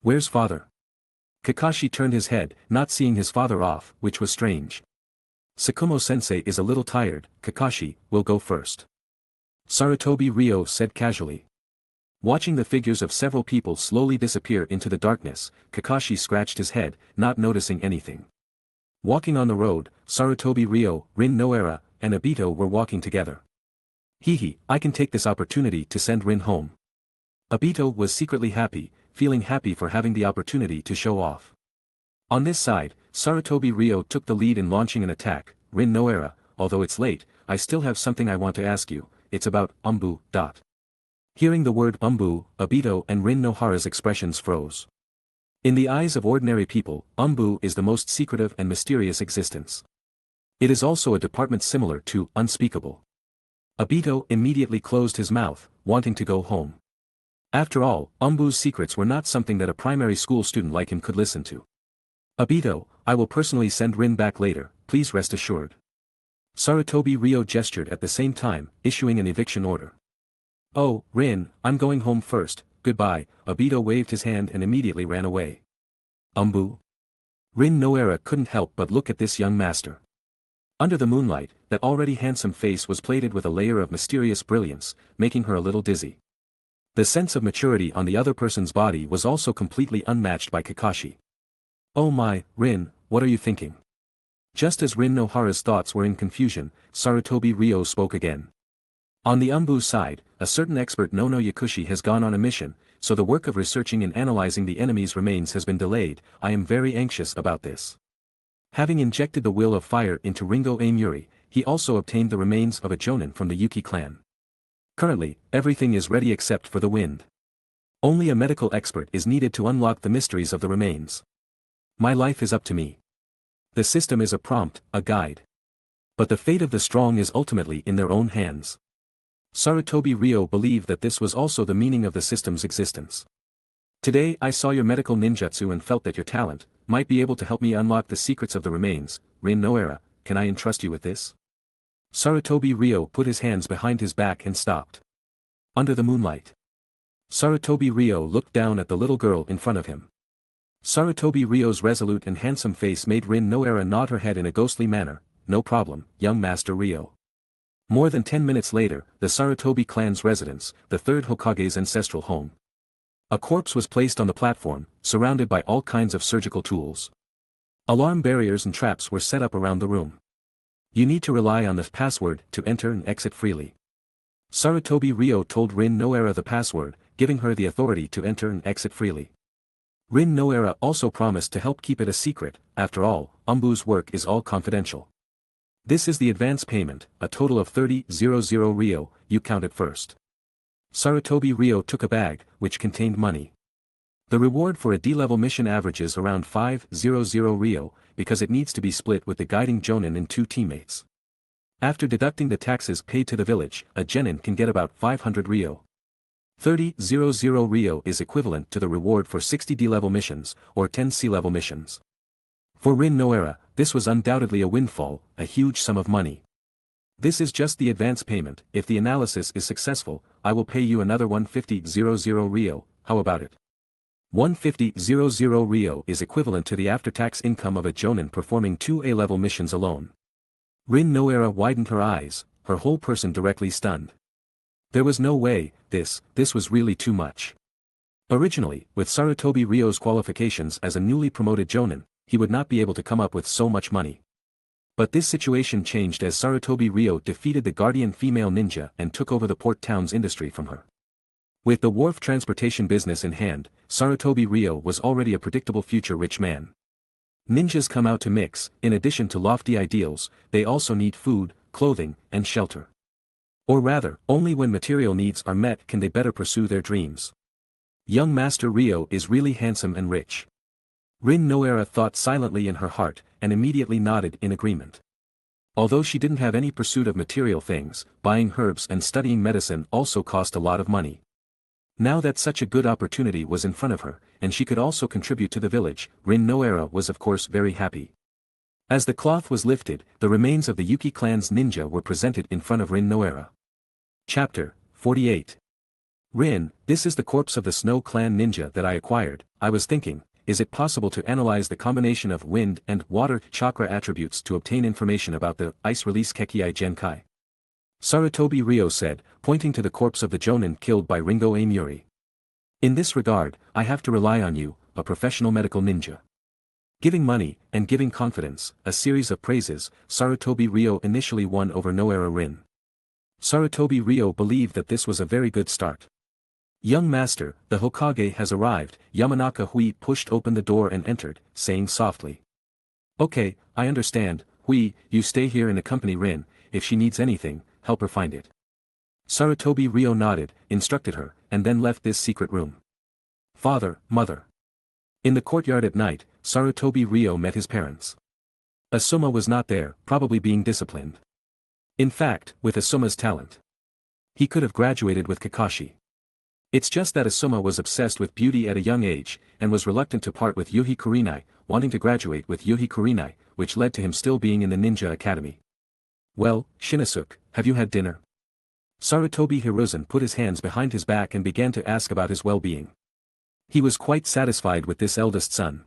"Where's father?" Kakashi turned his head, not seeing his father off, which was strange. "Sakumo-sensei is a little tired, Kakashi, will go first," Sarutobi Ryo said casually. Watching the figures of several people slowly disappear into the darkness, Kakashi scratched his head, not noticing anything. Walking on the road, Sarutobi Ryo, Rin Noara, and Obito were walking together. "Hehe, I can take this opportunity to send Rin home." Obito was secretly happy, feeling happy for having the opportunity to show off. On this side, Sarutobi Ryo took the lead in launching an attack. "Rin Noara, although it's late, I still have something I want to ask you, it's about Anbu. Hearing the word Anbu, Obito and Rin Nohara's expressions froze. In the eyes of ordinary people, Anbu is the most secretive and mysterious existence. It is also a department similar to unspeakable. Obito immediately closed his mouth, wanting to go home. After all, Anbu's secrets were not something that a primary school student like him could listen to. "Obito, I will personally send Rin back later, please rest assured." Sarutobi Ryo gestured at the same time, issuing an eviction order. "Oh, Rin, I'm going home first, goodbye." Obito waved his hand and immediately ran away. Anbu? Rin Noara couldn't help but look at this young master. Under the moonlight, that already handsome face was plated with a layer of mysterious brilliance, making her a little dizzy. The sense of maturity on the other person's body was also completely unmatched by Kakashi. "Oh my, Rin, what are you thinking?" Just as Rin Nohara's thoughts were in confusion, Sarutobi Ryo spoke again. "On the Anbu side, a certain expert Nono Yakushi has gone on a mission, so the work of researching and analyzing the enemy's remains has been delayed. I am very anxious about this." Having injected the will of fire into Ringo Amuri, he also obtained the remains of a Jonin from the Yuki clan. Currently, everything is ready except for the wind. Only a medical expert is needed to unlock the mysteries of the remains. My life is up to me. The system is a prompt, a guide. But the fate of the strong is ultimately in their own hands. Sarutobi Ryo believed that this was also the meaning of the system's existence. "Today I saw your medical ninjutsu and felt that your talent might be able to help me unlock the secrets of the remains. Rin Noara, can I entrust you with this?" Sarutobi Ryo put his hands behind his back and stopped. Under the moonlight, Sarutobi Ryo looked down at the little girl in front of him. Sarutobi Ryo's resolute and handsome face made Rin Noara nod her head in a ghostly manner. "No problem, young Master Ryo." More than 10 minutes later, the Sarutobi clan's residence, the third Hokage's ancestral home. A corpse was placed on the platform, surrounded by all kinds of surgical tools. Alarm barriers and traps were set up around the room. You need to rely on the password to enter and exit freely. Sarutobi Ryo told Rin Noera the password, giving her the authority to enter and exit freely. Rin Noera also promised to help keep it a secret. After all, Anbu's work is all confidential. This is the advance payment, a total of 30,000 Ryo, you count it first. Sarutobi Ryo took a bag, which contained money. The reward for a D-level mission averages around 500 Ryo, because it needs to be split with the guiding Jonin and 2 teammates. After deducting the taxes paid to the village, a genin can get about 500 Ryo. 30,000 Ryo is equivalent to the reward for 60 D-level missions, or 10 C-level missions. For Rin Noera, this was undoubtedly a windfall, a huge sum of money. This is just the advance payment. If the analysis is successful, I will pay you another 150,000 Ryo, how about it? 150,000 Ryo is equivalent to the after-tax income of a Jonin performing 2 A-level missions alone. Rin Noera widened her eyes, her whole person directly stunned. There was no way, this was really too much. Originally, with Sarutobi Ryo's qualifications as a newly promoted Jonin, he would not be able to come up with so much money. But this situation changed as Sarutobi Ryo defeated the guardian female ninja and took over the port town's industry from her. With the wharf transportation business in hand, Sarutobi Ryo was already a predictable future rich man. Ninjas come out to mix. In addition to lofty ideals, they also need food, clothing, and shelter. Or rather, only when material needs are met can they better pursue their dreams. Young Master Ryo is really handsome and rich. Rin Noera thought silently in her heart, and immediately nodded in agreement. Although she didn't have any pursuit of material things, buying herbs and studying medicine also cost a lot of money. Now that such a good opportunity was in front of her, and she could also contribute to the village, Rin Noera was of course very happy. As the cloth was lifted, the remains of the Yuki clan's ninja were presented in front of Rin Noera. Chapter 48. Rin, this is the corpse of the Snow Clan ninja that I acquired. I was thinking, is it possible to analyze the combination of wind and water chakra attributes to obtain information about the ice release Kekkei Genkai? Sarutobi Ryo said, pointing to the corpse of the Jonin killed by Ringo A. Muri. In this regard, I have to rely on you, a professional medical ninja. Giving money, and giving confidence, a series of praises, Sarutobi Ryo initially won over Noera Rin. Sarutobi Ryo believed that this was a very good start. Young master, the Hokage has arrived. Yamanaka Hui pushed open the door and entered, saying softly. Okay, I understand, Hui, you stay here and accompany Rin. If she needs anything, help her find it. Sarutobi Ryo nodded, instructed her, and then left this secret room. Father, mother. In the courtyard at night, Sarutobi Ryo met his parents. Asuma was not there, probably being disciplined. In fact, with Asuma's talent, he could have graduated with Kakashi. It's just that Asuma was obsessed with beauty at a young age, and was reluctant to part with Yuhi Kurinai, wanting to graduate with Yuhi Kurinai, which led to him still being in the ninja academy. Well, Shinosuke, have you had dinner? Sarutobi Hiruzen put his hands behind his back and began to ask about his well-being. He was quite satisfied with this eldest son.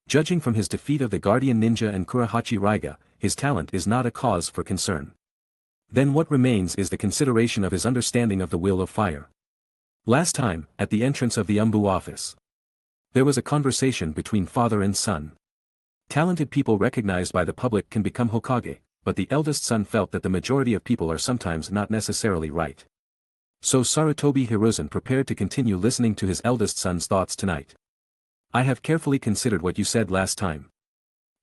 Judging from his defeat of the guardian ninja and Kurahachi Raiga, his talent is not a cause for concern. Then what remains is the consideration of his understanding of the will of fire. Last time, at the entrance of the Anbu office, there was a conversation between father and son. Talented people recognized by the public can become Hokage, but the eldest son felt that the majority of people are sometimes not necessarily right. So Sarutobi Hiruzen prepared to continue listening to his eldest son's thoughts tonight. I have carefully considered what you said last time.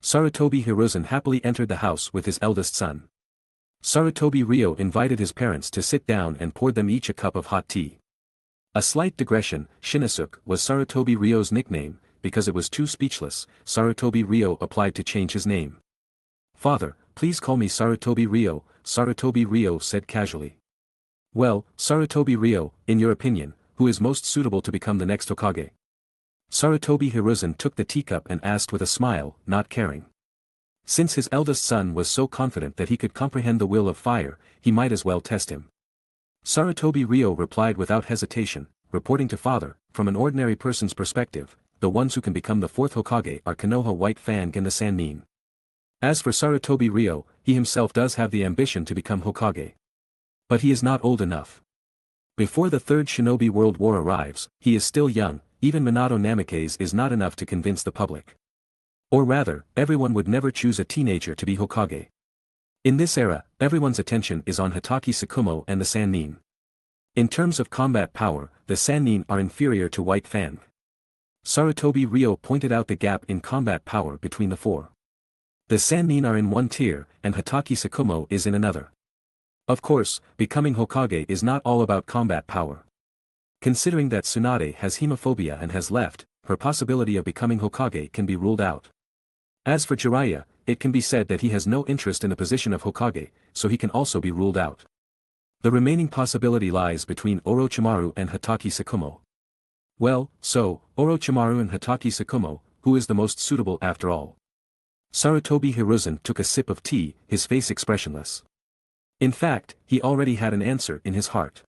Sarutobi Hiruzen happily entered the house with his eldest son. Sarutobi Ryo invited his parents to sit down and poured them each a cup of hot tea. A slight digression, Shinosuke was Sarutobi Ryo's nickname. Because it was too speechless, Sarutobi Ryo applied to change his name. Father, please call me Sarutobi Ryo, Sarutobi Ryo said casually. Well, Sarutobi Ryo, in your opinion, who is most suitable to become the next Hokage? Sarutobi Hiruzen took the teacup and asked with a smile, not caring. Since his eldest son was so confident that he could comprehend the will of fire, he might as well test him. Sarutobi Ryo replied without hesitation, reporting to father, from an ordinary person's perspective, the ones who can become the fourth Hokage are Konoha White Fang and the Sannin. As for Sarutobi Ryo, he himself does have the ambition to become Hokage. But he is not old enough. Before the Third Shinobi World War arrives, he is still young. Even Minato Namikaze is not enough to convince the public. Or rather, everyone would never choose a teenager to be Hokage. In this era, everyone's attention is on Hatake Tsukumo and the Sannin. In terms of combat power, the Sannin are inferior to White Fang. Sarutobi Ryo pointed out the gap in combat power between the four. The Sannin are in one tier, and Hatake Tsukumo is in another. Of course, becoming Hokage is not all about combat power. Considering that Tsunade has hemophobia and has left, her possibility of becoming Hokage can be ruled out. As for Jiraiya, it can be said that he has no interest in the position of Hokage, so he can also be ruled out. The remaining possibility lies between Orochimaru and Hatake Tsukumo. Well, so, Orochimaru and Hatake Tsukumo, who is the most suitable after all? Sarutobi Hiruzen took a sip of tea, his face expressionless. In fact, he already had an answer in his heart.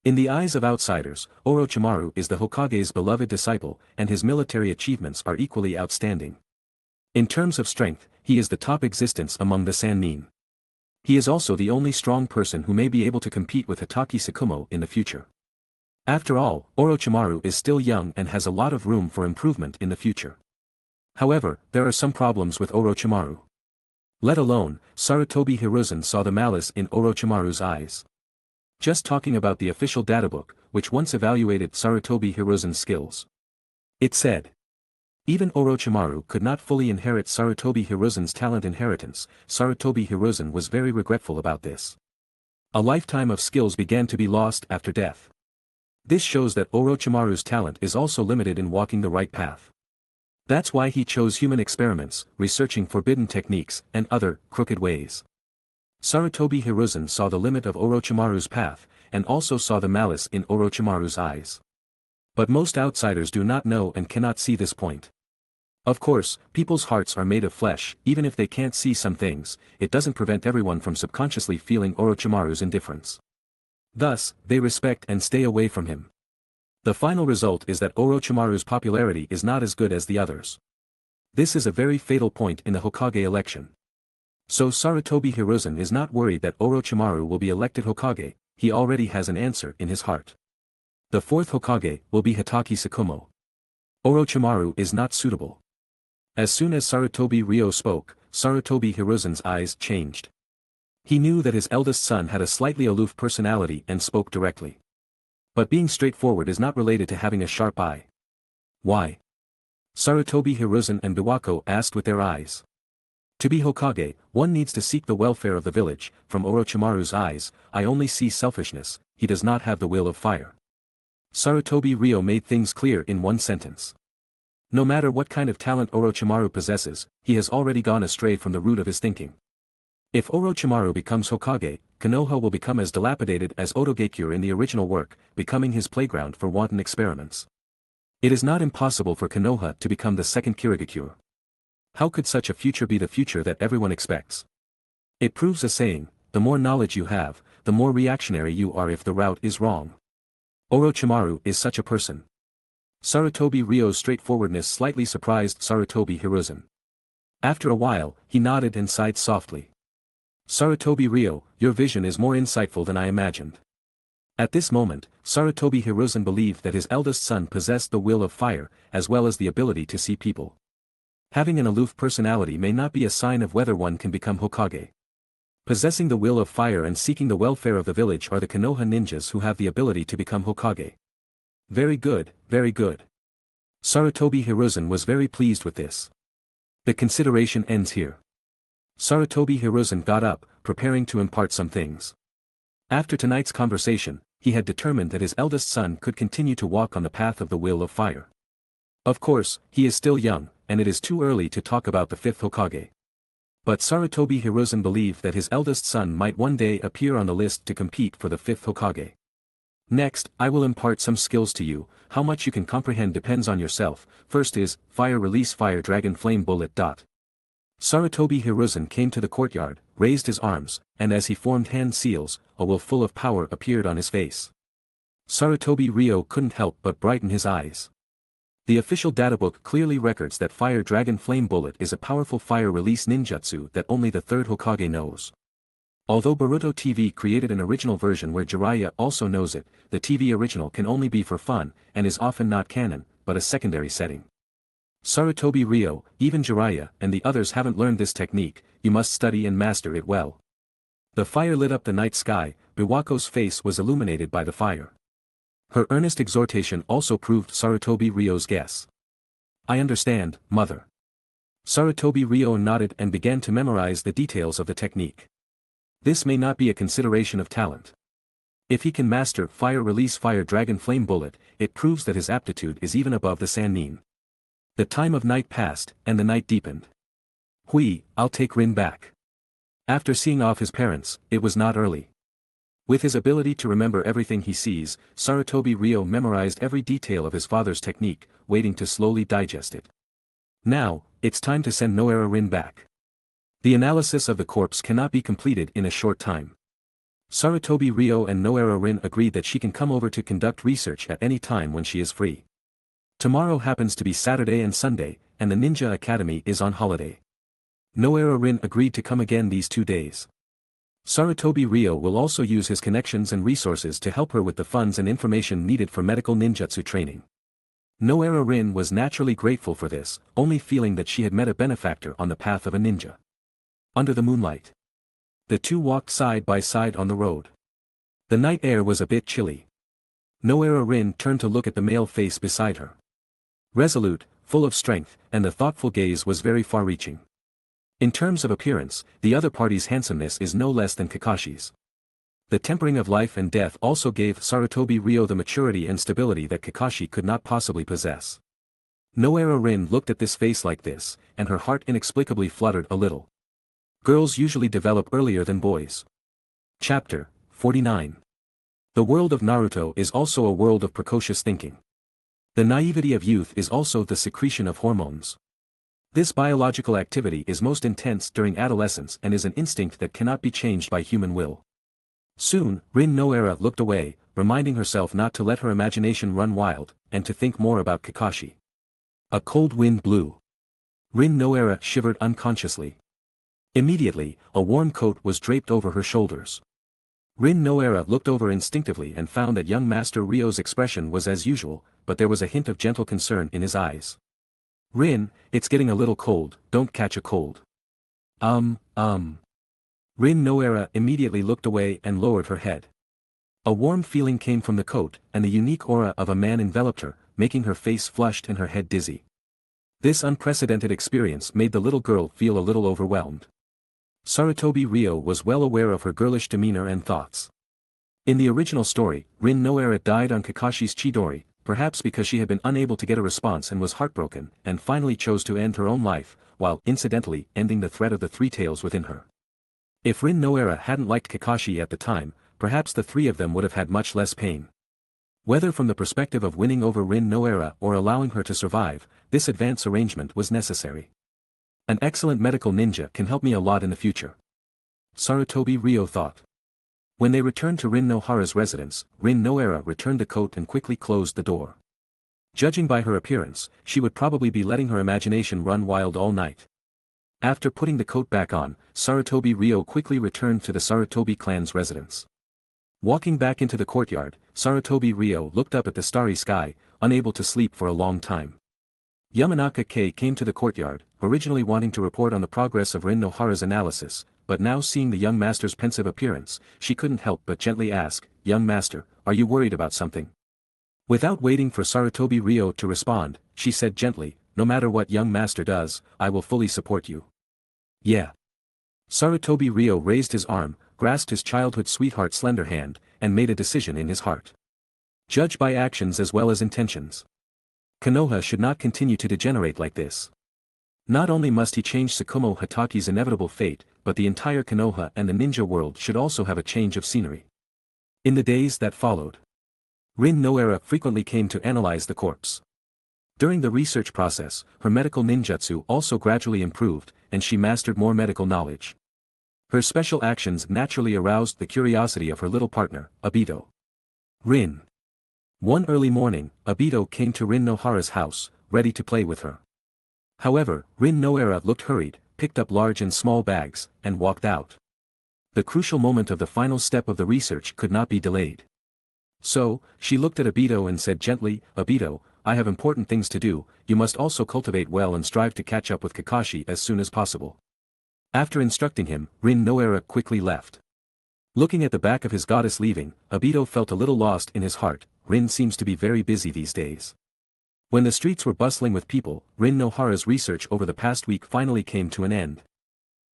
In the eyes of outsiders, Orochimaru is the Hokage's beloved disciple, and his military achievements are equally outstanding. In terms of strength, he is the top existence among the Sannin. He is also the only strong person who may be able to compete with Hatake Tsukumo in the future. After all, Orochimaru is still young and has a lot of room for improvement in the future. However, there are some problems with Orochimaru. Let alone, Sarutobi Hiruzen saw the malice in Orochimaru's eyes. Just talking about the official databook, which once evaluated Sarutobi Hiruzen's skills. It said, even Orochimaru could not fully inherit Sarutobi Hiruzen's talent inheritance. Sarutobi Hiruzen was very regretful about this. A lifetime of skills began to be lost after death. This shows that Orochimaru's talent is also limited in walking the right path. That's why he chose human experiments, researching forbidden techniques, and other, crooked ways. Sarutobi Hiruzen saw the limit of Orochimaru's path, and also saw the malice in Orochimaru's eyes. But most outsiders do not know and cannot see this point. Of course, people's hearts are made of flesh. Even if they can't see some things, it doesn't prevent everyone from subconsciously feeling Orochimaru's indifference. Thus, they respect and stay away from him. The final result is that Orochimaru's popularity is not as good as the others. This is a very fatal point in the Hokage election. So Sarutobi Hiruzen is not worried that Orochimaru will be elected Hokage. He already has an answer in his heart. The fourth Hokage will be Hatake Tsukumo. Orochimaru is not suitable. As soon as Sarutobi Ryo spoke, Sarutobi Hiruzen's eyes changed. He knew that his eldest son had a slightly aloof personality and spoke directly. But being straightforward is not related to having a sharp eye. Why? Sarutobi Hiruzen and Biwako asked with their eyes. To be Hokage, one needs to seek the welfare of the village. From Orochimaru's eyes, I only see selfishness. He does not have the will of fire. Sarutobi Ryo made things clear in one sentence. No matter what kind of talent Orochimaru possesses, he has already gone astray from the root of his thinking. If Orochimaru becomes Hokage, Konoha will become as dilapidated as Otogakure in the original work, becoming his playground for wanton experiments. It is not impossible for Konoha to become the second Kirigakure. How could such a future be the future that everyone expects? It proves a saying, the more knowledge you have, the more reactionary you are if the route is wrong. Orochimaru is such a person. Sarutobi Ryo's straightforwardness slightly surprised Sarutobi Hiruzen. After a while, he nodded and sighed softly. Sarutobi Ryo, your vision is more insightful than I imagined. At this moment, Sarutobi Hiruzen believed that his eldest son possessed the will of fire, as well as the ability to see people. Having an aloof personality may not be a sign of whether one can become Hokage. Possessing the will of fire and seeking the welfare of the village are the Konoha ninjas who have the ability to become Hokage. Very good, very good. Sarutobi Hiruzen was very pleased with this. The consideration ends here. Sarutobi Hiruzen got up, preparing to impart some things. After tonight's conversation, he had determined that his eldest son could continue to walk on the path of the will of fire. Of course, he is still young, and it is too early to talk about the fifth Hokage. But Sarutobi Hiruzen believed that his eldest son might one day appear on the list to compete for the fifth Hokage. Next, I will impart some skills to you. How much you can comprehend depends on yourself. First is, Fire Release Fire Dragon Flame Bullet. Sarutobi Hiruzen came to the courtyard, raised his arms, and as he formed hand seals, a will full of power appeared on his face. Sarutobi Ryo couldn't help but brighten his eyes. The official databook clearly records that Fire Dragon Flame Bullet is a powerful fire release ninjutsu that only the third Hokage knows. Although Boruto TV created an original version where Jiraiya also knows it, the TV original can only be for fun, and is often not canon, but a secondary setting. Sarutobi Ryo, even Jiraiya and the others haven't learned this technique, you must study and master it well. The fire lit up the night sky, Biwako's face was illuminated by the fire. Her earnest exhortation also proved Sarutobi Ryo's guess. I understand, mother. Sarutobi Ryo nodded and began to memorize the details of the technique. This may not be a consideration of talent. If he can master Fire Release Fire Dragon Flame Bullet, it proves that his aptitude is even above the Sannin. The time of night passed, and the night deepened. I'll take Rin back. After seeing off his parents, it was not early. With his ability to remember everything he sees, Sarutobi Ryo memorized every detail of his father's technique, waiting to slowly digest it. Now, it's time to send Noera Rin back. The analysis of the corpse cannot be completed in a short time. Sarutobi Ryo and Noera Rin agreed that she can come over to conduct research at any time when she is free. Tomorrow happens to be Saturday and Sunday, and the Ninja Academy is on holiday. Noera Rin agreed to come again these 2 days. Sarutobi Ryo will also use his connections and resources to help her with the funds and information needed for medical ninjutsu training. Noera Rin was naturally grateful for this, only feeling that she had met a benefactor on the path of a ninja. Under the moonlight, the two walked side by side on the road. The night air was a bit chilly. Noera Rin turned to look at the male face beside her. Resolute, full of strength, and the thoughtful gaze was very far-reaching. In terms of appearance, the other party's handsomeness is no less than Kakashi's. The tempering of life and death also gave Sarutobi Ryo the maturity and stability that Kakashi could not possibly possess. Noera Rin looked at this face like this, and her heart inexplicably fluttered a little. Girls usually develop earlier than boys. Chapter 49. The world of Naruto is also a world of precocious thinking. The naivety of youth is also the secretion of hormones. This biological activity is most intense during adolescence and is an instinct that cannot be changed by human will. Soon, Rin Noera looked away, reminding herself not to let her imagination run wild, and to think more about Kakashi. A cold wind blew. Rin Noera shivered unconsciously. Immediately, a warm coat was draped over her shoulders. Rin Noera looked over instinctively and found that young Master Ryo's expression was as usual, but there was a hint of gentle concern in his eyes. Rin, it's getting a little cold, don't catch a cold. Rin Noera immediately looked away and lowered her head. A warm feeling came from the coat, and the unique aura of a man enveloped her, making her face flushed and her head dizzy. This unprecedented experience made the little girl feel a little overwhelmed. Sarutobi Ryo was well aware of her girlish demeanor and thoughts. In the original story, Rin Noera died on Kakashi's Chidori, perhaps because she had been unable to get a response and was heartbroken, and finally chose to end her own life, while incidentally ending the thread of the three tails within her. If Rin Noera hadn't liked Kakashi at the time, perhaps the three of them would have had much less pain. Whether from the perspective of winning over Rin Noera or allowing her to survive, this advance arrangement was necessary. An excellent medical ninja can help me a lot in the future. Sarutobi Ryo thought. When they returned to Rin Nohara's residence, Rin Noera returned the coat and quickly closed the door. Judging by her appearance, she would probably be letting her imagination run wild all night. After putting the coat back on, Sarutobi Ryo quickly returned to the Sarutobi clan's residence. Walking back into the courtyard, Sarutobi Ryo looked up at the starry sky, unable to sleep for a long time. Yamanaka Kei came to the courtyard, originally wanting to report on the progress of Rin Nohara's analysis, but now seeing the young master's pensive appearance, she couldn't help but gently ask, "Young master, are you worried about something?" Without waiting for Sarutobi Ryo to respond, she said gently, "No matter what young master does, I will fully support you." Yeah. Sarutobi Ryo raised his arm, grasped his childhood sweetheart's slender hand, and made a decision in his heart. Judge by actions as well as intentions. Konoha should not continue to degenerate like this. Not only must he change Tsukumo Hataki's inevitable fate, but the entire Konoha and the ninja world should also have a change of scenery. In the days that followed, Rin Noera frequently came to analyze the corpse. During the research process, her medical ninjutsu also gradually improved, and she mastered more medical knowledge. Her special actions naturally aroused the curiosity of her little partner, Obito. Rin. One early morning, Obito came to Rin Nohara's house, ready to play with her. However, Rin Noera looked hurried, picked up large and small bags, and walked out. The crucial moment of the final step of the research could not be delayed. So, she looked at Obito and said gently, "Obito, I have important things to do, you must also cultivate well and strive to catch up with Kakashi as soon as possible. After instructing him, Rin Noara quickly left. Looking at the back of his goddess leaving, Obito felt a little lost in his heart. Rin seems to be very busy these days. When the streets were bustling with people, Rin Nohara's research over the past week finally came to an end.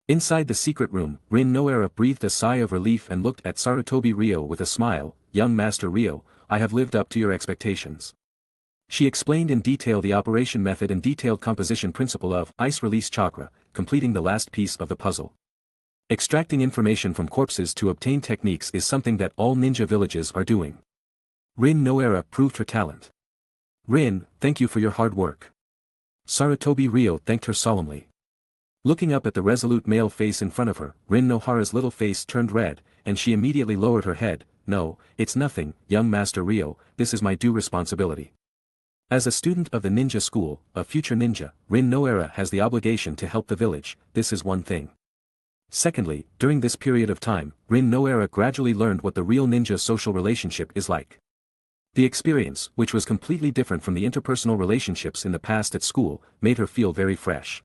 Inside the secret room, Rin Noara breathed a sigh of relief and looked at Sarutobi Ryo with a smile. Young Master Ryo, I have lived up to your expectations. She explained in detail the operation method and detailed composition principle of Ice Release Chakra, completing the last piece of the puzzle. Extracting information from corpses to obtain techniques is something that all ninja villages are doing. Rin Noara proved her talent. Rin, thank you for your hard work. Sarutobi Ryo thanked her solemnly. Looking up at the resolute male face in front of her, Rin Nohara's little face turned red, and she immediately lowered her head. No, it's nothing, young Master Ryo, this is my due responsibility. As a student of the ninja school, a future ninja, Rin Noara has the obligation to help the village, this is one thing. Secondly, during this period of time, Rin Noara gradually learned what the real ninja social relationship is like. The experience, which was completely different from the interpersonal relationships in the past at school, made her feel very fresh.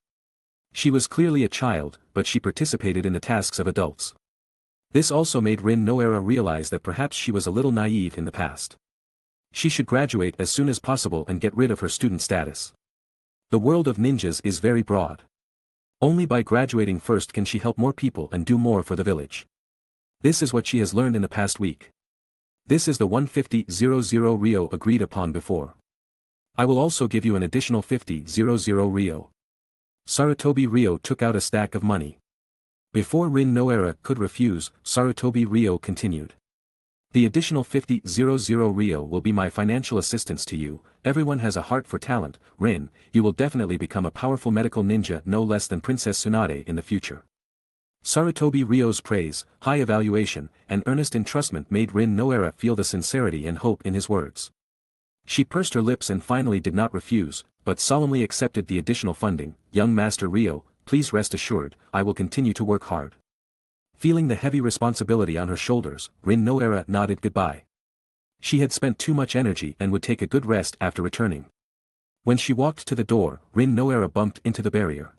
She was clearly a child, but she participated in the tasks of adults. This also made Rin Noara realize that perhaps she was a little naive in the past. She should graduate as soon as possible and get rid of her student status. The world of ninjas is very broad. Only by graduating first can she help more people and do more for the village. This is what she has learned in the past week. This is the 150,000 Ryo agreed upon before. I will also give you an additional 50,000 Ryo. Sarutobi Ryo took out a stack of money. Before Rin Noara could refuse, Sarutobi Ryo continued. The additional 50,000 Ryo will be my financial assistance to you. Everyone has a heart for talent. Rin, you will definitely become a powerful medical ninja no less than Princess Tsunade in the future. Sarutobi Ryo's praise, high evaluation, and earnest entrustment made Rin Noara feel the sincerity and hope in his words. She pursed her lips and finally did not refuse, but solemnly accepted the additional funding. Young Master Ryo, please rest assured, I will continue to work hard. Feeling the heavy responsibility on her shoulders, Rin Noara nodded goodbye. She had spent too much energy and would take a good rest after returning. When she walked to the door, Rin Noara bumped into the barrier.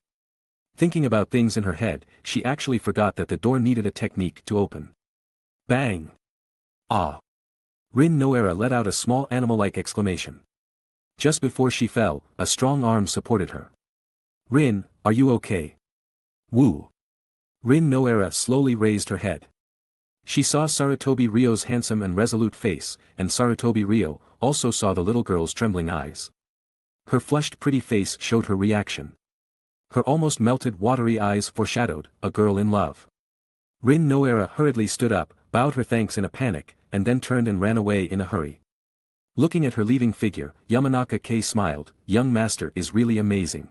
Thinking about things in her head, she actually forgot that the door needed a technique to open. Bang! Ah! Rin Noara let out a small animal-like exclamation. Just before she fell, a strong arm supported her. Rin, are you okay? Woo! Rin Noara slowly raised her head. She saw Sarutobi Ryo's handsome and resolute face, and Sarutobi Ryo also saw the little girl's trembling eyes. Her flushed pretty face showed her reaction. Her almost melted watery eyes foreshadowed a girl in love. Rin Noara hurriedly stood up, bowed her thanks in a panic, and then turned and ran away in a hurry. Looking at her leaving figure, Yamanaka K smiled. Young master is really amazing.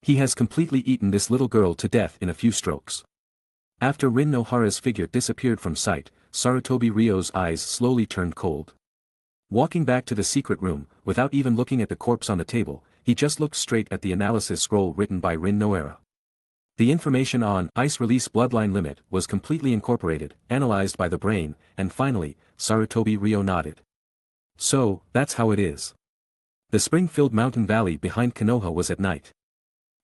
He has completely eaten this little girl to death in a few strokes. After Rin Nohara's figure disappeared from sight, Sarutobi Ryo's eyes slowly turned cold. Walking back to the secret room, without even looking at the corpse on the table, he just looked straight at the analysis scroll written by Rin Noara. The information on Ice Release Bloodline Limit was completely incorporated, analyzed by the brain, and finally, Sarutobi Ryo nodded. So, that's how it is. The spring-filled mountain valley behind Konoha was at night.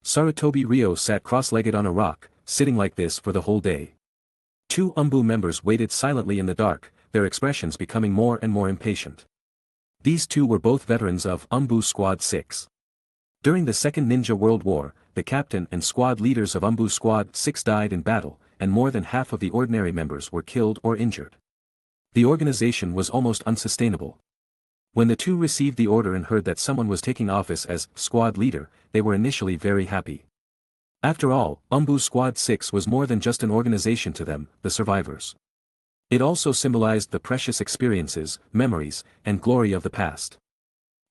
Sarutobi Ryo sat cross-legged on a rock, sitting like this for the whole day. Two Anbu members waited silently in the dark, their expressions becoming more and more impatient. These two were both veterans of Anbu Squad 6. During the Second Ninja World War, the captain and squad leaders of Anbu Squad 6 died in battle, and more than half of the ordinary members were killed or injured. The organization was almost unsustainable. When the two received the order and heard that someone was taking office as squad leader, they were initially very happy. After all, Anbu Squad 6 was more than just an organization to them, the survivors. It also symbolized the precious experiences, memories, and glory of the past.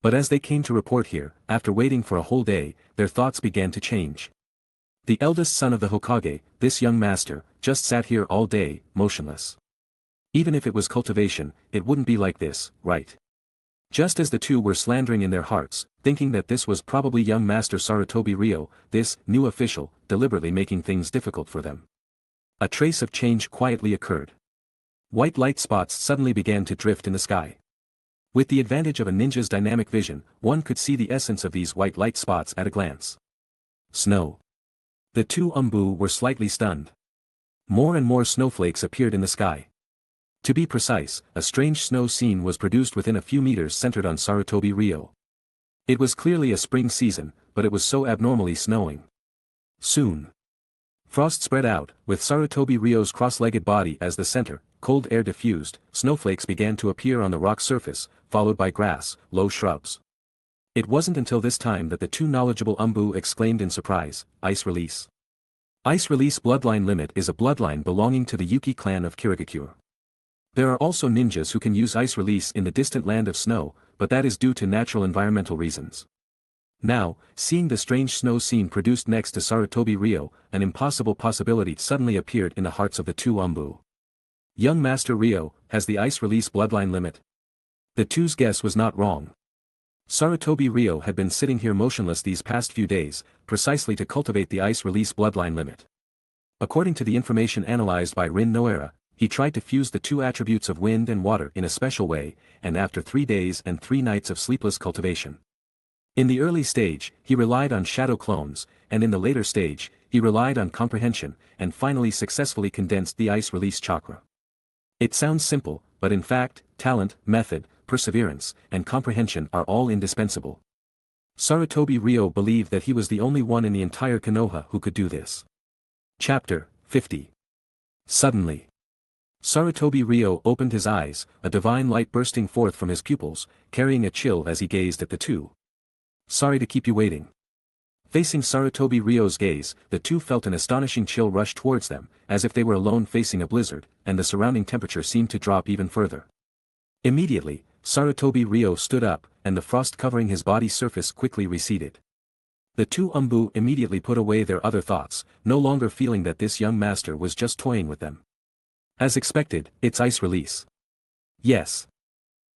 But as they came to report here, after waiting for a whole day, their thoughts began to change. The eldest son of the Hokage, this young master, just sat here all day, motionless. Even if it was cultivation, it wouldn't be like this, right? Just as the two were slandering in their hearts, thinking that this was probably young master Sarutobi Ryo, this new official, deliberately making things difficult for them. A trace of change quietly occurred. White light spots suddenly began to drift in the sky. With the advantage of a ninja's dynamic vision, one could see the essence of these white light spots at a glance. Snow. The two Anbu were slightly stunned. More and more snowflakes appeared in the sky. To be precise, a strange snow scene was produced within a few meters centered on Sarutobi Ryo. It was clearly a spring season, but it was so abnormally snowing. Soon. Frost spread out, with Sarutobi Ryo's cross-legged body as the center, cold air diffused, snowflakes began to appear on the rock surface, followed by grass, low shrubs. It wasn't until this time that the two knowledgeable Anbu exclaimed in surprise, "Ice Release." Ice Release Bloodline Limit is a bloodline belonging to the Yuki clan of Kirigakure. There are also ninjas who can use Ice Release in the distant land of snow, but that is due to natural environmental reasons. Now, seeing the strange snow scene produced next to Sarutobi Ryo, an impossible possibility suddenly appeared in the hearts of the two Anbu. Young Master Ryo, has the Ice Release Bloodline Limit? The two's guess was not wrong. Sarutobi Ryo had been sitting here motionless these past few days, precisely to cultivate the Ice Release Bloodline Limit. According to the information analyzed by Rin Noera, he tried to fuse the two attributes of wind and water in a special way, and after 3 days and 3 nights of sleepless cultivation. In the early stage, he relied on shadow clones, and in the later stage, he relied on comprehension, and finally successfully condensed the Ice Release Chakra. It sounds simple, but in fact, talent, method, perseverance, and comprehension are all indispensable. Sarutobi Ryo believed that he was the only one in the entire Konoha who could do this. Chapter 50. Suddenly, Sarutobi Ryo opened his eyes, a divine light bursting forth from his pupils, carrying a chill as he gazed at the two. "Sorry to keep you waiting." Facing Sarutobi Ryo's gaze, the two felt an astonishing chill rush towards them, as if they were alone facing a blizzard, and the surrounding temperature seemed to drop even further. Immediately, Sarutobi Ryo stood up, and the frost covering his body's surface quickly receded. The two Anbu immediately put away their other thoughts, no longer feeling that this young master was just toying with them. As expected, it's Ice Release. Yes.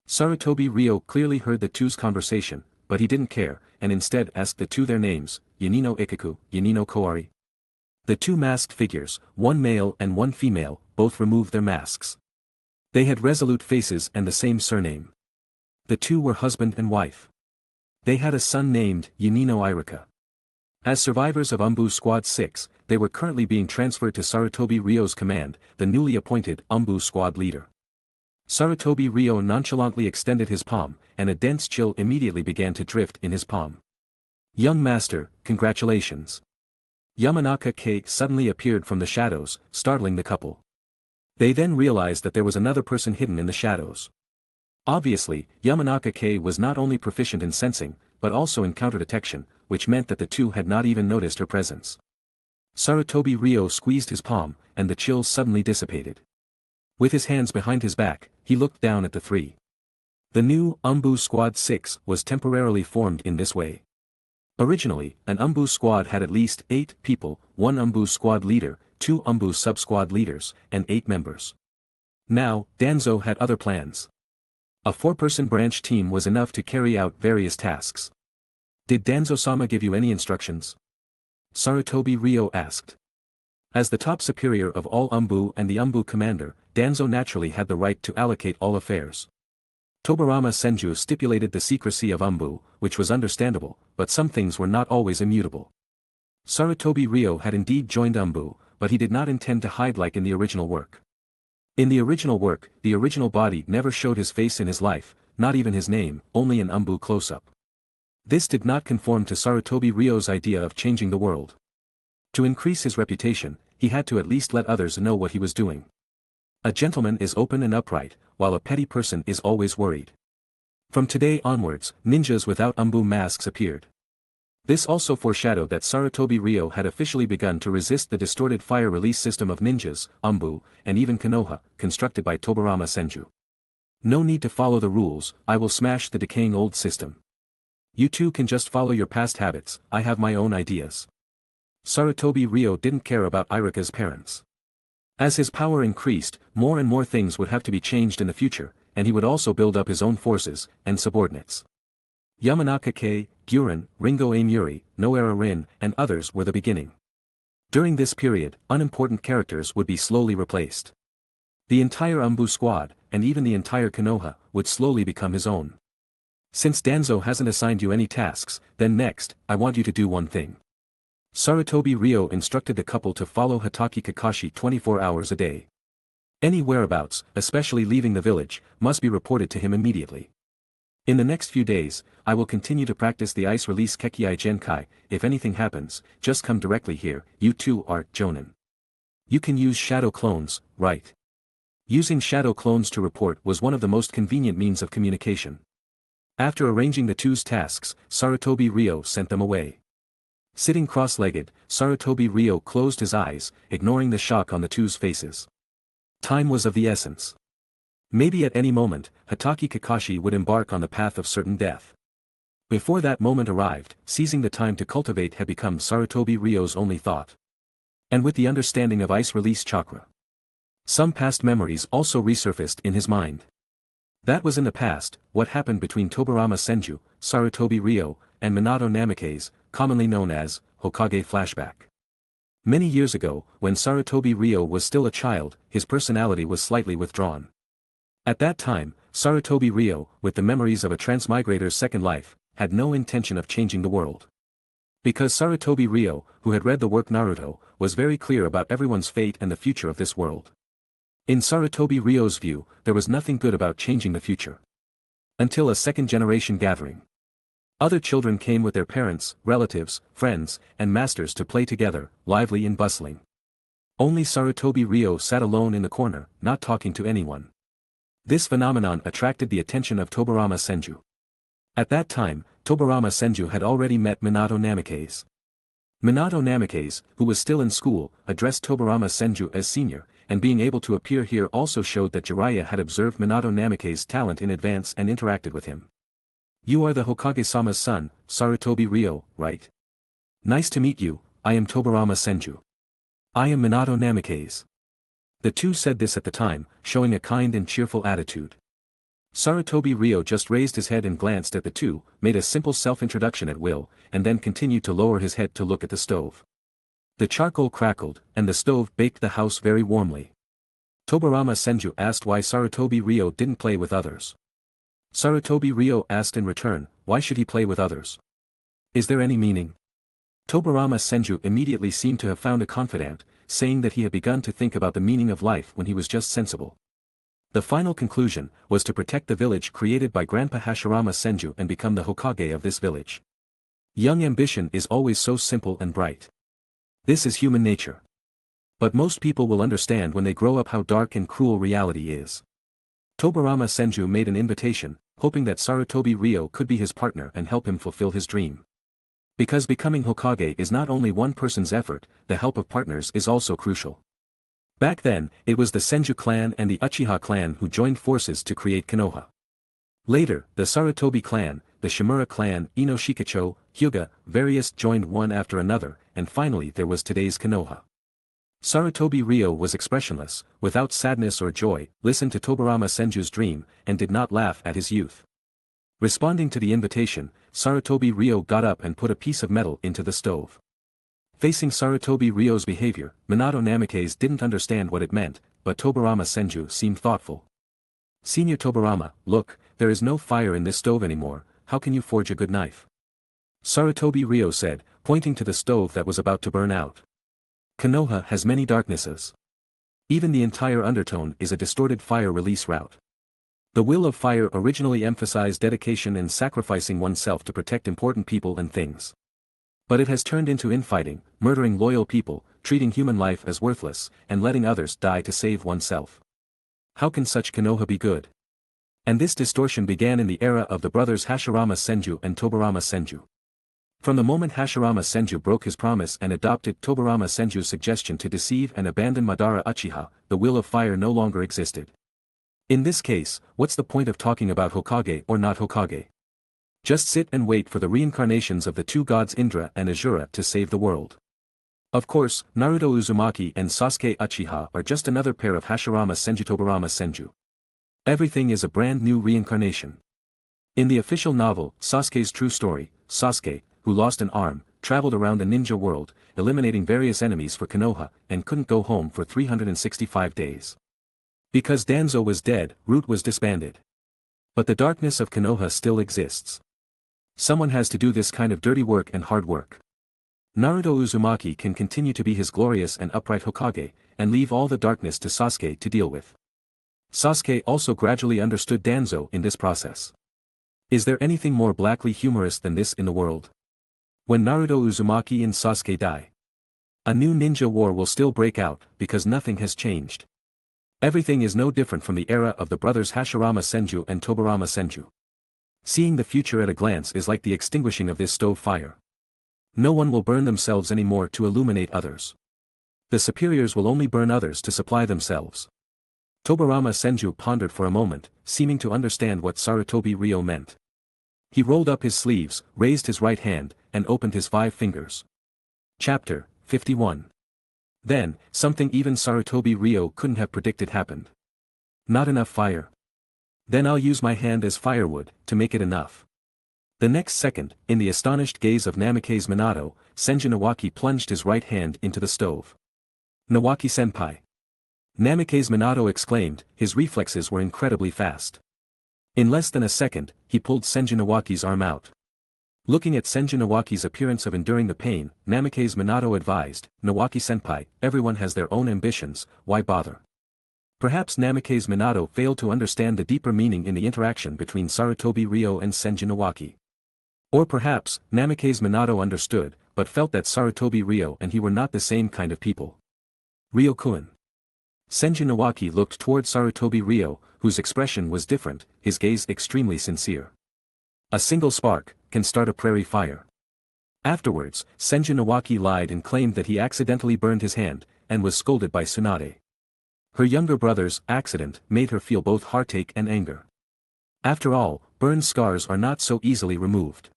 Sarutobi Ryo clearly heard the two's conversation, but he didn't care, and instead asked the two their names, Yanino Ikaku, Yanino Koari. The two masked figures, one male and one female, both removed their masks. They had resolute faces and the same surname. The two were husband and wife. They had a son named Yanino Irika. As survivors of Anbu Squad 6, they were currently being transferred to Sarutobi Ryo's command, the newly appointed Anbu Squad leader. Sarutobi Ryo nonchalantly extended his palm, and a dense chill immediately began to drift in his palm. "Young master, congratulations." Yamanaka Kei suddenly appeared from the shadows, startling the couple. They then realized that there was another person hidden in the shadows. Obviously, Yamanaka Kei was not only proficient in sensing, but also in counter-detection, which meant that the two had not even noticed her presence. Sarutobi Ryo squeezed his palm, and the chills suddenly dissipated. With his hands behind his back, he looked down at the three. The new Anbu Squad 6 was temporarily formed in this way. Originally, an Anbu squad had at least 8 people, 1 Anbu squad leader, 2 Anbu sub-squad leaders, and 8 members. Now, Danzo had other plans. A 4-person branch team was enough to carry out various tasks. "Did Danzo-sama give you any instructions?" Sarutobi Ryo asked. As the top superior of all Anbu and the Anbu commander, Danzo naturally had the right to allocate all affairs. Tobarama Senju stipulated the secrecy of Anbu, which was understandable, but some things were not always immutable. Sarutobi Ryo had indeed joined Anbu, but he did not intend to hide like in the original work. In the original work, the original body never showed his face in his life, not even his name, only an Anbu close-up. This did not conform to Sarutobi Ryo's idea of changing the world. To increase his reputation, he had to at least let others know what he was doing. A gentleman is open and upright, while a petty person is always worried. From today onwards, ninjas without Anbu masks appeared. This also foreshadowed that Sarutobi Ryo had officially begun to resist the distorted fire release system of ninjas, Anbu, and even Konoha, constructed by Tobarama Senju. "No need to follow the rules, I will smash the decaying old system. You two can just follow your past habits, I have my own ideas." Sarutobi Ryo didn't care about Irika's parents. As his power increased, more and more things would have to be changed in the future, and he would also build up his own forces, and subordinates. Yamanaka Kei, Guren, Ringo Amuri, Noera Rin, and others were the beginning. During this period, unimportant characters would be slowly replaced. The entire Anbu squad, and even the entire Konoha, would slowly become his own. Since Danzo hasn't assigned you any tasks, then next, I want you to do one thing. Sarutobi Ryo instructed the couple to follow Hatake Kakashi 24 hours a day. Any whereabouts, especially leaving the village, must be reported to him immediately. In the next few days, I will continue to practice the ice release Kekkei Genkai. If anything happens, just come directly here. You two are Jonin. You can use shadow clones, right? Using shadow clones to report was one of the most convenient means of communication. After arranging the two's tasks, Sarutobi Ryo sent them away. Sitting cross-legged, Sarutobi Ryo closed his eyes, ignoring the shock on the two's faces. Time was of the essence. Maybe at any moment, Hatake Kakashi would embark on the path of certain death. Before that moment arrived, seizing the time to cultivate had become Sarutobi Ryo's only thought. And with the understanding of ice release chakra, some past memories also resurfaced in his mind. That was in the past, what happened between Tobarama Senju, Sarutobi Ryo, and Minato Namikaze, commonly known as Hokage flashback. Many years ago, when Sarutobi Ryo was still a child, his personality was slightly withdrawn. At that time, Sarutobi Ryo, with the memories of a transmigrator's second life, had no intention of changing the world. Because Sarutobi Ryo, who had read the work Naruto, was very clear about everyone's fate and the future of this world. In Sarutobi Ryo's view, there was nothing good about changing the future. Until a second-generation gathering. Other children came with their parents, relatives, friends, and masters to play together, lively and bustling. Only Sarutobi Ryo sat alone in the corner, not talking to anyone. This phenomenon attracted the attention of Tobarama Senju. At that time, Tobarama Senju had already met Minato Namikaze. Minato Namikaze, who was still in school, addressed Tobarama Senju as senior, and being able to appear here also showed that Jiraiya had observed Minato Namikaze's talent in advance and interacted with him. You are the Hokage-sama's son, Sarutobi Ryo, right? Nice to meet you, I am Tobarama Senju. I am Minato Namikaze. The two said this at the time, showing a kind and cheerful attitude. Sarutobi Ryo just raised his head and glanced at the two, made a simple self-introduction at will, and then continued to lower his head to look at the stove. The charcoal crackled, and the stove baked the house very warmly. Tobarama Senju asked why Sarutobi Ryo didn't play with others. Sarutobi Ryo asked in return, why should he play with others? Is there any meaning? Tobarama Senju immediately seemed to have found a confidant, saying that he had begun to think about the meaning of life when he was just sensible. The final conclusion was to protect the village created by Grandpa Hashirama Senju and become the Hokage of this village. Young ambition is always so simple and bright. This is human nature. But most people will understand when they grow up how dark and cruel reality is. Tobarama Senju made an invitation, hoping that Sarutobi Ryo could be his partner and help him fulfill his dream. Because becoming Hokage is not only one person's effort, the help of partners is also crucial. Back then, it was the Senju clan and the Uchiha clan who joined forces to create Konoha. Later, the Sarutobi clan, the Shimura clan, Ino Shikacho, Hyuga, various joined one after another, and finally there was today's Konoha. Sarutobi Ryo was expressionless, without sadness or joy, listened to Tobarama Senju's dream, and did not laugh at his youth. Responding to the invitation, Sarutobi Ryo got up and put a piece of metal into the stove. Facing Sarutobi Ryo's behavior, Minato Namikaze didn't understand what it meant, but Tobarama Senju seemed thoughtful. Senior Tobarama, look, there is no fire in this stove anymore, how can you forge a good knife? Sarutobi Ryo said, pointing to the stove that was about to burn out. Konoha has many darknesses. Even the entire undertone is a distorted fire release route. The will of fire originally emphasized dedication and sacrificing oneself to protect important people and things. But it has turned into infighting, murdering loyal people, treating human life as worthless, and letting others die to save oneself. How can such Konoha be good? And this distortion began in the era of the brothers Hashirama Senju and Tobarama Senju. From the moment Hashirama Senju broke his promise and adopted Tobarama Senju's suggestion to deceive and abandon Madara Uchiha, the will of fire no longer existed. In this case, what's the point of talking about Hokage or not Hokage? Just sit and wait for the reincarnations of the two gods Indra and Azura to save the world. Of course, Naruto Uzumaki and Sasuke Uchiha are just another pair of Hashirama Senju Tobarama Senju. Everything is a brand new reincarnation. In the official novel, Sasuke's True Story, Sasuke, who lost an arm, traveled around the ninja world, eliminating various enemies for Konoha, and couldn't go home for 365 days. Because Danzo was dead, Root was disbanded. But the darkness of Konoha still exists. Someone has to do this kind of dirty work and hard work. Naruto Uzumaki can continue to be his glorious and upright Hokage, and leave all the darkness to Sasuke to deal with. Sasuke also gradually understood Danzo in this process. Is there anything more blackly humorous than this in the world? When Naruto Uzumaki and Sasuke die, a new ninja war will still break out, because nothing has changed. Everything is no different from the era of the brothers Hashirama Senju and Tobirama Senju. Seeing the future at a glance is like the extinguishing of this stove fire. No one will burn themselves anymore to illuminate others. The superiors will only burn others to supply themselves. Tobirama Senju pondered for a moment, seeming to understand what Sarutobi Ryo meant. He rolled up his sleeves, raised his right hand, and opened his 5 fingers. Chapter 51. Then, something even Sarutobi Ryo couldn't have predicted happened. Not enough fire. Then I'll use my hand as firewood, to make it enough. The next second, in the astonished gaze of Namikaze Minato, Senju Nawaki plunged his right hand into the stove. Nawaki-senpai. Namikaze Minato exclaimed, his reflexes were incredibly fast. In less than a second, he pulled Senju Nawaki's arm out. Looking at Senju Nawaki's appearance of enduring the pain, Namikaze Minato advised, Nawaki-senpai, everyone has their own ambitions, why bother? Perhaps Namikaze Minato failed to understand the deeper meaning in the interaction between Sarutobi Ryo and Senju Nawaki. Or perhaps, Namikaze Minato understood, but felt that Sarutobi Ryo and he were not the same kind of people. Ryo-kun. Senju Nawaki looked toward Sarutobi Ryo, whose expression was different, his gaze extremely sincere. A single spark can start a prairie fire. Afterwards, Senju Nawaki lied and claimed that he accidentally burned his hand, and was scolded by Tsunade. Her younger brother's accident made her feel both heartache and anger. After all, burned scars are not so easily removed.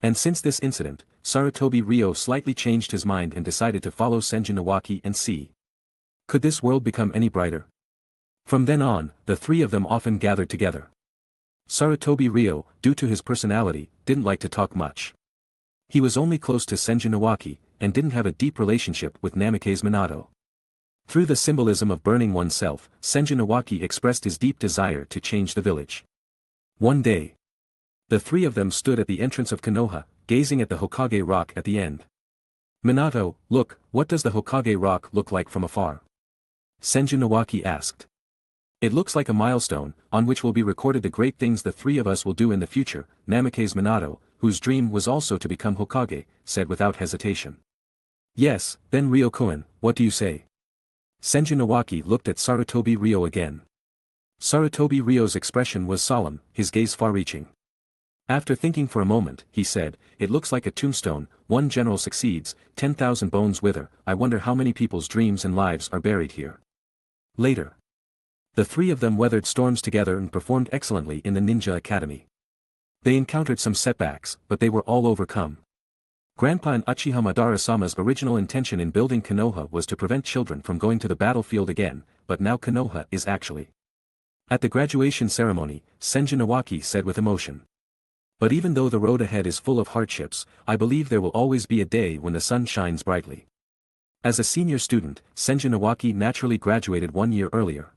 And since this incident, Sarutobi Ryo slightly changed his mind and decided to follow Senju Nawaki and see. Could this world become any brighter? From then on, the 3 of them often gathered together. Sarutobi Ryo, due to his personality, didn't like to talk much. He was only close to Senju Nawaki, and didn't have a deep relationship with Namikaze Minato. Through the symbolism of burning oneself, Senju Nawaki expressed his deep desire to change the village. One day, the 3 of them stood at the entrance of Konoha, gazing at the Hokage rock at the end. Minato, look, what does the Hokage rock look like from afar? Senju Nawaki asked. It looks like a milestone, on which will be recorded the great things the 3 of us will do in the future, Namikaze Minato, whose dream was also to become Hokage, said without hesitation. Yes, then Ryo-kun, what do you say? Senju Nawaki looked at Sarutobi Ryo again. Sarutobi Ryo's expression was solemn, his gaze far-reaching. After thinking for a moment, he said, it looks like a tombstone, one general succeeds, 10,000 bones wither, I wonder how many people's dreams and lives are buried here. Later, the 3 of them weathered storms together and performed excellently in the Ninja Academy. They encountered some setbacks, but they were all overcome. Grandpa and Uchiha Madara-sama's original intention in building Konoha was to prevent children from going to the battlefield again, but now Konoha is actually. At the graduation ceremony, Senju Nawaki said with emotion. But even though the road ahead is full of hardships, I believe there will always be a day when the sun shines brightly. As a senior student, Senju Nawaki naturally graduated 1 year earlier.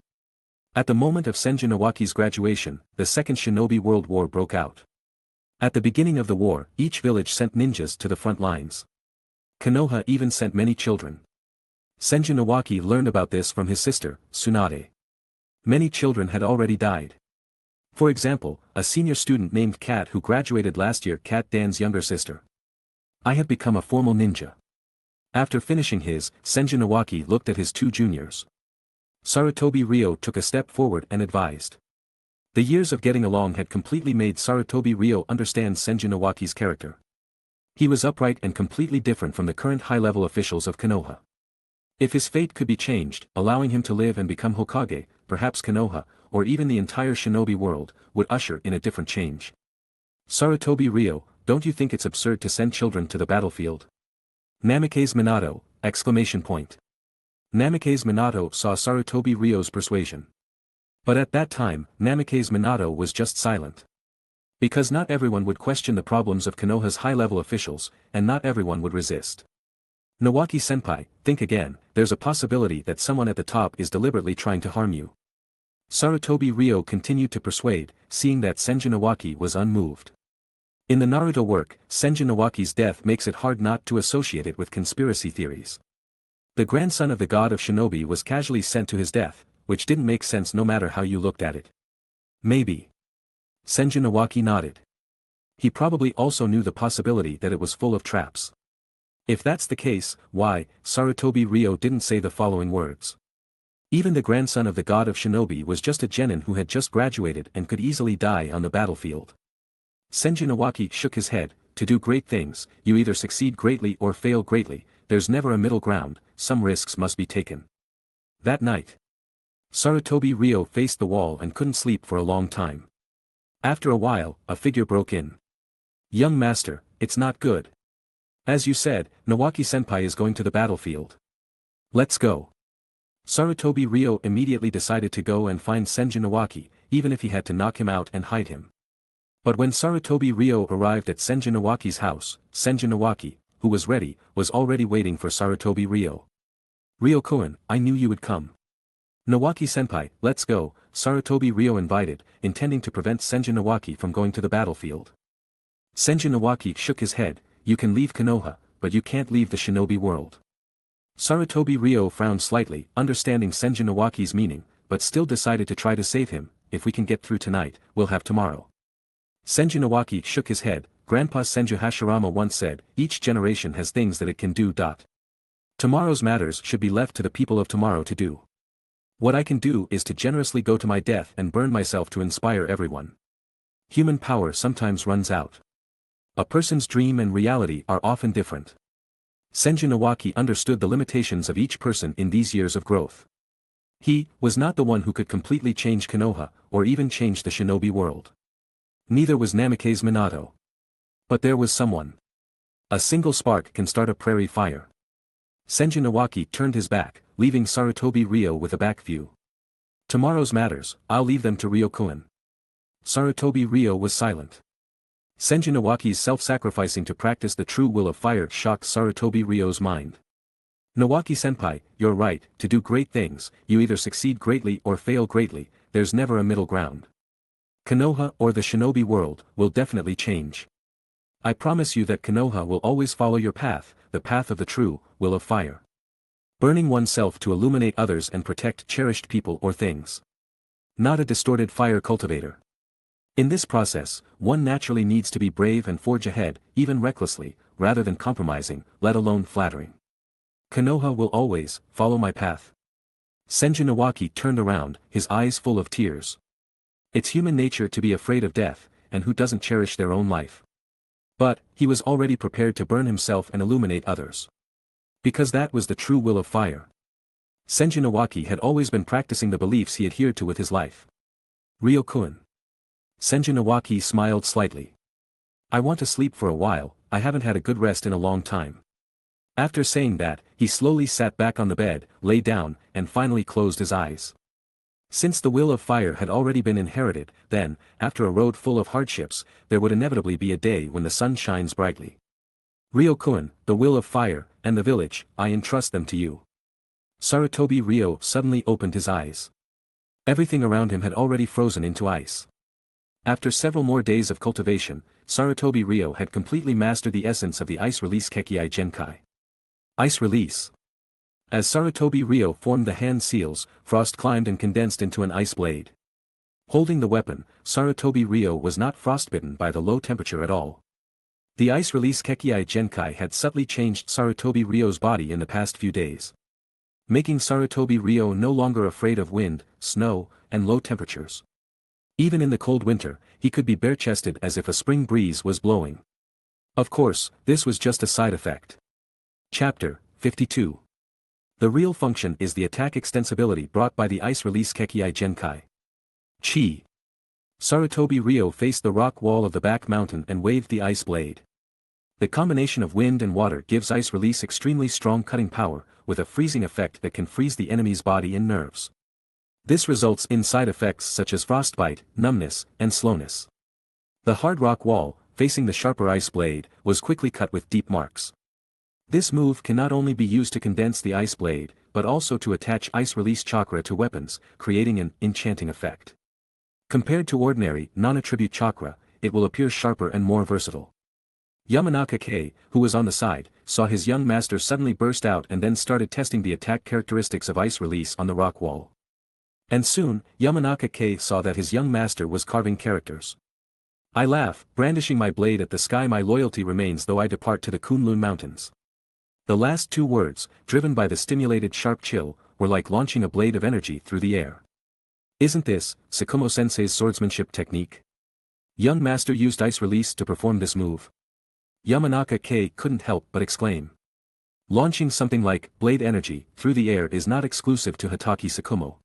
At the moment of Senju Nawaki's graduation, the Second Shinobi World War broke out. At the beginning of the war, each village sent ninjas to the front lines. Konoha even sent many children. Senju Nawaki learned about this from his sister, Tsunade. Many children had already died. For example, a senior student named Kat who graduated last year, Kat Dan's younger sister. I have become a formal ninja. After finishing his, Senju Nawaki looked at his 2 juniors. Sarutobi Ryo took a step forward and advised. The years of getting along had completely made Sarutobi Ryo understand Senju Nawaki's character. He was upright and completely different from the current high-level officials of Konoha. If his fate could be changed, allowing him to live and become Hokage, perhaps Konoha, or even the entire shinobi world, would usher in a different change. Sarutobi Ryo, don't you think it's absurd to send children to the battlefield? Namikaze Minato, exclamation point. Namikaze Minato saw Sarutobi Ryo's persuasion. But at that time, Namikaze Minato was just silent. Because not everyone would question the problems of Konoha's high-level officials, and not everyone would resist. Nawaki-senpai, think again, there's a possibility that someone at the top is deliberately trying to harm you. Sarutobi Ryo continued to persuade, seeing that Senjin Iwaki was unmoved. In the Naruto work, Senjin Iwaki's death makes it hard not to associate it with conspiracy theories. The grandson of the god of shinobi was casually sent to his death, which didn't make sense no matter how you looked at it. Maybe. Senjin Iwaki nodded. He probably also knew the possibility that it was full of traps. If that's the case, why, Sarutobi Ryo didn't say the following words. Even the grandson of the god of shinobi was just a genin who had just graduated and could easily die on the battlefield. Senjin Iwaki shook his head, to do great things, you either succeed greatly or fail greatly, there's never a middle ground, some risks must be taken. That night, Sarutobi Ryo faced the wall and couldn't sleep for a long time. After a while, a figure broke in. Young master, it's not good. As you said, Nawaki-senpai is going to the battlefield. Let's go. Sarutobi Ryo immediately decided to go and find Senjin Iwaki, even if he had to knock him out and hide him. But when Sarutobi Ryo arrived at Senjin Iwaki's house, Senjin Iwaki, who was ready, was already waiting for Sarutobi Ryo. Ryo-kun, I knew you would come. Nawaki-senpai, let's go, Sarutobi Ryo invited, intending to prevent Senjin Iwaki from going to the battlefield. Senjin Iwaki shook his head, you can leave Konoha, but you can't leave the shinobi world. Sarutobi Ryo frowned slightly, understanding Senjin Iwaki's meaning, but still decided to try to save him. If we can get through tonight, we'll have tomorrow. Senjin Iwaki shook his head, Grandpa Senju Hashirama once said, each generation has things that it can do. Tomorrow's matters should be left to the people of tomorrow to do. What I can do is to generously go to my death and burn myself to inspire everyone. Human power sometimes runs out. A person's dream and reality are often different. Senjin Iwaki understood the limitations of each person in these years of growth. He was not the one who could completely change Konoha, or even change the shinobi world. Neither was Namikaze Minato. But there was someone. A single spark can start a prairie fire. Senjin Iwaki turned his back, leaving Sarutobi Ryo with a back view. Tomorrow's matters, I'll leave them to Ryo-kun. Sarutobi Ryo was silent. Senjin Iwaki's self-sacrificing to practice the true will of fire shocked Sarutobi Ryo's mind. Nawaki-senpai, you're right, to do great things, you either succeed greatly or fail greatly, there's never a middle ground. Konoha or the shinobi world will definitely change. I promise you that Konoha will always follow your path, the path of the true will of fire. Burning oneself to illuminate others and protect cherished people or things. Not a distorted fire cultivator. In this process, one naturally needs to be brave and forge ahead, even recklessly, rather than compromising, let alone flattering. Konoha will always follow my path. Senjin Iwaki turned around, his eyes full of tears. It's human nature to be afraid of death, and who doesn't cherish their own life? But, he was already prepared to burn himself and illuminate others. Because that was the true will of fire. Senjin Iwaki had always been practicing the beliefs he adhered to with his life. Ryo-kun. Senjin Iwaki smiled slightly. I want to sleep for a while, I haven't had a good rest in a long time. After saying that, he slowly sat back on the bed, lay down, and finally closed his eyes. Since the will of fire had already been inherited, then, after a road full of hardships, there would inevitably be a day when the sun shines brightly. Ryo-kun, the will of fire, and the village, I entrust them to you. Sarutobi Ryo suddenly opened his eyes. Everything around him had already frozen into ice. After several more days of cultivation, Sarutobi Ryo had completely mastered the essence of the ice release Kekii Genkai. Ice release. As Sarutobi Ryo formed the hand seals, frost climbed and condensed into an ice blade. Holding the weapon, Sarutobi Ryo was not frostbitten by the low temperature at all. The ice release Kekii Genkai had subtly changed Sarutobi Ryo's body in the past few days. Making Sarutobi Ryo no longer afraid of wind, snow, and low temperatures. Even in the cold winter, he could be bare-chested as if a spring breeze was blowing. Of course, this was just a side effect. Chapter 52. The real function is the attack extensibility brought by the ice release Kekii Genkai. Chi. Sarutobi Ryo faced the rock wall of the back mountain and waved the ice blade. The combination of wind and water gives ice release extremely strong cutting power, with a freezing effect that can freeze the enemy's body and nerves. This results in side effects such as frostbite, numbness, and slowness. The hard rock wall, facing the sharper ice blade, was quickly cut with deep marks. This move can not only be used to condense the ice blade, but also to attach ice release chakra to weapons, creating an enchanting effect. Compared to ordinary, non-attribute chakra, it will appear sharper and more versatile. Yamanaka K, who was on the side, saw his young master suddenly burst out and then started testing the attack characteristics of ice release on the rock wall. And soon, Yamanaka K saw that his young master was carving characters. I laugh, brandishing my blade at the sky. My loyalty remains though I depart to the Kunlun Mountains. The last two words, driven by the stimulated sharp chill, were like launching a blade of energy through the air. Isn't this Tsukumo-sensei's swordsmanship technique? Young master used ice release to perform this move. Yamanaka K couldn't help but exclaim. Launching something like blade energy through the air is not exclusive to Hatake Tsukumo.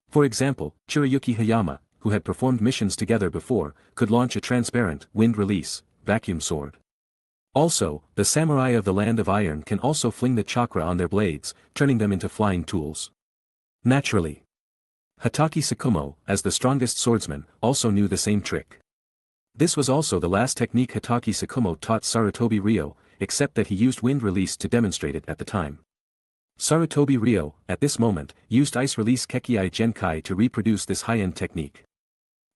For example, Chirayuki Hayama, who had performed missions together before, could launch a transparent wind release vacuum sword. Also, the samurai of the Land of Iron can also fling the chakra on their blades, turning them into flying tools. Naturally, Hatake Tsukumo, as the strongest swordsman, also knew the same trick. This was also the last technique Hatake Tsukumo taught Sarutobi Ryo, except that he used wind release to demonstrate it at the time. Sarutobi Ryo, at this moment, used ice release Kekkei Genkai to reproduce this high-end technique.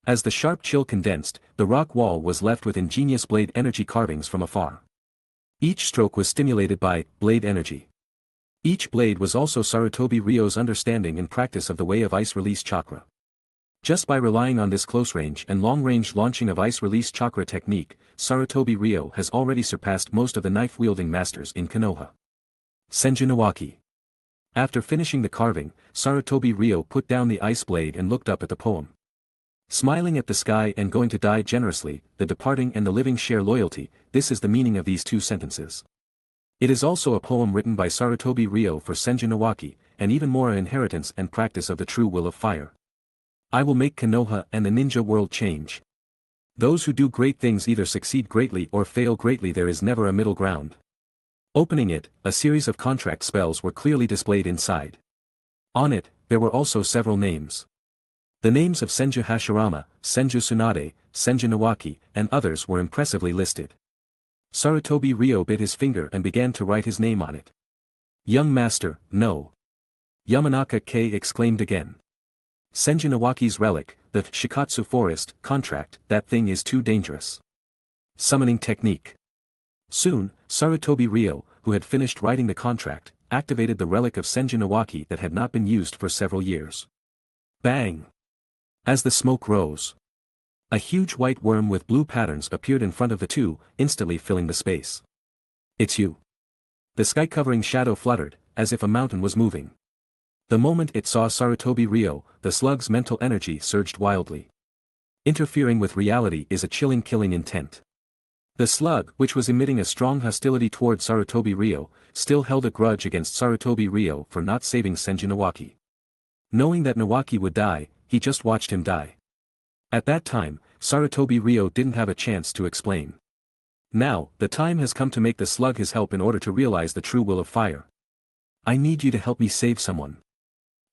As the sharp chill condensed, the rock wall was left with ingenious blade energy carvings from afar. Each stroke was stimulated by blade energy. Each blade was also Sarutobi Ryo's understanding and practice of the way of ice release chakra. Just by relying on this close-range and long-range launching of ice release chakra technique, Sarutobi Ryo has already surpassed most of the knife-wielding masters in Konoha. Senju Nawaki. After finishing the carving, Sarutobi Ryo put down the ice blade and looked up at the poem. Smiling at the sky and going to die generously, the departing and the living share loyalty, this is the meaning of these two sentences. It is also a poem written by Sarutobi Ryo for Senju Nawaki, and even more an inheritance and practice of the true will of fire. I will make Konoha and the ninja world change. Those who do great things either succeed greatly or fail greatly. There is never a middle ground. Opening it, a series of contract spells were clearly displayed inside. On it, there were also several names. The names of Senju Hashirama, Senju Tsunade, Senju Nawaki, and others were impressively listed. Sarutobi Ryo bit his finger and began to write his name on it. Young master, no. Yamanaka K exclaimed again. Senju Nawaki's relic, the Shikatsu forest, contract, that thing is too dangerous. Summoning technique. Soon, Sarutobi Ryo, who had finished writing the contract, activated the relic of Senju Nawaki that had not been used for several years. Bang! As the smoke rose, a huge white worm with blue patterns appeared in front of the two, instantly filling the space. It's you. The sky-covering shadow fluttered, as if a mountain was moving. The moment it saw Sarutobi Ryo, the slug's mental energy surged wildly. Interfering with reality is a chilling killing intent. The slug, which was emitting a strong hostility toward Sarutobi Ryo, still held a grudge against Sarutobi Ryo for not saving Senju Nawaki. Knowing that Nawaki would die, he just watched him die. At that time, Sarutobi Ryo didn't have a chance to explain. Now, the time has come to make the slug his help in order to realize the true will of fire. I need you to help me save someone.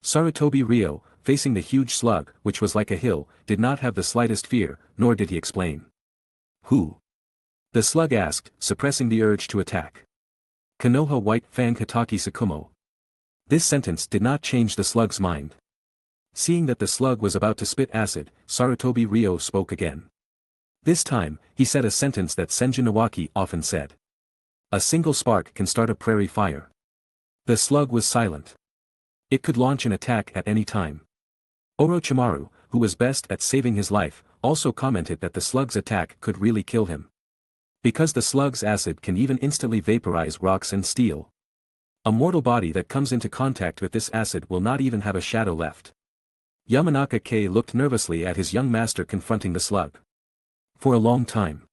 Sarutobi Ryo, facing the huge slug, which was like a hill, did not have the slightest fear, nor did he explain. Who? The slug asked, suppressing the urge to attack. Konoha White Fang Hatake Tsukumo. This sentence did not change the slug's mind. Seeing that the slug was about to spit acid, Sarutobi Ryo spoke again. This time, he said a sentence that Senju Nawaki often said. A single spark can start a prairie fire. The slug was silent. It could launch an attack at any time. Orochimaru, who was best at saving his life, also commented that the slug's attack could really kill him. Because the slug's acid can even instantly vaporize rocks and steel. A mortal body that comes into contact with this acid will not even have a shadow left. Yamanaka K looked nervously at his young master confronting the slug. For a long time.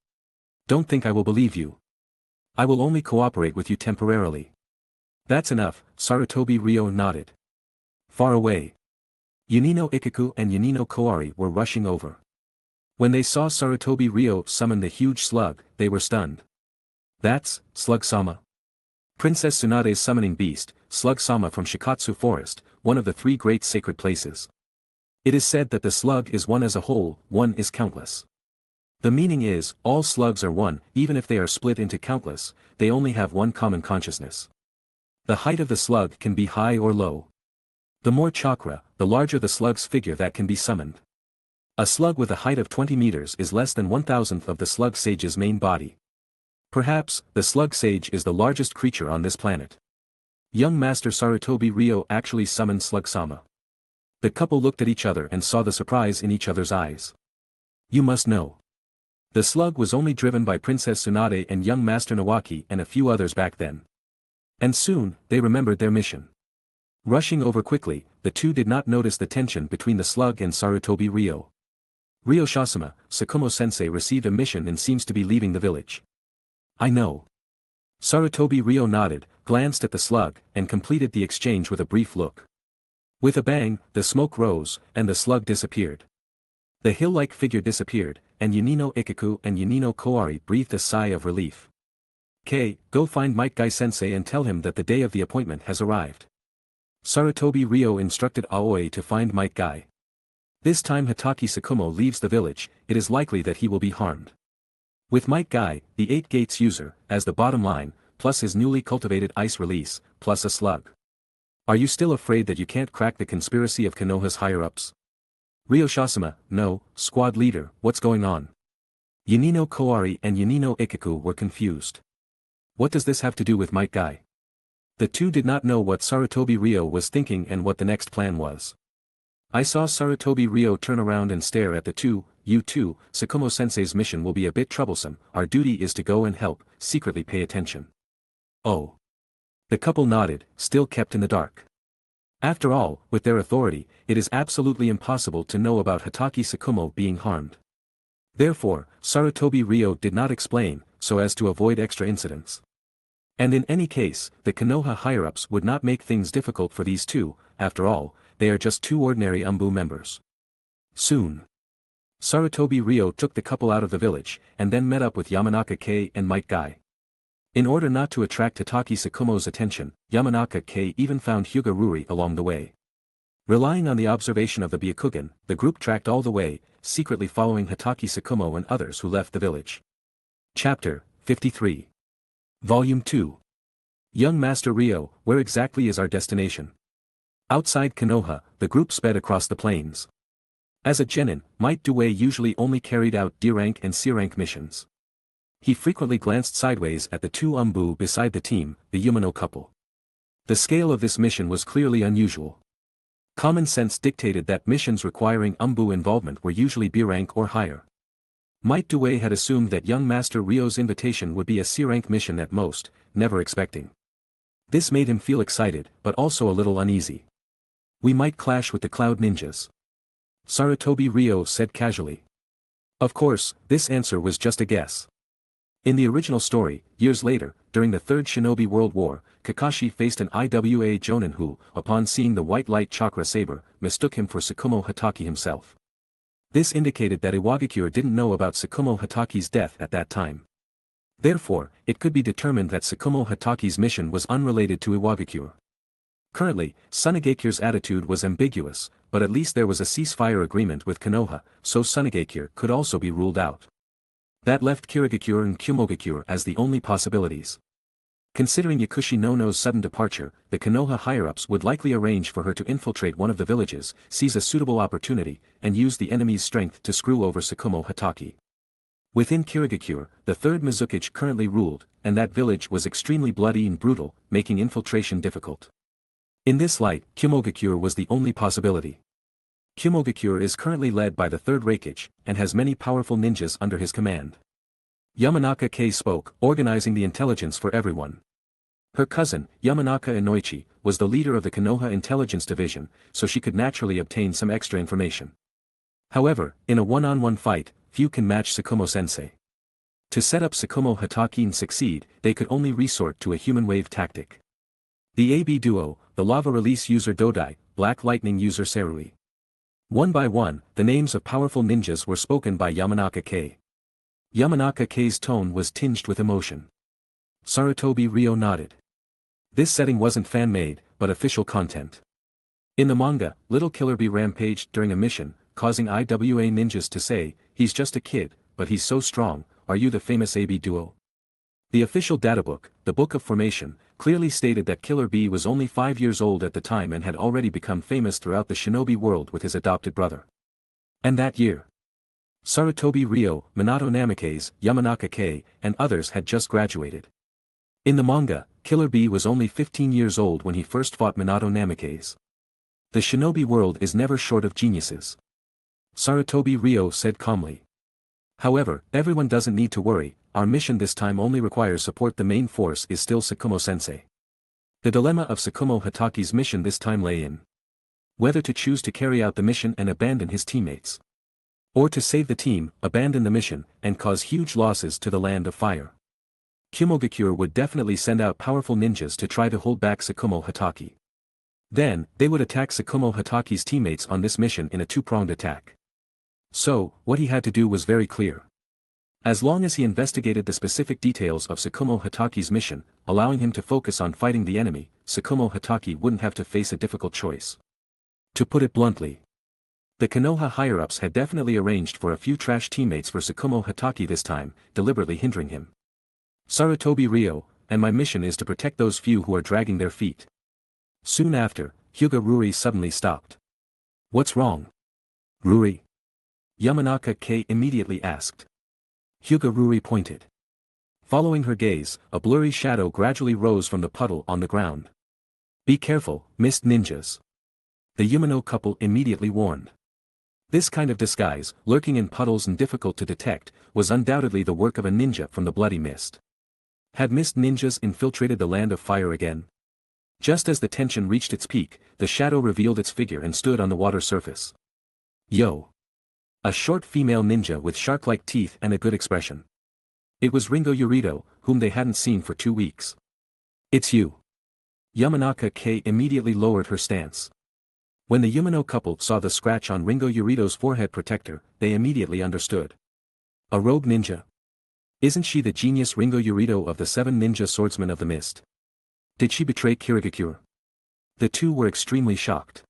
Don't think I will believe you. I will only cooperate with you temporarily. That's enough, Sarutobi Ryo nodded. Far away, Yunino Ikaku and Yunino Koari were rushing over. When they saw Sarutobi Ryo summon the huge slug, they were stunned. That's Slug-sama. Princess Tsunade's summoning beast, Slug-sama from Shikatsu Forest, one of the 3 great sacred places. It is said that the slug is one as a whole, one is countless. The meaning is, all slugs are one, even if they are split into countless, they only have one common consciousness. The height of the slug can be high or low. The more chakra, the larger the slug's figure that can be summoned. A slug with a height of 20 meters is less than 1,000th of the slug sage's main body. Perhaps, the slug sage is the largest creature on this planet. Young Master Sarutobi Ryo actually summoned Slug-sama. The couple looked at each other and saw the surprise in each other's eyes. You must know. The slug was only driven by Princess Tsunade and young Master Nawaki and a few others back then. And soon, they remembered their mission. Rushing over quickly, the two did not notice the tension between the slug and Sarutobi Ryo. Ryo Shasama, Sakumo-sensei received a mission and seems to be leaving the village. I know. Sarutobi Ryo nodded, glanced at the slug, and completed the exchange with a brief look. With a bang, the smoke rose, and the slug disappeared. The hill-like figure disappeared, and Yunino Ikaku and Yunino Koari breathed a sigh of relief. Go find Might Guy-sensei and tell him that the day of the appointment has arrived. Sarutobi Ryo instructed Aoi to find Might Guy. This time Hatake Sakumo leaves the village, it is likely that he will be harmed. With Might Guy, the 8 gates user, as the bottom line, plus his newly cultivated ice release, plus a slug. Are you still afraid that you can't crack the conspiracy of Konoha's higher-ups? Ryo Shasama, no, squad leader, what's going on? Yunino Koari and Yunino Ikaku were confused. What does this have to do with Might Guy? The two did not know what Sarutobi Ryo was thinking and what the next plan was. I saw Sarutobi Ryo turn around and stare at the two. You two, Sakumo-sensei's mission will be a bit troublesome, our duty is to go and help, secretly pay attention. Oh. The couple nodded, still kept in the dark. After all, with their authority, it is absolutely impossible to know about Hatake Sakumo being harmed. Therefore, Sarutobi Ryo did not explain, so as to avoid extra incidents. And in any case, the Konoha higher-ups would not make things difficult for these two, after all, they are just two ordinary Anbu members. Soon. Sarutobi Ryo took the couple out of the village, and then met up with Yamanaka Kei and Might Guy. In order not to attract Hatake Sakumo's attention, Yamanaka Kei even found Hyuga Ruri along the way. Relying on the observation of the Byakugan, the group tracked all the way, secretly following Hatake Sakumo and others who left the village. Chapter 53. Volume 2. Young Master Ryo, where exactly is our destination? Outside Konoha, the group sped across the plains. As a genin, Might Due usually only carried out D-rank and C-rank missions. He frequently glanced sideways at the two Anbu beside the team, the Yumano couple. The scale of this mission was clearly unusual. Common sense dictated that missions requiring Anbu involvement were usually B-rank or higher. Might Due had assumed that young Master Ryo's invitation would be a C-rank mission at most, never expecting. This made him feel excited, but also a little uneasy. We might clash with the Cloud Ninjas. Sarutobi Ryo said casually. Of course, this answer was just a guess. In the original story, years later, during the Third Shinobi World War, Kakashi faced an IWA Jonin who, upon seeing the white light chakra saber, mistook him for Sakumo Hatake himself. This indicated that Iwagakure didn't know about Sakumo Hatake's death at that time. Therefore, it could be determined that Sakumo Hatake's mission was unrelated to Iwagakure. Currently, Tsunegakure's attitude was ambiguous, but at least there was a ceasefire agreement with Konoha, so Tsunegakure could also be ruled out. That left Kirigakure and Kumogakure as the only possibilities. Considering Yakushi Nono's sudden departure, the Konoha higher-ups would likely arrange for her to infiltrate one of the villages, seize a suitable opportunity, and use the enemy's strength to screw over Sakumo Hatake. Within Kirigakure, the third Mizukage currently ruled, and that village was extremely bloody and brutal, making infiltration difficult. In this light, Kumogakure was the only possibility. Kumogakure is currently led by the third Raikage, and has many powerful ninjas under his command. Yamanaka Kei spoke, organizing the intelligence for everyone. Her cousin, Yamanaka Inoichi, was the leader of the Konoha Intelligence Division, so she could naturally obtain some extra information. However, in a one-on-one fight, few can match Sakumo-sensei. To set up Sakumo Hatake and succeed, they could only resort to a human wave tactic. The AB duo, the lava release user Dodai, black lightning user Serui. One by one, the names of powerful ninjas were spoken by Yamanaka Kei. Yamanaka Kei's tone was tinged with emotion. Sarutobi Ryo nodded. This setting wasn't fan-made, but official content. In the manga, Little Killer Bee rampaged during a mission, causing IWA ninjas to say, he's just a kid, but he's so strong, are you the famous AB duo? The official databook, the Book of Formation, clearly stated that Killer B was only 5 years old at the time and had already become famous throughout the shinobi world with his adopted brother. And that year, Sarutobi Ryo, Minato Namikaze, Yamanaka Kei, and others had just graduated. In the manga, Killer B was only 15 years old when he first fought Minato Namikaze. The shinobi world is never short of geniuses, Sarutobi Ryo said calmly. However, everyone doesn't need to worry, our mission this time only requires support. The main force is still Tsukumo-sensei. The dilemma of Tsukumo Hataki's mission this time lay in whether to choose to carry out the mission and abandon his teammates, or to save the team, abandon the mission, and cause huge losses to the Land of Fire. Kumogakure would definitely send out powerful ninjas to try to hold back Tsukumo Hataki. Then, they would attack Tsukumo Hataki's teammates on this mission in a two-pronged attack. So, what he had to do was very clear. As long as he investigated the specific details of Tsukumo Hataki's mission, allowing him to focus on fighting the enemy, Tsukumo Hataki wouldn't have to face a difficult choice. To put it bluntly, the Konoha higher-ups had definitely arranged for a few trash teammates for Tsukumo Hataki this time, deliberately hindering him. Sarutobi Ryo, and my mission is to protect those few who are dragging their feet. Soon after, Hyuga Ruri suddenly stopped. What's wrong? Ruri? Yamanaka Kei immediately asked. Hyuga Ruri pointed. Following her gaze, a blurry shadow gradually rose from the puddle on the ground. Be careful, mist ninjas. The Yumano couple immediately warned. This kind of disguise, lurking in puddles and difficult to detect, was undoubtedly the work of a ninja from the Bloody Mist. Had mist ninjas infiltrated the Land of Fire again? Just as the tension reached its peak, the shadow revealed its figure and stood on the water surface. Yo! A short female ninja with shark-like teeth and a good expression. It was Ringo Yurito, whom they hadn't seen for 2 weeks. It's you. Yamanaka Kei immediately lowered her stance. When the Yumano couple saw the scratch on Ringo Yurito's forehead protector, they immediately understood. A rogue ninja? Isn't she the genius Ringo Yurito of the 7 ninja swordsmen of the mist? Did she betray Kirigakure? The two were extremely shocked.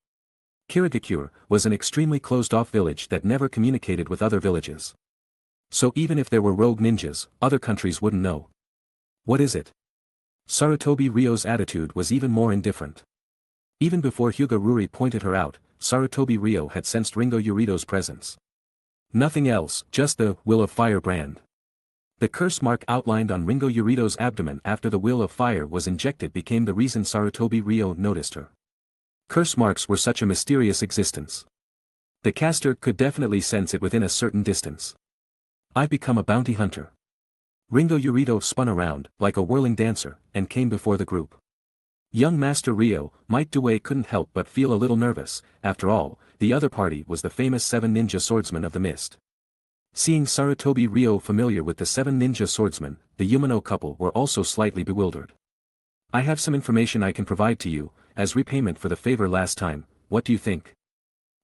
Kirigakure was an extremely closed-off village that never communicated with other villages. So even if there were rogue ninjas, other countries wouldn't know. What is it? Sarutobi Ryo's attitude was even more indifferent. Even before Hyuga Ruri pointed her out, Sarutobi Ryo had sensed Ringo Yurito's presence. Nothing else, just the Will of Fire brand. The curse mark outlined on Ringo Yurito's abdomen after the Will of Fire was injected became the reason Sarutobi Ryo noticed her. Curse marks were such a mysterious existence. The caster could definitely sense it within a certain distance. I've become a bounty hunter. Ringo Yurito spun around, like a whirling dancer, and came before the group. Young Master Ryo, Might Due couldn't help but feel a little nervous. After all, the other party was the famous 7 ninja swordsmen of the mist. Seeing Sarutobi Ryo familiar with the 7 ninja swordsmen, the Yumano couple were also slightly bewildered. I have some information I can provide to you, as repayment for the favor last time, what do you think?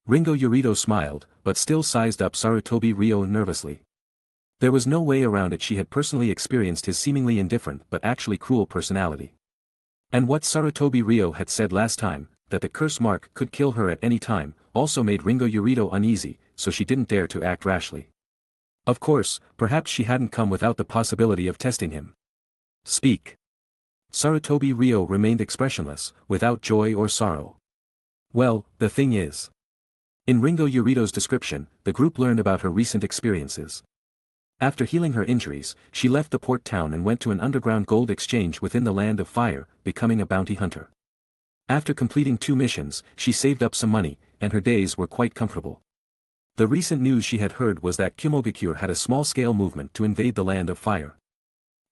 Ringo Yurito smiled, but still sized up Sarutobi Ryo nervously. There was no way around it, she had personally experienced his seemingly indifferent but actually cruel personality. And what Sarutobi Ryo had said last time, that the curse mark could kill her at any time, also made Ringo Yurito uneasy, so she didn't dare to act rashly. Of course, perhaps she hadn't come without the possibility of testing him. Speak. Sarutobi Ryo remained expressionless, without joy or sorrow. Well, the thing is. In Ringo Yurito's description, the group learned about her recent experiences. After healing her injuries, she left the port town and went to an underground gold exchange within the Land of Fire, becoming a bounty hunter. After completing 2 missions, she saved up some money, and her days were quite comfortable. The recent news she had heard was that Kumogakure had a small-scale movement to invade the Land of Fire.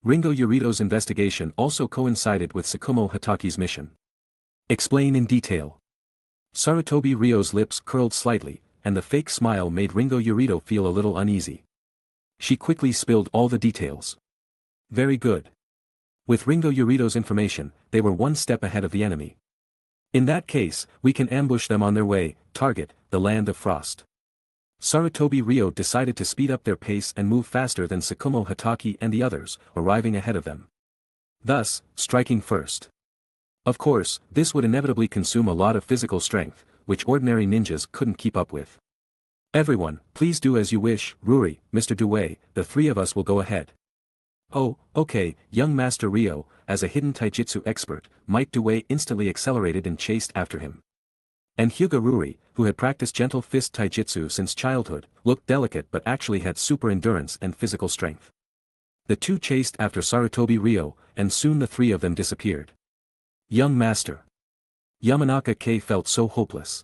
Ringo Yurito's investigation also coincided with Tsukumo Hataki's mission. Explain in detail. Sarutobi Ryo's lips curled slightly, and the fake smile made Ringo Yurito feel a little uneasy. She quickly spilled all the details. Very good. With Ringo Yurito's information, they were 1 step ahead of the enemy. In that case, we can ambush them on their way, target, the Land of Frost. Sarutobi Ryo decided to speed up their pace and move faster than Tsukumo Hataki and the others, arriving ahead of them. Thus, striking first. Of course, this would inevitably consume a lot of physical strength, which ordinary ninjas couldn't keep up with. Everyone, please do as you wish, Ruri, Mr. Due, the three of us will go ahead. Oh, okay, young Master Ryo, as a hidden taijutsu expert, Might Due instantly accelerated and chased after him. And Hyuga Ruri, who had practiced gentle fist taijutsu since childhood, looked delicate but actually had super endurance and physical strength. The two chased after Sarutobi Ryo, and soon the three of them disappeared. Young Master. Yamanaka K felt so hopeless.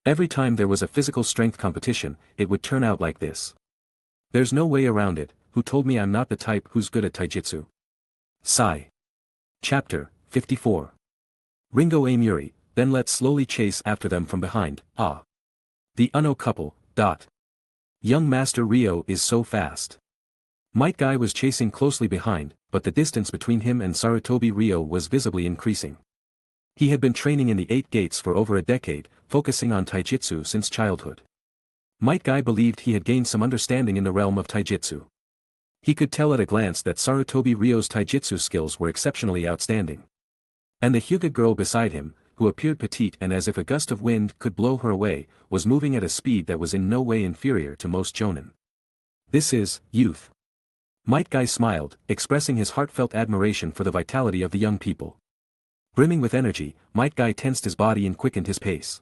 Every time there was a physical strength competition, it would turn out like this. There's no way around it, who told me I'm not the type who's good at taijutsu? Sigh. Chapter 54. Ringo Amuri, then let's slowly chase after them from behind, ah. The Uno couple, dot. Young Master Ryo is so fast. Might Guy was chasing closely behind, but the distance between him and Sarutobi Ryo was visibly increasing. He had been training in the 8 Gates for over a decade, focusing on taijutsu since childhood. Might Guy believed he had gained some understanding in the realm of taijutsu. He could tell at a glance that Sarutobi Ryo's taijutsu skills were exceptionally outstanding. And the Hyuga girl beside him, who appeared petite and as if a gust of wind could blow her away, was moving at a speed that was in no way inferior to most shonen. This is youth. Might Guy smiled, expressing his heartfelt admiration for the vitality of the young people. Brimming with energy, Might Guy tensed his body and quickened his pace.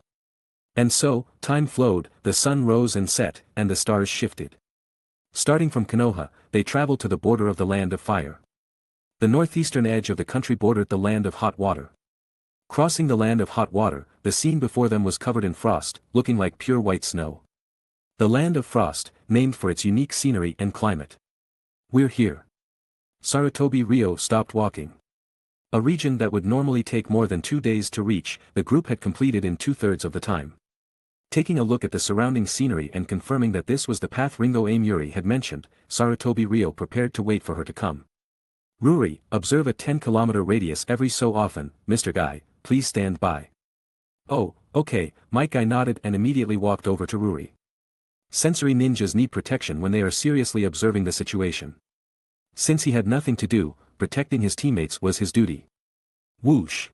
And so, time flowed, the sun rose and set, and the stars shifted. Starting from Konoha, they traveled to the border of the Land of Fire. The northeastern edge of the country bordered the Land of Hot Water. Crossing the Land of Hot Water, the scene before them was covered in frost, looking like pure white snow. The Land of Frost, named for its unique scenery and climate. We're here. Sarutobi Ryo stopped walking. A region that would normally take more than 2 days to reach, the group had completed in 2/3 of the time. Taking a look at the surrounding scenery and confirming that this was the path Ringo Amuri had mentioned, Sarutobi Ryo prepared to wait for her to come. Ruri, observe a 10-kilometer radius every so often, Mr. Guy, please stand by. Oh, okay, Might Guy nodded and immediately walked over to Ruri. Sensory ninjas need protection when they are seriously observing the situation. Since he had nothing to do, protecting his teammates was his duty. Whoosh!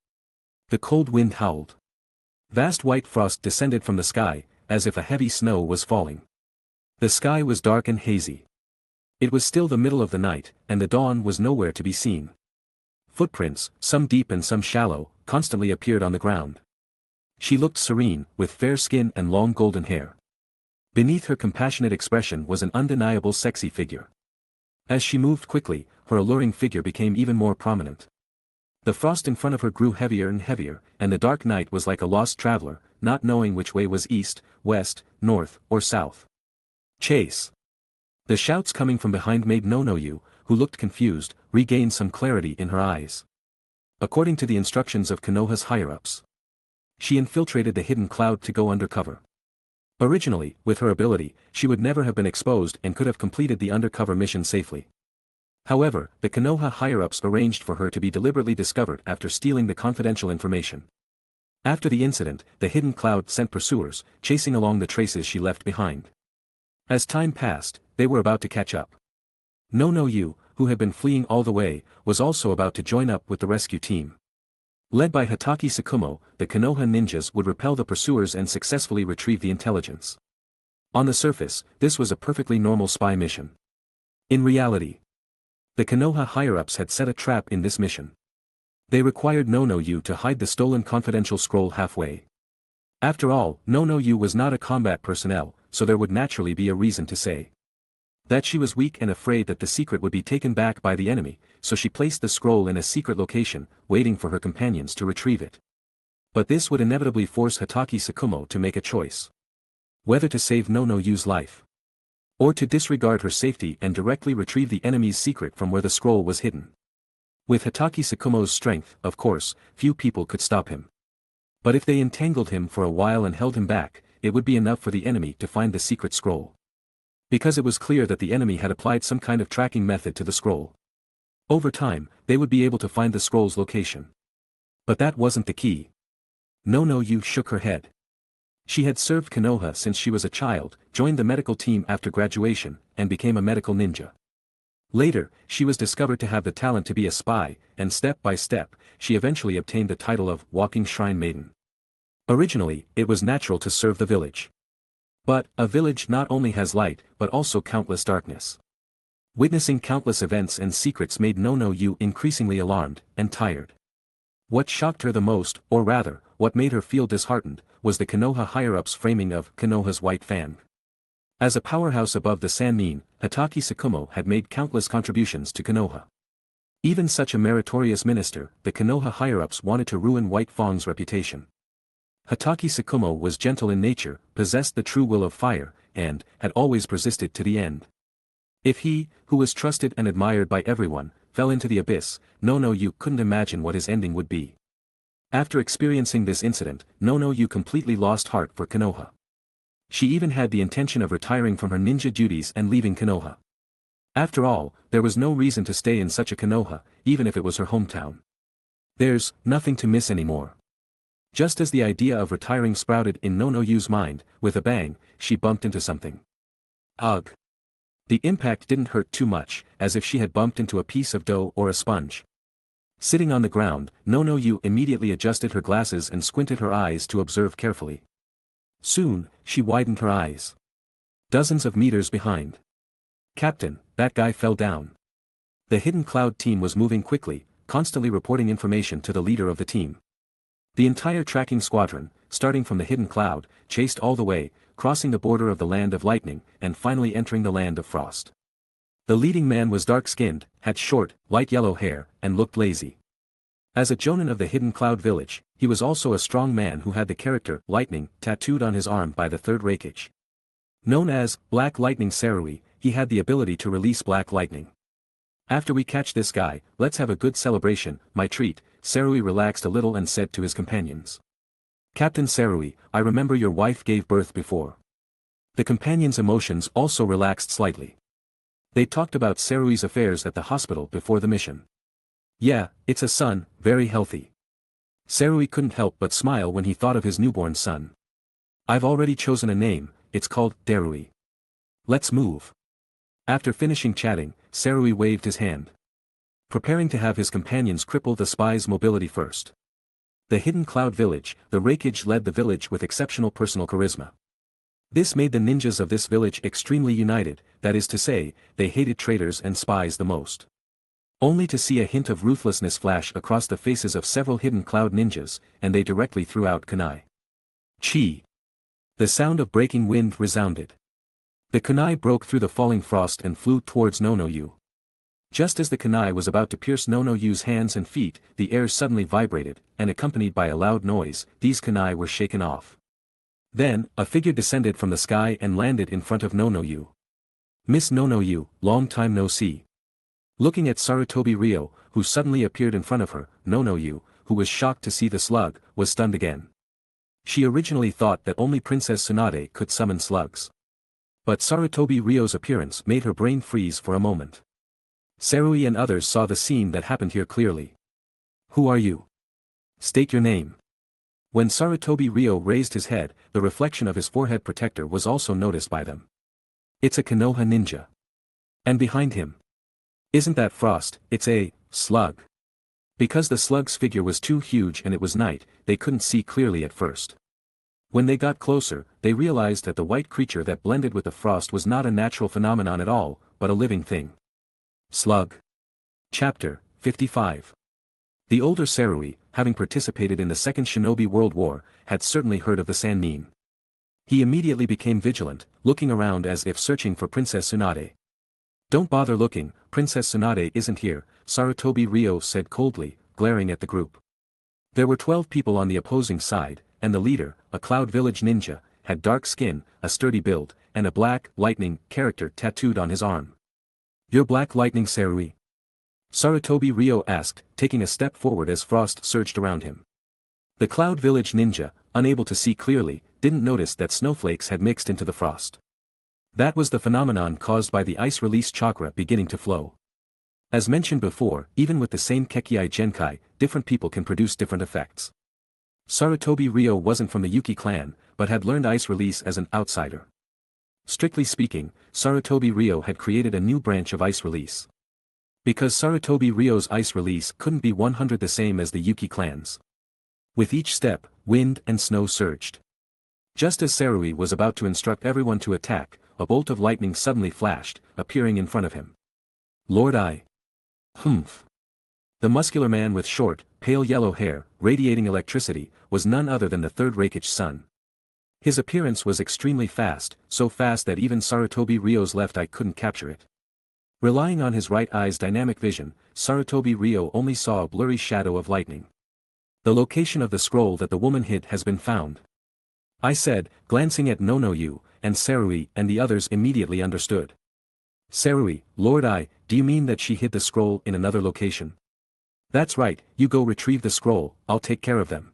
The cold wind howled. Vast white frost descended from the sky, as if a heavy snow was falling. The sky was dark and hazy. It was still the middle of the night, and the dawn was nowhere to be seen. Footprints, some deep and some shallow, constantly appeared on the ground. She looked serene, with fair skin and long golden hair. Beneath her compassionate expression was an undeniable sexy figure. As she moved quickly, her alluring figure became even more prominent. The frost in front of her grew heavier and heavier, and the dark night was like a lost traveler, not knowing which way was east, west, north, or south. Chase! The shouts coming from behind made Nonoyu, who looked confused, regain some clarity in her eyes. According to the instructions of Konoha's higher-ups, she infiltrated the hidden cloud to go undercover. Originally, with her ability, she would never have been exposed and could have completed the undercover mission safely. However, the Konoha higher-ups arranged for her to be deliberately discovered after stealing the confidential information. After the incident, the hidden cloud sent pursuers, chasing along the traces she left behind. As time passed, they were about to catch up. Nonoyu, who had been fleeing all the way, was also about to join up with the rescue team. Led by Hatake Tsukumo, the Konoha ninjas would repel the pursuers and successfully retrieve the intelligence. On the surface, this was a perfectly normal spy mission. In reality, the Konoha higher-ups had set a trap in this mission. They required Nonoyu to hide the stolen confidential scroll halfway. After all, Nonoyu was not a combat personnel, so there would naturally be a reason to say that she was weak and afraid that the secret would be taken back by the enemy, so she placed the scroll in a secret location, waiting for her companions to retrieve it. But this would inevitably force Hatake Tsukumo to make a choice. Whether to save Nonoyu's life, or to disregard her safety and directly retrieve the enemy's secret from where the scroll was hidden. With Hatake Tsukumo's strength, of course, few people could stop him. But if they entangled him for a while and held him back, it would be enough for the enemy to find the secret scroll. Because it was clear that the enemy had applied some kind of tracking method to the scroll. Over time, they would be able to find the scroll's location. But that wasn't the key. Nonoyu shook her head. She had served Konoha since she was a child, joined the medical team after graduation, and became a medical ninja. Later, she was discovered to have the talent to be a spy, and step by step, she eventually obtained the title of Walking Shrine Maiden. Originally, it was natural to serve the village. But, a village not only has light, but also countless darkness. Witnessing countless events and secrets made No increasingly alarmed, and tired. What shocked her the most, or rather, what made her feel disheartened, was the Konoha higher-ups' framing of Konoha's white fan. As a powerhouse above the Sannin, Hatake Sakumo had made countless contributions to Konoha. Even such a meritorious minister, the Konoha higher-ups wanted to ruin White Fang's reputation. Hatake Sakumo was gentle in nature, possessed the true will of fire, and had always persisted to the end. If he, who was trusted and admired by everyone, fell into the abyss, No couldn't imagine what his ending would be. After experiencing this incident, No completely lost heart for Konoha. She even had the intention of retiring from her ninja duties and leaving Konoha. After all, there was no reason to stay in such a Konoha, even if it was her hometown. There's nothing to miss anymore. Just as the idea of retiring sprouted in No mind, with a bang, she bumped into something. Ugh. The impact didn't hurt too much, as if she had bumped into a piece of dough or a sponge. Sitting on the ground, No immediately adjusted her glasses and squinted her eyes to observe carefully. Soon, she widened her eyes. Dozens of meters behind. Captain, that guy fell down. The Hidden Cloud team was moving quickly, constantly reporting information to the leader of the team. The entire tracking squadron, starting from the Hidden Cloud, chased all the way, crossing the border of the Land of Lightning, and finally entering the Land of Frost. The leading man was dark-skinned, had short, light yellow hair, and looked lazy. As a Jonin of the Hidden Cloud village, he was also a strong man who had the character Lightning tattooed on his arm by the third Raikage. Known as Black Lightning Sarui, he had the ability to release black lightning. After we catch this guy, let's have a good celebration, my treat. Sarui relaxed a little and said to his companions. Captain Sarui, I remember your wife gave birth before. The companions' emotions also relaxed slightly. They talked about Sarui's affairs at the hospital before the mission. Yeah, it's a son, very healthy. Sarui couldn't help but smile when he thought of his newborn son. I've already chosen a name, it's called Darui. Let's move. After finishing chatting, Sarui waved his hand. Preparing to have his companions cripple the spy's mobility first. The Hidden Cloud village, the Raikage led the village with exceptional personal charisma. This made the ninjas of this village extremely united, that is to say, they hated traitors and spies the most. Only to see a hint of ruthlessness flash across the faces of several Hidden Cloud ninjas, and they directly threw out kunai. Chi! The sound of breaking wind resounded. The kunai broke through the falling frost and flew towards No. Just as the kunai was about to pierce No.'s hands and feet, the air suddenly vibrated, and accompanied by a loud noise, these kunai were shaken off. Then, a figure descended from the sky and landed in front of No. Miss No, long time no see. Looking at Sarutobi Ryo, who suddenly appeared in front of her, No, who was shocked to see the slug, was stunned again. She originally thought that only Princess Tsunade could summon slugs. But Sarutobi Ryo's appearance made her brain freeze for a moment. Sarui and others saw the scene that happened here clearly. Who are you? State your name. When Sarutobi Ryo raised his head, the reflection of his forehead protector was also noticed by them. It's a Konoha ninja. And behind him. Isn't that Frost? It's a slug. Because the slug's figure was too huge and it was night, they couldn't see clearly at first. When they got closer, they realized that the white creature that blended with the frost was not a natural phenomenon at all, but a living thing. Slug. Chapter 55. The older Sarui, having participated in the Second Shinobi World War, had certainly heard of the Sannin. He immediately became vigilant, looking around as if searching for Princess Tsunade. Don't bother looking, Princess Tsunade isn't here, Sarutobi Ryo said coldly, glaring at the group. There were 12 people on the opposing side, and the leader, a Cloud Village ninja, had dark skin, a sturdy build, and a black, lightning, character tattooed on his arm. You're Black Lightning Sarui? Sarutobi Ryo asked, taking a step forward as frost surged around him. The Cloud Village ninja, unable to see clearly, didn't notice that snowflakes had mixed into the frost. That was the phenomenon caused by the ice release chakra beginning to flow. As mentioned before, even with the same Kekkei Genkai, different people can produce different effects. Sarutobi Ryo wasn't from the Yuki clan, but had learned ice release as an outsider. Strictly speaking, Sarutobi Ryo had created a new branch of ice release. Because Sarutobi Ryo's ice release couldn't be 100 the same as the Yuki clan's. With each step, wind and snow surged. Just as Sarui was about to instruct everyone to attack, a bolt of lightning suddenly flashed, appearing in front of him. Lord I. Humph. The muscular man with short, pale yellow hair, radiating electricity, was none other than the third Rakich's son. His appearance was extremely fast, so fast that even Sarutobi Ryo's left eye couldn't capture it. Relying on his right eye's dynamic vision, Sarutobi Ryo only saw a blurry shadow of lightning. The location of the scroll that the woman hid has been found. I said, glancing at Nonoyu, and Sarui and the others immediately understood. Sarui, Lord I, do you mean that she hid the scroll in another location? That's right, you go retrieve the scroll, I'll take care of them.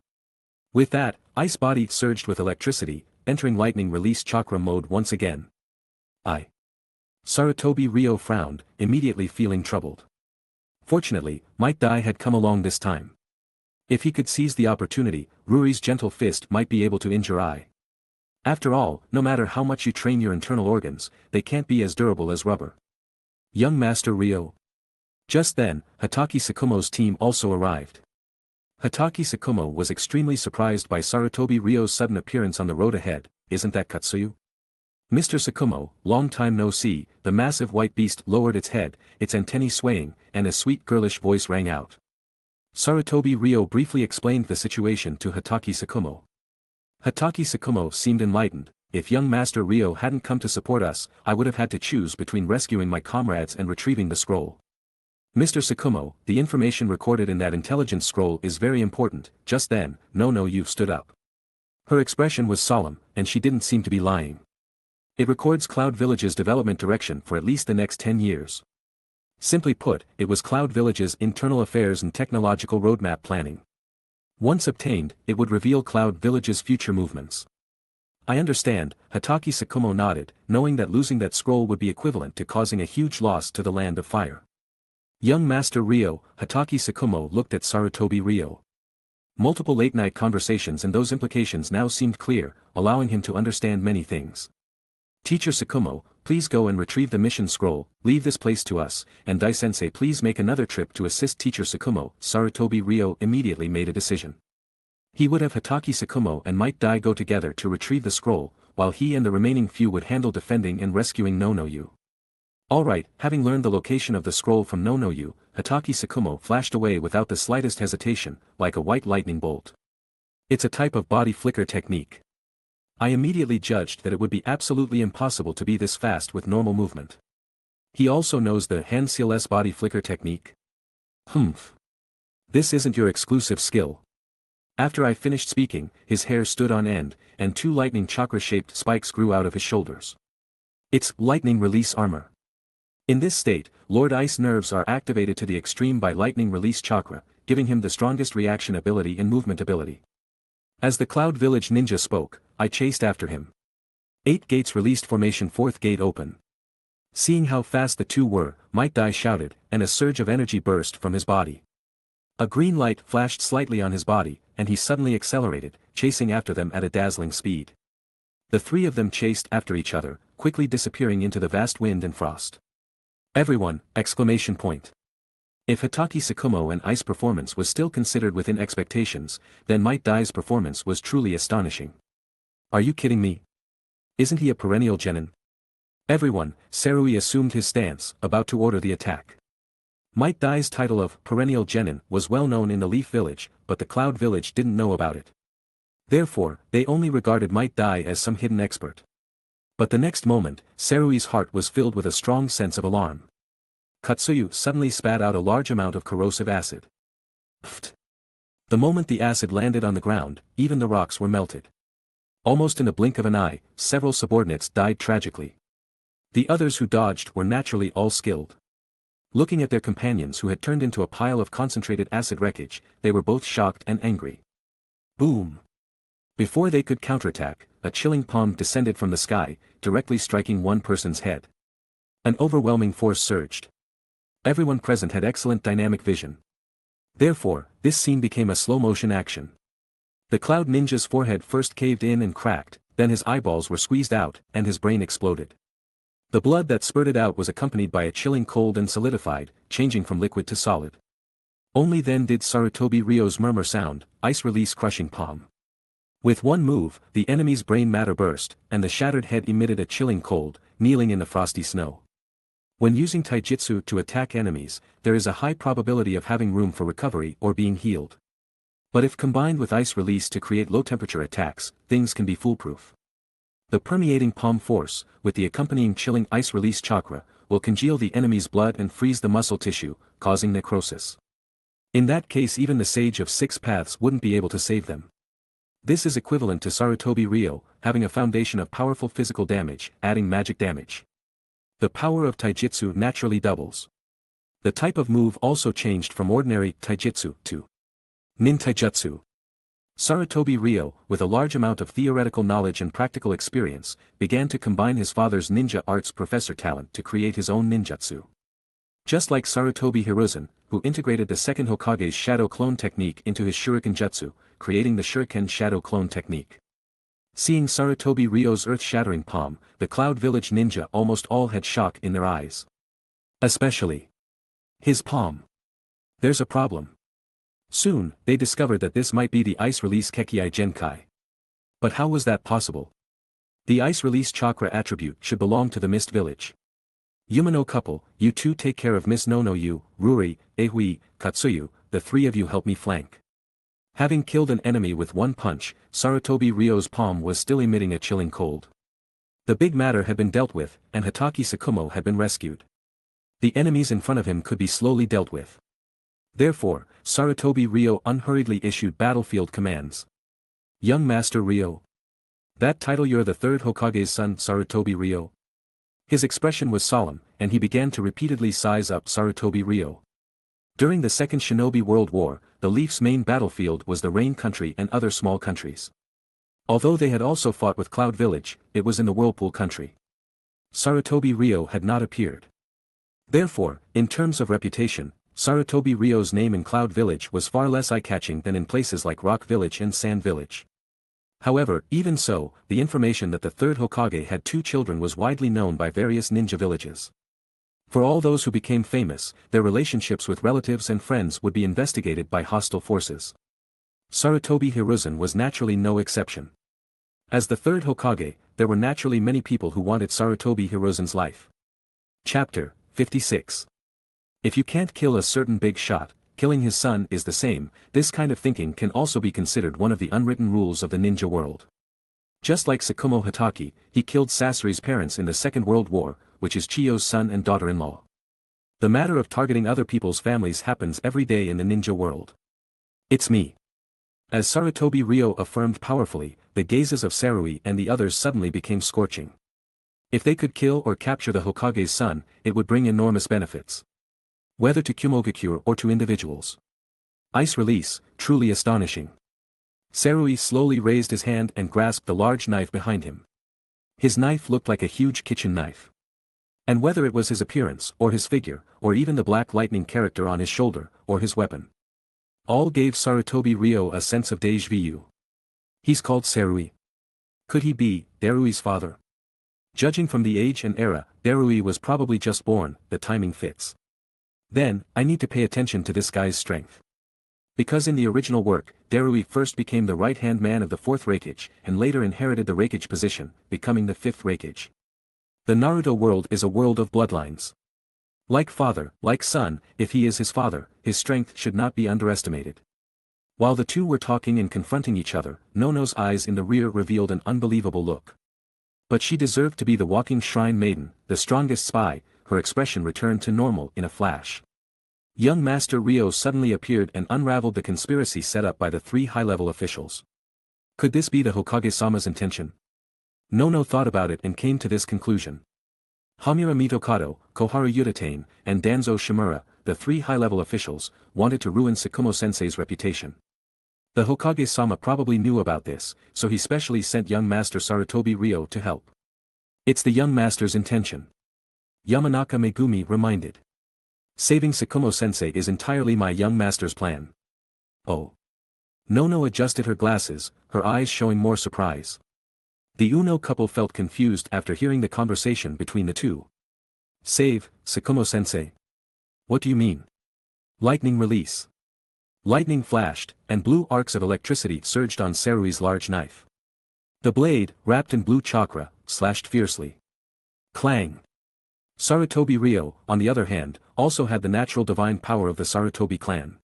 With that, Ice Body surged with electricity, entering lightning release chakra mode once again. Sarutobi Ryo frowned, immediately feeling troubled. Fortunately, Might Dai had come along this time. If he could seize the opportunity, Ruri's gentle fist might be able to injure Ai. After all, no matter how much you train your internal organs, they can't be as durable as rubber. Young Master Ryo. Just then, Hatake Tsukumo's team also arrived. Hatake Tsukumo was extremely surprised by Sarutobi Ryo's sudden appearance on the road ahead. Isn't that Katsuyu? Mr. Tsukumo, long time no see, the massive white beast lowered its head, its antennae swaying, and a sweet girlish voice rang out. Sarutobi Ryo briefly explained the situation to Hatake Tsukumo. Hatake Tsukumo seemed enlightened. If young Master Ryo hadn't come to support us, I would have had to choose between rescuing my comrades and retrieving the scroll. Mr. Tsukumo, the information recorded in that intelligence scroll is very important. Just then, Nonoyu stood up. Her expression was solemn, and she didn't seem to be lying. It records Cloud Village's development direction for at least the next 10 years. Simply put, it was Cloud Village's internal affairs and technological roadmap planning. Once obtained, it would reveal Cloud Village's future movements. I understand, Hatake Tsukumo nodded, knowing that losing that scroll would be equivalent to causing a huge loss to the Land of Fire. Young Master Ryo, Hatake Tsukumo looked at Sarutobi Ryo. Multiple late-night conversations and those implications now seemed clear, allowing him to understand many things. Teacher Tsukumo, please go and retrieve the mission scroll, leave this place to us, and Dai-sensei please make another trip to assist Teacher Tsukumo. Sarutobi Ryo immediately made a decision. He would have Hatake Tsukumo and Might Dai go together to retrieve the scroll, while he and the remaining few would handle defending and rescuing Nonoyu. Alright, having learned the location of the scroll from Nonoyu, Hatake Tsukumo flashed away without the slightest hesitation, like a white lightning bolt. It's a type of body flicker technique. I immediately judged that it would be absolutely impossible to be this fast with normal movement. He also knows the hand-seal-less body flicker technique. Humph. This isn't your exclusive skill. After I finished speaking, his hair stood on end, and 2 lightning chakra-shaped spikes grew out of his shoulders. It's lightning release armor. In this state, Lord Ice nerves are activated to the extreme by lightning release chakra, giving him the strongest reaction ability and movement ability. As the Cloud Village ninja spoke, I chased after him. 8 gates released formation, 4th gate open. Seeing how fast the two were, Might Dai shouted, and a surge of energy burst from his body. A green light flashed slightly on his body, and he suddenly accelerated, chasing after them at a dazzling speed. The 3 of them chased after each other, quickly disappearing into the vast wind and frost. Everyone! Exclamation point. If Hatake Tsukumo and Ice performance was still considered within expectations, then Might Dai's performance was truly astonishing. Are you kidding me? Isn't he a perennial genin? Everyone! Sarui assumed his stance, about to order the attack. Might Dai's title of perennial genin was well known in the Leaf Village, but the Cloud Village didn't know about it. Therefore, they only regarded Might Dai as some hidden expert. But the next moment, Sarui's heart was filled with a strong sense of alarm. Katsuyu suddenly spat out a large amount of corrosive acid. Pfft. The moment the acid landed on the ground, even the rocks were melted. Almost in a blink of an eye, several subordinates died tragically. The others who dodged were naturally all skilled. Looking at their companions who had turned into a pile of concentrated acid wreckage, they were both shocked and angry. Boom! Before they could counterattack, a chilling palm descended from the sky, directly striking one person's head. An overwhelming force surged. Everyone present had excellent dynamic vision. Therefore, this scene became a slow-motion action. The Cloud Ninja's forehead first caved in and cracked, then his eyeballs were squeezed out, and his brain exploded. The blood that spurted out was accompanied by a chilling cold and solidified, changing from liquid to solid. Only then did Sarutobi Ryo's murmur sound, ice release crushing palm. With one move, the enemy's brain matter burst, and the shattered head emitted a chilling cold, kneeling in the frosty snow. When using taijutsu to attack enemies, there is a high probability of having room for recovery or being healed. But if combined with ice release to create low-temperature attacks, things can be foolproof. The permeating palm force, with the accompanying chilling ice release chakra, will congeal the enemy's blood and freeze the muscle tissue, causing necrosis. In that case even the Sage of Six Paths wouldn't be able to save them. This is equivalent to Sarutobi Ryo, having a foundation of powerful physical damage, adding magic damage. The power of taijutsu naturally doubles. The type of move also changed from ordinary taijutsu to nintaijutsu. Sarutobi Ryo, with a large amount of theoretical knowledge and practical experience, began to combine his father's ninja arts professor talent to create his own ninjutsu. Just like Sarutobi Hiruzen, who integrated the Second Hokage's shadow clone technique into his shuriken jutsu, creating the shuriken shadow clone technique. Seeing Sarutobi Ryo's earth-shattering palm, the Cloud Village ninja almost all had shock in their eyes. Especially his palm. There's a problem. Soon, they discovered that this might be the ice release Kekkei Genkai. But how was that possible? The ice release chakra attribute should belong to the Mist Village. Yumano couple, you two take care of Miss Nonoyu, Ruri, Ehui, Katsuyu, the three of you help me flank. Having killed an enemy with one punch, Sarutobi Ryo's palm was still emitting a chilling cold. The big matter had been dealt with, and Hatake Tsukumo had been rescued. The enemies in front of him could be slowly dealt with. Therefore, Sarutobi Ryo unhurriedly issued battlefield commands. Young Master Ryo. That title, you're the third Hokage's son, Sarutobi Ryo? His expression was solemn, and he began to repeatedly size up Sarutobi Ryo. During the Second Shinobi World War, the Leaf's main battlefield was the Rain Country and other small countries. Although they had also fought with Cloud Village, it was in the Whirlpool Country. Sarutobi Ryo had not appeared. Therefore, in terms of reputation, Sarutobi Ryo's name in Cloud Village was far less eye-catching than in places like Rock Village and Sand Village. However, even so, the information that the third Hokage had two children was widely known by various ninja villages. For all those who became famous, their relationships with relatives and friends would be investigated by hostile forces. Sarutobi Hiruzen was naturally no exception. As the third Hokage, there were naturally many people who wanted Sarutobi Hiruzen's life. Chapter 56. If you can't kill a certain big shot, killing his son is the same. This kind of thinking can also be considered one of the unwritten rules of the ninja world. Just like Tsukumo Hatake, he killed Sasori's parents in the Second World War, which is Chiyo's son and daughter-in-law. The matter of targeting other people's families happens every day in the ninja world. It's me. As Sarutobi Ryo affirmed powerfully, the gazes of Sarui and the others suddenly became scorching. If they could kill or capture the Hokage's son, it would bring enormous benefits. Whether to Kumogakure or to individuals. Ice release, truly astonishing. Sarui slowly raised his hand and grasped the large knife behind him. His knife looked like a huge kitchen knife. And whether it was his appearance, or his figure, or even the black lightning character on his shoulder, or his weapon, all gave Sarutobi Ryo a sense of déjà vu. He's called Sarui. Could he be Darui's father? Judging from the age and era, Darui was probably just born. The timing fits. Then, I need to pay attention to this guy's strength. Because in the original work, Darui first became the right-hand man of the 4th Raikage, and later inherited the Raikage position, becoming the 5th Raikage. The Naruto world is a world of bloodlines. Like father, like son, if he is his father, his strength should not be underestimated. While the two were talking and confronting each other, Nono's eyes in the rear revealed an unbelievable look. But she deserved to be the walking shrine maiden, the strongest spy. Her expression returned to normal in a flash. Young Master Ryo suddenly appeared and unraveled the conspiracy set up by the 3 high-level officials. Could this be the Hokage-sama's intention? Nono thought about it and came to this conclusion. Hamura Mitokado, Koharu Udatane, and Danzo Shimura, the 3 high-level officials, wanted to ruin Tsukumo-sensei's reputation. The Hokage-sama probably knew about this, so he specially sent young Master Sarutobi Ryo to help. It's the young master's intention. Yamanaka Megumi reminded. Saving Tsukumo-sensei is entirely my young master's plan. Oh. Nono adjusted her glasses, her eyes showing more surprise. The Uno couple felt confused after hearing the conversation between the two. Save, Tsukumo-sensei. What do you mean? Lightning release. Lightning flashed, and blue arcs of electricity surged on Sarui's large knife. The blade, wrapped in blue chakra, slashed fiercely. Clang! Sarutobi Ryo, on the other hand, also had the natural divine power of the Sarutobi clan.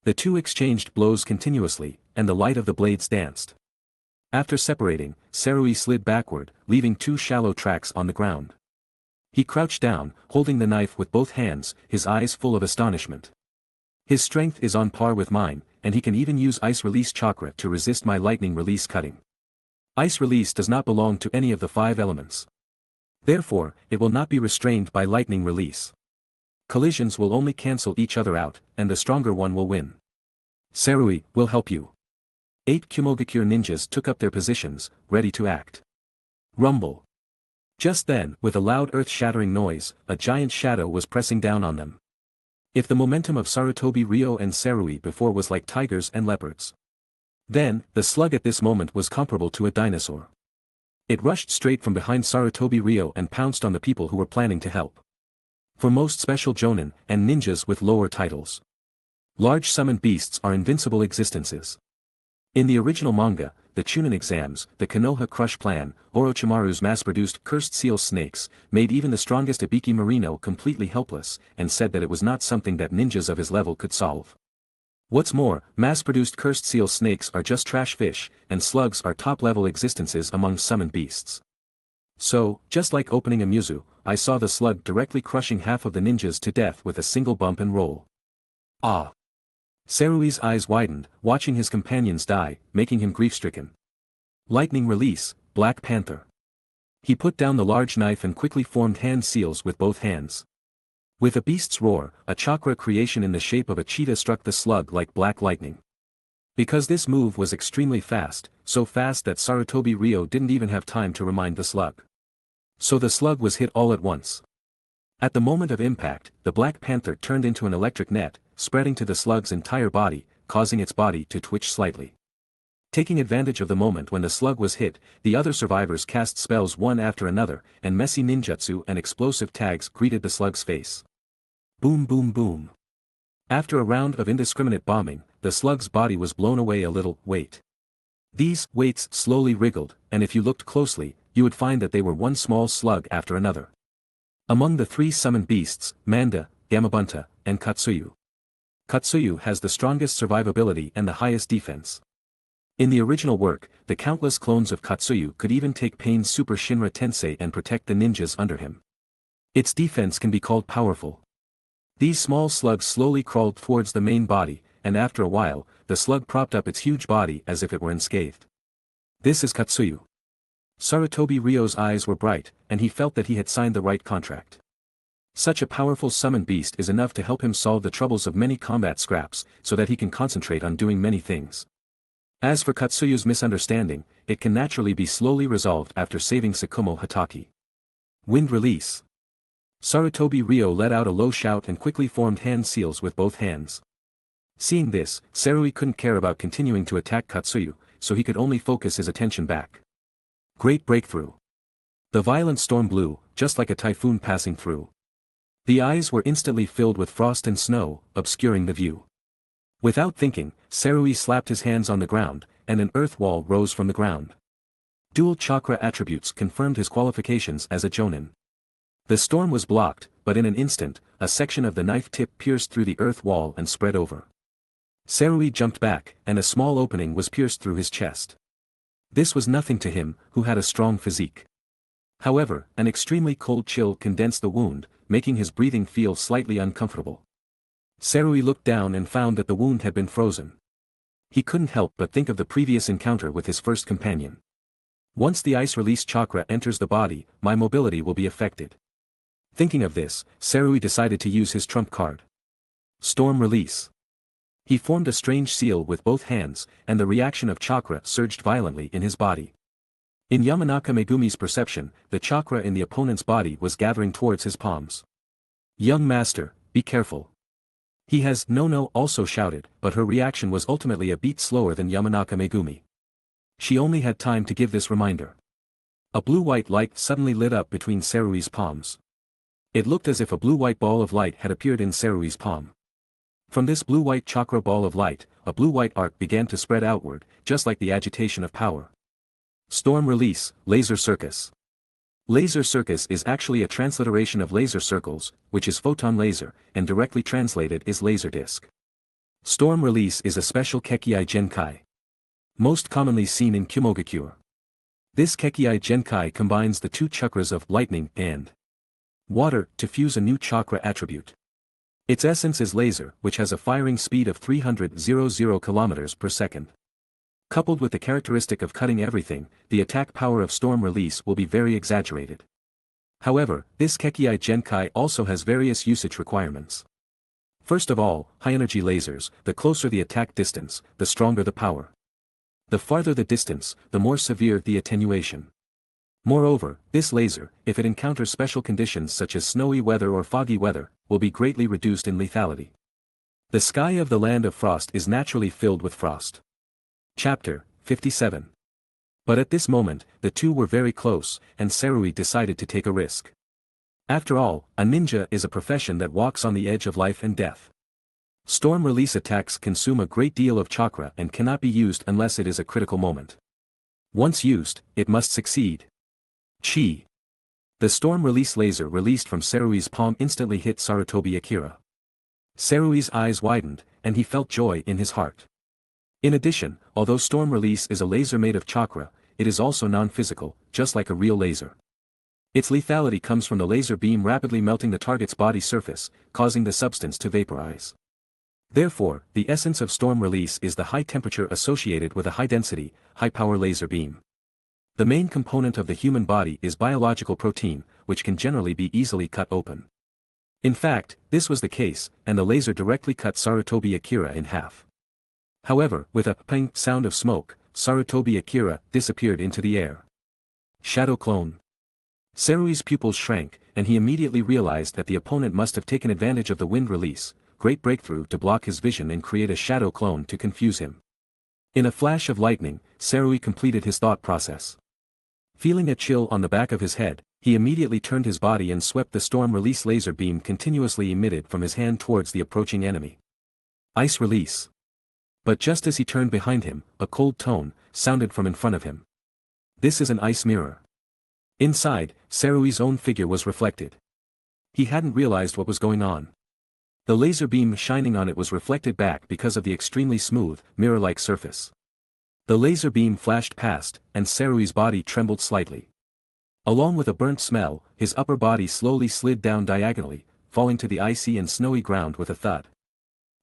The two exchanged blows continuously, and the light of the blades danced. After separating, Sarui slid backward, leaving two shallow tracks on the ground. He crouched down, holding the knife with both hands, his eyes full of astonishment. His strength is on par with mine, and he can even use ice release chakra to resist my lightning release cutting. Ice release does not belong to any of the 5 elements. Therefore, it will not be restrained by lightning release. Collisions will only cancel each other out, and the stronger one will win. Sarui will help you. 8 Kumogakure ninjas took up their positions, ready to act. Rumble. Just then, with a loud earth-shattering noise, a giant shadow was pressing down on them. If the momentum of Sarutobi Ryo and Sarui before was like tigers and leopards, then, the slug at this moment was comparable to a dinosaur. It rushed straight from behind Sarutobi Ryo and pounced on the people who were planning to help. For most special jonin, and ninjas with lower titles, large summoned beasts are invincible existences. In the original manga, the Chunin exams, the Konoha Crush Plan, Orochimaru's mass-produced cursed seal snakes, made even the strongest Ibiki Marino completely helpless, and said that it was not something that ninjas of his level could solve. What's more, mass-produced cursed seal snakes are just trash fish, and slugs are top-level existences among summoned beasts. So, just like opening a Muzu, I saw the slug directly crushing half of the ninjas to death with a single bump and roll. Ah! Sarui's eyes widened, watching his companions die, making him grief-stricken. Lightning release, Black Panther. He put down the large knife and quickly formed hand seals with both hands. With a beast's roar, a chakra creation in the shape of a cheetah struck the slug like black lightning. Because this move was extremely fast, so fast that Sarutobi Ryo didn't even have time to remind the slug. So the slug was hit all at once. At the moment of impact, the Black Panther turned into an electric net, spreading to the slug's entire body, causing its body to twitch slightly. Taking advantage of the moment when the slug was hit, the other survivors cast spells one after another, and messy ninjutsu and explosive tags greeted the slug's face. Boom boom boom. After a round of indiscriminate bombing, the slug's body was blown away a little. Wait. These weights slowly wriggled, and if you looked closely, you would find that they were one small slug after another. Among the 3 summoned beasts, Manda, Gamabunta, and Katsuyu. Katsuyu has the strongest survivability and the highest defense. In the original work, the countless clones of Katsuyu could even take Pain's Super Shinra Tensei and protect the ninjas under him. Its defense can be called powerful. These small slugs slowly crawled towards the main body, and after a while, the slug propped up its huge body as if it were unscathed. This is Katsuyu. Sarutobi Ryo's eyes were bright, and he felt that he had signed the right contract. Such a powerful summoned beast is enough to help him solve the troubles of many combat scraps, so that he can concentrate on doing many things. As for Katsuyu's misunderstanding, it can naturally be slowly resolved after saving Tsukumo Hatake. Wind release. Sarutobi Ryo let out a low shout and quickly formed hand seals with both hands. Seeing this, Sarui couldn't care about continuing to attack Katsuyu, so he could only focus his attention back. Great breakthrough. The violent storm blew, just like a typhoon passing through. The eyes were instantly filled with frost and snow, obscuring the view. Without thinking, Sarui slapped his hands on the ground, and an earth wall rose from the ground. Dual chakra attributes confirmed his qualifications as a jonin. The storm was blocked, but in an instant, a section of the knife tip pierced through the earth wall and spread over. Sarui jumped back, and a small opening was pierced through his chest. This was nothing to him, who had a strong physique. However, an extremely cold chill condensed the wound, making his breathing feel slightly uncomfortable. Sarui looked down and found that the wound had been frozen. He couldn't help but think of the previous encounter with his first companion. Once the ice release chakra enters the body, my mobility will be affected. Thinking of this, Sarui decided to use his trump card. Storm release. He formed a strange seal with both hands, and the reaction of chakra surged violently in his body. In Yamanaka Megumi's perception, the chakra in the opponent's body was gathering towards his palms. Young master, be careful. He has no also shouted, but her reaction was ultimately a beat slower than Yamanaka Megumi. She only had time to give this reminder. A blue-white light suddenly lit up between Sarui's palms. It looked as if a blue-white ball of light had appeared in Sarui's palm. From this blue-white chakra ball of light, a blue-white arc began to spread outward, just like the agitation of power. Storm release, laser circus. Laser circus is actually a transliteration of laser circles, which is photon laser, and directly translated is laser disc. Storm release is a special Kekkei Genkai. Most commonly seen in Kyumogakure. This Kekkei Genkai combines the two chakras of lightning and water to fuse a new chakra attribute. Its essence is laser, which has a firing speed of 300 km per second. Coupled with the characteristic of cutting everything, the attack power of storm release will be very exaggerated. However, this Kekkei Genkai also has various usage requirements. First of all, high-energy lasers, the closer the attack distance, the stronger the power. The farther the distance, the more severe the attenuation. Moreover, this laser, if it encounters special conditions such as snowy weather or foggy weather, will be greatly reduced in lethality. The sky of the land of frost is naturally filled with frost. Chapter 57. But at this moment, the two were very close, and Sarui decided to take a risk. After all, a ninja is a profession that walks on the edge of life and death. Storm release attacks consume a great deal of chakra and cannot be used unless it is a critical moment. Once used, it must succeed. Chi. The storm release laser released from Sarui's palm instantly hit Sarutobi Akira. Sarui's eyes widened, and he felt joy in his heart. In addition, although storm release is a laser made of chakra, it is also non-physical, just like a real laser. Its lethality comes from the laser beam rapidly melting the target's body surface, causing the substance to vaporize. Therefore, the essence of storm release is the high temperature associated with a high-density, high-power laser beam. The main component of the human body is biological protein, which can generally be easily cut open. In fact, this was the case, and the laser directly cut Sarutobi Akira in half. However, with a ping sound of smoke, Sarutobi Akira disappeared into the air. Shadow clone. Sarui's pupils shrank, and he immediately realized that the opponent must have taken advantage of the wind release, great breakthrough to block his vision and create a shadow clone to confuse him. In a flash of lightning, Sarui completed his thought process. Feeling a chill on the back of his head, he immediately turned his body and swept the storm release laser beam continuously emitted from his hand towards the approaching enemy. Ice release. But just as he turned behind him, a cold tone sounded from in front of him. This is an ice mirror. Inside, Sarui's own figure was reflected. He hadn't realized what was going on. The laser beam shining on it was reflected back because of the extremely smooth, mirror-like surface. The laser beam flashed past, and Sarui's body trembled slightly. Along with a burnt smell, his upper body slowly slid down diagonally, falling to the icy and snowy ground with a thud.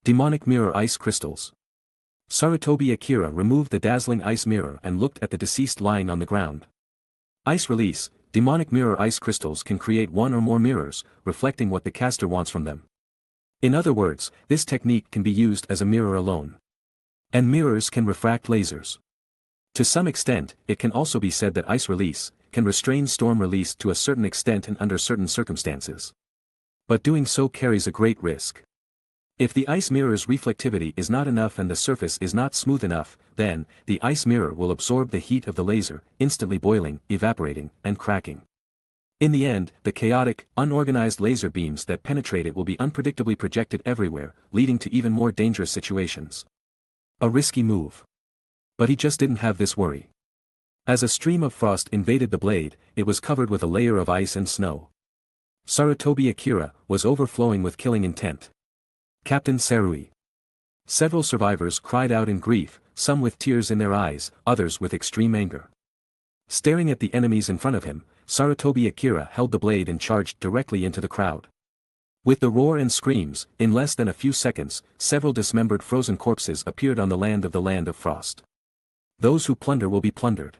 Demonic mirror ice crystals. Sarutobi Akira removed the dazzling ice mirror and looked at the deceased lying on the ground. Ice release, demonic mirror ice crystals can create one or more mirrors, reflecting what the caster wants from them. In other words, this technique can be used as a mirror alone. And mirrors can refract lasers. To some extent, it can also be said that ice release can restrain storm release to a certain extent and under certain circumstances. But doing so carries a great risk. If the ice mirror's reflectivity is not enough and the surface is not smooth enough, then, the ice mirror will absorb the heat of the laser, instantly boiling, evaporating, and cracking. In the end, the chaotic, unorganized laser beams that penetrate it will be unpredictably projected everywhere, leading to even more dangerous situations. A risky move. But he just didn't have this worry. As a stream of frost invaded the blade, it was covered with a layer of ice and snow. Sarutobi Akira was overflowing with killing intent. Captain Sarui. Several survivors cried out in grief, some with tears in their eyes, others with extreme anger. Staring at the enemies in front of him, Sarutobi Akira held the blade and charged directly into the crowd. With the roar and screams, in less than a few seconds, several dismembered frozen corpses appeared on the land of frost. Those who plunder will be plundered.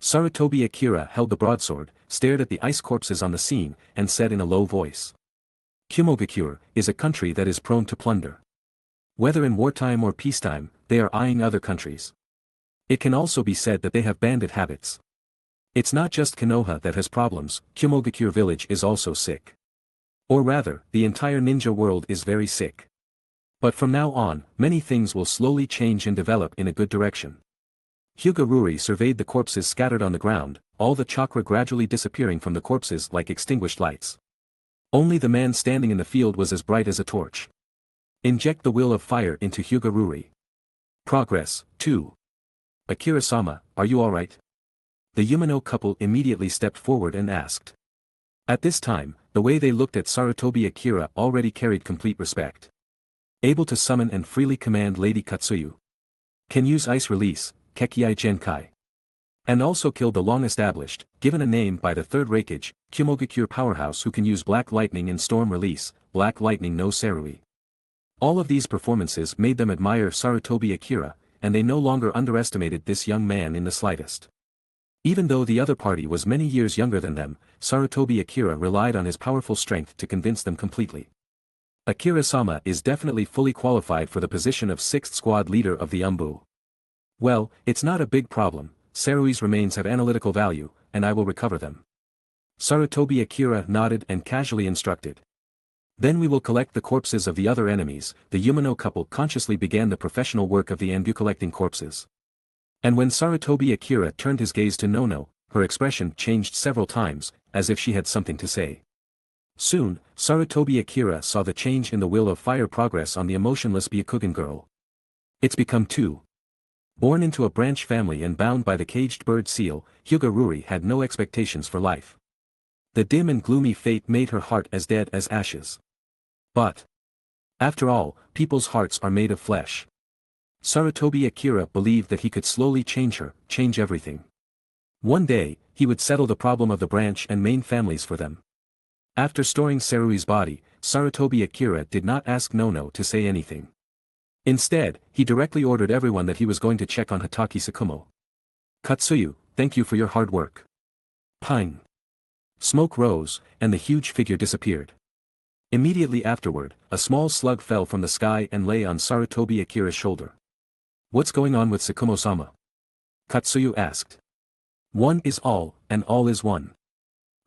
Sarutobi Akira held the broadsword, stared at the ice corpses on the scene, and said in a low voice. Kyumogakure is a country that is prone to plunder. Whether in wartime or peacetime, they are eyeing other countries. It can also be said that they have bandit habits. It's not just Konoha that has problems, Kyumogakure village is also sick. Or rather, the entire ninja world is very sick. But from now on, many things will slowly change and develop in a good direction. Hyuga Ruri surveyed the corpses scattered on the ground, all the chakra gradually disappearing from the corpses like extinguished lights. Only the man standing in the field was as bright as a torch. Inject the will of fire into Hyuga. Progress, 2. Akira-sama, are you alright? The Yumano couple immediately stepped forward and asked. At this time, the way they looked at Sarutobi Akira already carried complete respect. Able to summon and freely command Lady Katsuyu. Can use ice release, Kekiai Genkai. And also killed the long-established, given a name by the third Raikage, Kumogakure powerhouse who can use Black Lightning and Storm Release, Black Lightning no Sarui. All of these performances made them admire Sarutobi Akira, and they no longer underestimated this young man in the slightest. Even though the other party was many years younger than them, Sarutobi Akira relied on his powerful strength to convince them completely. Akira-sama is definitely fully qualified for the position of 6th squad leader of the Anbu. Well, it's not a big problem. Sarui's remains have analytical value, and I will recover them. Sarutobi Akira nodded and casually instructed. Then we will collect the corpses of the other enemies. The Yumano couple consciously began the professional work of the Anbu collecting corpses. And when Sarutobi Akira turned his gaze to Nono, her expression changed several times, as if she had something to say. Soon, Sarutobi Akira saw the change in the will of fire progress on the emotionless Byakugan girl. It's become 2. Born into a branch family and bound by the caged bird seal, Hyuga had no expectations for life. The dim and gloomy fate made her heart as dead as ashes. But, after all, people's hearts are made of flesh. Sarutobi Akira believed that he could slowly change her, change everything. One day, he would settle the problem of the branch and main families for them. After storing Sarui's body, Sarutobi Akira did not ask Nono to say anything. Instead, he directly ordered everyone that he was going to check on Hatake Tsukumo. Katsuyu, thank you for your hard work. Pine. Smoke rose, and the huge figure disappeared. Immediately afterward, a small slug fell from the sky and lay on Sarutobi Akira's shoulder. What's going on with Tsukumo-sama? Katsuyu asked. One is all, and all is one.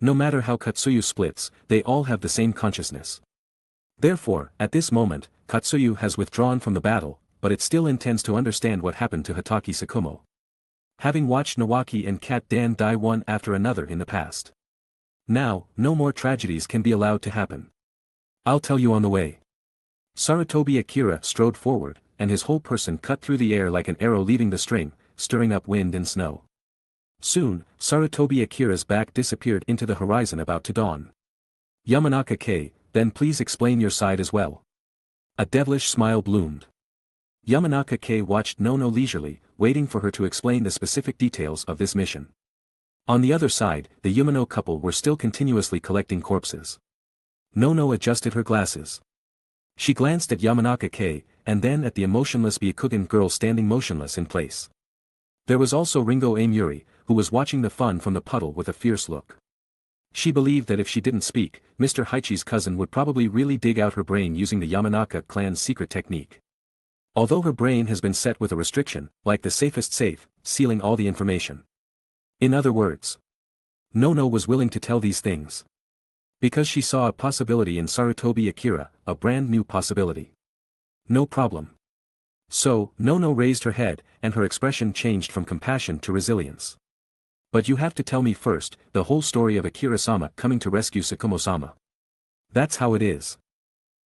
No matter how Katsuyu splits, they all have the same consciousness. Therefore, at this moment, Katsuyu has withdrawn from the battle, but it still intends to understand what happened to Hatake Tsukumo. Having watched Nawaki and Kat Dan die one after another in the past. Now, no more tragedies can be allowed to happen. I'll tell you on the way. Sarutobi Akira strode forward, and his whole person cut through the air like an arrow leaving the string, stirring up wind and snow. Soon, Sarutobi Akira's back disappeared into the horizon about to dawn. Yamanaka-K, then please explain your side as well. A devilish smile bloomed. Yamanaka-K watched Nono leisurely, waiting for her to explain the specific details of this mission. On the other side, the Yumano couple were still continuously collecting corpses. Nono adjusted her glasses. She glanced at Yamanaka-K, and then at the emotionless Byakugan girl standing motionless in place. There was also Ringo Amuri, who was watching the fun from the puddle with a fierce look. She believed that if she didn't speak, Mr. Haichi's cousin would probably really dig out her brain using the Yamanaka clan's secret technique. Although her brain has been set with a restriction, like the safest safe, sealing all the information. In other words, Nono was willing to tell these things. Because she saw a possibility in Sarutobi Akira, a brand new possibility. No problem. So, Nono raised her head, and her expression changed from compassion to resilience. But you have to tell me first, the whole story of Akira-sama coming to rescue Tsukumo-sama. That's how it is.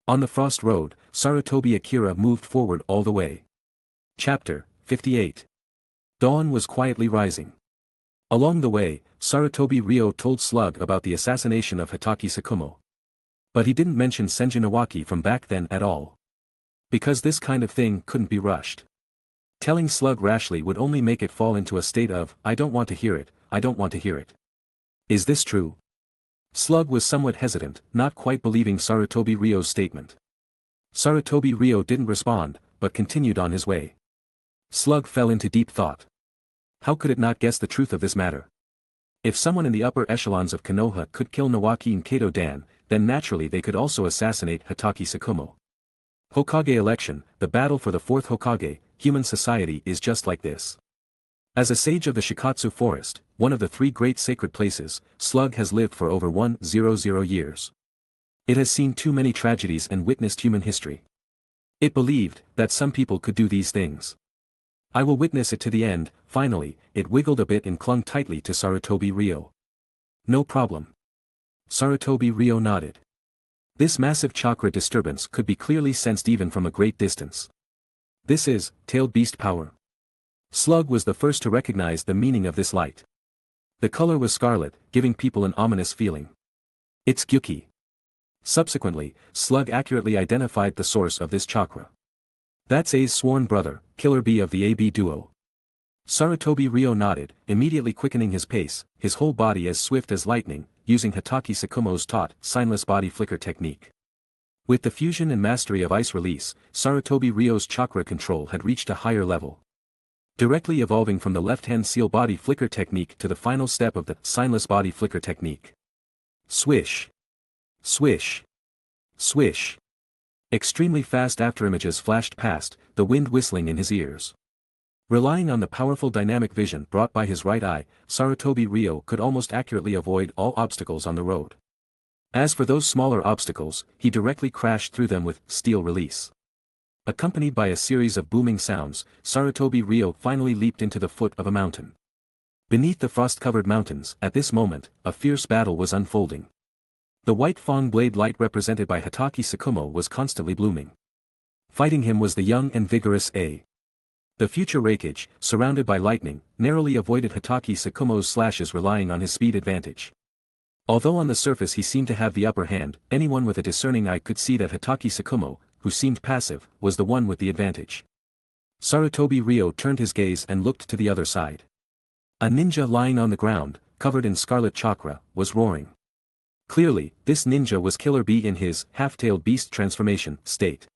On the Frost Road, Sarutobi Akira moved forward all the way. Chapter 58. Dawn was quietly rising. Along the way, Sarutobi Ryo told Slug about the assassination of Hatake Tsukumo. But he didn't mention Senju Nawaki from back then at all. Because this kind of thing couldn't be rushed. Telling Slug rashly would only make it fall into a state of, I don't want to hear it, I don't want to hear it. Is this true? Slug was somewhat hesitant, not quite believing Sarutobi Ryo's statement. Sarutobi Ryo didn't respond, but continued on his way. Slug fell into deep thought. How could it not guess the truth of this matter? If someone in the upper echelons of Konoha could kill Nawaki and Kato Dan, then naturally they could also assassinate Hatake Tsukumo. Hokage election, the battle for the 4th Hokage, human society is just like this. As a sage of the Shikatsu forest, one of the 3 great sacred places, Slug has lived for over 100 years. It has seen too many tragedies and witnessed human history. It believed that some people could do these things. I will witness it to the end. Finally, it wiggled a bit and clung tightly to Sarutobi Ryo. No problem. Sarutobi Ryo nodded. This massive chakra disturbance could be clearly sensed even from a great distance. This is tailed beast power. Slug was the first to recognize the meaning of this light. The color was scarlet, giving people an ominous feeling. It's Gyuki. Subsequently, Slug accurately identified the source of this chakra. That's A's sworn brother, Killer B of the AB duo. Sarutobi Ryo nodded, immediately quickening his pace, his whole body as swift as lightning, using Hatake Sakumo's taught, signless body flicker technique. With the fusion and mastery of ice release, Sarutobi Ryo's chakra control had reached a higher level. Directly evolving from the left-hand seal body flicker technique to the final step of the signless body flicker technique. Swish. Swish. Swish. Extremely fast afterimages flashed past, the wind whistling in his ears. Relying on the powerful dynamic vision brought by his right eye, Sarutobi Ryo could almost accurately avoid all obstacles on the road. As for those smaller obstacles, he directly crashed through them with steel release. Accompanied by a series of booming sounds, Sarutobi Ryo finally leaped into the foot of a mountain. Beneath the frost-covered mountains, at this moment, a fierce battle was unfolding. The white Fang blade light represented by Hatake Sakumo was constantly blooming. Fighting him was the young and vigorous A. The future Raikage, surrounded by lightning, narrowly avoided Hatake Sakumo's slashes relying on his speed advantage. Although on the surface he seemed to have the upper hand, anyone with a discerning eye could see that Hatake Sakumo, who seemed passive, was the one with the advantage. Sarutobi Ryo turned his gaze and looked to the other side. A ninja lying on the ground, covered in scarlet chakra, was roaring. Clearly, this ninja was Killer B in his half-tailed beast transformation state.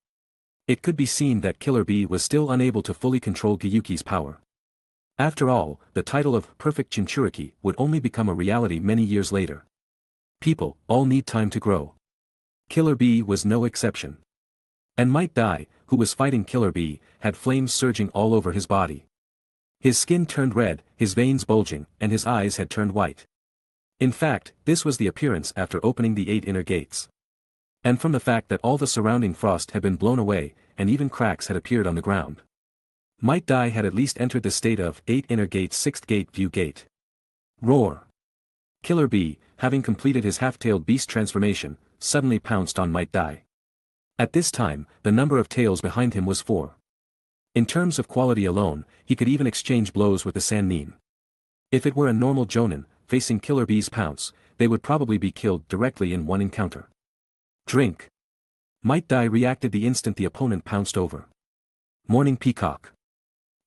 It could be seen that Killer B was still unable to fully control Gyuki's power. After all, the title of Perfect Jinchuriki would only become a reality many years later. People all need time to grow. Killer B was no exception. And Might Dai, who was fighting Killer B, had flames surging all over his body. His skin turned red, his veins bulging, and his eyes had turned white. In fact, this was the appearance after opening the 8 inner gates. And from the fact that all the surrounding frost had been blown away, and even cracks had appeared on the ground. Might Dai had at least entered the state of 8 inner gates 6th gate view gate. Roar. Killer B, having completed his half-tailed beast transformation, suddenly pounced on Might Dai. At this time, the number of tails behind him was 4. In terms of quality alone, he could even exchange blows with the Sannin. If it were a normal Jonin, facing Killer B's pounce, they would probably be killed directly in one encounter. Drink. Might Dai reacted the instant the opponent pounced over. Morning Peacock.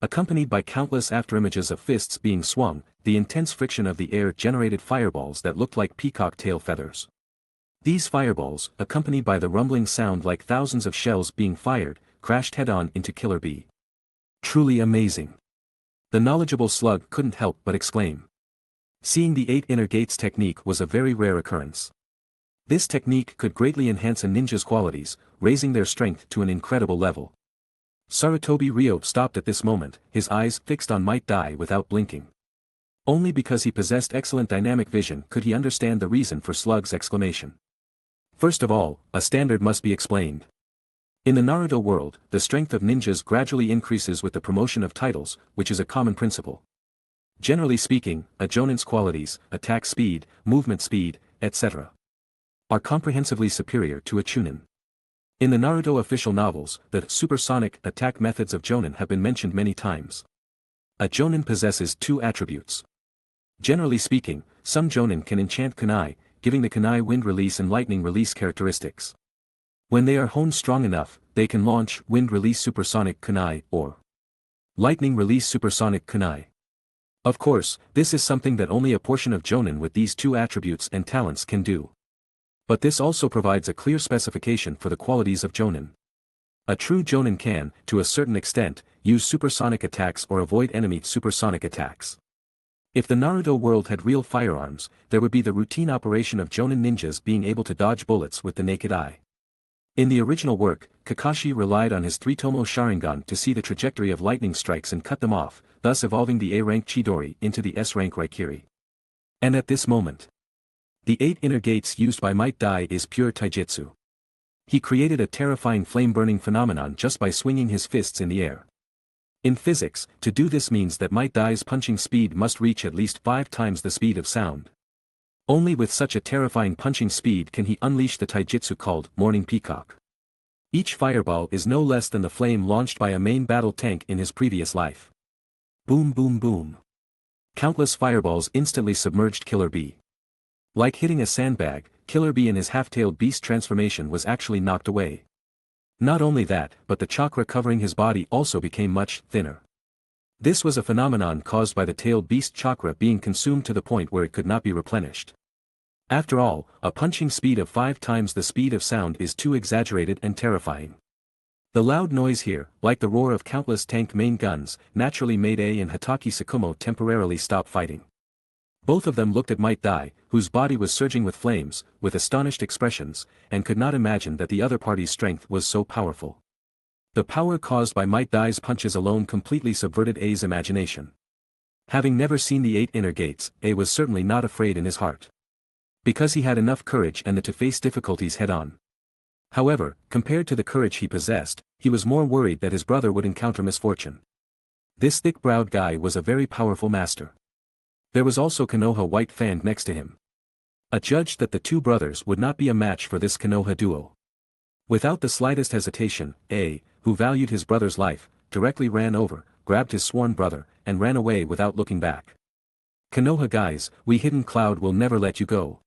Accompanied by countless afterimages of fists being swung, the intense friction of the air generated fireballs that looked like peacock tail feathers. These fireballs, accompanied by the rumbling sound like thousands of shells being fired, crashed head-on into Killer B. Truly amazing. The knowledgeable Slug couldn't help but exclaim. Seeing the 8 inner gates technique was a very rare occurrence. This technique could greatly enhance a ninja's qualities, raising their strength to an incredible level. Sarutobi Ryo stopped at this moment, his eyes fixed on Might Dai without blinking. Only because he possessed excellent dynamic vision could he understand the reason for Slug's exclamation. First of all, a standard must be explained. In the Naruto world, the strength of ninjas gradually increases with the promotion of titles, which is a common principle. Generally speaking, a Jonin's qualities, attack speed, movement speed, etc., are comprehensively superior to a Chunin. In the Naruto official novels, the supersonic attack methods of Jonin have been mentioned many times. A Jonin possesses 2 attributes. Generally speaking, some Jonin can enchant kunai, giving the kunai wind release and lightning release characteristics. When they are honed strong enough, they can launch wind release supersonic kunai or lightning release supersonic kunai. Of course, this is something that only a portion of Jonin with these 2 attributes and talents can do. But this also provides a clear specification for the qualities of Jonin. A true Jonin can, to a certain extent, use supersonic attacks or avoid enemy supersonic attacks. If the Naruto world had real firearms, there would be the routine operation of Jonin ninjas being able to dodge bullets with the naked eye. In the original work, Kakashi relied on his 3-tomo Sharingan to see the trajectory of lightning strikes and cut them off, thus evolving the A-rank Chidori into the S-rank Raikiri. And at this moment, the 8 inner gates used by Might Dai is pure taijutsu. He created a terrifying flame-burning phenomenon just by swinging his fists in the air. In physics, to do this means that Might Dai's punching speed must reach at least 5 times the speed of sound. Only with such a terrifying punching speed can he unleash the taijutsu called Morning Peacock. Each fireball is no less than the flame launched by a main battle tank in his previous life. Boom boom boom. Countless fireballs instantly submerged Killer Bee. Like hitting a sandbag, Killer Bee in his half-tailed beast transformation was actually knocked away. Not only that, but the chakra covering his body also became much thinner. This was a phenomenon caused by the tailed beast chakra being consumed to the point where it could not be replenished. After all, a punching speed of 5 times the speed of sound is too exaggerated and terrifying. The loud noise here, like the roar of countless tank main guns, naturally made A and Hatake Tsukumo temporarily stop fighting. Both of them looked at Might Dai, whose body was surging with flames, with astonished expressions, and could not imagine that the other party's strength was so powerful. The power caused by Might Dai's punches alone completely subverted A's imagination. Having never seen the 8 inner gates, A was certainly not afraid in his heart. Because he had enough courage and to face difficulties head-on. However, compared to the courage he possessed, he was more worried that his brother would encounter misfortune. This thick-browed guy was a very powerful master. There was also Konoha White Fang next to him. A judged that the two brothers would not be a match for this Konoha duo. Without the slightest hesitation, A, who valued his brother's life, directly ran over, grabbed his sworn brother, and ran away without looking back. Konoha guys, we Hidden Cloud will never let you go.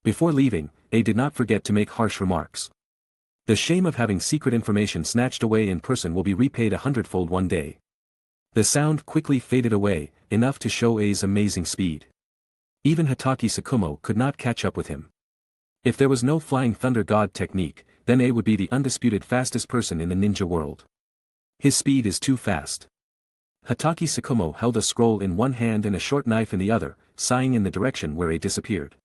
Before leaving, A did not forget to make harsh remarks. The shame of having secret information snatched away in person will be repaid 100-fold one day. The sound quickly faded away, enough to show A's amazing speed. Even Hatake Tsukumo could not catch up with him. If there was no Flying Thunder God technique, then A would be the undisputed fastest person in the ninja world. His speed is too fast. Hatake Tsukumo held a scroll in one hand and a short knife in the other, sighing in the direction where A disappeared.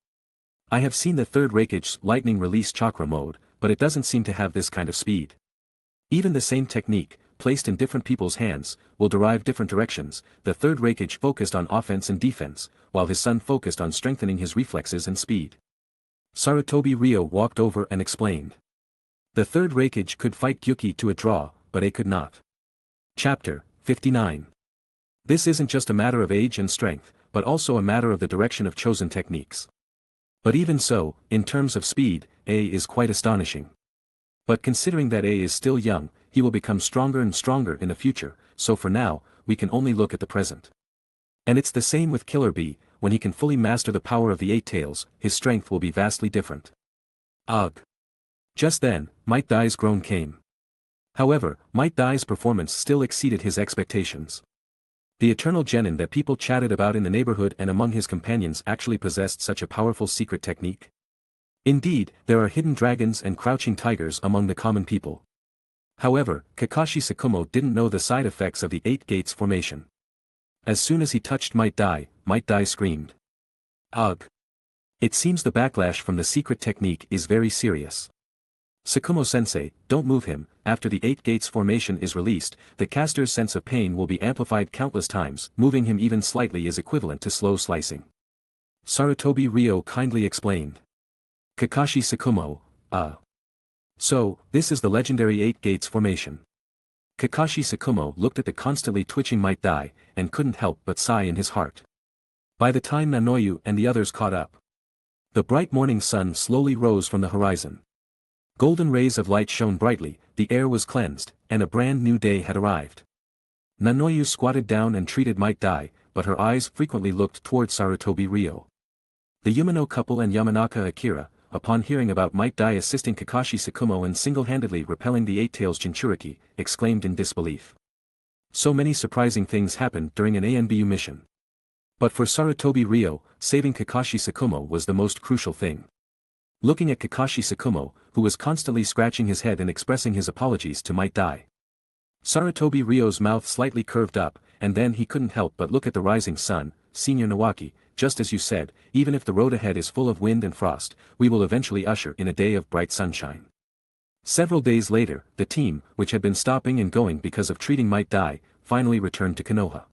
I have seen the third Raikage's lightning release chakra mode, but it doesn't seem to have this kind of speed. Even the same technique, placed in different people's hands, will derive different directions. The third Raikage focused on offense and defense, while his son focused on strengthening his reflexes and speed. Sarutobi Ryo walked over and explained. The third Raikage could fight Gyuki to a draw, but A could not. Chapter 59. This isn't just a matter of age and strength, but also a matter of the direction of chosen techniques. But even so, in terms of speed, A is quite astonishing. But considering that A is still young, he will become stronger and stronger in the future, so for now, we can only look at the present. And it's the same with Killer Bee, when he can fully master the power of the 8 tails, his strength will be vastly different. Ugh. Just then, Might Dai's groan came. However, Might Dai's performance still exceeded his expectations. The eternal genin that people chatted about in the neighborhood and among his companions actually possessed such a powerful secret technique. Indeed, there are hidden dragons and crouching tigers among the common people. However, Kakashi Tsukumo didn't know the side effects of the 8 gates formation. As soon as he touched Might Dai screamed. Ugh. It seems the backlash from the secret technique is very serious. Tsukumo-sensei, don't move him. After the 8 gates formation is released, the caster's sense of pain will be amplified countless times. Moving him even slightly is equivalent to slow slicing. Sarutobi Ryo kindly explained. Kakashi Tsukumo, So, this is the legendary 8 gates formation. Kakashi Tsukumo looked at the constantly twitching Might Dai, and couldn't help but sigh in his heart. By the time Nanoyu and the others caught up, the bright morning sun slowly rose from the horizon. Golden rays of light shone brightly, the air was cleansed, and a brand new day had arrived. Nanoyu squatted down and treated Might Dai, but her eyes frequently looked toward Sarutobi Ryo. The Yumano couple and Yamanaka Akira, upon hearing about Might Dai assisting Kakashi Tsukumo and single-handedly repelling the 8 tails Jinchuriki, exclaimed in disbelief. So many surprising things happened during an ANBU mission. But for Sarutobi Ryo, saving Kakashi Tsukumo was the most crucial thing. Looking at Kakashi Tsukumo, who was constantly scratching his head and expressing his apologies to Might Dai. Sarutobi Ryo's mouth slightly curved up, and then he couldn't help but look at the rising sun. Senior Nawaki, just as you said, even if the road ahead is full of wind and frost, we will eventually usher in a day of bright sunshine. Several days later, the team, which had been stopping and going because of treating Might Dai, finally returned to Konoha.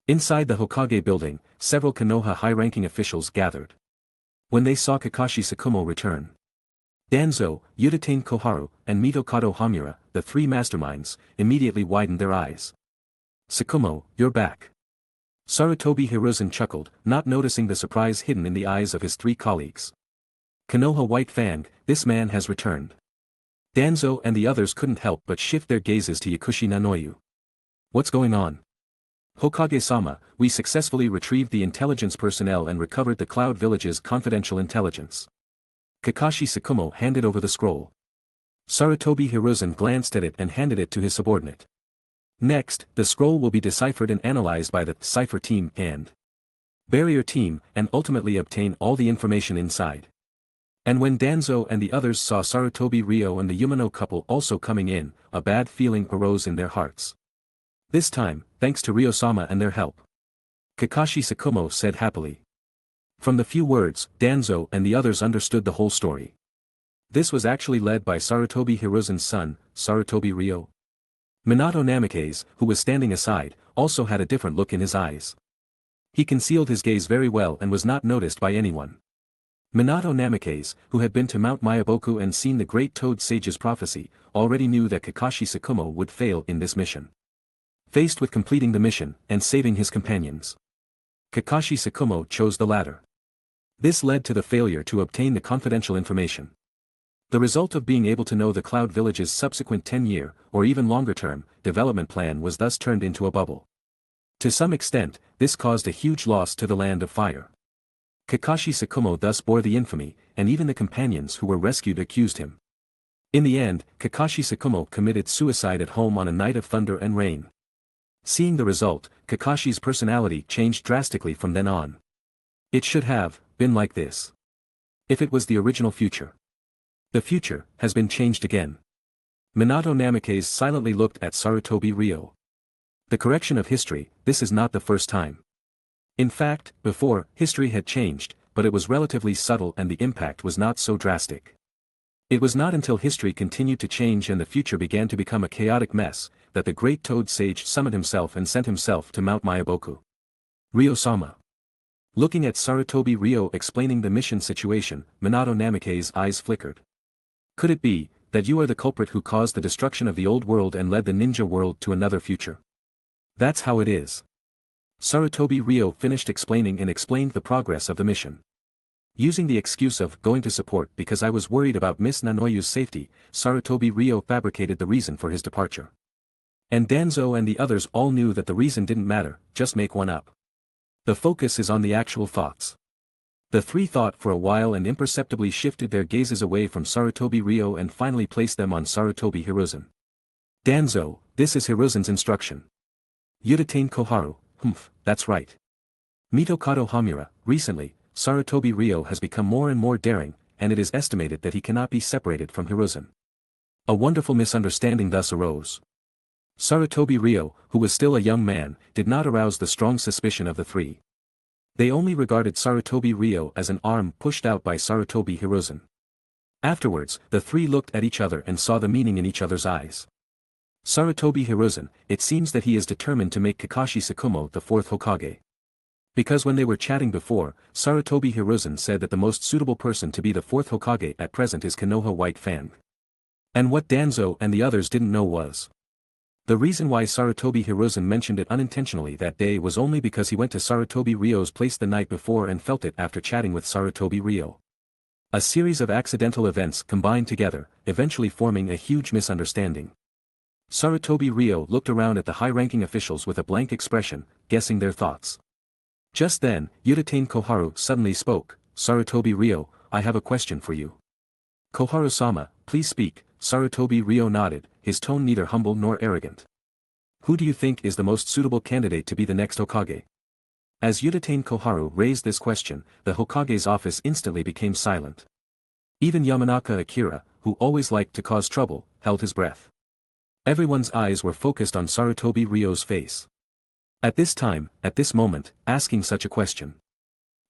Inside the Hokage building, several Konoha high-ranking officials gathered. When they saw Kakashi Tsukumo return, Danzo, Yuditane Koharu, and Mitokado Hamura, the 3 masterminds, immediately widened their eyes. Tsukumo, you're back. Sarutobi Hiruzen chuckled, not noticing the surprise hidden in the eyes of his three colleagues. Konoha White Fang, this man has returned. Danzo and the others couldn't help but shift their gazes to Yakushi Nanoyu. What's going on? Hokage-sama, we successfully retrieved the intelligence personnel and recovered the Cloud Village's confidential intelligence. Kakashi Sakumo handed over the scroll. Sarutobi Hiruzen glanced at it and handed it to his subordinate. Next, the scroll will be deciphered and analyzed by the Cipher Team and Barrier Team and ultimately obtain all the information inside. And when Danzo and the others saw Sarutobi Ryo and the Yumano couple also coming in, a bad feeling arose in their hearts. This time, thanks to Ryo-sama and their help. Kakashi Sakumo said happily. From the few words, Danzo and the others understood the whole story. This was actually led by Sarutobi Hiruzen's son, Sarutobi Ryo. Minato Namikaze, who was standing aside, also had a different look in his eyes. He concealed his gaze very well and was not noticed by anyone. Minato Namikaze, who had been to Mount Mayaboku and seen the Great Toad Sage's prophecy, already knew that Kakashi Sakumo would fail in this mission. Faced with completing the mission and saving his companions, Kakashi Sakumo chose the latter. This led to the failure to obtain the confidential information. The result of being able to know the Cloud Village's subsequent 10-year, or even longer-term, development plan was thus turned into a bubble. To some extent, this caused a huge loss to the Land of Fire. Kakashi Sakumo thus bore the infamy, and even the companions who were rescued accused him. In the end, Kakashi Sakumo committed suicide at home on a night of thunder and rain. Seeing the result, Kakashi's personality changed drastically from then on. It should have been like this. If it was the original future. The future has been changed again. Minato Namikaze silently looked at Sarutobi Ryo. The correction of history, this is not the first time. In fact, before, history had changed, but it was relatively subtle and the impact was not so drastic. It was not until history continued to change and the future began to become a chaotic mess, that the Great Toad Sage summoned himself and sent himself to Mount Mayaboku. Ryo-sama. Looking at Sarutobi Ryo explaining the mission situation, Minato Namikaze's eyes flickered. Could it be, that you are the culprit who caused the destruction of the old world and led the ninja world to another future? That's how it is. Sarutobi Ryo finished explaining and explained the progress of the mission. Using the excuse of going to support because I was worried about Miss Nanoyu's safety, Sarutobi Ryo fabricated the reason for his departure. And Danzo and the others all knew that the reason didn't matter, just make one up. The focus is on the actual thoughts. The three thought for a while and imperceptibly shifted their gazes away from Sarutobi Ryo and finally placed them on Sarutobi Hiruzen. Danzo, this is Hiruzen's instruction. Yudatain Koharu, that's right. Mitokado Hamura, recently, Sarutobi Ryo has become more and more daring, and it is estimated that he cannot be separated from Hiruzen. A wonderful misunderstanding thus arose. Sarutobi Ryo, who was still a young man, did not arouse the strong suspicion of the three. They only regarded Sarutobi Ryo as an arm pushed out by Sarutobi Hiruzen. Afterwards, the three looked at each other and saw the meaning in each other's eyes. Sarutobi Hiruzen, it seems that he is determined to make Kakashi Sakumo the fourth Hokage. Because when they were chatting before, Sarutobi Hiruzen said that the most suitable person to be the fourth Hokage at present is Konoha White Fang. And what Danzo and the others didn't know was, the reason why Sarutobi Hiruzen mentioned it unintentionally that day was only because he went to Sarutobi Ryo's place the night before and felt it after chatting with Sarutobi Ryo. A series of accidental events combined together, eventually forming a huge misunderstanding. Sarutobi Ryo looked around at the high-ranking officials with a blank expression, guessing their thoughts. Just then, Yudatain Koharu suddenly spoke, Sarutobi Ryo, I have a question for you. Koharu-sama, please speak. Sarutobi Ryo nodded, his tone neither humble nor arrogant. Who do you think is the most suitable candidate to be the next Hokage? As Yudatain Koharu raised this question, the Hokage's office instantly became silent. Even Yamanaka Akira, who always liked to cause trouble, held his breath. Everyone's eyes were focused on Sarutobi Ryo's face. At this time, at this moment, asking such a question.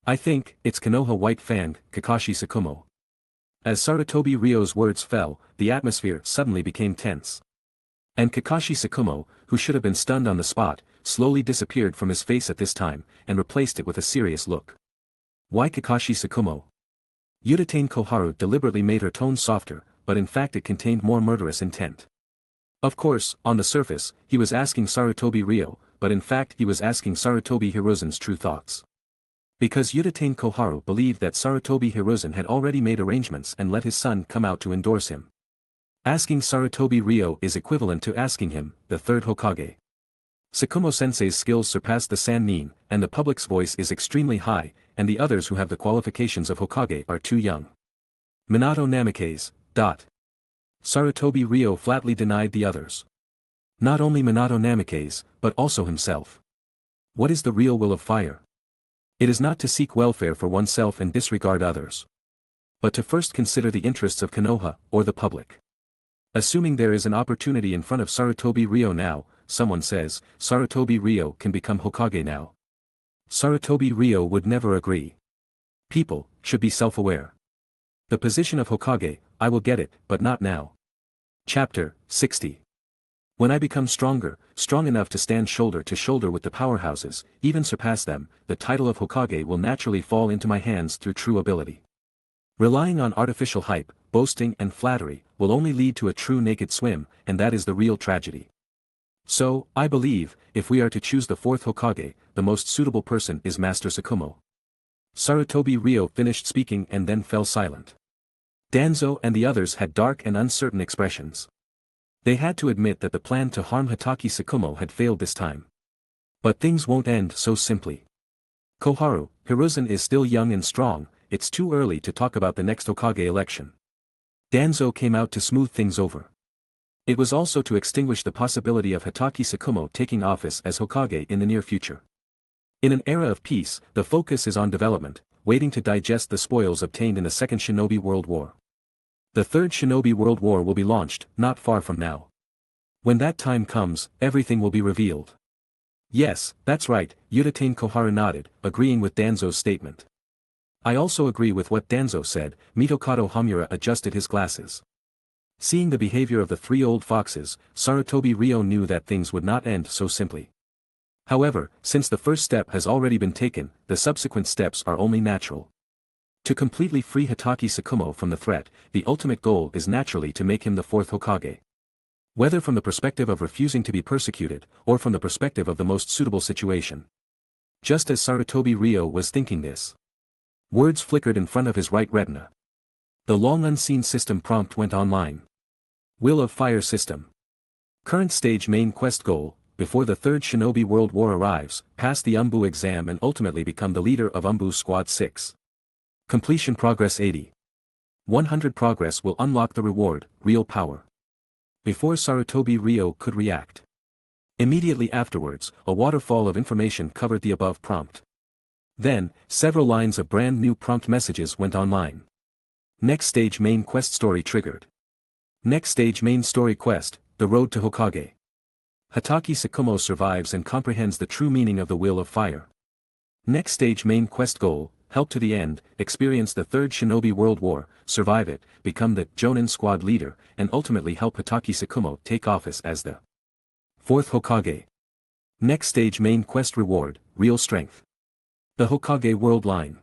I think, it's Konoha White Fang, Kakashi Sakumo. As Sarutobi Ryo's words fell, the atmosphere suddenly became tense. And Kakashi Sakumo, who should have been stunned on the spot, slowly disappeared from his face at this time, and replaced it with a serious look. Why Kakashi Sakumo? Yudatain Koharu deliberately made her tone softer, but in fact it contained more murderous intent. Of course, on the surface, he was asking Sarutobi Ryo, but in fact he was asking Sarutobi Hiruzen's true thoughts. Because Udatain Koharu believed that Sarutobi Hiruzen had already made arrangements and let his son come out to endorse him. Asking Sarutobi Ryo is equivalent to asking him, the third Hokage. Sakumo-sensei's skills surpass the Sannin, and the public's voice is extremely high, and the others who have the qualifications of Hokage are too young. Minato Namikaze. Sarutobi Ryo flatly denied the others. Not only Minato Namikaze, but also himself. What is the real will of fire? It is not to seek welfare for oneself and disregard others, but to first consider the interests of Konoha, or the public. Assuming there is an opportunity in front of Sarutobi Ryo now, someone says, Sarutobi Ryo can become Hokage now. Sarutobi Ryo would never agree. People should be self-aware. The position of Hokage, I will get it, but not now. Chapter 60. When I become stronger, strong enough to stand shoulder to shoulder with the powerhouses, even surpass them, the title of Hokage will naturally fall into my hands through true ability. Relying on artificial hype, boasting and flattery, will only lead to a true naked swim, and that is the real tragedy. So, I believe, if we are to choose the fourth Hokage, the most suitable person is Master Sakumo. Sarutobi Ryo finished speaking and then fell silent. Danzo and the others had dark and uncertain expressions. They had to admit that the plan to harm Hatake Sakumo had failed this time. But things won't end so simply. Koharu, Hiruzen is still young and strong, it's too early to talk about the next Hokage election. Danzo came out to smooth things over. It was also to extinguish the possibility of Hatake Sakumo taking office as Hokage in the near future. In an era of peace, the focus is on development, waiting to digest the spoils obtained in the Second Shinobi World War. The Third Shinobi World War will be launched, not far from now. When that time comes, everything will be revealed. Yes, that's right, Udatain Koharu nodded, agreeing with Danzo's statement. I also agree with what Danzo said. Mitokado Hamura adjusted his glasses. Seeing the behavior of the three old foxes, Sarutobi Ryo knew that things would not end so simply. However, since the first step has already been taken, the subsequent steps are only natural. To completely free Hatake Sakumo from the threat, the ultimate goal is naturally to make him the fourth Hokage. Whether from the perspective of refusing to be persecuted, or from the perspective of the most suitable situation. Just as Sarutobi Ryo was thinking this, words flickered in front of his right retina. The long-unseen system prompt went online. Will of Fire System. Current stage main quest goal, before the Third Shinobi World War arrives, pass the Anbu exam and ultimately become the leader of Anbu Squad 6. Completion progress 80. 100 progress will unlock the reward, Real Power. Before Sarutobi Ryo could react. Immediately afterwards, a waterfall of information covered the above prompt. Then, several lines of brand new prompt messages went online. Next stage main quest story triggered. Next stage main story quest, The Road to Hokage. Hatake Sakumo survives and comprehends the true meaning of the Will of Fire. Next stage main quest goal, help to the end, experience the Third Shinobi World War, survive it, become the Jonin Squad leader, and ultimately help Hatake Sakumo take office as the fourth Hokage. Next stage main quest reward, Real Strength. The Hokage World Line.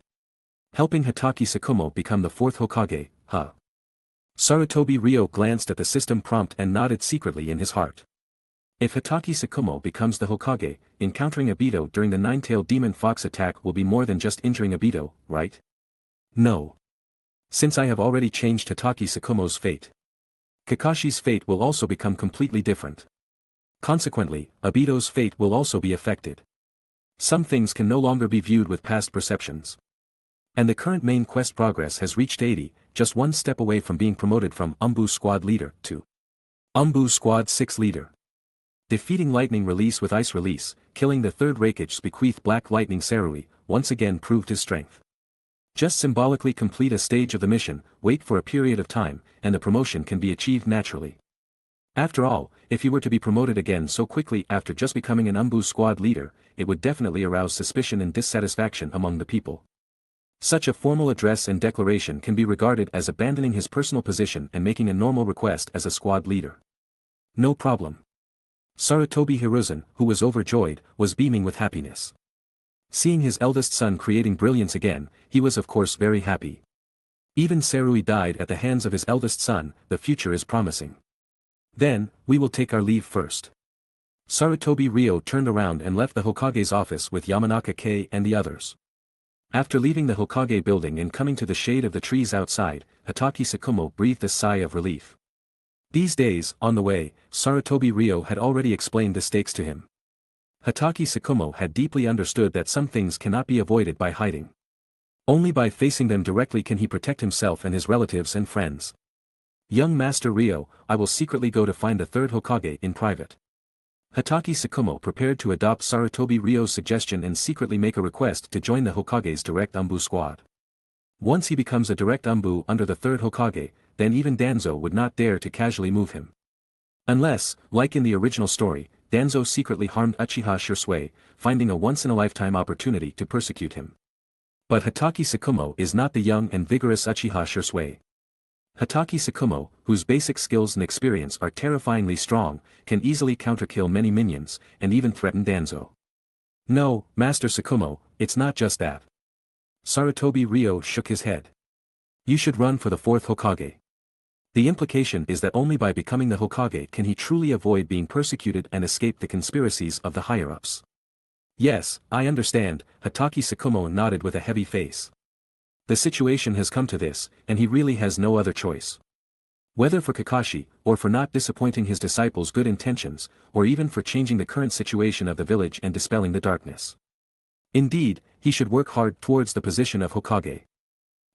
Helping Hatake Sakumo become the fourth Hokage, Sarutobi Ryo glanced at the system prompt and nodded secretly in his heart. If Hatake Sakumo becomes the Hokage, encountering Obito during the nine-tailed demon fox attack will be more than just injuring Obito, right? No. Since I have already changed Hatake Sakumo's fate. Kakashi's fate will also become completely different. Consequently, Obito's fate will also be affected. Some things can no longer be viewed with past perceptions. And the current main quest progress has reached 80, just one step away from being promoted from Anbu Squad Leader to Anbu Squad 6 Leader. Defeating Lightning Release with Ice Release, killing the third Raikage's bequeath Black Lightning Sarui, once again proved his strength. Just symbolically complete a stage of the mission, wait for a period of time, and the promotion can be achieved naturally. After all, if he were to be promoted again so quickly after just becoming an Anbu Squad Leader, it would definitely arouse suspicion and dissatisfaction among the people. Such a formal address and declaration can be regarded as abandoning his personal position and making a normal request as a squad leader. No problem. Sarutobi Hiruzen, who was overjoyed, was beaming with happiness. Seeing his eldest son creating brilliance again, he was of course very happy. Even Sarui died at the hands of his eldest son, the future is promising. Then, we will take our leave first. Sarutobi Ryo turned around and left the Hokage's office with Yamanaka Kei and the others. After leaving the Hokage building and coming to the shade of the trees outside, Hatake Sakumo breathed a sigh of relief. These days, on the way, Sarutobi Ryo had already explained the stakes to him. Hatake Sakumo had deeply understood that some things cannot be avoided by hiding. Only by facing them directly can he protect himself and his relatives and friends. Young Master Ryo, I will secretly go to find the third Hokage in private. Hatake Sakumo prepared to adopt Sarutobi Ryo's suggestion and secretly make a request to join the Hokage's direct Anbu squad. Once he becomes a direct Anbu under the third Hokage, then even Danzo would not dare to casually move him. Unless, like in the original story, Danzo secretly harmed Uchiha Shisui, finding a once-in-a-lifetime opportunity to persecute him. But Hatake Sakumo is not the young and vigorous Uchiha Shisui. Hatake Sakumo, whose basic skills and experience are terrifyingly strong, can easily counterkill many minions, and even threaten Danzo. No, Master Sakumo, it's not just that. Sarutobi Ryo shook his head. You should run for the fourth Hokage. The implication is that only by becoming the Hokage can he truly avoid being persecuted and escape the conspiracies of the higher-ups. Yes, I understand, Hatake Sakumo nodded with a heavy face. The situation has come to this, and he really has no other choice. Whether for Kakashi, or for not disappointing his disciples' good intentions, or even for changing the current situation of the village and dispelling the darkness. Indeed, he should work hard towards the position of Hokage.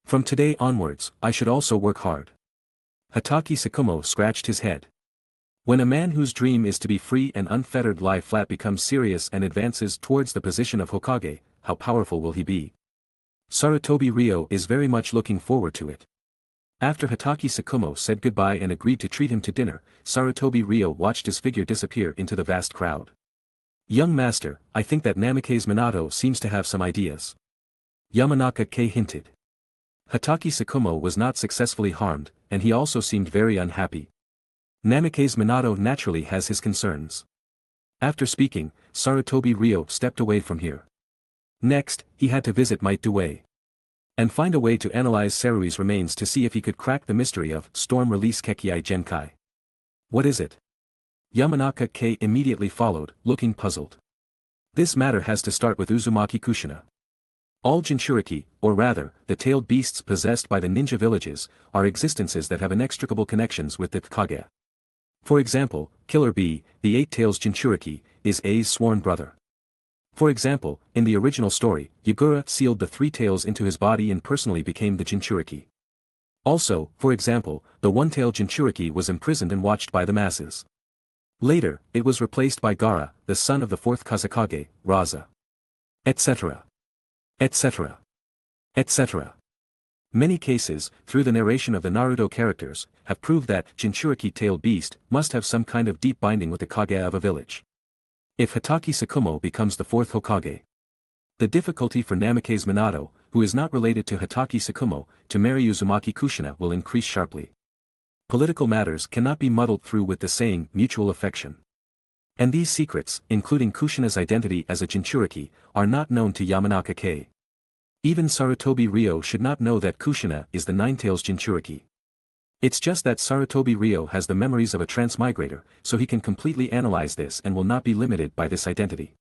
From today onwards, I should also work hard. Hatake Sakumo scratched his head. When a man whose dream is to be free and unfettered lie flat becomes serious and advances towards the position of Hokage, how powerful will he be? Sarutobi Ryo is very much looking forward to it. After Hatake Sakumo said goodbye and agreed to treat him to dinner, Sarutobi Ryo watched his figure disappear into the vast crowd. Young master, I think that Namikaze Minato seems to have some ideas. Yamanaka Kei hinted. Hatake Sakumo was not successfully harmed, and he also seemed very unhappy. Namikaze Minato naturally has his concerns. After speaking, Sarutobi Ryo stepped away from here. Next, he had to visit Might Due. And find a way to analyze Sarui's remains to see if he could crack the mystery of Storm Release Kekkei Genkai. What is it? Yamanaka Kei immediately followed, looking puzzled. This matter has to start with Uzumaki Kushina. All Jinchuriki, or rather, the tailed beasts possessed by the ninja villages, are existences that have inextricable connections with the Hokage. For example, Killer Bee, the Eight Tails Jinchuriki, is A's sworn brother. For example, in the original story, Yagura sealed the three tails into his body and personally became the Jinchuriki. Also, for example, the one-tailed Jinchuriki was imprisoned and watched by the masses. Later, it was replaced by Gaara, the son of the fourth Kazekage, Raza. Etc. Etc. Etc. Many cases, through the narration of the Naruto characters, have proved that Jinchuriki-tailed beast must have some kind of deep binding with the Kage of a village. If Hatake Sakumo becomes the fourth Hokage, the difficulty for Namikaze Minato, who is not related to Hatake Sakumo, to marry Uzumaki Kushina will increase sharply. Political matters cannot be muddled through with the saying mutual affection. And these secrets, including Kushina's identity as a Jinchuriki, are not known to Yamanaka Kei. Even Sarutobi Ryo should not know that Kushina is the Nine-Tails Jinchuriki. It's just that Sarutobi Ryo has the memories of a transmigrator, so he can completely analyze this and will not be limited by this identity.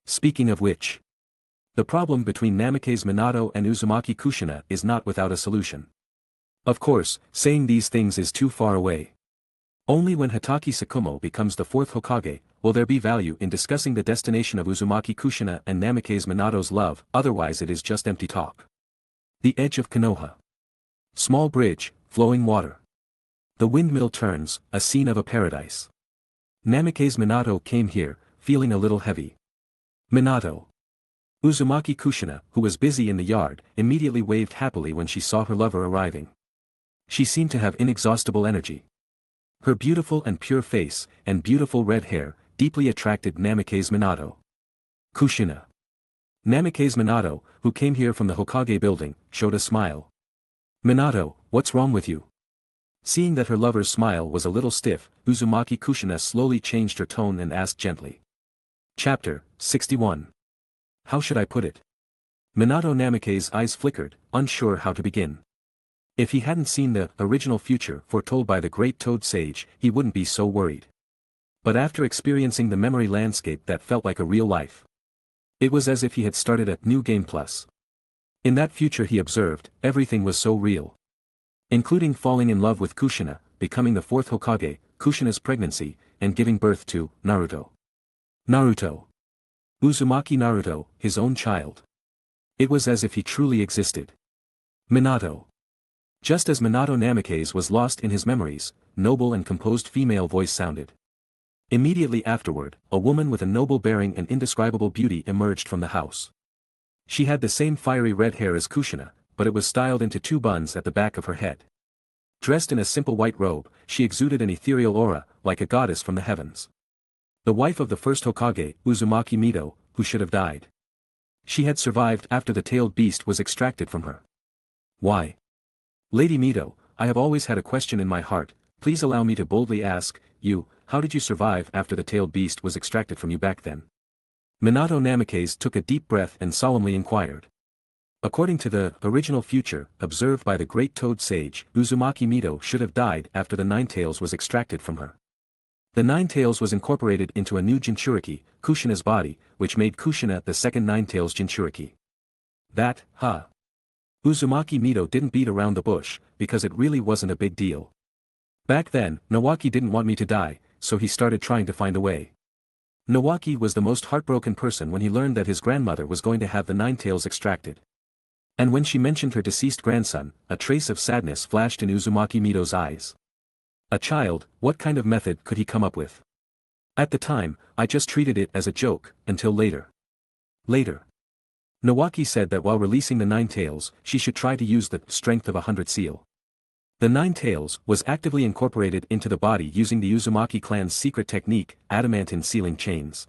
Speaking of which, the problem between Namikaze Minato and Uzumaki Kushina is not without a solution. Of course, saying these things is too far away. Only when Hatake Sakumo becomes the fourth Hokage, will there be value in discussing the destination of Uzumaki Kushina and Namikaze Minato's love, otherwise it is just empty talk. The edge of Konoha. Small bridge, flowing water. The windmill turns, a scene of a paradise. Namikaze Minato came here, feeling a little heavy. Minato. Uzumaki Kushina, who was busy in the yard, immediately waved happily when she saw her lover arriving. She seemed to have inexhaustible energy. Her beautiful and pure face, and beautiful red hair, deeply attracted Namikaze Minato. Kushina. Namikaze Minato, who came here from the Hokage building, showed a smile. Minato, what's wrong with you? Seeing that her lover's smile was a little stiff, Uzumaki Kushina slowly changed her tone and asked gently. Chapter 61. How should I put it? Minato Namikaze's eyes flickered, unsure how to begin. If he hadn't seen the original future foretold by the great Toad Sage, he wouldn't be so worried. But after experiencing the memory landscape that felt like a real life. It was as if he had started a new game plus. In that future he observed, everything was so real. Including falling in love with Kushina, becoming the fourth Hokage, Kushina's pregnancy, and giving birth to Naruto. Naruto. Uzumaki Naruto, his own child. It was as if he truly existed. Minato. Just as Minato Namikaze was lost in his memories, noble and composed female voice sounded. Immediately afterward, a woman with a noble bearing and indescribable beauty emerged from the house. She had the same fiery red hair as Kushina, but it was styled into two buns at the back of her head. Dressed in a simple white robe, she exuded an ethereal aura, like a goddess from the heavens. The wife of the first Hokage, Uzumaki Mito, who should have died. She had survived after the tailed beast was extracted from her. Why? Lady Mito, I have always had a question in my heart, please allow me to boldly ask, you, how did you survive after the tailed beast was extracted from you back then? Minato Namikaze took a deep breath and solemnly inquired. According to the original future, observed by the great toad sage, Uzumaki Mito should have died after the Nine Tails was extracted from her. The Nine Tails was incorporated into a new Jinchuriki, Kushina's body, which made Kushina the second Nine Tails Jinchuriki. That, Uzumaki Mito didn't beat around the bush, because it really wasn't a big deal. Back then, Nawaki didn't want me to die, so he started trying to find a way. Nawaki was the most heartbroken person when he learned that his grandmother was going to have the Nine Tails extracted. And when she mentioned her deceased grandson, a trace of sadness flashed in Uzumaki Mito's eyes. A child, what kind of method could he come up with? At the time, I just treated it as a joke, until later. Later. Nawaki said that while releasing the Nine Tails, she should try to use the strength of 100 seal. The Nine Tails was actively incorporated into the body using the Uzumaki clan's secret technique, adamantine sealing chains.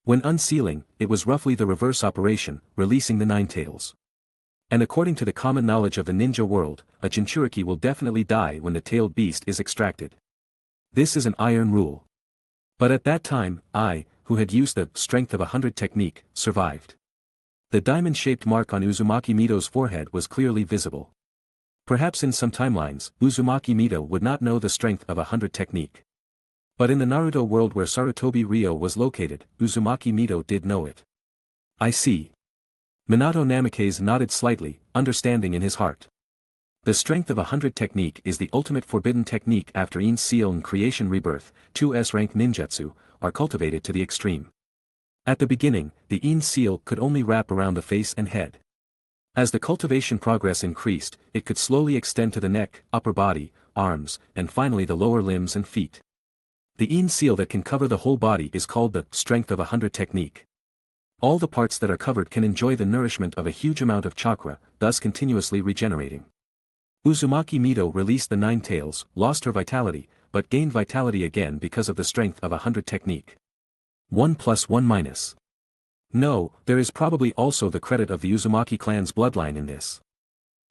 When unsealing, it was roughly the reverse operation, releasing the Nine Tails. And according to the common knowledge of the ninja world, a Jinchuriki will definitely die when the tailed beast is extracted. This is an iron rule. But at that time, I, who had used the strength of 100 technique, survived. The diamond-shaped mark on Uzumaki Mito's forehead was clearly visible. Perhaps in some timelines, Uzumaki Mito would not know the strength of 100 technique. But in the Naruto world where Sarutobi Ryo was located, Uzumaki Mito did know it. I see. Minato Namikaze nodded slightly, understanding in his heart. The strength of 100 technique is the ultimate forbidden technique after Yin Seal and Creation Rebirth, 2S rank ninjutsu, are cultivated to the extreme. At the beginning, the Yin Seal could only wrap around the face and head. As the cultivation progress increased, it could slowly extend to the neck, upper body, arms, and finally the lower limbs and feet. The Yin Seal that can cover the whole body is called the strength of 100 technique. All the parts that are covered can enjoy the nourishment of a huge amount of chakra, thus continuously regenerating. Uzumaki Mito released the Nine Tails, lost her vitality, but gained vitality again because of the strength of 100 technique. 1 + 1 - No, there is probably also the credit of the Uzumaki clan's bloodline in this.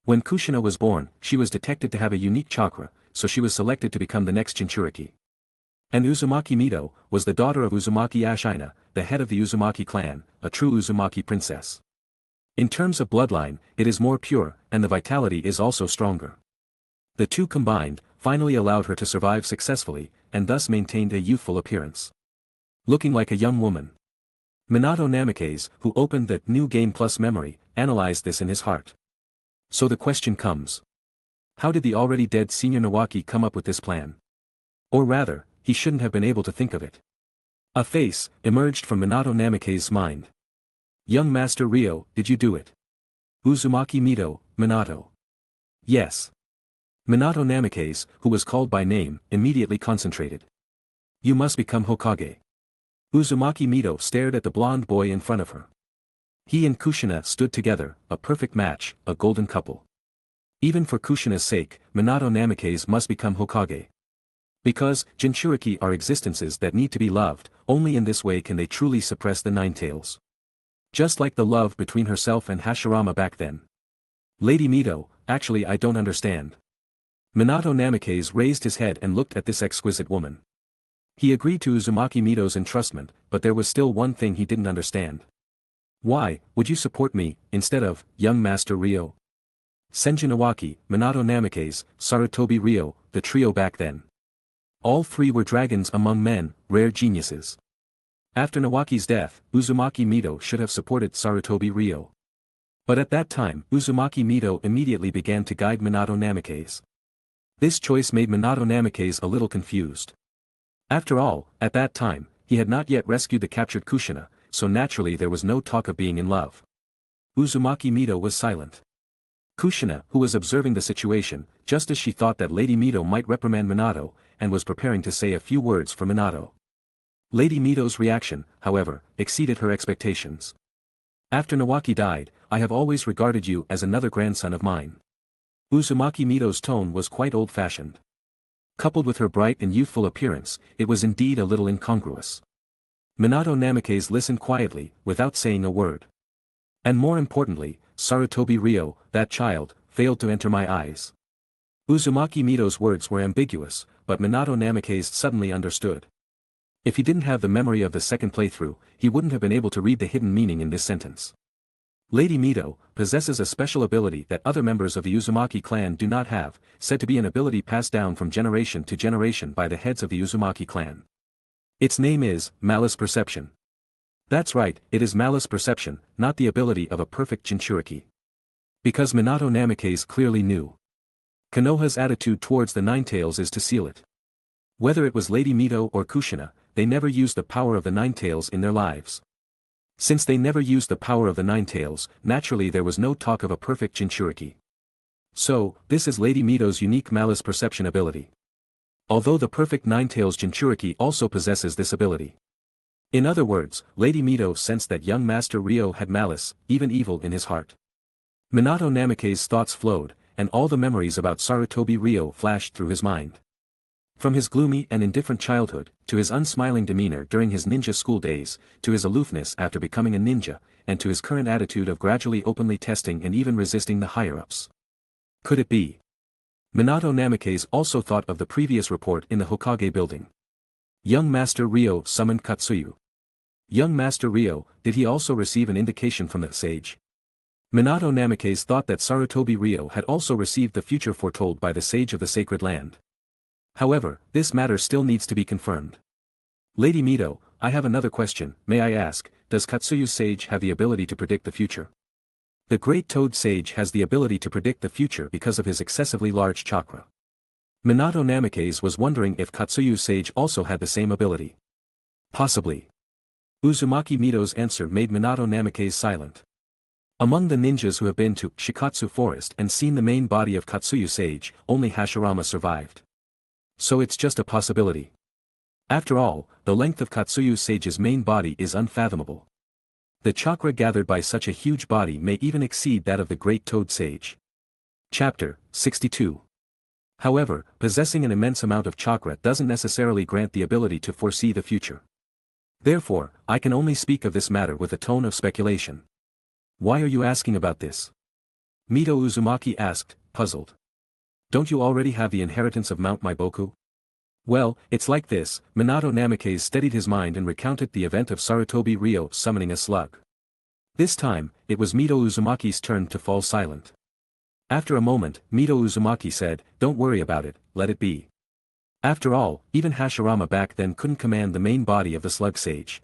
When Kushina was born, she was detected to have a unique chakra, so she was selected to become the next Jinchuriki. And Uzumaki Mito was the daughter of Uzumaki Ashina, the head of the Uzumaki clan, a true Uzumaki princess. In terms of bloodline, it is more pure, and the vitality is also stronger. The two combined, finally allowed her to survive successfully, and thus maintained a youthful appearance. Looking like a young woman. Minato Namikaze, who opened the New Game Plus memory, analyzed this in his heart. So the question comes. How did the already dead senior Nawaki come up with this plan? Or rather, he shouldn't have been able to think of it. A face emerged from Minato Namikaze's mind. Young Master Ryo, did you do it? Uzumaki Mito, Minato. Yes. Minato Namikaze, who was called by name, immediately concentrated. You must become Hokage. Uzumaki Mito stared at the blonde boy in front of her. He and Kushina stood together, a perfect match, a golden couple. Even for Kushina's sake, Minato Namikaze must become Hokage. Because, Jinchuriki are existences that need to be loved, only in this way can they truly suppress the Nine Tails. Just like the love between herself and Hashirama back then. Lady Mito, actually I don't understand. Minato Namikaze raised his head and looked at this exquisite woman. He agreed to Uzumaki Mito's entrustment, but there was still one thing he didn't understand. Why, would you support me, instead of, young Master Ryo? Senjin Iwaki, Minato Namikaze, Sarutobi Ryo, the trio back then. All three were dragons among men, rare geniuses. After Nawaki's death, Uzumaki Mito should have supported Sarutobi Ryo. But at that time, Uzumaki Mito immediately began to guide Minato Namikaze. This choice made Minato Namikaze a little confused. After all, at that time, he had not yet rescued the captured Kushina, so naturally there was no talk of being in love. Uzumaki Mito was silent. Kushina, who was observing the situation, just as she thought that Lady Mito might reprimand Minato, and was preparing to say a few words for Minato. Lady Mito's reaction, however, exceeded her expectations. After Nawaki died, I have always regarded you as another grandson of mine. Uzumaki Mito's tone was quite old-fashioned. Coupled with her bright and youthful appearance, it was indeed a little incongruous. Minato Namikaze listened quietly, without saying a word. And more importantly, Sarutobi Ryo, that child, failed to enter my eyes. Uzumaki Mito's words were ambiguous, but Minato Namikaze suddenly understood. If he didn't have the memory of the second playthrough, he wouldn't have been able to read the hidden meaning in this sentence. Lady Mito possesses a special ability that other members of the Uzumaki clan do not have, said to be an ability passed down from generation to generation by the heads of the Uzumaki clan. Its name is Malice Perception. That's right, it is Malice Perception, not the ability of a perfect Jinchuriki. Because Minato Namikaze clearly knew. Konoha's attitude towards the Ninetales is to seal it. Whether it was Lady Mito or Kushina, they never used the power of the Ninetales in their lives. Since they never used the power of the Ninetales, naturally there was no talk of a perfect Jinchuriki. So, this is Lady Mito's unique Malice Perception ability. Although the perfect Ninetales Jinchuriki also possesses this ability. In other words, Lady Mito sensed that young Master Ryo had malice, even evil in his heart. Minato Namikaze's thoughts flowed, and all the memories about Sarutobi Ryo flashed through his mind. From his gloomy and indifferent childhood, to his unsmiling demeanor during his ninja school days, to his aloofness after becoming a ninja, and to his current attitude of gradually openly testing and even resisting the higher-ups. Could it be? Minato Namikaze also thought of the previous report in the Hokage building. Young Master Ryo summoned Katsuyu. Young Master Ryo, did he also receive an indication from the sage? Minato Namikaze thought that Sarutobi Ryo had also received the future foretold by the sage of the sacred land. However, this matter still needs to be confirmed. Lady Mito, I have another question, may I ask, does Katsuyu's sage have the ability to predict the future? The Great Toad Sage has the ability to predict the future because of his excessively large chakra. Minato Namikaze was wondering if Katsuyu's sage also had the same ability. Possibly. Uzumaki Mito's answer made Minato Namikaze silent. Among the ninjas who have been to Shikatsu Forest and seen the main body of Katsuyu's sage, only Hashirama survived. So it's just a possibility. After all, the length of Katsuyu Sage's main body is unfathomable. The chakra gathered by such a huge body may even exceed that of the Great Toad Sage. Chapter 62. However, possessing an immense amount of chakra doesn't necessarily grant the ability to foresee the future. Therefore, I can only speak of this matter with a tone of speculation. Why are you asking about this? Mito Uzumaki asked, puzzled. Don't you already have the inheritance of Mount Maiboku? Well, it's like this, Minato Namikaze steadied his mind and recounted the event of Sarutobi Ryo summoning a slug. This time, it was Mito Uzumaki's turn to fall silent. After a moment, Mito Uzumaki said, don't worry about it, let it be. After all, even Hashirama back then couldn't command the main body of the slug sage.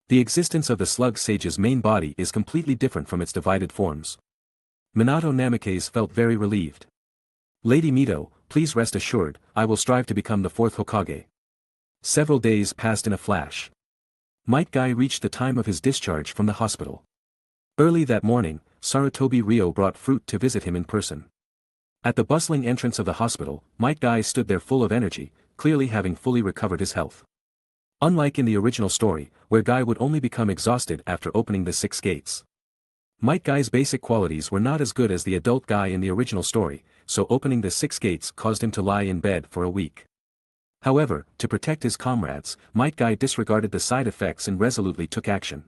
The existence of the slug sage's main body is completely different from its divided forms. Minato Namikaze felt very relieved. Lady Mito, please rest assured, I will strive to become the fourth Hokage. Several days passed in a flash. Might Guy reached the time of his discharge from the hospital. Early that morning, Sarutobi Ryo brought fruit to visit him in person. At the bustling entrance of the hospital, Might Guy stood there full of energy, clearly having fully recovered his health. Unlike in the original story, where Guy would only become exhausted after opening the 6 gates. Might Guy's basic qualities were not as good as the adult Guy in the original story, so opening the 6 gates caused him to lie in bed for a week. However, to protect his comrades, Might Guy disregarded the side effects and resolutely took action.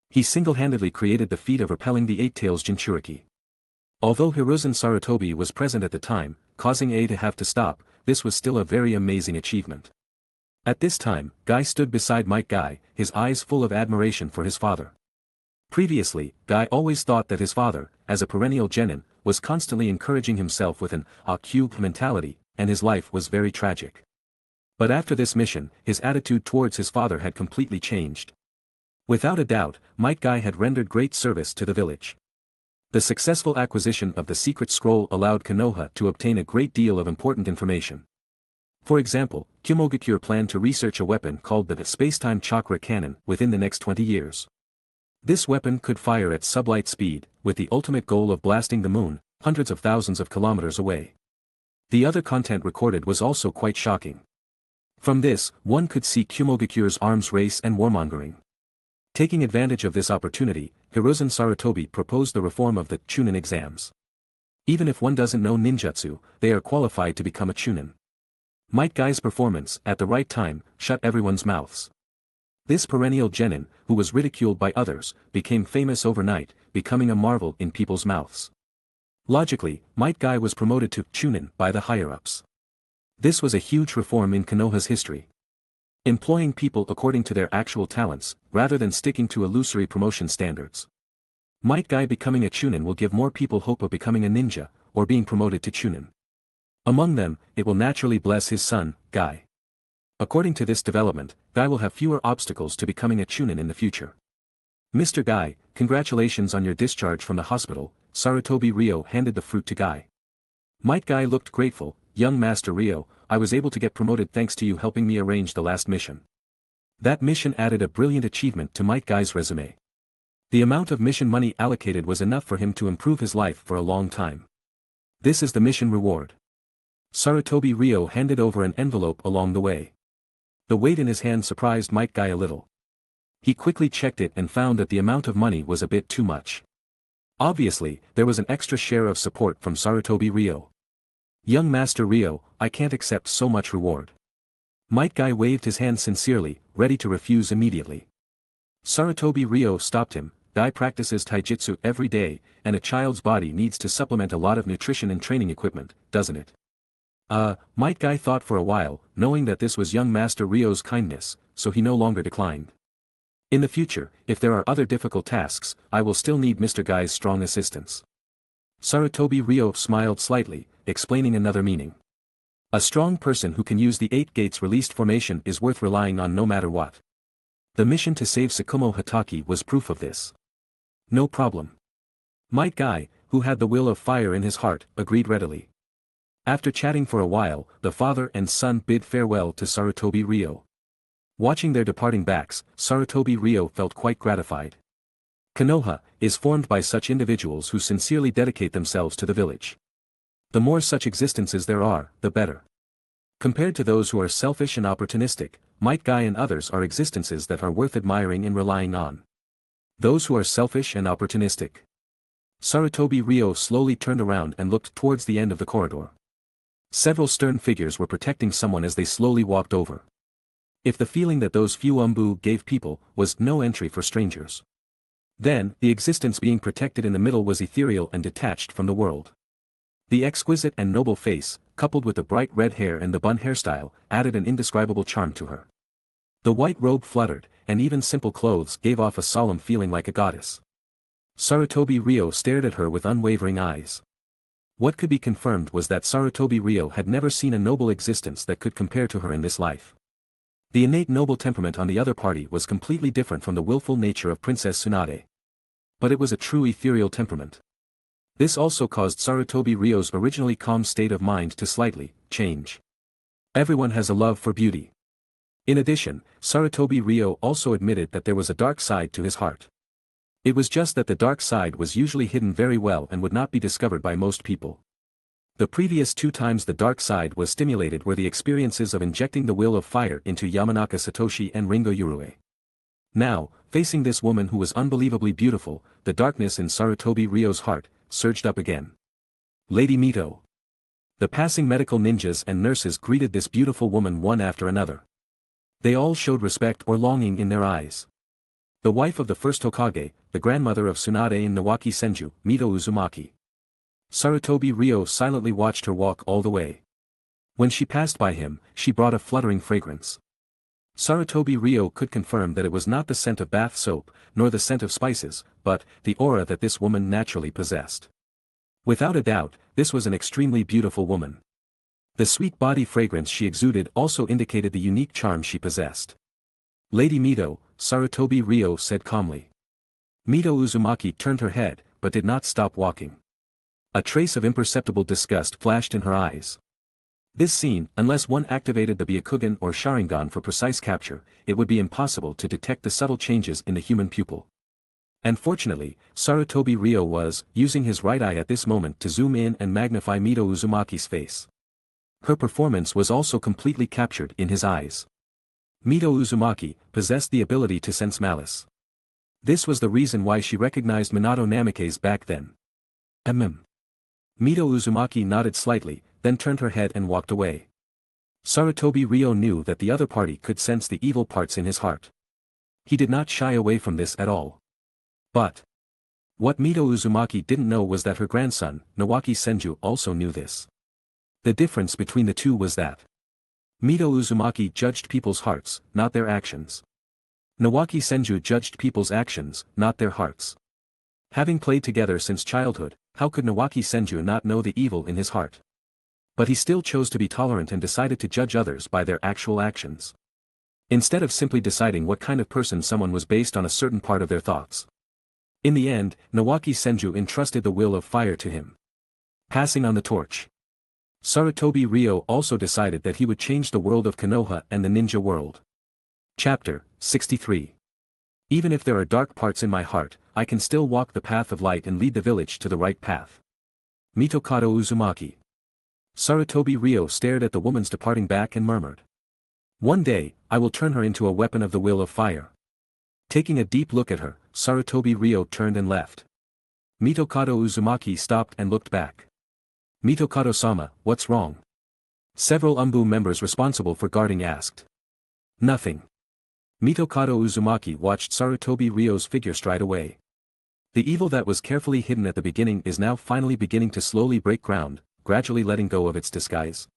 He single-handedly created the feat of repelling the 8-tails Jinchuriki. Although Hiruzen Sarutobi was present at the time, causing A to have to stop, this was still a very amazing achievement. At this time, Guy stood beside Might Guy, his eyes full of admiration for his father. Previously, Guy always thought that his father, as a perennial genin, was constantly encouraging himself with an "a cube" mentality, and his life was very tragic. But after this mission, his attitude towards his father had completely changed. Without a doubt, Might Guy had rendered great service to the village. The successful acquisition of the secret scroll allowed Konoha to obtain a great deal of important information. For example, Kyomogakure planned to research a weapon called the Spacetime Chakra Cannon within the next 20 years. This weapon could fire at sublight speed, with the ultimate goal of blasting the moon, hundreds of thousands of kilometers away. The other content recorded was also quite shocking. From this, one could see Kyomogakure's arms race and warmongering. Taking advantage of this opportunity, Hiruzen Sarutobi proposed the reform of the Chunin exams. Even if one doesn't know ninjutsu, they are qualified to become a Chunin. Might Guy's performance, at the right time, shut everyone's mouths. This perennial genin, who was ridiculed by others, became famous overnight, becoming a marvel in people's mouths. Logically, Might Guy was promoted to Chunin by the higher-ups. This was a huge reform in Konoha's history. Employing people according to their actual talents, rather than sticking to illusory promotion standards. Might Guy becoming a Chunin will give more people hope of becoming a ninja, or being promoted to Chunin. Among them, it will naturally bless his son, Guy. According to this development, Guy will have fewer obstacles to becoming a Chunin in the future. Mr. Guy, congratulations on your discharge from the hospital. Sarutobi Ryo handed the fruit to Guy. Might Guy looked grateful. Young Master Ryo, I was able to get promoted thanks to you helping me arrange the last mission. That mission added a brilliant achievement to Might Guy's resume. The amount of mission money allocated was enough for him to improve his life for a long time. This is the mission reward. Sarutobi Ryo handed over an envelope along the way. The weight in his hand surprised Might Guy a little. He quickly checked it and found that the amount of money was a bit too much. Obviously, there was an extra share of support from Sarutobi Ryo. Young Master Ryo, I can't accept so much reward. Might Guy waved his hand sincerely, ready to refuse immediately. Sarutobi Ryo stopped him. Guy practices taijutsu every day, and a child's body needs to supplement a lot of nutrition and training equipment, doesn't it? Might Guy thought for a while, knowing that this was young Master Ryo's kindness, so he no longer declined. In the future, if there are other difficult tasks, I will still need Mr. Guy's strong assistance. Sarutobi Ryo smiled slightly, explaining another meaning. A strong person who can use the 8 gates released formation is worth relying on no matter what. The mission to save Tsukumo Hatake was proof of this. No problem. Might Guy, who had the will of fire in his heart, agreed readily. After chatting for a while, the father and son bid farewell to Sarutobi Ryo. Watching their departing backs, Sarutobi Ryo felt quite gratified. Konoha is formed by such individuals who sincerely dedicate themselves to the village. The more such existences there are, the better. Compared to those who are selfish and opportunistic, Might Guy and others are existences that are worth admiring and relying on. Those who are selfish and opportunistic. Sarutobi Ryo slowly turned around and looked towards the end of the corridor. Several stern figures were protecting someone as they slowly walked over. If the feeling that those few Anbu gave people was no entry for strangers. Then, the existence being protected in the middle was ethereal and detached from the world. The exquisite and noble face, coupled with the bright red hair and the bun hairstyle, added an indescribable charm to her. The white robe fluttered, and even simple clothes gave off a solemn feeling like a goddess. Sarutobi Ryo stared at her with unwavering eyes. What could be confirmed was that Sarutobi Ryo had never seen a noble existence that could compare to her in this life. The innate noble temperament on the other party was completely different from the willful nature of Princess Tsunade. But it was a true ethereal temperament. This also caused Sarutobi Ryo's originally calm state of mind to slightly change. Everyone has a love for beauty. In addition, Sarutobi Ryo also admitted that there was a dark side to his heart. It was just that the dark side was usually hidden very well and would not be discovered by most people. The previous 2 times the dark side was stimulated were the experiences of injecting the will of fire into Yamanaka Satoshi and Ringo Yurue. Now, facing this woman who was unbelievably beautiful, the darkness in Sarutobi Ryo's heart surged up again. Lady Mito. The passing medical ninjas and nurses greeted this beautiful woman one after another. They all showed respect or longing in their eyes. The wife of the first Hokage, the grandmother of Tsunade in Nawaki Senju, Mito Uzumaki. Sarutobi Ryo silently watched her walk all the way. When she passed by him, she brought a fluttering fragrance. Sarutobi Ryo could confirm that it was not the scent of bath soap, nor the scent of spices, but the aura that this woman naturally possessed. Without a doubt, this was an extremely beautiful woman. The sweet body fragrance she exuded also indicated the unique charm she possessed. Lady Mito, Sarutobi Ryo said calmly. Mito Uzumaki turned her head, but did not stop walking. A trace of imperceptible disgust flashed in her eyes. This scene, unless one activated the Byakugan or Sharingan for precise capture, it would be impossible to detect the subtle changes in the human pupil. And fortunately, Sarutobi Ryo was using his right eye at this moment to zoom in and magnify Mito Uzumaki's face. Her performance was also completely captured in his eyes. Mito Uzumaki possessed the ability to sense malice. This was the reason why she recognized Minato Namikaze back then. Mito Uzumaki nodded slightly, then turned her head and walked away. Sarutobi Ryo knew that the other party could sense the evil parts in his heart. He did not shy away from this at all. But what Mito Uzumaki didn't know was that her grandson, Nawaki Senju, also knew this. The difference between the two was that Mito Uzumaki judged people's hearts, not their actions. Nawaki Senju judged people's actions, not their hearts. Having played together since childhood, how could Nawaki Senju not know the evil in his heart? But he still chose to be tolerant and decided to judge others by their actual actions. Instead of simply deciding what kind of person someone was based on a certain part of their thoughts. In the end, Nawaki Senju entrusted the will of fire to him. Passing on the torch. Sarutobi Ryo also decided that he would change the world of Konoha and the ninja world. Chapter 63. Even if there are dark parts in my heart, I can still walk the path of light and lead the village to the right path. Mitokado Uzumaki. Sarutobi Ryo stared at the woman's departing back and murmured. One day, I will turn her into a weapon of the will of fire. Taking a deep look at her, Sarutobi Ryo turned and left. Mitokado Uzumaki stopped and looked back. Mitokado-sama, what's wrong? Several Anbu members responsible for guarding asked. Nothing. Mitokado Uzumaki watched Sarutobi Ryo's figure stride away. The evil that was carefully hidden at the beginning is now finally beginning to slowly break ground, gradually letting go of its disguise.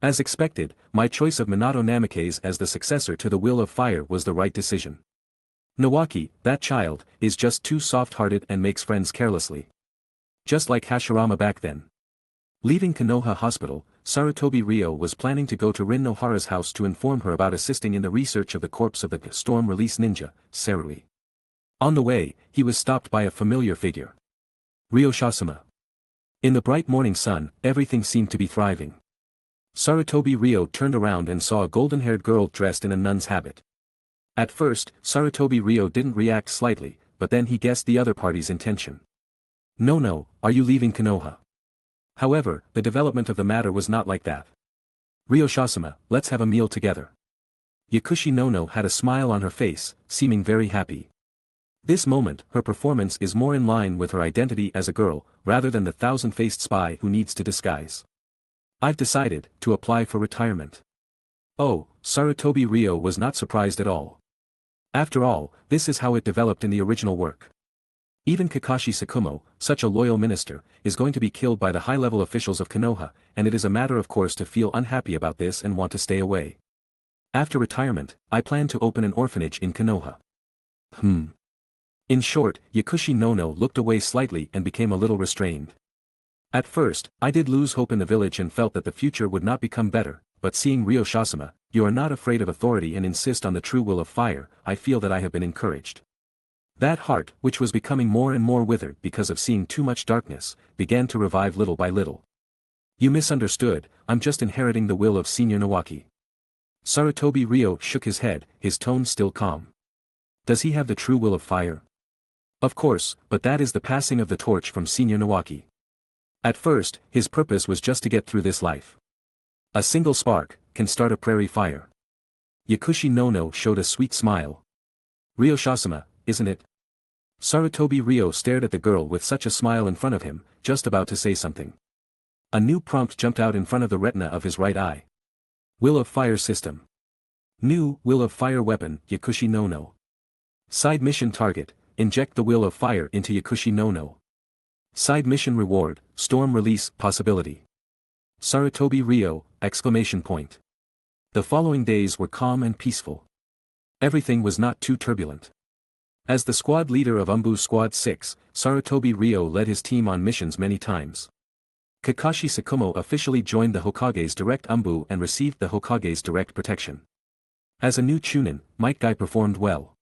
As expected, my choice of Minato Namikaze as the successor to the Will of Fire was the right decision. Nawaki, that child, is just too soft-hearted and makes friends carelessly. Just like Hashirama back then. Leaving Konoha Hospital, Sarutobi Ryo was planning to go to Rin Nohara's house to inform her about assisting in the research of the corpse of the storm release ninja, Sarui. On the way, he was stopped by a familiar figure. Ryo Shasuma. In the bright morning sun, everything seemed to be thriving. Sarutobi Ryo turned around and saw a golden-haired girl dressed in a nun's habit. At first, Sarutobi Ryo didn't react slightly, but then he guessed the other party's intention. No, are you leaving Konoha? However, the development of the matter was not like that. Ryo Shasuma, let's have a meal together. Yakushi Nono had a smile on her face, seeming very happy. This moment, her performance is more in line with her identity as a girl, rather than the thousand-faced spy who needs to disguise. I've decided to apply for retirement. Oh, Sarutobi Ryo was not surprised at all. After all, this is how it developed in the original work. Even Kakashi Sakumo, such a loyal minister, is going to be killed by the high-level officials of Konoha, and it is a matter of course to feel unhappy about this and want to stay away. After retirement, I plan to open an orphanage in Konoha. In short, Yakushi Nono looked away slightly and became a little restrained. At first, I did lose hope in the village and felt that the future would not become better, but seeing Ryo Shasuma, you are not afraid of authority and insist on the true will of fire, I feel that I have been encouraged. That heart, which was becoming more and more withered because of seeing too much darkness, began to revive little by little. You misunderstood, I'm just inheriting the will of Senior Nawaki. Sarutobi Ryo shook his head, his tone still calm. Does he have the true will of fire? Of course, but that is the passing of the torch from Senior Nawaki. At first, his purpose was just to get through this life. A single spark can start a prairie fire. Yakushi Nono showed a sweet smile. Ryo Shasuma, isn't it? Sarutobi Ryo stared at the girl with such a smile in front of him, just about to say something. A new prompt jumped out in front of the retina of his right eye. Will of Fire System. New Will of Fire Weapon, Yakushi Nono. Side Mission Target, inject the Will of Fire into Yakushi Nono. Side Mission Reward, Storm Release Possibility. Sarutobi Ryo, exclamation point. The following days were calm and peaceful. Everything was not too turbulent. As the squad leader of Anbu Squad 6, Sarutobi Ryo led his team on missions many times. Kakashi Sakumo officially joined the Hokage's direct Anbu and received the Hokage's direct protection. As a new Chunin, Might Guy performed well.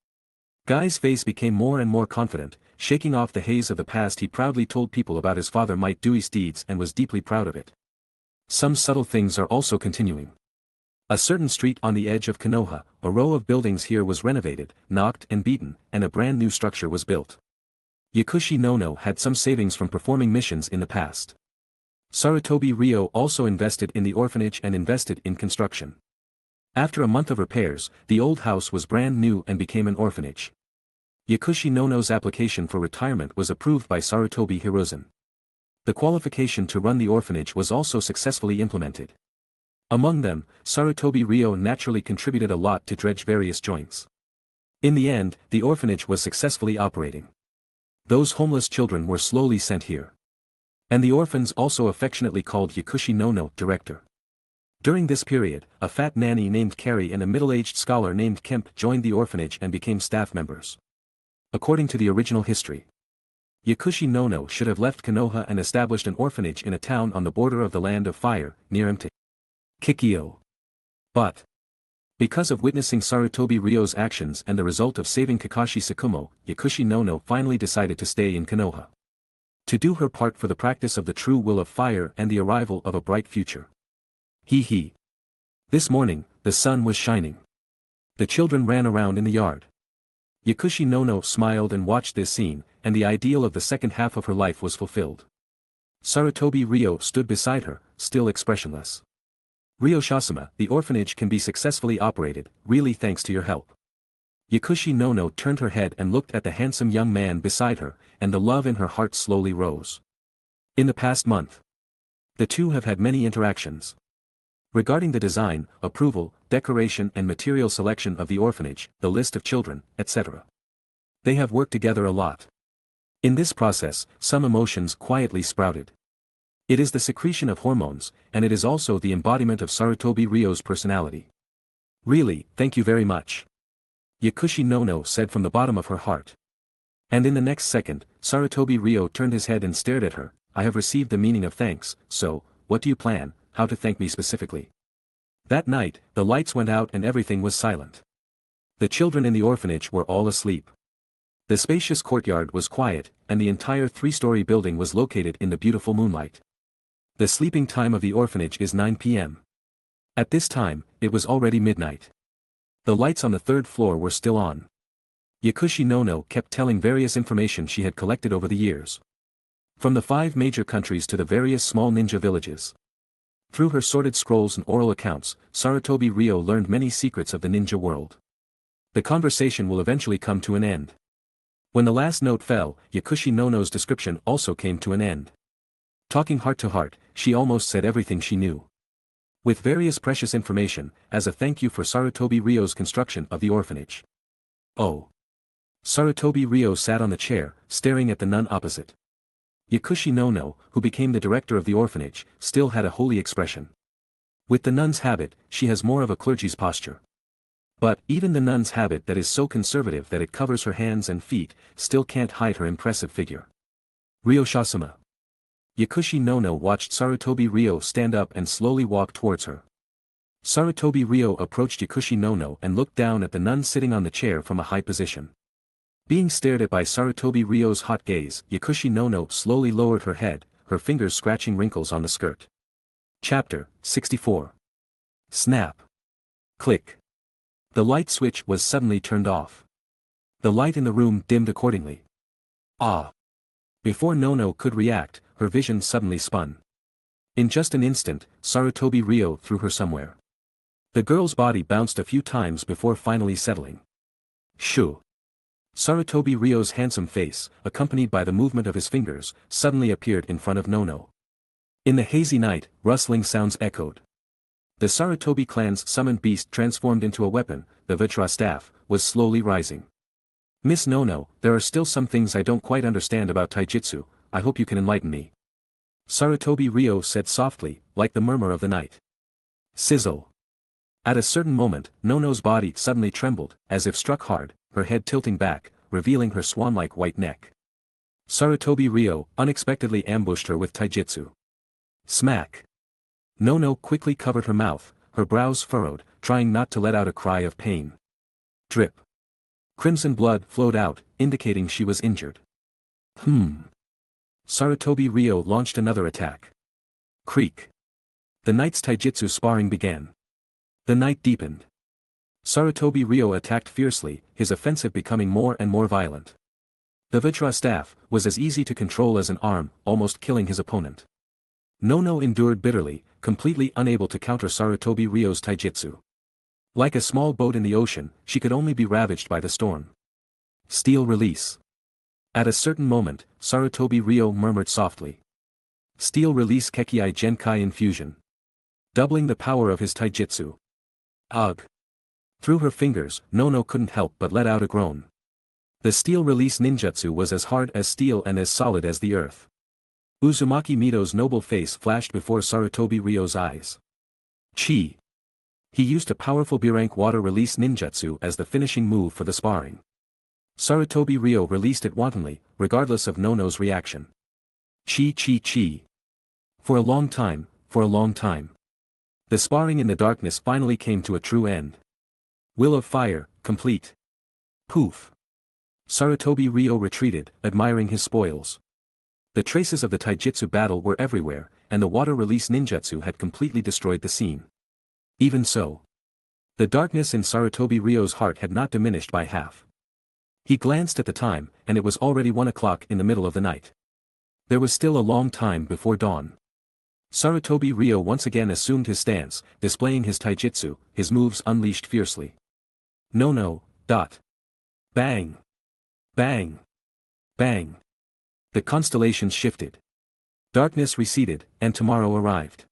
Guy's face became more and more confident, shaking off the haze of the past. He proudly told people about his father Might Dewey's deeds and was deeply proud of it. Some subtle things are also continuing. A certain street on the edge of Konoha, a row of buildings here was renovated, knocked and beaten, and a brand new structure was built. Yakushi no had some savings from performing missions in the past. Sarutobi Ryo also invested in the orphanage and invested in construction. After a month of repairs, the old house was brand new and became an orphanage. Yakushi no's application for retirement was approved by Sarutobi Hiruzen. The qualification to run the orphanage was also successfully implemented. Among them, Sarutobi Ryo naturally contributed a lot to dredge various joints. In the end, the orphanage was successfully operating. Those homeless children were slowly sent here. And the orphans also affectionately called Yakushi no director. During this period, a fat nanny named Carrie and a middle-aged scholar named Kemp joined the orphanage and became staff members. According to the original history, Yakushi no should have left Konoha and established an orphanage in a town on the border of the Land of Fire, near Kikyo. But, because of witnessing Sarutobi Ryo's actions and the result of saving Kakashi Sakumo, Yakushi no finally decided to stay in Konoha. To do her part for the practice of the true will of fire and the arrival of a bright future. Hee. This morning, the sun was shining. The children ran around in the yard. Yakushi no smiled and watched this scene, and the ideal of the second half of her life was fulfilled. Sarutobi Ryo stood beside her, still expressionless. Ryo-shasama, the orphanage can be successfully operated, really thanks to your help. Yakushi no turned her head and looked at the handsome young man beside her, and the love in her heart slowly rose. In the past month, the two have had many interactions. Regarding the design, approval, decoration and material selection of the orphanage, the list of children, etc. They have worked together a lot. In this process, some emotions quietly sprouted. It is the secretion of hormones, and it is also the embodiment of Sarutobi Ryo's personality. Really, thank you very much. Yakushi no said from the bottom of her heart. And in the next second, Sarutobi Ryo turned his head and stared at her. I have received the meaning of thanks, so, what do you plan, how to thank me specifically? That night, the lights went out and everything was silent. The children in the orphanage were all asleep. The spacious courtyard was quiet, and the entire three-story building was located in the beautiful moonlight. The sleeping time of the orphanage is 9 p.m. At this time, it was already midnight. The lights on the third floor were still on. Yakushi no kept telling various information she had collected over the years. From the 5 major countries to the various small ninja villages. Through her sorted scrolls and oral accounts, Sarutobi Ryo learned many secrets of the ninja world. The conversation will eventually come to an end. When the last note fell, Yakushi no's description also came to an end. Talking heart to heart, she almost said everything she knew. With various precious information, as a thank you for Sarutobi Ryo's construction of the orphanage. Oh. Sarutobi Ryo sat on the chair, staring at the nun opposite. Yakushi no, who became the director of the orphanage, still had a holy expression. With the nun's habit, she has more of a clergy's posture. But, even the nun's habit that is so conservative that it covers her hands and feet, still can't hide her impressive figure. Ryo-shasama. Yakushi no watched Sarutobi Ryo stand up and slowly walk towards her. Sarutobi Ryo approached Yakushi no and looked down at the nun sitting on the chair from a high position. Being stared at by Sarutobi Ryo's hot gaze, Yakushi no slowly lowered her head, her fingers scratching wrinkles on the skirt. Chapter 64. Snap. Click. The light switch was suddenly turned off. The light in the room dimmed accordingly. Ah! Before no could react, her vision suddenly spun. In just an instant, Sarutobi Ryo threw her somewhere. The girl's body bounced a few times before finally settling. Shoo! Sarutobi Ryo's handsome face, accompanied by the movement of his fingers, suddenly appeared in front of no. In the hazy night, rustling sounds echoed. The Sarutobi clan's summoned beast transformed into a weapon, the Vajra staff, was slowly rising. Miss no, there are still some things I don't quite understand about taijutsu, I hope you can enlighten me. Sarutobi Ryo said softly, like the murmur of the night. Sizzle. At a certain moment, Nono's body suddenly trembled, as if struck hard, her head tilting back, revealing her swan-like white neck. Sarutobi Ryo unexpectedly ambushed her with taijutsu. Smack. Nono quickly covered her mouth, her brows furrowed, trying not to let out a cry of pain. Drip. Crimson blood flowed out, indicating she was injured. Sarutobi Ryo launched another attack. Creak. The knight's taijutsu sparring began. The night deepened. Sarutobi Ryo attacked fiercely, his offensive becoming more and more violent. The Vajra staff was as easy to control as an arm, almost killing his opponent. Nono endured bitterly, completely unable to counter Sarutobi Ryo's taijutsu. Like a small boat in the ocean, she could only be ravaged by the storm. Steel release. At a certain moment, Sarutobi Ryo murmured softly. Steel release Kekii Genkai infusion. Doubling the power of his taijutsu. Ugh. Through her fingers, Nono couldn't help but let out a groan. The steel release ninjutsu was as hard as steel and as solid as the earth. Uzumaki Mito's noble face flashed before Sarutobi Ryo's eyes. Chi. He used a powerful B-rank water release ninjutsu as the finishing move for the sparring. Sarutobi Ryo released it wantonly, regardless of Nono's reaction. Chi chi chi. For a long time. The sparring in the darkness finally came to a true end. Will of Fire, complete. Poof. Sarutobi Ryo retreated, admiring his spoils. The traces of the taijutsu battle were everywhere, and the water release ninjutsu had completely destroyed the scene. Even so, the darkness in Sarutobi Ryo's heart had not diminished by half. He glanced at the time, and it was already 1 o'clock in the middle of the night. There was still a long time before dawn. Sarutobi Ryo once again assumed his stance, displaying his taijutsu, his moves unleashed fiercely. No. Bang. Bang. Bang. The constellations shifted. Darkness receded, and tomorrow arrived.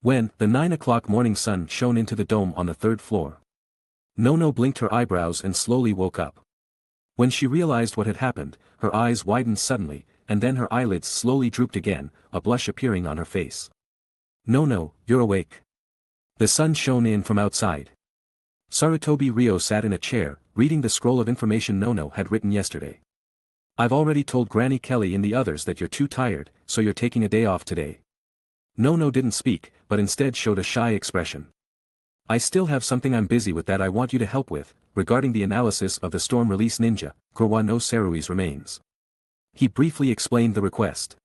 When the 9 o'clock morning sun shone into the dome on the 3rd floor. Nono blinked her eyebrows and slowly woke up. When she realized what had happened, her eyes widened suddenly, and then her eyelids slowly drooped again, a blush appearing on her face. Nono, you're awake. The sun shone in from outside. Sarutobi Ryo sat in a chair, reading the scroll of information Nono had written yesterday. I've already told Granny Kelly and the others that you're too tired, so you're taking a day off today. Nono didn't speak, but instead showed a shy expression. I still have something I'm busy with that I want you to help with, regarding the analysis of the Storm Release Ninja, Kurwa no Serui's remains. He briefly explained the request.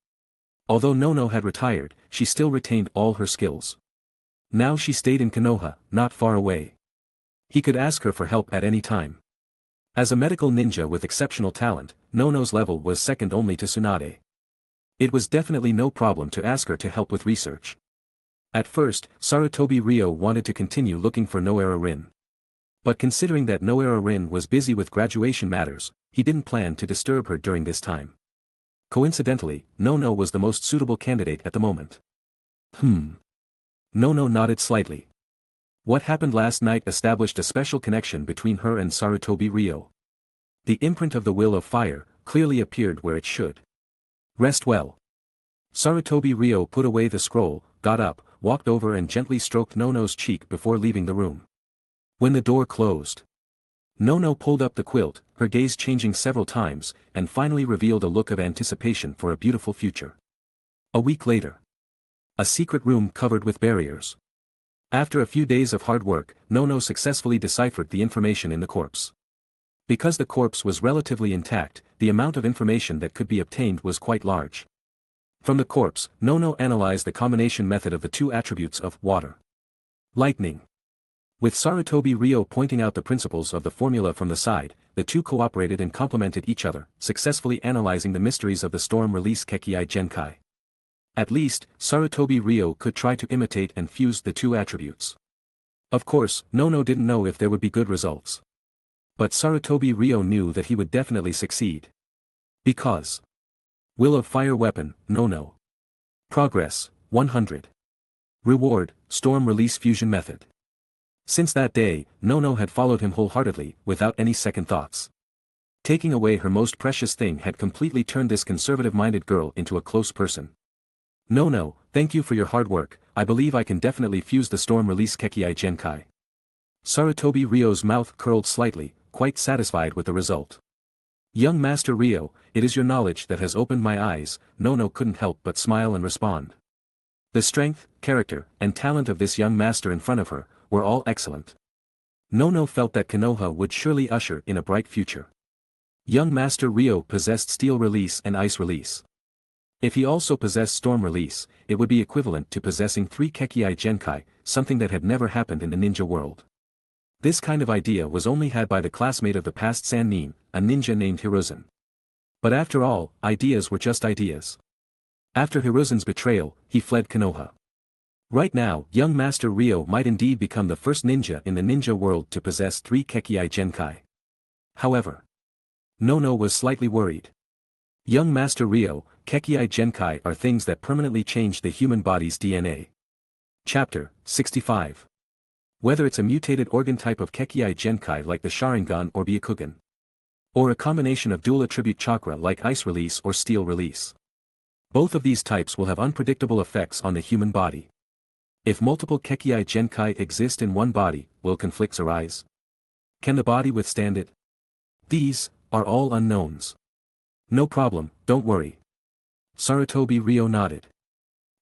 Although Nono had retired, she still retained all her skills. Now she stayed in Konoha, not far away. He could ask her for help at any time. As a medical ninja with exceptional talent, Nono's level was second only to Tsunade. It was definitely no problem to ask her to help with research. At first, Sarutobi Ryo wanted to continue looking for Noera Rin. But considering that Noera Rin was busy with graduation matters, he didn't plan to disturb her during this time. Coincidentally, Nono was the most suitable candidate at the moment. Nono nodded slightly. What happened last night established a special connection between her and Sarutobi Ryo. The imprint of the will of fire clearly appeared where it should. Rest well. Sarutobi Ryo put away the scroll, got up, walked over and gently stroked Nono's cheek before leaving the room. When the door closed, Nono pulled up the quilt, her gaze changing several times, and finally revealed a look of anticipation for a beautiful future. A week later. A secret room covered with barriers. After a few days of hard work, Nono successfully deciphered the information in the corpse. Because the corpse was relatively intact, the amount of information that could be obtained was quite large. From the corpse, Nono analyzed the combination method of the two attributes of water, lightning. With Sarutobi Ryo pointing out the principles of the formula from the side, the two cooperated and complemented each other, successfully analyzing the mysteries of the storm release Kekii Genkai. At least, Sarutobi Ryo could try to imitate and fuse the two attributes. Of course, Nono didn't know if there would be good results. But Sarutobi Ryo knew that he would definitely succeed. Because Will of Fire Weapon, Nono. Progress, 100. Reward, Storm Release Fusion Method. Since that day, Nono had followed him wholeheartedly, without any second thoughts. Taking away her most precious thing had completely turned this conservative-minded girl into a close person. Nono, thank you for your hard work, I believe I can definitely fuse the Storm Release Kekii Genkai. Sarutobi Ryo's mouth curled slightly, quite satisfied with the result. Young Master Ryo, it is your knowledge that has opened my eyes, Nono couldn't help but smile and respond. The strength, character, and talent of this young master in front of her were all excellent. Nono felt that Konoha would surely usher in a bright future. Young Master Ryo possessed Steel Release and Ice Release. If he also possessed Storm Release, it would be equivalent to possessing 3 Kekii Genkai, something that had never happened in the ninja world. This kind of idea was only had by the classmate of the past Sannin, a ninja named Hiruzen. But after all, ideas were just ideas. After Hiruzen's betrayal, he fled Konoha. Right now, young Master Ryo might indeed become the first ninja in the ninja world to possess 3 Kekii Genkai. However, Nono was slightly worried. Young Master Ryo, Kekii Genkai are things that permanently change the human body's DNA. Chapter 65. Whether it's a mutated organ type of Kekii Genkai like the Sharingan or Byakugan, or a combination of dual attribute chakra like Ice Release or Steel Release. Both of these types will have unpredictable effects on the human body. If multiple Kekii Genkai exist in one body, will conflicts arise? Can the body withstand it? These are all unknowns. No problem, don't worry. Sarutobi Ryo nodded.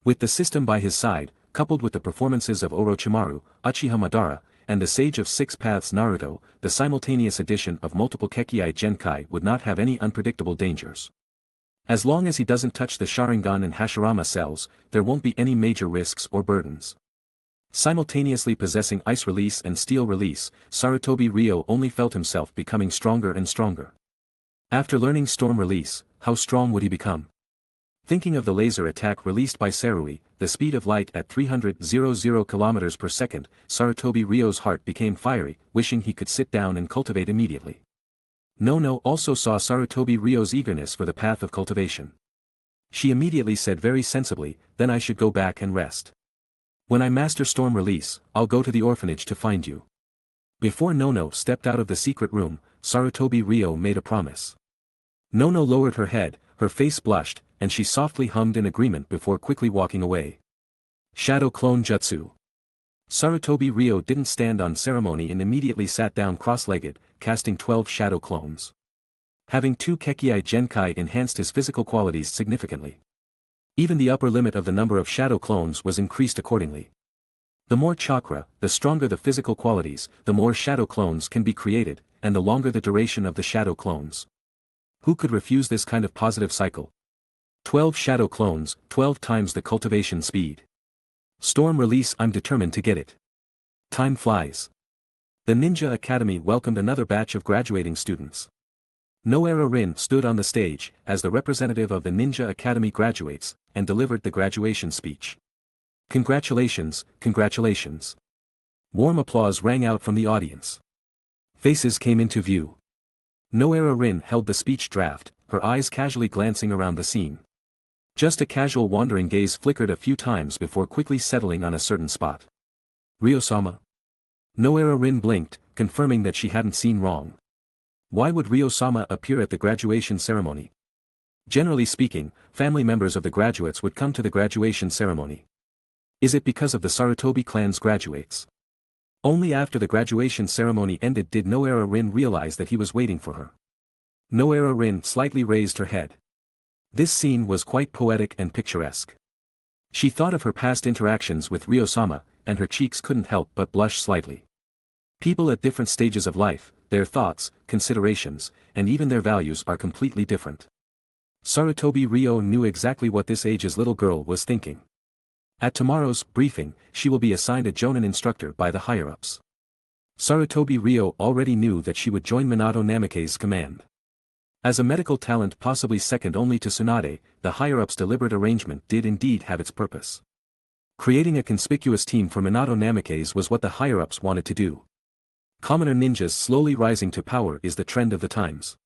With the system by his side, coupled with the performances of Orochimaru, Uchiha Madara, and the Sage of Six Paths Naruto, the simultaneous addition of multiple Kekii Genkai would not have any unpredictable dangers. As long as he doesn't touch the Sharingan and Hashirama cells, there won't be any major risks or burdens. Simultaneously possessing Ice Release and Steel Release, Sarutobi Ryo only felt himself becoming stronger and stronger. After learning Storm Release, how strong would he become? Thinking of the laser attack released by Sarui, the speed of light at 300 km per second, Sarutobi Ryo's heart became fiery, wishing he could sit down and cultivate immediately. Nono also saw Sarutobi Ryo's eagerness for the path of cultivation. She immediately said very sensibly, then I should go back and rest. When I master Storm Release, I'll go to the orphanage to find you. Before Nono stepped out of the secret room, Sarutobi Ryo made a promise. Nono lowered her head, her face blushed, and she softly hummed in agreement before quickly walking away. Shadow Clone Jutsu. Sarutobi Ryo didn't stand on ceremony and immediately sat down cross-legged, casting 12 shadow clones. Having 2 Kekii Genkai enhanced his physical qualities significantly. Even the upper limit of the number of shadow clones was increased accordingly. The more chakra, the stronger the physical qualities, the more shadow clones can be created, and the longer the duration of the shadow clones. Who could refuse this kind of positive cycle? 12 shadow clones, 12 times the cultivation speed. Storm Release, I'm determined to get it. Time flies. The Ninja Academy welcomed another batch of graduating students. Noera Rin stood on the stage, as the representative of the Ninja Academy graduates, and delivered the graduation speech. Congratulations, congratulations. Warm applause rang out from the audience. Faces came into view. Noera Rin held the speech draft, her eyes casually glancing around the scene. Just a casual wandering gaze flickered a few times before quickly settling on a certain spot. Ryo-sama? Noera Rin blinked, confirming that she hadn't seen wrong. Why would Ryo-sama appear at the graduation ceremony? Generally speaking, family members of the graduates would come to the graduation ceremony. Is it because of the Sarutobi clan's graduates? Only after the graduation ceremony ended did Noera Rin realize that he was waiting for her. Noera Rin slightly raised her head. This scene was quite poetic and picturesque. She thought of her past interactions with Ryo-sama, and her cheeks couldn't help but blush slightly. People at different stages of life, their thoughts, considerations, and even their values are completely different. Sarutobi Ryo knew exactly what this age's little girl was thinking. At tomorrow's briefing, she will be assigned a Jonin instructor by the higher-ups. Sarutobi Ryo already knew that she would join Minato Namake's command. As a medical talent possibly second only to Tsunade, the higher-ups' deliberate arrangement did indeed have its purpose. Creating a conspicuous team for Minato Namake's was what the higher-ups wanted to do. Commoner ninjas slowly rising to power is the trend of the times.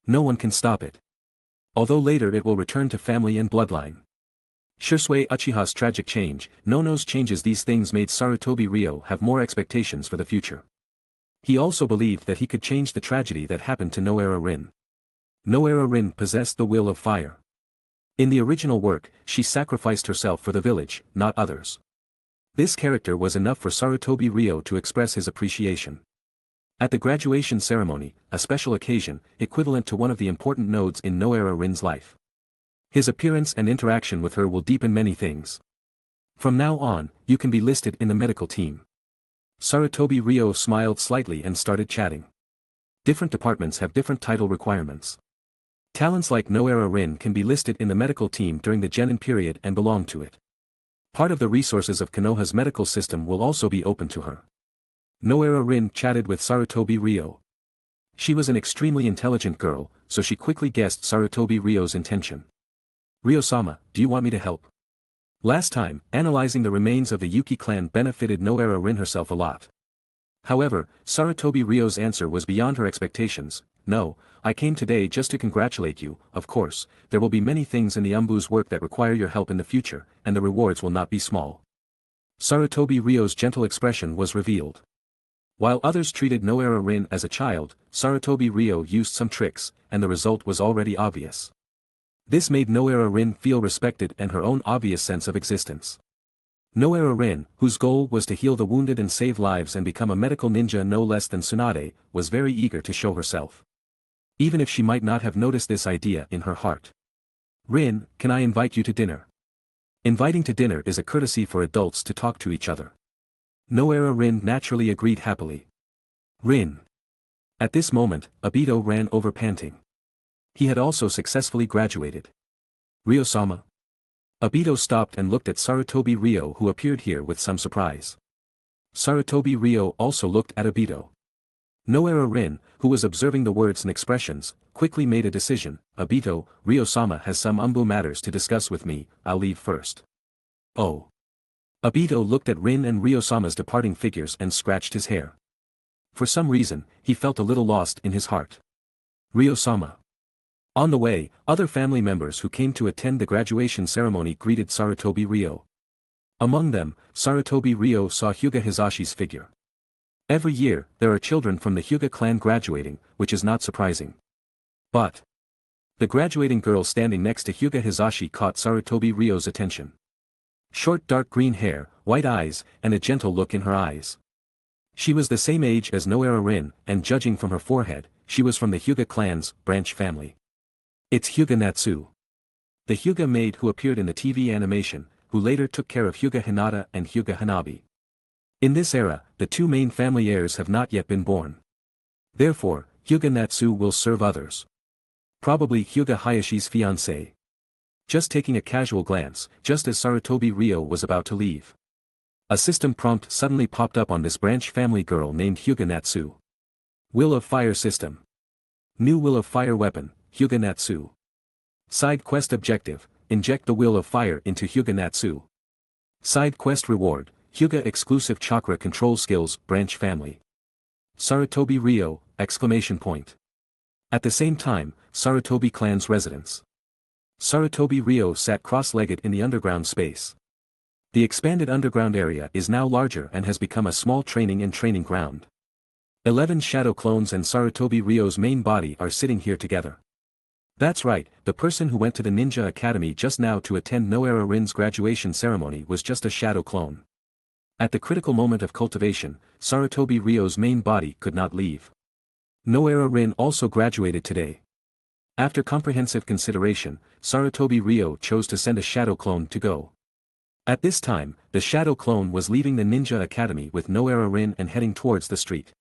No one can stop it. Although later it will return to family and bloodline. Shisui Uchiha's tragic change, Nono's changes, these things made Sarutobi Ryo have more expectations for the future. He also believed that he could change the tragedy that happened to Noera Rin. Noera Rin possessed the will of fire. In the original work, she sacrificed herself for the village, not others. This character was enough for Sarutobi Ryo to express his appreciation. At the graduation ceremony, a special occasion, equivalent to one of the important nodes in Noera Rin's life. His appearance and interaction with her will deepen many things. From now on, you can be listed in the medical team. Sarutobi Ryo smiled slightly and started chatting. Different departments have different title requirements. Talents like Noera Rin can be listed in the medical team during the Genin period and belong to it. Part of the resources of Konoha's medical system will also be open to her. Noera Rin chatted with Sarutobi Ryo. She was an extremely intelligent girl, so she quickly guessed Sarutobi Ryo's intention. Ryo-sama, do you want me to help? Last time, analyzing the remains of the Yuki clan benefited Noera Rin herself a lot. However, Sarutobi Ryo's answer was beyond her expectations. No, I came today just to congratulate you. Of course, there will be many things in the Anbu's work that require your help in the future, and the rewards will not be small. Sarutobi Ryo's gentle expression was revealed. While others treated Noera Rin as a child, Sarutobi Ryo used some tricks, and the result was already obvious. This made Noera Rin feel respected and her own obvious sense of existence. Noera Rin, whose goal was to heal the wounded and save lives and become a medical ninja no less than Tsunade, was very eager to show herself. Even if she might not have noticed this idea in her heart. Rin, can I invite you to dinner? Inviting to dinner is a courtesy for adults to talk to each other. Noera Rin naturally agreed happily. Rin. At this moment, Obito ran over panting. He had also successfully graduated. Ryo-sama. Obito stopped and looked at Sarutobi Ryo, who appeared here with some surprise. Sarutobi Ryo also looked at Obito. Noera Rin, who was observing the words and expressions, quickly made a decision. Obito, Ryo-sama has some Anbu matters to discuss with me, I'll leave first. Oh. Obito looked at Rin and Ryo-sama's departing figures and scratched his hair. For some reason, he felt a little lost in his heart. Ryo-sama. On the way, other family members who came to attend the graduation ceremony greeted Sarutobi Ryo. Among them, Sarutobi Ryo saw Hyuga Hisashi's figure. Every year, there are children from the Hyuga clan graduating, which is not surprising. But the graduating girl standing next to Hyuga Hisashi caught Sarutobi Ryo's attention. Short dark green hair, white eyes, and a gentle look in her eyes. She was the same age as Noera Rin, and judging from her forehead, she was from the Hyuga clan's branch family. It's Hyuga Natsu. The Hyuga maid who appeared in the TV animation, who later took care of Hyuga Hinata and Hyuga Hanabi. In this era, the two main family heirs have not yet been born. Therefore, Hyuga Natsu will serve others. Probably Hyuga Hayashi's fiancé. Just taking a casual glance, just as Sarutobi Ryo was about to leave. A system prompt suddenly popped up on this branch family girl named Hyuga Natsu. Will of Fire System. New Will of Fire Weapon, Hyuga Natsu. Side Quest Objective, inject the Will of Fire into Hyuga Natsu. Side Quest Reward, Hyuga Exclusive Chakra Control Skills, Branch Family. Sarutobi Ryo, exclamation point. At the same time, Sarutobi clan's residence. Sarutobi Ryo sat cross-legged in the underground space. The expanded underground area is now larger and has become a small training and training ground. 11 shadow clones and Sarutobi Ryo's main body are sitting here together. That's right, the person who went to the Ninja Academy just now to attend Noera Rin's graduation ceremony was just a shadow clone. At the critical moment of cultivation, Sarutobi Ryo's main body could not leave. Noera Rin also graduated today. After comprehensive consideration, Sarutobi Ryo chose to send a shadow clone to go. At this time, the shadow clone was leaving the Ninja Academy with Noera Rin and heading towards the street.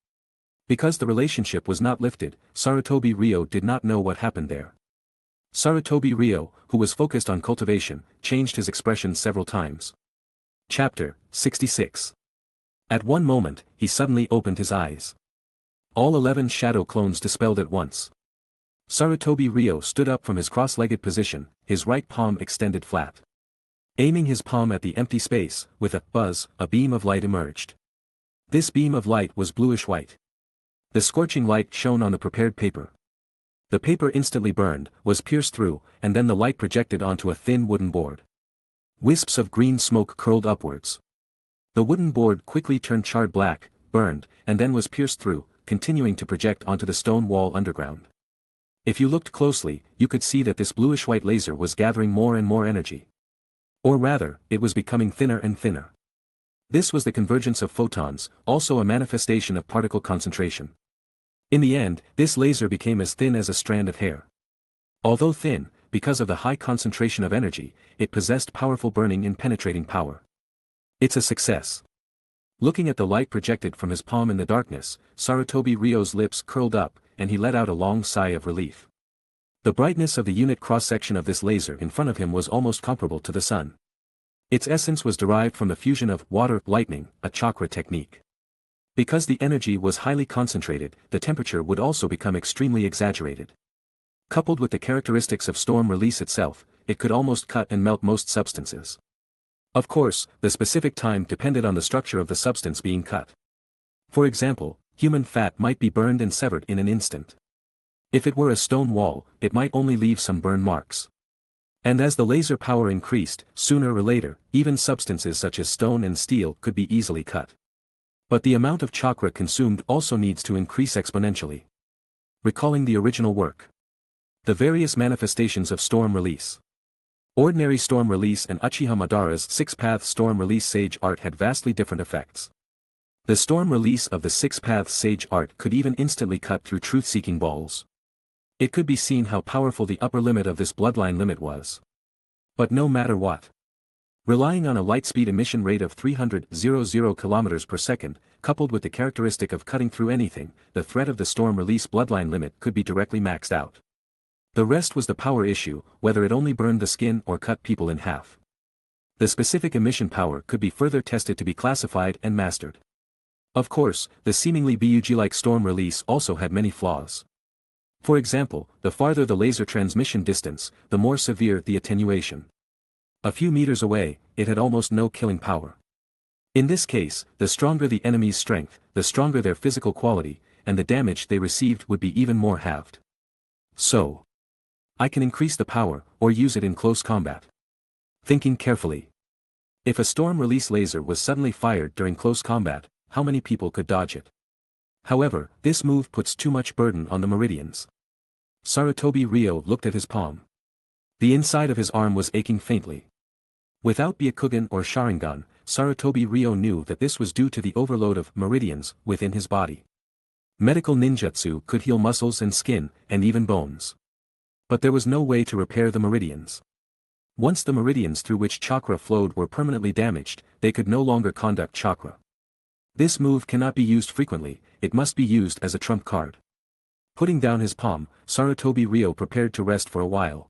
Because the relationship was not lifted, Sarutobi Ryo did not know what happened there. Sarutobi Ryo, who was focused on cultivation, changed his expression several times. Chapter 66. At one moment, he suddenly opened his eyes. All 11 shadow clones dispelled at once. Sarutobi Ryo stood up from his cross-legged position, his right palm extended flat. Aiming his palm at the empty space, with a buzz, a beam of light emerged. This beam of light was bluish-white. The scorching light shone on the prepared paper. The paper instantly burned, was pierced through, and then the light projected onto a thin wooden board. Wisps of green smoke curled upwards. The wooden board quickly turned charred black, burned, and then was pierced through, continuing to project onto the stone wall underground. If you looked closely, you could see that this bluish-white laser was gathering more and more energy. Or rather, it was becoming thinner and thinner. This was the convergence of photons, also a manifestation of particle concentration. In the end, this laser became as thin as a strand of hair. Although thin, because of the high concentration of energy, it possessed powerful burning and penetrating power. It's a success. Looking at the light projected from his palm in the darkness, Sarutobi Ryo's lips curled up, and he let out a long sigh of relief. The brightness of the unit cross-section of this laser in front of him was almost comparable to the sun. Its essence was derived from the fusion of water, lightning, a chakra technique. Because the energy was highly concentrated, the temperature would also become extremely exaggerated. Coupled with the characteristics of storm release itself, it could almost cut and melt most substances. Of course, the specific time depended on the structure of the substance being cut. For example, human fat might be burned and severed in an instant. If it were a stone wall, it might only leave some burn marks. And as the laser power increased, sooner or later, even substances such as stone and steel could be easily cut. But the amount of chakra consumed also needs to increase exponentially. Recalling the original work. The various manifestations of storm release. Ordinary storm release and Uchiha Madara's six-path storm release sage art had vastly different effects. The storm release of the six-path sage art could even instantly cut through truth-seeking balls. It could be seen how powerful the upper limit of this bloodline limit was. But no matter what. Relying on a light speed emission rate of 300 km per second, coupled with the characteristic of cutting through anything, the threat of the storm release bloodline limit could be directly maxed out. The rest was the power issue, whether it only burned the skin or cut people in half. The specific emission power could be further tested to be classified and mastered. Of course, the seemingly BUG-like storm release also had many flaws. For example, the farther the laser transmission distance, the more severe the attenuation. A few meters away, it had almost no killing power. In this case, the stronger the enemy's strength, the stronger their physical quality, and the damage they received would be even more halved. So, I can increase the power, or use it in close combat. Thinking carefully. If a storm release laser was suddenly fired during close combat, how many people could dodge it? However, this move puts too much burden on the meridians. Sarutobi Ryo looked at his palm. The inside of his arm was aching faintly. Without Byakugan or Sharingan, Sarutobi Ryo knew that this was due to the overload of meridians within his body. Medical ninjutsu could heal muscles and skin, and even bones. But there was no way to repair the meridians. Once the meridians through which chakra flowed were permanently damaged, they could no longer conduct chakra. This move cannot be used frequently, it must be used as a trump card. Putting down his palm, Sarutobi Ryo prepared to rest for a while.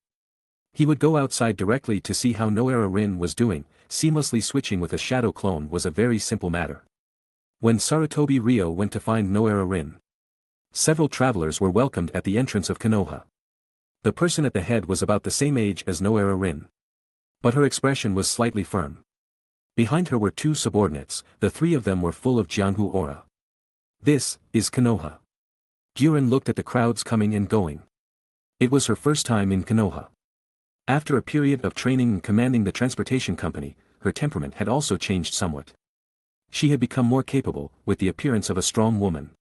He would go outside directly to see how Noera Rin was doing. Seamlessly switching with a shadow clone was a very simple matter. When Sarutobi Ryo went to find Noera Rin, several travelers were welcomed at the entrance of Konoha. The person at the head was about the same age as Noera Rin. But her expression was slightly firm. Behind her were two subordinates, the three of them were full of Jianhu aura. This is Konoha. Guren looked at the crowds coming and going. It was her first time in Konoha. After a period of training and commanding the transportation company, her temperament had also changed somewhat. She had become more capable, with the appearance of a strong woman.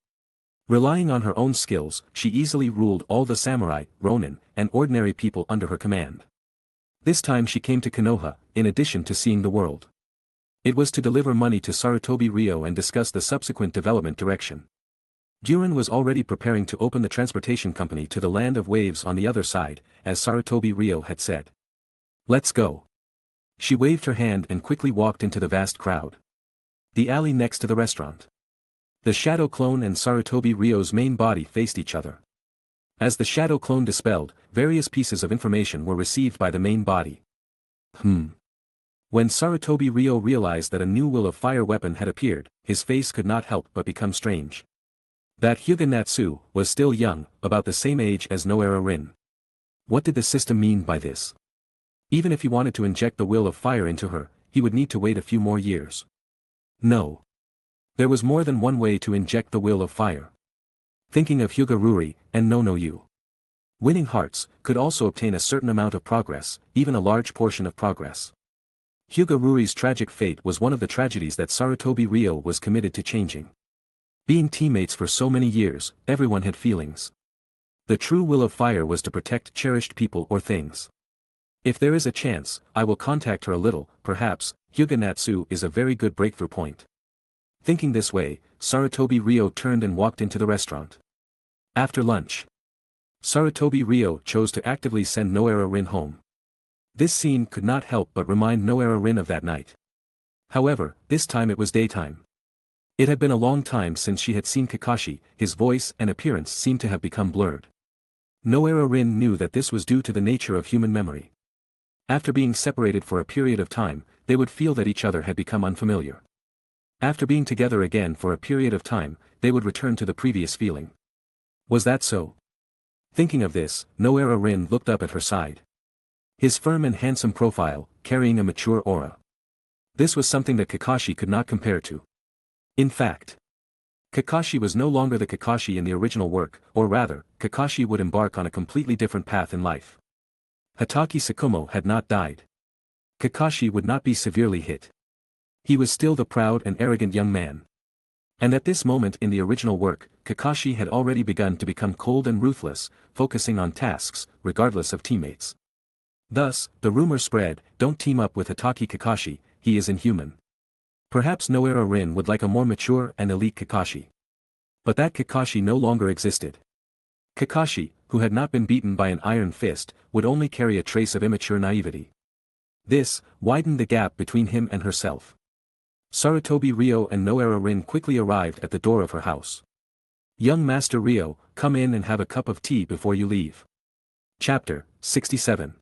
Relying on her own skills, she easily ruled all the samurai, ronin, and ordinary people under her command. This time she came to Konoha, in addition to seeing the world. It was to deliver money to Sarutobi Ryo and discuss the subsequent development direction. Guren was already preparing to open the transportation company to the land of waves on the other side, as Sarutobi Ryo had said. Let's go. She waved her hand and quickly walked into the vast crowd. The alley next to the restaurant. The shadow clone and Sarutobi Ryo's main body faced each other. As the shadow clone dispelled, various pieces of information were received by the main body. When Sarutobi Ryo realized that a new will of fire weapon had appeared, his face could not help but become strange. That Hyuga Natsu was still young, about the same age as Noera Rin. What did the system mean by this? Even if he wanted to inject the will of fire into her, he would need to wait a few more years. No. There was more than one way to inject the will of fire. Thinking of Hyuga Ruri, and No-No-Yu. Winning hearts could also obtain a certain amount of progress, even a large portion of progress. Hyuga Ruri's tragic fate was one of the tragedies that Sarutobi Ryo was committed to changing. Being teammates for so many years, everyone had feelings. The true will of fire was to protect cherished people or things. If there is a chance, I will contact her a little, perhaps. Hyuga Natsu is a very good breakthrough point. Thinking this way, Sarutobi Ryo turned and walked into the restaurant. After lunch, Sarutobi Ryo chose to actively send Noera Rin home. This scene could not help but remind Noera Rin of that night. However, this time it was daytime. It had been a long time since she had seen Kakashi, his voice and appearance seemed to have become blurred. Noera Rin knew that this was due to the nature of human memory. After being separated for a period of time, they would feel that each other had become unfamiliar. After being together again for a period of time, they would return to the previous feeling. Was that so? Thinking of this, Noera Rin looked up at her side. His firm and handsome profile, carrying a mature aura. This was something that Kakashi could not compare to. In fact, Kakashi was no longer the Kakashi in the original work, or rather, Kakashi would embark on a completely different path in life. Hatake Tsukumo had not died. Kakashi would not be severely hit. He was still the proud and arrogant young man. And at this moment in the original work, Kakashi had already begun to become cold and ruthless, focusing on tasks, regardless of teammates. Thus, the rumor spread, don't team up with Hatake Kakashi, he is inhuman. Perhaps Noera Rin would like a more mature and elite Kakashi. But that Kakashi no longer existed. Kakashi, who had not been beaten by an iron fist, would only carry a trace of immature naivety. This widened the gap between him and herself. Sarutobi Ryo and Noera Rin quickly arrived at the door of her house. Young Master Ryo, come in and have a cup of tea before you leave. Chapter 67.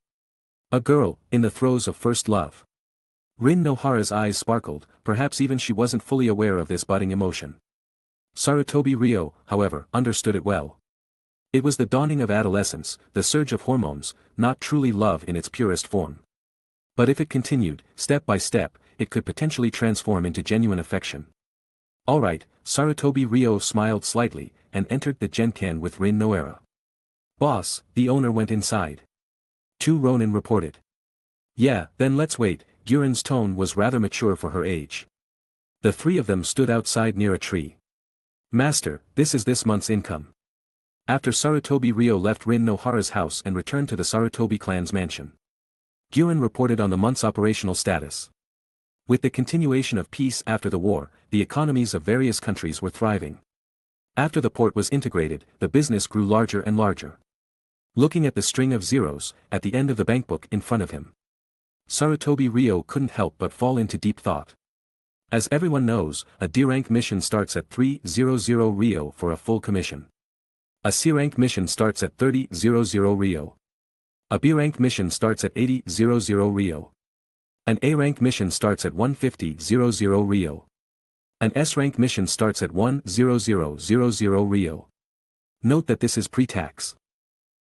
A girl, in the throes of first love. Rin Nohara's eyes sparkled, perhaps even she wasn't fully aware of this budding emotion. Sarutobi Ryo, however, understood it well. It was the dawning of adolescence, the surge of hormones, not truly love in its purest form. But if it continued, step by step, it could potentially transform into genuine affection. Alright, Sarutobi Ryo smiled slightly, and entered the Genkan with Rin Noera. Boss, the owner went inside. 2 Ronin reported. Yeah, then let's wait. Guren's tone was rather mature for her age. The 3 of them stood outside near a tree. Master, this is this month's income. After Sarutobi Ryo left Rin Nohara's house and returned to the Sarutobi clan's mansion, Guren reported on the month's operational status. With the continuation of peace after the war, the economies of various countries were thriving. After the port was integrated, the business grew larger and larger. Looking at the string of zeros, at the end of the bankbook in front of him, Sarutobi Ryo couldn't help but fall into deep thought. As everyone knows, a D-rank mission starts at 300 Ryo for a full commission. A C-rank mission starts at 3000 Ryo. A B-rank mission starts at 8000 Ryo. An A-rank mission starts at 15000 Ryo. An S-rank mission starts at 10000 Ryo. Note that this is pre-tax.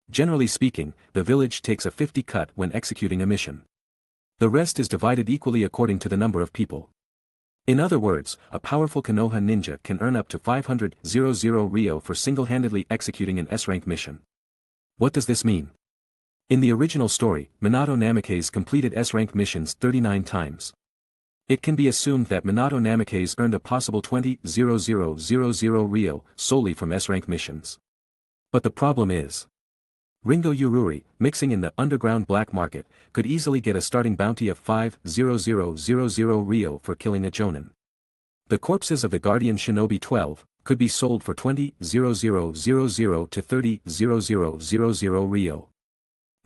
Generally speaking, the village takes a 50 cut when executing a mission. The rest is divided equally according to the number of people. In other words, a powerful Konoha ninja can earn up to 500 Ryo for single-handedly executing an S-rank mission. What does this mean? In the original story, Minato Namikaze completed S-rank missions 39 times. It can be assumed that Minato Namikaze earned a possible 20,000 Ryo solely from S-rank missions. But the problem is, Ringo Yururi, mixing in the underground black market, could easily get a starting bounty of 5,000 Ryo for killing a Jonin. The corpses of the Guardian Shinobi 12 could be sold for 20,000 to 30,000 Ryo.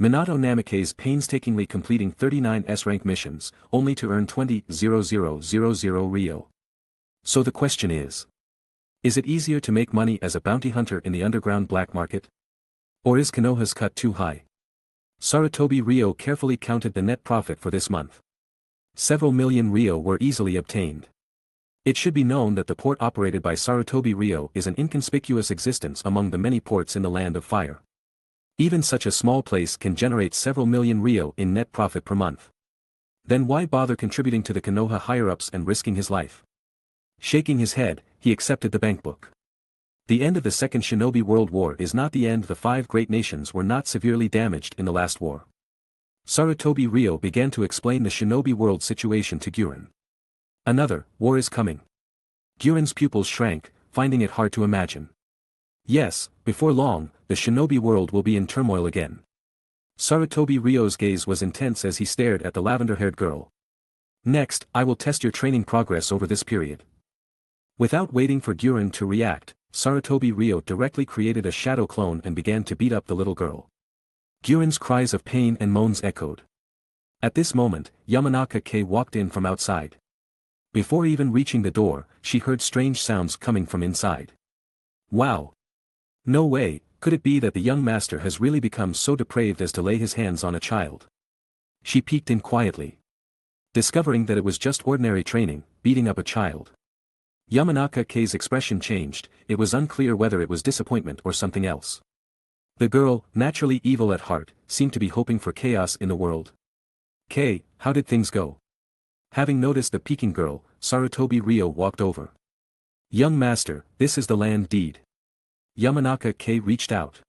Minato Namikaze painstakingly completing 39 S-rank missions, only to earn 20,000 Ryo. So the question is it easier to make money as a bounty hunter in the underground black market? Or is Konoha's cut too high? Sarutobi Ryo carefully counted the net profit for this month. Several million Ryo were easily obtained. It should be known that the port operated by Sarutobi Ryo is an inconspicuous existence among the many ports in the Land of Fire. Even such a small place can generate several million Ryo in net profit per month. Then why bother contributing to the Konoha higher-ups and risking his life? Shaking his head, he accepted the bankbook. The end of the Second Shinobi World War is not the end. The 5 great nations were not severely damaged in the last war. Sarutobi Ryo began to explain the Shinobi world situation to Guren. Another war is coming. Guren's pupils shrank, finding it hard to imagine. Yes, before long, the Shinobi world will be in turmoil again. Sarutobi Ryo's gaze was intense as he stared at the lavender-haired girl. Next, I will test your training progress over this period. Without waiting for Guren to react, Sarutobi Ryo directly created a shadow clone and began to beat up the little girl. Guren's cries of pain and moans echoed. At this moment, Yamanaka K walked in from outside. Before even reaching the door, she heard strange sounds coming from inside. Wow! No way, could it be that the young master has really become so depraved as to lay his hands on a child? She peeked in quietly, discovering that it was just ordinary training, beating up a child. Yamanaka Kei's expression changed, it was unclear whether it was disappointment or something else. The girl, naturally evil at heart, seemed to be hoping for chaos in the world. Kei, how did things go? Having noticed the peeking girl, Sarutobi Ryo walked over. Young master, this is the land deed. Yamanaka Kei reached out.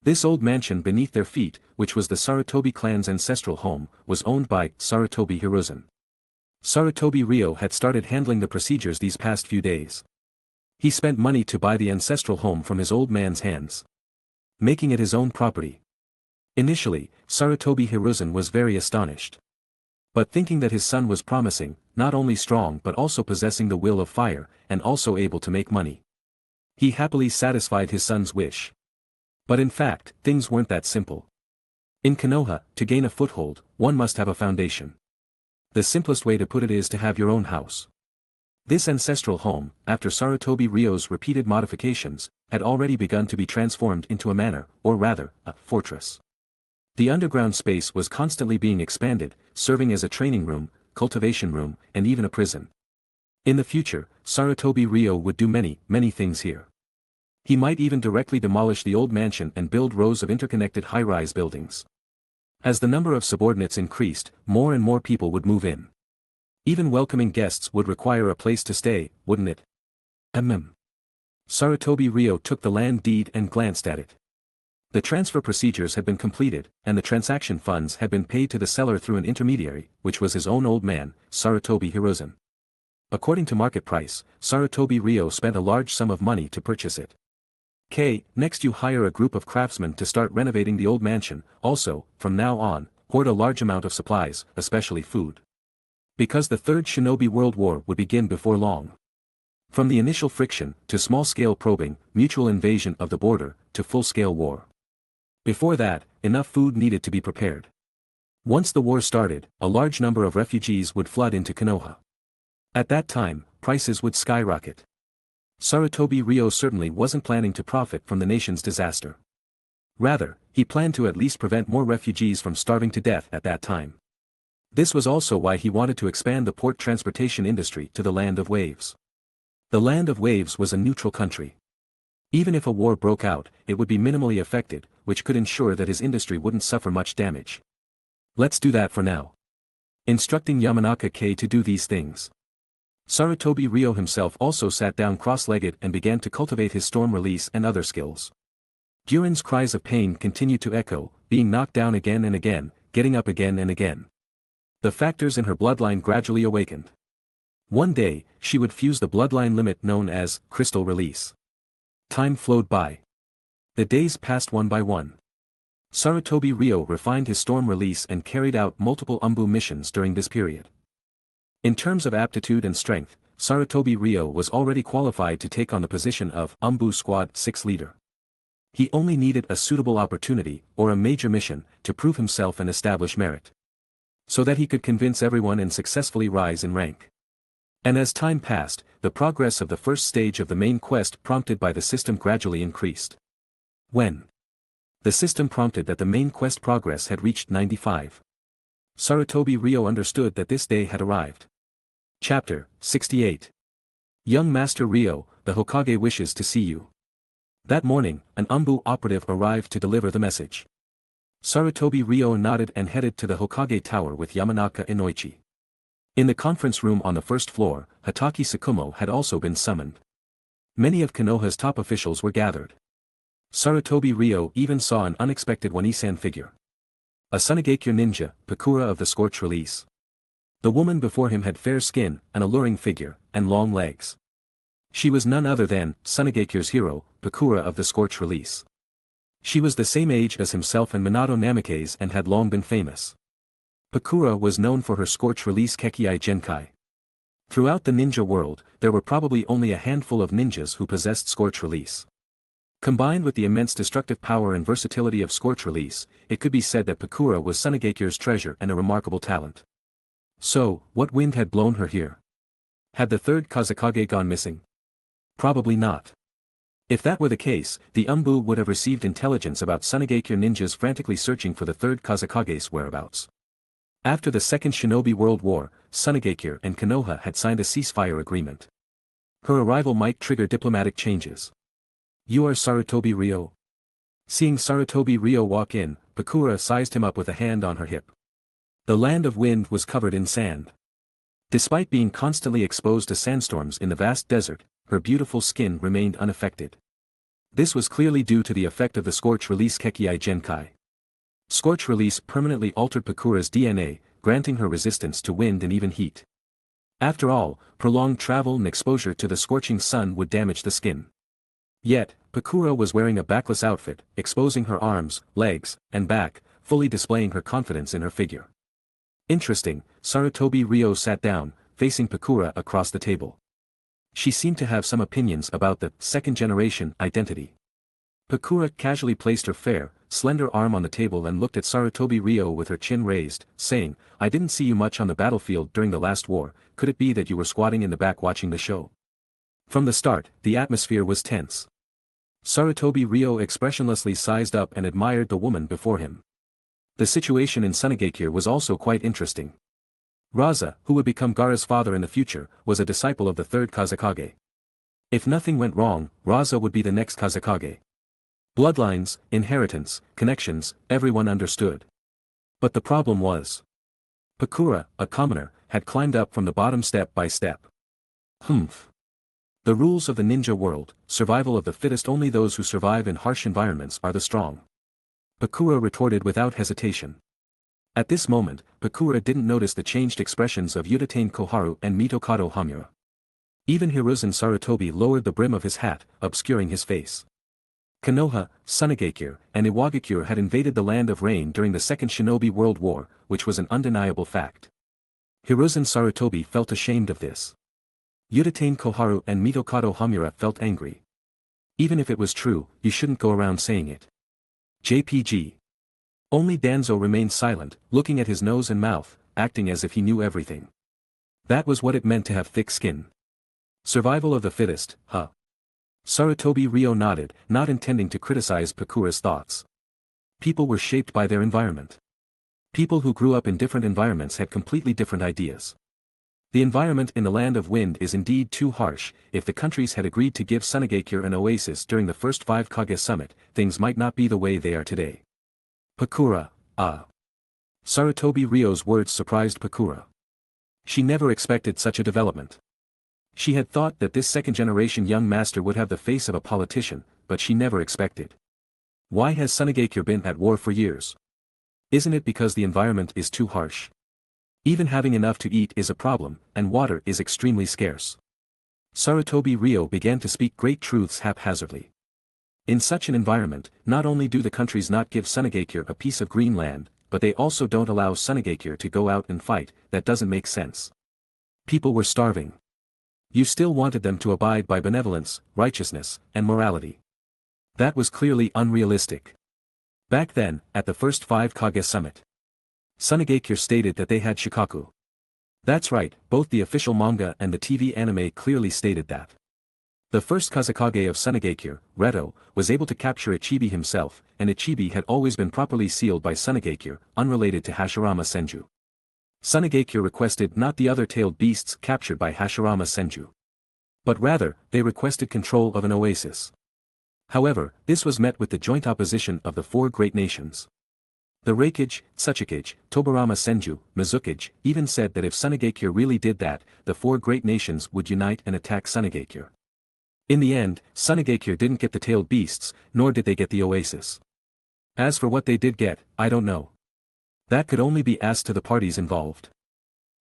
This old mansion beneath their feet, which was the Sarutobi clan's ancestral home, was owned by Sarutobi Hiruzen. Sarutobi Ryo had started handling the procedures these past few days. He spent money to buy the ancestral home from his old man's hands, making it his own property. Initially, Sarutobi Hiruzen was very astonished. But thinking that his son was promising, not only strong but also possessing the will of fire, and also able to make money, he happily satisfied his son's wish. But in fact, things weren't that simple. In Konoha, to gain a foothold, one must have a foundation. The simplest way to put it is to have your own house. This ancestral home, after Sarutobi Ryo's repeated modifications, had already begun to be transformed into a manor, or rather, a fortress. The underground space was constantly being expanded, serving as a training room, cultivation room, and even a prison. In the future, Sarutobi Ryo would do many, many things here. He might even directly demolish the old mansion and build rows of interconnected high-rise buildings. As the number of subordinates increased, more and more people would move in. Even welcoming guests would require a place to stay, wouldn't it? Sarutobi Ryo took the land deed and glanced at it. The transfer procedures had been completed, and the transaction funds had been paid to the seller through an intermediary, which was his own old man, Sarutobi Hiruzen. According to market price, Sarutobi Ryo spent a large sum of money to purchase it. Next you hire a group of craftsmen to start renovating the old mansion, also, from now on, hoard a large amount of supplies, especially food. Because the Third Shinobi World War would begin before long. From the initial friction, to small-scale probing, mutual invasion of the border, to full-scale war. Before that, enough food needed to be prepared. Once the war started, a large number of refugees would flood into Konoha. At that time, prices would skyrocket. Sarutobi Ryo certainly wasn't planning to profit from the nation's disaster. Rather, he planned to at least prevent more refugees from starving to death at that time. This was also why he wanted to expand the port transportation industry to the Land of Waves. The Land of Waves was a neutral country. Even if a war broke out, it would be minimally affected, which could ensure that his industry wouldn't suffer much damage. Let's do that for now. Instructing Yamanaka Kei to do these things. Sarutobi Ryo himself also sat down cross-legged and began to cultivate his storm release and other skills. Guren's cries of pain continued to echo, being knocked down again and again, getting up again and again. The factors in her bloodline gradually awakened. One day, she would fuse the bloodline limit known as crystal release. Time flowed by. The days passed one by one. Sarutobi Ryo refined his storm release and carried out multiple Anbu missions during this period. In terms of aptitude and strength, Sarutobi Ryo was already qualified to take on the position of Anbu Squad 6 leader. He only needed a suitable opportunity, or a major mission, to prove himself and establish merit, so that he could convince everyone and successfully rise in rank. And as time passed, the progress of the first stage of the main quest prompted by the system gradually increased. When the system prompted that the main quest progress had reached 95. Sarutobi Ryo understood that this day had arrived. Chapter 68. Young Master Ryo, the Hokage wishes to see you. That morning, an Anbu operative arrived to deliver the message. Sarutobi Ryo nodded and headed to the Hokage Tower with Yamanaka Inoichi. In the conference room on the first floor, Hatake Tsukumo had also been summoned. Many of Konoha's top officials were gathered. Sarutobi Ryo even saw an unexpected Wanisan figure. A Sunigakure ninja, Pakura of the Scorch Release. The woman before him had fair skin, an alluring figure, and long legs. She was none other than Sunigakure's hero, Pakura of the Scorch Release. She was the same age as himself and Minato Namikaze and had long been famous. Pakura was known for her Scorch Release Kekiai Genkai. Throughout the ninja world, there were probably only a handful of ninjas who possessed Scorch Release. Combined with the immense destructive power and versatility of Scorch Release, it could be said that Pakura was Sunigakure's treasure and a remarkable talent. So, what wind had blown her here? Had the third Kazekage gone missing? Probably not. If that were the case, the Anbu would have received intelligence about Sunigakure ninjas frantically searching for the third Kazekage's whereabouts. After the Second Shinobi World War, Sunigakure and Konoha had signed a ceasefire agreement. Her arrival might trigger diplomatic changes. You are Sarutobi Ryo? Seeing Sarutobi Ryo walk in, Pakura sized him up with a hand on her hip. The land of wind was covered in sand. Despite being constantly exposed to sandstorms in the vast desert, her beautiful skin remained unaffected. This was clearly due to the effect of the Scorch Release Kekii Genkai. Scorch Release permanently altered Pakura's DNA, granting her resistance to wind and even heat. After all, prolonged travel and exposure to the scorching sun would damage the skin. Yet, Pakura was wearing a backless outfit, exposing her arms, legs, and back, fully displaying her confidence in her figure. Interesting, Sarutobi Ryo sat down, facing Pakura across the table. She seemed to have some opinions about the second-generation identity. Pakura casually placed her fair, slender arm on the table and looked at Sarutobi Ryo with her chin raised, saying, I didn't see you much on the battlefield during the last war, could it be that you were squatting in the back watching the show? From the start, the atmosphere was tense. Sarutobi Ryo expressionlessly sized up and admired the woman before him. The situation in Sunigakure was also quite interesting. Raza, who would become Gaara's father in the future, was a disciple of the third Kazekage. If nothing went wrong, Raza would be the next Kazekage. Bloodlines, inheritance, connections, everyone understood. But the problem was, Pakura, a commoner, had climbed up from the bottom step by step. The rules of the ninja world, survival of the fittest, only those who survive in harsh environments are the strong. Pakura retorted without hesitation. At this moment, Pakura didn't notice the changed expressions of Udatain Koharu and Mitokado Hamura. Even Hiruzen Sarutobi lowered the brim of his hat, obscuring his face. Konoha, Sunigakure, and Iwagakure had invaded the Land of Rain during the Second Shinobi World War, which was an undeniable fact. Hiruzen Sarutobi felt ashamed of this. Udatain Koharu and Mitokado Hamura felt angry. Even if it was true, you shouldn't go around saying it. JPG. Only Danzo remained silent, looking at his nose and mouth, acting as if he knew everything. That was what it meant to have thick skin. Survival of the fittest, huh? Sarutobi Ryo nodded, not intending to criticize Pakura's thoughts. People were shaped by their environment. People who grew up in different environments had completely different ideas. The environment in the Land of Wind is indeed too harsh. If the countries had agreed to give Sunigakure an oasis during the first 5 Kage summit, things might not be the way they are today. Pakura, ah. Sarutobi Ryo's words surprised Pakura. She never expected such a development. She had thought that this second-generation young master would have the face of a politician, but she never expected. Why has Sunigakure been at war for years? Isn't it because the environment is too harsh? Even having enough to eat is a problem, and water is extremely scarce. Sarutobi Ryo began to speak great truths haphazardly. In such an environment, not only do the countries not give Sunigakure a piece of green land, but they also don't allow Sunigakure to go out and fight. That doesn't make sense. People were starving. You still wanted them to abide by benevolence, righteousness, and morality. That was clearly unrealistic. Back then, at the first 5 Kage summit, Sunigakure stated that they had shikaku. That's right, both the official manga and the TV anime clearly stated that. The first Kazekage of Sunigakure, Reto, was able to capture Ichibi himself, and Ichibi had always been properly sealed by Sunigakure, unrelated to Hashirama Senju. Sunigakure requested not the other tailed beasts captured by Hashirama Senju. But rather, they requested control of an oasis. However, this was met with the joint opposition of the 4 great nations. The Reikage, Tsuchikage, Tobarama Senju, Mizukage, even said that if Sunigakure really did that, the 4 great nations would unite and attack Sunigakure. In the end, Sunigakure didn't get the tailed beasts, nor did they get the oasis. As for what they did get, I don't know. That could only be asked to the parties involved.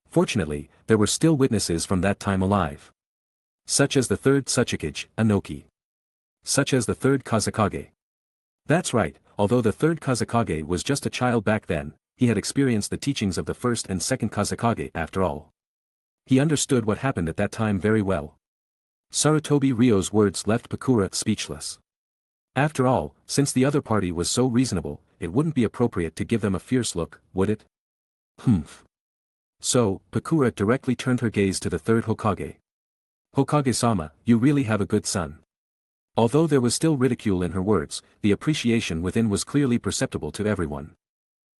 Fortunately, there were still witnesses from that time alive. Such as the 3rd Tsuchikage, Anoki. Such as the 3rd Kazekage. That's right, although the 3rd Kazekage was just a child back then, he had experienced the teachings of the 1st and 2nd Kazekage after all. He understood what happened at that time very well. Sarutobi Ryo's words left Pakura speechless. After all, since the other party was so reasonable, it wouldn't be appropriate to give them a fierce look, would it? So, Pakura directly turned her gaze to the third Hokage. Hokage-sama, you really have a good son. Although there was still ridicule in her words, the appreciation within was clearly perceptible to everyone.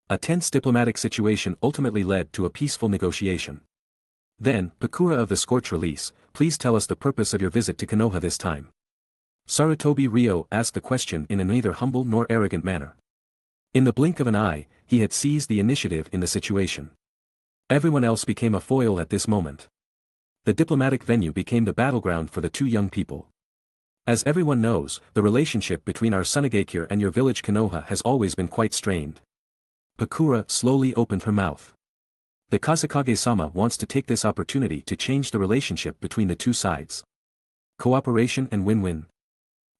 A tense diplomatic situation ultimately led to a peaceful negotiation. Then, Pakura of the Scorch Release, please tell us the purpose of your visit to Konoha this time. Sarutobi Ryo asked the question in a neither humble nor arrogant manner. In the blink of an eye, he had seized the initiative in the situation. Everyone else became a foil at this moment. The diplomatic venue became the battleground for the two young people. As everyone knows, the relationship between our Sunagakure and your village Konoha has always been quite strained. Pakura slowly opened her mouth. The Kazekage-sama wants to take this opportunity to change the relationship between the two sides. Cooperation and win-win.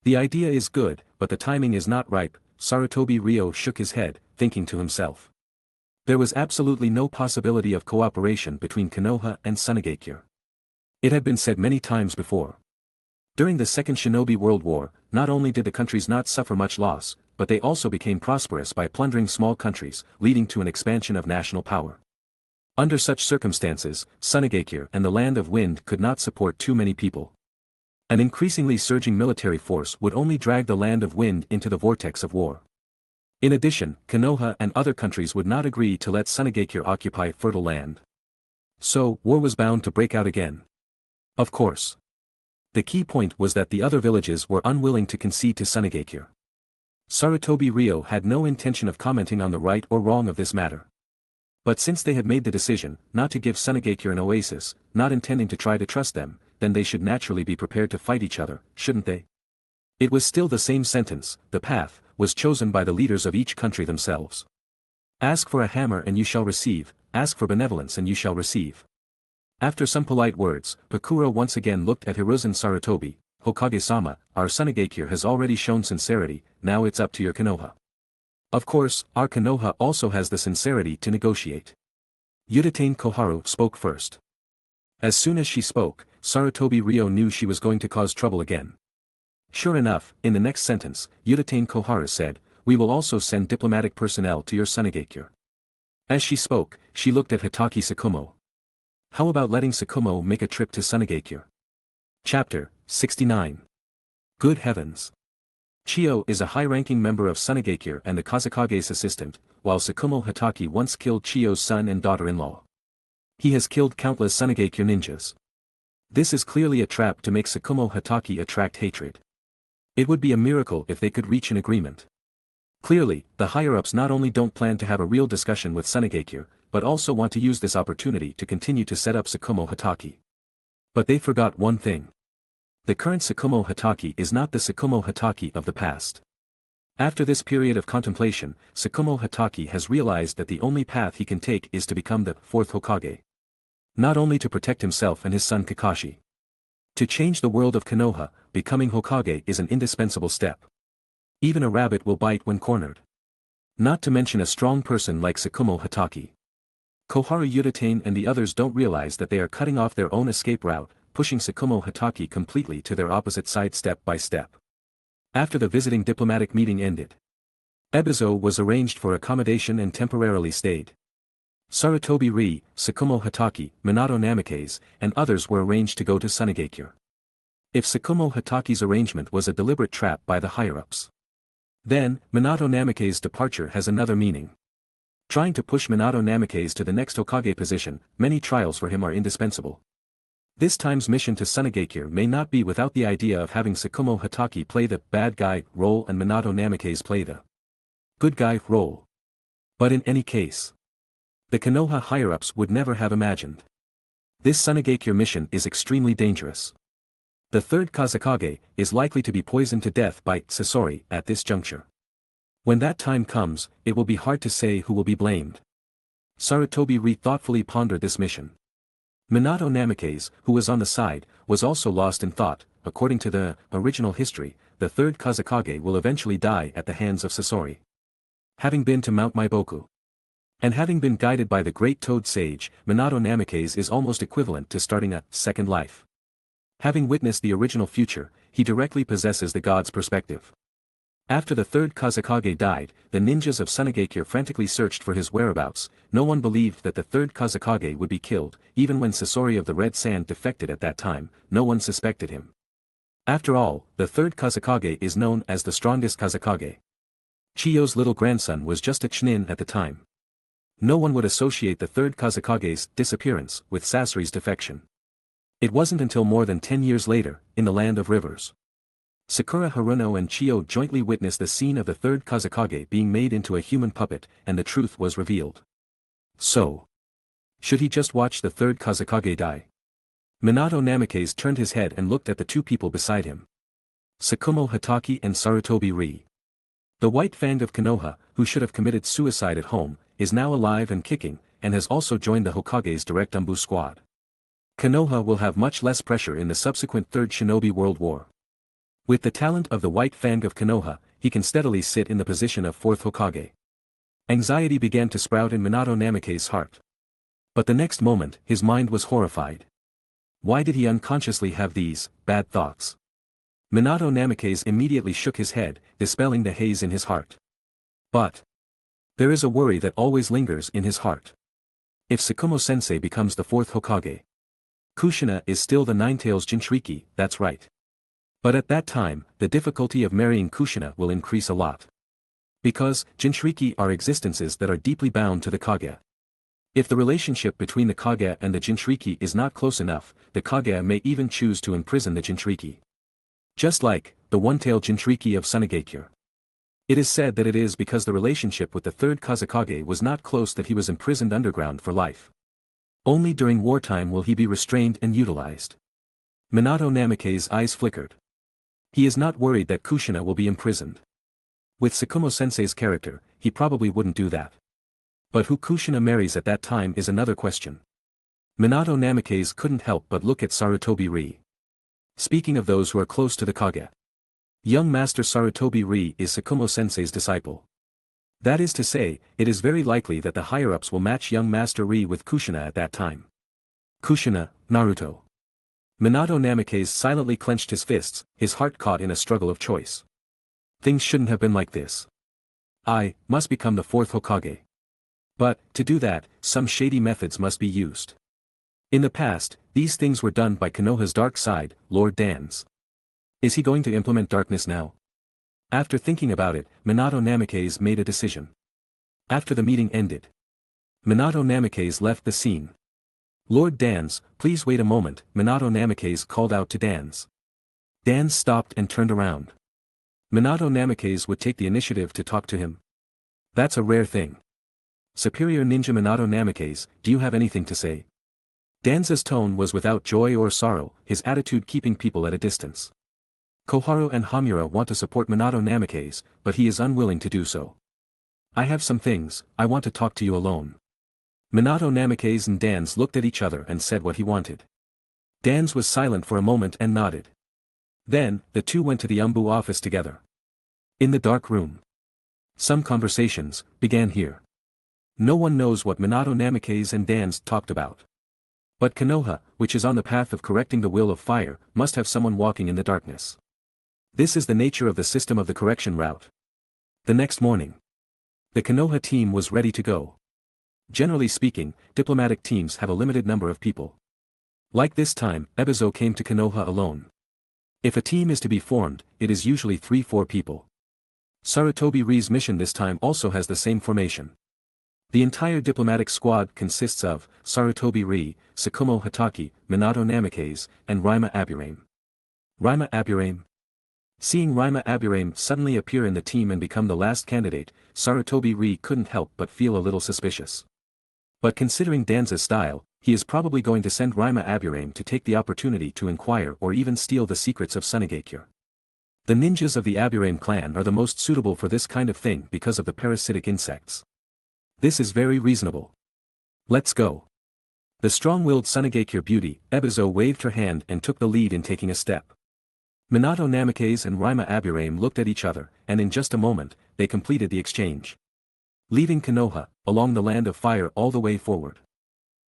The idea is good, but the timing is not ripe. Sarutobi Ryo shook his head, thinking to himself. There was absolutely no possibility of cooperation between Konoha and Sunagakure. It had been said many times before. During the Second Shinobi World War, not only did the countries not suffer much loss, but they also became prosperous by plundering small countries, leading to an expansion of national power. Under such circumstances, Sunagakure and the Land of Wind could not support too many people. An increasingly surging military force would only drag the Land of Wind into the vortex of war. In addition, Konoha and other countries would not agree to let Sunagakure occupy fertile land. So, war was bound to break out again. Of course. The key point was that the other villages were unwilling to concede to Sunagakure. Sarutobi Ryo had no intention of commenting on the right or wrong of this matter. But since they had made the decision not to give Sunagakure an oasis, not intending to try to trust them, then they should naturally be prepared to fight each other, shouldn't they? It was still the same sentence, the path was chosen by the leaders of each country themselves. Ask for a hammer and you shall receive, ask for benevolence and you shall receive. After some polite words, Pakura once again looked at Hiruzen Sarutobi. Hokage-sama, our Sunagakure has already shown sincerity, now it's up to your Konoha. Of course, our Konoha also has the sincerity to negotiate. Udatain Koharu spoke first. As soon as she spoke, Sarutobi Ryo knew she was going to cause trouble again. Sure enough, in the next sentence, Udatain Koharu said, we will also send diplomatic personnel to your Sunagakure. As she spoke, she looked at Hitaki Tsukumo. How about letting Tsukumo make a trip to Sunagakure? Chapter 69. Good heavens. Chiyo is a high-ranking member of Sunagakure and the Kazekage's assistant, while Tsukumo Hitaki once killed Chiyo's son and daughter-in-law. He has killed countless Sunagakure ninjas. This is clearly a trap to make Tsukumo Hitaki attract hatred. It would be a miracle if they could reach an agreement. Clearly, the higher-ups not only don't plan to have a real discussion with Sunagakure, but also want to use this opportunity to continue to set up Tsukumo Hitaki. But they forgot one thing. The current Tsukumo Hitaki is not the Tsukumo Hitaki of the past. After this period of contemplation, Tsukumo Hitaki has realized that the only path he can take is to become the fourth Hokage. Not only to protect himself and his son Kakashi. To change the world of Konoha, becoming Hokage is an indispensable step. Even a rabbit will bite when cornered. Not to mention a strong person like Tsukumo Hitaki. Koharu Udatain and the others don't realize that they are cutting off their own escape route, pushing Tsukumo Hitaki completely to their opposite side step by step. After the visiting diplomatic meeting ended, Ebizo was arranged for accommodation and temporarily stayed. Sarutobi Ryo, Tsukumo Hitaki, Minato Namikaze, and others were arranged to go to Sunagakure. If Tsukumo Hitaki's arrangement was a deliberate trap by the higher-ups, then, Minato Namikaze's departure has another meaning. Trying to push Minato Namikaze to the next Hokage position, many trials for him are indispensable. This time's mission to Sunagakure may not be without the idea of having Tsukumo Hitaki play the bad guy role and Minato Namikaze play the good guy role. But in any case, the Konoha higher-ups would never have imagined. This Sunagakure mission is extremely dangerous. The third Kazekage is likely to be poisoned to death by Sasori at this juncture. When that time comes, it will be hard to say who will be blamed. Sarutobi Ryo thoughtfully pondered this mission. Minato Namikaze, who was on the side, was also lost in thought. According to the original history, the third Kazekage will eventually die at the hands of Sasori. Having been to Mount Maiboku, and having been guided by the great Toad Sage, Minato Namikaze is almost equivalent to starting a second life. Having witnessed the original future, he directly possesses the god's perspective. After the third Kazekage died, the ninjas of Sunagakure frantically searched for his whereabouts. No one believed that the third Kazekage would be killed. Even when Sasori of the Red Sand defected at that time, no one suspected him. After all, the third Kazekage is known as the strongest Kazekage. Chiyo's little grandson was just a Chunin at the time. No one would associate the third Kazekage's disappearance with Sasori's defection. It wasn't until more than 10 years later, in the Land of Rivers, Sakura Haruno and Chiyo jointly witnessed the scene of the third Kazekage being made into a human puppet, and the truth was revealed. So, should he just watch the third Kazekage die? Minato Namikaze turned his head and looked at the two people beside him. Tsukumo Hatake and Sarutobi Ryo. The White Fang of Konoha, who should have committed suicide at home, is now alive and kicking, and has also joined the Hokage's direct Anbu squad. Konoha will have much less pressure in the subsequent Third Shinobi World War. With the talent of the White Fang of Konoha, he can steadily sit in the position of fourth Hokage. Anxiety began to sprout in Minato Namikaze's heart. But the next moment, his mind was horrified. Why did he unconsciously have these bad thoughts? Minato Namikaze immediately shook his head, dispelling the haze in his heart. But there is a worry that always lingers in his heart. If Tsukumo-sensei becomes the fourth Hokage, Kushina is still the Ninetails Jinchuriki, that's right. But at that time, the difficulty of marrying Kushina will increase a lot. Because, Jinchuriki are existences that are deeply bound to the Kage. If the relationship between the Kage and the Jinchuriki is not close enough, the Kage may even choose to imprison the Jinchuriki. Just like, the one-tailed Jinchuriki of Sunagakure. It is said that it is because the relationship with the third Kazekage was not close that he was imprisoned underground for life. Only during wartime will he be restrained and utilized. Minato Namikaze's eyes flickered. He is not worried that Kushina will be imprisoned. With Tsukumo-sensei's character, he probably wouldn't do that. But who Kushina marries at that time is another question. Minato Namikaze couldn't help but look at Sarutobi Ryo. Speaking of those who are close to the Kage, young Master Sarutobi Ryo is Tsukumo-sensei's disciple. That is to say, it is very likely that the higher-ups will match young Master Ryo with Kushina at that time. Kushina, Naruto. Minato Namikaze silently clenched his fists, his heart caught in a struggle of choice. Things shouldn't have been like this. I must become the fourth Hokage. But, to do that, some shady methods must be used. In the past, these things were done by Konoha's dark side, Lord Dan's. Is he going to implement darkness now? After thinking about it, Minato Namikaze made a decision. After the meeting ended, Minato Namikaze left the scene. Lord Dan's, please wait a moment, Minato Namikaze called out to Dan's. Dan's stopped and turned around. Minato Namikaze would take the initiative to talk to him. That's a rare thing. Superior Ninja Minato Namikaze, do you have anything to say? Dan's tone was without joy or sorrow, his attitude keeping people at a distance. Koharu and Hamura want to support Minato Namikaze, but he is unwilling to do so. I have some things, I want to talk to you alone. Minato Namikaze and Dan's looked at each other and said what he wanted. Dan's was silent for a moment and nodded. Then, the two went to the Anbu office together. In the dark room, some conversations began here. No one knows what Minato Namikaze and Dan's talked about. But Konoha, which is on the path of correcting the will of fire, must have someone walking in the darkness. This is the nature of the system of the correction route. The next morning, the Konoha team was ready to go. Generally speaking, diplomatic teams have a limited number of people. Like this time, Ebizo came to Konoha alone. If a team is to be formed, it is usually 3-4 people. Sarutobi Ryo's mission this time also has the same formation. The entire diplomatic squad consists of Sarutobi Ryo, Tsukumo Hatake, Minato Namikaze, and Rima Aburame. Rima Aburame? Seeing Rima Aburame suddenly appear in the team and become the last candidate, Sarutobi Ryo couldn't help but feel a little suspicious. But considering Dan's style, he is probably going to send Rima Aburame to take the opportunity to inquire or even steal the secrets of Sunagakure. The ninjas of the Aburame clan are the most suitable for this kind of thing because of the parasitic insects. This is very reasonable. Let's go. The strong-willed Sunagakure beauty, Ebizo waved her hand and took the lead in taking a step. Minato Namikaze and Rima Aburame looked at each other, and in just a moment, they completed the exchange. Leaving Konoha, along the land of fire all the way forward.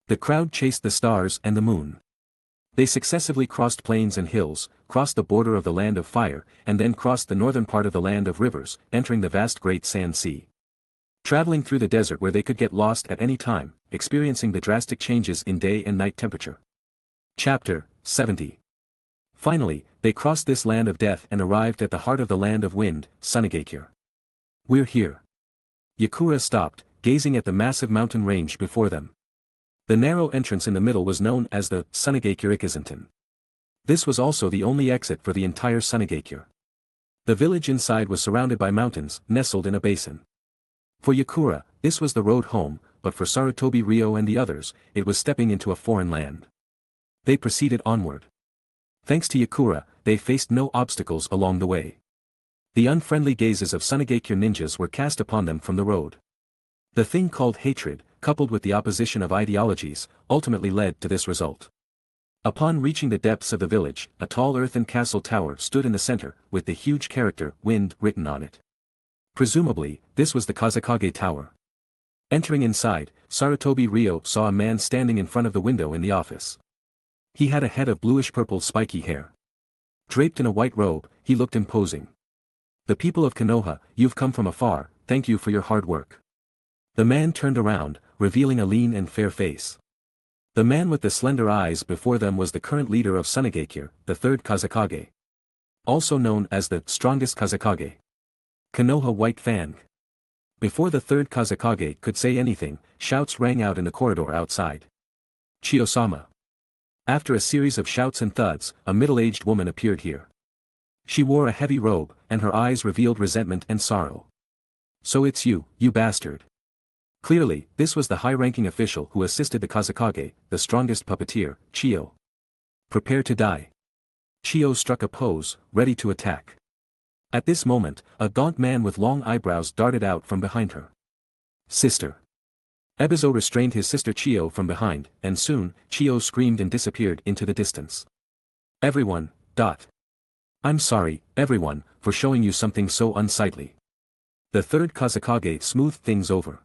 The crowd chased the stars and the moon. They successively crossed plains and hills, crossed the border of the land of fire, and then crossed the northern part of the land of rivers, entering the vast Great Sand Sea. Traveling through the desert where they could get lost at any time, experiencing the drastic changes in day and night temperature. Chapter 70. Finally, they crossed this land of death and arrived at the heart of the land of wind, Sunigakure. We're here. Yakura stopped, gazing at the massive mountain range before them. The narrow entrance in the middle was known as the Sunigakure Ikizenten. This was also the only exit for the entire Sunigakure. The village inside was surrounded by mountains, nestled in a basin. For Yakura, this was the road home, but for Sarutobi Ryo and the others, it was stepping into a foreign land. They proceeded onward. Thanks to Yakura, they faced no obstacles along the way. The unfriendly gazes of Sunigakure ninjas were cast upon them from the road. The thing called hatred, coupled with the opposition of ideologies, ultimately led to this result. Upon reaching the depths of the village, a tall earthen castle tower stood in the center, with the huge character, wind, written on it. Presumably, this was the Kazekage Tower. Entering inside, Sarutobi Ryo saw a man standing in front of the window in the office. He had a head of bluish-purple spiky hair. Draped in a white robe, he looked imposing. "The people of Konoha, you've come from afar, thank you for your hard work." The man turned around, revealing a lean and fair face. The man with the slender eyes before them was the current leader of Sunigakure, the third Kazekage. Also known as the strongest Kazekage. Konoha White Fang. Before the third Kazekage could say anything, shouts rang out in the corridor outside. "Chiyo-sama." After a series of shouts and thuds, a middle-aged woman appeared here. She wore a heavy robe, and her eyes revealed resentment and sorrow. "So it's you, you bastard." Clearly, this was the high-ranking official who assisted the Kazekage, the strongest puppeteer, Chiyo. "Prepare to die." Chiyo struck a pose, ready to attack. At this moment, a gaunt man with long eyebrows darted out from behind her. "Sister." Ebizo restrained his sister Chiyo from behind, and soon, Chiyo screamed and disappeared into the distance. "Everyone, I'm sorry, everyone, for showing you something so unsightly." The third Kazekage smoothed things over.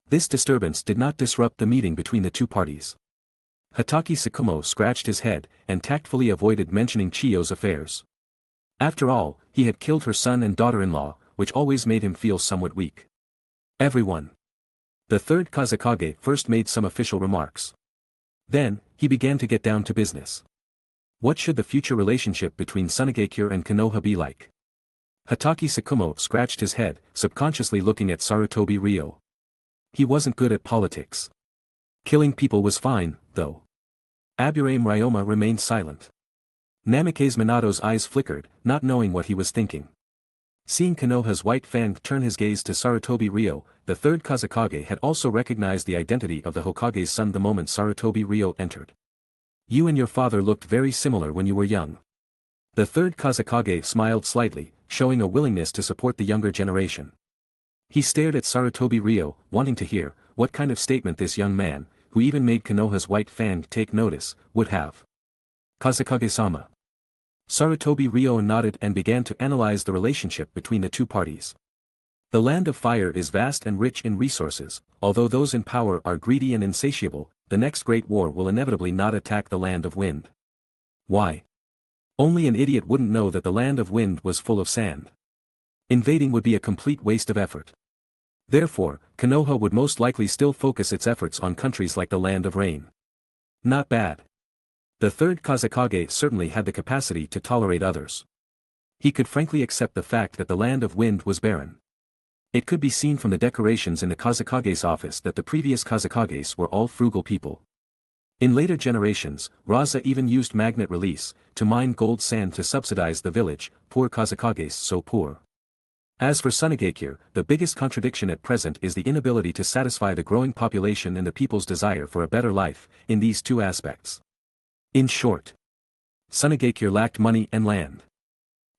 This disturbance did not disrupt the meeting between the two parties. Hatake Tsukumo scratched his head, and tactfully avoided mentioning Chiyo's affairs. After all, he had killed her son and daughter-in-law, which always made him feel somewhat weak. "Everyone." The third Kazekage first made some official remarks. Then, he began to get down to business. What should the future relationship between Sunigakure and Konoha be like? Hatake Tsukumo scratched his head, subconsciously looking at Sarutobi Ryo. He wasn't good at politics. Killing people was fine, though. Aburame Ryoma remained silent. Namikaze Minato's eyes flickered, not knowing what he was thinking. Seeing Konoha's White Fang turn his gaze to Sarutobi Ryo, the third Kazekage had also recognized the identity of the Hokage's son the moment Sarutobi Ryo entered. "You and your father looked very similar when you were young." The third Kazekage smiled slightly, showing a willingness to support the younger generation. He stared at Sarutobi Ryo, wanting to hear what kind of statement this young man, who even made Konoha's White Fang take notice, would have. "Kazekage-sama." Sarutobi Ryo nodded and began to analyze the relationship between the two parties. The land of fire is vast and rich in resources, although those in power are greedy and insatiable, the next great war will inevitably not attack the land of wind. Why? Only an idiot wouldn't know that the land of wind was full of sand. Invading would be a complete waste of effort. Therefore, Konoha would most likely still focus its efforts on countries like the land of rain. Not bad. The third Kazekage certainly had the capacity to tolerate others. He could frankly accept the fact that the land of wind was barren. It could be seen from the decorations in the Kazekage's office that the previous Kazekages were all frugal people. In later generations, Raza even used magnet release, to mine gold sand to subsidize the village, poor Kazekages so poor. As for Sunigakure, the biggest contradiction at present is the inability to satisfy the growing population and the people's desire for a better life, in these two aspects. In short, Sunigakure lacked money and land.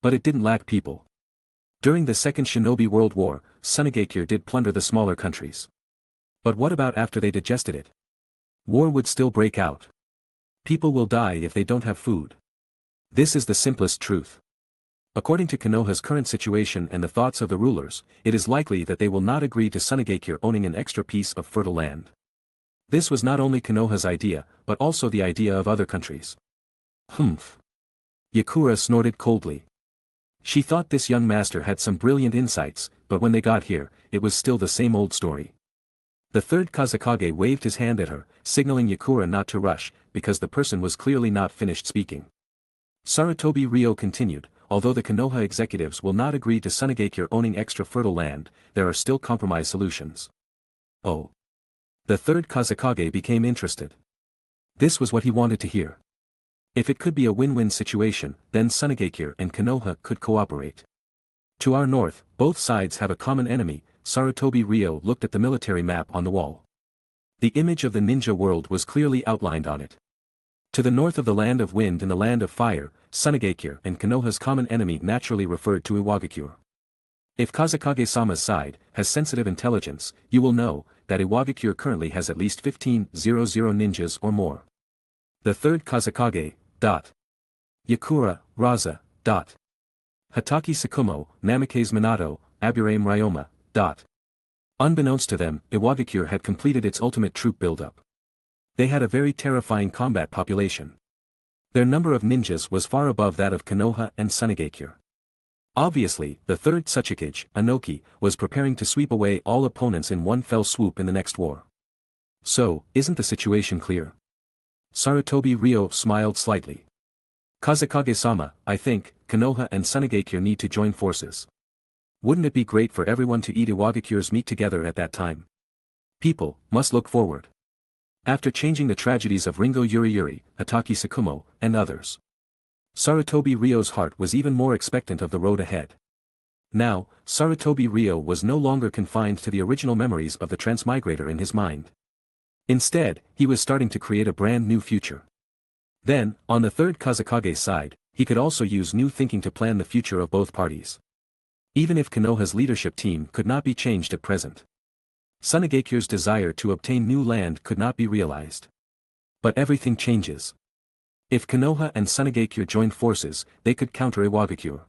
But it didn't lack people. During the Second Shinobi World War, Sunigakure did plunder the smaller countries. But what about after they digested it? War would still break out. People will die if they don't have food. This is the simplest truth. According to Konoha's current situation and the thoughts of the rulers, it is likely that they will not agree to Sunigakure owning an extra piece of fertile land. This was not only Konoha's idea, but also the idea of other countries. Humph. Yakura snorted coldly. She thought this young master had some brilliant insights, but when they got here, it was still the same old story. The third Kazekage waved his hand at her, signaling Yakura not to rush, because the person was clearly not finished speaking. Sarutobi Ryo continued, although the Konoha executives will not agree to Sunagakure owning extra fertile land, there are still compromise solutions. Oh. The third Kazekage became interested. This was what he wanted to hear. If it could be a win-win situation, then Sunagakure and Konoha could cooperate. To our north, both sides have a common enemy. Sarutobi Ryo looked at the military map on the wall. The image of the ninja world was clearly outlined on it. To the north of the land of wind and the land of fire, Sunagakure and Konoha's common enemy naturally referred to Iwagakure. If Kazekage-sama's side has sensitive intelligence, you will know that Iwagakure currently has at least 15,000 ninjas or more. The third Kazekage, Yakura, Raza, Hatake Sakumo, Namikaze Minato, Aburame Ryoma, Unbeknownst to them, Iwagakure had completed its ultimate troop buildup. They had a very terrifying combat population. Their number of ninjas was far above that of Konoha and Sunagakure. Obviously, the third Tsuchikage, Anoki, was preparing to sweep away all opponents in one fell swoop in the next war. So, isn't the situation clear? Sarutobi Ryo smiled slightly. Kazekage-sama, I think, Konoha and Sunagakure need to join forces. Wouldn't it be great for everyone to eat Iwagakure's meat together at that time? People must look forward. After changing the tragedies of Ringo Yuri, Hatake Sakumo, and others. Sarutobi Ryo's heart was even more expectant of the road ahead. Now, Sarutobi Ryo was no longer confined to the original memories of the transmigrator in his mind. Instead, he was starting to create a brand new future. Then, on the third Kazekage's side, he could also use new thinking to plan the future of both parties. Even if Konoha's leadership team could not be changed at present. Sunagakure's desire to obtain new land could not be realized. But everything changes. If Konoha and Sunagakure joined forces, they could counter Iwagakure.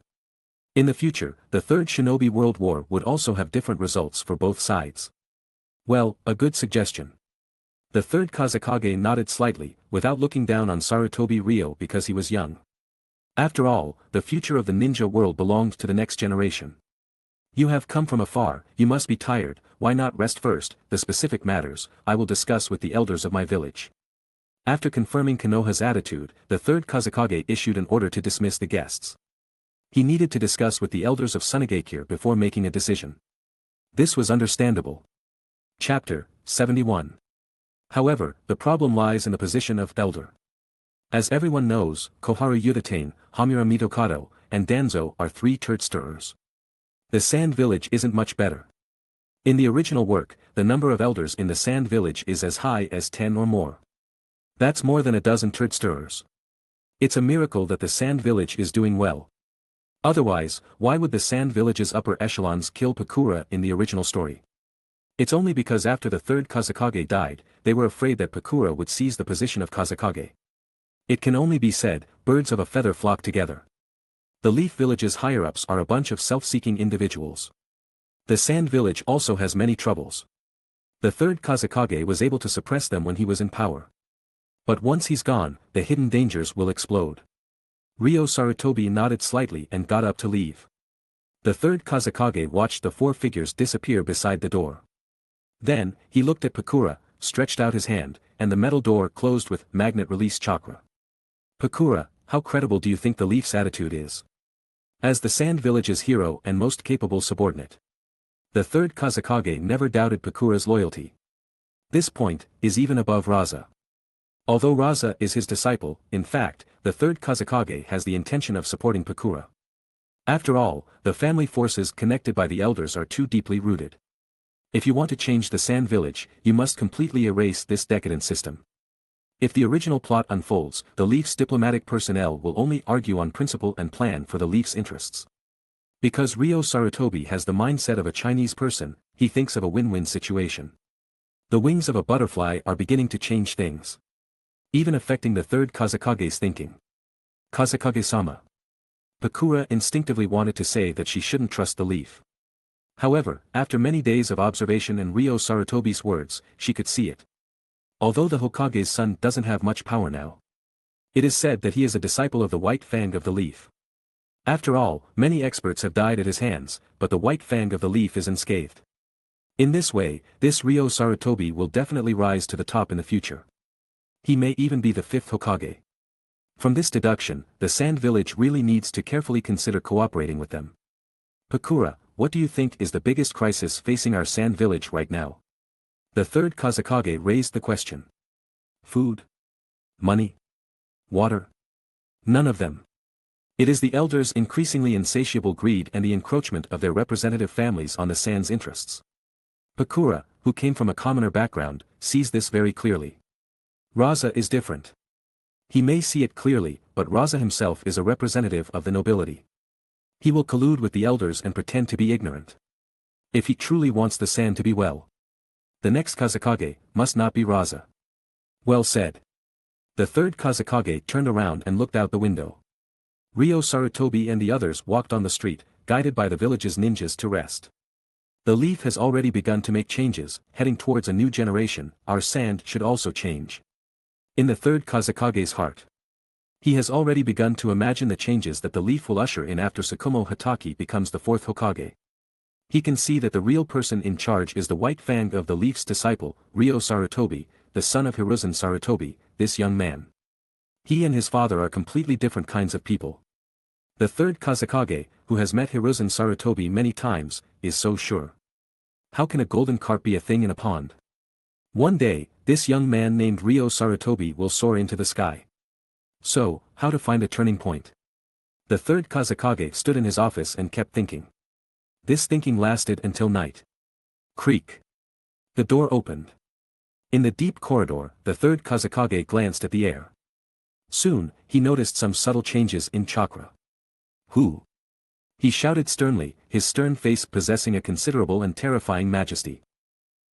In the future, the Third Shinobi World War would also have different results for both sides. Well, a good suggestion. The third Kazekage nodded slightly, without looking down on Sarutobi Ryo because he was young. After all, the future of the ninja world belonged to the next generation. You have come from afar, you must be tired, why not rest first? The specific matters, I will discuss with the elders of my village. After confirming Konoha's attitude, the third Kazekage issued an order to dismiss the guests. He needed to discuss with the elders of Sunagakure before making a decision. This was understandable. Chapter 71. However, the problem lies in the position of elder. As everyone knows, Koharu Udatane, Hamura Mitokado, and Danzo are three turd stirrers. The Sand Village isn't much better. In the original work, the number of elders in the Sand Village is as high as 10 or more. That's more than a dozen turd stirrers. It's a miracle that the Sand Village is doing well. Otherwise, why would the Sand Village's upper echelons kill Pakura in the original story? It's only because after the third Kazekage died, they were afraid that Pakura would seize the position of Kazekage. It can only be said, birds of a feather flock together. The Leaf Village's higher-ups are a bunch of self-seeking individuals. The Sand Village also has many troubles. The third Kazekage was able to suppress them when he was in power. But once he's gone, the hidden dangers will explode. Ryo Sarutobi nodded slightly and got up to leave. The third Kazekage watched the four figures disappear beside the door. Then, he looked at Pakura, stretched out his hand, and the metal door closed with magnet release chakra. Pakura, how credible do you think the Leaf's attitude is? As the Sand Village's hero and most capable subordinate. The third Kazekage never doubted Pakura's loyalty. This point is even above Raza. Although Raza is his disciple, in fact, the third Kazekage has the intention of supporting Pakura. After all, the family forces connected by the elders are too deeply rooted. If you want to change the Sand Village, you must completely erase this decadent system. If the original plot unfolds, the Leaf's diplomatic personnel will only argue on principle and plan for the Leaf's interests. Because Ryo Sarutobi has the mindset of a Chinese person, he thinks of a win-win situation. The wings of a butterfly are beginning to change things. Even affecting the third Kazekage's thinking. Kazekage-sama. Pakura instinctively wanted to say that she shouldn't trust the Leaf. However, after many days of observation and Ryo Sarutobi's words, she could see it. Although the Hokage's son doesn't have much power now. It is said that he is a disciple of the White Fang of the Leaf. After all, many experts have died at his hands, but the White Fang of the Leaf is unscathed. In this way, this Ryo Sarutobi will definitely rise to the top in the future. He may even be the 5th Hokage. From this deduction, the Sand Village really needs to carefully consider cooperating with them. Pakura, what do you think is the biggest crisis facing our Sand Village right now? The 3rd Kazekage raised the question. Food? Money? Water? None of them. It is the elders' increasingly insatiable greed and the encroachment of their representative families on the Sand's interests. Pakura, who came from a commoner background, sees this very clearly. Raza is different. He may see it clearly, but Raza himself is a representative of the nobility. He will collude with the elders and pretend to be ignorant. If he truly wants the Sand to be well, the next Kazekage must not be Raza. Well said. The 3rd Kazekage turned around and looked out the window. Ryo Sarutobi and the others walked on the street, guided by the village's ninjas to rest. The Leaf has already begun to make changes, heading towards a new generation. Our Sand should also change. In the 3rd Kazekage's heart, he has already begun to imagine the changes that the Leaf will usher in after Tsukumo Hatake becomes the 4th Hokage. He can see that the real person in charge is the White Fang of the Leaf's disciple, Ryo Sarutobi, the son of Hiruzen Sarutobi, this young man. He and his father are completely different kinds of people. The 3rd Kazekage, who has met Hiruzen Sarutobi many times, is so sure. How can a golden carp be a thing in a pond? One day, this young man named Ryo Sarutobi will soar into the sky. So, how to find a turning point? The 3rd Kazekage stood in his office and kept thinking. This thinking lasted until night. Creak. The door opened. In the deep corridor, the 3rd Kazekage glanced at the air. Soon, he noticed some subtle changes in chakra. Who? He shouted sternly, his stern face possessing a considerable and terrifying majesty.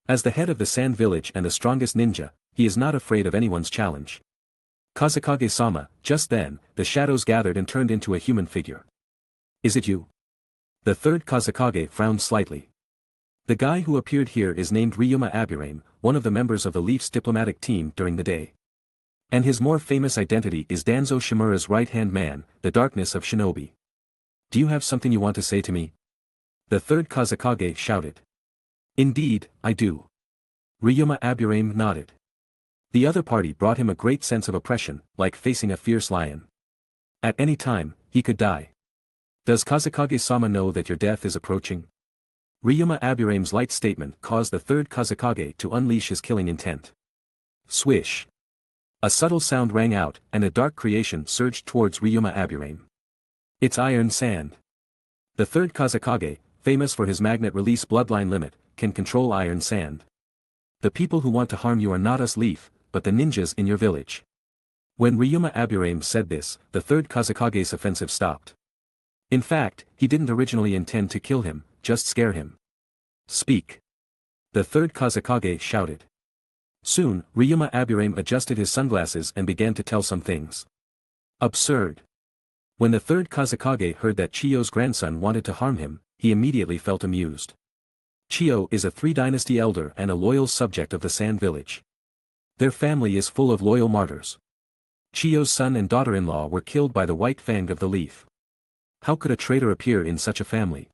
As the head of the Sand Village and the strongest ninja, he is not afraid of anyone's challenge. Kazekage-sama, just then, the shadows gathered and turned into a human figure. Is it you? The 3rd Kazekage frowned slightly. The guy who appeared here is named Ryuma Aburame, one of the members of the Leaf's diplomatic team during the day. And his more famous identity is Danzo Shimura's right-hand man, the darkness of shinobi. Do you have something you want to say to me? The 3rd Kazekage shouted. Indeed, I do. Ryuma Aburame nodded. The other party brought him a great sense of oppression, like facing a fierce lion. At any time, he could die. Does Kazekage-sama know that your death is approaching? Ryuma Aburame's light statement caused the 3rd Kazekage to unleash his killing intent. Swish. A subtle sound rang out, and a dark creation surged towards Ryuma Aburame. It's Iron Sand. The 3rd Kazekage, famous for his magnet release bloodline limit, can control Iron Sand. The people who want to harm you are not us Leaf, but the ninjas in your village. When Ryuma Aburame said this, the 3rd Kazekage's offensive stopped. In fact, he didn't originally intend to kill him, just scare him. Speak. The 3rd Kazekage shouted. Soon, Ryuma Aburame adjusted his sunglasses and began to tell some things. Absurd. When the 3rd Kazekage heard that Chiyo's grandson wanted to harm him, he immediately felt amused. Chiyo is a 3-dynasty elder and a loyal subject of the Sand Village. Their family is full of loyal martyrs. Chiyo's son and daughter-in-law were killed by the White Fang of the Leaf. How could a traitor appear in such a family?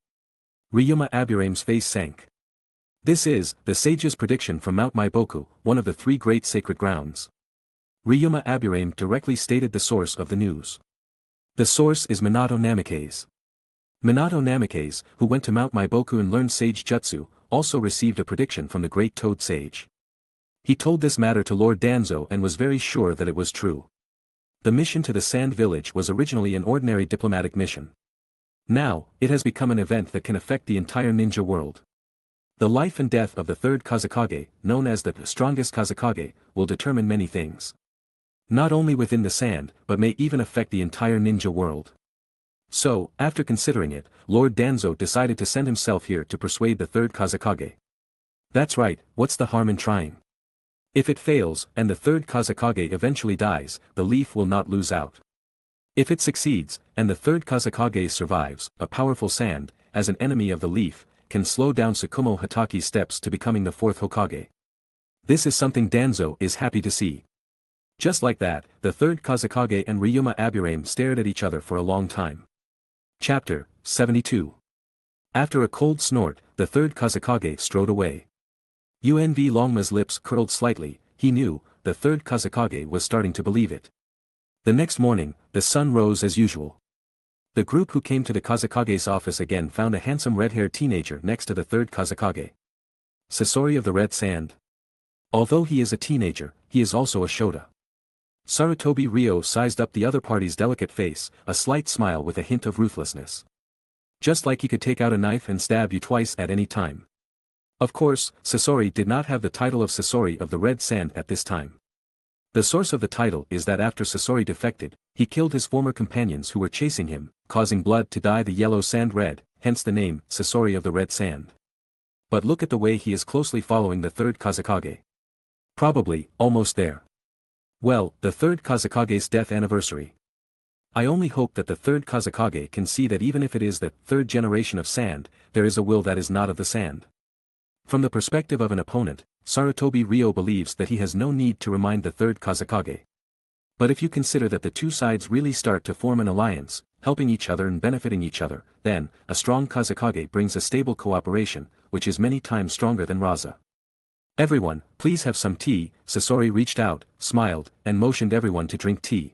Ryuma Aburame's face sank. This is the sage's prediction from Mount Maiboku, one of the 3 great sacred grounds. Ryuma Aburame directly stated the source of the news. The source is Minato Namikaze. Minato Namikaze, who went to Mount Maiboku and learned sage jutsu, also received a prediction from the great Toad Sage. He told this matter to Lord Danzo and was very sure that it was true. The mission to the Sand Village was originally an ordinary diplomatic mission. Now, it has become an event that can affect the entire ninja world. The life and death of the 3rd Kazekage, known as the strongest Kazekage, will determine many things. Not only within the sand, but may even affect the entire ninja world. So, after considering it, Lord Danzo decided to send himself here to persuade the 3rd Kazekage. That's right, what's the harm in trying? If it fails, and the 3rd Kazekage eventually dies, the Leaf will not lose out. If it succeeds, and the 3rd Kazekage survives, a powerful Sand, as an enemy of the Leaf, can slow down Tsukumo Hatake's steps to becoming the 4th Hokage. This is something Danzo is happy to see. Just like that, the third Kazekage and Ryuma Aburame stared at each other for a long time. Chapter 72. After a cold snort, the third Kazekage strode away. UNV Longma's lips curled slightly. He knew, the third Kazekage was starting to believe it. The next morning, the sun rose as usual. The group who came to the Kazekage's office again found a handsome red-haired teenager next to the third Kazekage. Sasori of the Red Sand. Although he is a teenager, he is also a Shota. Sarutobi Ryo sized up the other party's delicate face, a slight smile with a hint of ruthlessness. Just like he could take out a knife and stab you twice at any time. Of course, Sasori did not have the title of Sasori of the Red Sand at this time. The source of the title is that after Sasori defected, he killed his former companions who were chasing him, causing blood to dye the yellow sand red, hence the name, Sasori of the Red Sand. But look at the way he is closely following the third Kazekage. Probably, almost there. Well, the third Kazekage's death anniversary. I only hope that the third Kazekage can see that even if it is the third generation of sand, there is a will that is not of the sand. From the perspective of an opponent, Sarutobi Ryo believes that he has no need to remind the third Kazekage. But if you consider that the two sides really start to form an alliance, helping each other and benefiting each other, then, a strong Kazekage brings a stable cooperation, which is many times stronger than Raza. Everyone, please have some tea. Sasori reached out, smiled, and motioned everyone to drink tea.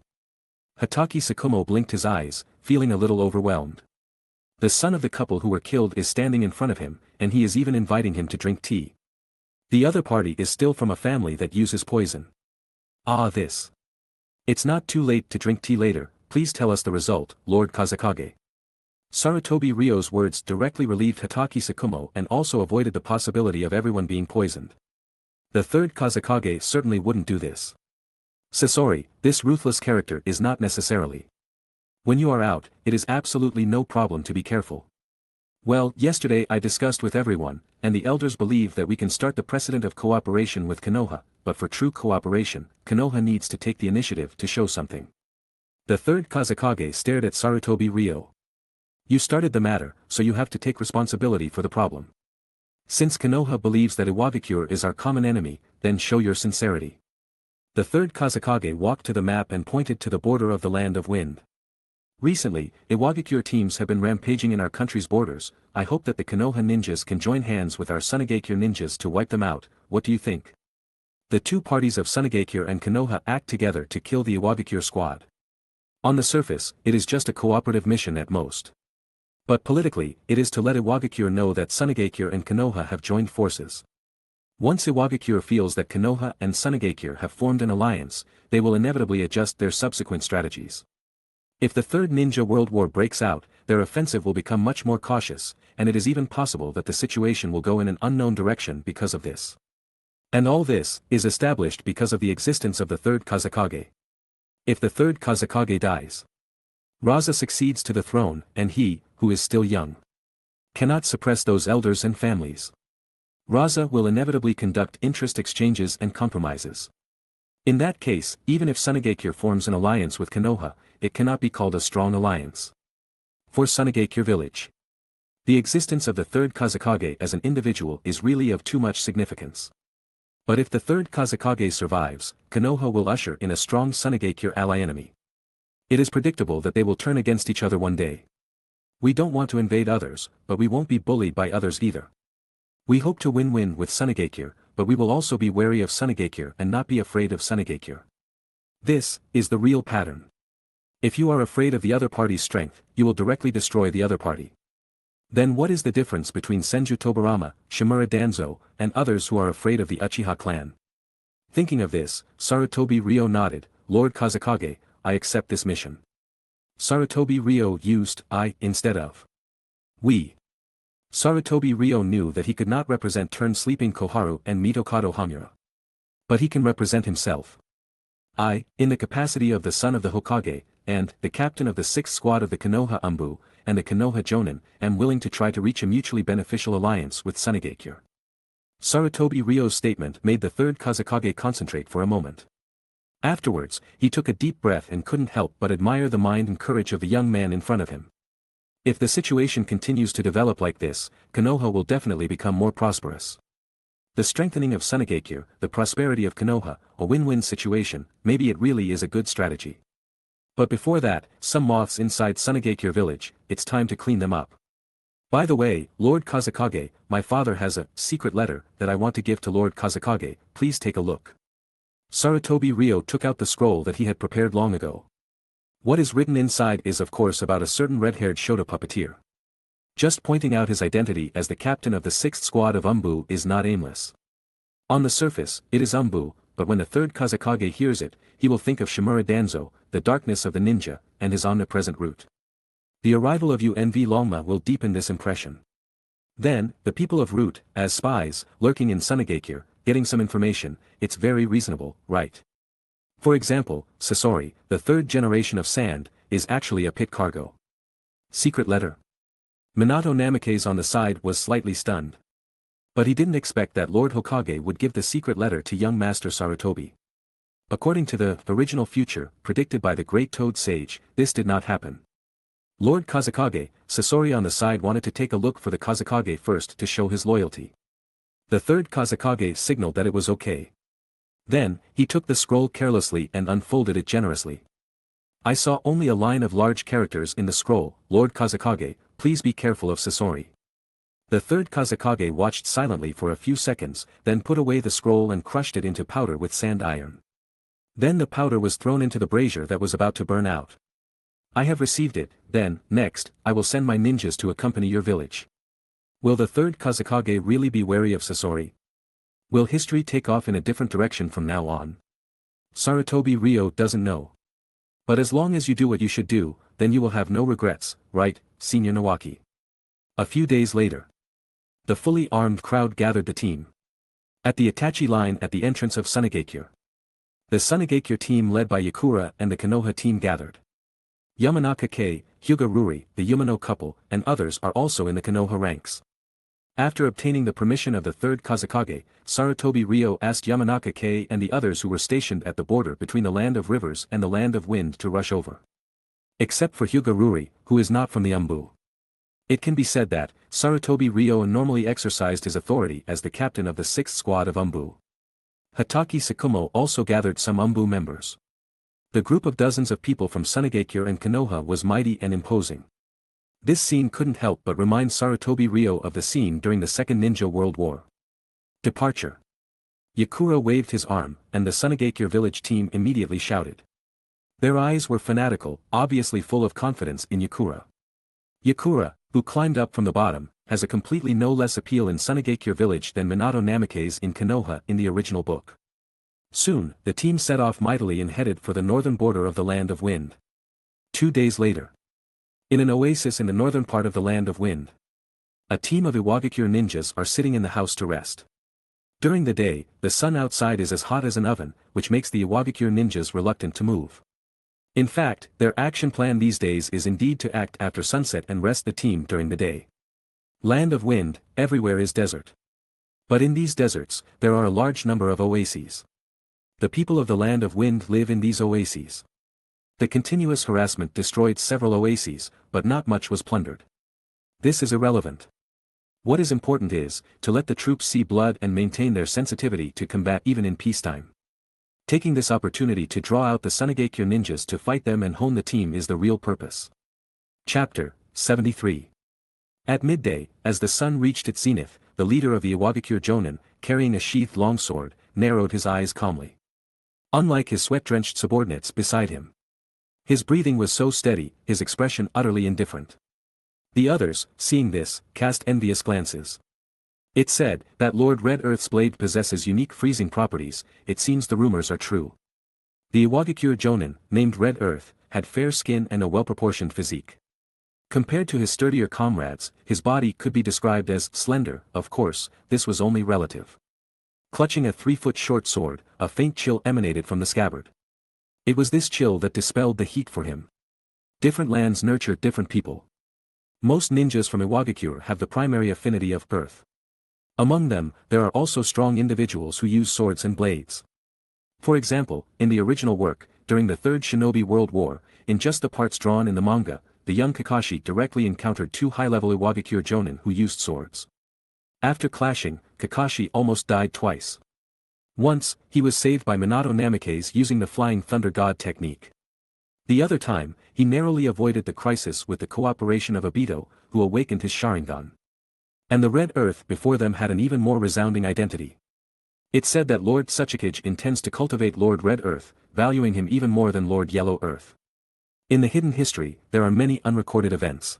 Hatake Sakumo blinked his eyes, feeling a little overwhelmed. The son of the couple who were killed is standing in front of him, and he is even inviting him to drink tea. The other party is still from a family that uses poison. This. It's not too late to drink tea later, please tell us the result, Lord Kazekage. Sarutobi Ryo's words directly relieved Hatake Sakumo and also avoided the possibility of everyone being poisoned. The third Kazekage certainly wouldn't do this. Sasori, this ruthless character is not necessarily. When you are out, it is absolutely no problem to be careful. Well, yesterday I discussed with everyone, and the elders believe that we can start the precedent of cooperation with Konoha, but for true cooperation, Konoha needs to take the initiative to show something. The third Kazekage stared at Sarutobi Ryo. You started the matter, so you have to take responsibility for the problem. Since Konoha believes that Iwagakure is our common enemy, then show your sincerity. The third Kazekage walked to the map and pointed to the border of the Land of Wind. Recently, Iwagakure teams have been rampaging in our country's borders. I hope that the Konoha ninjas can join hands with our Sunigakure ninjas to wipe them out. What do you think? The two parties of Sunigakure and Konoha act together to kill the Iwagakure squad. On the surface, it is just a cooperative mission at most. But politically, it is to let Iwagakure know that Sunigakure and Konoha have joined forces. Once Iwagakure feels that Konoha and Sunigakure have formed an alliance, they will inevitably adjust their subsequent strategies. If the Third Ninja World War breaks out, their offensive will become much more cautious, and it is even possible that the situation will go in an unknown direction because of this. And all this is established because of the existence of the third Kazekage. If the third Kazekage dies, Raza succeeds to the throne, and he, who is still young, cannot suppress those elders and families. Raza will inevitably conduct interest exchanges and compromises. In that case, even if Sunigakure forms an alliance with Konoha, it cannot be called a strong alliance. For Sunigakure village, the existence of the third Kazekage as an individual is really of too much significance. But if the third Kazekage survives, Konoha will usher in a strong Sunigakure ally enemy. It is predictable that they will turn against each other one day. We don't want to invade others, but we won't be bullied by others either. We hope to win-win with Sunigakure, but we will also be wary of Sunigakure and not be afraid of Sunigakure. This is the real pattern. If you are afraid of the other party's strength, you will directly destroy the other party. Then what is the difference between Senju Tobarama, Shimura Danzo, and others who are afraid of the Uchiha clan? Thinking of this, Sarutobi Ryo nodded. Lord Kazekage, I accept this mission. Sarutobi Ryo used I instead of we. Sarutobi Ryo knew that he could not represent sleeping Koharu and Mitokado Hamura. But he can represent himself. I, in the capacity of the son of the Hokage, and the captain of the 6th squad of the Konoha Anbu, and the Konoha Jonin, am willing to try to reach a mutually beneficial alliance with Sunigakure. Sarutobi Ryo's statement made the third Kazekage concentrate for a moment. Afterwards, he took a deep breath and couldn't help but admire the mind and courage of the young man in front of him. If the situation continues to develop like this, Konoha will definitely become more prosperous. The strengthening of Sunagakure, the prosperity of Konoha, a win-win situation, maybe it really is a good strategy. But before that, some moths inside Sunagakure village, it's time to clean them up. By the way, Lord Kazekage, my father has a secret letter that I want to give to Lord Kazekage, please take a look. Sarutobi Ryo took out the scroll that he had prepared long ago. What is written inside is of course about a certain red-haired Shota puppeteer. Just pointing out his identity as the captain of the 6th squad of Anbu is not aimless. On the surface, it is Anbu, but when the 3rd Kazekage hears it, he will think of Shimura Danzo, the darkness of the ninja, and his omnipresent root. The arrival of UNV Longma will deepen this impression. Then, the people of Root, as spies, lurking in Sunagakure, getting some information, it's very reasonable, right? For example, Sasori, the 3rd generation of sand, is actually a pit cargo. Secret letter. Minato Namikaze on the side was slightly stunned. But he didn't expect that Lord Hokage would give the secret letter to young Master Sarutobi. According to the original future, predicted by the Great Toad Sage, this did not happen. Lord Kazekage, Sasori on the side wanted to take a look for the Kazekage first to show his loyalty. The 3rd Kazekage signaled that it was okay. Then, he took the scroll carelessly and unfolded it generously. I saw only a line of large characters in the scroll, Lord Kazekage, please be careful of Sasori. The 3rd Kazekage watched silently for a few seconds, then put away the scroll and crushed it into powder with sand iron. Then the powder was thrown into the brazier that was about to burn out. I have received it, then, next, I will send my ninjas to accompany your village. Will the 3rd Kazekage really be wary of Sasori? Will history take off in a different direction from now on? Sarutobi Ryo doesn't know. But as long as you do what you should do, then you will have no regrets, right, Senior Nawaki? A few days later. The fully armed crowd gathered the team. At the Itachi line at the entrance of Sunagakure. The Sunagakure team led by Yakura and the Konoha team gathered. Yamanaka Kei, Hyuga Ruri, the Yumano couple, and others are also in the Konoha ranks. After obtaining the permission of the 3rd Kazekage, Sarutobi Ryo asked Yamanaka Kei and the others who were stationed at the border between the Land of Rivers and the Land of Wind to rush over. Except for Hyuga Ruri, who is not from the Anbu. It can be said that, Sarutobi Ryo normally exercised his authority as the captain of the 6th squad of Anbu. Hataki Sakumo also gathered some Anbu members. The group of dozens of people from Sunagakure and Konoha was mighty and imposing. This scene couldn't help but remind Sarutobi Ryo of the scene during the Second Ninja World War. Departure. Yakura waved his arm, and the Sunagakure village team immediately shouted. Their eyes were fanatical, obviously full of confidence in Yakura. Yakura, who climbed up from the bottom, has a completely no less appeal in Sunagakure village than Minato Namikaze in Konoha in the original book. Soon, the team set off mightily and headed for the northern border of the Land of Wind. 2 days later. In an oasis in the northern part of the Land of Wind. A team of Iwagakure ninjas are sitting in the house to rest. During the day, the sun outside is as hot as an oven, which makes the Iwagakure ninjas reluctant to move. In fact, their action plan these days is indeed to act after sunset and rest the team during the day. Land of Wind, everywhere is desert. But in these deserts, there are a large number of oases. The people of the Land of Wind live in these oases. The continuous harassment destroyed several oases, but not much was plundered. This is irrelevant. What is important is, to let the troops see blood and maintain their sensitivity to combat even in peacetime. Taking this opportunity to draw out the Sunagakure ninjas to fight them and hone the team is the real purpose. Chapter 73. At midday, as the sun reached its zenith, the leader of the Iwagakure Jonin, carrying a sheathed longsword, narrowed his eyes calmly. Unlike his sweat-drenched subordinates beside him. His breathing was so steady, his expression utterly indifferent. The others, seeing this, cast envious glances. It said that Lord Red Earth's blade possesses unique freezing properties. It seems the rumors are true. The Iwagakure Jonin, named Red Earth, had fair skin and a well-proportioned physique. Compared to his sturdier comrades, his body could be described as slender. Of course, this was only relative. Clutching a 3-foot short sword, a faint chill emanated from the scabbard. It was this chill that dispelled the heat for him. Different lands nurture different people. Most ninjas from Iwagakure have the primary affinity of earth. Among them, there are also strong individuals who use swords and blades. For example, in the original work, during the Third Shinobi World War, in just the parts drawn in the manga, the young Kakashi directly encountered 2 high-level Iwagakure Jonin who used swords. After clashing, Kakashi almost died twice. Once, he was saved by Minato Namikaze using the Flying Thunder God technique. The other time, he narrowly avoided the crisis with the cooperation of Obito, who awakened his Sharingan. And the Red Earth before them had an even more resounding identity. It said that Lord Tsuchikage intends to cultivate Lord Red Earth, valuing him even more than Lord Yellow Earth. In the hidden history, there are many unrecorded events.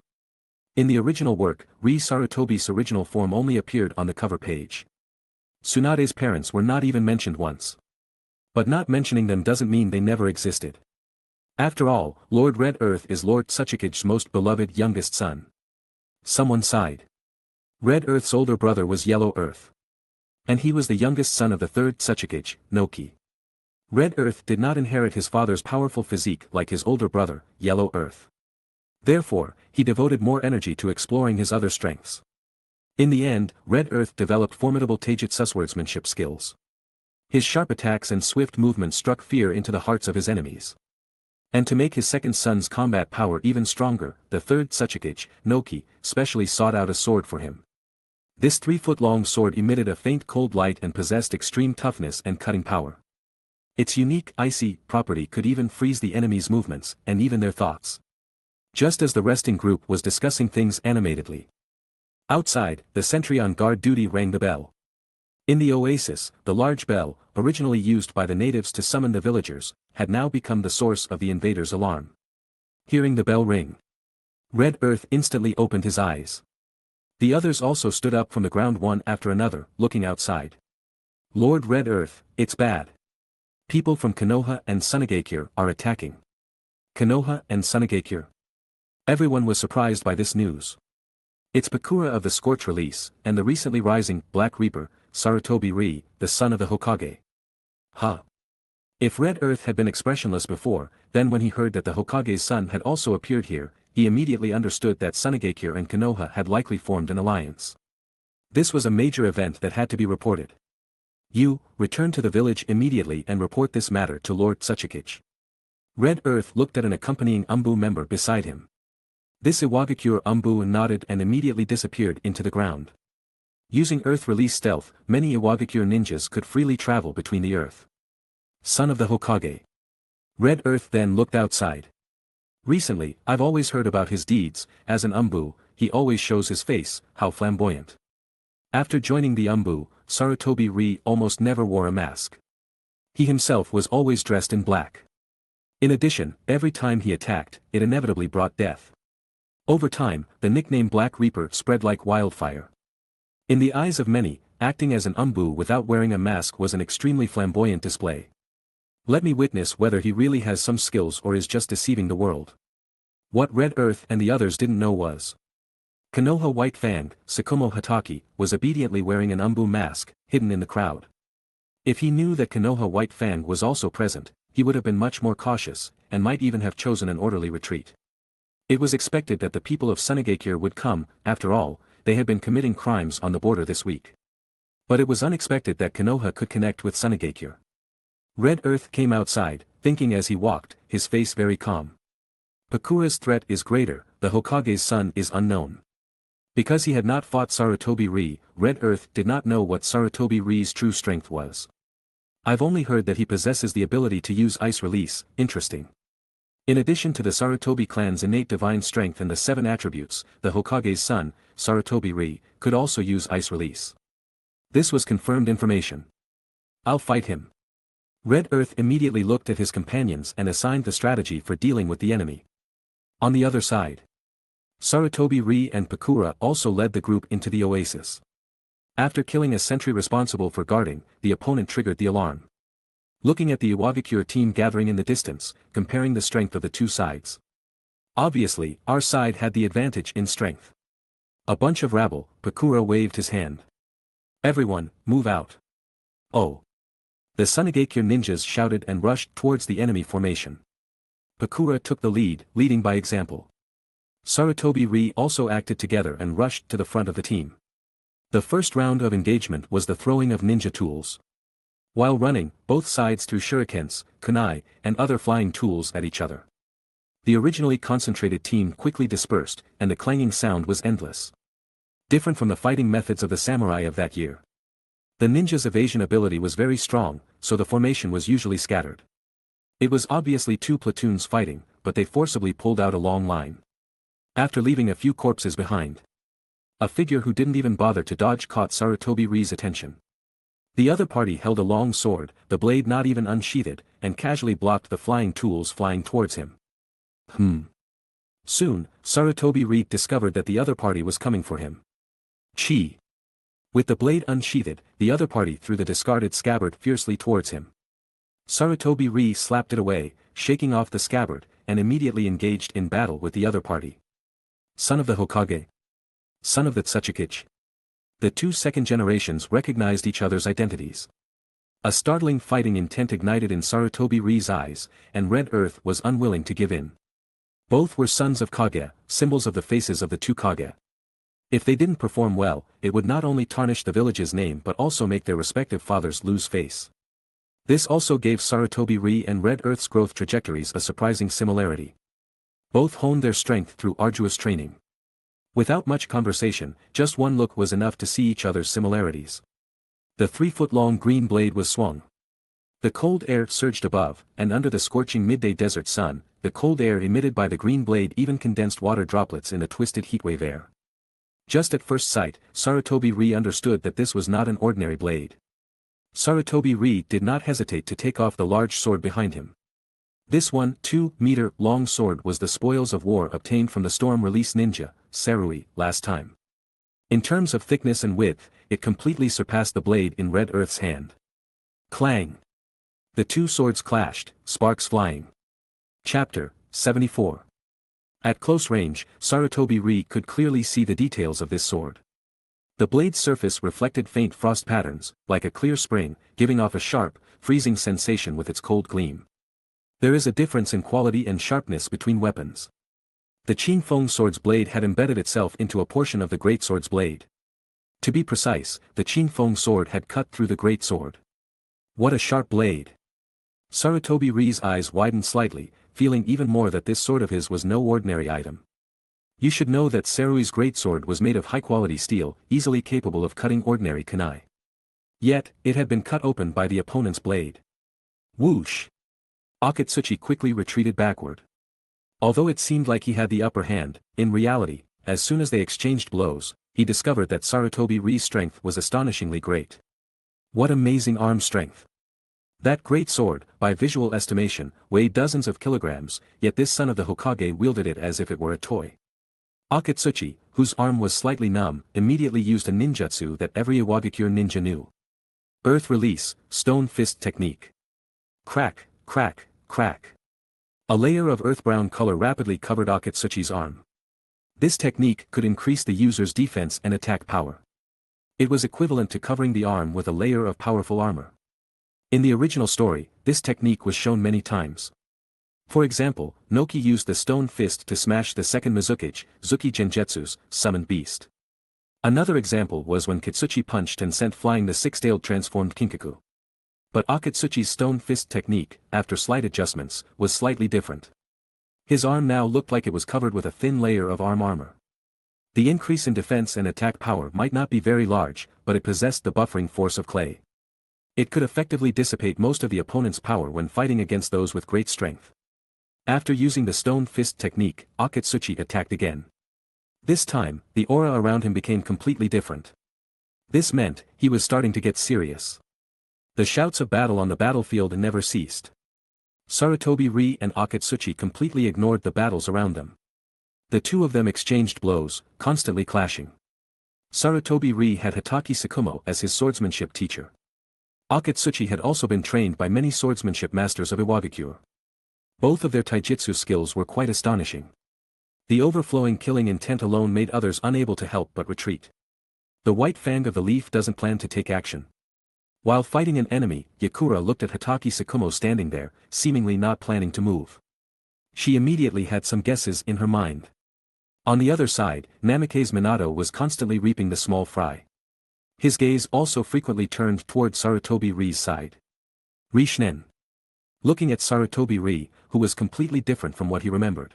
In the original work, Sarutobi's original form only appeared on the cover page. Tsunade's parents were not even mentioned once. But not mentioning them doesn't mean they never existed. After all, Lord Red Earth is Lord Tsuchikage's most beloved youngest son. Someone sighed. Red Earth's older brother was Yellow Earth. And he was the youngest son of the third Tsuchikage, Noki. Red Earth did not inherit his father's powerful physique like his older brother, Yellow Earth. Therefore, he devoted more energy to exploring his other strengths. In the end, Red Earth developed formidable Taijutsu swordsmanship skills. His sharp attacks and swift movement struck fear into the hearts of his enemies. And to make his second son's combat power even stronger, the third Tsuchikage, Noki, specially sought out a sword for him. This 3-foot-long sword emitted a faint cold light and possessed extreme toughness and cutting power. Its unique icy property could even freeze the enemy's movements, and even their thoughts. Just as the resting group was discussing things animatedly. Outside, the sentry on guard duty rang the bell. In the oasis, the large bell, originally used by the natives to summon the villagers, had now become the source of the invaders' alarm. Hearing the bell ring, Red Earth instantly opened his eyes. The others also stood up from the ground one after another, looking outside. Lord Red Earth, it's bad. People from Konoha and Sunagakure are attacking. Konoha and Sunagakure. Everyone was surprised by this news. It's Pakura of the Scorch Release, and the recently rising Black Reaper, Sarutobi Ryo, the son of the Hokage. Huh. If Red Earth had been expressionless before, then when he heard that the Hokage's son had also appeared here, he immediately understood that Sunagakure and Konoha had likely formed an alliance. This was a major event that had to be reported. You, return to the village immediately and report this matter to Lord Tsuchikage. Red Earth looked at an accompanying Anbu member beside him. This Iwagakure Anbu nodded and immediately disappeared into the ground. Using Earth Release stealth, many Iwagakure ninjas could freely travel between the Earth. Son of the Hokage. Red Earth then looked outside. Recently, I've always heard about his deeds. As an Anbu, he always shows his face, how flamboyant. After joining the Anbu, Sarutobi Ryo almost never wore a mask. He himself was always dressed in black. In addition, every time he attacked, it inevitably brought death. Over time, the nickname Black Reaper spread like wildfire. In the eyes of many, acting as an Anbu without wearing a mask was an extremely flamboyant display. Let me witness whether he really has some skills or is just deceiving the world. What Red Earth and the others didn't know was Konoha White Fang, Tsukumo Hatake, was obediently wearing an Anbu mask, hidden in the crowd. If he knew that Konoha White Fang was also present, he would have been much more cautious, and might even have chosen an orderly retreat. It was expected that the people of Sunagakure would come. After all, they had been committing crimes on the border this week. But it was unexpected that Konoha could connect with Sunagakure. Red Earth came outside, thinking as he walked, his face very calm. Pakura's threat is greater, the Hokage's son is unknown. Because he had not fought Sarutobi Ryo, Red Earth did not know what Sarutobi Ryo's true strength was. I've only heard that he possesses the ability to use Ice Release. Interesting. In addition to the Sarutobi clan's innate divine strength and the 7 attributes, the Hokage's son, Sarutobi Ryo, could also use Ice Release. This was confirmed information. I'll fight him. Red Earth immediately looked at his companions and assigned the strategy for dealing with the enemy. On the other side, Sarutobi Ryo and Pakura also led the group into the oasis. After killing a sentry responsible for guarding, the opponent triggered the alarm. Looking at the Iwagakure team gathering in the distance, comparing the strength of the two sides. Obviously, our side had the advantage in strength. A bunch of rabble, Pakura waved his hand. Everyone, move out. Oh. The Sunagakure ninjas shouted and rushed towards the enemy formation. Pakura took the lead, leading by example. Sarutobi Ryo also acted together and rushed to the front of the team. The first round of engagement was the throwing of ninja tools. While running, both sides threw shurikens, kunai, and other flying tools at each other. The originally concentrated team quickly dispersed, and the clanging sound was endless. Different from the fighting methods of the samurai of that year. The ninja's evasion ability was very strong, so the formation was usually scattered. It was obviously two platoons fighting, but they forcibly pulled out a long line. After leaving a few corpses behind, a figure who didn't even bother to dodge caught Sarutobi Ryo's attention. The other party held a long sword, the blade not even unsheathed, and casually blocked the flying tools flying towards him. Soon, Sarutobi Ryo discovered that the other party was coming for him. Chi. With the blade unsheathed, the other party threw the discarded scabbard fiercely towards him. Sarutobi Ryo slapped it away, shaking off the scabbard, and immediately engaged in battle with the other party. Son of the Hokage. Son of the Tsuchikage. The two second generations recognized each other's identities. A startling fighting intent ignited in Sarutobi Ryo's eyes, and Red Earth was unwilling to give in. Both were sons of Kage, symbols of the faces of the two Kage. If they didn't perform well, it would not only tarnish the village's name but also make their respective fathers lose face. This also gave Sarutobi Ryo and Red Earth's growth trajectories a surprising similarity. Both honed their strength through arduous training. Without much conversation, just one look was enough to see each other's similarities. The 3-foot-long green blade was swung. The cold air surged above, and under the scorching midday desert sun, the cold air emitted by the green blade even condensed water droplets in the twisted heatwave air. Just at first sight, Sarutobi Ryo understood that this was not an ordinary blade. Sarutobi Ryo did not hesitate to take off the large sword behind him. This 2-meter-long sword was the spoils of war obtained from the storm-release ninja, Sarui, last time. In terms of thickness and width, it completely surpassed the blade in Red Earth's hand. Clang! The two swords clashed, sparks flying. Chapter 74. At close range, Sarutobi Ryo could clearly see the details of this sword. The blade's surface reflected faint frost patterns, like a clear spring, giving off a sharp, freezing sensation with its cold gleam. There is a difference in quality and sharpness between weapons. The Qingfeng sword's blade had embedded itself into a portion of the greatsword's blade. To be precise, the Qingfeng sword had cut through the greatsword. What a sharp blade! Sarutobi Ryo's eyes widened slightly, feeling even more that this sword of his was no ordinary item. You should know that Sarui's greatsword was made of high-quality steel, easily capable of cutting ordinary kunai. Yet, it had been cut open by the opponent's blade. Whoosh! Akatsuchi quickly retreated backward. Although it seemed like he had the upper hand, in reality, as soon as they exchanged blows, he discovered that Sarutobi Ryo's strength was astonishingly great. What amazing arm strength! That great sword, by visual estimation, weighed dozens of kilograms, yet this son of the Hokage wielded it as if it were a toy. Akatsuchi, whose arm was slightly numb, immediately used a ninjutsu that every Iwagakure ninja knew. Earth Release, Stone Fist Technique. Crack, crack, crack. A layer of earth-brown color rapidly covered Akatsuchi's arm. This technique could increase the user's defense and attack power. It was equivalent to covering the arm with a layer of powerful armor. In the original story, this technique was shown many times. For example, Noki used the stone fist to smash the second Mizukage, Zuki Genjutsu's, summoned beast. Another example was when Kitsuchi punched and sent flying the six-tailed transformed Kinkaku. But Akatsuchi's stone fist technique, after slight adjustments, was slightly different. His arm now looked like it was covered with a thin layer of arm armor. The increase in defense and attack power might not be very large, but it possessed the buffering force of clay. It could effectively dissipate most of the opponent's power when fighting against those with great strength. After using the stone fist technique, Akatsuchi attacked again. This time, the aura around him became completely different. This meant, he was starting to get serious. The shouts of battle on the battlefield never ceased. Sarutobi Ryo and Akatsuchi completely ignored the battles around them. The two of them exchanged blows, constantly clashing. Sarutobi Ryo had Hitaki Tsukumo as his swordsmanship teacher. Akatsuchi had also been trained by many swordsmanship masters of Iwagakure. Both of their taijutsu skills were quite astonishing. The overflowing killing intent alone made others unable to help but retreat. The white fang of the leaf doesn't plan to take action. While fighting an enemy, Yakura looked at Hitaki Tsukumo standing there, seemingly not planning to move. She immediately had some guesses in her mind. On the other side, Namikaze Minato was constantly reaping the small fry. His gaze also frequently turned toward Sarutobi Ryo's side. Rishnen. Looking at Sarutobi Ryo, who was completely different from what he remembered.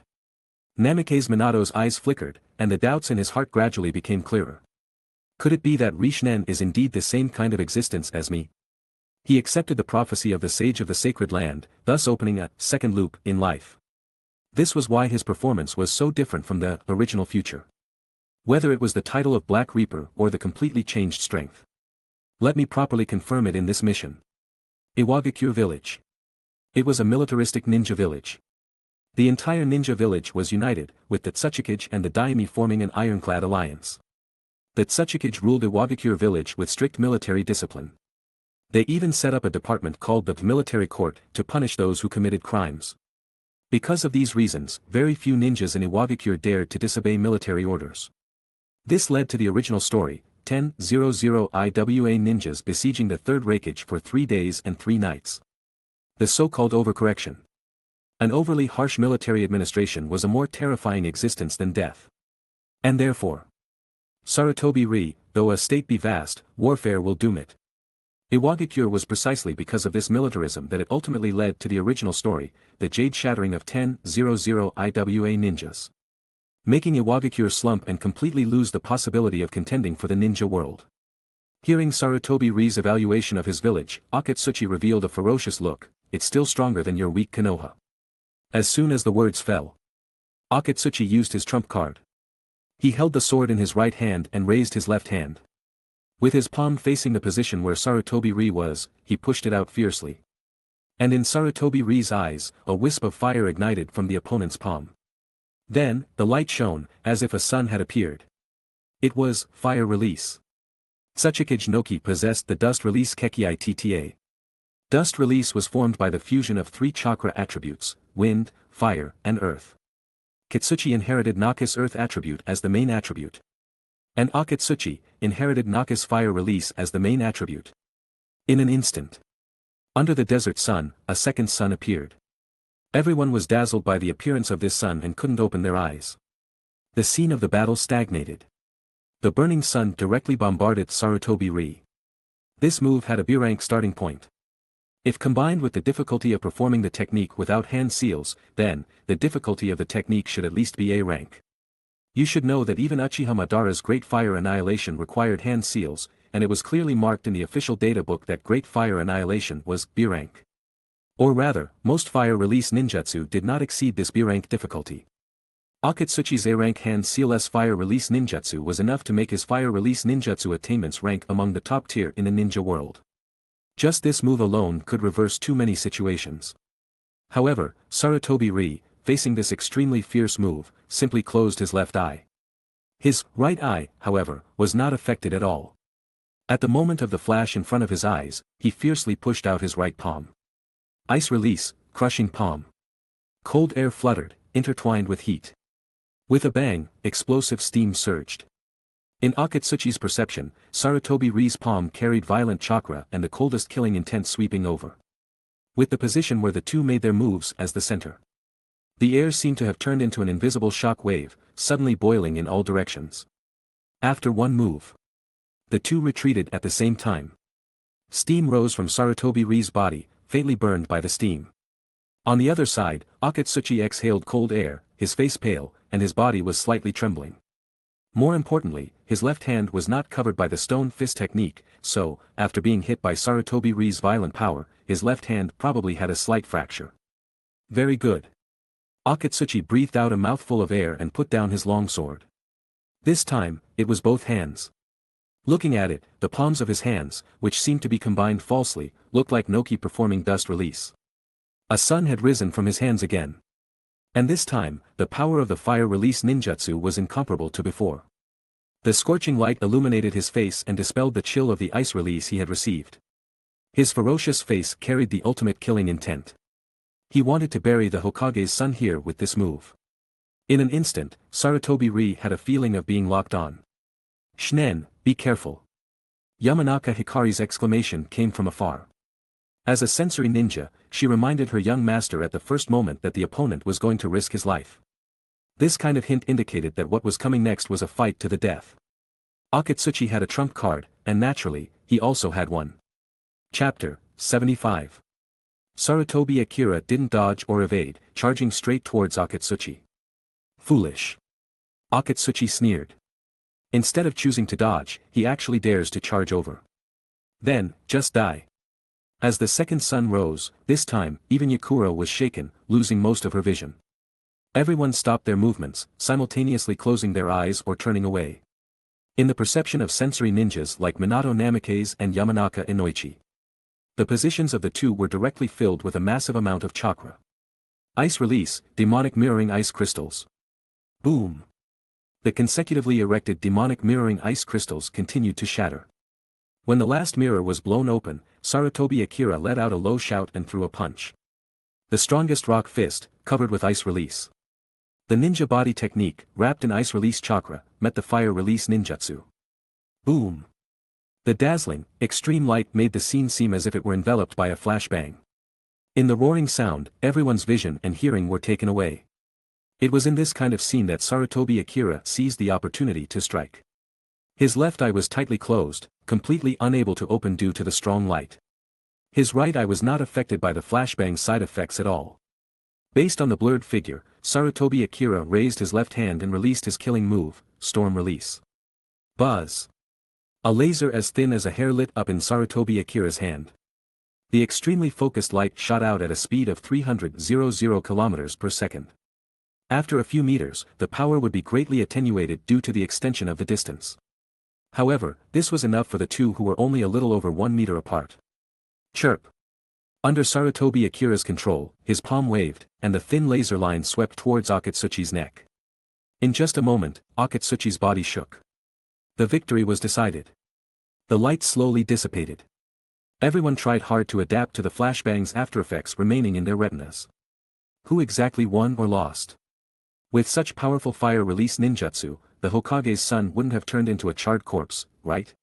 Namikaze Minato's eyes flickered, and the doubts in his heart gradually became clearer. Could it be that Rishnen is indeed the same kind of existence as me? He accepted the prophecy of the sage of the sacred land, thus opening a second loop in life. This was why his performance was so different from the original future. Whether it was the title of Black Reaper or the completely changed strength. Let me properly confirm it in this mission. Iwagakure village. It was a militaristic ninja village. The entire ninja village was united, with the Tgthegood and the Daimi forming an ironclad alliance. The Tgthegood ruled Iwagakure village with strict military discipline. They even set up a department called the military court to punish those who committed crimes. Because of these reasons, very few ninjas in Iwagakure dared to disobey military orders. This led to the original story, 10:00 IWA ninjas besieging the third Raikage for 3 days and 3 nights. The so-called overcorrection. An overly harsh military administration was a more terrifying existence than death. And therefore, Sarutobi Ryo, though a state be vast, warfare will doom it. Iwagakure was precisely because of this militarism that it ultimately led to the original story, the jade shattering of 10:00 IWA ninjas. Making Iwagakure slump and completely lose the possibility of contending for the ninja world. Hearing Sarutobi Ryo's evaluation of his village, Akatsuchi revealed a ferocious look, "It's still stronger than your weak Konoha." As soon as the words fell, Akatsuchi used his trump card. He held the sword in his right hand and raised his left hand. With his palm facing the position where Sarutobi Ryo was, he pushed it out fiercely. And in Sarutobi Ryo's eyes, a wisp of fire ignited from the opponent's palm. Then, the light shone, as if a sun had appeared. It was fire release. Tsuchikage Noki possessed the dust release Keki Itta. Dust release was formed by the fusion of 3 chakra attributes, wind, fire, and earth. Kitsuchi inherited Naka's earth attribute as the main attribute. And Akatsuchi inherited Naka's fire release as the main attribute. In an instant, under the desert sun, a second sun appeared. Everyone was dazzled by the appearance of this sun and couldn't open their eyes. The scene of the battle stagnated. The burning sun directly bombarded Sarutobi Ryo. This move had a B rank starting point. If combined with the difficulty of performing the technique without hand seals, then, the difficulty of the technique should at least be A rank. You should know that even Uchiha Madara's Great Fire Annihilation required hand seals, and it was clearly marked in the official databook that Great Fire Annihilation was B rank. Or rather, most fire release ninjutsu did not exceed this B rank difficulty. Akatsuchi's A rank hand sealless fire release ninjutsu was enough to make his fire release ninjutsu attainments rank among the top tier in the ninja world. Just this move alone could reverse too many situations. However, Sarutobi Ryo, facing this extremely fierce move, simply closed his left eye. His right eye, however, was not affected at all. At the moment of the flash in front of his eyes, he fiercely pushed out his right palm. Ice release, crushing palm. Cold air fluttered, intertwined with heat. With a bang, explosive steam surged. In Akatsuchi's perception, Sarutobi Ryo's palm carried violent chakra and the coldest killing intent sweeping over. With the position where the two made their moves as the center. The air seemed to have turned into an invisible shock wave, suddenly boiling in all directions. After one move, the two retreated at the same time. Steam rose from Sarutobi Ryo's body, faintly burned by the steam. On the other side, Akatsuchi exhaled cold air, his face pale, and his body was slightly trembling. More importantly, his left hand was not covered by the stone fist technique, so, after being hit by Sarutobi Ryo's violent power, his left hand probably had a slight fracture. Very good. Akatsuchi breathed out a mouthful of air and put down his longsword. This time, it was both hands. Looking at it, the palms of his hands, which seemed to be combined falsely, looked like Noki performing dust release. A sun had risen from his hands again. And this time, the power of the fire release ninjutsu was incomparable to before. The scorching light illuminated his face and dispelled the chill of the ice release he had received. His ferocious face carried the ultimate killing intent. He wanted to bury the Hokage's son here with this move. In an instant, Sarutobi Ryo had a feeling of being locked on. "Shinen, be careful." Yamanaka Hikari's exclamation came from afar. As a sensory ninja, she reminded her young master at the first moment that the opponent was going to risk his life. This kind of hint indicated that what was coming next was a fight to the death. Akatsuchi had a trump card, and naturally, he also had one. Chapter 75. Sarutobi Akira didn't dodge or evade, charging straight towards Akatsuchi. Foolish. Akatsuchi sneered. Instead of choosing to dodge, he actually dares to charge over. Then, just die. As the second sun rose, this time, even Yakura was shaken, losing most of her vision. Everyone stopped their movements, simultaneously closing their eyes or turning away. In the perception of sensory ninjas like Minato Namikaze and Yamanaka Inoichi, the positions of the two were directly filled with a massive amount of chakra. Ice release, demonic mirroring ice crystals. Boom! The consecutively erected demonic mirroring ice crystals continued to shatter. When the last mirror was blown open, Sarutobi Akira let out a low shout and threw a punch. The strongest rock fist, covered with ice release. The ninja body technique, wrapped in ice release chakra, met the fire release ninjutsu. Boom! The dazzling, extreme light made the scene seem as if it were enveloped by a flashbang. In the roaring sound, everyone's vision and hearing were taken away. It was in this kind of scene that Sarutobi Akira seized the opportunity to strike. His left eye was tightly closed, completely unable to open due to the strong light. His right eye was not affected by the flashbang side effects at all. Based on the blurred figure, Sarutobi Akira raised his left hand and released his killing move, Storm Release. Buzz! A laser as thin as a hair lit up in Sarutobi Akira's hand. The extremely focused light shot out at a speed of 300 km per second. After a few meters, the power would be greatly attenuated due to the extension of the distance. However, this was enough for the two who were only a little over 1 meter apart. Chirp! Under Sarutobi Akira's control, his palm waved, and the thin laser line swept towards Akatsuchi's neck. In just a moment, Akatsuchi's body shook. The victory was decided. The light slowly dissipated. Everyone tried hard to adapt to the flashbang's aftereffects remaining in their retinas. Who exactly won or lost? With such powerful fire release ninjutsu, the Hokage's son wouldn't have turned into a charred corpse, right?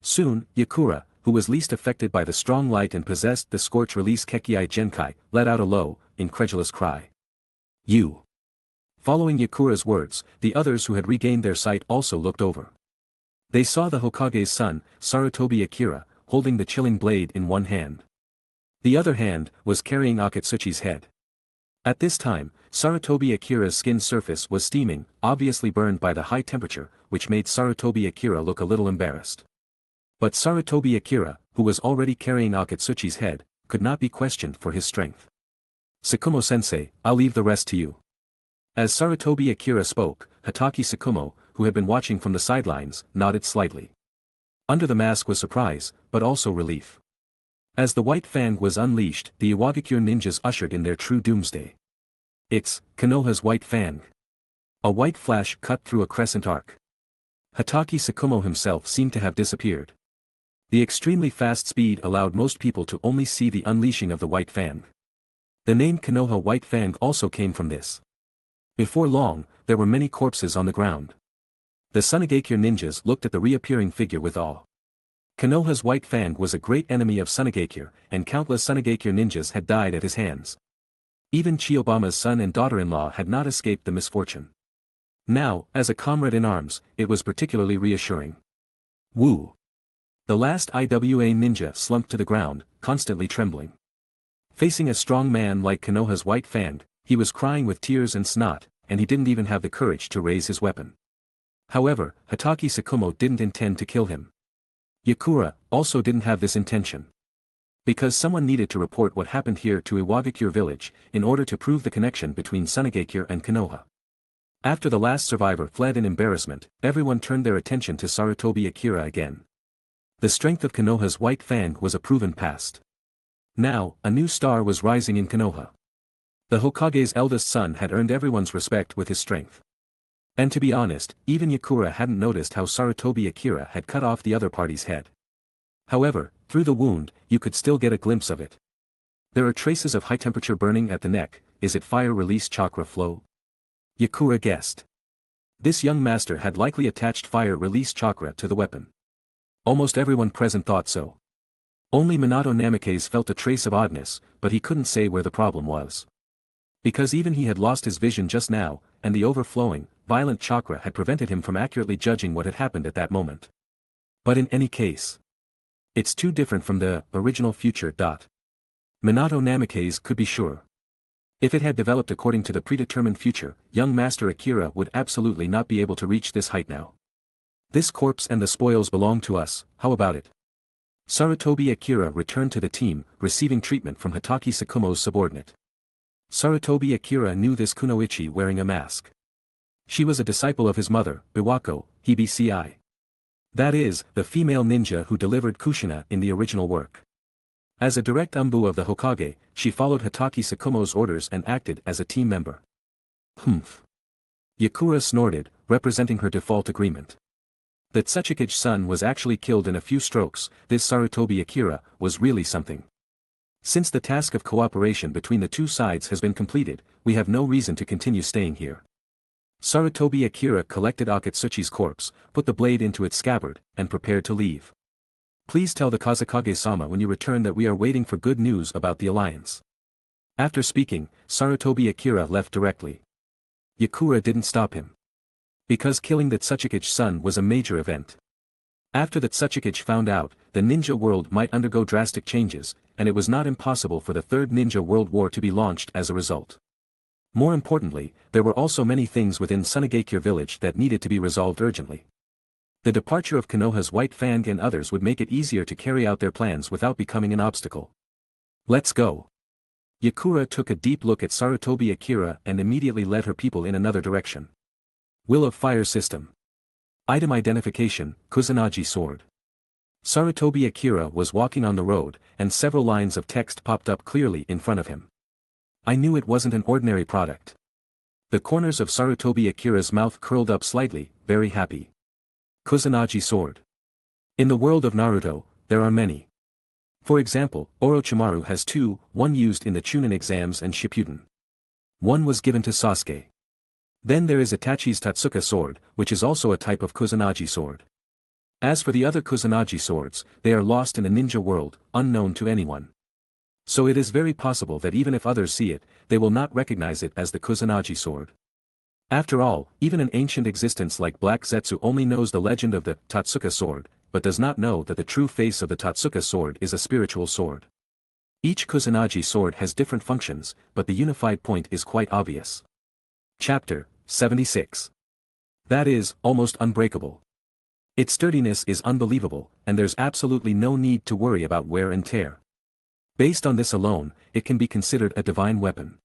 Soon, Yakura, who was least affected by the strong light and possessed the scorch release Kekiai Genkai, let out a low, incredulous cry. You! Following Yakura's words, the others who had regained their sight also looked over. They saw the Hokage's son, Sarutobi Akira, holding the chilling blade in one hand. The other hand was carrying Akatsuchi's head. At this time, Sarutobi Akira's skin surface was steaming, obviously burned by the high temperature, which made Sarutobi Akira look a little embarrassed. But Sarutobi Akira, who was already carrying Akatsuchi's head, could not be questioned for his strength. Tsukumo-sensei, I'll leave the rest to you. As Sarutobi Akira spoke, Hatake Tsukumo, who had been watching from the sidelines, nodded slightly. Under the mask was surprise, but also relief. As the White Fang was unleashed, the Iwagakure ninjas ushered in their true doomsday. It's Konoha's White Fang. A white flash cut through a crescent arc. Hatake Tsukumo himself seemed to have disappeared. The extremely fast speed allowed most people to only see the unleashing of the White Fang. The name Konoha White Fang also came from this. Before long, there were many corpses on the ground. The Sunigakure ninjas looked at the reappearing figure with awe. Konoha's White Fang was a great enemy of Sunigakure, and countless Sunigakure ninjas had died at his hands. Even Chiyobama's son and daughter-in-law had not escaped the misfortune. Now, as a comrade in arms, it was particularly reassuring. Woo! The last IWA ninja slumped to the ground, constantly trembling. Facing a strong man like Konoha's White Fang, he was crying with tears and snot, and he didn't even have the courage to raise his weapon. However, Hatake Tsukumo didn't intend to kill him. Yakura also didn't have this intention. Because someone needed to report what happened here to Iwagakure village, in order to prove the connection between Sunigakure and Konoha. After the last survivor fled in embarrassment, everyone turned their attention to Sarutobi Akira again. The strength of Konoha's White Fang was a proven past. Now, a new star was rising in Konoha. The Hokage's eldest son had earned everyone's respect with his strength. And to be honest, even Yakura hadn't noticed how Sarutobi Akira had cut off the other party's head. However, through the wound, you could still get a glimpse of it. There are traces of high-temperature burning at the neck. Is it fire-release chakra flow? Yakura guessed. This young master had likely attached fire-release chakra to the weapon. Almost everyone present thought so. Only Minato Namikaze felt a trace of oddness, but he couldn't say where the problem was. Because even he had lost his vision just now, and the overflowing, violent chakra had prevented him from accurately judging what had happened at that moment. But in any case, it's too different from the original future. Minato Namikaze could be sure. If it had developed according to the predetermined future, young Master Akira would absolutely not be able to reach this height now. This corpse and the spoils belong to us, how about it? Sarutobi Akira returned to the team, receiving treatment from Hatake Sakumo's subordinate. Sarutobi Akira knew this kunoichi wearing a mask. She was a disciple of his mother, Biwako, Hibci. That is, the female ninja who delivered Kushina in the original work. As a direct Anbu of the Hokage, she followed Hatake Sakumo's orders and acted as a team member. Humph. Yakura snorted, representing her default agreement. That Tsuchikage's son was actually killed in a few strokes, this Sarutobi Akira, was really something. Since the task of cooperation between the two sides has been completed, we have no reason to continue staying here. Sarutobi Akira collected Akatsuchi's corpse, put the blade into its scabbard, and prepared to leave. Please tell the Kazekage-sama when you return that we are waiting for good news about the alliance. After speaking, Sarutobi Akira left directly. Yakura didn't stop him. Because killing the Tsuchikage's son was a major event. After the Tsuchikage found out, the ninja world might undergo drastic changes, and it was not impossible for the Third Ninja World War to be launched as a result. More importantly, there were also many things within Sunagakure village that needed to be resolved urgently. The departure of Konoha's White Fang and others would make it easier to carry out their plans without becoming an obstacle. Let's go. Yakura took a deep look at Sarutobi Akira and immediately led her people in another direction. Will of Fire System. Item Identification, Kusanagi Sword. Sarutobi Akira was walking on the road, and several lines of text popped up clearly in front of him. I knew it wasn't an ordinary product. The corners of Sarutobi Akira's mouth curled up slightly, very happy. Kusanagi Sword. In the world of Naruto, there are many. For example, Orochimaru has two, one used in the Chunin exams and Shippuden. One was given to Sasuke. Then there is Itachi's Tatsuka sword, which is also a type of Kusanagi sword. As for the other Kusanagi swords, they are lost in a ninja world, unknown to anyone. So it is very possible that even if others see it, they will not recognize it as the Kusanagi sword. After all, even an ancient existence like Black Zetsu only knows the legend of the Tatsuka sword, but does not know that the true face of the Tatsuka sword is a spiritual sword. Each Kusanagi sword has different functions, but the unified point is quite obvious. Chapter 76. That is, almost unbreakable. Its sturdiness is unbelievable, and there's absolutely no need to worry about wear and tear. Based on this alone, it can be considered a divine weapon.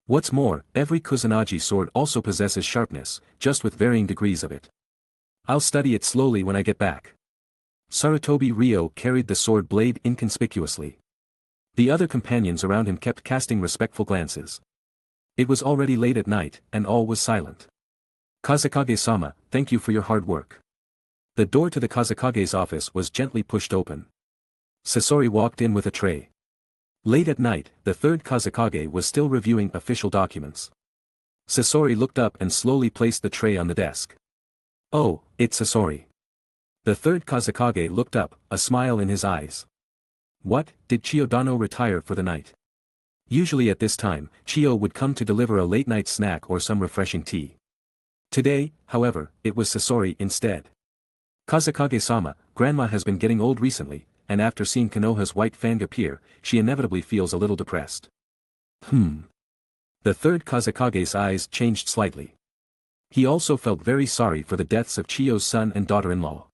What's more, every Kusanagi sword also possesses sharpness, just with varying degrees of it. I'll study it slowly when I get back. Sarutobi Ryo carried the sword blade inconspicuously. The other companions around him kept casting respectful glances. It was already late at night, and all was silent. Kazekage-sama, thank you for your hard work. The door to the Kazekage's office was gently pushed open. Sasori walked in with a tray. Late at night, the third Kazekage was still reviewing official documents. Sasori looked up and slowly placed the tray on the desk. Oh, it's Sasori. The third Kazekage looked up, a smile in his eyes. What, did Chiyodono retire for the night? Usually at this time, Chiyo would come to deliver a late-night snack or some refreshing tea. Today, however, it was Sasori instead. Kazekage-sama, Grandma has been getting old recently, and after seeing Konoha's White Fang appear, she inevitably feels a little depressed. The third Kazekage's eyes changed slightly. He also felt very sorry for the deaths of Chiyo's son and daughter-in-law.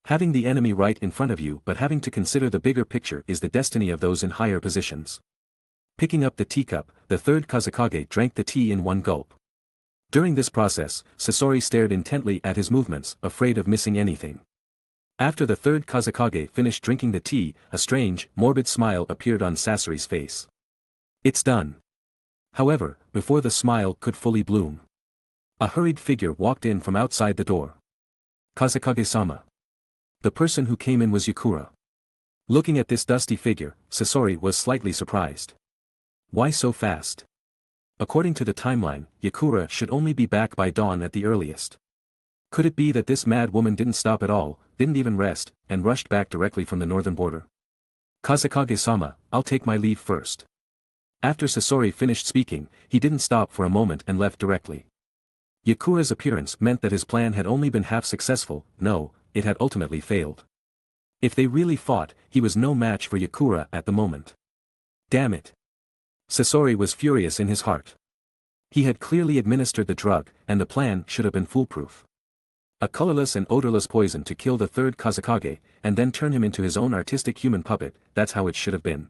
Having the enemy right in front of you but having to consider the bigger picture is the destiny of those in higher positions. Picking up the teacup, the third Kazekage drank the tea in one gulp. During this process, Sasori stared intently at his movements, afraid of missing anything. After the third Kazekage finished drinking the tea, a strange, morbid smile appeared on Sasori's face. It's done. However, before the smile could fully bloom, a hurried figure walked in from outside the door. Kazekage-sama. The person who came in was Yakura. Looking at this dusty figure, Sasori was slightly surprised. Why so fast? According to the timeline, Yakura should only be back by dawn at the earliest. Could it be that this mad woman didn't stop at all, didn't even rest, and rushed back directly from the northern border? Kazekage-sama, I'll take my leave first. After Sasori finished speaking, he didn't stop for a moment and left directly. Yakura's appearance meant that his plan had only been half successful, no, it had ultimately failed. If they really fought, he was no match for Yakura at the moment. Damn it. Sasori was furious in his heart. He had clearly administered the drug, and the plan should have been foolproof. A colorless and odorless poison to kill the third Kazekage, and then turn him into his own artistic human puppet, that's how it should have been.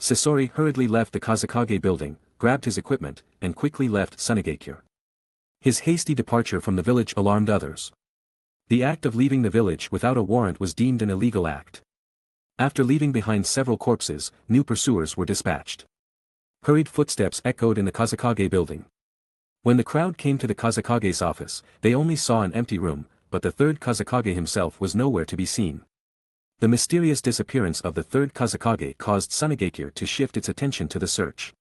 Sasori hurriedly left the Kazekage building, grabbed his equipment, and quickly left Sunigakure. His hasty departure from the village alarmed others. The act of leaving the village without a warrant was deemed an illegal act. After leaving behind several corpses, new pursuers were dispatched. Hurried footsteps echoed in the Kazekage building. When the crowd came to the Kazekage's office, they only saw an empty room, but the third Kazekage himself was nowhere to be seen. The mysterious disappearance of the third Kazekage caused Sunigakure to shift its attention to the search.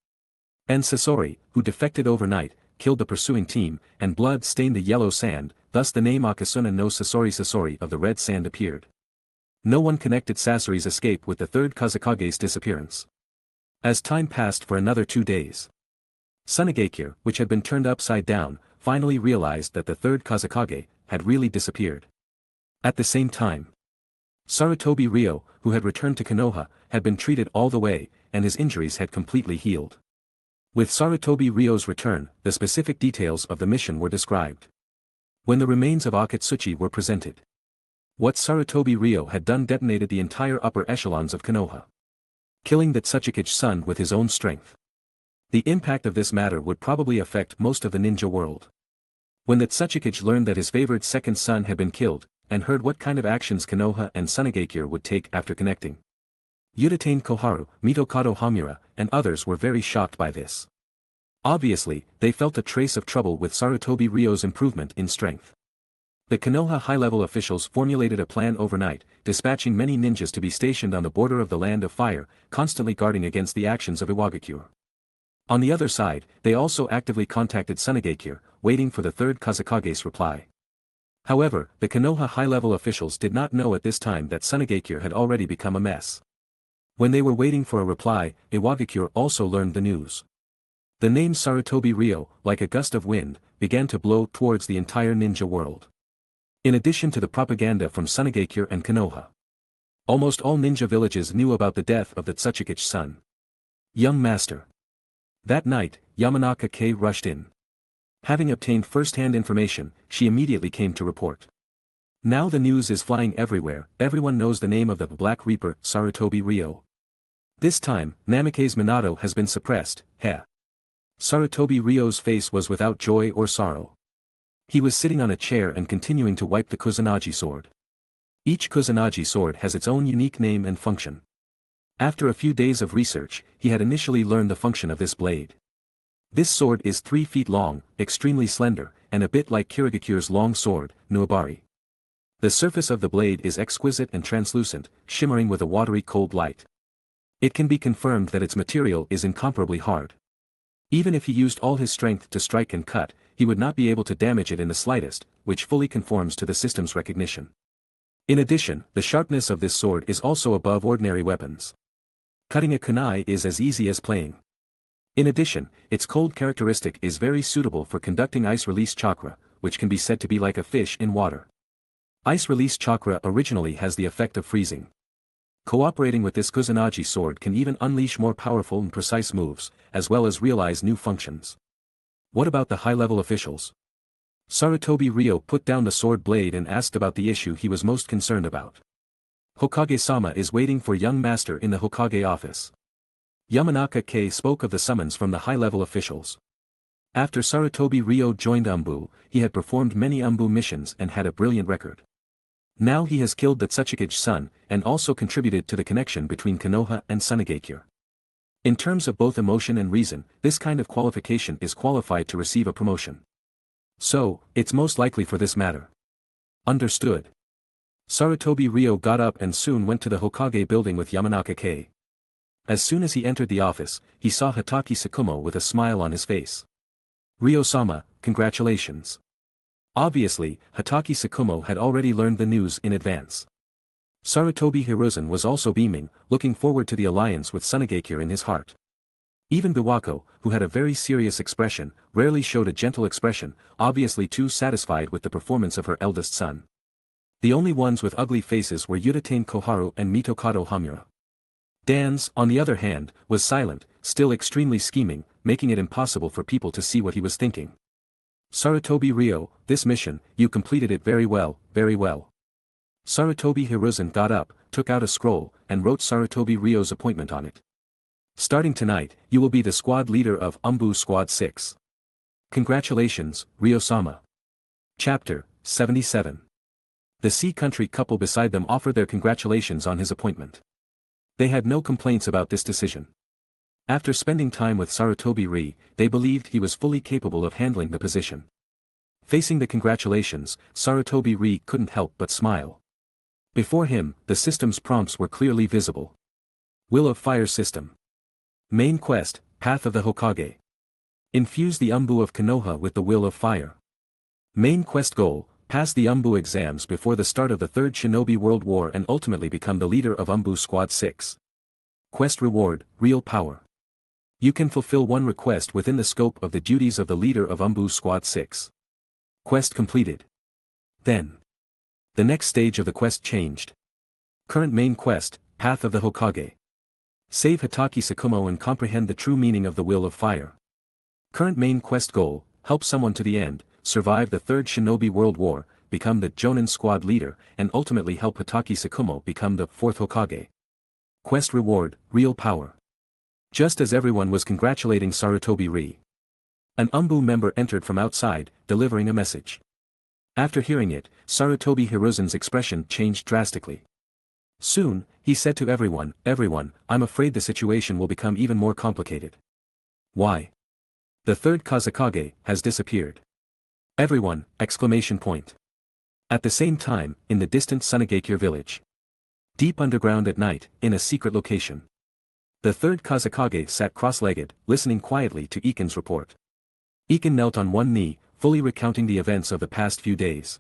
And Sasori, who defected overnight, killed the pursuing team, and blood stained the yellow sand, thus the name Akasuna no Sasori of the red sand appeared. No one connected Sasori's escape with the third Kazekage's disappearance. As time passed for another 2 days, Sunigakure, which had been turned upside down, finally realized that the third Kazekage had really disappeared. At the same time, Sarutobi Ryo, who had returned to Konoha, had been treated all the way, and his injuries had completely healed. With Sarutobi Ryo's return, the specific details of the mission were described. When the remains of Akatsuchi were presented, what Sarutobi Ryo had done detonated the entire upper echelons of Konoha, killing the Tsuchikage's son with his own strength. The impact of this matter would probably affect most of the ninja world. When the Tsuchikage learned that his favored second son had been killed, and heard what kind of actions Konoha and Sunigakure would take after connecting, Udatane Koharu, Mitokado Hamura, and others were very shocked by this. Obviously, they felt a trace of trouble with Sarutobi Ryo's improvement in strength. The Konoha high-level officials formulated a plan overnight, dispatching many ninjas to be stationed on the border of the Land of Fire, constantly guarding against the actions of Iwagakure. On the other side, they also actively contacted Sunigakure, waiting for the third Kazekage's reply. However, the Konoha high-level officials did not know at this time that Sunigakure had already become a mess. When they were waiting for a reply, Iwagakure also learned the news. The name Sarutobi Ryo, like a gust of wind, began to blow towards the entire ninja world. In addition to the propaganda from Sunigakure and Konoha, almost all ninja villages knew about the death of the Tsuchikage's son. Young master. That night, Yamanaka Kei rushed in. Having obtained first-hand information, she immediately came to report. Now the news is flying everywhere, everyone knows the name of the Black Reaper, Sarutobi Ryo. This time, Namikaze Minato has been suppressed, heh. Sarutobi Ryo's face was without joy or sorrow. He was sitting on a chair and continuing to wipe the Kusanagi sword. Each Kusanagi sword has its own unique name and function. After a few days of research, he had initially learned the function of this blade. This sword is 3 feet long, extremely slender, and a bit like Kirigakure's long sword, Nuabari. The surface of the blade is exquisite and translucent, shimmering with a watery cold light. It can be confirmed that its material is incomparably hard. Even if he used all his strength to strike and cut, he would not be able to damage it in the slightest, which fully conforms to the system's recognition. In addition, the sharpness of this sword is also above ordinary weapons. Cutting a kunai is as easy as playing. In addition, its cold characteristic is very suitable for conducting ice release chakra, which can be said to be like a fish in water. Ice release chakra originally has the effect of freezing. Cooperating with this Kusanagi sword can even unleash more powerful and precise moves, as well as realize new functions. What about the high-level officials? Sarutobi Ryo put down the sword blade and asked about the issue he was most concerned about. Hokage-sama is waiting for young master in the Hokage office. Yamanaka Kei spoke of the summons from the high-level officials. After Sarutobi Ryo joined Anbu, he had performed many Anbu missions and had a brilliant record. Now he has killed the Tsuchikage's son, and also contributed to the connection between Konoha and Sunigakure. In terms of both emotion and reason, this kind of qualification is qualified to receive a promotion. So, it's most likely for this matter. Understood. Sarutobi Ryo got up and soon went to the Hokage building with Yamanaka Kei. As soon as he entered the office, he saw Hatake Sakumo with a smile on his face. Ryo-sama, congratulations. Obviously, Hatake Sakumo had already learned the news in advance. Sarutobi Hiruzen was also beaming, looking forward to the alliance with Sunigakure in his heart. Even Biwako, who had a very serious expression, rarely showed a gentle expression, obviously too satisfied with the performance of her eldest son. The only ones with ugly faces were Udatane Koharu and Mitokado Hamura. Dans, on the other hand, was silent, still extremely scheming, making it impossible for people to see what he was thinking. Sarutobi Ryo, this mission, you completed it very well, very well. Sarutobi Hiruzen got up, took out a scroll, and wrote Sarutobi Ryo's appointment on it. Starting tonight, you will be the squad leader of Anbu Squad 6. Congratulations, Ryo-sama. Chapter 77. The Sea Country couple beside them offered their congratulations on his appointment. They had no complaints about this decision. After spending time with Sarutobi Ryo, they believed he was fully capable of handling the position. Facing the congratulations, Sarutobi Ryo couldn't help but smile. Before him, the system's prompts were clearly visible. Will of Fire System. Main Quest, Path of the Hokage. Infuse the Anbu of Konoha with the Will of Fire. Main Quest Goal, pass the Anbu exams before the start of the Third Shinobi World War and ultimately become the leader of Anbu Squad 6. Quest Reward, Real Power. You can fulfill one request within the scope of the duties of the leader of Anbu Squad 6. Quest completed. Then. The next stage of the quest changed. Current main quest, Path of the Hokage. Save Hitaki Sakumo and comprehend the true meaning of the Will of Fire. Current main quest goal, help someone to the end, survive the Third Shinobi World War, become the Jonin Squad leader, and ultimately help Hitaki Sakumo become the Fourth Hokage. Quest reward, Real Power. Just as everyone was congratulating Sarutobi Ryo, an Anbu member entered from outside, delivering a message. After hearing it, Sarutobi Hiruzen's expression changed drastically. Soon, he said to everyone, I'm afraid the situation will become even more complicated. Why? The third Kazekage has disappeared. Everyone, exclamation point. At the same time, in the distant Sunagakure village. Deep underground at night, in a secret location. The third Kazekage sat cross-legged, listening quietly to Iken's report. Iken knelt on one knee, fully recounting the events of the past few days.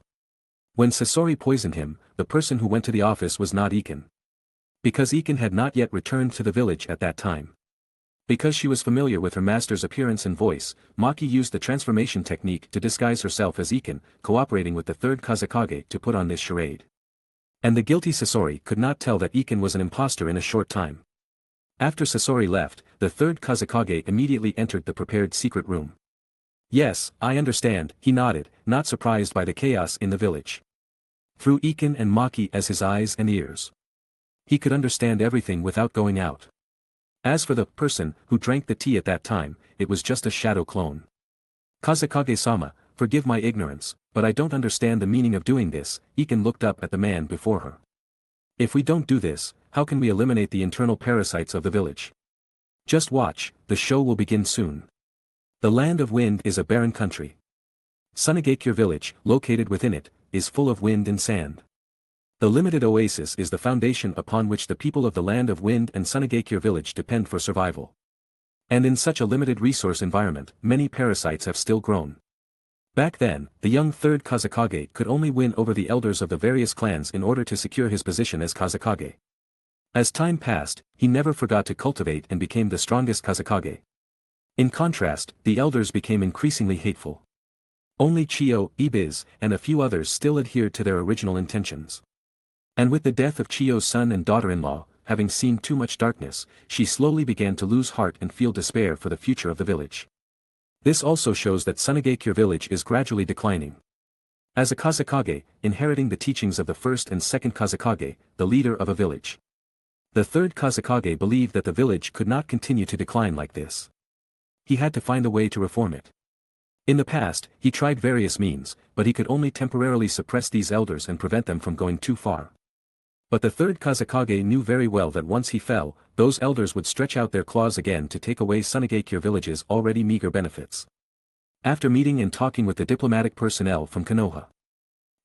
When Sasori poisoned him, the person who went to the office was not Iken. Because Iken had not yet returned to the village at that time. Because she was familiar with her master's appearance and voice, Maki used the transformation technique to disguise herself as Iken, cooperating with the third Kazekage to put on this charade. And the guilty Sasori could not tell that Iken was an imposter in a short time. After Sasori left, the third Kazekage immediately entered the prepared secret room. Yes, I understand, he nodded, not surprised by the chaos in the village. Through Iken and Maki as his eyes and ears. He could understand everything without going out. As for the person who drank the tea at that time, it was just a shadow clone. Kazekage-sama, forgive my ignorance, but I don't understand the meaning of doing this. Iken looked up at the man before her. If we don't do this, how can we eliminate the internal parasites of the village? Just watch, the show will begin soon. The land of wind is a barren country. Sunagakure village, located within it, is full of wind and sand. The limited oasis is the foundation upon which the people of the land of wind and Sunagakure village depend for survival. And in such a limited resource environment, many parasites have still grown. Back then, the young third Kazekage could only win over the elders of the various clans in order to secure his position as Kazekage. As time passed, he never forgot to cultivate and became the strongest Kazekage. In contrast, the elders became increasingly hateful. Only Chiyo, Ibiz, and a few others still adhered to their original intentions. And with the death of Chiyo's son and daughter-in-law, having seen too much darkness, she slowly began to lose heart and feel despair for the future of the village. This also shows that Sunagakure village is gradually declining. As a Kazekage, inheriting the teachings of the first and second Kazekage, the leader of a village. The third Kazekage believed that the village could not continue to decline like this. He had to find a way to reform it. In the past, he tried various means, but he could only temporarily suppress these elders and prevent them from going too far. But the third Kazekage knew very well that once he fell, those elders would stretch out their claws again to take away Sunagakure village's already meager benefits. After meeting and talking with the diplomatic personnel from Konoha,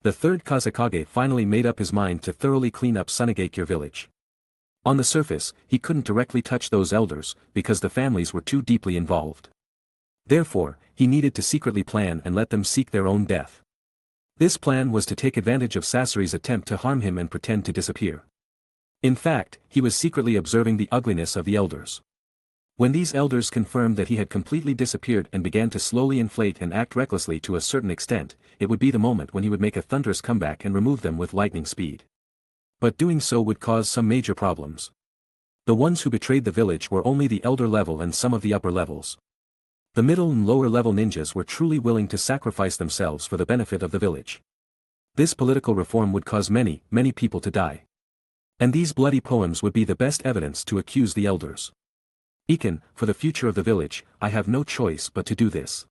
the third Kazekage finally made up his mind to thoroughly clean up Sunagakure village. On the surface, he couldn't directly touch those elders, because the families were too deeply involved. Therefore, he needed to secretly plan and let them seek their own death. This plan was to take advantage of Sasori's attempt to harm him and pretend to disappear. In fact, he was secretly observing the ugliness of the elders. When these elders confirmed that he had completely disappeared and began to slowly inflate and act recklessly to a certain extent, it would be the moment when he would make a thunderous comeback and remove them with lightning speed. But doing so would cause some major problems. The ones who betrayed the village were only the elder level and some of the upper levels. The middle and lower level ninjas were truly willing to sacrifice themselves for the benefit of the village. This political reform would cause many, many people to die. And these bloody poems would be the best evidence to accuse the elders. Iken, for the future of the village, I have no choice but to do this.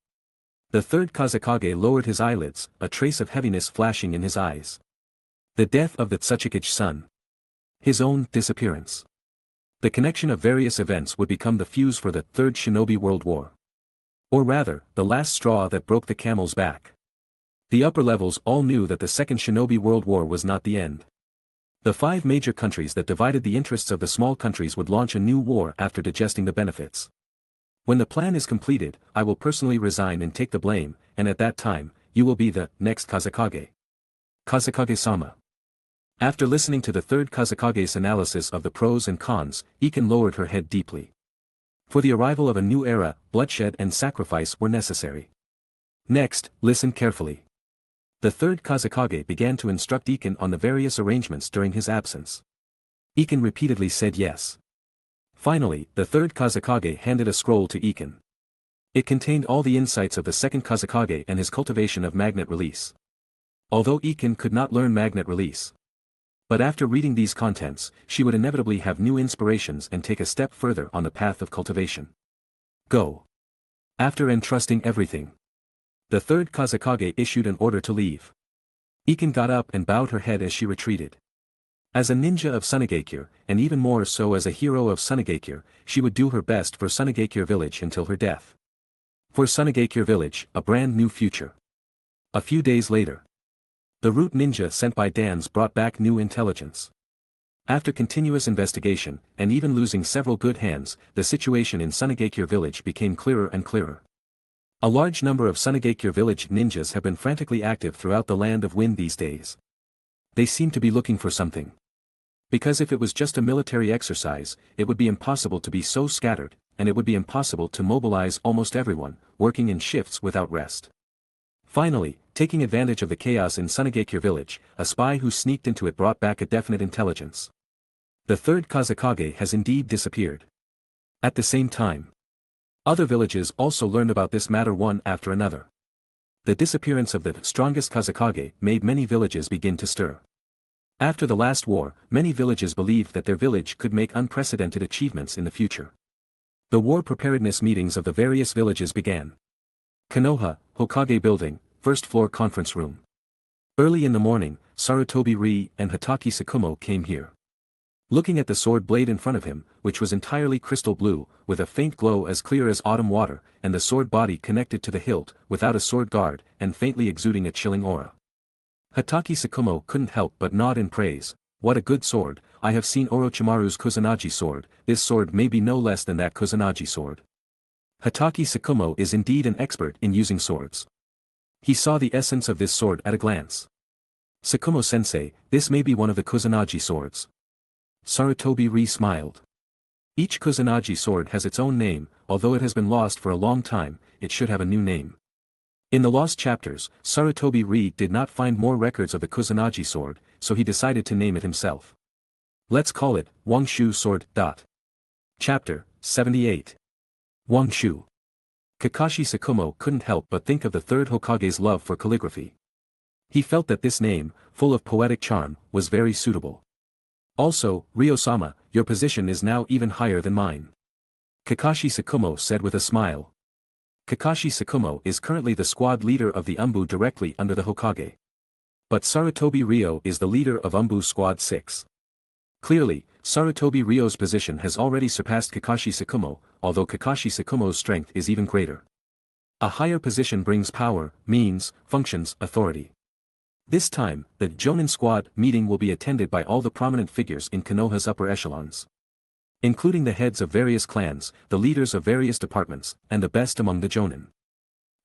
The third Kazekage lowered his eyelids, a trace of heaviness flashing in his eyes. The death of the Tsuchikage son. His own disappearance. The connection of various events would become the fuse for the Third Shinobi World War. Or rather, the last straw that broke the camel's back. The upper levels all knew that the Second Shinobi World War was not the end. The 5 major countries that divided the interests of the small countries would launch a new war after digesting the benefits. When the plan is completed, I will personally resign and take the blame, and at that time, you will be the next Kazekage. Kazekage-sama. After listening to the third Kazekage's analysis of the pros and cons, Iken lowered her head deeply. For the arrival of a new era, bloodshed and sacrifice were necessary. Next, listen carefully. The third Kazekage began to instruct Iken on the various arrangements during his absence. Iken repeatedly said yes. Finally, the third Kazekage handed a scroll to Iken. It contained all the insights of the second Kazekage and his cultivation of magnet release. Although Iken could not learn magnet release. But after reading these contents, she would inevitably have new inspirations and take a step further on the path of cultivation. Go. After entrusting everything, the third Kazekage issued an order to leave. Iken got up and bowed her head as she retreated. As a ninja of Sunigakure, and even more so as a hero of Sunigakure, she would do her best for Sunigakure village until her death. For Sunigakure village, a brand new future. A few days later, the root ninja sent by Dans brought back new intelligence. After continuous investigation, and even losing several good hands, the situation in Sunigakure village became clearer and clearer. A large number of Sunigakure village ninjas have been frantically active throughout the land of wind these days. They seem to be looking for something. Because if it was just a military exercise, it would be impossible to be so scattered, and it would be impossible to mobilize almost everyone, working in shifts without rest. Finally, taking advantage of the chaos in Sunigakure village, a spy who sneaked into it brought back a definite intelligence. The third Kazekage has indeed disappeared. At the same time, other villages also learned about this matter one after another. The disappearance of the strongest Kazekage made many villages begin to stir. After the last war, many villages believed that their village could make unprecedented achievements in the future. The war preparedness meetings of the various villages began. Konoha, Hokage Building, first floor conference room. Early in the morning, Sarutobi Ryo and Hatake Sakumo came here. Looking at the sword blade in front of him, which was entirely crystal blue, with a faint glow as clear as autumn water, and the sword body connected to the hilt, without a sword guard, and faintly exuding a chilling aura. Hatake Sakumo couldn't help but nod in praise. What a good sword. I have seen Orochimaru's Kusanagi sword, this sword may be no less than that Kusanagi sword. Hatake Sakumo is indeed an expert in using swords. He saw the essence of this sword at a glance. Sakumo-sensei, this may be one of the Kusanagi swords. Sarutobi Ryo smiled. Each Kusanagi sword has its own name, although it has been lost for a long time, it should have a new name. In the lost chapters, Sarutobi Ryo did not find more records of the Kusanagi sword, so he decided to name it himself. Let's call it, Wangshu Sword. Chapter 78. Wangshu. Kakashi Sakumo couldn't help but think of the third Hokage's love for calligraphy. He felt that this name, full of poetic charm, was very suitable. Also, Ryo-sama, your position is now even higher than mine. Kakashi Sakumo said with a smile. Kakashi Sakumo is currently the squad leader of the Anbu directly under the Hokage. But Sarutobi Ryo is the leader of Anbu Squad 6. Clearly, Sarutobi Ryo's position has already surpassed Kakashi Sakumo, although Kakashi Sakumo's strength is even greater. A higher position brings power, means, functions, authority. This time, the Jonin Squad meeting will be attended by all the prominent figures in Konoha's upper echelons. Including the heads of various clans, the leaders of various departments, and the best among the Jonin.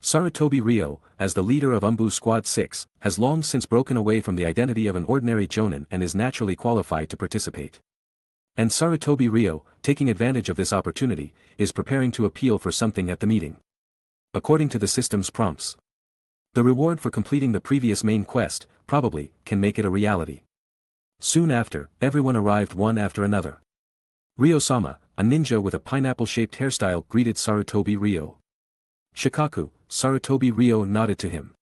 Sarutobi Ryo, as the leader of Anbu Squad 6, has long since broken away from the identity of an ordinary Jonin and is naturally qualified to participate. And Sarutobi Ryo, taking advantage of this opportunity, is preparing to appeal for something at the meeting. According to the system's prompts, the reward for completing the previous main quest, probably, can make it a reality. Soon after, everyone arrived one after another. Ryo-sama, a ninja with a pineapple-shaped hairstyle, greeted Sarutobi Ryo. Shikaku, Sarutobi Ryo nodded to him.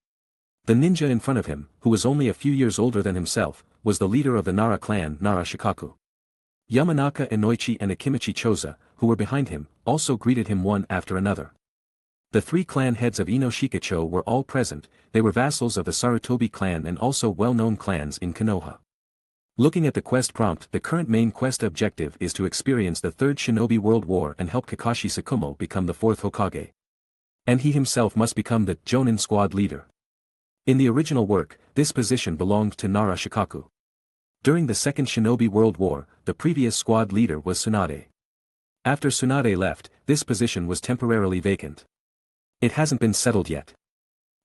The ninja in front of him, who was only a few years older than himself, was the leader of the Nara clan, Nara Shikaku. Yamanaka Inoichi and Akimichi Choza, who were behind him, also greeted him one after another. The three clan heads of Ino Shikacho were all present. They were vassals of the Sarutobi clan and also well-known clans in Konoha. Looking at the quest prompt, the current main quest objective is to experience the Third Shinobi World War and help Kakashi Tsukumo become the fourth Hokage. And he himself must become the Jonin squad leader. In the original work, this position belonged to Nara Shikaku. During the Second Shinobi World War, the previous squad leader was Tsunade. After Tsunade left, this position was temporarily vacant. It hasn't been settled yet.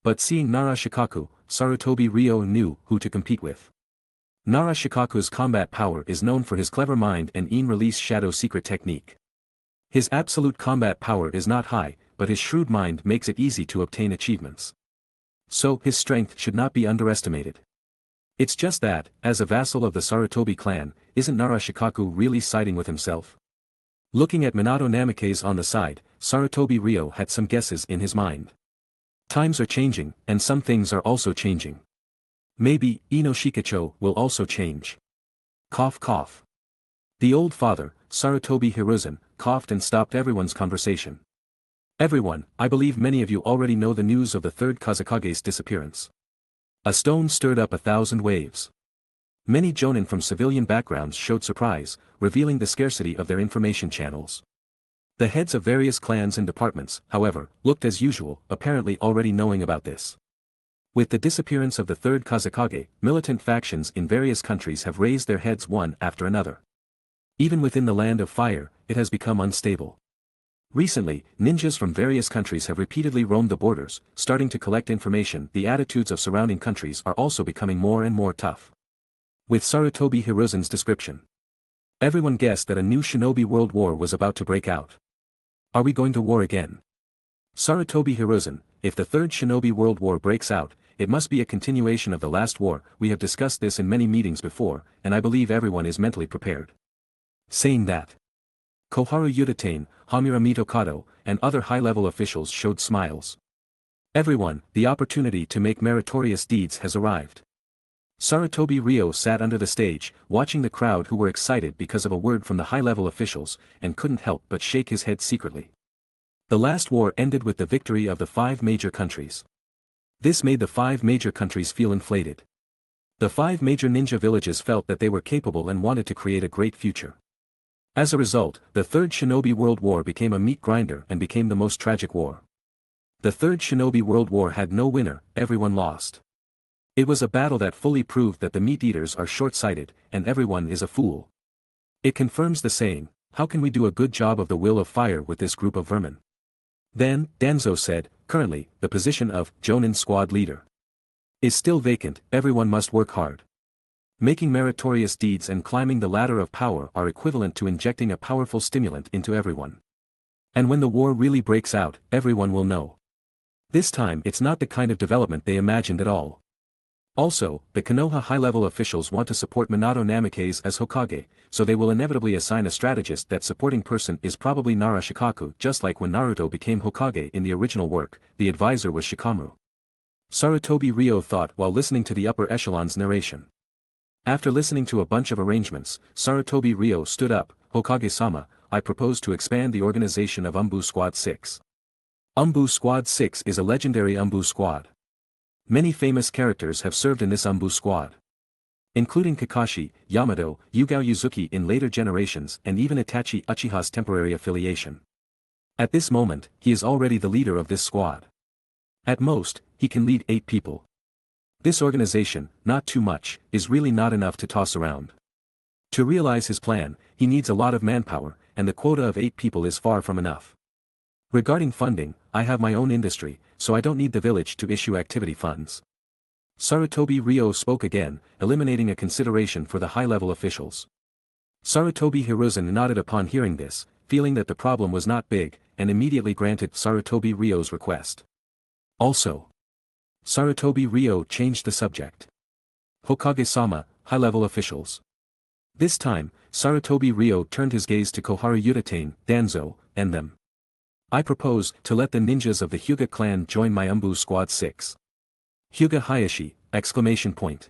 But seeing Nara Shikaku, Sarutobi Ryo knew who to compete with. Nara Shikaku's combat power is known for his clever mind and in-release shadow secret technique. His absolute combat power is not high, but his shrewd mind makes it easy to obtain achievements. So his strength should not be underestimated. It's just that, as a vassal of the Sarutobi clan, isn't Nara Shikaku really siding with himself? Looking at Minato Namikaze on the side, Sarutobi Ryo had some guesses in his mind. Times are changing, and some things are also changing. Maybe, Ino Shikacho will also change. Cough cough. The old father, Sarutobi Hiruzen, coughed and stopped everyone's conversation. Everyone, I believe many of you already know the news of the third Kazekage's disappearance. A stone stirred up 1,000 waves. Many jonin from civilian backgrounds showed surprise, revealing the scarcity of their information channels. The heads of various clans and departments, however, looked as usual, apparently already knowing about this. With the disappearance of the third Kazekage, militant factions in various countries have raised their heads one after another. Even within the Land of Fire, it has become unstable. Recently, ninjas from various countries have repeatedly roamed the borders, starting to collect information. The attitudes of surrounding countries are also becoming more and more tough. With Sarutobi Hiruzen's description, everyone guessed that a new shinobi world war was about to break out. Are we going to war again? Sarutobi Hiruzen, if the third shinobi world war breaks out, it must be a continuation of the last war. We have discussed this in many meetings before, and I believe everyone is mentally prepared. Saying that, Koharu Yudatane, Hamura Mitokado, and other high-level officials showed smiles. Everyone, the opportunity to make meritorious deeds has arrived. Sarutobi Ryo sat under the stage, watching the crowd who were excited because of a word from the high-level officials, and couldn't help but shake his head secretly. The last war ended with the victory of the 5 major countries. This made the 5 major countries feel inflated. The 5 major ninja villages felt that they were capable and wanted to create a great future. As a result, the Third Shinobi World War became a meat grinder and became the most tragic war. The Third Shinobi World War had no winner, everyone lost. It was a battle that fully proved that the meat-eaters are short-sighted, and everyone is a fool. It confirms the saying, how can we do a good job of the will of fire with this group of vermin? Then, Danzo said, currently, the position of Jonin squad leader is still vacant. Everyone must work hard. Making meritorious deeds and climbing the ladder of power are equivalent to injecting a powerful stimulant into everyone. And when the war really breaks out, everyone will know. This time it's not the kind of development they imagined at all. Also, the Konoha high-level officials want to support Minato Namikaze as Hokage, so they will inevitably assign a strategist. That supporting person is probably Nara Shikaku, just like when Naruto became Hokage in the original work, the advisor was Shikamaru. Sarutobi Ryo thought while listening to the upper echelon's narration. After listening to a bunch of arrangements, Sarutobi Ryo stood up. Hokage-sama, I propose to expand the organization of Anbu Squad 6. Anbu Squad 6 is a legendary Anbu squad. Many famous characters have served in this Anbu squad, including Kakashi, Yamato, Yugao Yuzuki in later generations, and even Itachi Uchiha's temporary affiliation. At this moment, he is already the leader of this squad. At most, he can lead 8 people. This organization, not too much, is really not enough to toss around. To realize his plan, he needs a lot of manpower, and the quota of 8 people is far from enough. Regarding funding, I have my own industry, so I don't need the village to issue activity funds. Sarutobi Ryo spoke again, eliminating a consideration for the high-level officials. Sarutobi Hiruzen nodded upon hearing this, feeling that the problem was not big, and immediately granted Sarutobi Ryo's request. Also, Sarutobi Ryo changed the subject. Hokage-sama, high-level officials. This time, Sarutobi Ryo turned his gaze to Koharu Yudatane, Danzo, and them. I propose to let the ninjas of the Hyuga clan join my Anbu Squad 6. Hyuga Hayashi! Exclamation point.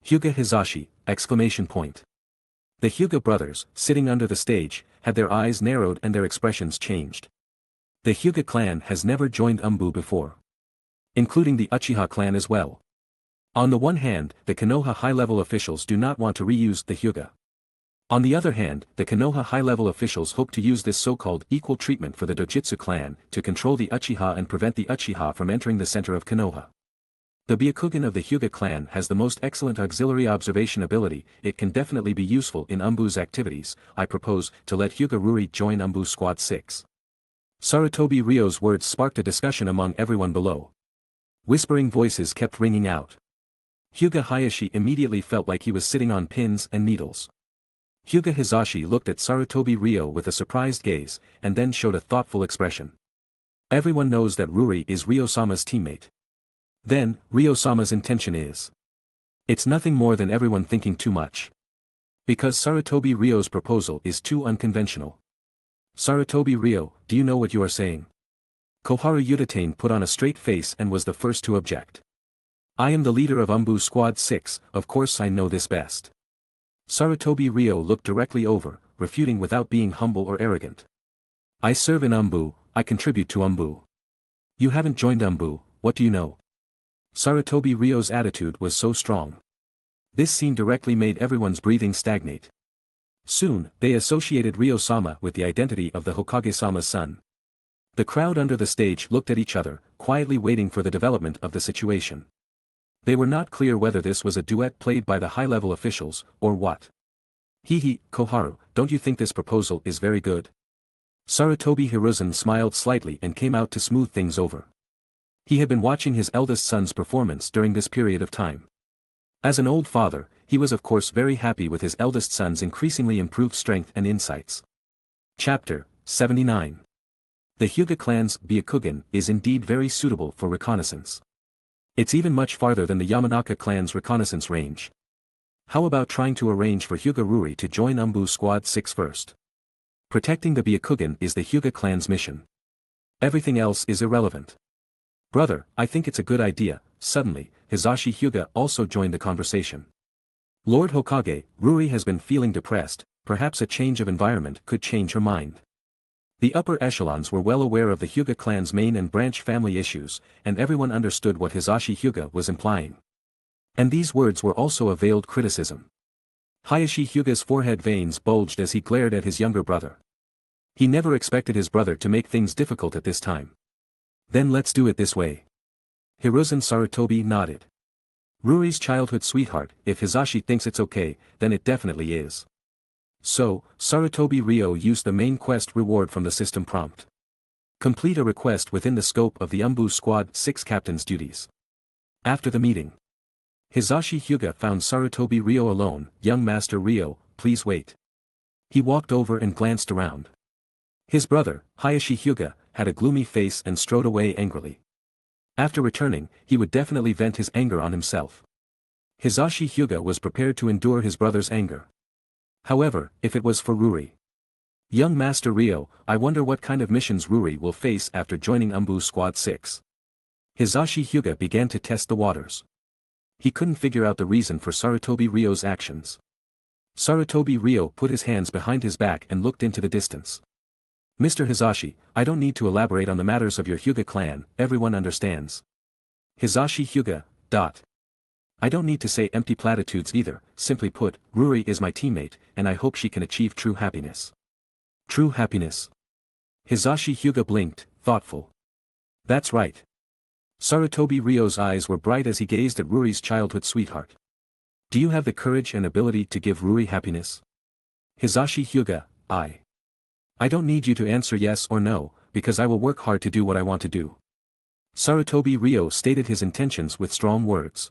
Hyuga Hizashi! Exclamation point. The Hyuga brothers, sitting under the stage, had their eyes narrowed and their expressions changed. The Hyuga clan has never joined Anbu before. Including the Uchiha clan as well. On the one hand, the Konoha high-level officials do not want to reuse the Hyuga. On the other hand, the Konoha high-level officials hope to use this so-called equal treatment for the Dojutsu clan to control the Uchiha and prevent the Uchiha from entering the center of Konoha. The Byakugan of the Hyuga clan has the most excellent auxiliary observation ability. It can definitely be useful in Anbu's activities. I propose to let Hyuga Ruri join Anbu Squad 6. Sarutobi Ryo's words sparked a discussion among everyone below. Whispering voices kept ringing out. Hyuga Hayashi immediately felt like he was sitting on pins and needles. Hyuga Hizashi looked at Sarutobi Ryo with a surprised gaze, and then showed a thoughtful expression. Everyone knows that Ruri is Ryo-sama's teammate. Then, Ryo-sama's intention is. It's nothing more than everyone thinking too much. Because Sarutobi Ryo's proposal is too unconventional. Sarutobi Ryo, do you know what you are saying? Koharu Udatane put on a straight face and was the first to object. I am the leader of Anbu Squad 6, of course I know this best. Sarutobi Ryo looked directly over, refuting without being humble or arrogant. I serve in Anbu, I contribute to Anbu. You haven't joined Anbu, what do you know? Sarutobi Ryo's attitude was so strong. This scene directly made everyone's breathing stagnate. Soon, they associated Ryo-sama with the identity of the Hokage-sama's son. The crowd under the stage looked at each other, quietly waiting for the development of the situation. They were not clear whether this was a duet played by the high-level officials, or what. Hee, Koharu, don't you think this proposal is very good? Sarutobi Hiruzen smiled slightly and came out to smooth things over. He had been watching his eldest son's performance during this period of time. As an old father, he was of course very happy with his eldest son's increasingly improved strength and insights. Chapter 79. The Hyuga clan's Byakugan is indeed very suitable for reconnaissance. It's even much farther than the Yamanaka clan's reconnaissance range. How about trying to arrange for Hyuga Ruri to join Anbu Squad 6 first? Protecting the Byakugan is the Hyuga clan's mission. Everything else is irrelevant. Brother, I think it's a good idea. Suddenly, Hizashi Hyuga also joined the conversation. Lord Hokage, Ruri has been feeling depressed, perhaps a change of environment could change her mind. The upper echelons were well aware of the Hyuga clan's main and branch family issues, and everyone understood what Hizashi Hyuga was implying. And these words were also a veiled criticism. Hayashi Hyuga's forehead veins bulged as he glared at his younger brother. He never expected his brother to make things difficult at this time. Then let's do it this way. Hiruzen Sarutobi nodded. Ruri's childhood sweetheart, if Hizashi thinks it's okay, then it definitely is. So, Sarutobi Ryo used the main quest reward from the system prompt. Complete a request within the scope of the Anbu Squad 6 captain's duties. After the meeting, Hizashi Hyuga found Sarutobi Ryo alone. Young Master Ryo, please wait. He walked over and glanced around. His brother, Hayashi Hyuga, had a gloomy face and strode away angrily. After returning, he would definitely vent his anger on himself. Hizashi Hyuga was prepared to endure his brother's anger. However, if it was for Ruri. Young Master Ryo, I wonder what kind of missions Ruri will face after joining Anbu Squad 6. Hizashi Hyuga began to test the waters. He couldn't figure out the reason for Sarutobi Ryo's actions. Sarutobi Ryo put his hands behind his back and looked into the distance. Mr. Hizashi, I don't need to elaborate on the matters of your Hyuga clan, everyone understands. Hizashi Hyuga, I don't need to say empty platitudes either, simply put, Ruri is my teammate, and I hope she can achieve true happiness. True happiness? Hizashi Hyuga blinked, thoughtful. That's right. Sarutobi Ryo's eyes were bright as he gazed at Ruri's childhood sweetheart. Do you have the courage and ability to give Ruri happiness? Hizashi Hyuga, I don't need you to answer yes or no, because I will work hard to do what I want to do. Sarutobi Ryo stated his intentions with strong words.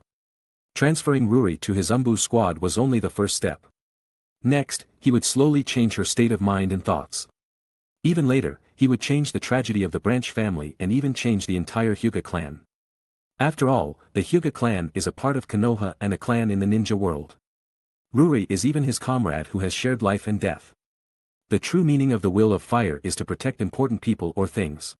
Transferring Ruri to his Anbu squad was only the first step. Next, he would slowly change her state of mind and thoughts. Even later, he would change the tragedy of the branch family and even change the entire Hyuga clan. After all, the Hyuga clan is a part of Konoha and a clan in the ninja world. Ruri is even his comrade who has shared life and death. The true meaning of the will of fire is to protect important people or things.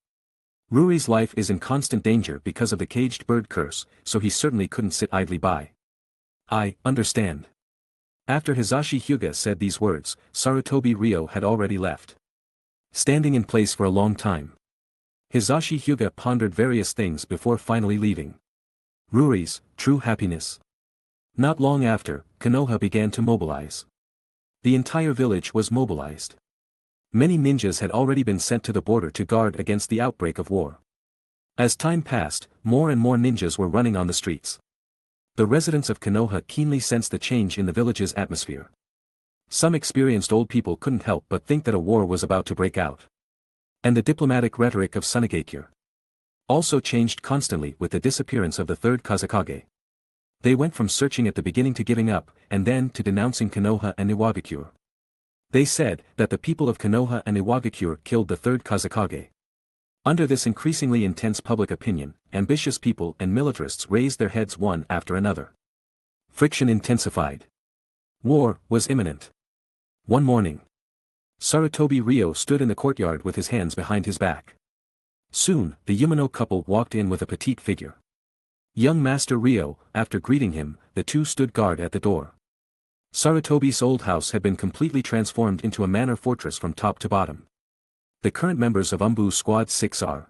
Ruri's life is in constant danger because of the caged bird curse, so he certainly couldn't sit idly by. I understand. After Hisashi Hyuga said these words, Sarutobi Ryo had already left. Standing in place for a long time. Hisashi Hyuga pondered various things before finally leaving. Ruri's true happiness. Not long after, Konoha began to mobilize. The entire village was mobilized. Many ninjas had already been sent to the border to guard against the outbreak of war. As time passed, more and more ninjas were running on the streets. The residents of Konoha keenly sensed the change in the village's atmosphere. Some experienced old people couldn't help but think that a war was about to break out. And the diplomatic rhetoric of Sunigakure also changed constantly with the disappearance of the third Kazekage. They went from searching at the beginning to giving up, and then to denouncing Konoha and Iwagakure. They said that the people of Konoha and Iwagakure killed the third Kazekage. Under this increasingly intense public opinion, ambitious people and militarists raised their heads one after another. Friction intensified. War was imminent. One morning, Sarutobi Ryo stood in the courtyard with his hands behind his back. Soon, the Yumano couple walked in with a petite figure. Young Master Ryo, after greeting him, the two stood guard at the door. Sarutobi's old house had been completely transformed into a manor fortress from top to bottom. The current members of Anbu Squad 6 are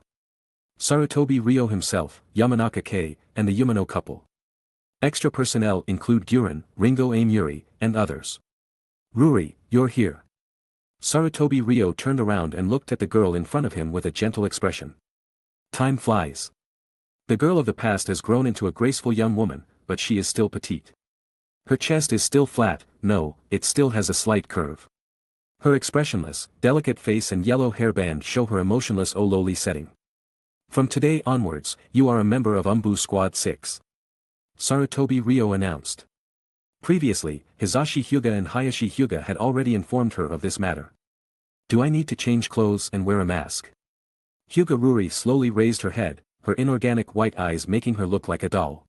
Sarutobi Ryo himself, Yamanaka Kei, and the Yumano couple. Extra personnel include Guren, Ringo Amuri, and others. Ruri, you're here. Sarutobi Ryo turned around and looked at the girl in front of him with a gentle expression. Time flies. The girl of the past has grown into a graceful young woman, but she is still petite. Her chest is still flat, no, it still has a slight curve. Her expressionless, delicate face and yellow hairband show her emotionless lowly setting. From today onwards, you are a member of Anbu Squad 6. Sarutobi Ryo announced. Previously, Hisashi Hyuga and Hayashi Hyuga had already informed her of this matter. Do I need to change clothes and wear a mask? Hyuga Ruri slowly raised her head, her inorganic white eyes making her look like a doll.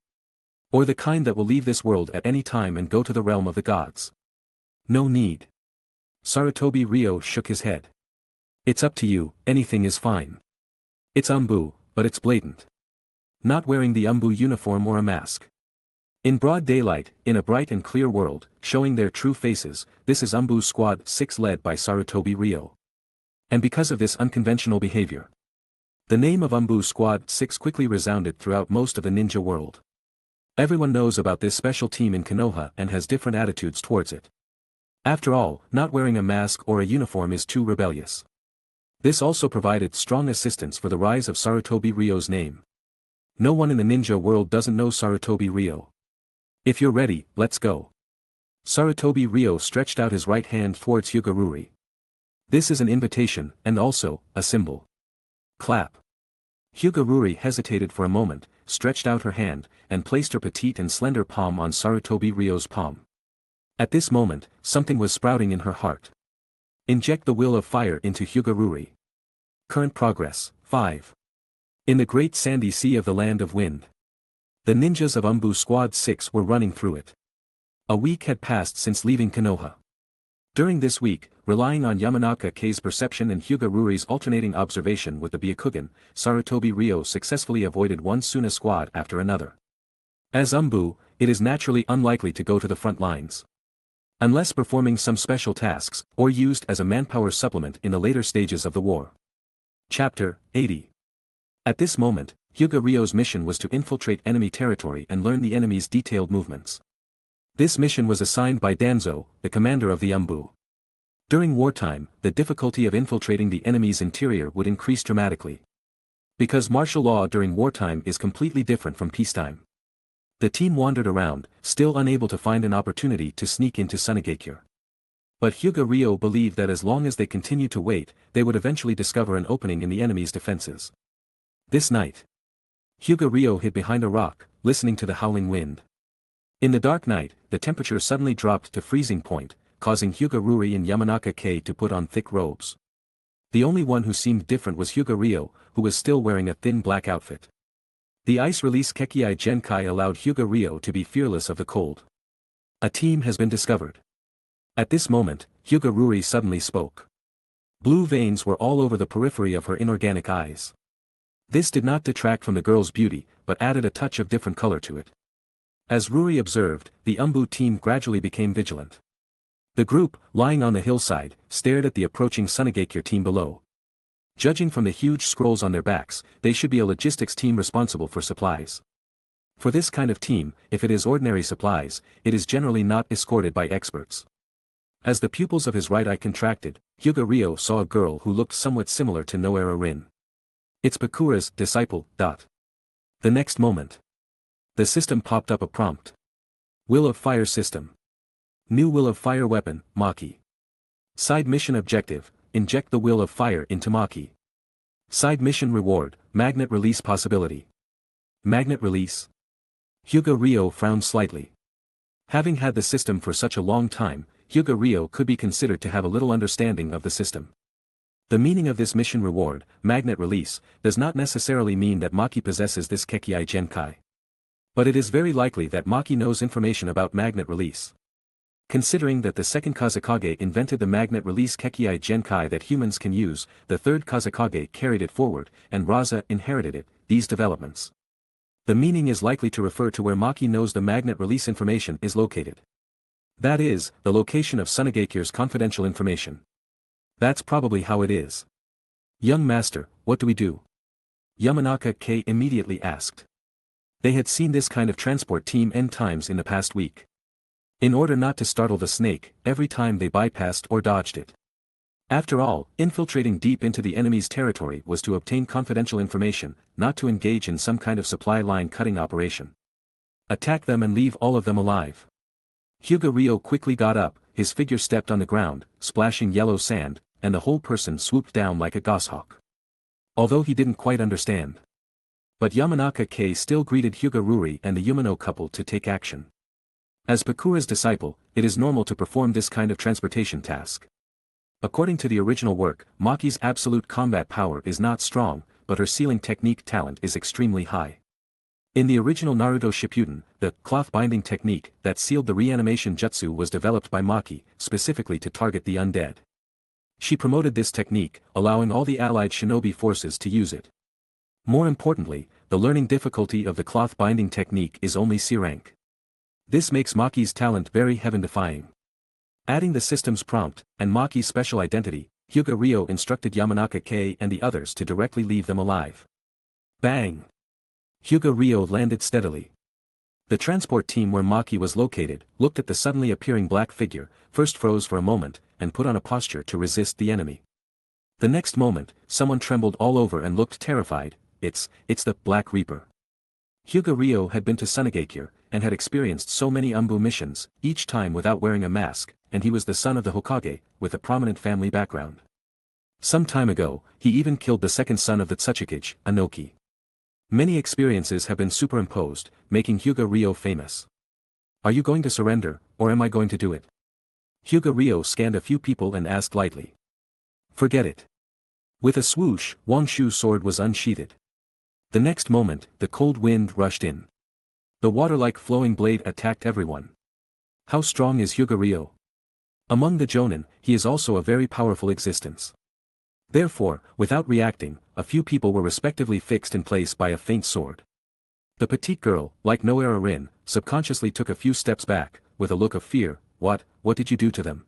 Or the kind that will leave this world at any time and go to the realm of the gods. No need. Sarutobi Ryo shook his head. It's up to you, anything is fine. It's Anbu, but it's blatant. Not wearing the Anbu uniform or a mask. In broad daylight, in a bright and clear world, showing their true faces, this is Anbu Squad 6 led by Sarutobi Ryo. And because of this unconventional behavior, the name of Anbu Squad 6 quickly resounded throughout most of the ninja world. Everyone knows about this special team in Konoha and has different attitudes towards it. After all, not wearing a mask or a uniform is too rebellious. This also provided strong assistance for the rise of Sarutobi Ryo's name. No one in the ninja world doesn't know Sarutobi Ryo. If you're ready, let's go. Sarutobi Ryo stretched out his right hand towards Hyuga Ruri. This is an invitation, and also, a symbol. Clap. Hyuga Ruri hesitated for a moment, stretched out her hand, and placed her petite and slender palm on Sarutobi Ryo's palm. At this moment, something was sprouting in her heart. Inject the will of fire into Hyuga Ruri. Current progress, 5. In the great sandy sea of the land of wind. The ninjas of Anbu Squad 6 were running through it. A week had passed since leaving Konoha. During this week, relying on Yamanaka Kei's perception and Hyuga Ruri's alternating observation with the Byakugan, Sarutobi Ryo successfully avoided one Suna squad after another. As Anbu, it is naturally unlikely to go to the front lines. Unless performing some special tasks, or used as a manpower supplement in the later stages of the war. Chapter 80. At this moment, Hyuga Ryo's mission was to infiltrate enemy territory and learn the enemy's detailed movements. This mission was assigned by Danzo, the commander of the Anbu. During wartime, the difficulty of infiltrating the enemy's interior would increase dramatically. Because martial law during wartime is completely different from peacetime. The team wandered around, still unable to find an opportunity to sneak into Sunigakure. But Hyuga Ryo believed that as long as they continued to wait, they would eventually discover an opening in the enemy's defenses. This night, Hyuga Ryo hid behind a rock, listening to the howling wind. In the dark night, the temperature suddenly dropped to freezing point, causing Hyuga Ruri and Yamanaka Kei to put on thick robes. The only one who seemed different was Hyuga Ryo, who was still wearing a thin black outfit. The ice-release Kekiai Genkai allowed Hyuga Ryo to be fearless of the cold. A team has been discovered. At this moment, Hyuga Ruri suddenly spoke. Blue veins were all over the periphery of her inorganic eyes. This did not detract from the girl's beauty, but added a touch of different color to it. As Ruri observed, the Anbu team gradually became vigilant. The group, lying on the hillside, stared at the approaching Sunagakure team below. Judging from the huge scrolls on their backs, they should be a logistics team responsible for supplies. For this kind of team, if it is ordinary supplies, it is generally not escorted by experts. As the pupils of his right eye contracted, Hyuga Ryo saw a girl who looked somewhat similar to Noera Rin. It's Bakura's disciple. The next moment, the system popped up a prompt. Will of Fire System. New Will of Fire Weapon, Maki. Side Mission Objective, inject the Will of Fire into Maki. Side Mission Reward, Magnet Release Possibility. Magnet Release? Hyuga Ryo frowned slightly. Having had the system for such a long time, Hyuga Ryo could be considered to have a little understanding of the system. The meaning of this mission reward, Magnet Release, does not necessarily mean that Maki possesses this Kekkei Genkai. But it is very likely that Maki knows information about Magnet Release. Considering that the second Kazekage invented the Magnet Release Kekkei Genkai that humans can use, the third Kazekage carried it forward, and Raza inherited it, these developments. The meaning is likely to refer to where Maki knows the Magnet Release information is located. That is, the location of Sunagakure's confidential information. That's probably how it is. Young master, what do we do? Yamanaka K immediately asked. They had seen this kind of transport team n times in the past week. In order not to startle the snake, every time they bypassed or dodged it. After all, infiltrating deep into the enemy's territory was to obtain confidential information, not to engage in some kind of supply line cutting operation. Attack them and leave all of them alive. Hyuga Ryo quickly got up, his figure stepped on the ground, splashing yellow sand, and the whole person swooped down like a goshawk. Although he didn't quite understand. But Yamanaka K still greeted Hyuga Ruri and the Yumano couple to take action. As Bakura's disciple, it is normal to perform this kind of transportation task. According to the original work, Maki's absolute combat power is not strong, but her sealing technique talent is extremely high. In the original Naruto Shippuden, the cloth binding technique that sealed the reanimation jutsu was developed by Maki, specifically to target the undead. She promoted this technique, allowing all the allied shinobi forces to use it. More importantly, the learning difficulty of the cloth binding technique is only C rank. This makes Maki's talent very heaven-defying. Adding the system's prompt, and Maki's special identity, Hyuga Ryo instructed Yamanaka K and the others to directly leave them alive. Bang! Hyuga Ryo landed steadily. The transport team where Maki was located, looked at the suddenly appearing black figure, first froze for a moment, and put on a posture to resist the enemy. The next moment, someone trembled all over and looked terrified. It's the Black Reaper. Hyuga Ryo had been to Sunagakure, and had experienced so many Anbu missions, each time without wearing a mask, and he was the son of the Hokage, with a prominent family background. Some time ago, he even killed the second son of the Tsuchikage, Anoki. Many experiences have been superimposed, making Hyuga Ryo famous. Are you going to surrender, or am I going to do it? Hyuga Ryo scanned a few people and asked lightly. Forget it. With a swoosh, Wangshu's sword was unsheathed. The next moment, the cold wind rushed in. The water-like flowing blade attacked everyone. How strong is Hyuga Ryo? Among the Jonin, he is also a very powerful existence. Therefore, without reacting, a few people were respectively fixed in place by a faint sword. The petite girl, like Noera Rin, subconsciously took a few steps back, with a look of fear. What did you do to them?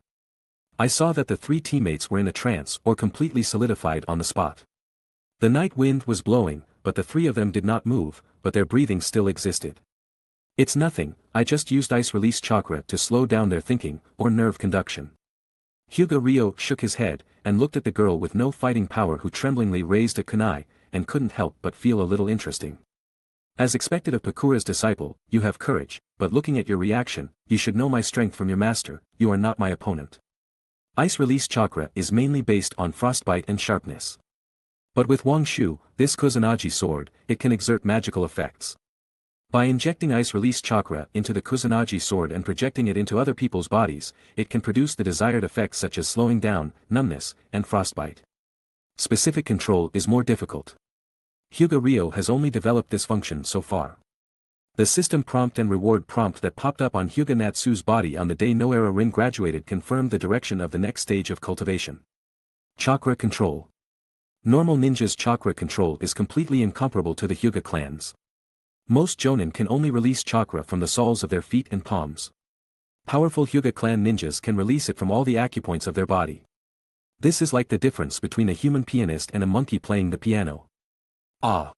I saw that the three teammates were in a trance or completely solidified on the spot. The night wind was blowing, but the three of them did not move, but their breathing still existed. It's nothing, I just used ice release chakra to slow down their thinking, or nerve conduction. Hyuga Ryo shook his head, and looked at the girl with no fighting power who tremblingly raised a kunai, and couldn't help but feel a little interesting. As expected of Bakura's disciple, you have courage, but looking at your reaction, you should know my strength from your master, you are not my opponent. Ice release chakra is mainly based on frostbite and sharpness. But with Wangshu, this Kusanagi sword, it can exert magical effects. By injecting ice release chakra into the Kusanagi sword and projecting it into other people's bodies, it can produce the desired effects such as slowing down, numbness, and frostbite. Specific control is more difficult. Hyuga Ryo has only developed this function so far. The system prompt and reward prompt that popped up on Hyuga Natsu's body on the day Noera Rin graduated confirmed the direction of the next stage of cultivation. Chakra control. Normal ninjas' chakra control is completely incomparable to the Hyuga clan's. Most jonin can only release chakra from the soles of their feet and palms. Powerful Hyuga clan ninjas can release it from all the acupoints of their body. This is like the difference between a human pianist and a monkey playing the piano. Ah!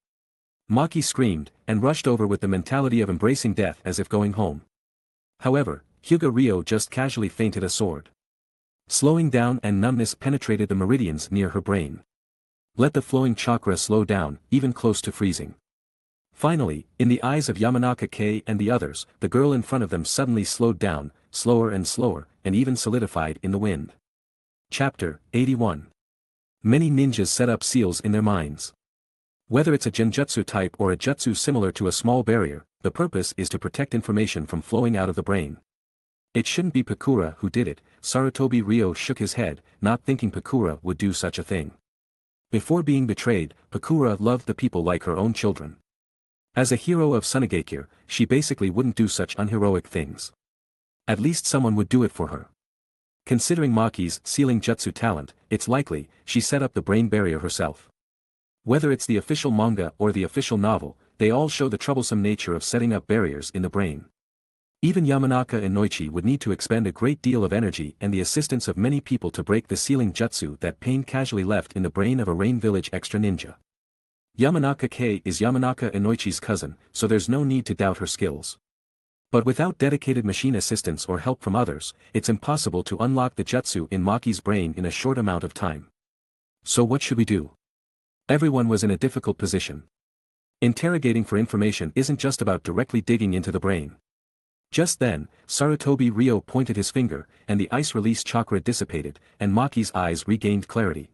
Maki screamed, and rushed over with the mentality of embracing death as if going home. However, Hyuga Ryo just casually feinted a sword. Slowing down and numbness penetrated the meridians near her brain. Let the flowing chakra slow down, even close to freezing. Finally, in the eyes of Yamanaka K and the others, the girl in front of them suddenly slowed down, slower, and even solidified in the wind. Chapter 81. Many ninjas set up seals in their minds. Whether it's a genjutsu type or a jutsu similar to a small barrier, the purpose is to protect information from flowing out of the brain. It shouldn't be Pakura who did it. Sarutobi Ryo shook his head, not thinking Pakura would do such a thing. Before being betrayed, Pakura loved the people like her own children. As a hero of Sunigakure, she basically wouldn't do such unheroic things. At least someone would do it for her. Considering Maki's sealing jutsu talent, it's likely she set up the brain barrier herself. Whether it's the official manga or the official novel, they all show the troublesome nature of setting up barriers in the brain. Even Yamanaka and Noichi would need to expend a great deal of energy and the assistance of many people to break the sealing jutsu that Pain casually left in the brain of a Rain Village extra ninja. Yamanaka K is Yamanaka Inoichi's cousin, so there's no need to doubt her skills. But without dedicated machine assistance or help from others, it's impossible to unlock the jutsu in Maki's brain in a short amount of time. So what should we do? Everyone was in a difficult position. Interrogating for information isn't just about directly digging into the brain. Just then, Sarutobi Ryo pointed his finger, and the ice release chakra dissipated, and Maki's eyes regained clarity.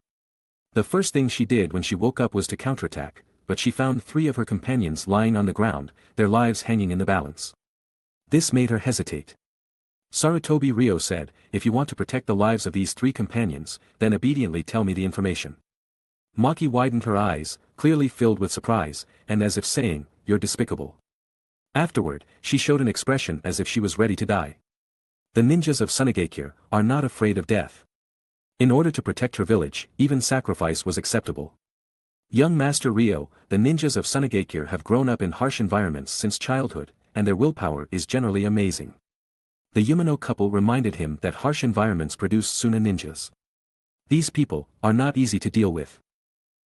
The first thing she did when she woke up was to counterattack, but she found 3 of her companions lying on the ground, their lives hanging in the balance. This made her hesitate. Sarutobi Ryo said, "If you want to protect the lives of these 3 companions, then obediently tell me the information." Maki widened her eyes, clearly filled with surprise, and as if saying, "You're despicable." Afterward, she showed an expression as if she was ready to die. The ninjas of Sunigakure are not afraid of death. In order to protect her village, even sacrifice was acceptable. Young Master Ryo, the ninjas of Sunigakure have grown up in harsh environments since childhood, and their willpower is generally amazing. The Yumano couple reminded him that harsh environments produce Suna ninjas. These people are not easy to deal with.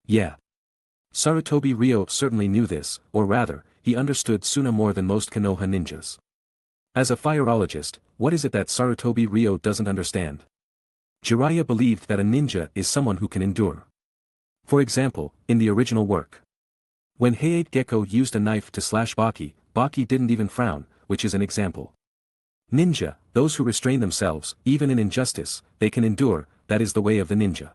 Yeah. Sarutobi Ryo certainly knew this, or rather, he understood Suna more than most Konoha ninjas. As a fireologist, what is it that Sarutobi Ryo doesn't understand? Jiraiya believed that a ninja is someone who can endure. For example, in the original work. When Heiate Gecko used a knife to slash Baki, Baki didn't even frown, which is an example. Ninja, those who restrain themselves, even in injustice, they can endure, that is the way of the ninja.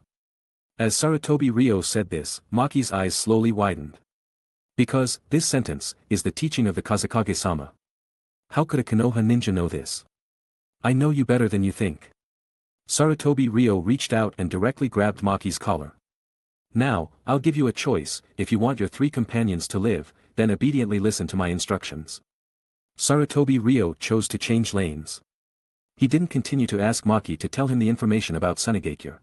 As Sarutobi Ryo said this, Maki's eyes slowly widened. Because, this sentence, is the teaching of the Kazekage-sama. How could a Konoha ninja know this? I know you better than you think. Sarutobi Ryo reached out and directly grabbed Maki's collar. Now, I'll give you a choice. If you want your 3 companions to live, then obediently listen to my instructions. Sarutobi Ryo chose to change lanes. He didn't continue to ask Maki to tell him the information about Sunigakure.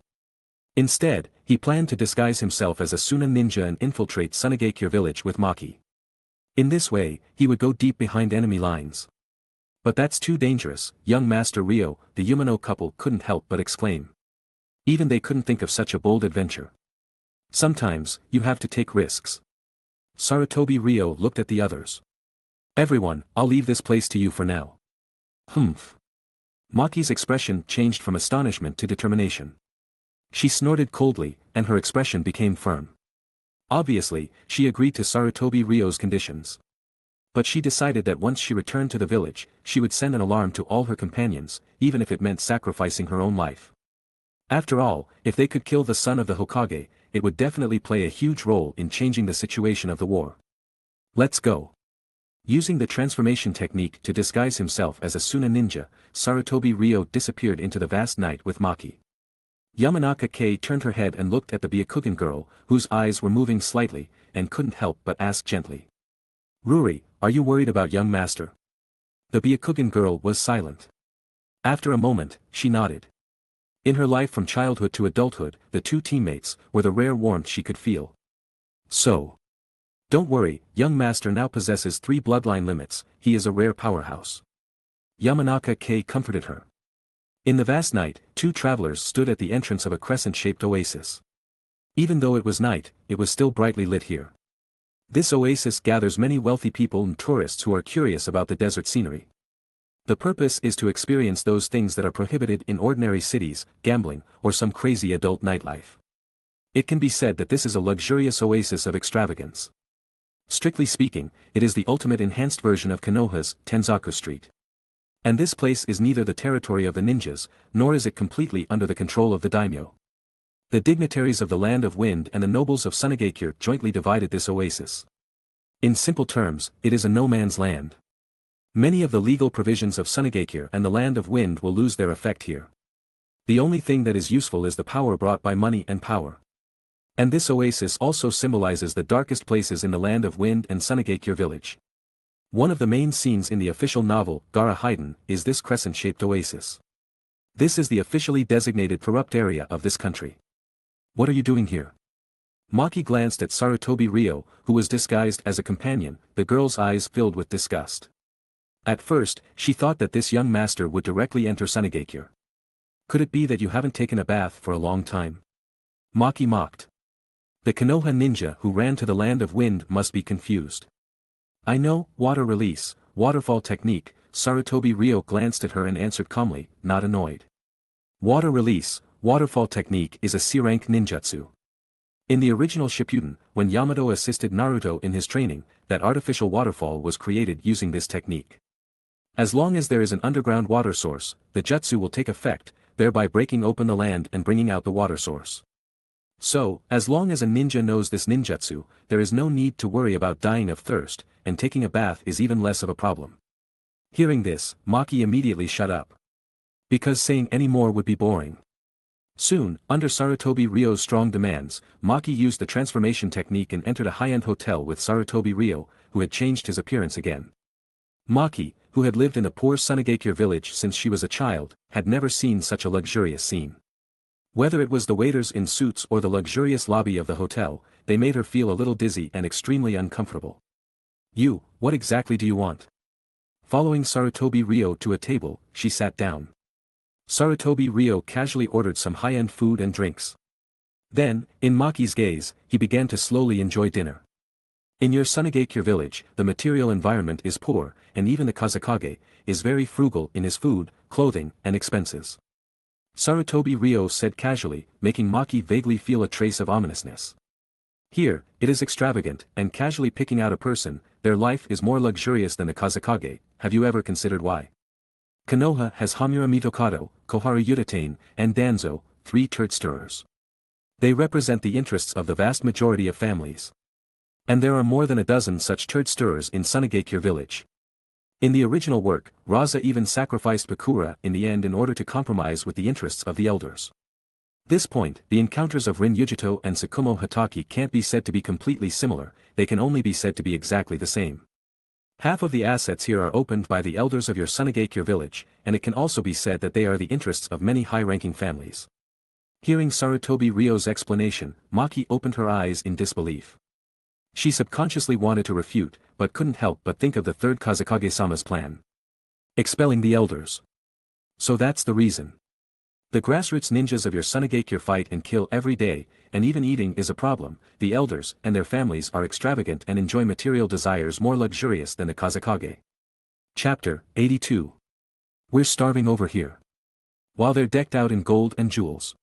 Instead, he planned to disguise himself as a Suna ninja and infiltrate Sunigakure village with Maki. In this way, he would go deep behind enemy lines. But that's too dangerous, young Master Ryo, the Yumano couple couldn't help but exclaim. Even they couldn't think of such a bold adventure. Sometimes, you have to take risks. Sarutobi Ryo looked at the others. Everyone, I'll leave this place to you for now. Humph. Maki's expression changed from astonishment to determination. She snorted coldly, and her expression became firm. Obviously, she agreed to Sarutobi Ryo's conditions. But she decided that once she returned to the village, she would send an alarm to all her companions, even if it meant sacrificing her own life. After all, if they could kill the son of the Hokage, it would definitely play a huge role in changing the situation of the war. Let's go. Using the transformation technique to disguise himself as a Suna ninja, Sarutobi Ryo disappeared into the vast night with Maki. Yamanaka K turned her head and looked at the Byakugan girl, whose eyes were moving slightly, and couldn't help but ask gently. Ruri, are you worried about young master? The Byakugan girl was silent. After a moment, she nodded. In her life from childhood to adulthood, the two teammates were the rare warmth she could feel. So, don't worry, young master now possesses 3 bloodline limits, he is a rare powerhouse. Yamanaka K comforted her. In the vast night, 2 travelers stood at the entrance of a crescent-shaped oasis. Even though it was night, it was still brightly lit here. This oasis gathers many wealthy people and tourists who are curious about the desert scenery. The purpose is to experience those things that are prohibited in ordinary cities, gambling, or some crazy adult nightlife. It can be said that this is a luxurious oasis of extravagance. Strictly speaking, it is the ultimate enhanced version of Konoha's Tenzaku Street. And this place is neither the territory of the ninjas, nor is it completely under the control of the daimyo. The dignitaries of the Land of Wind and the nobles of Sunagakure jointly divided this oasis. In simple terms, it is a no-man's land. Many of the legal provisions of Sunagakure and the Land of Wind will lose their effect here. The only thing that is useful is the power brought by money and power. And this oasis also symbolizes the darkest places in the Land of Wind and Sunagakure village. One of the main scenes in the official novel, Gara Haiden, is this crescent-shaped oasis. This is the officially designated corrupt area of this country. What are you doing here? Maki glanced at Sarutobi Ryo, who was disguised as a companion, the girl's eyes filled with disgust. At first, she thought that this young master would directly enter Sunagakure. Could it be that you haven't taken a bath for a long time? Maki mocked. The Konoha ninja who ran to the Land of Wind must be confused. I know, water release, waterfall technique, Sarutobi Ryo glanced at her and answered calmly, not annoyed. Water release, waterfall technique is a C-rank ninjutsu. In the original Shippuden, when Yamato assisted Naruto in his training, that artificial waterfall was created using this technique. As long as there is an underground water source, the jutsu will take effect, thereby breaking open the land and bringing out the water source. So, as long as a ninja knows this ninjutsu, there is no need to worry about dying of thirst, and taking a bath is even less of a problem. Hearing this, Maki immediately shut up. Because saying any more would be boring. Soon, under Sarutobi Ryo's strong demands, Maki used the transformation technique and entered a high-end hotel with Sarutobi Ryo, who had changed his appearance again. Maki, who had lived in a poor Sunagakure village since she was a child, had never seen such a luxurious scene. Whether it was the waiters in suits or the luxurious lobby of the hotel, they made her feel a little dizzy and extremely uncomfortable. You, what exactly do you want? Following Sarutobi Ryo to a table, she sat down. Sarutobi Ryo casually ordered some high-end food and drinks. Then, in Maki's gaze, he began to slowly enjoy dinner. In your Sunagakure village, the material environment is poor, and even the Kazekage is very frugal in his food, clothing, and expenses. Sarutobi Ryo said casually, making Maki vaguely feel a trace of ominousness. Here, it is extravagant, and casually picking out a person, their life is more luxurious than the Kazekage. Have you ever considered why? Konoha has Hamura Mitokado, Koharu Yudatane, and Danzo, 3 turd stirrers. They represent the interests of the vast majority of families. And there are more than a dozen such turd stirrers in Sunagakure village. In the original work, Raza even sacrificed Pakura in the end in order to compromise with the interests of the elders. This point, the encounters of Rin Yujito and Tsukumo Hatake can't be said to be completely similar, they can only be said to be exactly the same. Half of the assets here are opened by the elders of your Sunagakure village, and it can also be said that they are the interests of many high-ranking families. Hearing Sarutobi Ryo's explanation, Maki opened her eyes in disbelief. She subconsciously wanted to refute, but couldn't help but think of the third Kazekage-sama's plan. Expelling the elders. So that's the reason. The grassroots ninjas of your Sunagakure fight and kill every day, and even eating is a problem. The elders and their families are extravagant and enjoy material desires more luxurious than the Kazekage. Chapter 82. We're starving over here. While they're decked out in gold and jewels.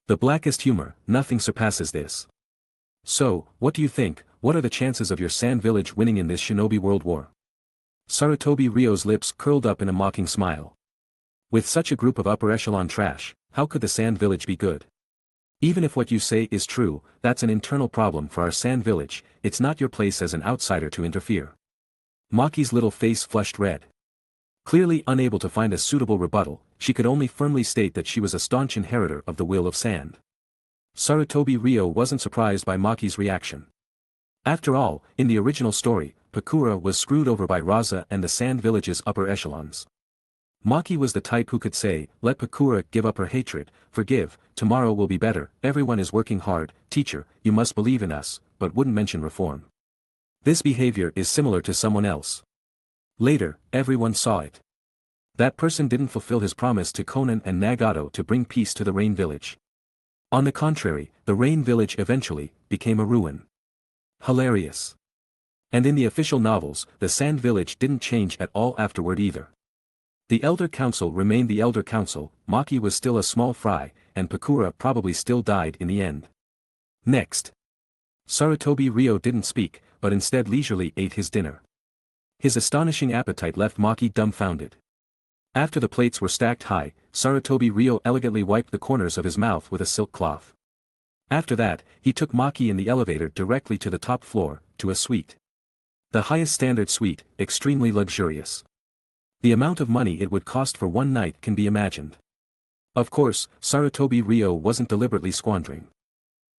The blackest humor, nothing surpasses this. So, what do you think, what are the chances of your Sand Village winning in this shinobi world war? Sarutobi Ryo's lips curled up in a mocking smile. With such a group of upper echelon trash, how could the Sand Village be good? Even if what you say is true, that's an internal problem for our Sand Village, it's not your place as an outsider to interfere. Maki's little face flushed red. Clearly unable to find a suitable rebuttal, she could only firmly state that she was a staunch inheritor of the Will of Sand. Sarutobi Ryo wasn't surprised by Maki's reaction. After all, in the original story, Pakura was screwed over by Raza and the Sand Village's upper echelons. Maki was the type who could say, let Pakura give up her hatred, forgive, tomorrow will be better, everyone is working hard, teacher, you must believe in us, but wouldn't mention reform. This behavior is similar to someone else. Later, everyone saw it. That person didn't fulfill his promise to Konan and Nagato to bring peace to the Rain Village. On the contrary, the Rain Village eventually became a ruin. Hilarious. And in the official novels, the Sand Village didn't change at all afterward either. The Elder Council remained the Elder Council, Maki was still a small fry, and Pakura probably still died in the end. Next. Sarutobi Ryo didn't speak, but instead leisurely ate his dinner. His astonishing appetite left Maki dumbfounded. After the plates were stacked high, Sarutobi Ryo elegantly wiped the corners of his mouth with a silk cloth. After that, he took Maki in the elevator directly to the top floor, to a suite. The highest standard suite, extremely luxurious. The amount of money it would cost for one night can be imagined. Of course, Sarutobi Ryo wasn't deliberately squandering.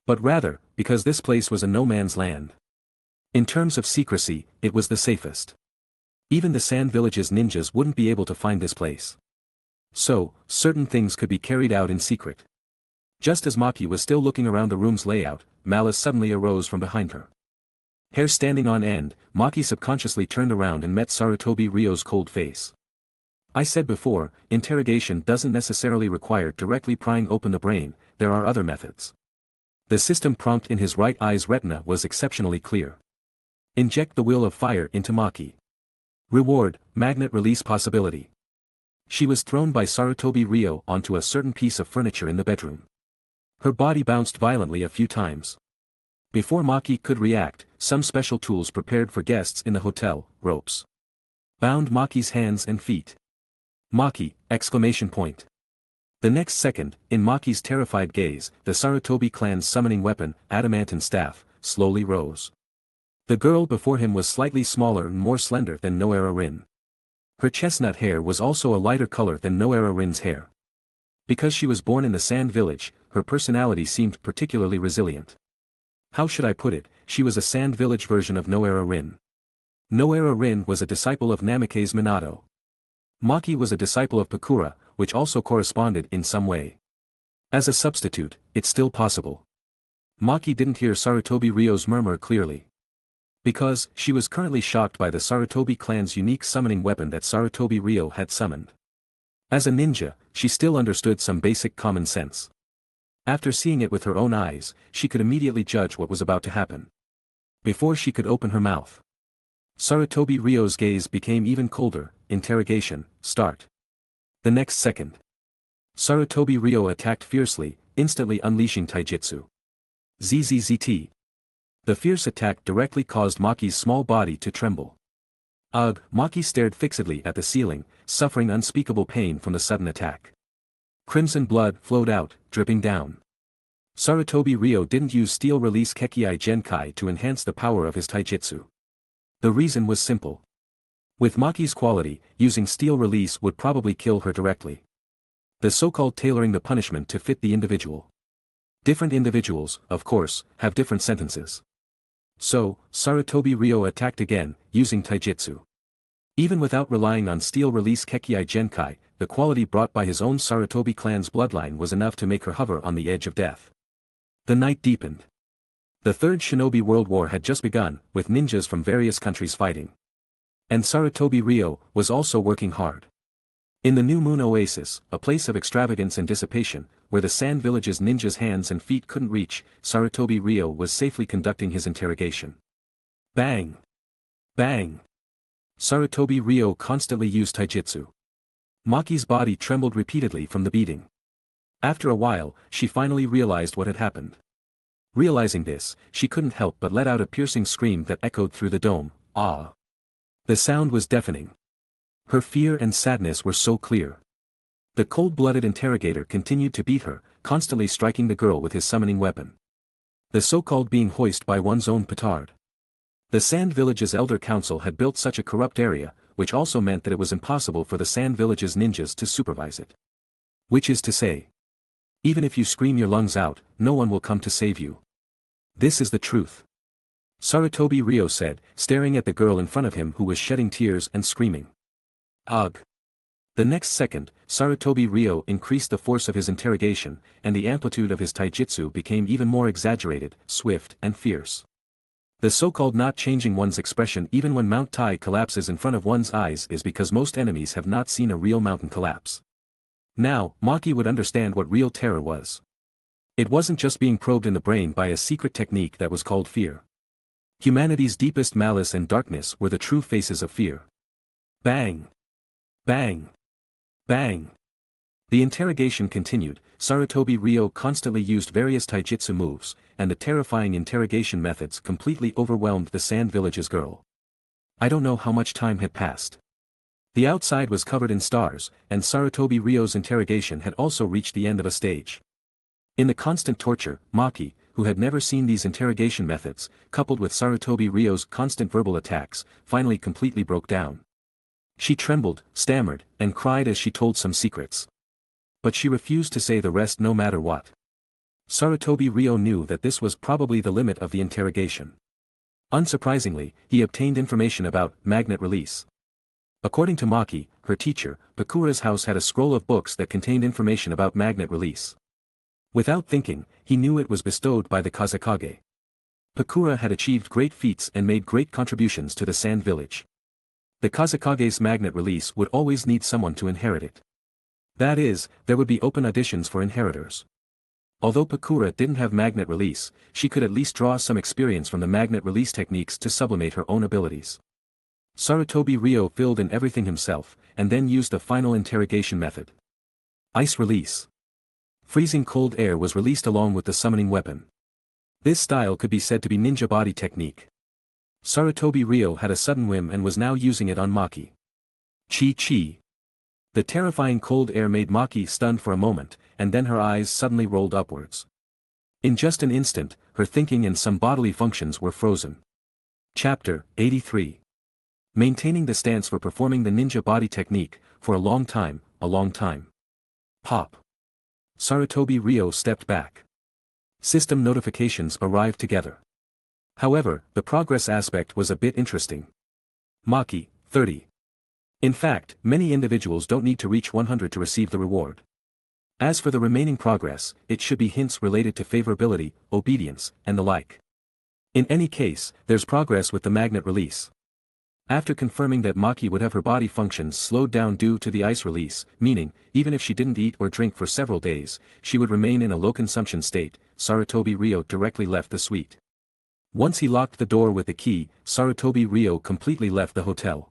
But rather, because this place was a no-man's land. In terms of secrecy, it was the safest. Even the Sand Village's ninjas wouldn't be able to find this place. So, certain things could be carried out in secret. Just as Maki was still looking around the room's layout, malice suddenly arose from behind her. Hair standing on end, Maki subconsciously turned around and met Sarutobi Ryo's cold face. I said before, interrogation doesn't necessarily require directly prying open the brain, there are other methods. The system prompt in his right eye's retina was exceptionally clear. Inject the will of fire into Maki. Reward, magnet release possibility. She was thrown by Sarutobi Ryo onto a certain piece of furniture in the bedroom. Her body bounced violently a few times. Before Maki could react, some special tools prepared for guests in the hotel, ropes, bound Maki's hands and feet. Maki! Exclamation point. The next second, in Maki's terrified gaze, the Sarutobi clan's summoning weapon, adamantine staff, slowly rose. The girl before him was slightly smaller and more slender than Noera Rin. Her chestnut hair was also a lighter color than Noera Rin's hair. Because she was born in the Sand Village, her personality seemed particularly resilient. How should I put it, she was a Sand Village version of Noera Rin. Noera Rin was a disciple of Namikaze Minato. Maki was a disciple of Pakura, which also corresponded in some way. As a substitute, it's still possible. Maki didn't hear Sarutobi Ryo's murmur clearly. Because, she was currently shocked by the Sarutobi clan's unique summoning weapon that Sarutobi Ryo had summoned. As a ninja, she still understood some basic common sense. After seeing it with her own eyes, she could immediately judge what was about to happen. Before she could open her mouth, Sarutobi Ryo's gaze became even colder. Interrogation, start. The next second, Sarutobi Ryo attacked fiercely, instantly unleashing taijutsu. ZZZT. The fierce attack directly caused Maki's small body to tremble. Ugh! Maki stared fixedly at the ceiling, suffering unspeakable pain from the sudden attack. Crimson blood flowed out, dripping down. Sarutobi Ryo didn't use Steel Release Kekkei Genkai to enhance the power of his taijutsu. The reason was simple. With Maki's quality, using Steel Release would probably kill her directly. The so-called tailoring the punishment to fit the individual. Different individuals, of course, have different sentences. So, Sarutobi Ryo attacked again, using taijutsu. Even without relying on Steel Release Kekkei Genkai, the quality brought by his own Sarutobi clan's bloodline was enough to make her hover on the edge of death. The night deepened. The Third Shinobi World War had just begun, with ninjas from various countries fighting. And Sarutobi Ryo was also working hard. In the New Moon Oasis, a place of extravagance and dissipation, where the Sand Village's ninjas' hands and feet couldn't reach, Sarutobi Ryo was safely conducting his interrogation. Bang! Bang! Sarutobi Ryo constantly used taijutsu. Maki's body trembled repeatedly from the beating. After a while, she finally realized what had happened. Realizing this, she couldn't help but let out a piercing scream that echoed through the dome. Ah! The sound was deafening. Her fear and sadness were so clear. The cold-blooded interrogator continued to beat her, constantly striking the girl with his summoning weapon. The so-called being hoist by one's own petard. The Sand Village's Elder Council had built such a corrupt area, which also meant that it was impossible for the Sand Village's ninjas to supervise it. Which is to say, even if you scream your lungs out, no one will come to save you. This is the truth. Sarutobi Ryo said, staring at the girl in front of him who was shedding tears and screaming. Ugh! The next second, Sarutobi Ryo increased the force of his interrogation, and the amplitude of his taijutsu became even more exaggerated, swift, and fierce. The so-called not changing one's expression even when Mount Tai collapses in front of one's eyes is because most enemies have not seen a real mountain collapse. Now, Maki would understand what real terror was. It wasn't just being probed in the brain by a secret technique that was called fear. Humanity's deepest malice and darkness were the true faces of fear. Bang! Bang! Bang! The interrogation continued. Sarutobi Ryo constantly used various taijutsu moves, and the terrifying interrogation methods completely overwhelmed the Sand Village's girl. I don't know how much time had passed. The outside was covered in stars, and Sarutobi Ryo's interrogation had also reached the end of a stage. In the constant torture, Maki, who had never seen these interrogation methods, coupled with Sarutobi Ryo's constant verbal attacks, finally completely broke down. She trembled, stammered, and cried as she told some secrets. But she refused to say the rest no matter what. Sarutobi Ryo knew that this was probably the limit of the interrogation. Unsurprisingly, he obtained information about magnet release. According to Maki, her teacher, Pakura's house had a scroll of books that contained information about magnet release. Without thinking, he knew it was bestowed by the Kazekage. Pakura had achieved great feats and made great contributions to the Sand Village. The Kazekage's magnet release would always need someone to inherit it. That is, there would be open auditions for inheritors. Although Pakura didn't have magnet release, she could at least draw some experience from the magnet release techniques to sublimate her own abilities. Sarutobi Ryo filled in everything himself, and then used the final interrogation method. Ice release. Freezing cold air was released along with the summoning weapon. This style could be said to be ninja body technique. Sarutobi Ryo had a sudden whim and was now using it on Maki. Chi. The terrifying cold air made Maki stunned for a moment, and then her eyes suddenly rolled upwards. In just an instant, her thinking and some bodily functions were frozen. Chapter 83. Maintaining the stance for performing the ninja body technique, for a long time. Pop. Sarutobi Ryo stepped back. System notifications arrived together. However, the progress aspect was a bit interesting. Maki, 30. In fact, many individuals don't need to reach 100 to receive the reward. As for the remaining progress, it should be hints related to favorability, obedience, and the like. In any case, there's progress with the magnet release. After confirming that Maki would have her body functions slowed down due to the ice release, meaning, even if she didn't eat or drink for several days, she would remain in a low-consumption state, Sarutobi Ryo directly left the suite. Once he locked the door with the key, Sarutobi Ryo completely left the hotel.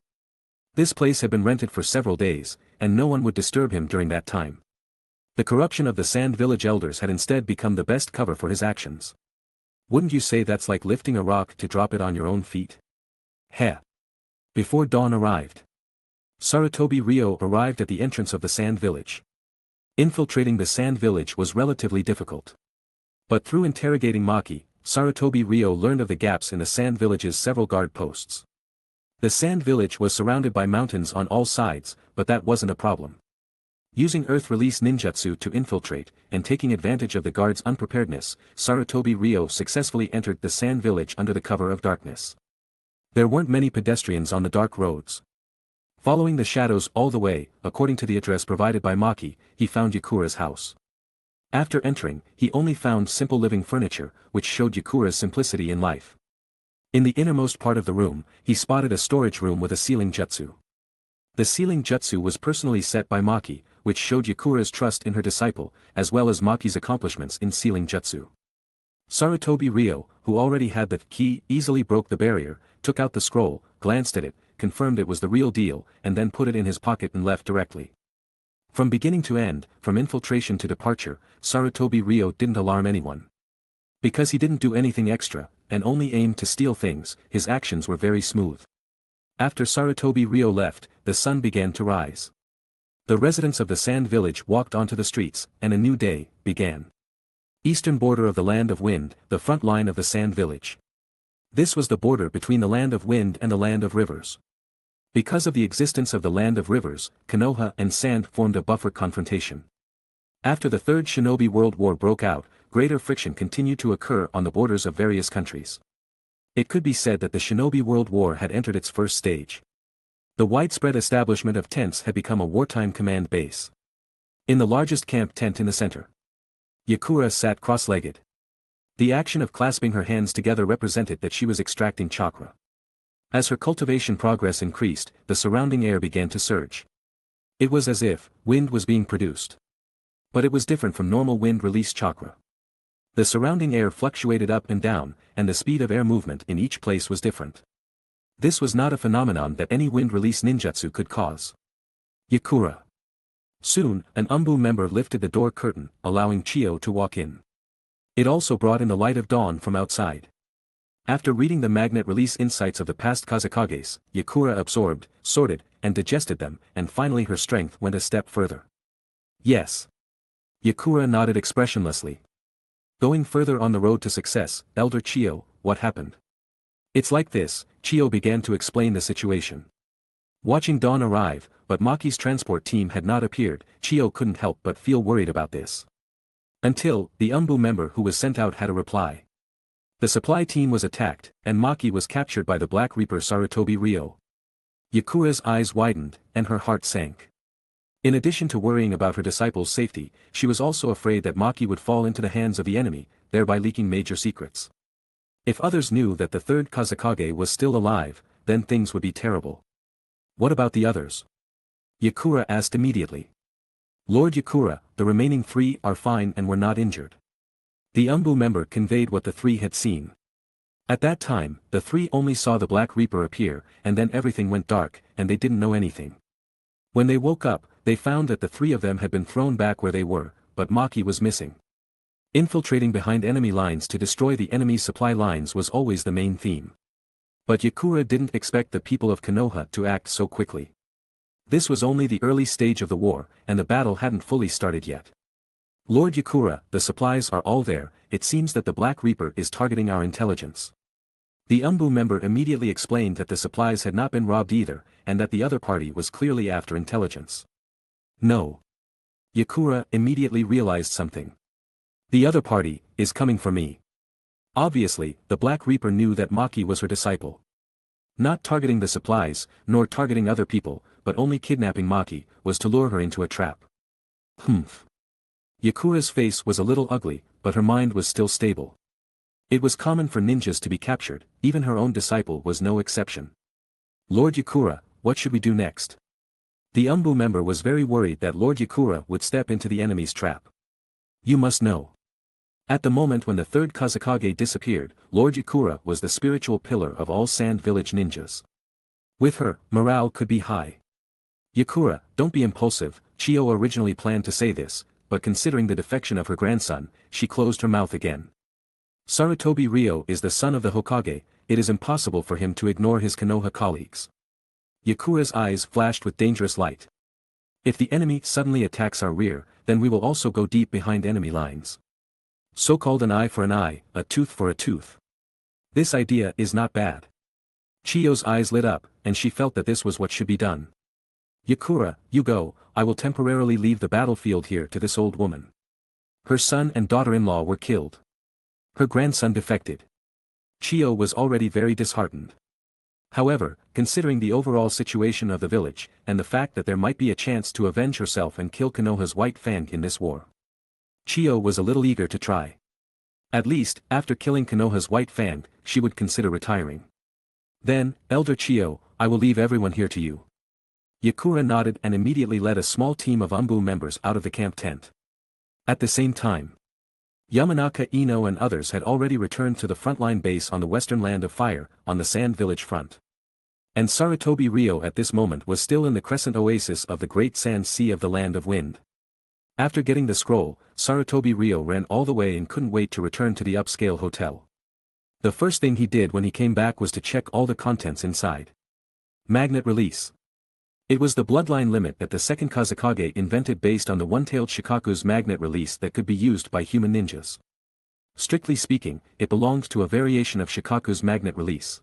This place had been rented for several days, and no one would disturb him during that time. The corruption of the Sand Village elders had instead become the best cover for his actions. Wouldn't you say that's like lifting a rock to drop it on your own feet? Heh. Before dawn arrived, Sarutobi Ryo arrived at the entrance of the Sand Village. Infiltrating the Sand Village was relatively difficult. But through interrogating Maki, Sarutobi Ryo learned of the gaps in the Sand Village's several guard posts. The Sand Village was surrounded by mountains on all sides, but that wasn't a problem. Using Earth Release ninjutsu to infiltrate, and taking advantage of the guards' unpreparedness, Sarutobi Ryo successfully entered the Sand Village under the cover of darkness. There weren't many pedestrians on the dark roads. Following the shadows all the way, according to the address provided by Maki, he found Yakura's house. After entering, he only found simple living furniture, which showed Yakura's simplicity in life. In the innermost part of the room, he spotted a storage room with a sealing jutsu. The sealing jutsu was personally set by Maki, which showed Yakura's trust in her disciple, as well as Maki's accomplishments in sealing jutsu. Sarutobi Ryo, who already had the key, easily broke the barrier, took out the scroll, glanced at it, confirmed it was the real deal, and then put it in his pocket and left directly. From beginning to end, from infiltration to departure, Sarutobi Ryo didn't alarm anyone. Because he didn't do anything extra, and only aimed to steal things, his actions were very smooth. After Sarutobi Ryo left, the sun began to rise. The residents of the Sand Village walked onto the streets, and a new day began. Eastern border of the Land of Wind, the front line of the Sand Village. This was the border between the Land of Wind and the Land of Rivers. Because of the existence of the Land of Rivers, Konoha and Sand formed a buffer confrontation. After the Third Shinobi World War broke out, greater friction continued to occur on the borders of various countries. It could be said that the Shinobi World War had entered its first stage. The widespread establishment of tents had become a wartime command base. In the largest camp tent in the center, Yakura sat cross-legged. The action of clasping her hands together represented that she was extracting chakra. As her cultivation progress increased, the surrounding air began to surge. It was as if wind was being produced. But it was different from normal wind-release chakra. The surrounding air fluctuated up and down, and the speed of air movement in each place was different. This was not a phenomenon that any wind-release ninjutsu could cause. Yakura. Soon, an Anbu member lifted the door curtain, allowing Chiyo to walk in. It also brought in the light of dawn from outside. After reading the magnet release insights of the past Kazekages, Yakura absorbed, sorted, and digested them, and finally her strength went a step further. Yes. Yakura nodded expressionlessly. Going further on the road to success, Elder Chiyo, what happened? It's like this, Chiyo began to explain the situation. Watching dawn arrive, but Maki's transport team had not appeared, Chiyo couldn't help but feel worried about this. Until, the Anbu member who was sent out had a reply. The supply team was attacked, and Maki was captured by the Black Reaper Sarutobi Ryo. Yakura's eyes widened, and her heart sank. In addition to worrying about her disciples' safety, she was also afraid that Maki would fall into the hands of the enemy, thereby leaking major secrets. If others knew that the third Kazekage was still alive, then things would be terrible. What about the others? Yakura asked immediately. Lord Yakura, the remaining 3 are fine and were not injured. The Anbu member conveyed what the 3 had seen. At that time, the 3 only saw the Black Reaper appear, and then everything went dark, and they didn't know anything. When they woke up, they found that the 3 of them had been thrown back where they were, but Maki was missing. Infiltrating behind enemy lines to destroy the enemy's supply lines was always the main theme. But Yakura didn't expect the people of Konoha to act so quickly. This was only the early stage of the war, and the battle hadn't fully started yet. Lord Yakura, the supplies are all there, it seems that the Black Reaper is targeting our intelligence. The Anbu member immediately explained that the supplies had not been robbed either, and that the other party was clearly after intelligence. No. Yakura immediately realized something. The other party is coming for me. Obviously, the Black Reaper knew that Maki was her disciple. Not targeting the supplies, nor targeting other people, but only kidnapping Maki, was to lure her into a trap. Humph. Yakura's face was a little ugly, but her mind was still stable. It was common for ninjas to be captured, even her own disciple was no exception. Lord Yakura, what should we do next? The Anbu member was very worried that Lord Yakura would step into the enemy's trap. You must know. At the moment when the third Kazekage disappeared, Lord Yakura was the spiritual pillar of all Sand Village ninjas. With her, morale could be high. Yakura, don't be impulsive, Chiyo originally planned to say this, but considering the defection of her grandson, she closed her mouth again. Sarutobi Ryo is the son of the Hokage, it is impossible for him to ignore his Konoha colleagues. Yakura's eyes flashed with dangerous light. If the enemy suddenly attacks our rear, then we will also go deep behind enemy lines. So-called an eye for an eye, a tooth for a tooth. This idea is not bad. Chiyo's eyes lit up, and she felt that this was what should be done. Yakura, you go, I will temporarily leave the battlefield here to this old woman. Her son and daughter-in-law were killed. Her grandson defected. Chiyo was already very disheartened. However, considering the overall situation of the village, and the fact that there might be a chance to avenge herself and kill Konoha's White Fang in this war, Chiyo was a little eager to try. At least, after killing Konoha's White Fang, she would consider retiring. Then, Elder Chiyo, I will leave everyone here to you. Yakura nodded and immediately led a small team of Anbu members out of the camp tent. At the same time, Yamanaka Ino and others had already returned to the frontline base on the western land of fire, on the Sand Village front. And Sarutobi Ryo at this moment was still in the crescent oasis of the Great Sand Sea of the Land of Wind. After getting the scroll, Sarutobi Ryo ran all the way and couldn't wait to return to the upscale hotel. The first thing he did when he came back was to check all the contents inside. Magnet release. It was the bloodline limit that the second Kazekage invented based on the one-tailed Shikaku's magnet release that could be used by human ninjas. Strictly speaking, it belonged to a variation of Shikaku's magnet release.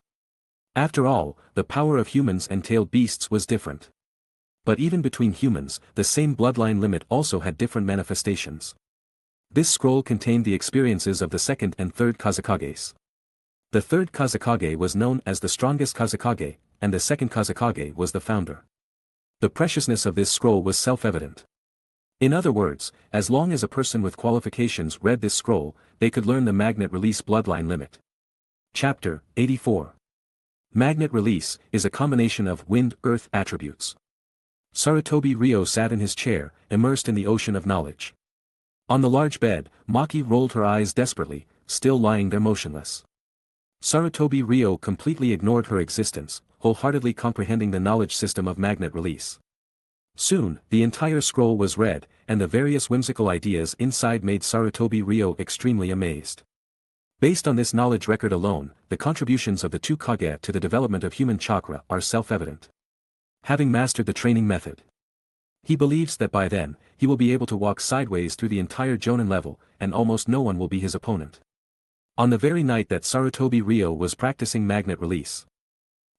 After all, the power of humans and tailed beasts was different. But even between humans, the same bloodline limit also had different manifestations. This scroll contained the experiences of the second and third Kazekages. The third Kazekage was known as the strongest Kazekage, and the second Hokage was the founder. The preciousness of this scroll was self-evident. In other words, as long as a person with qualifications read this scroll, they could learn the magnet release bloodline limit. Chapter 84. Magnet release is a combination of wind-earth attributes. Sarutobi Ryo sat in his chair, immersed in the ocean of knowledge. On the large bed, Maki rolled her eyes desperately, still lying there motionless. Sarutobi Ryo completely ignored her existence, wholeheartedly comprehending the knowledge system of magnet release. Soon, the entire scroll was read, and the various whimsical ideas inside made Sarutobi Ryo extremely amazed. Based on this knowledge record alone, the contributions of the two Kage to the development of human chakra are self-evident. Having mastered the training method, he believes that by then, he will be able to walk sideways through the entire Jonin level, and almost no one will be his opponent. On the very night that Sarutobi Ryo was practicing magnet release,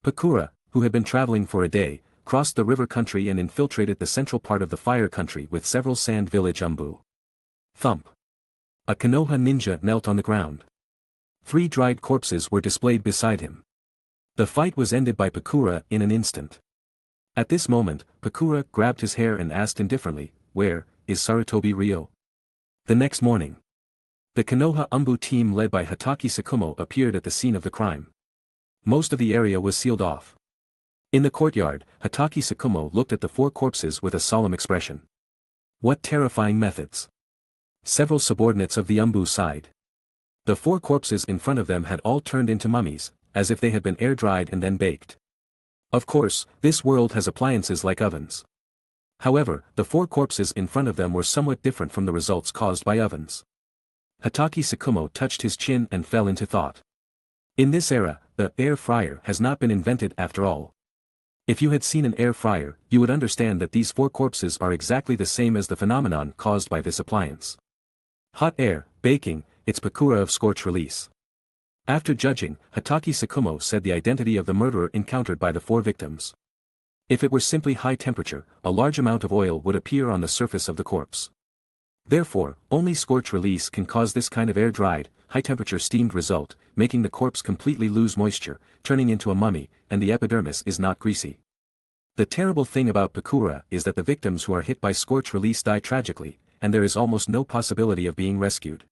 Pakura, who had been traveling for a day, crossed the river country and infiltrated the central part of the fire country with several sand village Anbu. Thump. A Konoha ninja knelt on the ground. 3 dried corpses were displayed beside him. The fight was ended by Pakura in an instant. At this moment, Pakura grabbed his hair and asked indifferently, "Where is Sarutobi Ryo?" The next morning, the Konoha Anbu team led by Hatake Sakumo appeared at the scene of the crime. Most of the area was sealed off. In the courtyard, Hatake Sakumo looked at the 4 corpses with a solemn expression. What terrifying methods! Several subordinates of the Anbu sighed. The 4 corpses in front of them had all turned into mummies, as if they had been air-dried and then baked. Of course, this world has appliances like ovens. However, the 4 corpses in front of them were somewhat different from the results caused by ovens. Hatake Sakumo touched his chin and fell into thought. In this era, the air fryer has not been invented after all. If you had seen an air fryer, you would understand that these 4 corpses are exactly the same as the phenomenon caused by this appliance. Hot air, baking, it's Pakura of scorch release. After judging, Hatake Sakumo said the identity of the murderer encountered by the 4 victims. If it were simply high temperature, a large amount of oil would appear on the surface of the corpse. Therefore, only scorch release can cause this kind of air-dried, high-temperature steamed result, making the corpse completely lose moisture, turning into a mummy, and the epidermis is not greasy. The terrible thing about Pakura is that the victims who are hit by scorch release die tragically, and there is almost no possibility of being rescued.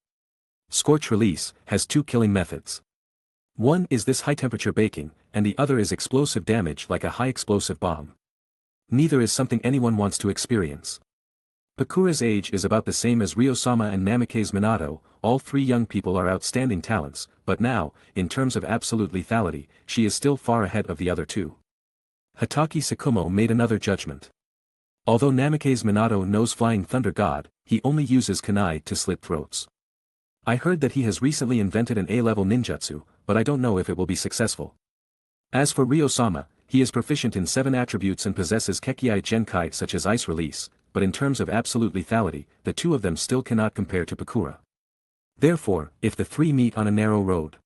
Scorch release has 2 killing methods. One is this high-temperature baking, and the other is explosive damage like a high-explosive bomb. Neither is something anyone wants to experience. Pakura's age is about the same as Ryo-sama and Namake's Minato. All 3 young people are outstanding talents, but now, in terms of absolute lethality, she is still far ahead of the other 2. Hatake Sakumo made another judgment. Although Namake's Minato knows Flying Thunder God, he only uses kunai to slit throats. I heard that he has recently invented an A-level ninjutsu, but I don't know if it will be successful. As for Ryo-sama, he is proficient in 7 attributes and possesses Kekkei Genkai such as ice release, but in terms of absolute lethality, the 2 of them still cannot compare to Pakura. Therefore, if the 3 meet on a narrow road,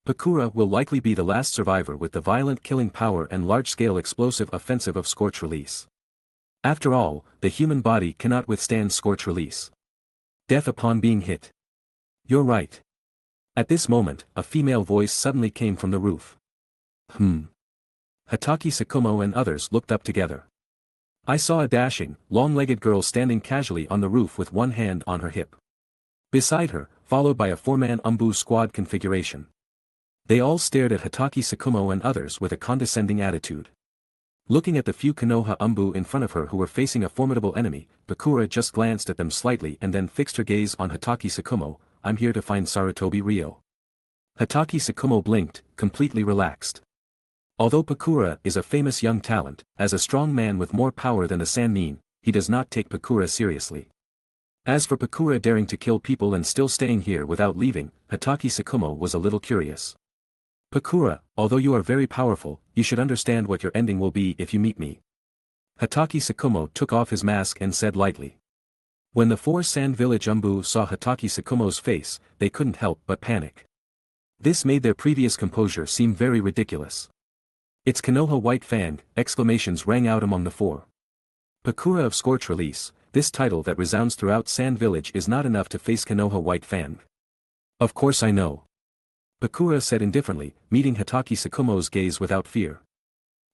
Pakura will likely be the last survivor with the violent killing power and large-scale explosive offensive of scorch release. After all, the human body cannot withstand scorch release. Death upon being hit. You're right. At this moment, a female voice suddenly came from the roof. Hatake Sakumo and others looked up together. I saw a dashing, long-legged girl standing casually on the roof with one hand on her hip. Beside her, followed by a 4-man Anbu squad configuration. They all stared at Hatake Sakumo and others with a condescending attitude. Looking at the few Konoha Anbu in front of her who were facing a formidable enemy, Pakura just glanced at them slightly and then fixed her gaze on Hatake Sakumo. I'm here to find Sarutobi Ryo. Hatake Sakumo blinked, completely relaxed. Although Pakura is a famous young talent, as a strong man with more power than the Sannin, he does not take Pakura seriously. As for Pakura daring to kill people and still staying here without leaving, Hatake Sakumo was a little curious. Pakura, although you are very powerful, you should understand what your ending will be if you meet me. Hatake Sakumo took off his mask and said lightly. When the 4 Sand Village Anbu saw Hatake Sakumo's face, they couldn't help but panic. This made their previous composure seem very ridiculous. It's Konoha White Fang! Exclamations rang out among the 4. Pakura of Scorch Release, this title that resounds throughout Sand Village is not enough to face Konoha White Fang. Of course I know. Pakura said indifferently, meeting Hatake Sakumo's gaze without fear.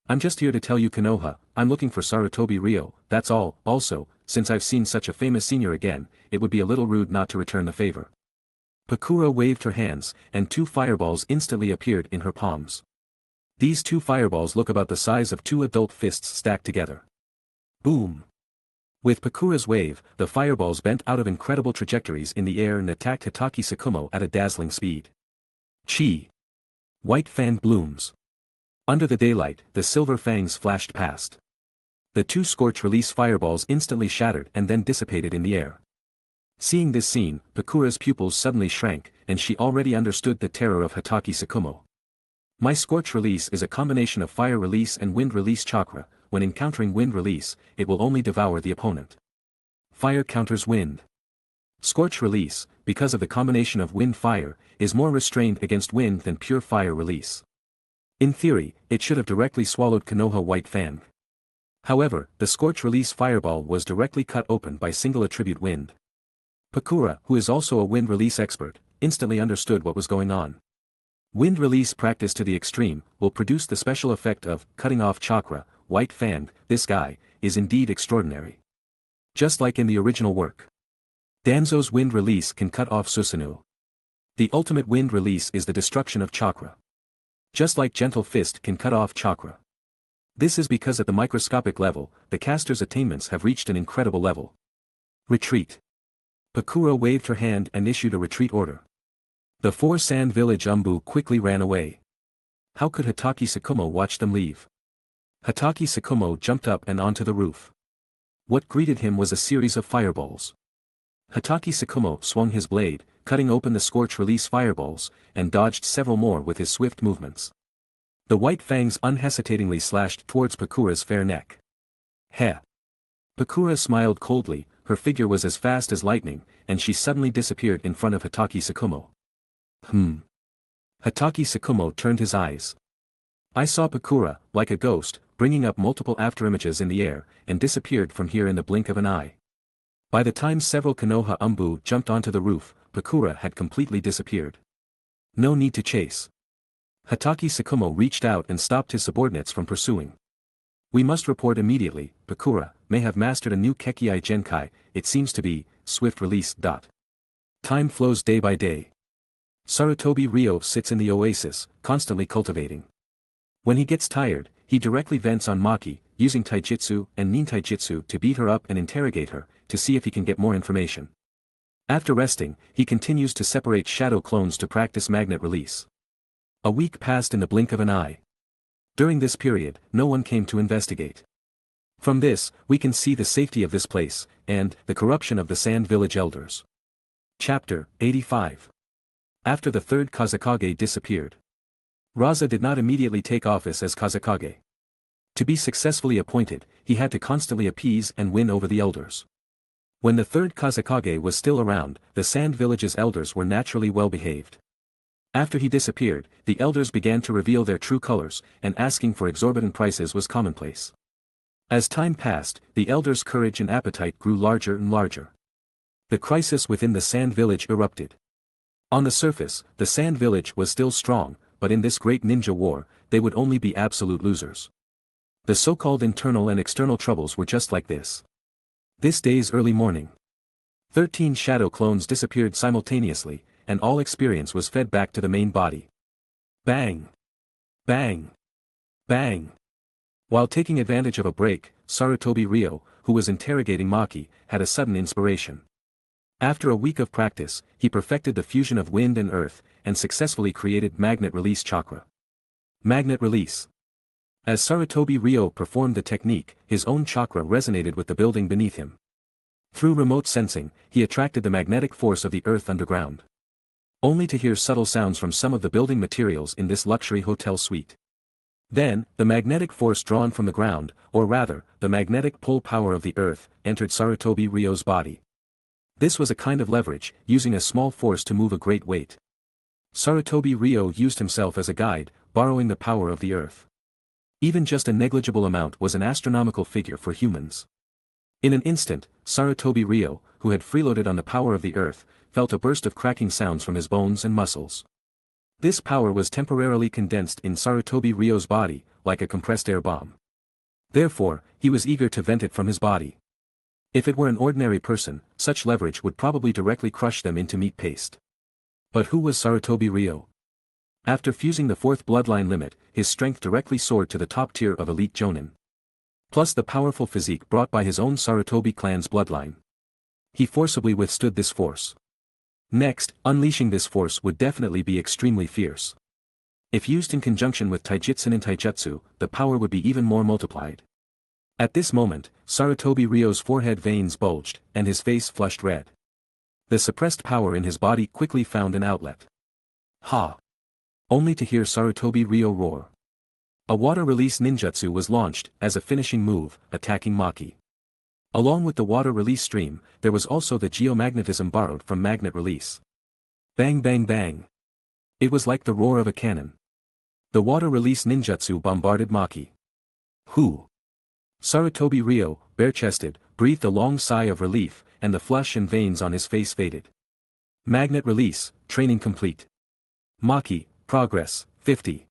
I'm just here to tell you Konoha, I'm looking for Sarutobi Ryo, that's all. Also, since I've seen such a famous senior again, it would be a little rude not to return the favor. Pakura waved her hands, and 2 fireballs instantly appeared in her palms. These 2 fireballs look about the size of 2 adult fists stacked together. Boom! With Pakura's wave, the fireballs bent out of incredible trajectories in the air and attacked Hitaki Sakumo at a dazzling speed. Chi! White fan blooms. Under the daylight, the silver fangs flashed past. The 2 scorch-release fireballs instantly shattered and then dissipated in the air. Seeing this scene, Pakura's pupils suddenly shrank, and she already understood the terror of Hitaki Sakumo. My scorch release is a combination of fire release and wind release chakra. When encountering wind release, it will only devour the opponent. Fire counters wind. Scorch release, because of the combination of wind-fire, is more restrained against wind than pure fire release. In theory, it should have directly swallowed Konoha White Fang. However, the scorch release fireball was directly cut open by single attribute wind. Pakura, who is also a wind release expert, instantly understood what was going on. Wind release practice to the extreme will produce the special effect of cutting off chakra. White Fang, this guy, is indeed extraordinary. Just like in the original work. Danzo's wind release can cut off Susanoo. The ultimate wind release is the destruction of chakra. Just like Gentle Fist can cut off chakra. This is because at the microscopic level, the caster's attainments have reached an incredible level. Retreat. Pakura waved her hand and issued a retreat order. The 4 sand village Anbu quickly ran away. How could Hitaki Sakumo watch them leave? Hitaki Sakumo jumped up and onto the roof. What greeted him was a series of fireballs. Hitaki Sakumo swung his blade, cutting open the scorch release fireballs, and dodged several more with his swift movements. The white fangs unhesitatingly slashed towards Pakura's fair neck. Heh! Pakura smiled coldly, her figure was as fast as lightning, and she suddenly disappeared in front of Hitaki Sakumo. Hitaki Sakumo turned his eyes. I saw Pakura, like a ghost, bringing up multiple afterimages in the air, and disappeared from here in the blink of an eye. By the time several Konoha Anbu jumped onto the roof, Pakura had completely disappeared. No need to chase. Hitaki Sakumo reached out and stopped his subordinates from pursuing. We must report immediately. Pakura may have mastered a new Kekkei Genkai, it seems to be, swift release. Time flows day by day. Sarutobi Ryo sits in the oasis, constantly cultivating. When he gets tired, he directly vents on Maki, using taijutsu and nintaijutsu to beat her up and interrogate her, to see if he can get more information. After resting, he continues to separate shadow clones to practice magnet release. A week passed in the blink of an eye. During this period, no one came to investigate. From this, we can see the safety of this place, and the corruption of the Sand Village Elders. Chapter 85. After the 3rd Kazekage disappeared. Raza did not immediately take office as Kazekage. To be successfully appointed, he had to constantly appease and win over the elders. When the 3rd Kazekage was still around, the Sand Village's elders were naturally well behaved. After he disappeared, the elders began to reveal their true colors, and asking for exorbitant prices was commonplace. As time passed, the elders' courage and appetite grew larger and larger. The crisis within the Sand Village erupted. On the surface, the Sand Village was still strong, but in this great ninja war, they would only be absolute losers. The so-called internal and external troubles were just like this. This day's early morning. 13 shadow clones disappeared simultaneously, and all experience was fed back to the main body. Bang! Bang! Bang! While taking advantage of a break, Sarutobi Ryo, who was interrogating Maki, had a sudden inspiration. After a week of practice, he perfected the fusion of wind and earth, and successfully created magnet release chakra. Magnet release. As Sarutobi Ryo performed the technique, his own chakra resonated with the building beneath him. Through remote sensing, he attracted the magnetic force of the earth underground. Only to hear subtle sounds from some of the building materials in this luxury hotel suite. Then, the magnetic force drawn from the ground, or rather, the magnetic pull power of the earth, entered Sarutobi Ryo's body. This was a kind of leverage, using a small force to move a great weight. Sarutobi Ryo used himself as a guide, borrowing the power of the earth. Even just a negligible amount was an astronomical figure for humans. In an instant, Sarutobi Ryo, who had freeloaded on the power of the earth, felt a burst of cracking sounds from his bones and muscles. This power was temporarily condensed in Sarutobi Ryo's body, like a compressed air bomb. Therefore, he was eager to vent it from his body. If it were an ordinary person, such leverage would probably directly crush them into meat paste. But who was Sarutobi Ryo? After fusing the fourth bloodline limit, his strength directly soared to the top tier of elite Jonin. Plus the powerful physique brought by his own Sarutobi clan's bloodline. He forcibly withstood this force. Next, unleashing this force would definitely be extremely fierce. If used in conjunction with Taijutsu and Taijutsu, the power would be even more multiplied. At this moment, Sarutobi Ryo's forehead veins bulged, and his face flushed red. The suppressed power in his body quickly found an outlet. Ha! Only to hear Sarutobi Ryo roar. A water release ninjutsu was launched, as a finishing move, attacking Maki. Along with the water release stream, there was also the geomagnetism borrowed from magnet release. Bang bang bang. It was like the roar of a cannon. The water release ninjutsu bombarded Maki. Who? Sarutobi Ryo, bare-chested, breathed a long sigh of relief, and the flush and veins on his face faded. Magnet release, training complete. Maki, progress, 50.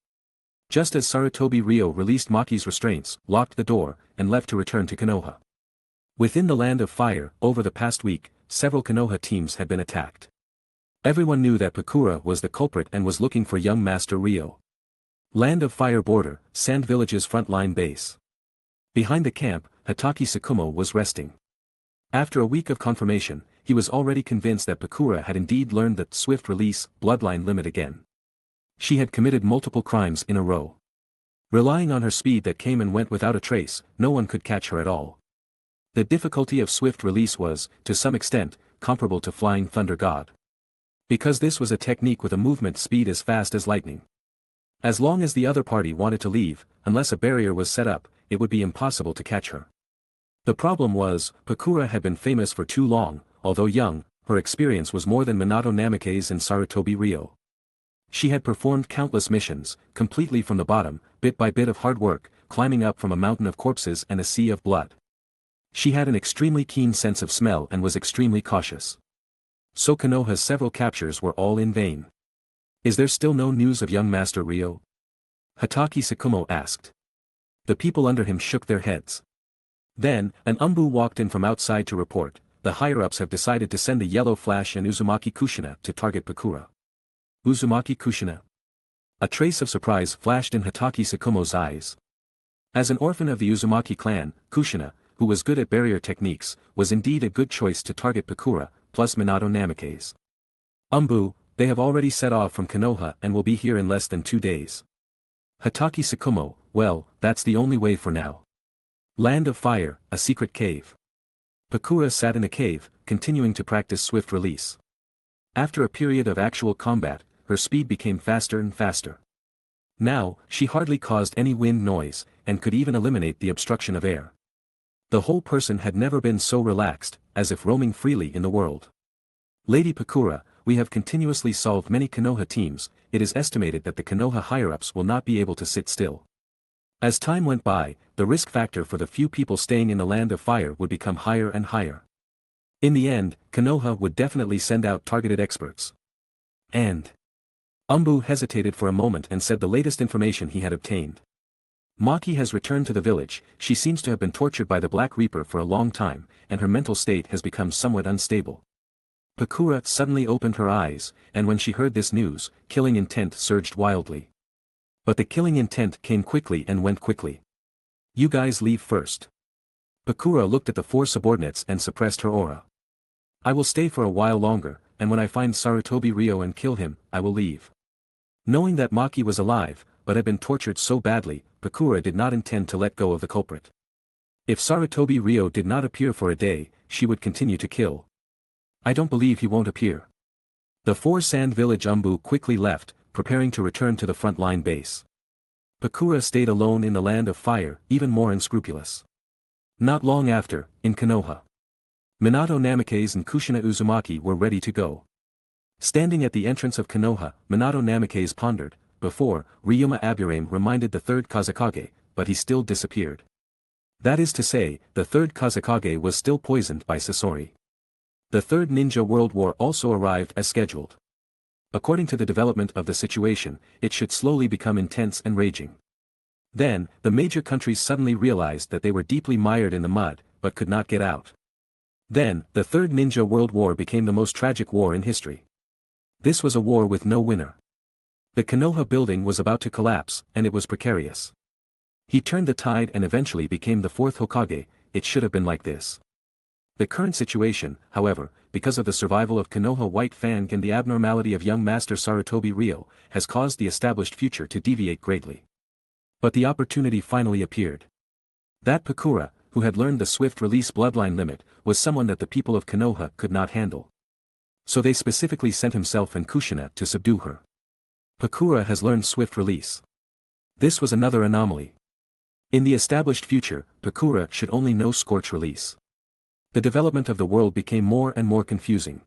Just as Sarutobi Ryo released Maki's restraints, locked the door, and left to return to Konoha. Within the Land of Fire, over the past week, several Konoha teams had been attacked. Everyone knew that Pakura was the culprit and was looking for young Master Ryo. Land of Fire border, Sand Village's frontline base. Behind the camp, Hatake Tsukumo was resting. After a week of confirmation, he was already convinced that Pakura had indeed learned the swift release bloodline limit again. She had committed multiple crimes in a row. Relying on her speed that came and went without a trace, no one could catch her at all. The difficulty of swift release was, to some extent, comparable to flying Thunder God. Because this was a technique with a movement speed as fast as lightning. As long as the other party wanted to leave, unless a barrier was set up, it would be impossible to catch her. The problem was, Pakura had been famous for too long, although young, her experience was more than Minato Namikaze's and Sarutobi Ryo. She had performed countless missions, completely from the bottom, bit by bit of hard work, climbing up from a mountain of corpses and a sea of blood. She had an extremely keen sense of smell and was extremely cautious. So Konoha's several captures were all in vain. Is there still no news of young Master Ryo? Hatake Tsukumo asked. The people under him shook their heads. Then, an Anbu walked in from outside to report, the higher-ups have decided to send the Yellow Flash and Uzumaki Kushina to target Pakura. Uzumaki Kushina? A trace of surprise flashed in Hatake Tsukumo's eyes. As an orphan of the Uzumaki clan, Kushina, who was good at barrier techniques, was indeed a good choice to target Pakura, plus Minato Namikaze. Anbu, they have already set off from Konoha and will be here in less than 2 days. Hatake Tsukumo, well, that's the only way for now. Land of Fire, a secret cave. Pakura sat in a cave, continuing to practice swift release. After a period of actual combat, her speed became faster and faster. Now, she hardly caused any wind noise, and could even eliminate the obstruction of air. The whole person had never been so relaxed, as if roaming freely in the world. Lady Pakura, we have continuously solved many Konoha teams, it is estimated that the Konoha higher-ups will not be able to sit still. As time went by, the risk factor for the few people staying in the Land of Fire would become higher and higher. In the end, Konoha would definitely send out targeted experts. And Anbu hesitated for a moment and said the latest information he had obtained. Maki has returned to the village, she seems to have been tortured by the Black Reaper for a long time, and her mental state has become somewhat unstable. Pakura suddenly opened her eyes, and when she heard this news, killing intent surged wildly. But the killing intent came quickly and went quickly. You guys leave first. Pakura looked at the 4 subordinates and suppressed her aura. I will stay for a while longer, and when I find Sarutobi Ryo and kill him, I will leave. Knowing that Maki was alive, but had been tortured so badly, Pakura did not intend to let go of the culprit. If Sarutobi Ryo did not appear for a day, she would continue to kill. I don't believe he won't appear. The 4 Sand Village Anbu quickly left, preparing to return to the front-line base. Pakura stayed alone in the Land of Fire, even more unscrupulous. Not long after, in Konoha, Minato Namikaze and Kushina Uzumaki were ready to go. Standing at the entrance of Konoha, Minato Namikaze pondered. Before, Ryuma Aburame reminded the 3rd Kazekage, but he still disappeared. That is to say, the 3rd Kazekage was still poisoned by Sasori. The 3rd Ninja World War also arrived as scheduled. According to the development of the situation, it should slowly become intense and raging. Then, the major countries suddenly realized that they were deeply mired in the mud, but could not get out. Then, the Third Ninja World War became the most tragic war in history. This was a war with no winner. The Konoha building was about to collapse, and it was precarious. He turned the tide and eventually became the fourth Hokage. It should have been like this. The current situation, however, because of the survival of Konoha White Fang and the abnormality of young master Sarutobi Ryo, has caused the established future to deviate greatly. But the opportunity finally appeared. That Pakura, who had learned the swift release bloodline limit, was someone that the people of Konoha could not handle. So they specifically sent himself and Kushina to subdue her. Pakura has learned swift release. This was another anomaly. In the established future, Pakura should only know scorch release. The development of the world became more and more confusing.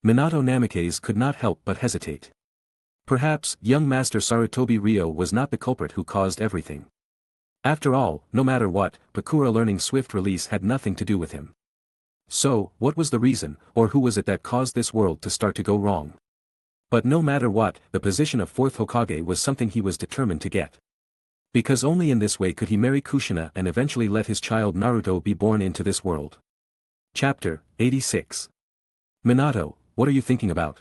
Minato Namikaze could not help but hesitate. Perhaps, young master Sarutobi Ryo was not the culprit who caused everything. After all, no matter what, Pakura learning swift release had nothing to do with him. So, what was the reason, or who was it that caused this world to start to go wrong? But no matter what, the position of fourth Hokage was something he was determined to get. Because only in this way could he marry Kushina and eventually let his child Naruto be born into this world. Chapter 86. Minato, what are you thinking about?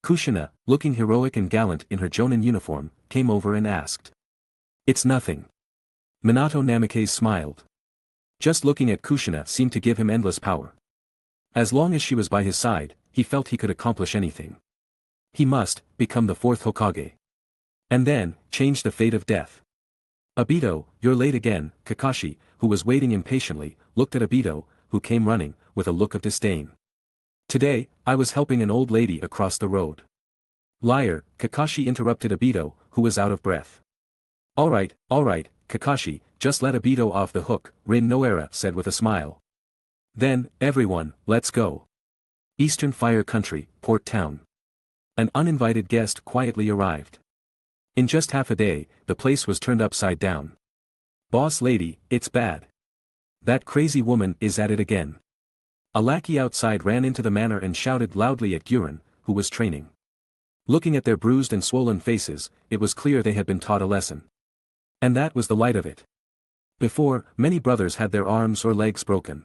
Kushina, looking heroic and gallant in her Jonin uniform, came over and asked. It's nothing. Minato Namikaze smiled. Just looking at Kushina seemed to give him endless power. As long as she was by his side, he felt he could accomplish anything. He must become the fourth Hokage. And then, change the fate of death. Obito, you're late again. Kakashi, who was waiting impatiently, looked at Obito, who came running, with a look of disdain. Today, I was helping an old lady across the road. Liar, Kakashi interrupted Obito, who was out of breath. Alright, Kakashi, just let Obito off the hook, Rin Noara said with a smile. Then, everyone, let's go. Eastern Fire Country, Port Town. An uninvited guest quietly arrived. In just half a day, the place was turned upside down. Boss lady, it's bad. That crazy woman is at it again. A lackey outside ran into the manor and shouted loudly at Guren, who was training. Looking at their bruised and swollen faces, it was clear they had been taught a lesson. And that was the light of it. Before, many brothers had their arms or legs broken.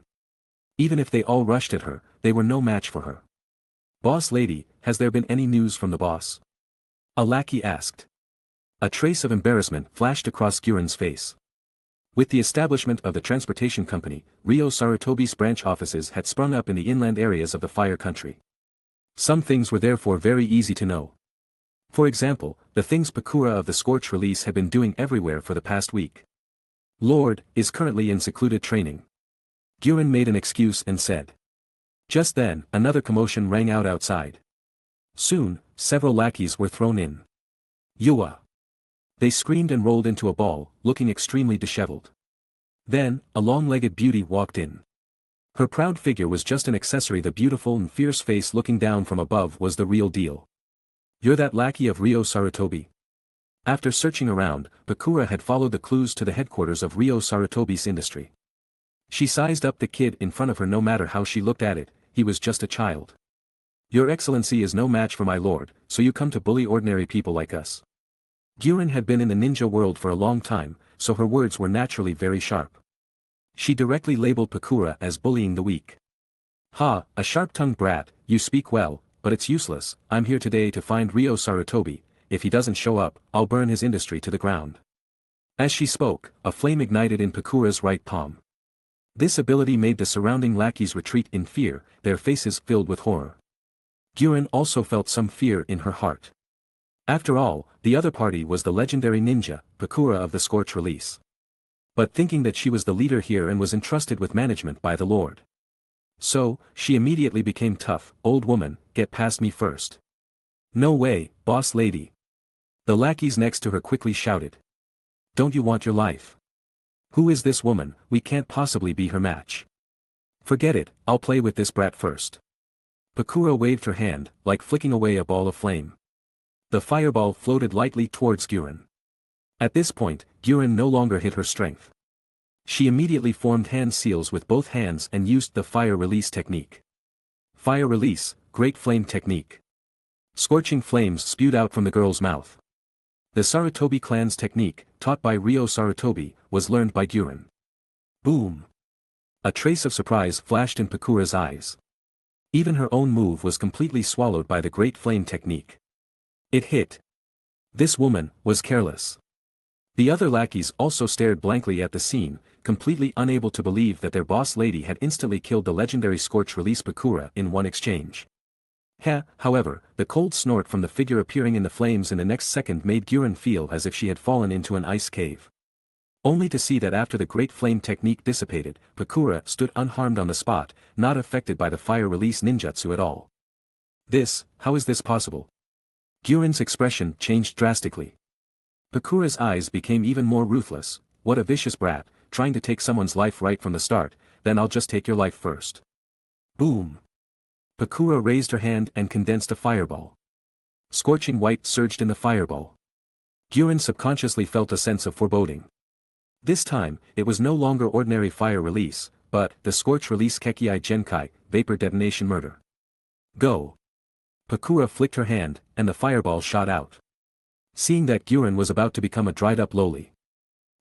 Even if they all rushed at her, they were no match for her. Boss lady, has there been any news from the boss? A lackey asked. A trace of embarrassment flashed across Guren's face. With the establishment of the transportation company, Ryo Sarutobi's branch offices had sprung up in the inland areas of the Fire Country. Some things were therefore very easy to know. For example, the things Pakura of the Scorch Release had been doing everywhere for the past week. Lord, is currently in secluded training. Guren made an excuse and said. Just then, another commotion rang out outside. Soon, several lackeys were thrown in. Yua! They screamed and rolled into a ball, looking extremely disheveled. Then, a long-legged beauty walked in. Her proud figure was just an accessory. The beautiful and fierce face looking down from above was the real deal. You're that lackey of Ryo Sarutobi? After searching around, Pakura had followed the clues to the headquarters of Ryo Sarutobi's industry. She sized up the kid in front of her. No matter how she looked at it, he was just a child. Your Excellency is no match for my lord, so you come to bully ordinary people like us. Guren had been in the ninja world for a long time, so her words were naturally very sharp. She directly labeled Pakura as bullying the weak. Ha, a sharp-tongued brat, you speak well, but it's useless. I'm here today to find Ryo Sarutobi. If he doesn't show up, I'll burn his industry to the ground. As she spoke, a flame ignited in Pakura's right palm. This ability made the surrounding lackeys retreat in fear, their faces filled with horror. Guren also felt some fear in her heart. After all, the other party was the legendary ninja, Pakura of the Scorch Release. But thinking that she was the leader here and was entrusted with management by the Lord. So, she immediately became tough. Old woman, get past me first. No way, boss lady. The lackeys next to her quickly shouted. Don't you want your life? Who is this woman? We can't possibly be her match. Forget it, I'll play with this brat first. Pakura waved her hand, like flicking away a ball of flame. The fireball floated lightly towards Guren. At this point, Guren no longer hid her strength. She immediately formed hand seals with both hands and used the fire release technique. Fire release, great flame technique. Scorching flames spewed out from the girl's mouth. The Sarutobi clan's technique, taught by Ryo Sarutobi, was learned by Gyurin. Boom! A trace of surprise flashed in Pakura's eyes. Even her own move was completely swallowed by the Great Flame technique. It hit. This woman was careless. The other lackeys also stared blankly at the scene, completely unable to believe that their boss lady had instantly killed the legendary Scorch Release Pakura in one exchange. However, the cold snort from the figure appearing in the flames in the next second made Gyurin feel as if she had fallen into an ice cave. Only to see that after the Great Flame technique dissipated, Pakura stood unharmed on the spot, not affected by the fire release ninjutsu at all. How is this possible? Gyurin's expression changed drastically. Pakura's eyes became even more ruthless. What a vicious brat, trying to take someone's life right from the start, then I'll just take your life first. Boom! Pakura raised her hand and condensed a fireball. Scorching white surged in the fireball. Gyurin subconsciously felt a sense of foreboding. This time, it was no longer ordinary fire release, but the Scorch Release Kekei Genkai, Vapor Detonation Murder. Go! Pakura flicked her hand, and the fireball shot out. Seeing that Gyurin was about to become a dried-up loli.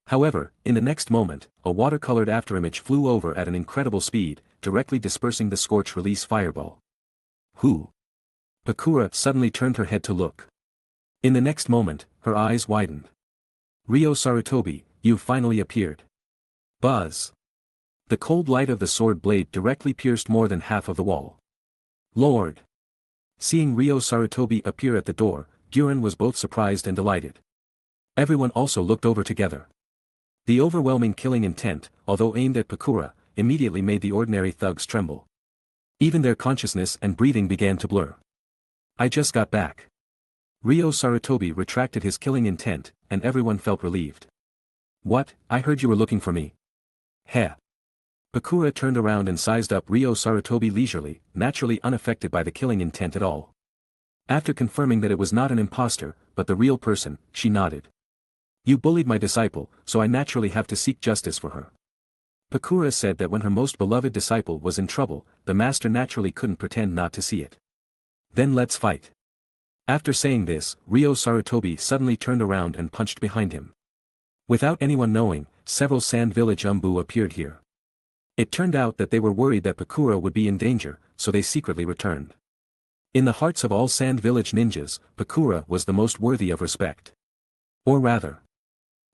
However, in the next moment, a watercolored afterimage flew over at an incredible speed, directly dispersing the Scorch Release fireball. Who? Pakura suddenly turned her head to look. In the next moment, her eyes widened. Ryo Sarutobi, you've finally appeared. Buzz! The cold light of the sword blade directly pierced more than half of the wall. Lord! Seeing Ryo Sarutobi appear at the door, Gyurin was both surprised and delighted. Everyone also looked over together. The overwhelming killing intent, although aimed at Pakura, immediately made the ordinary thugs tremble. Even their consciousness and breathing began to blur. I just got back. Ryo Sarutobi retracted his killing intent, and everyone felt relieved. What, I heard you were looking for me. Heh. Pakura turned around and sized up Ryo Sarutobi leisurely, naturally unaffected by the killing intent at all. After confirming that it was not an imposter, but the real person, she nodded. You bullied my disciple, so I naturally have to seek justice for her. Pakura said that when her most beloved disciple was in trouble, the master naturally couldn't pretend not to see it. Then let's fight. After saying this, Ryo Sarutobi suddenly turned around and punched behind him. Without anyone knowing, several Sand Village Anbu appeared here. It turned out that they were worried that Pakura would be in danger, so they secretly returned. In the hearts of all Sand Village ninjas, Pakura was the most worthy of respect. Or rather,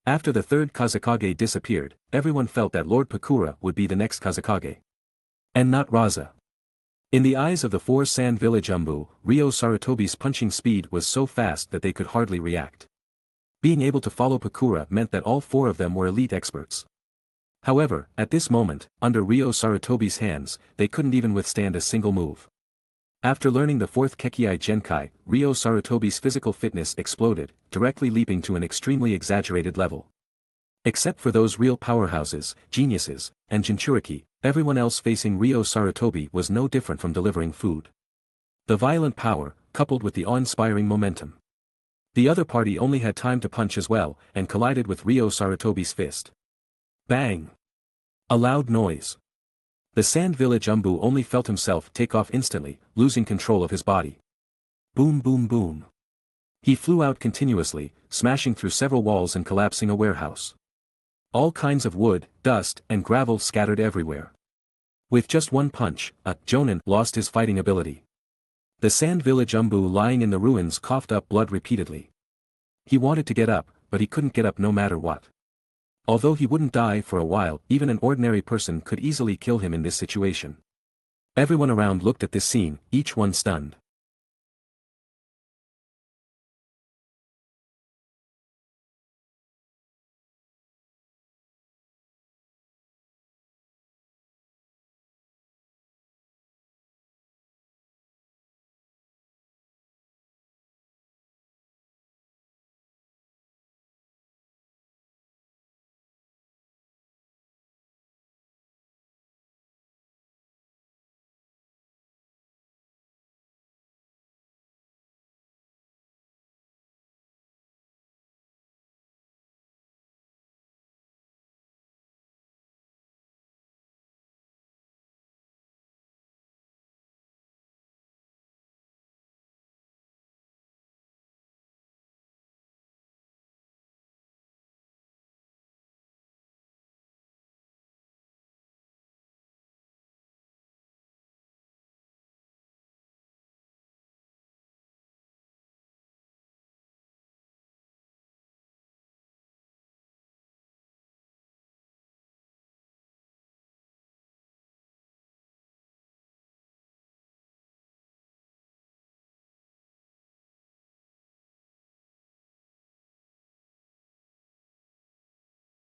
after the third Kazekage disappeared, everyone felt that Lord Pakura would be the next Kazekage. And not Raza. In the eyes of the four Sand Village Anbu, Ryo Sarutobi's punching speed was so fast that they could hardly react. Being able to follow Pakura meant that all four of them were elite experts. However, at this moment, under Ryo Sarutobi's hands, they couldn't even withstand a single move. After learning the fourth Kekei Genkai, Ryo Sarutobi's physical fitness exploded, directly leaping to an extremely exaggerated level. Except for those real powerhouses, geniuses, and Jinchuriki, everyone else facing Ryo Sarutobi was no different from delivering food. The violent power, coupled with the awe-inspiring momentum. The other party only had time to punch as well, and collided with Ryo Sarutobi's fist. Bang! A loud noise. The Sand Village Anbu only felt himself take off instantly, losing control of his body. Boom boom boom. He flew out continuously, smashing through several walls and collapsing a warehouse. All kinds of wood, dust, and gravel scattered everywhere. With just one punch, a Jonin lost his fighting ability. The Sand Village Anbu lying in the ruins coughed up blood repeatedly. He wanted to get up, but he couldn't get up no matter what. Although he wouldn't die for a while, even an ordinary person could easily kill him in this situation. Everyone around looked at this scene, each one stunned.